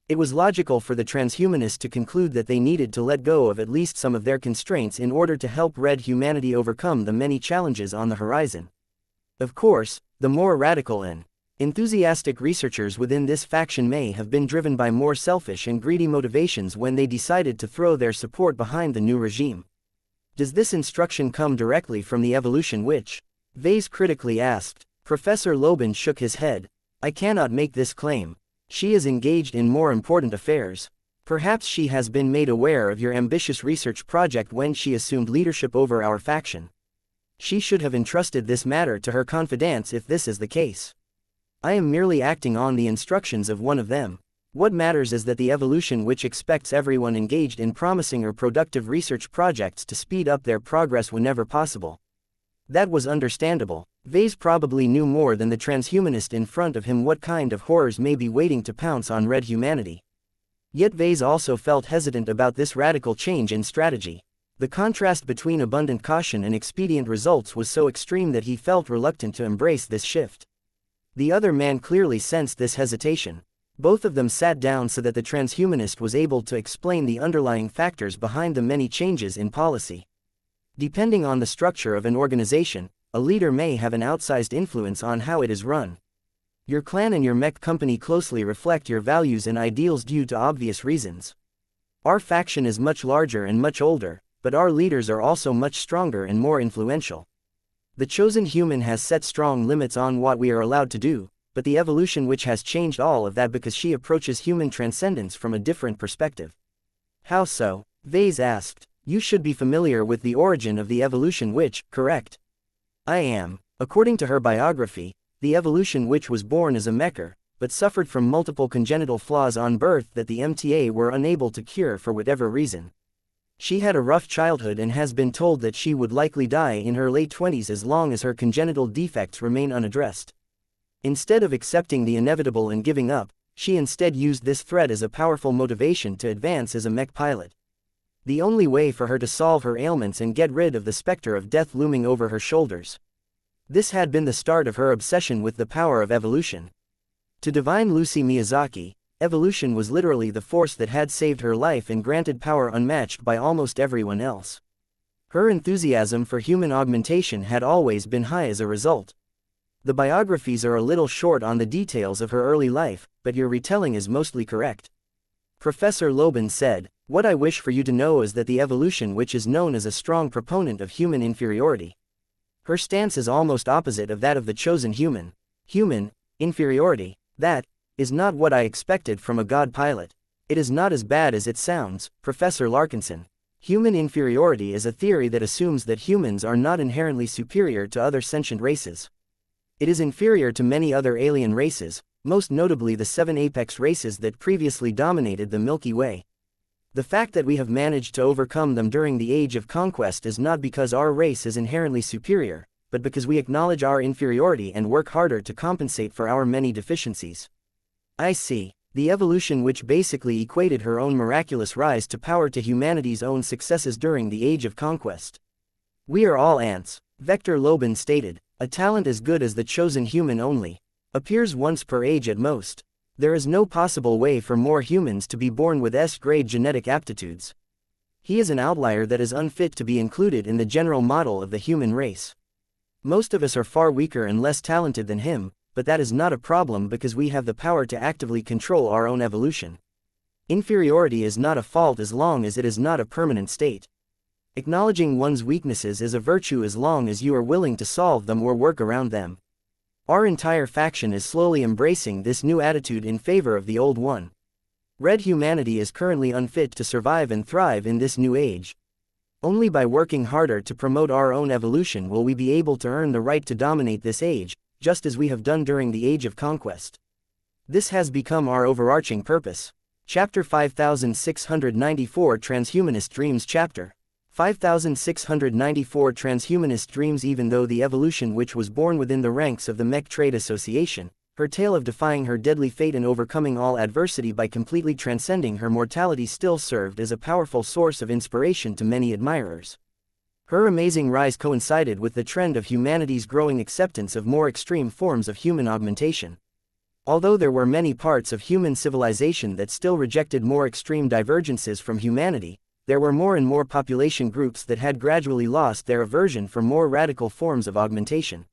It was logical for the transhumanists to conclude that they needed to let go of at least some of their constraints in order to help red humanity overcome the many challenges on the horizon. Of course, the more radical and enthusiastic researchers within this faction may have been driven by more selfish and greedy motivations when they decided to throw their support behind the new regime. Does this instruction come directly from the evolution witch? Vase critically asked. Professor Loban shook his head. I cannot make this claim. She is engaged in more important affairs. Perhaps she has been made aware of your ambitious research project when she assumed leadership over our faction. She should have entrusted this matter to her confidants if this is the case. I am merely acting on the instructions of one of them. What matters is that the evolution which expects everyone engaged in promising or productive research projects to speed up their progress whenever possible. That was understandable. Vase probably knew more than the transhumanist in front of him what kind of horrors may be waiting to pounce on red humanity. Yet Vase also felt hesitant about this radical change in strategy. The contrast between abundant caution and expedient results was so extreme that he felt reluctant to embrace this shift. The other man clearly sensed this hesitation. Both of them sat down so that the transhumanist was able to explain the underlying factors behind the many changes in policy. Depending on the structure of an organization, a leader may have an outsized influence on how it is run. Your clan and your mech company closely reflect your values and ideals due to obvious reasons. Our faction is much larger and much older, but our leaders are also much stronger and more influential. The chosen human has set strong limits on what we are allowed to do, but the evolution which has changed all of that because she approaches human transcendence from a different perspective. How so? Vase asked. You should be familiar with the origin of the evolution witch, correct? I am. According to her biography, the evolution witch was born as a mecher, but suffered from multiple congenital flaws on birth that the MTA were unable to cure for whatever reason. She had a rough childhood and has been told that she would likely die in her late 20s as long as her congenital defects remain unaddressed. Instead of accepting the inevitable and giving up, she instead used this threat as a powerful motivation to advance as a mech pilot. The only way for her to solve her ailments and get rid of the specter of death looming over her shoulders. This had been the start of her obsession with the power of evolution. To divine Lucy Miyazaki, evolution was literally the force that had saved her life and granted power unmatched by almost everyone else. Her enthusiasm for human augmentation had always been high as a result. The biographies are a little short on the details of her early life, but your retelling is mostly correct. Professor Loban said, what I wish for you to know is that the evolution witch is known as a strong proponent of human inferiority. Her stance is almost opposite of that of the chosen human. Human inferiority, that is not what I expected from a god pilot. It is not as bad as it sounds, Professor Larkinson. Human inferiority is a theory that assumes that humans are not inherently superior to other sentient races. It is inferior to many other alien races, most notably the 7 apex races that previously dominated the Milky Way. The fact that we have managed to overcome them during the Age of Conquest is not because our race is inherently superior, but because we acknowledge our inferiority and work harder to compensate for our many deficiencies. I see. The evolution which basically equated her own miraculous rise to power to humanity's own successes during the Age of Conquest. We are all ants, Vector Loban stated. A talent as good as the chosen human only appears once per age at most. There is no possible way for more humans to be born with S-grade genetic aptitudes. He is an outlier that is unfit to be included in the general model of the human race. Most of us are far weaker and less talented than him, but that is not a problem because we have the power to actively control our own evolution. Inferiority is not a fault as long as it is not a permanent state. Acknowledging one's weaknesses is a virtue as long as you are willing to solve them or work around them. Our entire faction is slowly embracing this new attitude in favor of the old one. Red humanity is currently unfit to survive and thrive in this new age. Only by working harder to promote our own evolution will we be able to earn the right to dominate this age, just as we have done during the Age of Conquest. This has become our overarching purpose. Chapter 5694 Transhumanist Dreams Chapter 5694 Transhumanist Dreams. Even though the evolution which was born within the ranks of the Mech Trade Association, her tale of defying her deadly fate and overcoming all adversity by completely transcending her mortality still served as a powerful source of inspiration to many admirers. Her amazing rise coincided with the trend of humanity's growing acceptance of more extreme forms of human augmentation. Although there were many parts of human civilization that still rejected more extreme divergences from humanity, there were more and more population groups that had gradually lost their aversion for more radical forms of augmentation.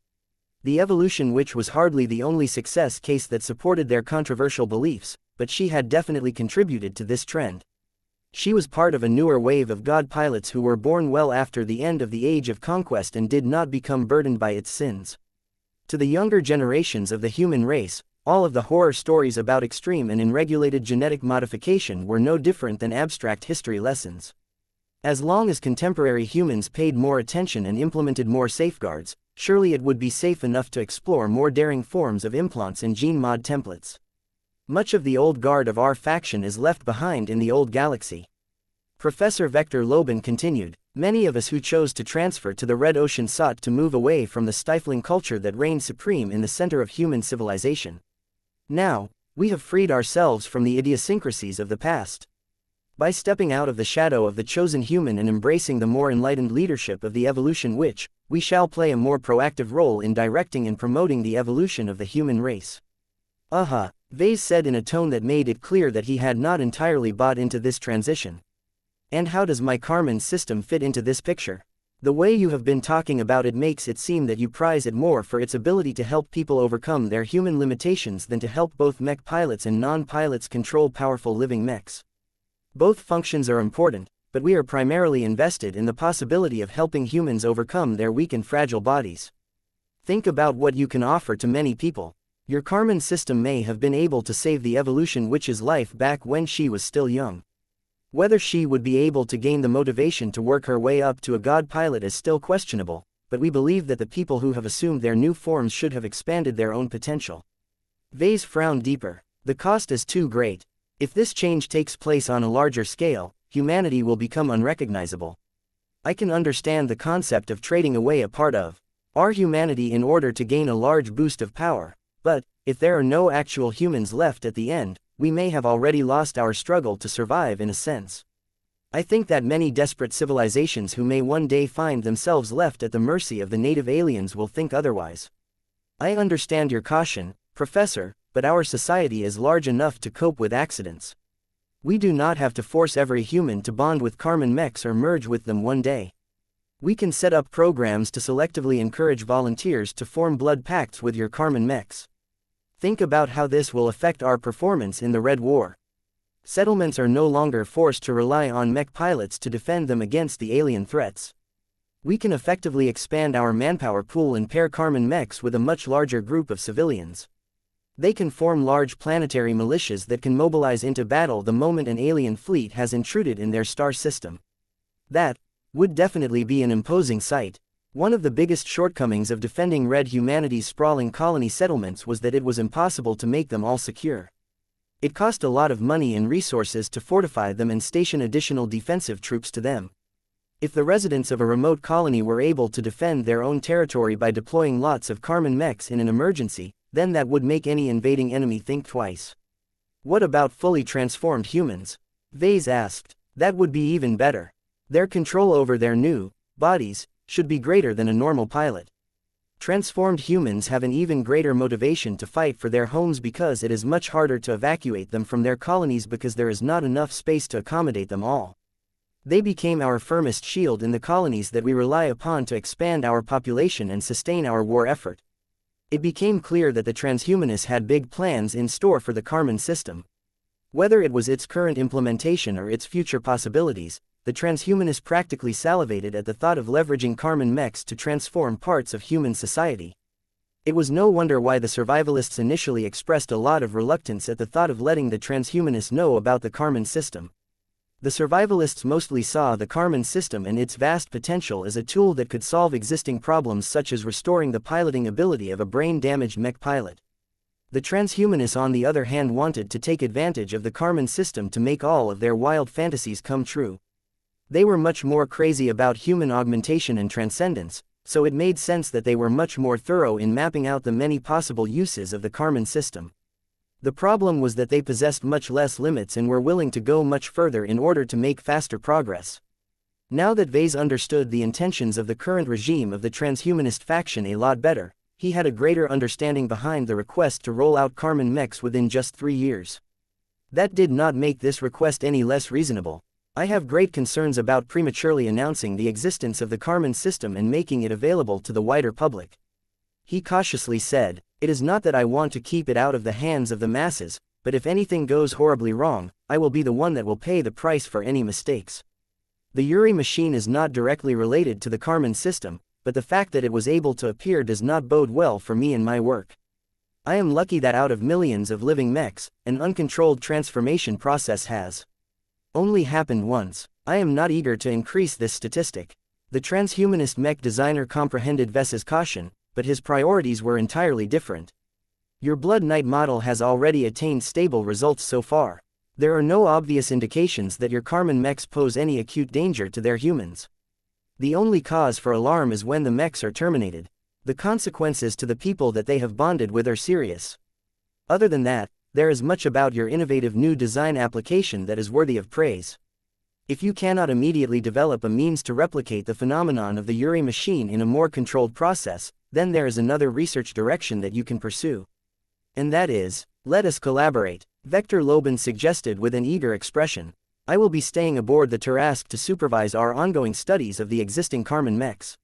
The evolution which was hardly the only success case that supported their controversial beliefs, but she had definitely contributed to this trend. She was part of a newer wave of god pilots who were born well after the end of the Age of Conquest and did not become burdened by its sins. To the younger generations of the human race, all of the horror stories about extreme and unregulated genetic modification were no different than abstract history lessons. As long as contemporary humans paid more attention and implemented more safeguards, surely it would be safe enough to explore more daring forms of implants and gene mod templates. Much of the old guard of our faction is left behind in the old galaxy. Professor Vector Loban continued, many of us who chose to transfer to the Red Ocean sought to move away from the stifling culture that reigned supreme in the center of human civilization. Now, we have freed ourselves from the idiosyncrasies of the past. By stepping out of the shadow of the chosen human and embracing the more enlightened leadership of the evolution which, we shall play a more proactive role in directing and promoting the evolution of the human race. Vase said in a tone that made it clear that he had not entirely bought into this transition. And how does my Karman system fit into this picture? The way you have been talking about it makes it seem that you prize it more for its ability to help people overcome their human limitations than to help both mech pilots and non-pilots control powerful living mechs. Both functions are important, but we are primarily invested in the possibility of helping humans overcome their weak and fragile bodies. Think about what you can offer to many people. Your Karman system may have been able to save the evolution witch's life back when she was still young. Whether she would be able to gain the motivation to work her way up to a god pilot is still questionable, but we believe that the people who have assumed their new forms should have expanded their own potential. Vase frowned deeper. The cost is too great. If this change takes place on a larger scale, humanity will become unrecognizable. I can understand the concept of trading away a part of our humanity in order to gain a large boost of power, but, if there are no actual humans left at the end, we may have already lost our struggle to survive in a sense. I think that many desperate civilizations who may one day find themselves left at the mercy of the native aliens will think otherwise. I understand your caution, Professor, but our society is large enough to cope with accidents. We do not have to force every human to bond with Karman mechs or merge with them one day. We can set up programs to selectively encourage volunteers to form blood pacts with your Karman mechs. Think about how this will affect our performance in the Red War. Settlements are no longer forced to rely on mech pilots to defend them against the alien threats. We can effectively expand our manpower pool and pair Karman mechs with a much larger group of civilians. They can form large planetary militias that can mobilize into battle the moment an alien fleet has intruded in their star system. That would definitely be an imposing sight. One of the biggest shortcomings of defending Red humanity's sprawling colony settlements was that it was impossible to make them all secure. It cost a lot of money and resources to fortify them and station additional defensive troops to them. If the residents of a remote colony were able to defend their own territory by deploying lots of Karman mechs in an emergency, then that would make any invading enemy think twice. What about fully transformed humans? Vase asked. That would be even better. Their control over their new bodies should be greater than a normal pilot. Transformed humans have an even greater motivation to fight for their homes because it is much harder to evacuate them from their colonies because there is not enough space to accommodate them all. They became our firmest shield in the colonies that we rely upon to expand our population and sustain our war effort. It became clear that the transhumanists had big plans in store for the Karman system. Whether it was its current implementation or its future possibilities, the transhumanists practically salivated at the thought of leveraging Karman mechs to transform parts of human society. It was no wonder why the survivalists initially expressed a lot of reluctance at the thought of letting the transhumanists know about the Karman system. The survivalists mostly saw the Karman system and its vast potential as a tool that could solve existing problems such as restoring the piloting ability of a brain-damaged mech pilot. The transhumanists on the other hand wanted to take advantage of the Karman system to make all of their wild fantasies come true. They were much more crazy about human augmentation and transcendence, so it made sense that they were much more thorough in mapping out the many possible uses of the Karman system. The problem was that they possessed much less limits and were willing to go much further in order to make faster progress. Now that Vase understood the intentions of the current regime of the transhumanist faction a lot better, he had a greater understanding behind the request to roll out Karman mechs within just 3 years. That did not make this request any less reasonable. I have great concerns about prematurely announcing the existence of the Karman system and making it available to the wider public. He cautiously said, "It is not that I want to keep it out of the hands of the masses, but if anything goes horribly wrong, I will be the one that will pay the price for any mistakes." The Yuri machine is not directly related to the Karman system, but the fact that it was able to appear does not bode well for me and my work. I am lucky that out of millions of living mechs, an uncontrolled transformation process has only happened once. I am not eager to increase this statistic. The transhumanist mech designer comprehended Ves's caution, but his priorities were entirely different. Your Blood Knight model has already attained stable results so far. There are no obvious indications that your Karman mechs pose any acute danger to their humans. The only cause for alarm is when the mechs are terminated. The consequences to the people that they have bonded with are serious. Other than that, there is much about your innovative new design application that is worthy of praise. If you cannot immediately develop a means to replicate the phenomenon of the Yuri machine in a more controlled process, then there is another research direction that you can pursue. And that is, let us collaborate, Vector Loban suggested with an eager expression. I will be staying aboard the Tarask to supervise our ongoing studies of the existing Karman mechs.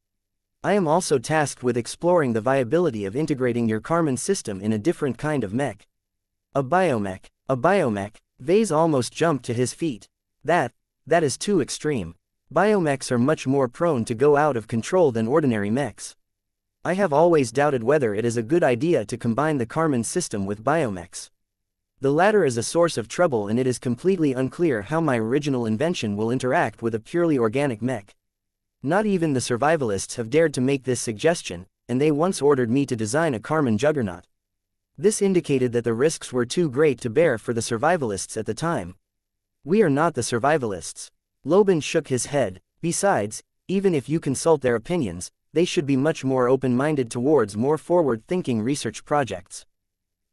I am also tasked with exploring the viability of integrating your Karman system in a different kind of mech. A biomech. A biomech. Vase almost jumped to his feet. That is too extreme. Biomechs are much more prone to go out of control than ordinary mechs. I have always doubted whether it is a good idea to combine the Karman system with biomechs. The latter is a source of trouble and it is completely unclear how my original invention will interact with a purely organic mech. Not even the survivalists have dared to make this suggestion, and they once ordered me to design a Karman juggernaut. This indicated that the risks were too great to bear for the survivalists at the time. We are not the survivalists. Loban shook his head. Besides, even if you consult their opinions, they should be much more open-minded towards more forward-thinking research projects.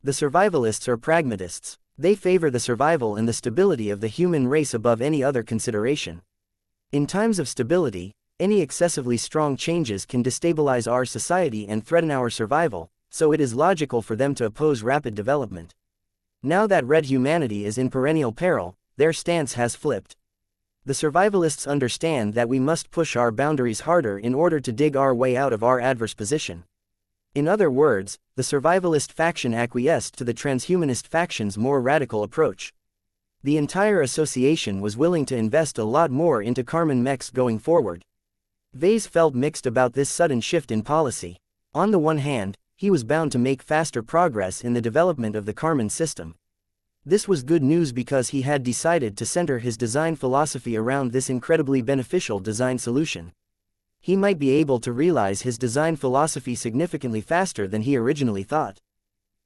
The survivalists are pragmatists. They favor the survival and the stability of the human race above any other consideration. In times of stability, any excessively strong changes can destabilize our society and threaten our survival, so it is logical for them to oppose rapid development. Now that red humanity is in perennial peril, their stance has flipped. The survivalists understand that we must push our boundaries harder in order to dig our way out of our adverse position. In other words, the survivalist faction acquiesced to the transhumanist faction's more radical approach. The entire association was willing to invest a lot more into Karman mechs going forward. Vase felt mixed about this sudden shift in policy. On the one hand, he was bound to make faster progress in the development of the Karman system. This was good news because he had decided to center his design philosophy around this incredibly beneficial design solution. He might be able to realize his design philosophy significantly faster than he originally thought.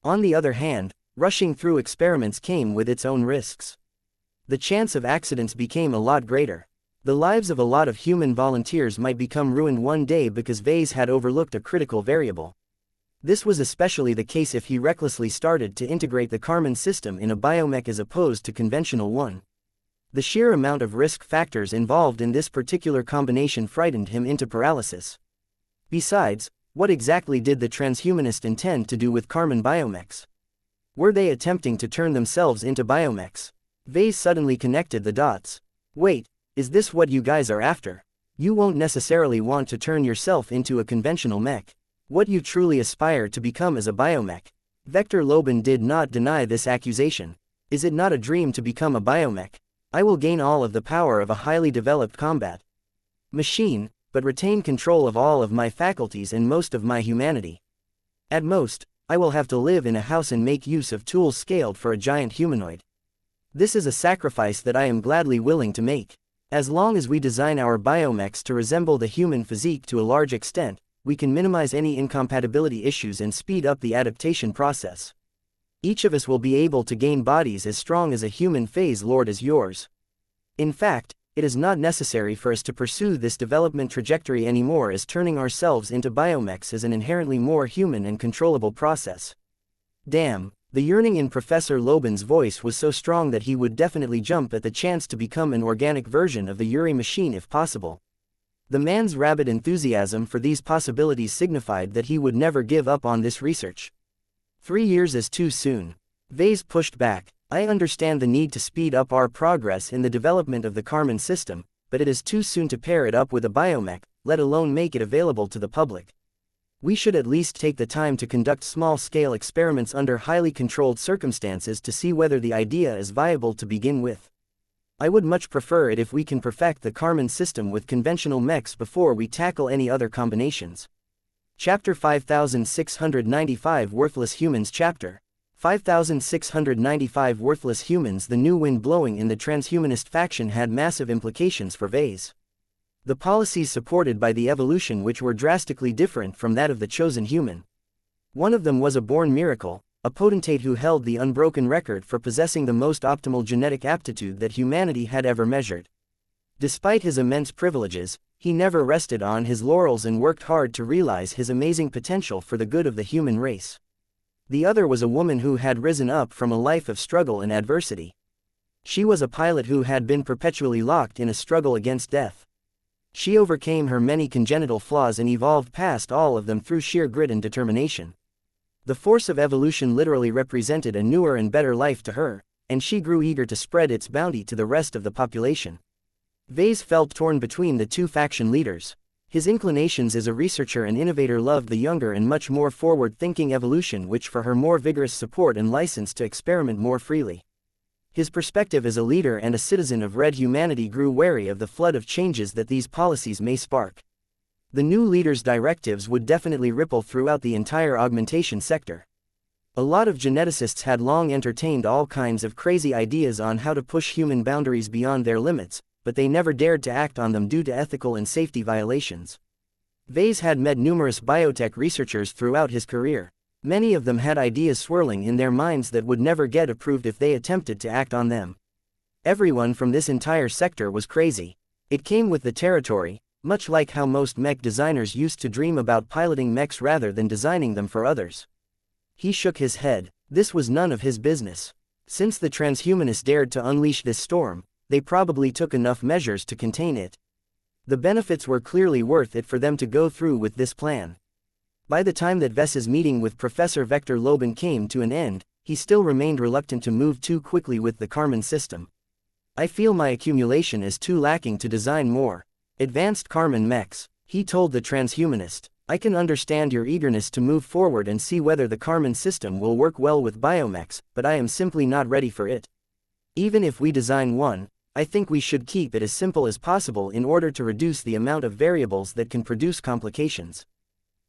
On the other hand, rushing through experiments came with its own risks. The chance of accidents became a lot greater. The lives of a lot of human volunteers might become ruined one day because Vase had overlooked a critical variable. This was especially the case if he recklessly started to integrate the Karman system in a biomech as opposed to conventional one. The sheer amount of risk factors involved in this particular combination frightened him into paralysis. Besides, what exactly did the transhumanists intend to do with Karman biomechs? Were they attempting to turn themselves into biomechs? Vase suddenly connected the dots. Wait, is this what you guys are after? You won't necessarily want to turn yourself into a conventional mech. What you truly aspire to become is a biomech. Vector Loban did not deny this accusation. Is it not a dream to become a biomech? I will gain all of the power of a highly developed combat machine, but retain control of all of my faculties and most of my humanity. At most, I will have to live in a house and make use of tools scaled for a giant humanoid. This is a sacrifice that I am gladly willing to make. As long as we design our biomechs to resemble the human physique to a large extent, we can minimize any incompatibility issues and speed up the adaptation process. Each of us will be able to gain bodies as strong as a human phase lord as yours. In fact, it is not necessary for us to pursue this development trajectory anymore, as turning ourselves into biomechs is an inherently more human and controllable process. Damn, the yearning in Professor Loban's voice was so strong that he would definitely jump at the chance to become an organic version of the Yuri machine if possible. The man's rabid enthusiasm for these possibilities signified that he would never give up on this research. 3 years is too soon. Vase pushed back. I understand the need to speed up our progress in the development of the Karman system, but it is too soon to pair it up with a biomech, let alone make it available to the public. We should at least take the time to conduct small-scale experiments under highly controlled circumstances to see whether the idea is viable to begin with. I would much prefer it if we can perfect the Karman system with conventional mechs before we tackle any other combinations. Chapter 5695 Worthless Humans. Chapter 5695 Worthless Humans. The new wind blowing in the transhumanist faction had massive implications for Vase. The policies supported by the evolution which were drastically different from that of the chosen human. One of them was a born miracle, a potentate who held the unbroken record for possessing the most optimal genetic aptitude that humanity had ever measured. Despite his immense privileges, he never rested on his laurels and worked hard to realize his amazing potential for the good of the human race. The other was a woman who had risen up from a life of struggle and adversity. She was a pilot who had been perpetually locked in a struggle against death. She overcame her many congenital flaws and evolved past all of them through sheer grit and determination. The force of evolution literally represented a newer and better life to her, and she grew eager to spread its bounty to the rest of the population. Vase felt torn between the two faction leaders. His inclinations as a researcher and innovator loved the younger and much more forward-thinking evolution, which for her more vigorous support and license to experiment more freely. His perspective as a leader and a citizen of Red humanity grew wary of the flood of changes that these policies may spark. The new leader's directives would definitely ripple throughout the entire augmentation sector. A lot of geneticists had long entertained all kinds of crazy ideas on how to push human boundaries beyond their limits, but they never dared to act on them due to ethical and safety violations. Vase had met numerous biotech researchers throughout his career. Many of them had ideas swirling in their minds that would never get approved if they attempted to act on them. Everyone from this entire sector was crazy. It came with the territory, much like how most mech designers used to dream about piloting mechs rather than designing them for others. He shook his head. This was none of his business. Since the transhumanists dared to unleash this storm, they probably took enough measures to contain it. The benefits were clearly worth it for them to go through with this plan. By the time that Ves's meeting with Professor Vector Loban came to an end, he still remained reluctant to move too quickly with the Karman system. I feel my accumulation is too lacking to design more advanced Karman mechs, he told the transhumanist. I can understand your eagerness to move forward and see whether the Karman system will work well with biomechs, but I am simply not ready for it. Even if we design one, I think we should keep it as simple as possible in order to reduce the amount of variables that can produce complications.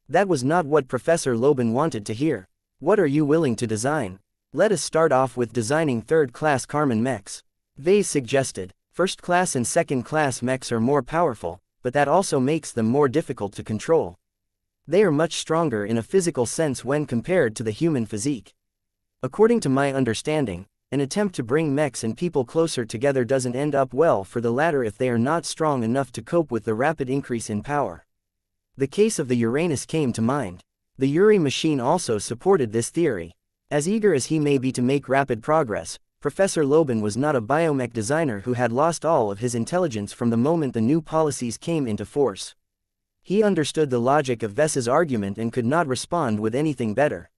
That was not what Professor Loban wanted to hear. What are you willing to design? Let us start off with designing third-class Karman mechs. Vase suggested. First-class and second-class mechs are more powerful, but that also makes them more difficult to control. They are much stronger in a physical sense when compared to the human physique. According to my understanding, an attempt to bring mechs and people closer together doesn't end up well for the latter if they are not strong enough to cope with the rapid increase in power. The case of the Uranus came to mind. The Yuri machine also supported this theory. As eager as he may be to make rapid progress, Professor Loban was not a biomech designer who had lost all of his intelligence from the moment the new policies came into force. He understood the logic of Ves's argument and could not respond with anything better.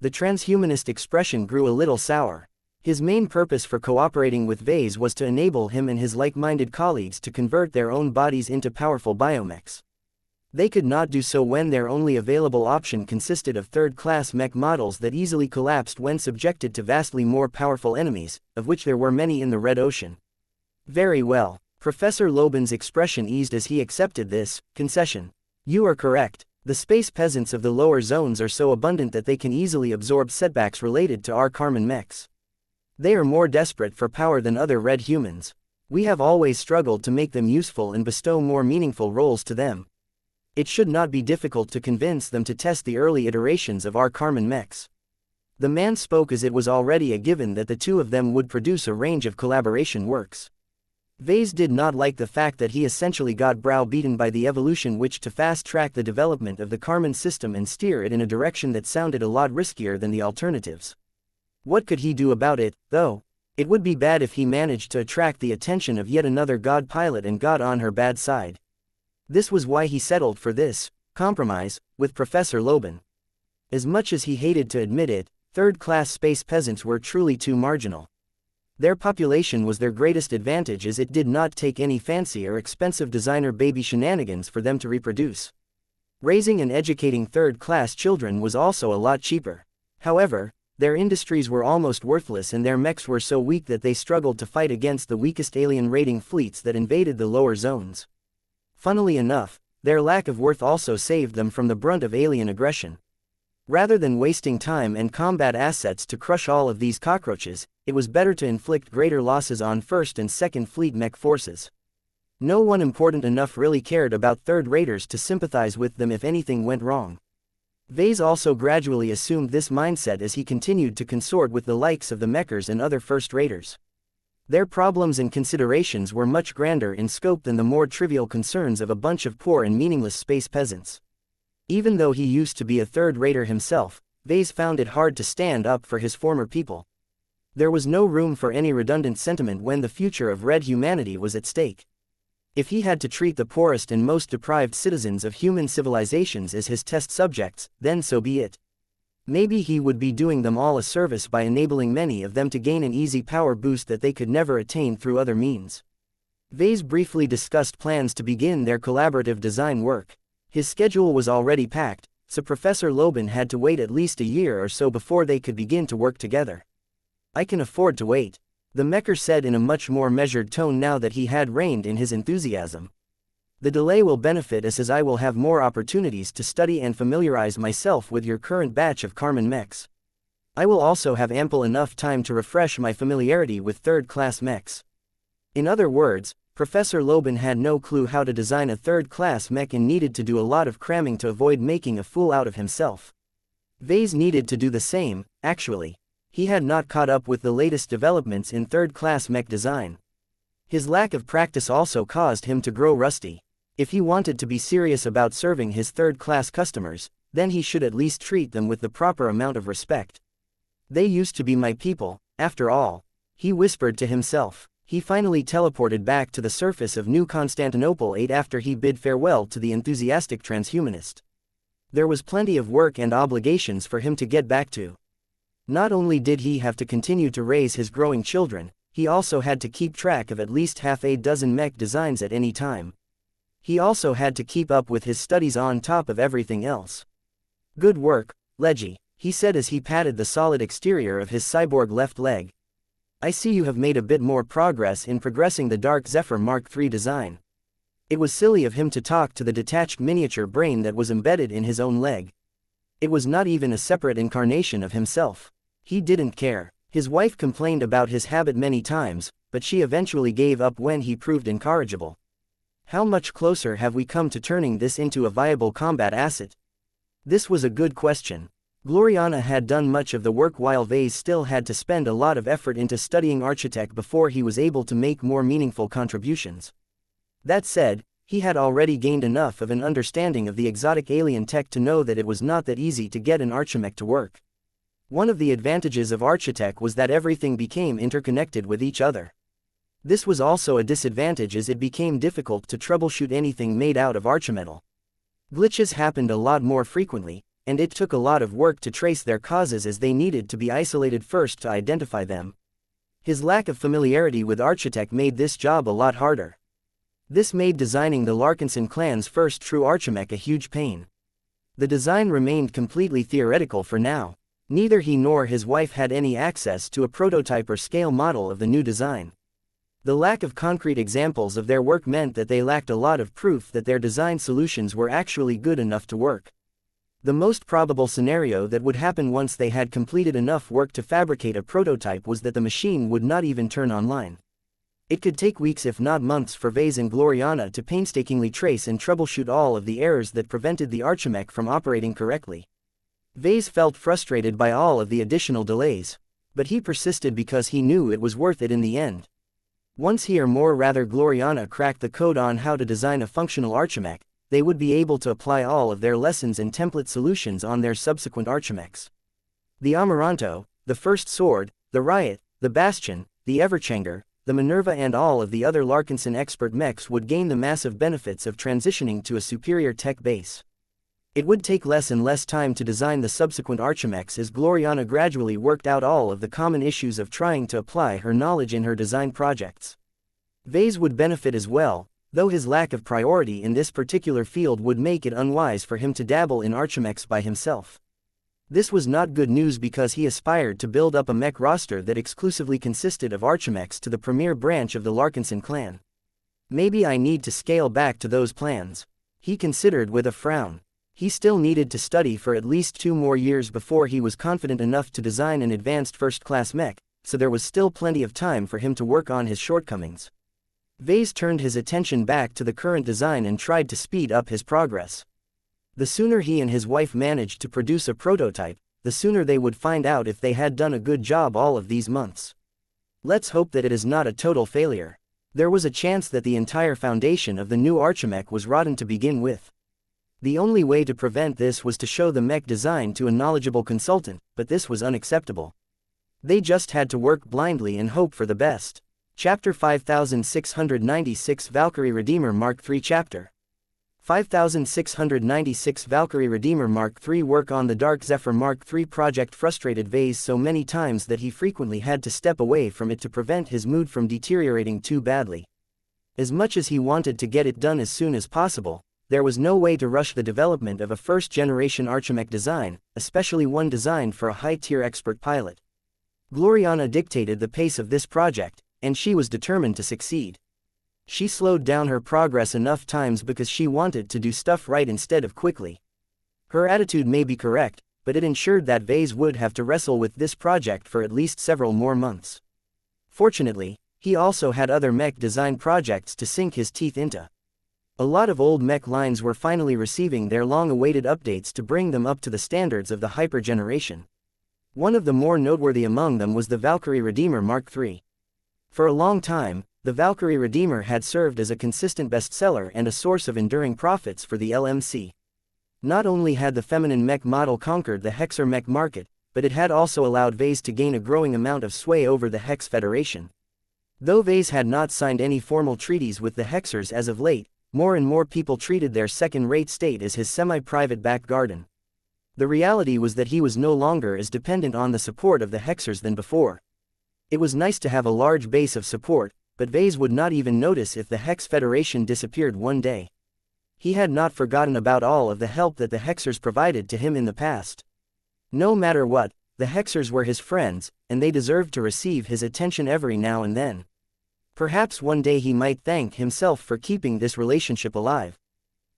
The transhumanist expression grew a little sour. His main purpose for cooperating with Vase was to enable him and his like-minded colleagues to convert their own bodies into powerful biomechs. They could not do so when their only available option consisted of third-class mech models that easily collapsed when subjected to vastly more powerful enemies, of which there were many in the Red Ocean. Very well. Professor Loban's expression eased as he accepted this concession. You are correct. The space peasants of the lower zones are so abundant that they can easily absorb setbacks related to our Karman mechs. They are more desperate for power than other red humans. We have always struggled to make them useful and bestow more meaningful roles to them. It should not be difficult to convince them to test the early iterations of our Karman mechs. The man spoke as it was already a given that the two of them would produce a range of collaboration works. Vase did not like the fact that he essentially got browbeaten by the evolution which to fast-track the development of the Karman system and steer it in a direction that sounded a lot riskier than the alternatives. What could he do about it, though? It would be bad if he managed to attract the attention of yet another god pilot and got on her bad side. This was why he settled for this compromise with Professor Loban. As much as he hated to admit it, third-class space peasants were truly too marginal. Their population was their greatest advantage as it did not take any fancy or expensive designer baby shenanigans for them to reproduce. Raising and educating third-class children was also a lot cheaper. However, their industries were almost worthless and their mechs were so weak that they struggled to fight against the weakest alien raiding fleets that invaded the lower zones. Funnily enough, their lack of worth also saved them from the brunt of alien aggression. Rather than wasting time and combat assets to crush all of these cockroaches, it was better to inflict greater losses on 1st and 2nd Fleet mech forces. No one important enough really cared about third raiders to sympathize with them if anything went wrong. Vase also gradually assumed this mindset as he continued to consort with the likes of the mechers and other first raiders. Their problems and considerations were much grander in scope than the more trivial concerns of a bunch of poor and meaningless space peasants. Even though he used to be a third-rater himself, Vase found it hard to stand up for his former people. There was no room for any redundant sentiment when the future of red humanity was at stake. If he had to treat the poorest and most deprived citizens of human civilizations as his test subjects, then so be it. Maybe he would be doing them all a service by enabling many of them to gain an easy power boost that they could never attain through other means. Vase briefly discussed plans to begin their collaborative design work. His schedule was already packed, so Professor Loban had to wait at least a year or so before they could begin to work together. "I can afford to wait," the mecher said in a much more measured tone now that he had reined in his enthusiasm. "The delay will benefit us as I will have more opportunities to study and familiarize myself with your current batch of Karman mechs. I will also have ample enough time to refresh my familiarity with third-class mechs." In other words, Professor Loban had no clue how to design a third-class mech and needed to do a lot of cramming to avoid making a fool out of himself. Vase needed to do the same, actually. He had not caught up with the latest developments in third-class mech design. His lack of practice also caused him to grow rusty. If he wanted to be serious about serving his third-class customers, then he should at least treat them with the proper amount of respect. "They used to be my people, after all," he whispered to himself. He finally teleported back to the surface of New Constantinople 8 after he bid farewell to the enthusiastic transhumanist. There was plenty of work and obligations for him to get back to. Not only did he have to continue to raise his growing children, he also had to keep track of at least half a dozen mech designs at any time. He also had to keep up with his studies on top of everything else. "Good work, Leggy," he said as he patted the solid exterior of his cyborg left leg. "I see you have made a bit more progress in progressing the Dark Zephyr Mark III design." It was silly of him to talk to the detached miniature brain that was embedded in his own leg. It was not even a separate incarnation of himself. He didn't care. His wife complained about his habit many times, but she eventually gave up when he proved incorrigible. How much closer have we come to turning this into a viable combat asset? This was a good question. Gloriana had done much of the work while Vase still had to spend a lot of effort into studying Architect before he was able to make more meaningful contributions. That said, he had already gained enough of an understanding of the exotic alien tech to know that it was not that easy to get an Archimech to work. One of the advantages of Architect was that everything became interconnected with each other. This was also a disadvantage as it became difficult to troubleshoot anything made out of archimetal. Glitches happened a lot more frequently, and it took a lot of work to trace their causes as they needed to be isolated first to identify them. His lack of familiarity with Architect made this job a lot harder. This made designing the Larkinson clan's first true Archimech a huge pain. The design remained completely theoretical for now. Neither he nor his wife had any access to a prototype or scale model of the new design. The lack of concrete examples of their work meant that they lacked a lot of proof that their design solutions were actually good enough to work. The most probable scenario that would happen once they had completed enough work to fabricate a prototype was that the machine would not even turn online. It could take weeks if not months for Vase and Gloriana to painstakingly trace and troubleshoot all of the errors that prevented the Archimech from operating correctly. Vase felt frustrated by all of the additional delays, but he persisted because he knew it was worth it in the end. Once he or more rather Gloriana cracked the code on how to design a functional Archimech, they would be able to apply all of their lessons and template solutions on their subsequent Archimechs. The Amaranto, the First Sword, the Riot, the Bastion, the Everchanger, the Minerva and all of the other Larkinson expert mechs would gain the massive benefits of transitioning to a superior tech base. It would take less and less time to design the subsequent Archimechs as Gloriana gradually worked out all of the common issues of trying to apply her knowledge in her design projects. Vase would benefit as well, though his lack of priority in this particular field would make it unwise for him to dabble in Archimechs by himself. This was not good news because he aspired to build up a mech roster that exclusively consisted of Archimechs to the premier branch of the Larkinson clan. Maybe I need to scale back to those plans, he considered with a frown. He still needed to study for at least 2 more years before he was confident enough to design an advanced first-class mech, so there was still plenty of time for him to work on his shortcomings. Vase turned his attention back to the current design and tried to speed up his progress. The sooner he and his wife managed to produce a prototype, the sooner they would find out if they had done a good job all of these months. Let's hope that it is not a total failure. There was a chance that the entire foundation of the new Archimech was rotten to begin with. The only way to prevent this was to show the mech design to a knowledgeable consultant, but this was unacceptable. They just had to work blindly and hope for the best. Chapter 5696 Valkyrie Redeemer Mark III Chapter 5696 Valkyrie Redeemer Mark III Work on the Dark Zephyr Mark III project frustrated Vase so many times that he frequently had to step away from it to prevent his mood from deteriorating too badly. As much as he wanted to get it done as soon as possible, there was no way to rush the development of a first-generation Archimech design, especially one designed for a high-tier expert pilot. Gloriana dictated the pace of this project, and she was determined to succeed. She slowed down her progress enough times because she wanted to do stuff right instead of quickly. Her attitude may be correct, but it ensured that Vase would have to wrestle with this project for at least several more months. Fortunately, he also had other mech design projects to sink his teeth into. A lot of old mech lines were finally receiving their long-awaited updates to bring them up to the standards of the Hyper generation. One of the more noteworthy among them was the Valkyrie Redeemer Mark III. For a long time, the Valkyrie Redeemer had served as a consistent bestseller and a source of enduring profits for the LMC. Not only had the feminine mech model conquered the Hexer mech market, but it had also allowed Vase to gain a growing amount of sway over the Hex Federation. Though Vase had not signed any formal treaties with the Hexers as of late, more and more people treated their second-rate state as his semi-private back garden. The reality was that he was no longer as dependent on the support of the Hexers than before. It was nice to have a large base of support, but Vase would not even notice if the Hex Federation disappeared one day. He had not forgotten about all of the help that the Hexers provided to him in the past. No matter what, the Hexers were his friends, and they deserved to receive his attention every now and then. Perhaps one day he might thank himself for keeping this relationship alive.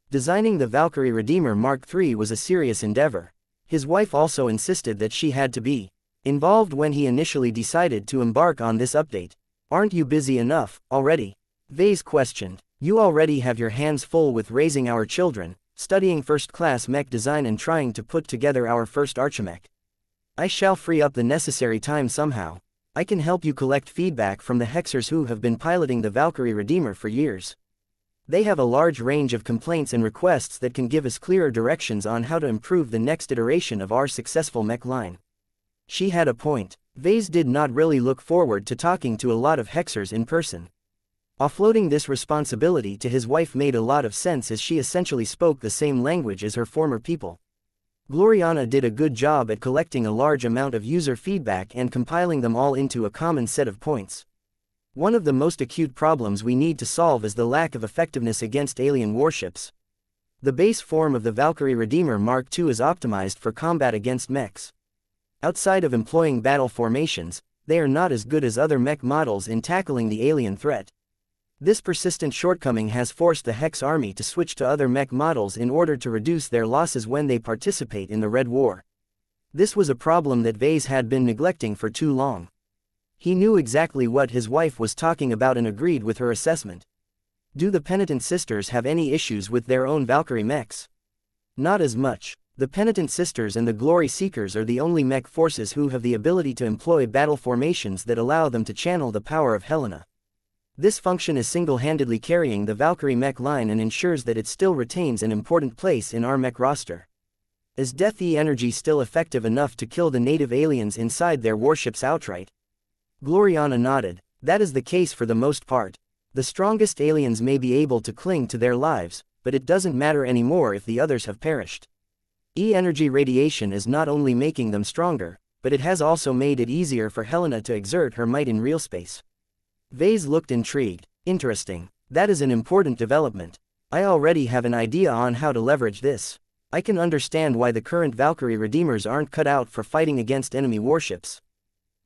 Designing the Valkyrie Redeemer Mark III was a serious endeavor. His wife also insisted that she had to be involved when he initially decided to embark on this update. "Aren't you busy enough, already?" Vase questioned. "You already have your hands full with raising our children, studying first-class mech design and trying to put together our first Archimech. I shall free up the necessary time somehow. I can help you collect feedback from the Hexers who have been piloting the Valkyrie Redeemer for years. They have a large range of complaints and requests that can give us clearer directions on how to improve the next iteration of our successful mech line." She had a point. Vase did not really look forward to talking to a lot of Hexers in person. Offloading this responsibility to his wife made a lot of sense as she essentially spoke the same language as her former people. Gloriana did a good job at collecting a large amount of user feedback and compiling them all into a common set of points. One of the most acute problems we need to solve is the lack of effectiveness against alien warships. The base form of the Valkyrie Redeemer Mark II is optimized for combat against mechs. Outside of employing battle formations, they are not as good as other mech models in tackling the alien threat. This persistent shortcoming has forced the Hex army to switch to other mech models in order to reduce their losses when they participate in the Red War. This was a problem that Vase had been neglecting for too long. He knew exactly what his wife was talking about and agreed with her assessment. Do the Penitent Sisters have any issues with their own Valkyrie mechs? Not as much. The Penitent Sisters and the Glory Seekers are the only mech forces who have the ability to employ battle formations that allow them to channel the power of Helena. This function is single-handedly carrying the Valkyrie mech line and ensures that it still retains an important place in our mech roster. Is Death E energy still effective enough to kill the native aliens inside their warships outright? Gloriana nodded. That is the case for the most part. The strongest aliens may be able to cling to their lives, but it doesn't matter anymore if the others have perished. E-energy radiation is not only making them stronger, but it has also made it easier for Helena to exert her might in real space. Vase looked intrigued. Interesting. That is an important development. I already have an idea on how to leverage this. I can understand why the current Valkyrie Redeemers aren't cut out for fighting against enemy warships.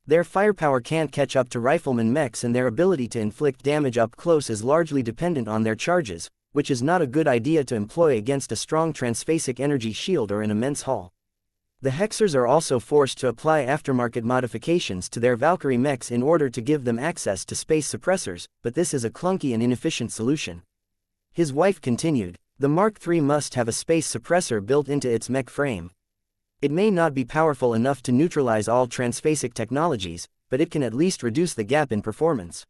Their firepower can't catch up to rifleman mechs, and their ability to inflict damage up close is largely dependent on their charges, which is not a good idea to employ against a strong transphasic energy shield or an immense hull. The Hexers are also forced to apply aftermarket modifications to their Valkyrie mechs in order to give them access to space suppressors, but this is a clunky and inefficient solution. His wife continued, the Mark III must have a space suppressor built into its mech frame. It may not be powerful enough to neutralize all transphasic technologies, but it can at least reduce the gap in performance.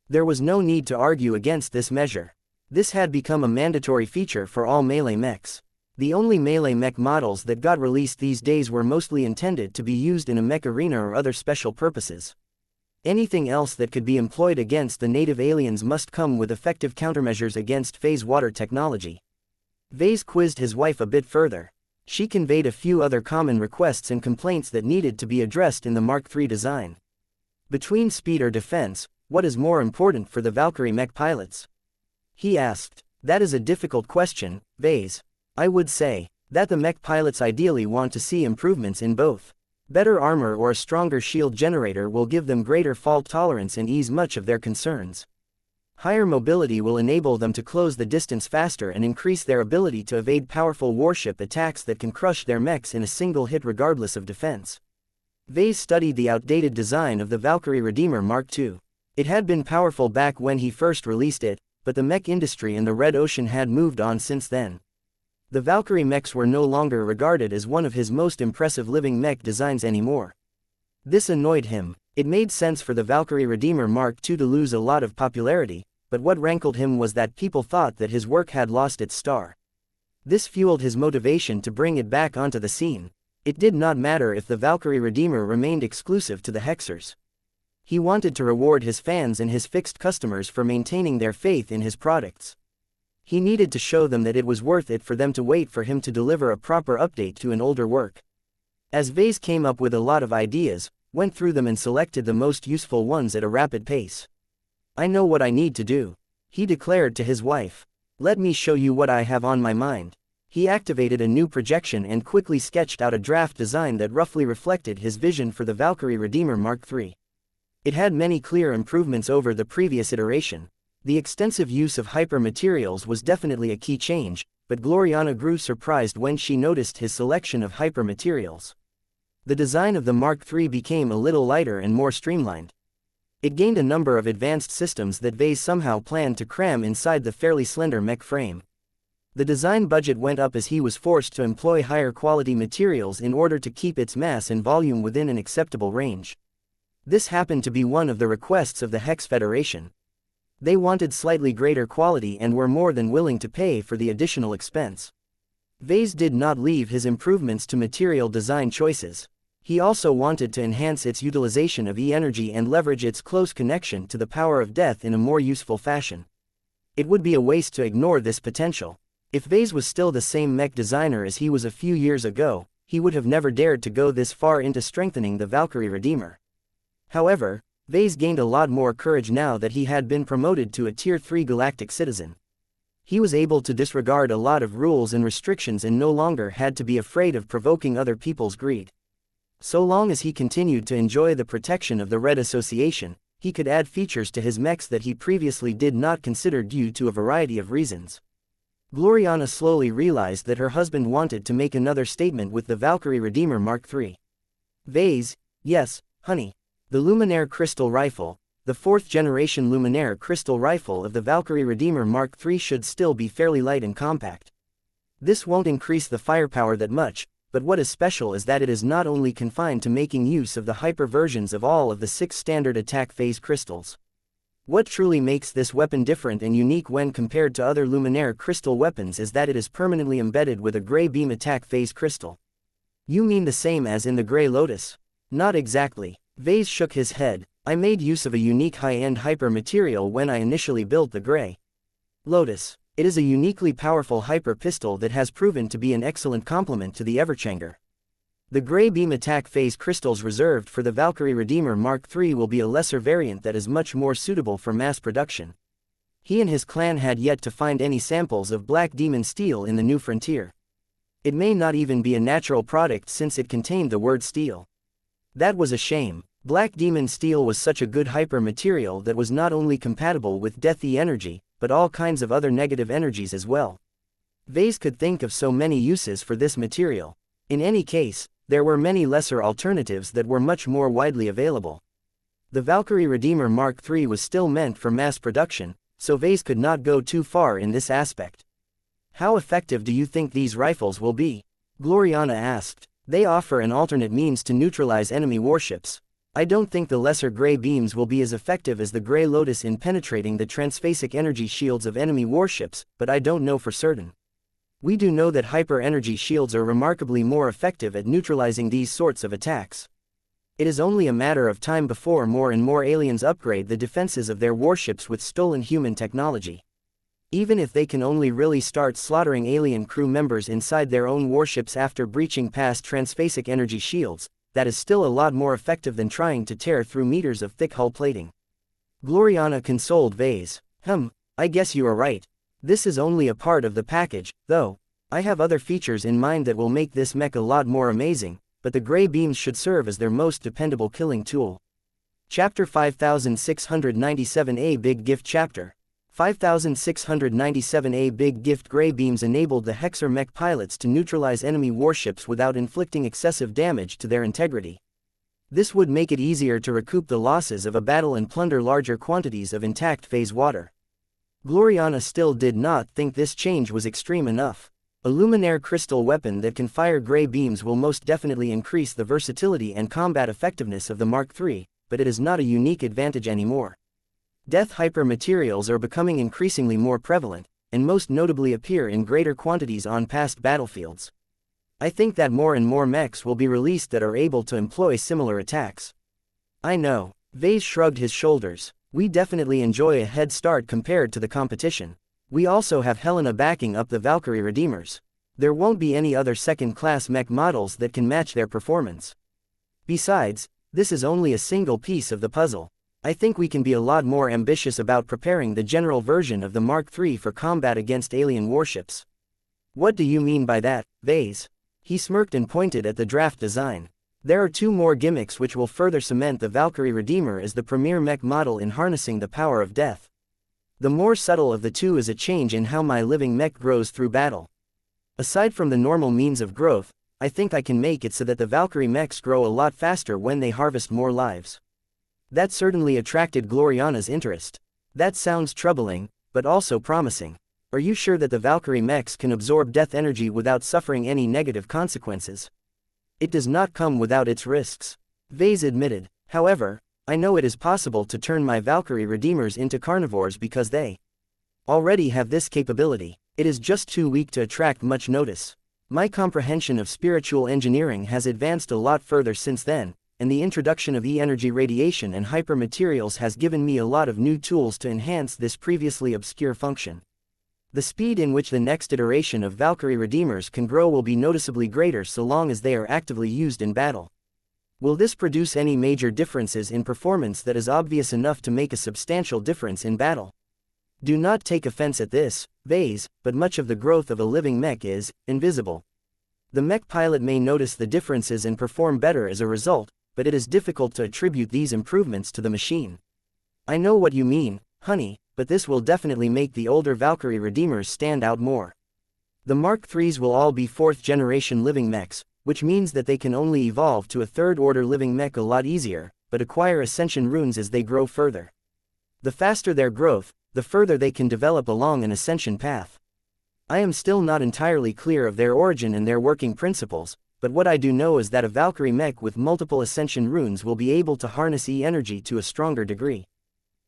There was no need to argue against this measure. This had become a mandatory feature for all melee mechs. The only melee mech models that got released these days were mostly intended to be used in a mech arena or other special purposes. Anything else that could be employed against the native aliens must come with effective countermeasures against phase water technology. Vase quizzed his wife a bit further. She conveyed a few other common requests and complaints that needed to be addressed in the Mark III design. Between speed or defense, what is more important for the Valkyrie mech pilots? He asked. That is a difficult question, Vase. I would say that the mech pilots ideally want to see improvements in both. Better armor or a stronger shield generator will give them greater fault tolerance and ease much of their concerns. Higher mobility will enable them to close the distance faster and increase their ability to evade powerful warship attacks that can crush their mechs in a single hit regardless of defense. Vase studied the outdated design of the Valkyrie Redeemer Mark II. It had been powerful back when he first released it, but the mech industry in the Red Ocean had moved on since then. The Valkyrie mechs were no longer regarded as one of his most impressive living mech designs anymore. This annoyed him. It made sense for the Valkyrie Redeemer Mark II to lose a lot of popularity, but what rankled him was that people thought that his work had lost its star. This fueled his motivation to bring it back onto the scene. It did not matter if the Valkyrie Redeemer remained exclusive to the Hexers. He wanted to reward his fans and his fixed customers for maintaining their faith in his products. He needed to show them that it was worth it for them to wait for him to deliver a proper update to an older work. As Vase came up with a lot of ideas, went through them and selected the most useful ones at a rapid pace. I know what I need to do, he declared to his wife. Let me show you what I have on my mind. He activated a new projection and quickly sketched out a draft design that roughly reflected his vision for the Valkyrie Redeemer Mark III. It had many clear improvements over the previous iteration. The extensive use of hyper-materials was definitely a key change, but Gloriana grew surprised when she noticed his selection of hyper-materials. The design of the Mark III became a little lighter and more streamlined. It gained a number of advanced systems that Vase somehow planned to cram inside the fairly slender mech frame. The design budget went up as he was forced to employ higher quality materials in order to keep its mass and volume within an acceptable range. This happened to be one of the requests of the Hex Federation. They wanted slightly greater quality and were more than willing to pay for the additional expense. Vase did not leave his improvements to material design choices. He also wanted to enhance its utilization of E-energy and leverage its close connection to the power of death in a more useful fashion. It would be a waste to ignore this potential. If Vase was still the same mech designer as he was a few years ago, he would have never dared to go this far into strengthening the Valkyrie Redeemer. However, Vase gained a lot more courage now that he had been promoted to a Tier 3 galactic citizen. He was able to disregard a lot of rules and restrictions and no longer had to be afraid of provoking other people's greed. So long as he continued to enjoy the protection of the Red Association, he could add features to his mechs that he previously did not consider due to a variety of reasons. Gloriana slowly realized that her husband wanted to make another statement with the Valkyrie Redeemer Mark III. Vase, yes, honey. The Luminaire Crystal Rifle, the 4th-generation Luminaire Crystal Rifle of the Valkyrie Redeemer Mark III should still be fairly light and compact. This won't increase the firepower that much, but what is special is that it is not only confined to making use of the hyper versions of all of the 6 standard attack phase crystals. What truly makes this weapon different and unique when compared to other Luminaire crystal weapons is that it is permanently embedded with a Grey Beam attack phase crystal. You mean the same as in the Grey Lotus? Not exactly. Vase shook his head. I made use of a unique high-end hyper material when I initially built the Grey Lotus. It is a uniquely powerful hyper pistol that has proven to be an excellent complement to the Everchanger. The Grey Beam attack phase crystals reserved for the Valkyrie Redeemer Mark III will be a lesser variant that is much more suitable for mass production. He and his clan had yet to find any samples of Black Demon steel in the new frontier. It may not even be a natural product since it contained the word steel. That was a shame. Black Demon steel was such a good hyper material that was not only compatible with deathy energy, but all kinds of other negative energies as well. Vase could think of so many uses for this material. In any case, there were many lesser alternatives that were much more widely available. The Valkyrie Redeemer Mark III was still meant for mass production, so Vase could not go too far in this aspect. How effective do you think these rifles will be? Gloriana asked. They offer an alternate means to neutralize enemy warships. I don't think the lesser Grey Beams will be as effective as the Grey Lotus in penetrating the transphasic energy shields of enemy warships, but I don't know for certain. We do know that hyper-energy shields are remarkably more effective at neutralizing these sorts of attacks. It is only a matter of time before more and more aliens upgrade the defenses of their warships with stolen human technology. Even if they can only really start slaughtering alien crew members inside their own warships after breaching past transphasic energy shields, that is still a lot more effective than trying to tear through meters of thick hull plating. Gloriana consoled Vase. I guess you are right. This is only a part of the package, though. I have other features in mind that will make this mech a lot more amazing, but the Grey Beams should serve as their most dependable killing tool. Chapter 5697A Big Gift Chapter 5697A Big Gift. Grey Beams enabled the Hexer mech pilots to neutralize enemy warships without inflicting excessive damage to their integrity. This would make it easier to recoup the losses of a battle and plunder larger quantities of intact phase water. Gloriana still did not think this change was extreme enough. A Luminaire crystal weapon that can fire Grey Beams will most definitely increase the versatility and combat effectiveness of the Mark III, but it is not a unique advantage anymore. Death hyper materials are becoming increasingly more prevalent, and most notably appear in greater quantities on past battlefields. I think that more and more mechs will be released that are able to employ similar attacks. I know. Vase shrugged his shoulders. We definitely enjoy a head start compared to the competition. We also have Helena backing up the Valkyrie Redeemers. There won't be any other second-class mech models that can match their performance. Besides, this is only a single piece of the puzzle. I think we can be a lot more ambitious about preparing the general version of the Mark III for combat against alien warships. What do you mean by that, Vase? He smirked and pointed at the draft design. There are 2 more gimmicks which will further cement the Valkyrie Redeemer as the premier mech model in harnessing the power of death. The more subtle of the 2 is a change in how my living mech grows through battle. Aside from the normal means of growth, I think I can make it so that the Valkyrie mechs grow a lot faster when they harvest more lives. That certainly attracted Gloriana's interest. That sounds troubling, but also promising. Are you sure that the Valkyrie mechs can absorb death energy without suffering any negative consequences? It does not come without its risks. Vase admitted. However, I know it is possible to turn my Valkyrie Redeemers into carnivores because they already have this capability. It is just too weak to attract much notice. My comprehension of spiritual engineering has advanced a lot further since then, and the introduction of E-energy radiation and hypermaterials has given me a lot of new tools to enhance this previously obscure function. The speed in which the next iteration of Valkyrie Redeemers can grow will be noticeably greater so long as they are actively used in battle. Will this produce any major differences in performance that is obvious enough to make a substantial difference in battle? Do not take offense at this, Vase, but much of the growth of a living mech is invisible. The mech pilot may notice the differences and perform better as a result, but it is difficult to attribute these improvements to the machine. I know what you mean, honey, but this will definitely make the older Valkyrie Redeemers stand out more. The Mark IIIs will all be 4th generation living mechs, which means that they can only evolve to a 3rd order living mech a lot easier, but acquire ascension runes as they grow further. The faster their growth, the further they can develop along an ascension path. I am still not entirely clear of their origin and their working principles, but what I do know is that a Valkyrie mech with multiple ascension runes will be able to harness E-energy to a stronger degree.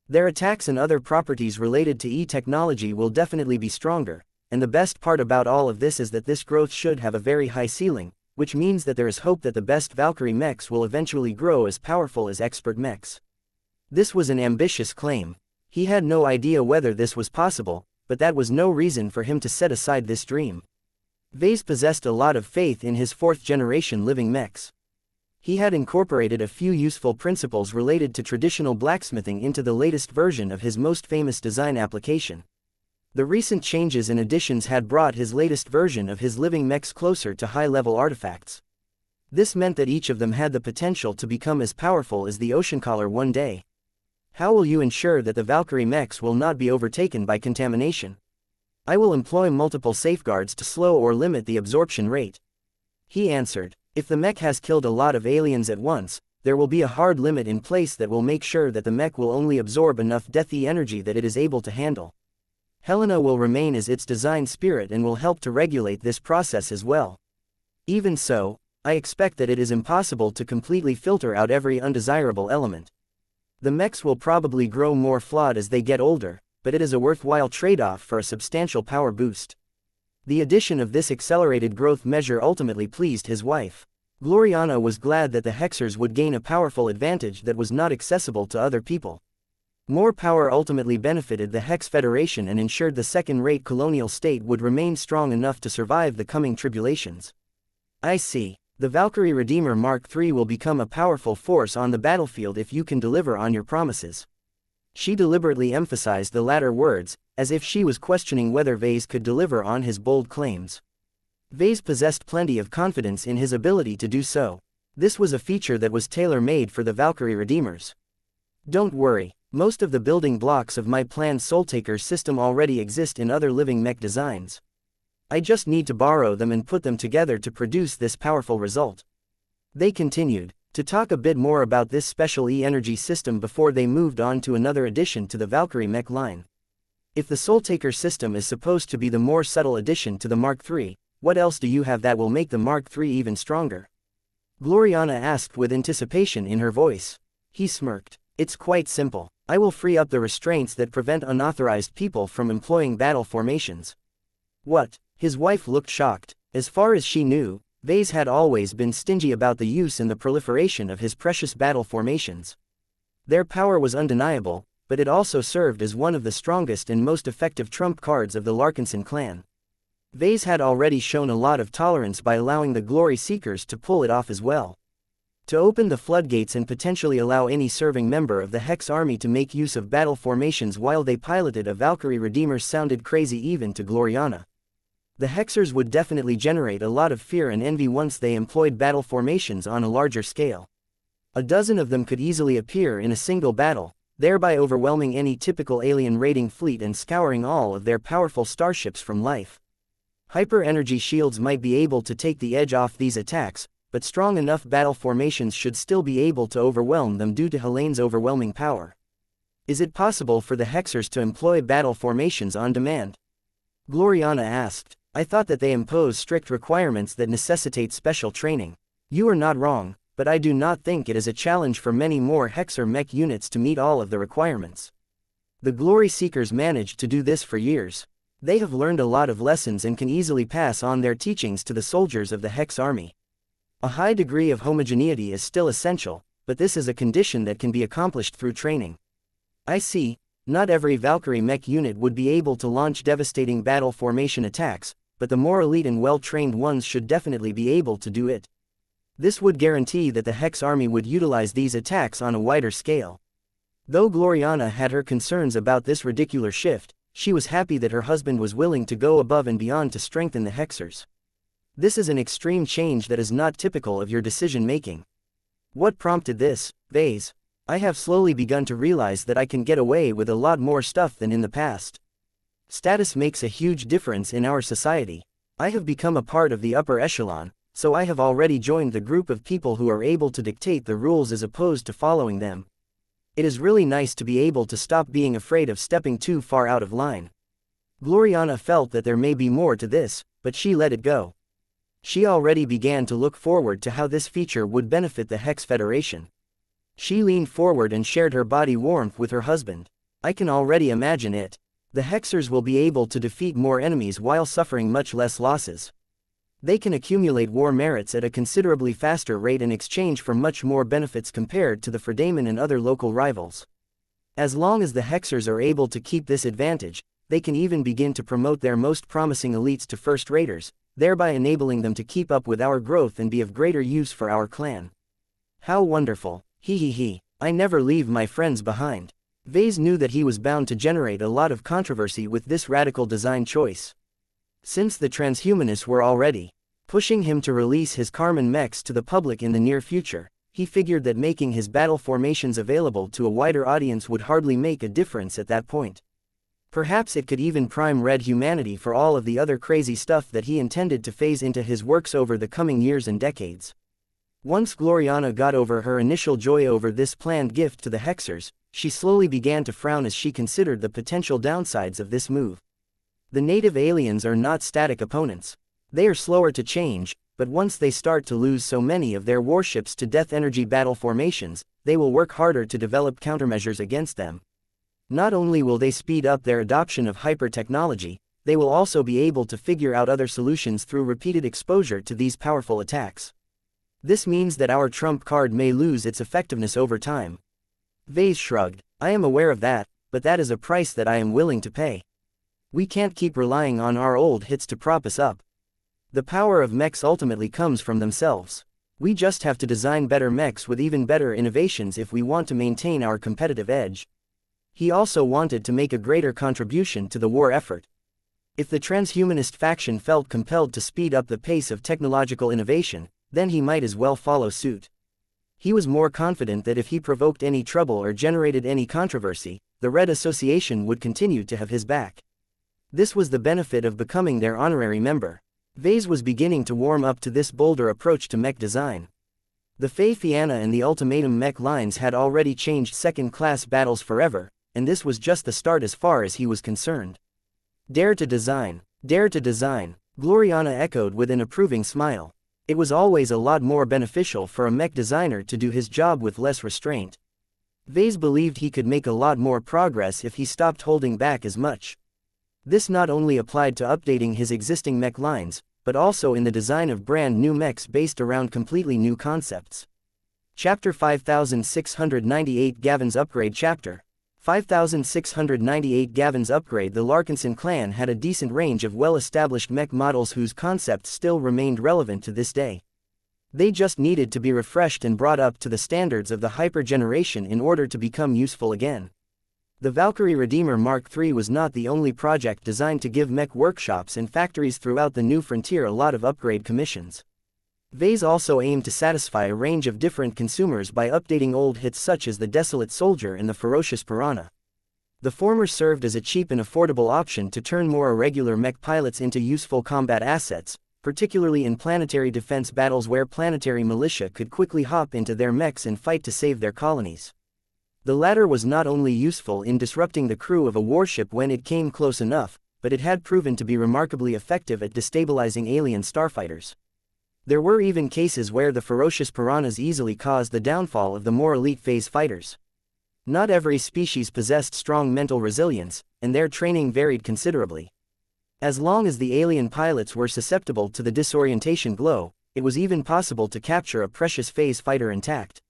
Their attacks and other properties related to E-technology will definitely be stronger, and the best part about all of this is that this growth should have a very high ceiling, which means that there is hope that the best Valkyrie mechs will eventually grow as powerful as expert mechs. This was an ambitious claim. He had no idea whether this was possible, but that was no reason for him to set aside this dream. Vase possessed a lot of faith in his 4th generation living mechs. He had incorporated a few useful principles related to traditional blacksmithing into the latest version of his most famous design application. The recent changes and additions had brought his latest version of his living mechs closer to high-level artifacts. This meant that each of them had the potential to become as powerful as the Oceancaller one day. How will you ensure that the Valkyrie mechs will not be overtaken by contamination? I will employ multiple safeguards to slow or limit the absorption rate. He answered, if the mech has killed a lot of aliens at once, there will be a hard limit in place that will make sure that the mech will only absorb enough death energy that it is able to handle. Helena will remain as its design spirit and will help to regulate this process as well. Even so, I expect that it is impossible to completely filter out every undesirable element. The mechs will probably grow more flawed as they get older, but it is a worthwhile trade-off for a substantial power boost. The addition of this accelerated growth measure ultimately pleased his wife. Gloriana was glad that the Hexers would gain a powerful advantage that was not accessible to other people. More power ultimately benefited the Hex Federation and ensured the second-rate colonial state would remain strong enough to survive the coming tribulations. I see. The Valkyrie Redeemer Mark III will become a powerful force on the battlefield if you can deliver on your promises. She deliberately emphasized the latter words, as if she was questioning whether Vase could deliver on his bold claims. Vase possessed plenty of confidence in his ability to do so. This was a feature that was tailor-made for the Valkyrie Redeemers. Don't worry, most of the building blocks of my planned Soultaker system already exist in other living mech designs. I just need to borrow them and put them together to produce this powerful result. They continued to talk a bit more about this special E-energy system before they moved on to another addition to the Valkyrie mech line. If the Soultaker system is supposed to be the more subtle addition to the Mark III, what else do you have that will make the Mark III even stronger? Gloriana asked with anticipation in her voice. He smirked. It's quite simple. I will free up the restraints that prevent unauthorized people from employing battle formations. What? His wife looked shocked. As far as she knew, Vase had always been stingy about the use and the proliferation of his precious battle formations. Their power was undeniable, but it also served as one of the strongest and most effective trump cards of the Larkinson clan. Vase had already shown a lot of tolerance by allowing the Glory Seekers to pull it off as well. To open the floodgates and potentially allow any serving member of the Hex army to make use of battle formations while they piloted a Valkyrie Redeemer sounded crazy even to Gloriana. The Hexers would definitely generate a lot of fear and envy once they employed battle formations on a larger scale. A dozen of them could easily appear in a single battle, thereby overwhelming any typical alien raiding fleet and scouring all of their powerful starships from life. Hyper-energy shields might be able to take the edge off these attacks, but strong enough battle formations should still be able to overwhelm them due to Helene's overwhelming power. Is it possible for the Hexers to employ battle formations on demand? Gloriana asked. I thought that they impose strict requirements that necessitate special training. You are not wrong, but I do not think it is a challenge for many more Hexer mech units to meet all of the requirements. The Glory Seekers managed to do this for years. They have learned a lot of lessons and can easily pass on their teachings to the soldiers of the Hex army. A high degree of homogeneity is still essential, but this is a condition that can be accomplished through training. I see. Not every Valkyrie mech unit would be able to launch devastating battle formation attacks, but the more elite and well-trained ones should definitely be able to do it. This would guarantee that the Hex army would utilize these attacks on a wider scale. Though Gloriana had her concerns about this ridiculous shift, she was happy that her husband was willing to go above and beyond to strengthen the Hexers. This is an extreme change that is not typical of your decision-making. What prompted this, Vase? I have slowly begun to realize that I can get away with a lot more stuff than in the past. Status makes a huge difference in our society. I have become a part of the upper echelon, so I have already joined the group of people who are able to dictate the rules as opposed to following them. It is really nice to be able to stop being afraid of stepping too far out of line. Gloriana felt that there may be more to this, but she let it go. She already began to look forward to how this feature would benefit the Hex Federation. She leaned forward and shared her body warmth with her husband. I can already imagine it. The Hexers will be able to defeat more enemies while suffering much less losses. They can accumulate war merits at a considerably faster rate in exchange for much more benefits compared to the Fredaman and other local rivals. As long as the Hexers are able to keep this advantage, they can even begin to promote their most promising elites to first raters, thereby enabling them to keep up with our growth and be of greater use for our clan. How wonderful. I never leave my friends behind. Vase knew that he was bound to generate a lot of controversy with this radical design choice. Since the transhumanists were already pushing him to release his Carmen mechs to the public in the near future, he figured that making his battle formations available to a wider audience would hardly make a difference at that point. Perhaps it could even prime red humanity for all of the other crazy stuff that he intended to phase into his works over the coming years and decades. Once Gloriana got over her initial joy over this planned gift to the Hexers, she slowly began to frown as she considered the potential downsides of this move. The native aliens are not static opponents. They are slower to change, but once they start to lose so many of their warships to death energy battle formations, they will work harder to develop countermeasures against them. Not only will they speed up their adoption of hyper-technology, they will also be able to figure out other solutions through repeated exposure to these powerful attacks. This means that our trump card may lose its effectiveness over time. Vase shrugged. I am aware of that, but that is a price that I am willing to pay. We can't keep relying on our old hits to prop us up. The power of mechs ultimately comes from themselves. We just have to design better mechs with even better innovations if we want to maintain our competitive edge. He also wanted to make a greater contribution to the war effort. If the transhumanist faction felt compelled to speed up the pace of technological innovation, then he might as well follow suit. He was more confident that if he provoked any trouble or generated any controversy, the Red Association would continue to have his back. This was the benefit of becoming their honorary member. Vase was beginning to warm up to this bolder approach to mech design. The Fei Fianna and the Ultimatum mech lines had already changed second-class battles forever, and this was just the start as far as he was concerned. Dare to design. Dare to design. Gloriana echoed with an approving smile. It was always a lot more beneficial for a mech designer to do his job with less restraint. Vase believed he could make a lot more progress if he stopped holding back as much. This not only applied to updating his existing mech lines, but also in the design of brand new mechs based around completely new concepts. Chapter 5698 Gavin's Upgrade Chapter 5698 Gavin's Upgrade. The Larkinson clan had a decent range of well-established mech models whose concepts still remained relevant to this day. They just needed to be refreshed and brought up to the standards of the Hyper generation in order to become useful again. The Valkyrie Redeemer Mark III was not the only project designed to give mech workshops and factories throughout the new frontier a lot of upgrade commissions. Vase also aimed to satisfy a range of different consumers by updating old hits such as the Desolate Soldier and the Ferocious Piranha. The former served as a cheap and affordable option to turn more irregular mech pilots into useful combat assets, particularly in planetary defense battles where planetary militia could quickly hop into their mechs and fight to save their colonies. The latter was not only useful in disrupting the crew of a warship when it came close enough, but it had proven to be remarkably effective at destabilizing alien starfighters. There were even cases where the Ferocious Piranhas easily caused the downfall of the more elite phase fighters. Not every species possessed strong mental resilience, and their training varied considerably. As long as the alien pilots were susceptible to the disorientation glow, it was even possible to capture a precious phase fighter intact.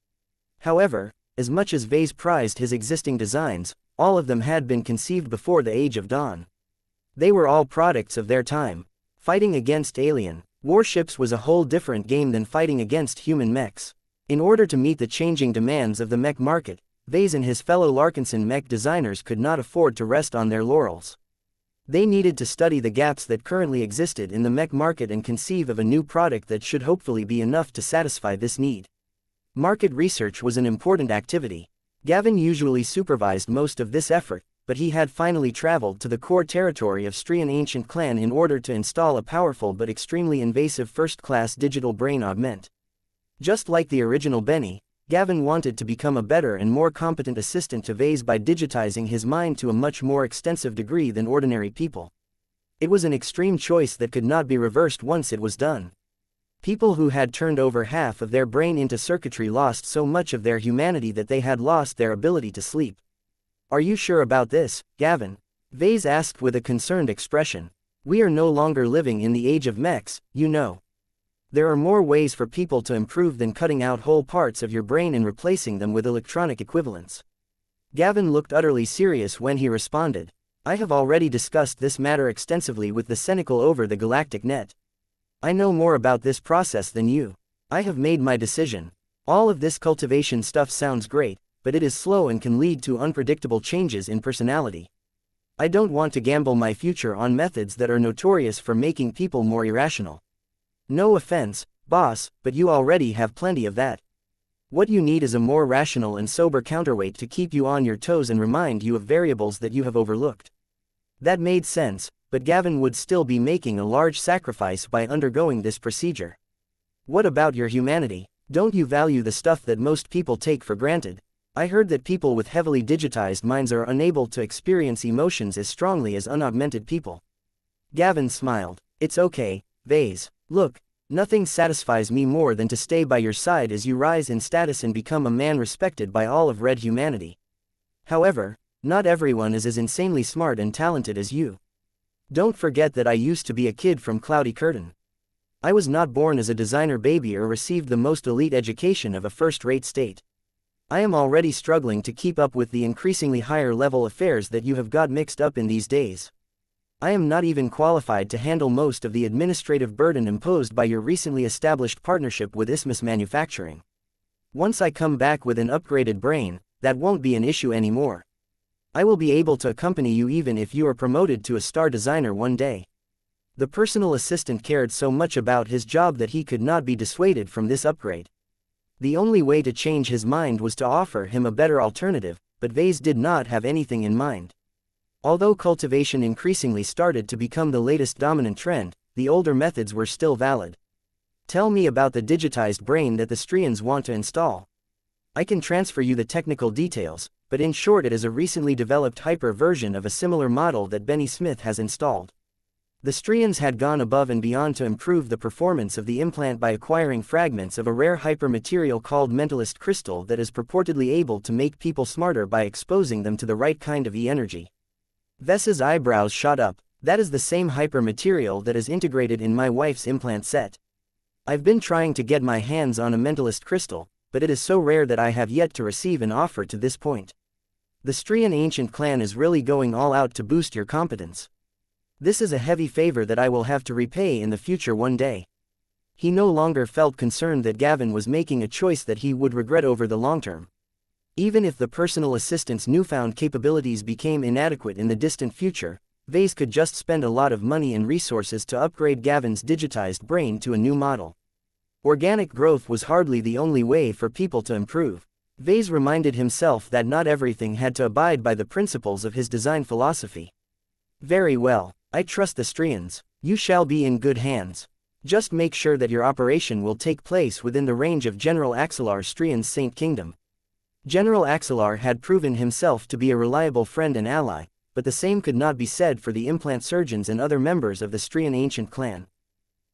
However, as much as Vase prized his existing designs, all of them had been conceived before the Age of Dawn. They were all products of their time. Fighting against alien warships was a whole different game than fighting against human mechs. In order to meet the changing demands of the mech market, Vase and his fellow Larkinson mech designers could not afford to rest on their laurels. They needed to study the gaps that currently existed in the mech market and conceive of a new product that should hopefully be enough to satisfy this need. Market research was an important activity. Gavin usually supervised most of this effort, but he had finally traveled to the core territory of Strian ancient clan in order to install a powerful but extremely invasive first-class digital brain augment. Just like the original Benny, Gavin wanted to become a better and more competent assistant to Vase by digitizing his mind to a much more extensive degree than ordinary people. It was an extreme choice that could not be reversed once it was done. People who had turned over half of their brain into circuitry lost so much of their humanity that they had lost their ability to sleep. "Are you sure about this, Gavin?" Vase asked with a concerned expression. "We are no longer living in the age of mechs, you know. There are more ways for people to improve than cutting out whole parts of your brain and replacing them with electronic equivalents." Gavin looked utterly serious when he responded. "I have already discussed this matter extensively with the Cenacle over the galactic net. I know more about this process than you. I have made my decision. All of this cultivation stuff sounds great, but it is slow and can lead to unpredictable changes in personality. I don't want to gamble my future on methods that are notorious for making people more irrational. No offense, boss, but you already have plenty of that. What you need is a more rational and sober counterweight to keep you on your toes and remind you of variables that you have overlooked." That made sense, but Gavin would still be making a large sacrifice by undergoing this procedure. "What about your humanity? Don't you value the stuff that most people take for granted? I heard that people with heavily digitized minds are unable to experience emotions as strongly as unaugmented people." Gavin smiled. "It's okay, Vase. Look, nothing satisfies me more than to stay by your side as you rise in status and become a man respected by all of red humanity. However, not everyone is as insanely smart and talented as you. Don't forget that I used to be a kid from Cloudy Curtain. I was not born as a designer baby or received the most elite education of a first-rate state. I am already struggling to keep up with the increasingly higher-level affairs that you have got mixed up in these days. I am not even qualified to handle most of the administrative burden imposed by your recently established partnership with Isthmus Manufacturing. Once I come back with an upgraded brain, that won't be an issue anymore. I will be able to accompany you even if you are promoted to a star designer one day." The personal assistant cared so much about his job that he could not be dissuaded from this upgrade. The only way to change his mind was to offer him a better alternative, but Vase did not have anything in mind. Although cultivation increasingly started to become the latest dominant trend, the older methods were still valid. "Tell me about the digitized brain that the Strians want to install. I can transfer you the technical details, but in short it is a recently developed hyper version of a similar model that Benny Smith has installed. The Strians had gone above and beyond to improve the performance of the implant by acquiring fragments of a rare hyper material called mentalist crystal that is purportedly able to make people smarter by exposing them to the right kind of E-energy." Vess's eyebrows shot up. "That is the same hyper material that is integrated in my wife's implant set. I've been trying to get my hands on a mentalist crystal, but it is so rare that I have yet to receive an offer to this point. The Strian ancient clan is really going all out to boost your competence. This is a heavy favor that I will have to repay in the future one day." He no longer felt concerned that Gavin was making a choice that he would regret over the long term. Even if the personal assistant's newfound capabilities became inadequate in the distant future, Vase could just spend a lot of money and resources to upgrade Gavin's digitized brain to a new model. Organic growth was hardly the only way for people to improve. Vase reminded himself that not everything had to abide by the principles of his design philosophy. "Very well, I trust the Strians. You shall be in good hands. Just make sure that your operation will take place within the range of General Axelar Strian's Saint Kingdom." General Axelar had proven himself to be a reliable friend and ally, but the same could not be said for the implant surgeons and other members of the Strian ancient clan.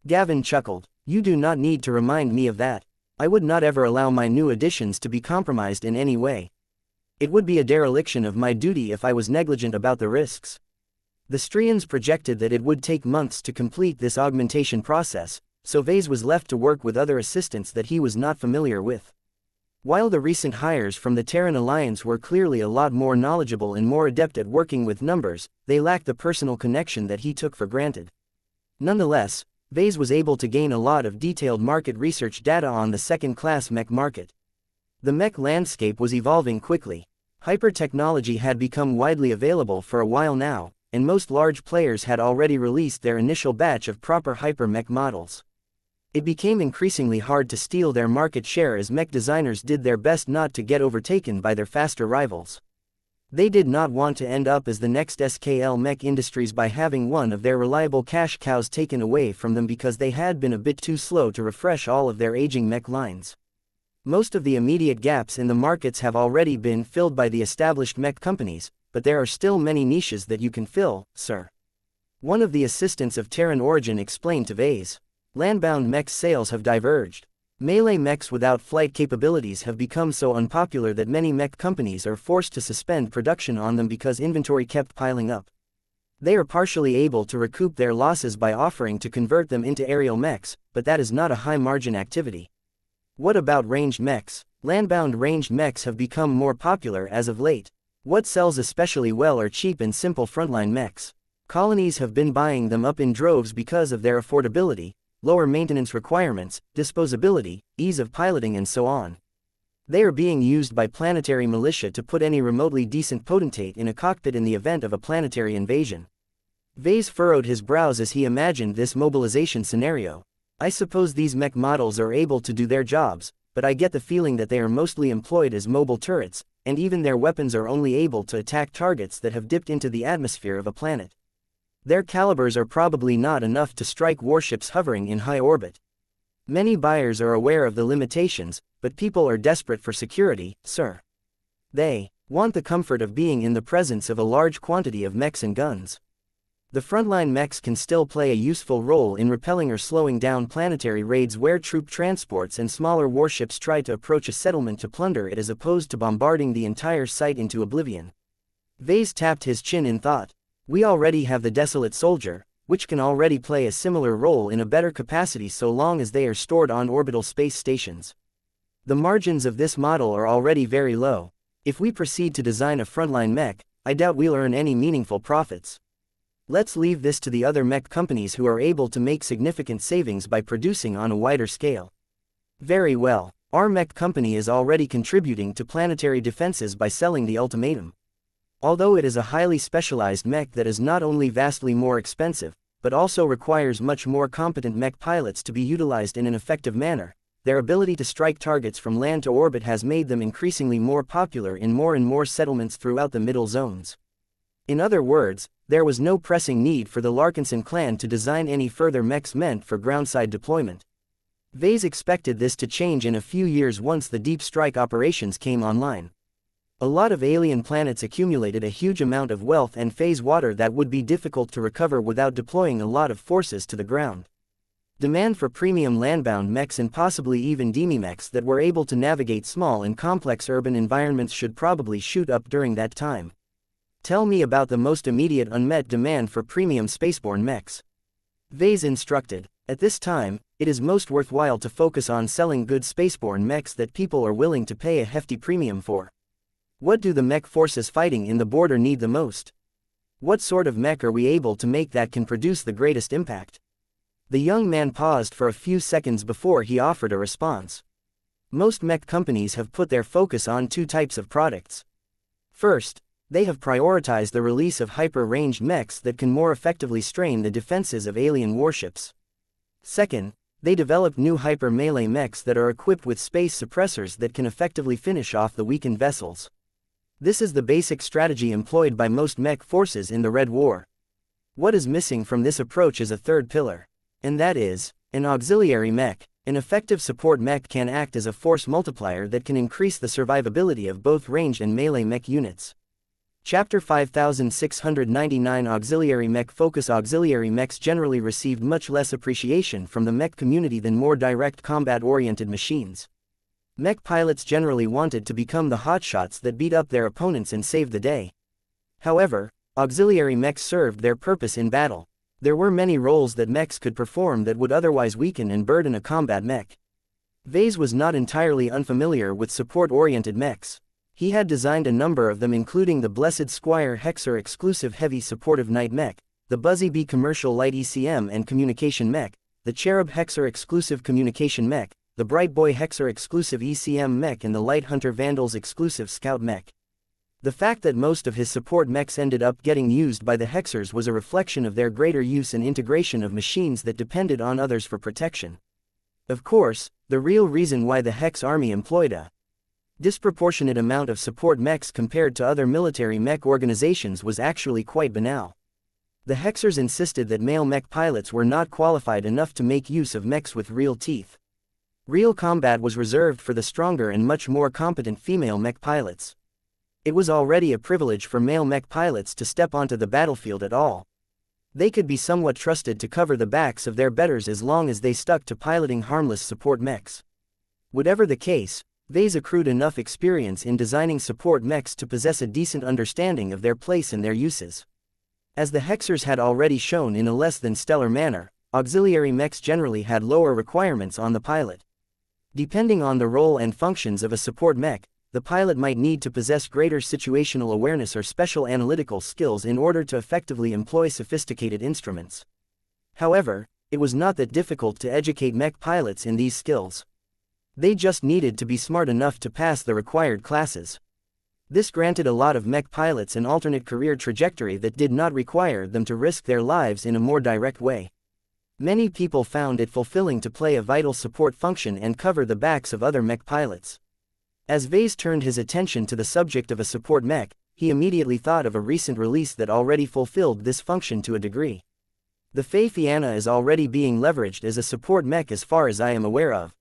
Gavin chuckled. "You do not need to remind me of that. I would not ever allow my new additions to be compromised in any way. It would be a dereliction of my duty if I was negligent about the risks." The Strians projected that it would take months to complete this augmentation process, so Vase was left to work with other assistants that he was not familiar with. While the recent hires from the Terran Alliance were clearly a lot more knowledgeable and more adept at working with numbers, they lacked the personal connection that he took for granted. Nonetheless, Vase was able to gain a lot of detailed market research data on the second-class mech market. The mech landscape was evolving quickly. Hyper-technology had become widely available for a while now, and most large players had already released their initial batch of proper hyper-mech models. It became increasingly hard to steal their market share as mech designers did their best not to get overtaken by their faster rivals. They did not want to end up as the next SKL Mech Industries by having one of their reliable cash cows taken away from them because they had been a bit too slow to refresh all of their aging mech lines. Most of the immediate gaps in the markets have already been filled by the established mech companies, but there are still many niches that you can fill, sir. One of the assistants of Terran origin explained to Vase. Landbound mechs sales have diverged. Melee mechs without flight capabilities have become so unpopular that many mech companies are forced to suspend production on them because inventory kept piling up. They are partially able to recoup their losses by offering to convert them into aerial mechs, but that is not a high-margin activity. What about ranged mechs? Landbound ranged mechs have become more popular as of late. What sells especially well are cheap and simple frontline mechs. Colonies have been buying them up in droves because of their affordability, lower maintenance requirements, disposability, ease of piloting and so on. They are being used by planetary militia to put any remotely decent potentate in a cockpit in the event of a planetary invasion. Vase furrowed his brows as he imagined this mobilization scenario. I suppose these mech models are able to do their jobs, but I get the feeling that they are mostly employed as mobile turrets, and even their weapons are only able to attack targets that have dipped into the atmosphere of a planet. Their calibers are probably not enough to strike warships hovering in high orbit. Many buyers are aware of the limitations, but people are desperate for security, sir. They want the comfort of being in the presence of a large quantity of mechs and guns. The frontline mechs can still play a useful role in repelling or slowing down planetary raids where troop transports and smaller warships try to approach a settlement to plunder it as opposed to bombarding the entire site into oblivion. Vase tapped his chin in thought. We already have the Desolate Soldier, which can already play a similar role in a better capacity so long as they are stored on orbital space stations. The margins of this model are already very low. If we proceed to design a frontline mech, I doubt we'll earn any meaningful profits. Let's leave this to the other mech companies who are able to make significant savings by producing on a wider scale. Very well, our mech company is already contributing to planetary defenses by selling the ultimatum. Although it is a highly specialized mech that is not only vastly more expensive, but also requires much more competent mech pilots to be utilized in an effective manner, their ability to strike targets from land to orbit has made them increasingly more popular in more and more settlements throughout the middle zones. In other words, there was no pressing need for the Larkinson clan to design any further mechs meant for groundside deployment. Vase expected this to change in a few years once the deep strike operations came online. A lot of alien planets accumulated a huge amount of wealth and phase water that would be difficult to recover without deploying a lot of forces to the ground. Demand for premium landbound mechs and possibly even demi-mechs that were able to navigate small and complex urban environments should probably shoot up during that time. Tell me about the most immediate unmet demand for premium spaceborne mechs. Vase instructed. At this time, it is most worthwhile to focus on selling good spaceborne mechs that people are willing to pay a hefty premium for. What do the mech forces fighting in the border need the most? What sort of mech are we able to make that can produce the greatest impact? The young man paused for a few seconds before he offered a response. Most mech companies have put their focus on two types of products. First, they have prioritized the release of hyper-ranged mechs that can more effectively strain the defenses of alien warships. Second, they developed new hyper-melee mechs that are equipped with space suppressors that can effectively finish off the weakened vessels. This is the basic strategy employed by most mech forces in the Red War. What is missing from this approach is a third pillar. And that is, an auxiliary mech. An effective support mech can act as a force multiplier that can increase the survivability of both ranged and melee mech units. Chapter 5699 Auxiliary Mech Focus. Auxiliary mechs generally received much less appreciation from the mech community than more direct combat-oriented machines. Mech pilots generally wanted to become the hotshots that beat up their opponents and save the day. However, auxiliary mechs served their purpose in battle. There were many roles that mechs could perform that would otherwise weaken and burden a combat mech. Vase was not entirely unfamiliar with support-oriented mechs. He had designed a number of them, including the Blessed Squire Hexer exclusive heavy supportive night mech, the Buzzy Bee commercial light ECM and communication mech, the Cherub Hexer exclusive communication mech, the Bright Boy Hexer exclusive ECM mech and the Light Hunter Vandals exclusive scout mech. The fact that most of his support mechs ended up getting used by the Hexers was a reflection of their greater use and integration of machines that depended on others for protection. Of course, the real reason why the Hex army employed a disproportionate amount of support mechs compared to other military mech organizations was actually quite banal. The Hexers insisted that male mech pilots were not qualified enough to make use of mechs with real teeth. Real combat was reserved for the stronger and much more competent female mech pilots. It was already a privilege for male mech pilots to step onto the battlefield at all. They could be somewhat trusted to cover the backs of their betters as long as they stuck to piloting harmless support mechs. Whatever the case, Vase accrued enough experience in designing support mechs to possess a decent understanding of their place and their uses. As the Hexers had already shown in a less than stellar manner, auxiliary mechs generally had lower requirements on the pilot. Depending on the role and functions of a support mech, the pilot might need to possess greater situational awareness or special analytical skills in order to effectively employ sophisticated instruments. However, it was not that difficult to educate mech pilots in these skills. They just needed to be smart enough to pass the required classes. This granted a lot of mech pilots an alternate career trajectory that did not require them to risk their lives in a more direct way. Many people found it fulfilling to play a vital support function and cover the backs of other mech pilots. As Vase turned his attention to the subject of a support mech, he immediately thought of a recent release that already fulfilled this function to a degree. The xianxia is already being leveraged as a support mech as far as I am aware of.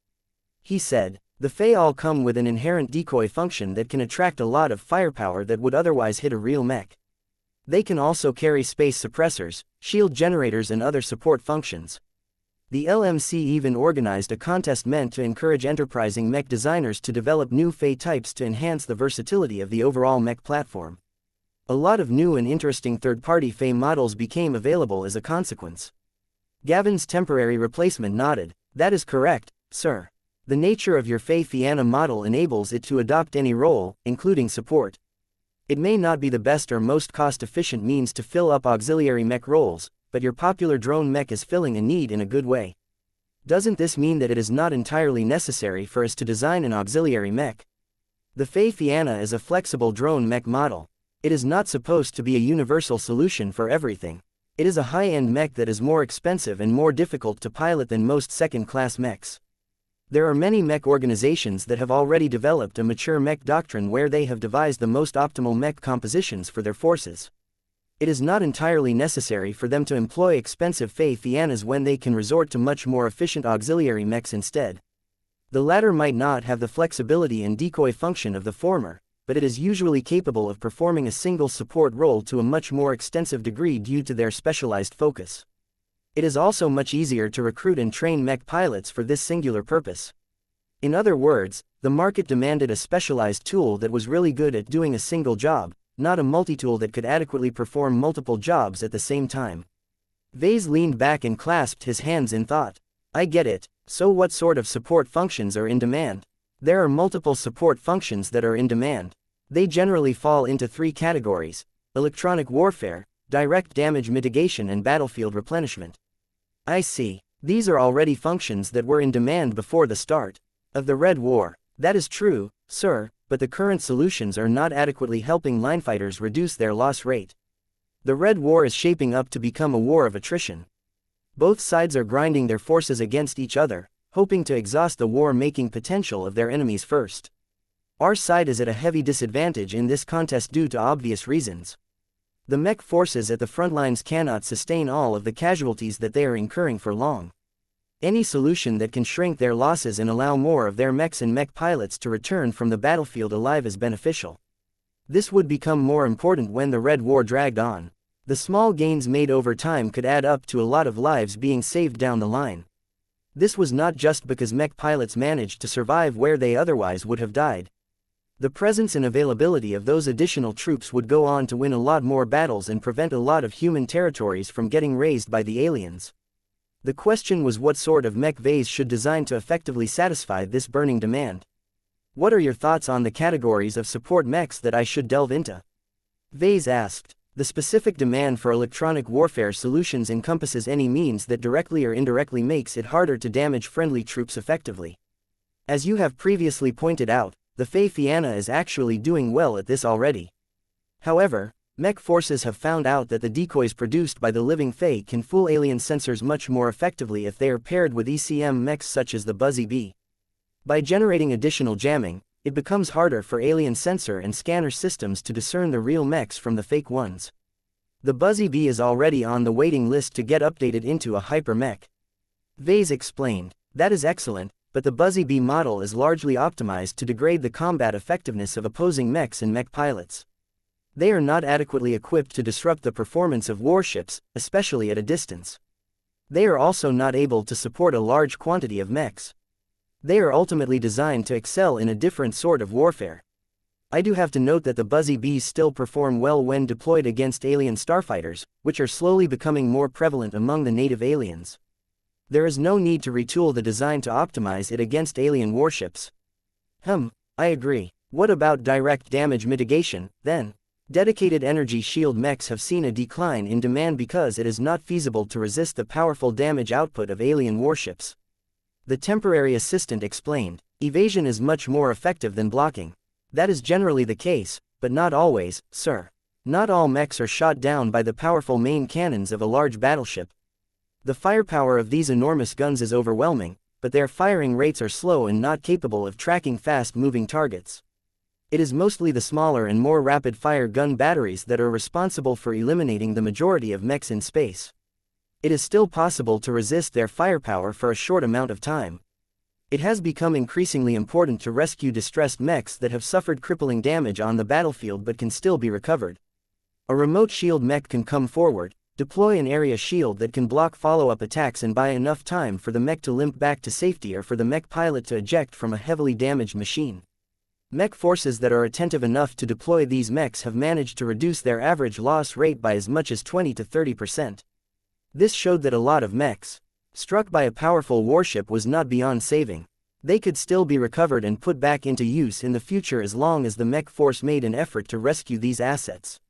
He said, the Fae all come with an inherent decoy function that can attract a lot of firepower that would otherwise hit a real mech. They can also carry space suppressors, shield generators and other support functions. The LMC even organized a contest meant to encourage enterprising mech designers to develop new Fae types to enhance the versatility of the overall mech platform. A lot of new and interesting third-party Fae models became available as a consequence. Gavin's temporary replacement nodded. That is correct, sir. The nature of your xianxia model enables it to adopt any role, including support. It may not be the best or most cost-efficient means to fill up auxiliary mech roles, but your popular drone mech is filling a need in a good way. Doesn't this mean that it is not entirely necessary for us to design an auxiliary mech? The xianxia is a flexible drone mech model. It is not supposed to be a universal solution for everything. It is a high-end mech that is more expensive and more difficult to pilot than most second-class mechs. There are many mech organizations that have already developed a mature mech doctrine where they have devised the most optimal mech compositions for their forces. It is not entirely necessary for them to employ expensive xianxias when they can resort to much more efficient auxiliary mechs instead. The latter might not have the flexibility and decoy function of the former, but it is usually capable of performing a single support role to a much more extensive degree due to their specialized focus. It is also much easier to recruit and train mech pilots for this singular purpose. In other words, the market demanded a specialized tool that was really good at doing a single job, not a multi-tool that could adequately perform multiple jobs at the same time. Vase leaned back and clasped his hands in thought. I get it, so what sort of support functions are in demand? There are multiple support functions that are in demand. They generally fall into three categories: electronic warfare, direct damage mitigation and battlefield replenishment. I see. These are already functions that were in demand before the start of the Red War. That is true, sir, but the current solutions are not adequately helping linefighters reduce their loss rate. The Red War is shaping up to become a war of attrition. Both sides are grinding their forces against each other, hoping to exhaust the war-making potential of their enemies first. Our side is at a heavy disadvantage in this contest due to obvious reasons. The mech forces at the front lines cannot sustain all of the casualties that they are incurring for long. Any solution that can shrink their losses and allow more of their mechs and mech pilots to return from the battlefield alive is beneficial. This would become more important when the Red War dragged on. The small gains made over time could add up to a lot of lives being saved down the line. This was not just because mech pilots managed to survive where they otherwise would have died. The presence and availability of those additional troops would go on to win a lot more battles and prevent a lot of human territories from getting razed by the aliens. The question was what sort of mech Vase should design to effectively satisfy this burning demand. What are your thoughts on the categories of support mechs that I should delve into? Vase asked. The specific demand for electronic warfare solutions encompasses any means that directly or indirectly makes it harder to damage friendly troops effectively. As you have previously pointed out, the xianxia is actually doing well at this already. However, Mech forces have found out that the decoys produced by the living Fae can fool alien sensors much more effectively if they are paired with ECM mechs such as the Buzzy Bee. By generating additional jamming, it becomes harder for alien sensor and scanner systems to discern the real mechs from the fake ones. The Buzzy Bee is already on the waiting list to get updated into a hyper mech. Vase explained. That is excellent, but the Buzzy Bee model is largely optimized to degrade the combat effectiveness of opposing mechs and mech pilots. They are not adequately equipped to disrupt the performance of warships, especially at a distance. They are also not able to support a large quantity of mechs. They are ultimately designed to excel in a different sort of warfare. I do have to note that the Buzzy Bees still perform well when deployed against alien starfighters, which are slowly becoming more prevalent among the native aliens. There is no need to retool the design to optimize it against alien warships. I agree. What about direct damage mitigation, then? Dedicated energy shield mechs have seen a decline in demand because it is not feasible to resist the powerful damage output of alien warships. The temporary assistant explained. Evasion is much more effective than blocking. That is generally the case, but not always, sir. Not all mechs are shot down by the powerful main cannons of a large battleship. The firepower of these enormous guns is overwhelming, but their firing rates are slow and not capable of tracking fast-moving targets. It is mostly the smaller and more rapid-fire gun batteries that are responsible for eliminating the majority of mechs in space. It is still possible to resist their firepower for a short amount of time. It has become increasingly important to rescue distressed mechs that have suffered crippling damage on the battlefield but can still be recovered. A remote shield mech can come forward, deploy an area shield that can block follow-up attacks and buy enough time for the mech to limp back to safety or for the mech pilot to eject from a heavily damaged machine. Mech forces that are attentive enough to deploy these mechs have managed to reduce their average loss rate by as much as 20 to 30%. This showed that a lot of mechs struck by a powerful warship was not beyond saving. They could still be recovered and put back into use in the future as long as the mech force made an effort to rescue these assets.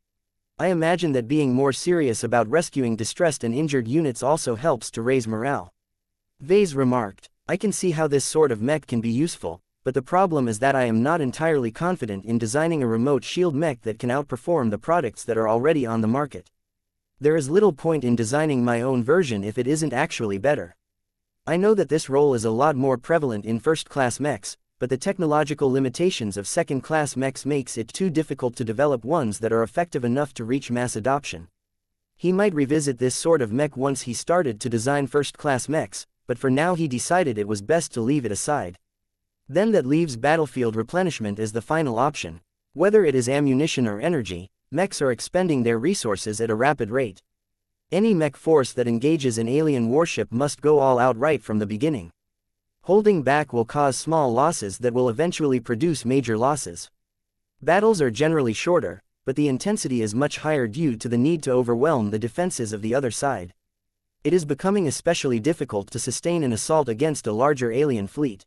I imagine that being more serious about rescuing distressed and injured units also helps to raise morale. Vase remarked. I can see how this sort of mech can be useful, but the problem is that I am not entirely confident in designing a remote shield mech that can outperform the products that are already on the market. There is little point in designing my own version if it isn't actually better. I know that this role is a lot more prevalent in first-class mechs, but the technological limitations of second-class mechs makes it too difficult to develop ones that are effective enough to reach mass adoption. He might revisit this sort of mech once he started to design first-class mechs, but for now he decided it was best to leave it aside. Then that leaves battlefield replenishment as the final option. Whether it is ammunition or energy, mechs are expending their resources at a rapid rate. Any mech force that engages an alien warship must go all out right from the beginning. Holding back will cause small losses that will eventually produce major losses. Battles are generally shorter, but the intensity is much higher due to the need to overwhelm the defenses of the other side. It is becoming especially difficult to sustain an assault against a larger alien fleet.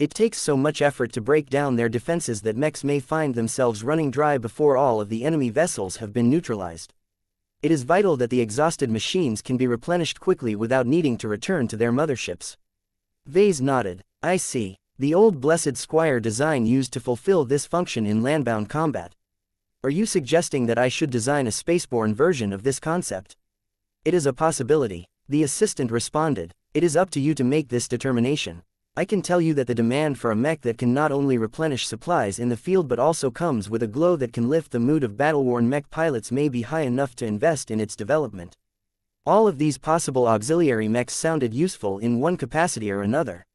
It takes so much effort to break down their defenses that mechs may find themselves running dry before all of the enemy vessels have been neutralized. It is vital that the exhausted machines can be replenished quickly without needing to return to their motherships. Vase nodded. I see. The old Blessed Squire design used to fulfill this function in landbound combat. Are you suggesting that I should design a spaceborne version of this concept? It is a possibility. The assistant responded. It is up to you to make this determination. I can tell you that the demand for a mech that can not only replenish supplies in the field but also comes with a glow that can lift the mood of battle-worn mech pilots may be high enough to invest in its development. All of these possible auxiliary mechs sounded useful in one capacity or another.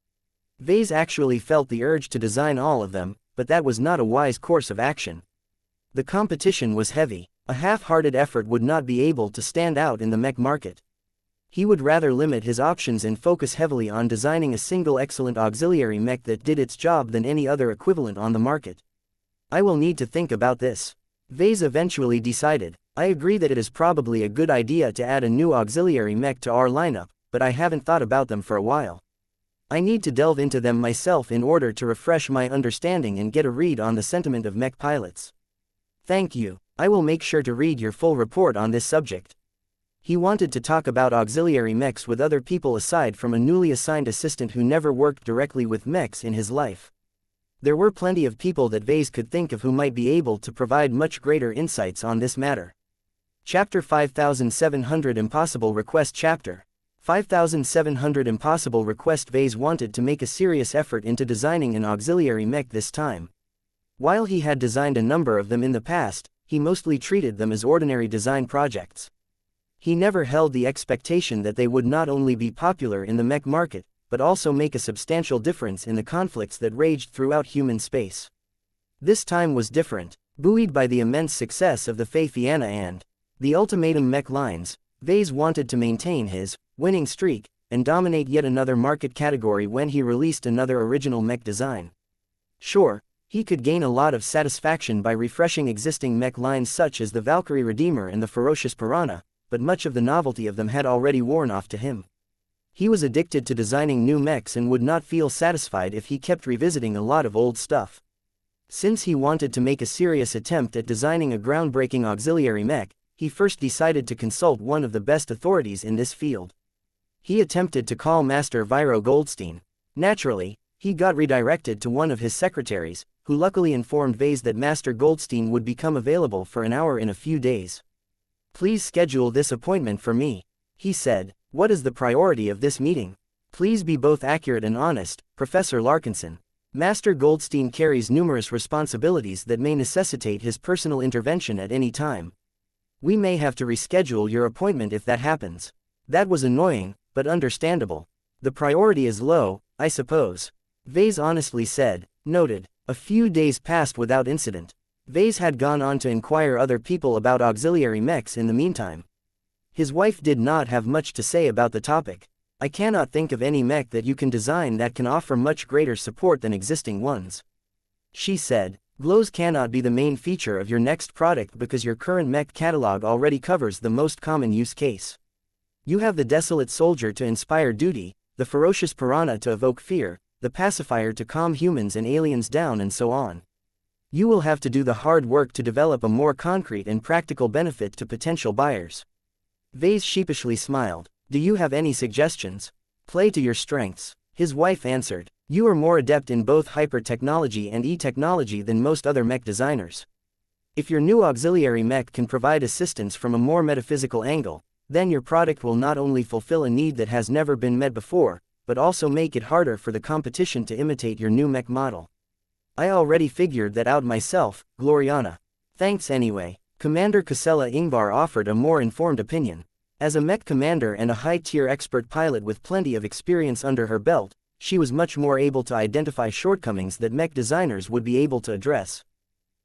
Vase actually felt the urge to design all of them, but that was not a wise course of action. The competition was heavy. A half-hearted effort would not be able to stand out in the mech market. He would rather limit his options and focus heavily on designing a single excellent auxiliary mech that did its job than any other equivalent on the market. I will need to think about this. Vase eventually decided. I agree that it is probably a good idea to add a new auxiliary mech to our lineup, but I haven't thought about them for a while. I need to delve into them myself in order to refresh my understanding and get a read on the sentiment of mech pilots. Thank you. I will make sure to read your full report on this subject. He wanted to talk about auxiliary mechs with other people aside from a newly assigned assistant who never worked directly with mechs in his life. There were plenty of people that Vase could think of who might be able to provide much greater insights on this matter. Chapter 5700 Impossible Request Chapter 5700 Impossible Request. Vase wanted to make a serious effort into designing an auxiliary mech this time. While he had designed a number of them in the past, he mostly treated them as ordinary design projects. He never held the expectation that they would not only be popular in the mech market, but also make a substantial difference in the conflicts that raged throughout human space. This time was different. Buoyed by the immense success of the xianxia and the Ultimatum mech lines, Vase wanted to maintain his winning streak and dominate yet another market category when he released another original mech design. Sure, he could gain a lot of satisfaction by refreshing existing mech lines such as the Valkyrie Redeemer and the Ferocious Piranha, but much of the novelty of them had already worn off to him. He was addicted to designing new mechs and would not feel satisfied if he kept revisiting a lot of old stuff. Since he wanted to make a serious attempt at designing a groundbreaking auxiliary mech, he first decided to consult one of the best authorities in this field. He attempted to call Master Viro Goldstein. Naturally, he got redirected to one of his secretaries, who luckily informed Vase that Master Goldstein would become available for an hour in a few days. "Please schedule this appointment for me," he said. "What is the priority of this meeting? Please be both accurate and honest, Professor Larkinson. Master Goldstein carries numerous responsibilities that may necessitate his personal intervention at any time. We may have to reschedule your appointment if that happens." That was annoying, but understandable. "The priority is low, I suppose," Vase honestly said. Noted. A few days passed without incident. Vase had gone on to inquire other people about auxiliary mechs in the meantime. His wife did not have much to say about the topic. "I cannot think of any mech that you can design that can offer much greater support than existing ones," she said. "Glows cannot be the main feature of your next product because your current mech catalog already covers the most common use case. You have the Desolate Soldier to inspire duty, the Ferocious Piranha to evoke fear, the Pacifier to calm humans and aliens down, and so on. You will have to do the hard work to develop a more concrete and practical benefit to potential buyers." Vase sheepishly smiled. "Do you have any suggestions?" "Play to your strengths," his wife answered. "You are more adept in both hyper-technology and e-technology than most other mech designers. If your new auxiliary mech can provide assistance from a more metaphysical angle, then your product will not only fulfill a need that has never been met before, but also make it harder for the competition to imitate your new mech model." "I already figured that out myself, Gloriana. Thanks anyway." Commander Casella Ingvar offered a more informed opinion. As a mech commander and a high-tier expert pilot with plenty of experience under her belt, she was much more able to identify shortcomings that mech designers would be able to address.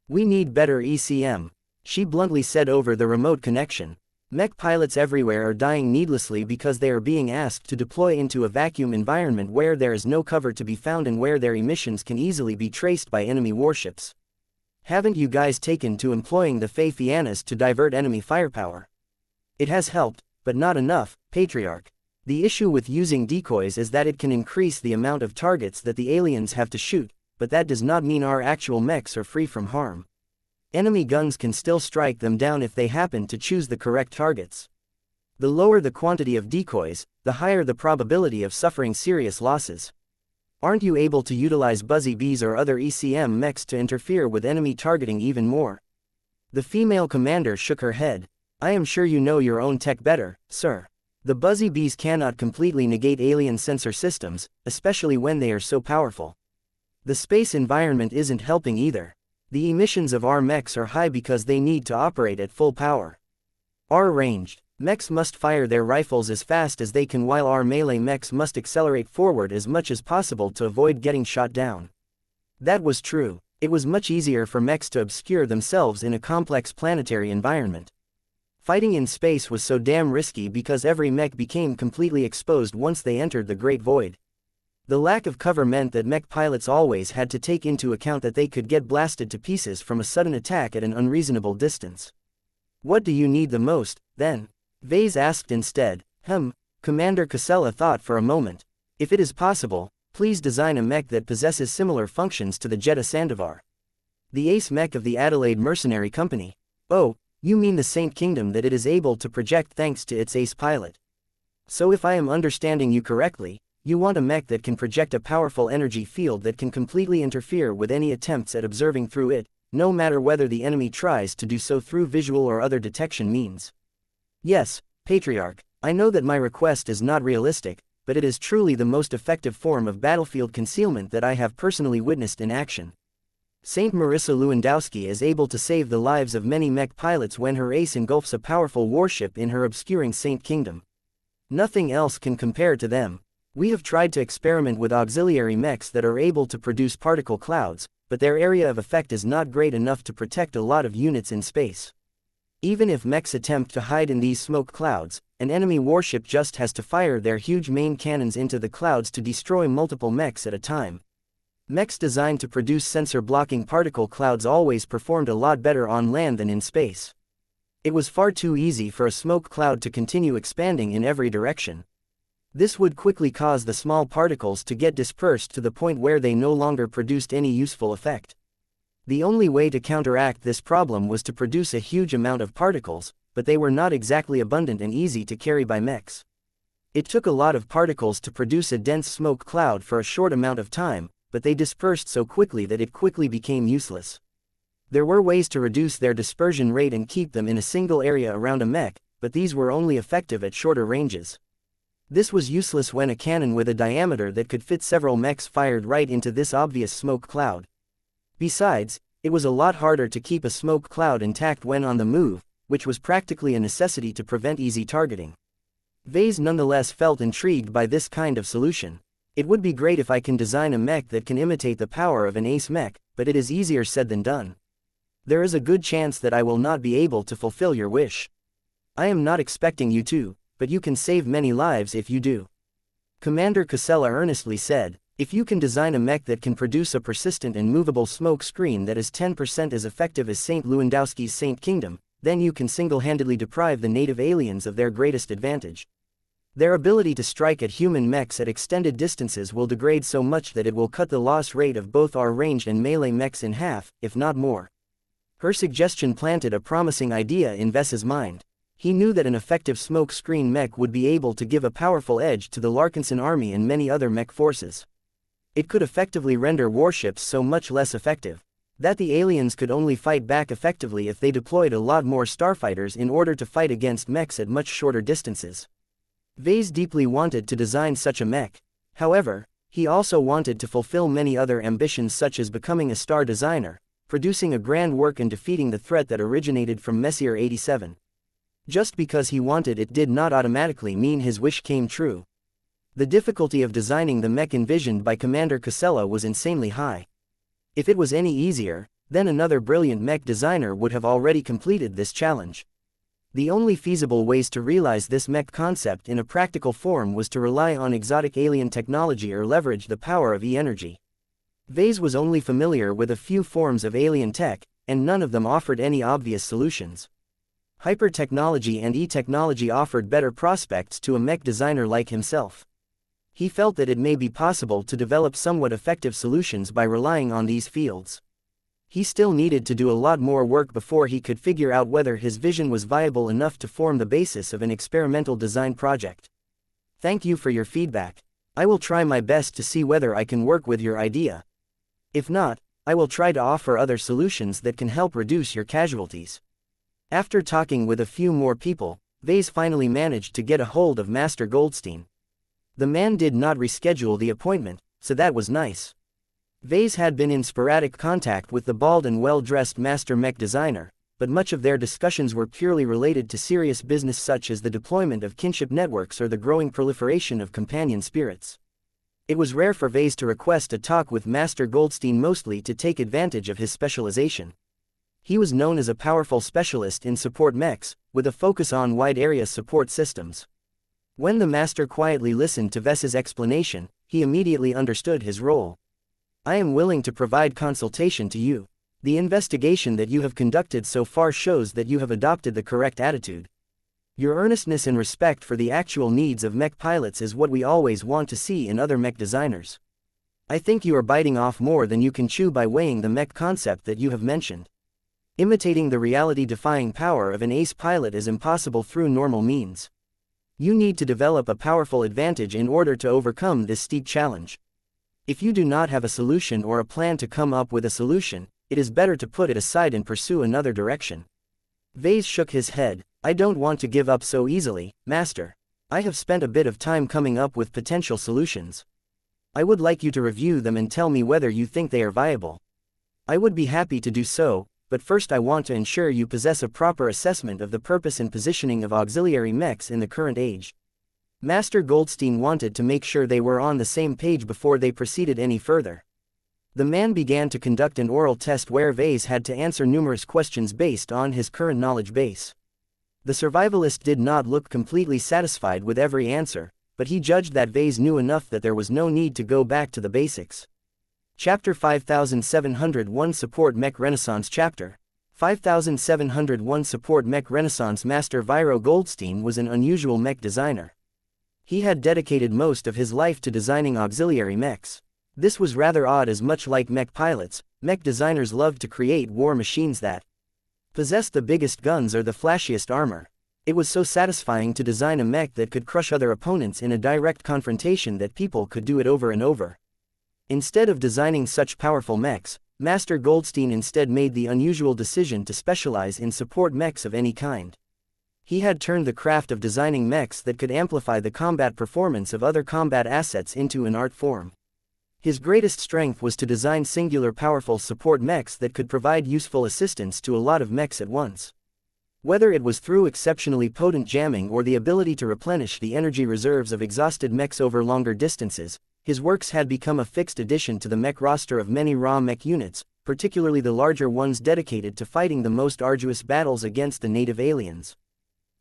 "We need better ECM," she bluntly said over the remote connection. "Mech pilots everywhere are dying needlessly because they are being asked to deploy into a vacuum environment where there is no cover to be found and where their emissions can easily be traced by enemy warships. Haven't you guys taken to employing the xianxias to divert enemy firepower?" "It has helped, but not enough, Patriarch. The issue with using decoys is that it can increase the amount of targets that the aliens have to shoot, but that does not mean our actual mechs are free from harm. Enemy guns can still strike them down if they happen to choose the correct targets. The lower the quantity of decoys, the higher the probability of suffering serious losses. Aren't you able to utilize Buzzy Bees or other ECM mechs to interfere with enemy targeting even more?" The female commander shook her head. "I am sure you know your own tech better, sir. The Buzzy Bees cannot completely negate alien sensor systems, especially when they are so powerful. The space environment isn't helping either. The emissions of our mechs are high because they need to operate at full power. Our ranged mechs must fire their rifles as fast as they can, while our melee mechs must accelerate forward as much as possible to avoid getting shot down." That was true. It was much easier for mechs to obscure themselves in a complex planetary environment. Fighting in space was so damn risky because every mech became completely exposed once they entered the Great Void. The lack of cover meant that mech pilots always had to take into account that they could get blasted to pieces from a sudden attack at an unreasonable distance. "What do you need the most, then?" Vase asked instead. Commander Casella thought for a moment. "If it is possible, please design a mech that possesses similar functions to the Jetta Sandovar. The ace mech of the Adelaide Mercenary Company." "Oh, you mean the Saint Kingdom that it is able to project thanks to its ace pilot. So if I am understanding you correctly, You want a mech that can project a powerful energy field that can completely interfere with any attempts at observing through it, no matter whether the enemy tries to do so through visual or other detection means. Yes, Patriarch, I know that my request is not realistic, but it is truly the most effective form of battlefield concealment that I have personally witnessed in action. Saint Marissa Lewandowski is able to save the lives of many mech pilots when her ace engulfs a powerful warship in her obscuring Saint Kingdom. Nothing else can compare to them. We have tried to experiment with auxiliary mechs that are able to produce particle clouds, but their area of effect is not great enough to protect a lot of units in space. Even if mechs attempt to hide in these smoke clouds, an enemy warship just has to fire their huge main cannons into the clouds to destroy multiple mechs at a time. Mechs designed to produce sensor-blocking particle clouds always performed a lot better on land than in space. It was far too easy for a smoke cloud to continue expanding in every direction. This would quickly cause the small particles to get dispersed to the point where they no longer produced any useful effect. The only way to counteract this problem was to produce a huge amount of particles, but they were not exactly abundant and easy to carry by mechs. It took a lot of particles to produce a dense smoke cloud for a short amount of time, but they dispersed so quickly that it quickly became useless. There were ways to reduce their dispersion rate and keep them in a single area around a mech, but these were only effective at shorter ranges. This was useless when a cannon with a diameter that could fit several mechs fired right into this obvious smoke cloud. Besides, it was a lot harder to keep a smoke cloud intact when on the move, which was practically a necessity to prevent easy targeting. Vase nonetheless felt intrigued by this kind of solution. It would be great if I can design a mech that can imitate the power of an ace mech, but it is easier said than done. There is a good chance that I will not be able to fulfill your wish. I am not expecting you to, but you can save many lives if you do. Commander Casella earnestly said, if you can design a mech that can produce a persistent and movable smoke screen that is 10% as effective as St. Lewandowski's Saint Kingdom, then you can single-handedly deprive the native aliens of their greatest advantage. Their ability to strike at human mechs at extended distances will degrade so much that it will cut the loss rate of both our ranged and melee mechs in half, if not more. Her suggestion planted a promising idea in Vess's mind. He knew that an effective smoke screen mech would be able to give a powerful edge to the Larkinson army and many other mech forces. It could effectively render warships so much less effective that the aliens could only fight back effectively if they deployed a lot more starfighters in order to fight against mechs at much shorter distances. Vase deeply wanted to design such a mech. However, he also wanted to fulfill many other ambitions such as becoming a star designer, producing a grand work and defeating the threat that originated from Messier 87. Just because he wanted it did not automatically mean his wish came true. The difficulty of designing the mech envisioned by Commander Casella was insanely high. If it was any easier, then another brilliant mech designer would have already completed this challenge. The only feasible ways to realize this mech concept in a practical form was to rely on exotic alien technology or leverage the power of E-energy. Vase was only familiar with a few forms of alien tech, and none of them offered any obvious solutions. Hyper-technology and E-technology offered better prospects to a mech designer like himself. He felt that it may be possible to develop somewhat effective solutions by relying on these fields. He still needed to do a lot more work before he could figure out whether his vision was viable enough to form the basis of an experimental design project. Thank you for your feedback. I will try my best to see whether I can work with your idea. If not, I will try to offer other solutions that can help reduce your casualties. After talking with a few more people, Vase finally managed to get a hold of Master Goldstein. The man did not reschedule the appointment, so that was nice. Vase had been in sporadic contact with the bald and well-dressed master mech designer, but much of their discussions were purely related to serious business such as the deployment of kinship networks or the growing proliferation of companion spirits. It was rare for Vase to request a talk with Master Goldstein, mostly to take advantage of his specialization. He was known as a powerful specialist in support mechs, with a focus on wide-area support systems. When the master quietly listened to Vess's explanation, he immediately understood his role. I am willing to provide consultation to you. The investigation that you have conducted so far shows that you have adopted the correct attitude. Your earnestness and respect for the actual needs of mech pilots is what we always want to see in other mech designers. I think you are biting off more than you can chew by weighing the mech concept that you have mentioned. Imitating the reality-defying power of an ace pilot is impossible through normal means. You need to develop a powerful advantage in order to overcome this steep challenge. If you do not have a solution or a plan to come up with a solution, it is better to put it aside and pursue another direction. Vase shook his head. I don't want to give up so easily, Master. I have spent a bit of time coming up with potential solutions. I would like you to review them and tell me whether you think they are viable. I would be happy to do so, but first I want to ensure you possess a proper assessment of the purpose and positioning of auxiliary mechs in the current age. Master Goldstein wanted to make sure they were on the same page before they proceeded any further. The man began to conduct an oral test where Vase had to answer numerous questions based on his current knowledge base. The survivalist did not look completely satisfied with every answer, but he judged that Vase knew enough that there was no need to go back to the basics. Chapter 5701 Support Mech Renaissance Chapter 5701 Support Mech Renaissance Master Viro Goldstein was an unusual mech designer. He had dedicated most of his life to designing auxiliary mechs. This was rather odd, as much like mech pilots, mech designers loved to create war machines that possessed the biggest guns or the flashiest armor. It was so satisfying to design a mech that could crush other opponents in a direct confrontation that people could do it over and over. Instead of designing such powerful mechs, Master Goldstein instead made the unusual decision to specialize in support mechs of any kind. He had turned the craft of designing mechs that could amplify the combat performance of other combat assets into an art form. His greatest strength was to design singular powerful support mechs that could provide useful assistance to a lot of mechs at once. Whether it was through exceptionally potent jamming or the ability to replenish the energy reserves of exhausted mechs over longer distances, his works had become a fixed addition to the mech roster of many raw mech units, particularly the larger ones dedicated to fighting the most arduous battles against the native aliens.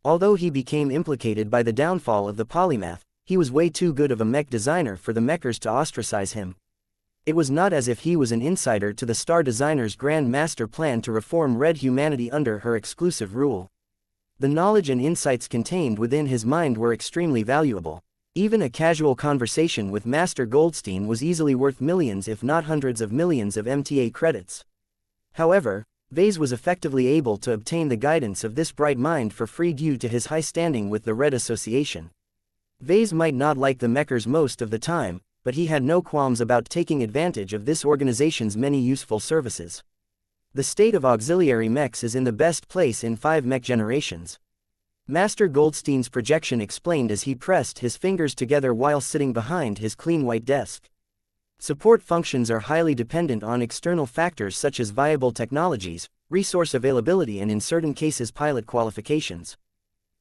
Although he became implicated by the downfall of the polymath, he was way too good of a mech designer for the mechers to ostracize him. It was not as if he was an insider to the Star Designer's grand master plan to reform red humanity under her exclusive rule. The knowledge and insights contained within his mind were extremely valuable. Even a casual conversation with Master Goldstein was easily worth millions if not hundreds of millions of MTA credits. However, Vase was effectively able to obtain the guidance of this bright mind for free due to his high standing with the Red Association. Vase might not like the mechers most of the time, but he had no qualms about taking advantage of this organization's many useful services. The state of auxiliary mechs is in the best place in 5 mech generations. Master Goldstein's projection explained as he pressed his fingers together while sitting behind his clean white desk. Support functions are highly dependent on external factors such as viable technologies, resource availability, and in certain cases pilot qualifications.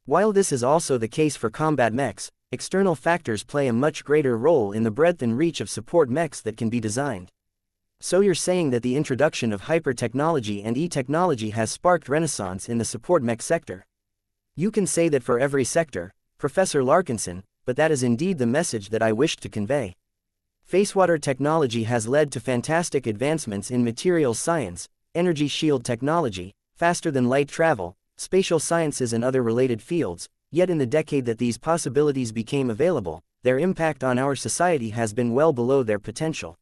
While this is also the case for combat mechs, external factors play a much greater role in the breadth and reach of support mechs that can be designed. So you're saying that the introduction of hyper-technology and e-technology has sparked renaissance in the support mech sector? You can say that for every sector, Professor Larkinson, but that is indeed the message that I wished to convey. Facewater technology has led to fantastic advancements in materials science, energy shield technology, faster-than-light travel, spatial sciences and other related fields, yet in the decade that these possibilities became available, their impact on our society has been well below their potential.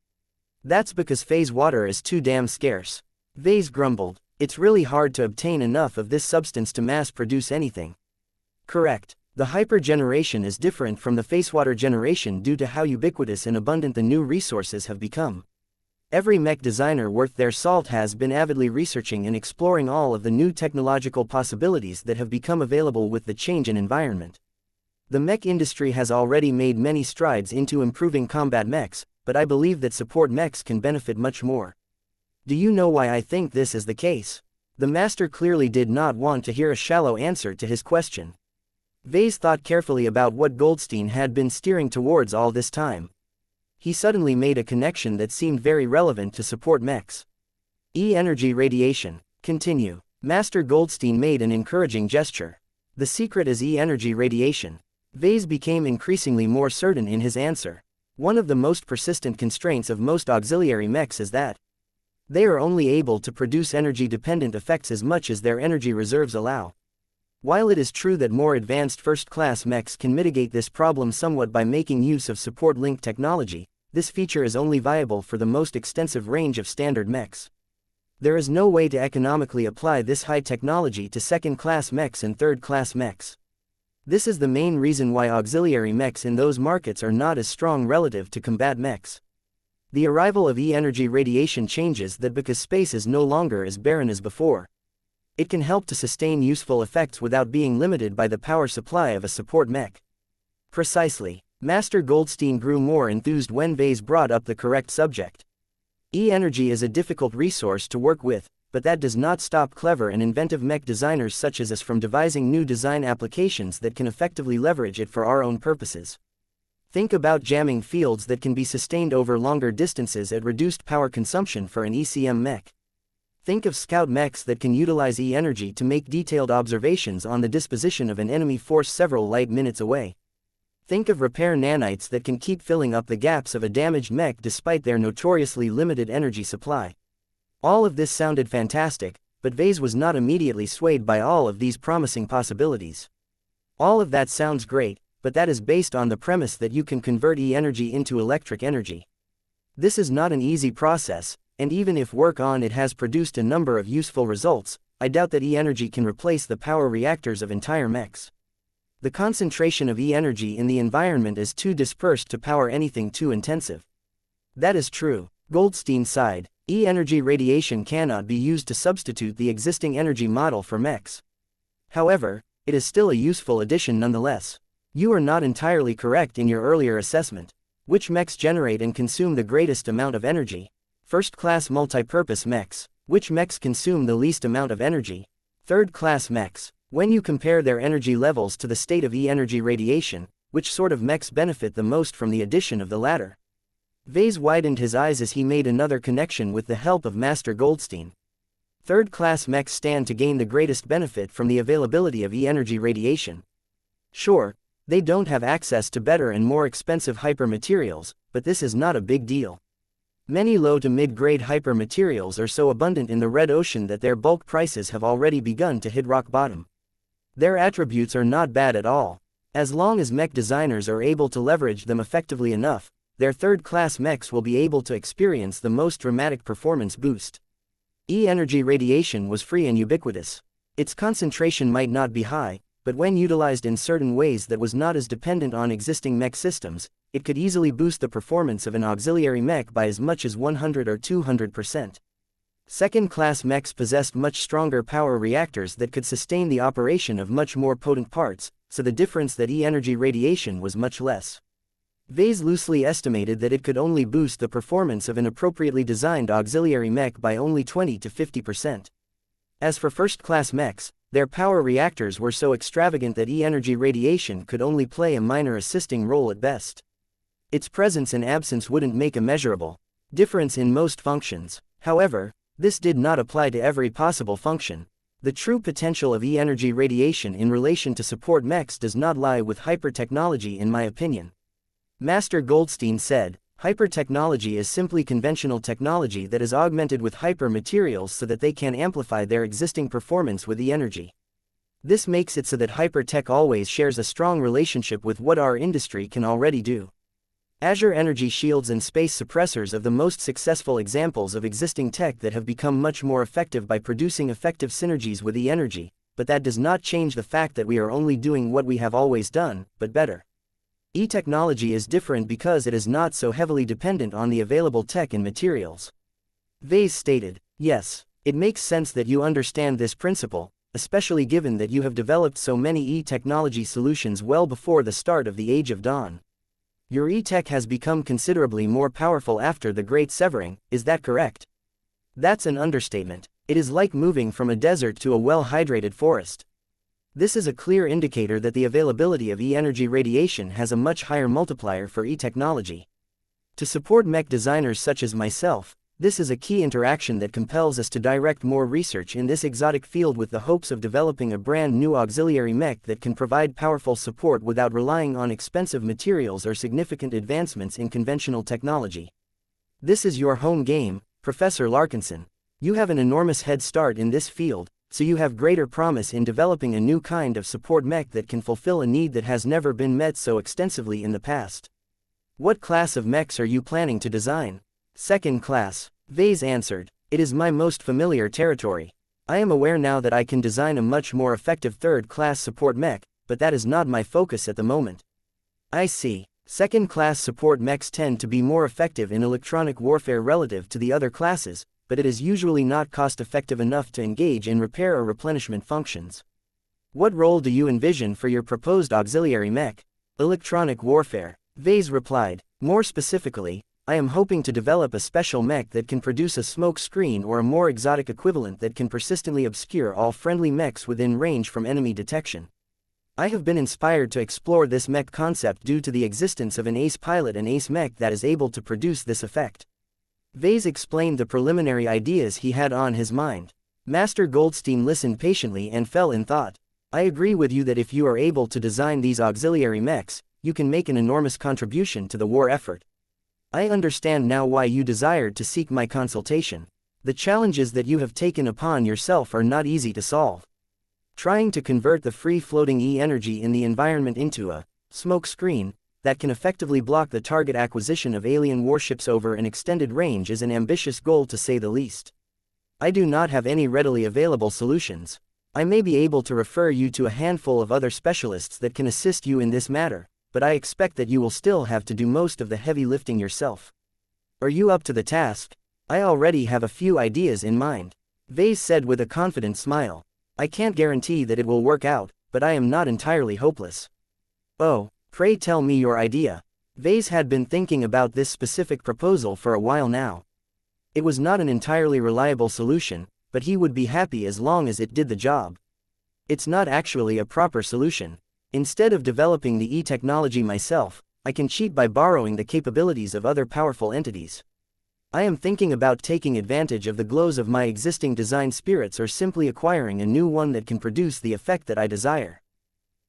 That's because phase water is too damn scarce. Vase grumbled. It's really hard to obtain enough of this substance to mass-produce anything. Correct. The hyper generation is different from the facewater generation due to how ubiquitous and abundant the new resources have become. Every mech designer worth their salt has been avidly researching and exploring all of the new technological possibilities that have become available with the change in environment. The mech industry has already made many strides into improving combat mechs, but I believe that support mechs can benefit much more. Do you know why I think this is the case? The master clearly did not want to hear a shallow answer to his question. Vase thought carefully about what Goldstein had been steering towards all this time. He suddenly made a connection that seemed very relevant to support mechs. E-energy radiation. Continue. Master Goldstein made an encouraging gesture. The secret is E-energy radiation. Vase became increasingly more certain in his answer. One of the most persistent constraints of most auxiliary mechs is that they are only able to produce energy-dependent effects as much as their energy reserves allow. While it is true that more advanced first-class mechs can mitigate this problem somewhat by making use of support-linked technology, this feature is only viable for the most extensive range of standard mechs. There is no way to economically apply this high technology to second-class mechs and third-class mechs. This is the main reason why auxiliary mechs in those markets are not as strong relative to combat mechs. The arrival of E-energy radiation changes that because space is no longer as barren as before. It can help to sustain useful effects without being limited by the power supply of a support mech. Precisely. Master Goldstein grew more enthused when Vase brought up the correct subject. E-energy is a difficult resource to work with, but that does not stop clever and inventive mech designers such as us from devising new design applications that can effectively leverage it for our own purposes. Think about jamming fields that can be sustained over longer distances at reduced power consumption for an ECM mech. Think of scout mechs that can utilize E-energy to make detailed observations on the disposition of an enemy force several light minutes away. Think of repair nanites that can keep filling up the gaps of a damaged mech despite their notoriously limited energy supply. All of this sounded fantastic, but Vase was not immediately swayed by all of these promising possibilities. All of that sounds great, but that is based on the premise that you can convert E-energy into electric energy. This is not an easy process, and even if work on it has produced a number of useful results, I doubt that E-energy can replace the power reactors of entire mechs. The concentration of E-energy in the environment is too dispersed to power anything too intensive. That is true. Goldstein sighed. E-energy radiation cannot be used to substitute the existing energy model for mechs. However, it is still a useful addition nonetheless. You are not entirely correct in your earlier assessment. Which mechs generate and consume the greatest amount of energy? First-class multipurpose mechs. Which mechs consume the least amount of energy? Third-class mechs. When you compare their energy levels to the state of E-energy radiation, which sort of mechs benefit the most from the addition of the latter? Vase widened his eyes as he made another connection with the help of Master Goldstein. Third-class mechs stand to gain the greatest benefit from the availability of E-energy radiation. Sure, they don't have access to better and more expensive hyper-materials, but this is not a big deal. Many low to mid-grade hyper-materials are so abundant in the red ocean that their bulk prices have already begun to hit rock bottom. Their attributes are not bad at all. As long as mech designers are able to leverage them effectively enough, their third-class mechs will be able to experience the most dramatic performance boost. E-energy radiation was free and ubiquitous. Its concentration might not be high, but when utilized in certain ways that was not as dependent on existing mech systems, it could easily boost the performance of an auxiliary mech by as much as 100 or 200%. Second-class mechs possessed much stronger power reactors that could sustain the operation of much more potent parts, so the difference that E-energy radiation was much less. Vase loosely estimated that it could only boost the performance of an appropriately designed auxiliary mech by only 20 to 50%. As for first-class mechs, their power reactors were so extravagant that E-energy radiation could only play a minor assisting role at best. Its presence and absence wouldn't make a measurable difference in most functions. However, this did not apply to every possible function. The true potential of E-energy radiation in relation to support mechs does not lie with hyper-technology in my opinion. Master Goldstein said, hyper-technology is simply conventional technology that is augmented with hyper-materials so that they can amplify their existing performance with E-energy. This makes it so that hyper-tech always shares a strong relationship with what our industry can already do. Azure energy shields and space suppressors are the most successful examples of existing tech that have become much more effective by producing effective synergies with E-energy, but that does not change the fact that we are only doing what we have always done, but better. E-technology is different because it is not so heavily dependent on the available tech and materials. Vase stated, yes, it makes sense that you understand this principle, especially given that you have developed so many E-technology solutions well before the start of the Age of Dawn. Your E-tech has become considerably more powerful after the Great Severing, is that correct? That's an understatement. It is like moving from a desert to a well-hydrated forest. This is a clear indicator that the availability of E-energy radiation has a much higher multiplier for E-technology. To support mech designers such as myself, this is a key interaction that compels us to direct more research in this exotic field with the hopes of developing a brand new auxiliary mech that can provide powerful support without relying on expensive materials or significant advancements in conventional technology. This is your home game, Professor Larkinson. You have an enormous head start in this field, so you have greater promise in developing a new kind of support mech that can fulfill a need that has never been met so extensively in the past. What class of mechs are you planning to design? Second class. Vase answered, it is my most familiar territory. I am aware now that I can design a much more effective third-class support mech, but that is not my focus at the moment. I see. Second-class support mechs tend to be more effective in electronic warfare relative to the other classes, but it is usually not cost-effective enough to engage in repair or replenishment functions. What role do you envision for your proposed auxiliary mech? Electronic warfare. Vase replied. More specifically, I am hoping to develop a special mech that can produce a smoke screen or a more exotic equivalent that can persistently obscure all friendly mechs within range from enemy detection. I have been inspired to explore this mech concept due to the existence of an ace pilot and ace mech that is able to produce this effect. Vase explained the preliminary ideas he had on his mind. Master Goldstein listened patiently and fell in thought. I agree with you that if you are able to design these auxiliary mechs, you can make an enormous contribution to the war effort. I understand now why you desired to seek my consultation. The challenges that you have taken upon yourself are not easy to solve. Trying to convert the free-floating E-energy in the environment into a smoke screen that can effectively block the target acquisition of alien warships over an extended range is an ambitious goal to say the least. I do not have any readily available solutions. I may be able to refer you to a handful of other specialists that can assist you in this matter, but I expect that you will still have to do most of the heavy lifting yourself. Are you up to the task? I already have a few ideas in mind. Vase said with a confident smile. I can't guarantee that it will work out, but I am not entirely hopeless. Oh, pray tell me your idea. Vase had been thinking about this specific proposal for a while now. It was not an entirely reliable solution, but he would be happy as long as it did the job. It's not actually a proper solution. Instead of developing the E-technology myself, I can cheat by borrowing the capabilities of other powerful entities. I am thinking about taking advantage of the glows of my existing design spirits or simply acquiring a new one that can produce the effect that I desire.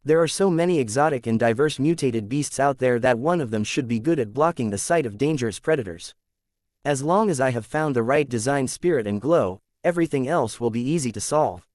There are so many exotic and diverse mutated beasts out there that one of them should be good at blocking the sight of dangerous predators. As long as I have found the right design spirit and glow, everything else will be easy to solve.